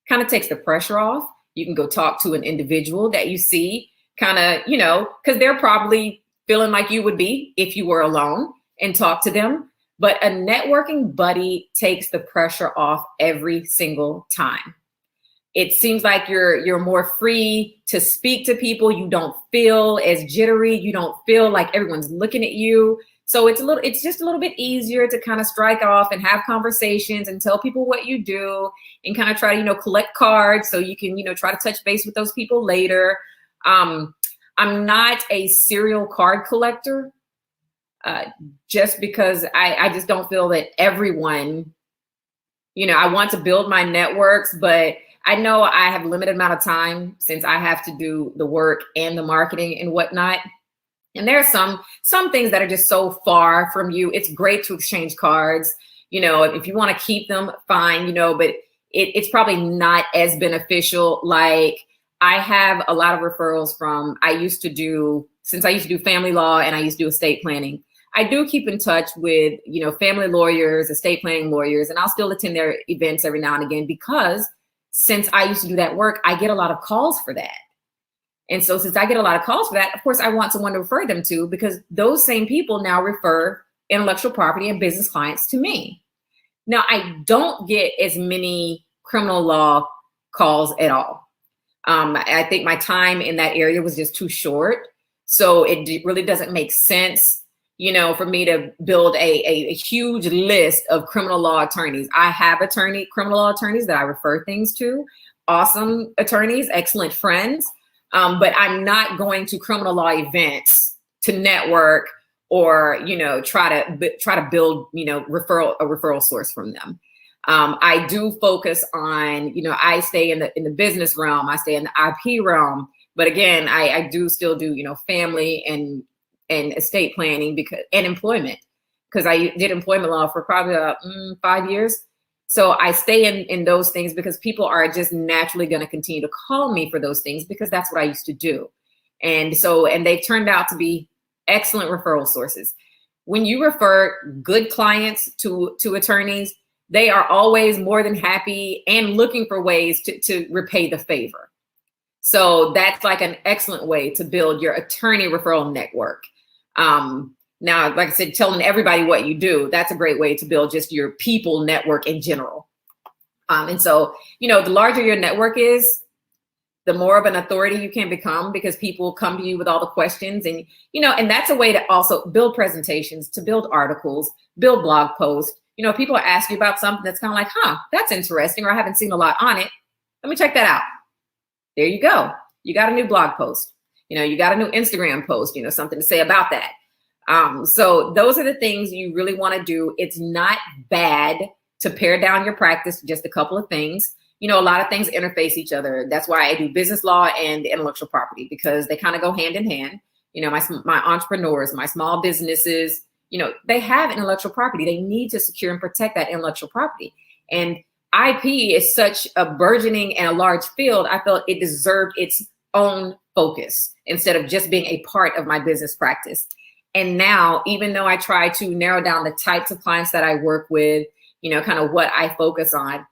kind of takes the pressure off. You can go talk to an individual that you see, kind of, you know, because they're probably feeling like you would be if you were alone, and talk to them. But a networking buddy takes the pressure off every single time. It seems like you're more free to speak to people. You don't feel as jittery. You don't feel like everyone's looking at you. So it's just a little bit easier to kind of strike off and have conversations and tell people what you do and kind of try to, you know, collect cards so you can, you know, try to touch base with those people later. I'm not a serial card collector. Just because I just don't feel that everyone, you know, I want to build my networks, but I know I have a limited amount of time since I have to do the work and the marketing and whatnot. And there are some things that are just so far from you. It's great to exchange cards, you know, if you want to keep them, fine, you know, but it's probably not as beneficial. Like I have a lot of referrals from, since I used to do family law and I used to do estate planning. I do keep in touch with, you know, family lawyers, estate planning lawyers, and I'll still attend their events every now and again because since I used to do that work, I get a lot of calls for that. And so since I get a lot of calls for that, of course, I want someone to refer them to because those same people now refer intellectual property and business clients to me. Now, I don't get as many criminal law calls at all. I think my time in that area was just too short. So it really doesn't make sense, you know, for me to build a huge list of criminal law attorneys. I have criminal law attorneys that I refer things to, awesome attorneys, excellent friends, but I'm not going to criminal law events to network or, you know, try to build, you know, a referral source from them. I do focus on, you know, I stay in the business realm, I stay in the IP realm, but again, I do still do, you know, family and estate planning and employment, because I did employment law for probably 5 years. So I stay in those things because people are just naturally going to continue to call me for those things because that's what I used to do. And they've turned out to be excellent referral sources. When you refer good clients to attorneys, they are always more than happy and looking for ways to repay the favor. So that's like an excellent way to build your attorney referral network. Now, like I said, telling everybody what you do, that's a great way to build just your people network in general. And so, you know, the larger your network is, the more of an authority you can become, because people come to you with all the questions. And, you know, and that's a way to also build presentations, to build articles, build blog posts. You know, people ask you about something that's kind of like, huh, that's interesting, or I haven't seen a lot on it. Let me check that out. There you go. You got a new blog post. You know, you got a new Instagram post, you know, something to say about that. So those are the things you really want to do. It's not bad to pare down your practice to just a couple of things. You know, a lot of things interface each other. That's why I do business law and intellectual property, because they kind of go hand in hand. You know, my entrepreneurs, my small businesses, you know, they have intellectual property. They need to secure and protect that intellectual property. And IP is such a burgeoning and a large field. I felt it deserved its own focus instead of just being a part of my business practice. And now, even though I try to narrow down the types of clients that I work with, you know, kind of what I focus on,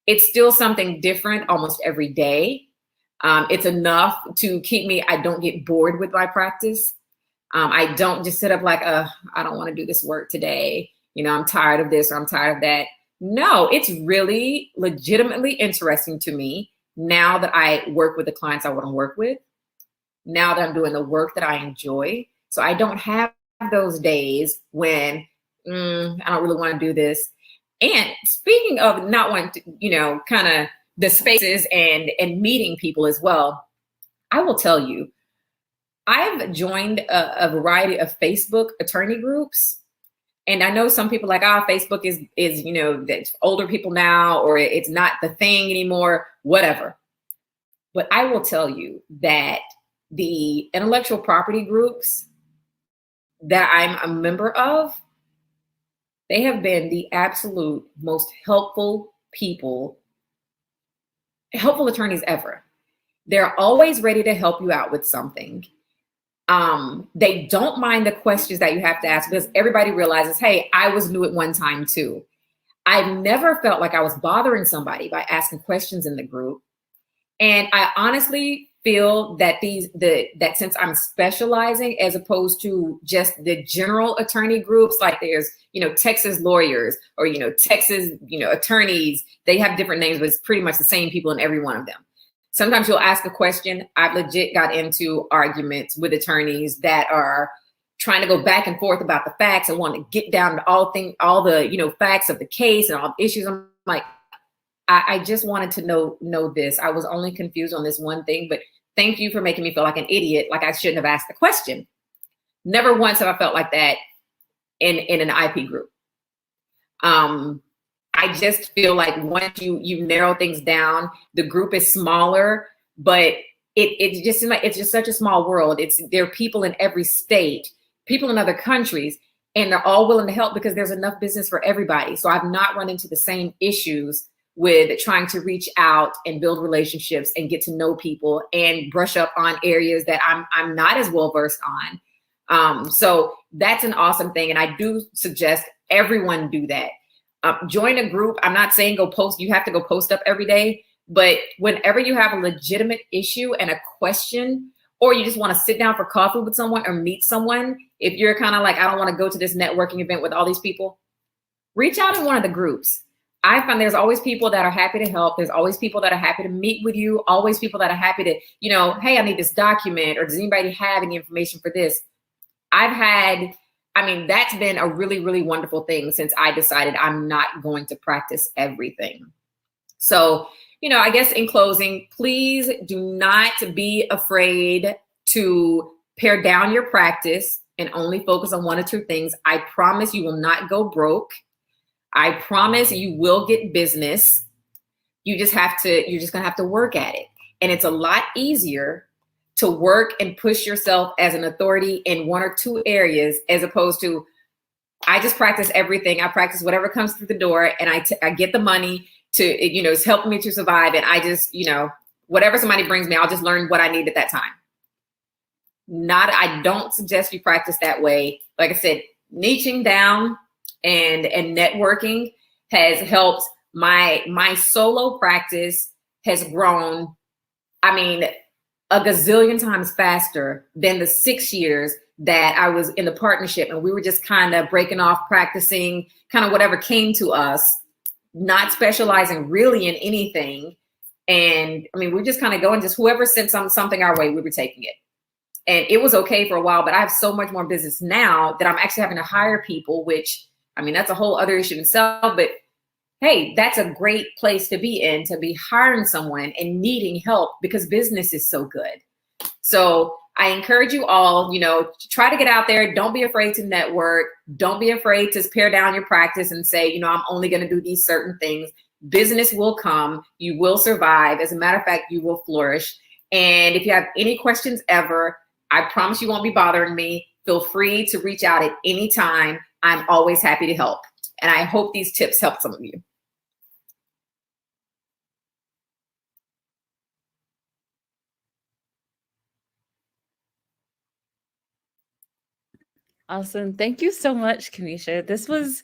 it's still something different almost every day. It's enough to keep me, I don't get bored with my practice. I don't just sit up like, I don't want to do this work today. You know, I'm tired of this or I'm tired of that. No, it's really legitimately interesting to me now that I work with the clients I want to work with, now that I'm doing the work that I enjoy. So I don't have those days when I don't really want to do this. And speaking of not wanting to, you know, kind of the spaces and meeting people as well, I will tell you, I've joined a variety of Facebook attorney groups. And I know some people like, Facebook is, you know, that's older people now, or it's not the thing anymore, whatever. But I will tell you that the intellectual property groups that I'm a member of, they have been the absolute most helpful attorneys ever. They're always ready to help you out with something. They don't mind the questions that you have to ask, because everybody realizes, hey, I was new at one time too. I've never felt like I was bothering somebody by asking questions in the group. And I honestly feel that that since I'm specializing as opposed to just the general attorney groups, like there's, you know, Texas lawyers or, you know, Texas, you know, attorneys, they have different names, but it's pretty much the same people in every one of them. Sometimes you'll ask a question. I've legit got into arguments with attorneys that are trying to go back and forth about the facts and want to get down to all the, you know, facts of the case and all the issues. I'm like, I just wanted to know this. I was only confused on this one thing, but thank you for making me feel like an idiot, like I shouldn't have asked the question. Never once have I felt like that in an IP group. I just feel like once you narrow things down, the group is smaller, but it just seems like it's just such a small world. There are people in every state, people in other countries, and they're all willing to help because there's enough business for everybody. So I've not run into the same issues with trying to reach out and build relationships and get to know people and brush up on areas that I'm not as well versed on. So that's an awesome thing. And I do suggest everyone do that. Join a group. I'm not saying go post. You have to go post up every day. But whenever you have a legitimate issue and a question, or you just want to sit down for coffee with someone or meet someone, if you're kind of like, I don't want to go to this networking event with all these people, reach out in one of the groups. I find there's always people that are happy to help. There's always people that are happy to meet with you. Always people that are happy to, you know, hey, I need this document, or does anybody have any information for this? That's been a really, really wonderful thing since I decided I'm not going to practice everything. So, you know, I guess in closing, please do not be afraid to pare down your practice and only focus on one or two things. I promise you will not go broke. I promise you will get business. You're just gonna have to work at it. And it's a lot easier to work and push yourself as an authority in one or two areas, as opposed to, I just practice everything. I practice whatever comes through the door, and I get the money to, you know, it's helping me to survive. And I just, you know, whatever somebody brings me, I'll just learn what I need at that time. I don't suggest you practice that way. Like I said, niching down and networking has helped my solo practice has grown, I mean, a gazillion times faster than the 6 years that I was in the partnership, and we were just kind of breaking off, practicing kind of whatever came to us, not specializing really in anything. And I mean, we're just kind of going, just whoever sent something our way, we were taking it. And it was okay for a while, but I have so much more business now that I'm actually having to hire people, which, I mean, that's a whole other issue in itself, but hey, that's a great place to be in, to be hiring someone and needing help because business is so good. So I encourage you all, try to get out there. Don't be afraid to network. Don't be afraid to pare down your practice and say, I'm only going to do these certain things. Business will come. You will survive. As a matter of fact, you will flourish. And if you have any questions ever, I promise you won't be bothering me. Feel free to reach out at any time. I'm always happy to help. And I hope these tips help some of you.
Awesome. Thank you so much, Kamisha. This was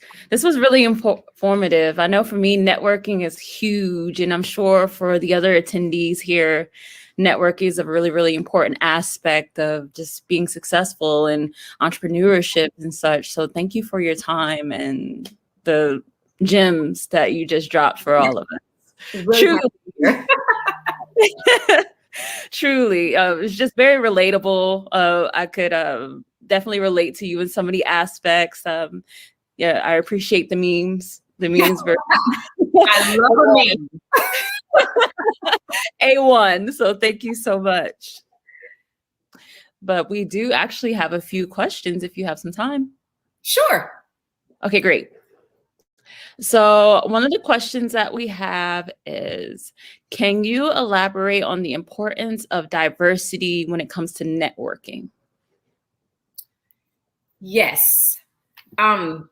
really informative. I know for me, networking is huge, and I'm sure for the other attendees here, networking is a really, really important aspect of just being successful in entrepreneurship and such. So thank you for your time and the gems that you just dropped for all of us.
Really
Truly, it's just very relatable. I could definitely relate to you in so many aspects. Yeah, I appreciate the memes. The memes very
I love a meme.
A1. So thank you so much. But we do actually have a few questions if you have some time.
Sure.
Okay, great. So one of the questions that we have is, can you elaborate on the importance of diversity when it comes to networking?
Yes. My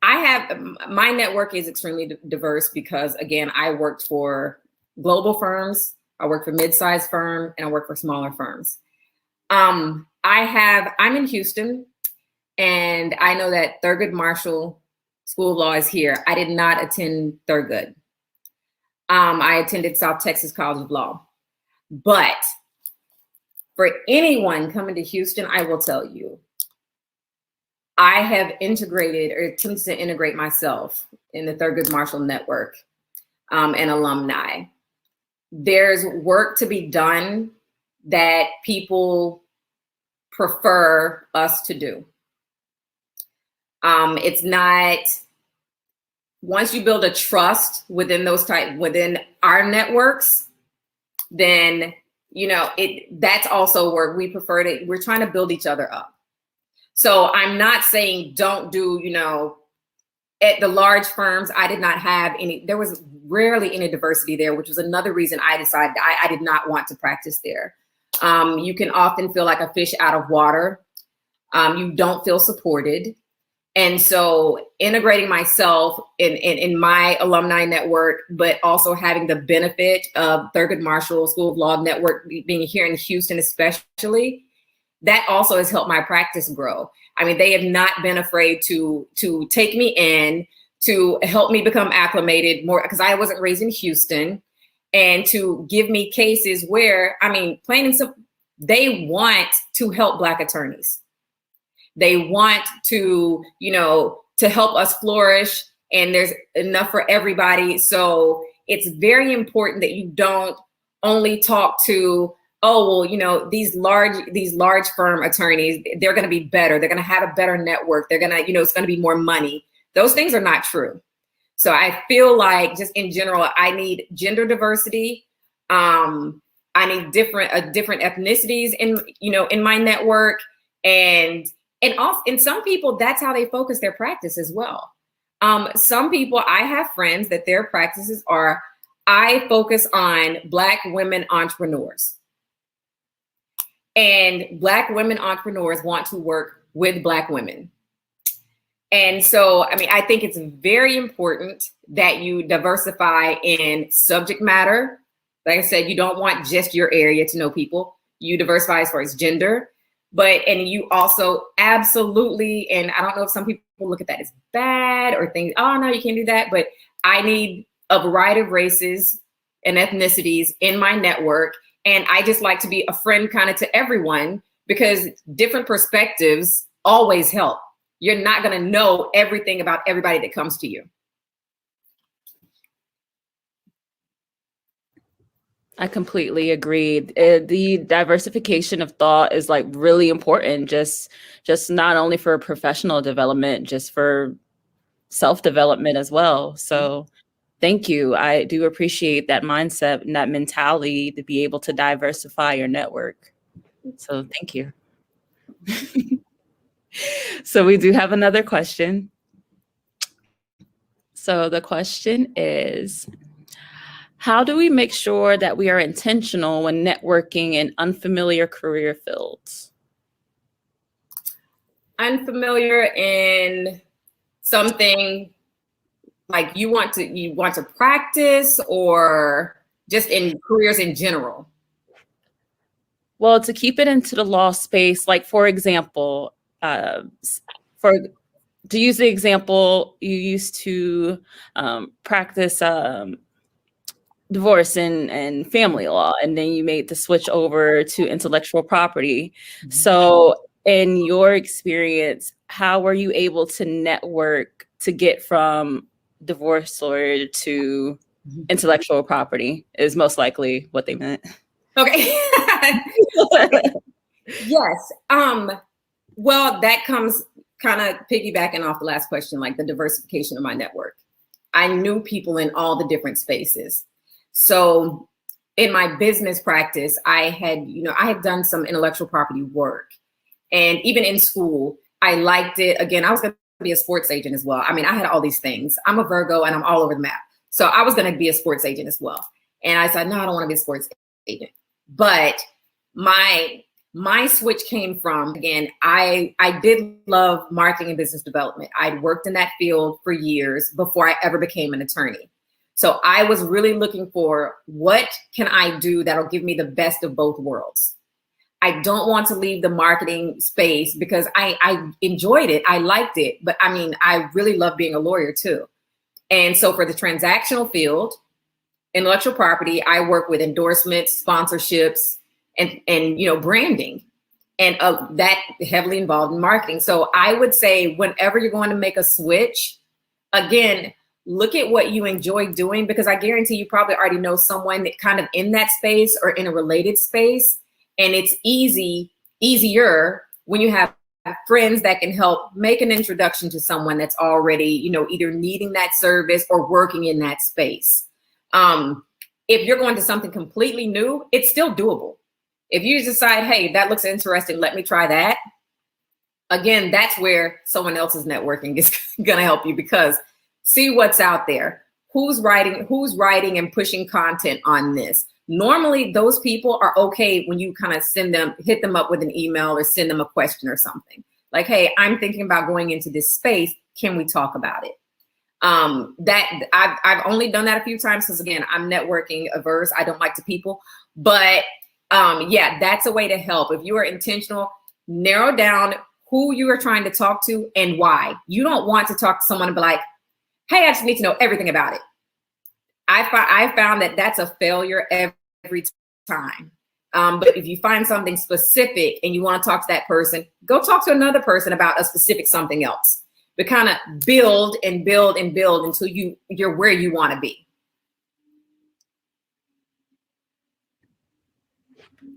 network is extremely diverse because, again, I worked for global firms, I work for mid-sized firms, and I work for smaller firms. I'm in Houston, and I know that Thurgood Marshall School of Law is here. I did not attend Thurgood. I attended South Texas College of Law. But for anyone coming to Houston, I will tell you, I have integrated or attempted to integrate myself in the Thurgood Marshall network and alumni. There's work to be done that people prefer us to do. It's not, once you build a trust within within our networks, then, that's also where we prefer to, we're trying to build each other up. So I'm not saying don't do, at the large firms, I did not have any, there was rarely any diversity there, which was another reason I decided I did not want to practice there. You can often feel like a fish out of water. You don't feel supported. And so integrating myself in my alumni network, but also having the benefit of Thurgood Marshall School of Law network being here in Houston, especially, that also has helped my practice grow. I mean, they have not been afraid to take me in, to help me become acclimated more, because I wasn't raised in Houston, and to give me cases where, I mean, plain and simple, they want to help Black attorneys. They want to, to help us flourish, and there's enough for everybody. So it's very important that you don't only talk to, oh, well, these large firm attorneys, they're going to be better. They're going to have a better network. They're going to, it's going to be more money. Those things are not true. So I feel like, just in general, I need gender diversity. I need different ethnicities in my network, and some people, that's how they focus their practice as well. Some people, I have friends that their practices are, I focus on Black women entrepreneurs. And Black women entrepreneurs want to work with Black women. And so, I mean, I think it's very important that you diversify in subject matter. Like I said, you don't want just your area to know people. You diversify as far as gender, and you also absolutely, and I don't know if some people look at that as bad or think, oh no, you can't do that. But I need a variety of races and ethnicities in my network. And I just like to be a friend kind of to everyone, because different perspectives always help. You're not going to know everything about everybody that comes to you.
I completely agree. The diversification of thought is like really important, just not only for professional development, just for self-development as well. So thank you. I do appreciate that mindset and that mentality to be able to diversify your network. So thank you. So we do have another question. So the question is, how do we make sure that we are intentional when networking in unfamiliar career fields?
Unfamiliar in something like you want to practice, or just in careers in general?
Well, to keep it into the law space, like for example, to use the example, you used to practice divorce and family law, and then you made the switch over to intellectual property. So in your experience, how were you able to network to get from divorce lawyer to intellectual property is most likely what they meant.
Okay. Yes. Well, that comes kind of piggybacking off the last question, like the diversification of my network. I knew people in all the different spaces. So in my business practice, I had done some intellectual property work. And even in school, I liked it. Again, I was going to be a sports agent as well. I mean, I had all these things. I'm a Virgo and I'm all over the map. So I was going to be a sports agent as well. And I said, no, I don't want to be a sports agent. But my switch came from, again, I did love marketing and business development. I'd worked in that field for years before I ever became an attorney. So I was really looking for, what can I do that'll give me the best of both worlds? I don't want to leave the marketing space because I enjoyed it. I liked it. But I mean, I really love being a lawyer too. And so for the transactional field, intellectual property, I work with endorsements, sponsorships, and branding, and that heavily involved in marketing. So I would say, whenever you're going to make a switch, again, look at what you enjoy doing, because I guarantee you probably already know someone that kind of in that space or in a related space. And it's easier when you have friends that can help make an introduction to someone that's already, either needing that service or working in that space. If you're going to something completely new, it's still doable. If you decide, hey, that looks interesting, let me try that. Again, that's where someone else's networking is going to help you, because see what's out there. Who's writing and pushing content on this? Normally, those people are okay when you kind of hit them up with an email or send them a question or something. Like, hey, I'm thinking about going into this space. Can we talk about it? That I've only done that a few times because, again, I'm networking averse. I don't like to people. But yeah, that's a way to help. If you are intentional, narrow down who you are trying to talk to and why. You don't want to talk to someone and be like, hey, I just need to know everything about it. I found that that's a failure every time. But if you find something specific and you want to talk to that person, go talk to another person about a specific something else. But kind of build and build and build until you're where you want to be.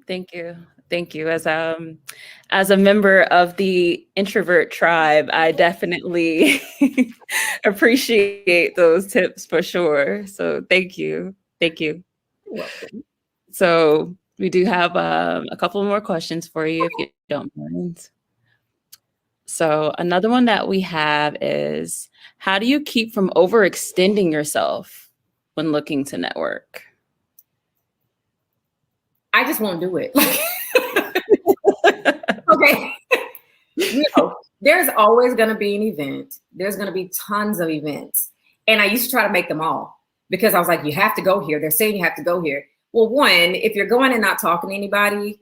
Thank you. Thank you. As a member of the introvert tribe, I definitely appreciate those tips for sure. So thank you. Thank you.
You're welcome.
So we do have a couple more questions for you, if you don't mind. So another one that we have is, how do you keep from overextending yourself when looking to network?
I just won't do it. Okay. There's always going to be an event. There's going to be tons of events. And I used to try to make them all, because I was like, you have to go here. They're saying you have to go here. Well, one, if you're going and not talking to anybody,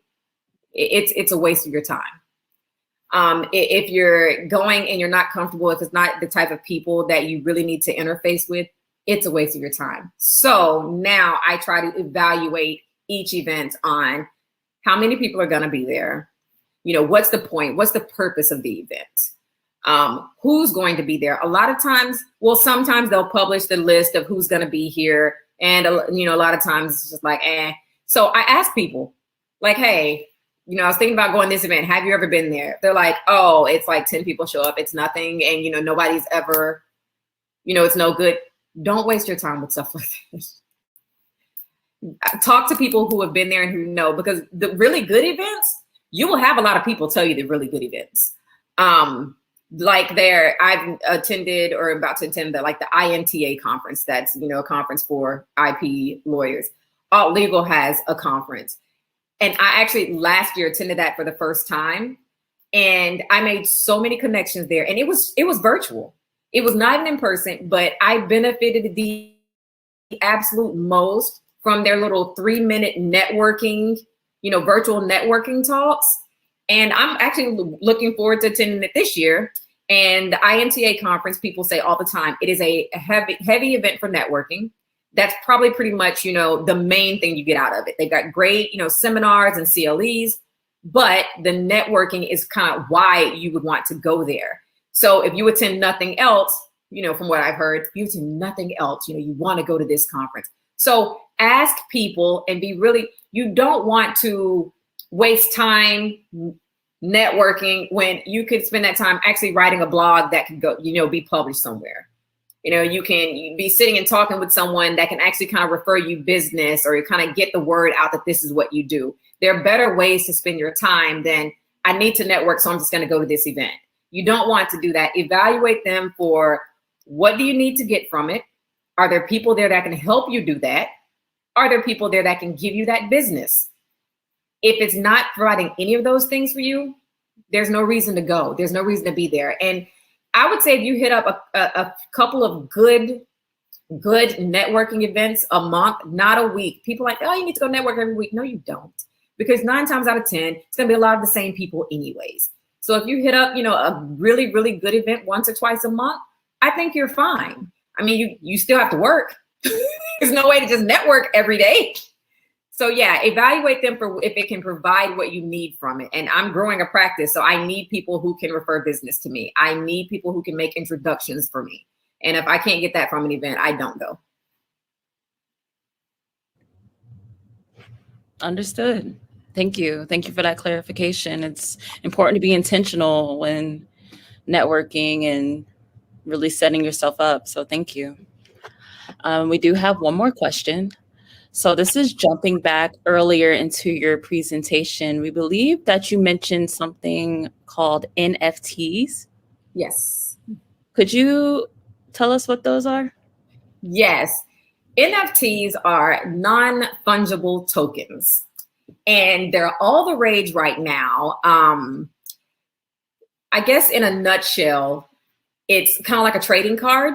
it's a waste of your time. If you're going and you're not comfortable, if it's not the type of people that you really need to interface with, it's a waste of your time. So now I try to evaluate each event on how many people are going to be there. You know, what's the point? What's the purpose of the event? Who's going to be there? A lot of times, well, sometimes they'll publish the list of who's going to be here. And, you know, a lot of times it's just like, eh. So I ask people like, hey, you know, I was thinking about going to this event. Have you ever been there? They're like, oh, it's like 10 people show up. It's nothing. And, you know, nobody's ever, you know, it's no good. Don't waste your time with stuff like this. Talk to people who have been there and who know, because the really good events, you will have a lot of people tell you the really good events. Like there, I've attended or about to attend the INTA conference. That's, you know, a conference for IP lawyers. Alt Legal has a conference. And I actually last year attended that for the first time. And I made so many connections there. And it was virtual. It was not even in person, but I benefited the absolute most from their little 3-minute networking, you know, virtual networking talks. And I'm actually looking forward to attending it this year. And the INTA conference, people say all the time, it is a heavy event for networking. That's probably pretty much, you know, the main thing you get out of it. They've got great, you know, seminars and CLEs, but the networking is kind of why you would want to go there. So if you attend nothing else, you know, from what I've heard, if you attend nothing else, you know, you want to go to this conference. So ask people and be really, you don't want to waste time networking when you could spend that time actually writing a blog that could go, you know, be published somewhere. You know, you can be sitting and talking with someone that can actually kind of refer you business or kind of get the word out that this is what you do. There are better ways to spend your time than I need to network, so I'm just going to go to this event. You don't want to do that. Evaluate them for what do you need to get from it? Are there people there that can help you do that? Are there people there that can give you that business? If it's not providing any of those things for you, there's no reason to go. There's no reason to be there. And I would say if you hit up a couple of good networking events a month, not a week. People are like, oh, you need to go network every week. No, you don't. Because 9 times out of 10, it's going to be a lot of the same people anyways. So if you hit up, you know, a really, really good event once or twice a month, I think you're fine. I mean, you still have to work. There's no way to just network every day. So yeah, evaluate them for if it can provide what you need from it. And I'm growing a practice, so I need people who can refer business to me. I need people who can make introductions for me. And if I can't get that from an event, I don't go.
Understood. Thank you. Thank you for that clarification. It's important to be intentional when networking and really setting yourself up. So thank you. We do have one more question. So this is jumping back earlier into your presentation. We believe that you mentioned something called NFTs.
Yes.
Could you tell us what those are?
Yes. NFTs are non-fungible tokens. And they're all the rage right now. I guess in a nutshell, it's kind of like a trading card,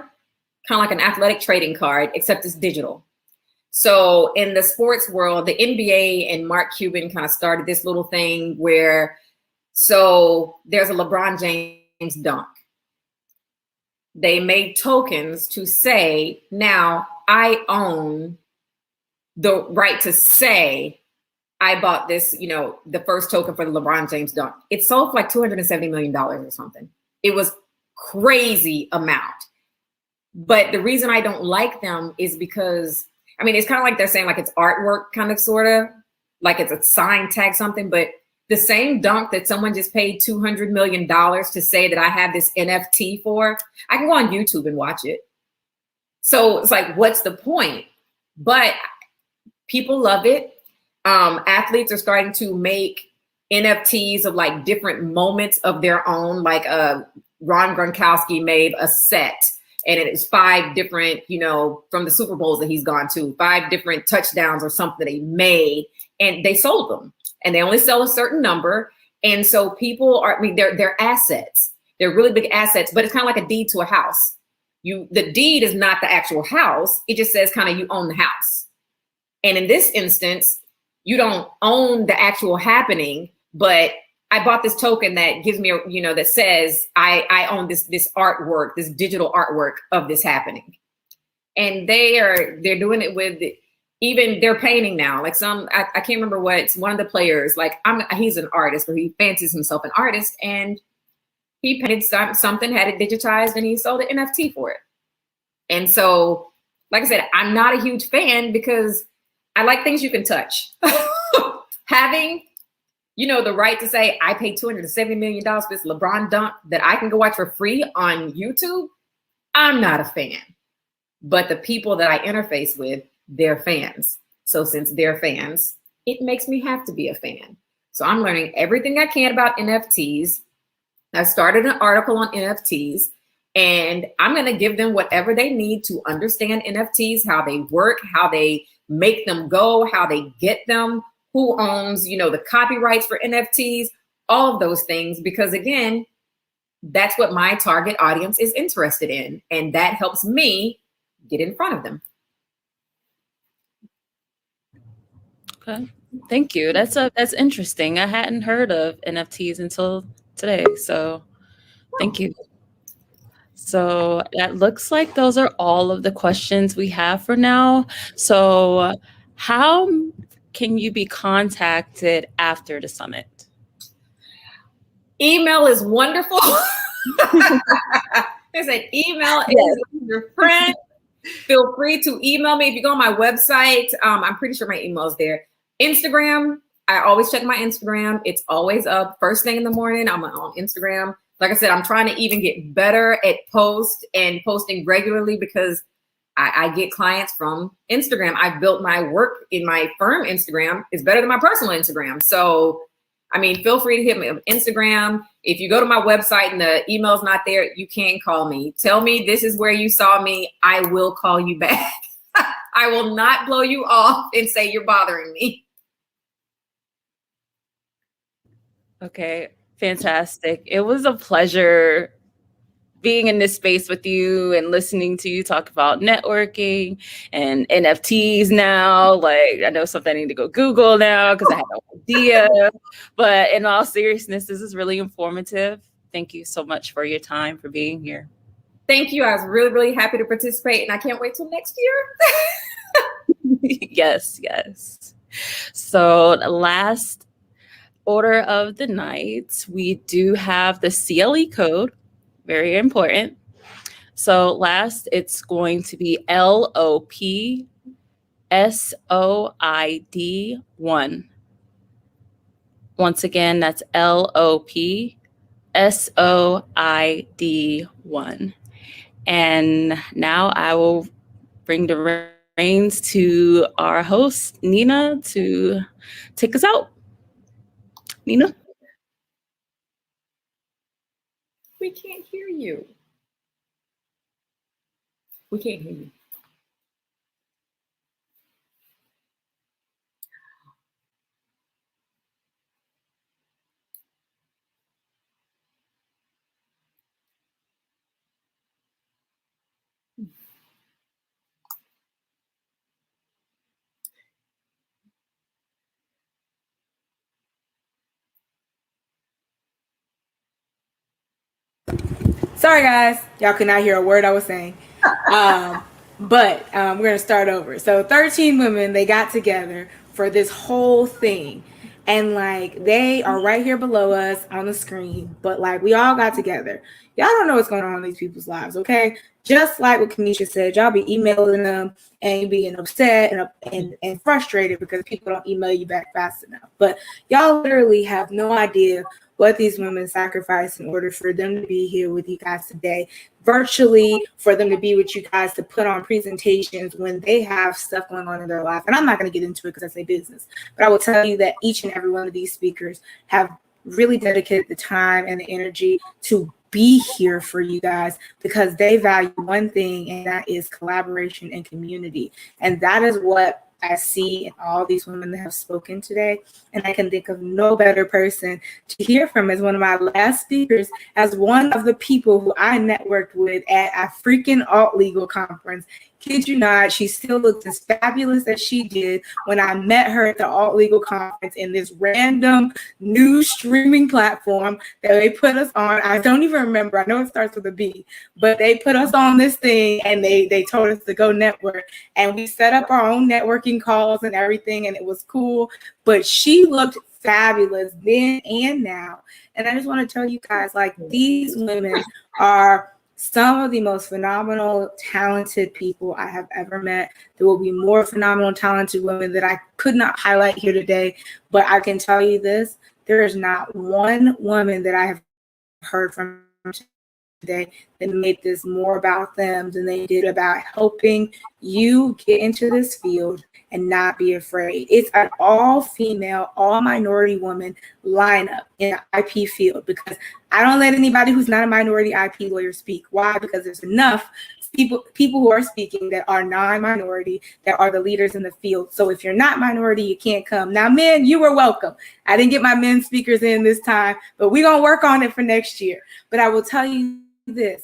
kind of like an athletic trading card, except it's digital. So in the sports world, the NBA and Mark Cuban kind of started this little thing where, so there's a LeBron James dunk. They made tokens to say, now I own the right to say, I bought this, you know, the first token for the LeBron James dunk. It sold for like $270 million or something. It was crazy amount. But the reason I don't like them is because, I mean, it's kind of like they're saying like it's artwork kind of sort of, like it's a sign tag something, but the same dunk that someone just paid $200 million to say that I have this NFT for, I can go on YouTube and watch it. So it's like, what's the point? But people love it. Athletes are starting to make NFTs of like different moments of their own. Like Ron Gronkowski made a set, and it is 5 different, you know, from the Super Bowls that he's gone to, 5 different touchdowns or something they made, and they sold them. And they only sell a certain number. And so people are, I mean, they're assets. They're really big assets, but it's kind of like a deed to a house. The deed is not the actual house. It just says kind of you own the house. And in this instance, you don't own the actual happening, but I bought this token that gives me, you know, that says I own this artwork, this digital artwork of this happening. and they're doing it with even they're painting now. Like I can't remember what one of the players, like he's an artist, or he fancies himself an artist, and he painted something, had it digitized, and he sold an NFT for it. And so, like I said, I'm not a huge fan because I like things you can touch. Having, the right to say, I paid $270 million for this LeBron dunk that I can go watch for free on YouTube, I'm not a fan. But the people that I interface with, they're fans. So since they're fans, it makes me have to be a fan. So I'm learning everything I can about NFTs. I started an article on NFTs, and I'm going to give them whatever they need to understand NFTs, how they work, how they make them go, how they get them, who owns, the copyrights for NFTs, all of those things. Because again, that's what my target audience is interested in. And that helps me get in front of them.
Okay. Thank you. That's interesting. I hadn't heard of NFTs until today. So thank you. So it looks like those are all of the questions we have for now. So how can you be contacted after the summit?
Email is wonderful. There's an email is your friend. Feel free to email me. If you go on my website, I'm pretty sure my email is there. Instagram, I always check my Instagram. It's always up first thing in the morning. I'm on Instagram. Like I said, I'm trying to even get better at posting regularly because I get clients from Instagram. I've built my work in my firm Instagram is better than my personal Instagram. So, feel free to hit me on Instagram. If you go to my website and the email's not there, you can call me. Tell me this is where you saw me. I will call you back. I will not blow you off and say you're bothering me.
Okay, fantastic. It was a pleasure being in this space with you and listening to you talk about networking and NFTs now. Like, I know something I need to go Google now because I had no idea. But in all seriousness, this is really informative. Thank you so much for your time, for being here.
Thank you. I was really, really happy to participate, and I can't wait till next year.
Yes. So last order of the night, we do have the CLE code. Very important. So last, it's going to be LOPSOID1. Once again, that's LOPSOID1. And now I will bring the reins to our host, Nina, to take us out. Nina?
We can't hear you. We can't hear you.
Sorry, guys. Y'all could not hear a word I was saying. But we're going to start over. So 13 women, they got together for this whole thing. And like, they are right here below us on the screen. But like, we all got together. Y'all don't know what's going on in these people's lives, okay? Just like what KAMISHA said, y'all be emailing them and you being upset and frustrated because people don't email you back fast enough. But y'all literally have no idea what these women sacrificed in order for them to be here with you guys today, virtually, for them to be with you guys to put on presentations when they have stuff going on in their life. And I'm not going to get into it because that's their business, but I will tell you that each and every one of these speakers have really dedicated the time and the energy to be here for you guys because they value one thing, and that is collaboration and community. And that is what I see in all these women that have spoken today. And I can think of no better person to hear from as one of my last speakers, as one of the people who I networked with at a freaking alt legal conference Kid you not, she still looks as fabulous as she did when I met her at the Alt Legal Conference in this random new streaming platform that they put us on. I don't even remember. I know it starts with a B, but they put us on this thing and they told us to go network. And we set up our own networking calls and everything, and it was cool. But she looked fabulous then and now. And I just want to tell you guys, like, these women are some of the most phenomenal, talented people I have ever met. There will be more phenomenal, talented women that I could not highlight here today, but I can tell you this, there is not one woman that I have heard from today that made this more about them than they did about helping you get into this field and not be afraid. It's an all-female, all-minority woman lineup in the IP field, because I don't let anybody who's not a minority IP lawyer speak. Why? Because there's enough people who are speaking that are non-minority, that are the leaders in the field. So if you're not minority, you can't come. Now, men, you were welcome. I didn't get my men speakers in this time, but we're going to work on it for next year. But I will tell you this.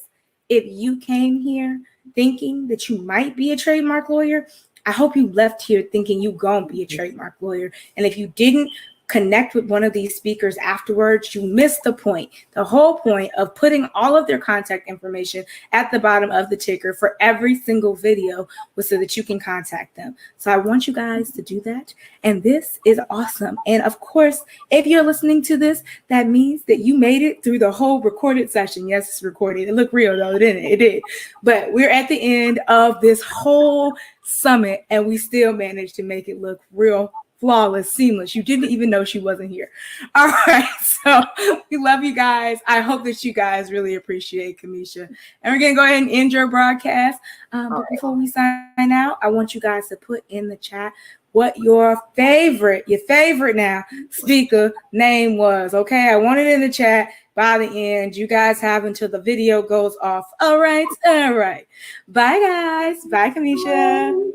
If you came here thinking that you might be a trademark lawyer, I hope you left here thinking you gonna be a trademark lawyer. And if you didn't connect with one of these speakers afterwards, you missed the point. The whole point of putting all of their contact information at the bottom of the ticker for every single video was so that you can contact them. So I want you guys to do that. And this is awesome. And of course, if you're listening to this, that means that you made it through the whole recorded session. Yes, it's recorded. It looked real though, didn't it? It did. But we're at the end of this whole summit and we still managed to make it look real, flawless, seamless. You didn't even know she wasn't here. All right. So we love you guys. I hope that you guys really appreciate Kamisha. And we're going to go ahead and end your broadcast. But before we sign out, I want you guys to put in the chat what your favorite now speaker name was. Okay. I want it in the chat by the end. You guys have until the video goes off. All right. All right. Bye, guys. Bye, Kamisha.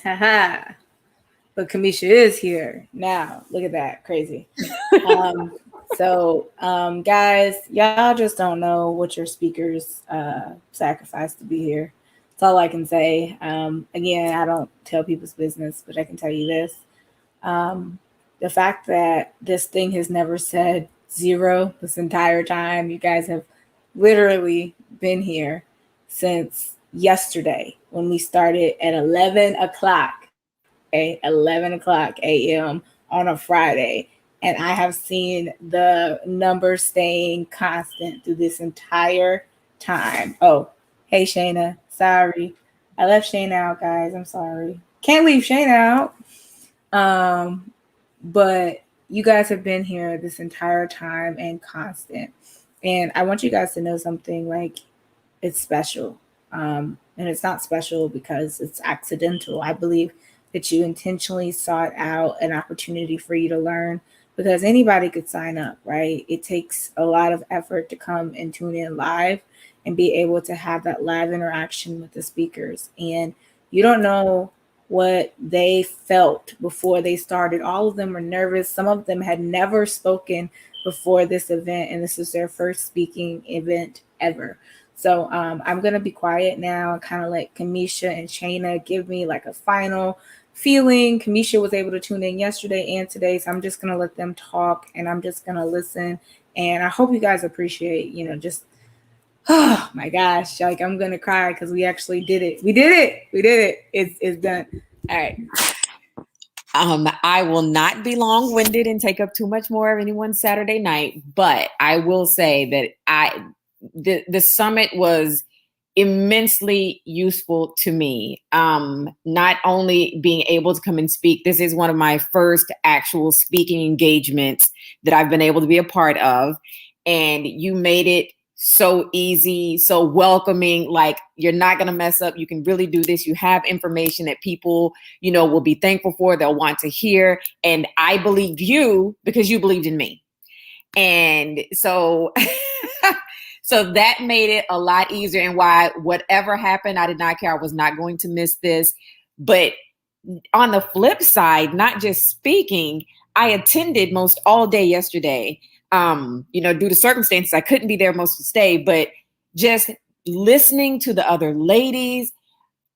Haha. But Kamisha is here now. Look at that. Crazy. Guys, y'all just don't know what your speakers sacrificed to be here. That's all I can say. Again, I don't tell people's business, but I can tell you this. The fact that this thing has never said zero this entire time, you guys have literally been here since yesterday when we started at 11 o'clock, 11 o'clock a.m. on a Friday. And I have seen the numbers staying constant through this entire time. Oh, hey, Shayna. Sorry. I left Shayna out, guys. I'm sorry. Can't leave Shayna out. But you guys have been here this entire time and constant. And I want you guys to know something, like, it's special. And it's not special because it's accidental. I believe that you intentionally sought out an opportunity for you to learn, because anybody could sign up, right? It takes a lot of effort to come and tune in live and be able to have that live interaction with the speakers. And you don't know what they felt before they started. All of them were nervous. Some of them had never spoken before this event, and this is their first speaking event ever. So I'm going to be quiet now and kind of let Kamisha and Shayna give me like a final feeling. Kamisha was able to tune in yesterday and today, so I'm just going to let them talk and I'm just going to listen. And I hope you guys appreciate, just, oh my gosh, like I'm going to cry because we actually did it. We did it. It's done. All right.
I will not be long-winded and take up too much more of anyone's Saturday night, but I will say that the summit was immensely useful to me. Not only being able to come and speak, this is one of my first actual speaking engagements that I've been able to be a part of. And you made it so easy, so welcoming, like you're not going to mess up. You can really do this. You have information that people, will be thankful for. They'll want to hear. And I believed you because you believed in me. And so so that made it a lot easier, and why whatever happened, I did not care. I was not going to miss this. But on the flip side, not just speaking, I attended most all day yesterday. Due to circumstances, I couldn't be there most of the day, but just listening to the other ladies,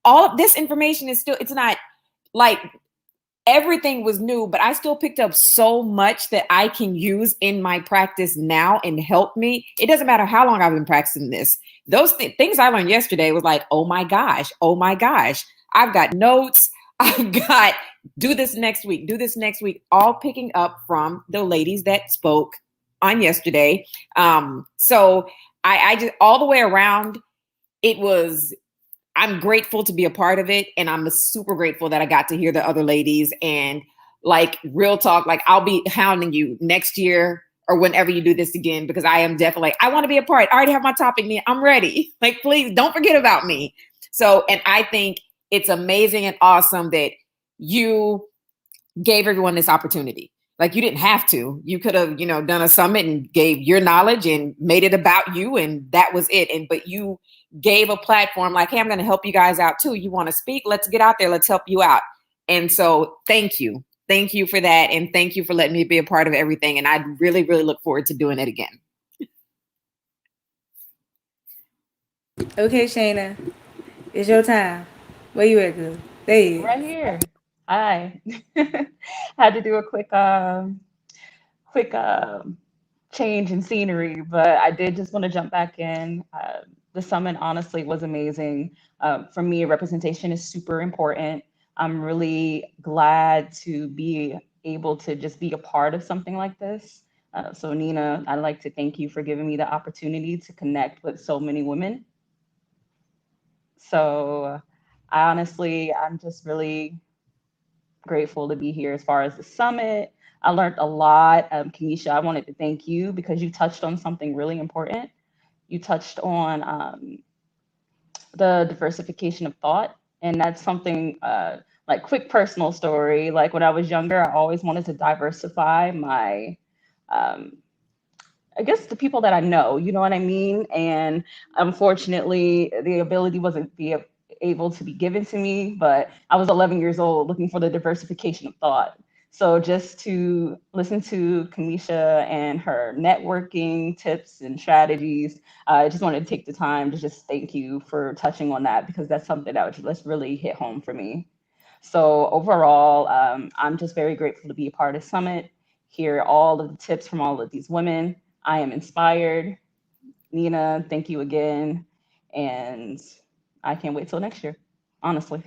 all of this information is still, it's not like everything was new, but I still picked up so much that I can use in my practice now and help me. It doesn't matter how long I've been practicing this. Those things I learned yesterday was like, oh my gosh, I've got notes. I've got do this next week, all picking up from the ladies that spoke on yesterday. So I just, all the way around, I'm grateful to be a part of it. And I'm super grateful that I got to hear the other ladies, and like real talk, like I'll be hounding you next year or whenever you do this again, because I am definitely, I want to be a part. I already have my topic. I'm ready. Like, please don't forget about me. So, and I think it's amazing and awesome that you gave everyone this opportunity. Like, you didn't have to. You could have, done a summit and gave your knowledge and made it about you, and that was it. But you gave a platform like, hey, I'm going to help you guys out too. You want to speak? Let's get out there. Let's help you out. And so thank you. Thank you for that. And thank you for letting me be a part of everything. And I really, really look forward to doing it again.
Okay, Shayna, it's your time. Where you at, girl? There you
Right here. Hi. Had to do a quick change in scenery, but I did just want to jump back in. The summit honestly was amazing. For me, representation is super important. I'm really glad to be able to just be a part of something like this. So Nina, I'd like to thank you for giving me the opportunity to connect with so many women. So I'm just really grateful to be here. As far as the summit, I learned a lot. KAMISHA, I wanted to thank you because you touched on something really important. You touched on the diversification of thought. And that's something like quick personal story. Like when I was younger, I always wanted to diversify my, I guess the people that I know, you know what I mean? And unfortunately, the ability wasn't able to be given to me, but I was 11 years old looking for the diversification of thought. So just to listen to KAMISHA and her networking tips and strategies, I just wanted to take the time to just thank you for touching on that, because that's something that would just really hit home for me. So overall, I'm just very grateful to be a part of Summit, hear all of the tips from all of these women. I am inspired. Nina, thank you again. And I can't wait till next year, honestly.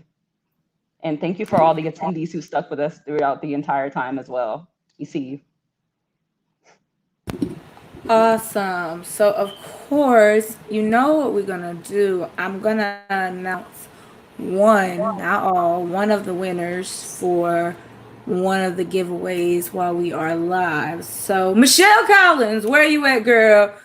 And thank you for all the attendees who stuck with us throughout the entire time as well. We see you.
Awesome. So of course, you know what we're gonna do. I'm gonna announce one, not all, one of the winners for one of the giveaways while we are live. So Michelle Collins, where you at, girl?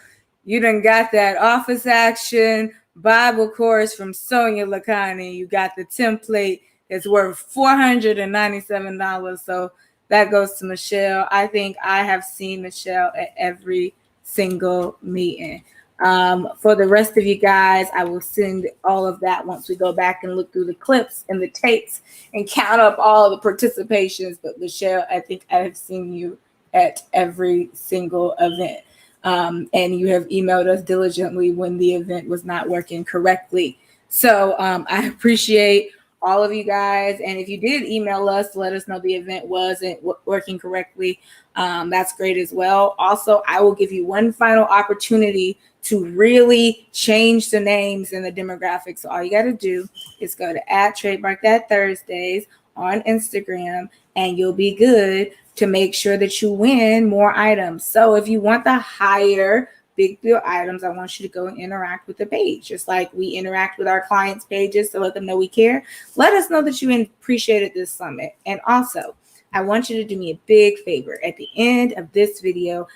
You done got that office action Bible course from Sonia Lakani. You got the template. It's worth $497. So that goes to Michelle. I think I have seen Michelle at every single meeting. For the rest of you guys, I will send all of that once we go back and look through the clips and the tapes and count up all the participations. But Michelle, I think I have seen you at every single event. And you have emailed us diligently when the event was not working correctly. So I appreciate all of you guys. And if you did email us to let us know the event wasn't working correctly, that's great as well. Also, I will give you one final opportunity to really change the names and the demographics. So all you got to do is go to @TrademarkThatThursdays on Instagram, and you'll be good to make sure that you win more items. So if you want the higher big bill items, I want you to go and interact with the page, just like we interact with our clients' pages to let them know we care. Let us know that you appreciated this summit. And also, I want you to do me a big favor at the end of this video.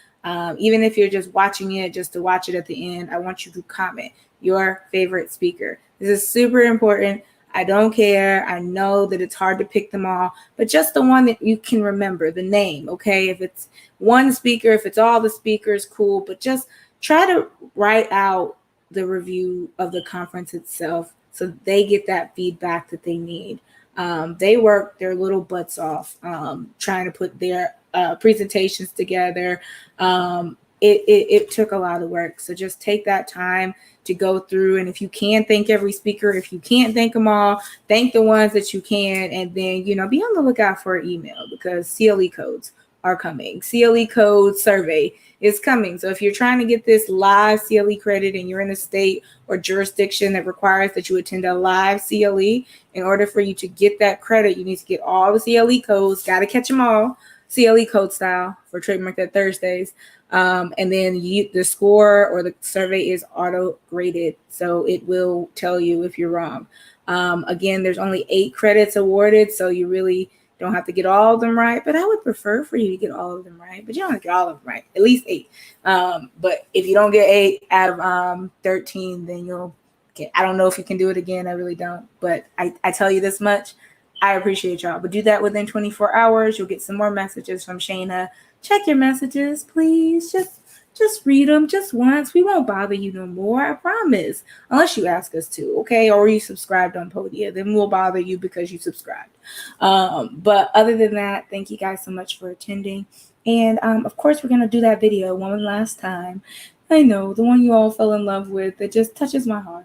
Even if you're just watching it, just to watch it at the end, I want you to comment your favorite speaker. This is super important. I don't care. I know that it's hard to pick them all, but just the one that you can remember, the name, okay? If it's one speaker, if it's all the speakers, cool, but just try to write out the review of the conference itself so they get that feedback that they need. They work their little butts off trying to put their
presentations together. It took a lot of work. So just take that time to go through. And if you can thank every speaker, if you can't thank them all, thank the ones that you can. And then, you know, be on the lookout for an email because CLE codes are coming. CLE code survey is coming. So if you're trying to get this live CLE credit and you're in a state or jurisdiction that requires that you attend a live CLE, in order for you to get that credit, you need to get all the CLE codes, got to catch them all, CLE code style for Trademark That Thursdays. And then the score or the survey is auto graded. So it will tell you if you're wrong. Again, there's only 8 credits awarded. So you really don't have to get all of them right. But I would prefer for you to get all of them right. But you don't have to get all of them right, at least 8. But if you don't get 8 out of 13, then you'll get, I don't know if you can do it again. I really don't. But I tell you this much. I appreciate y'all. But do that within 24 hours. You'll get some more messages from Shayna. Check your messages, please. Just read them just once. We won't bother you no more. I promise. Unless you ask us to, okay? Or you subscribed on Podia. Then we'll bother you because you subscribed. But other than that, thank you guys so much for attending. And of course, we're going to do that video one last time. I know, the one you all fell in love with that just touches my heart.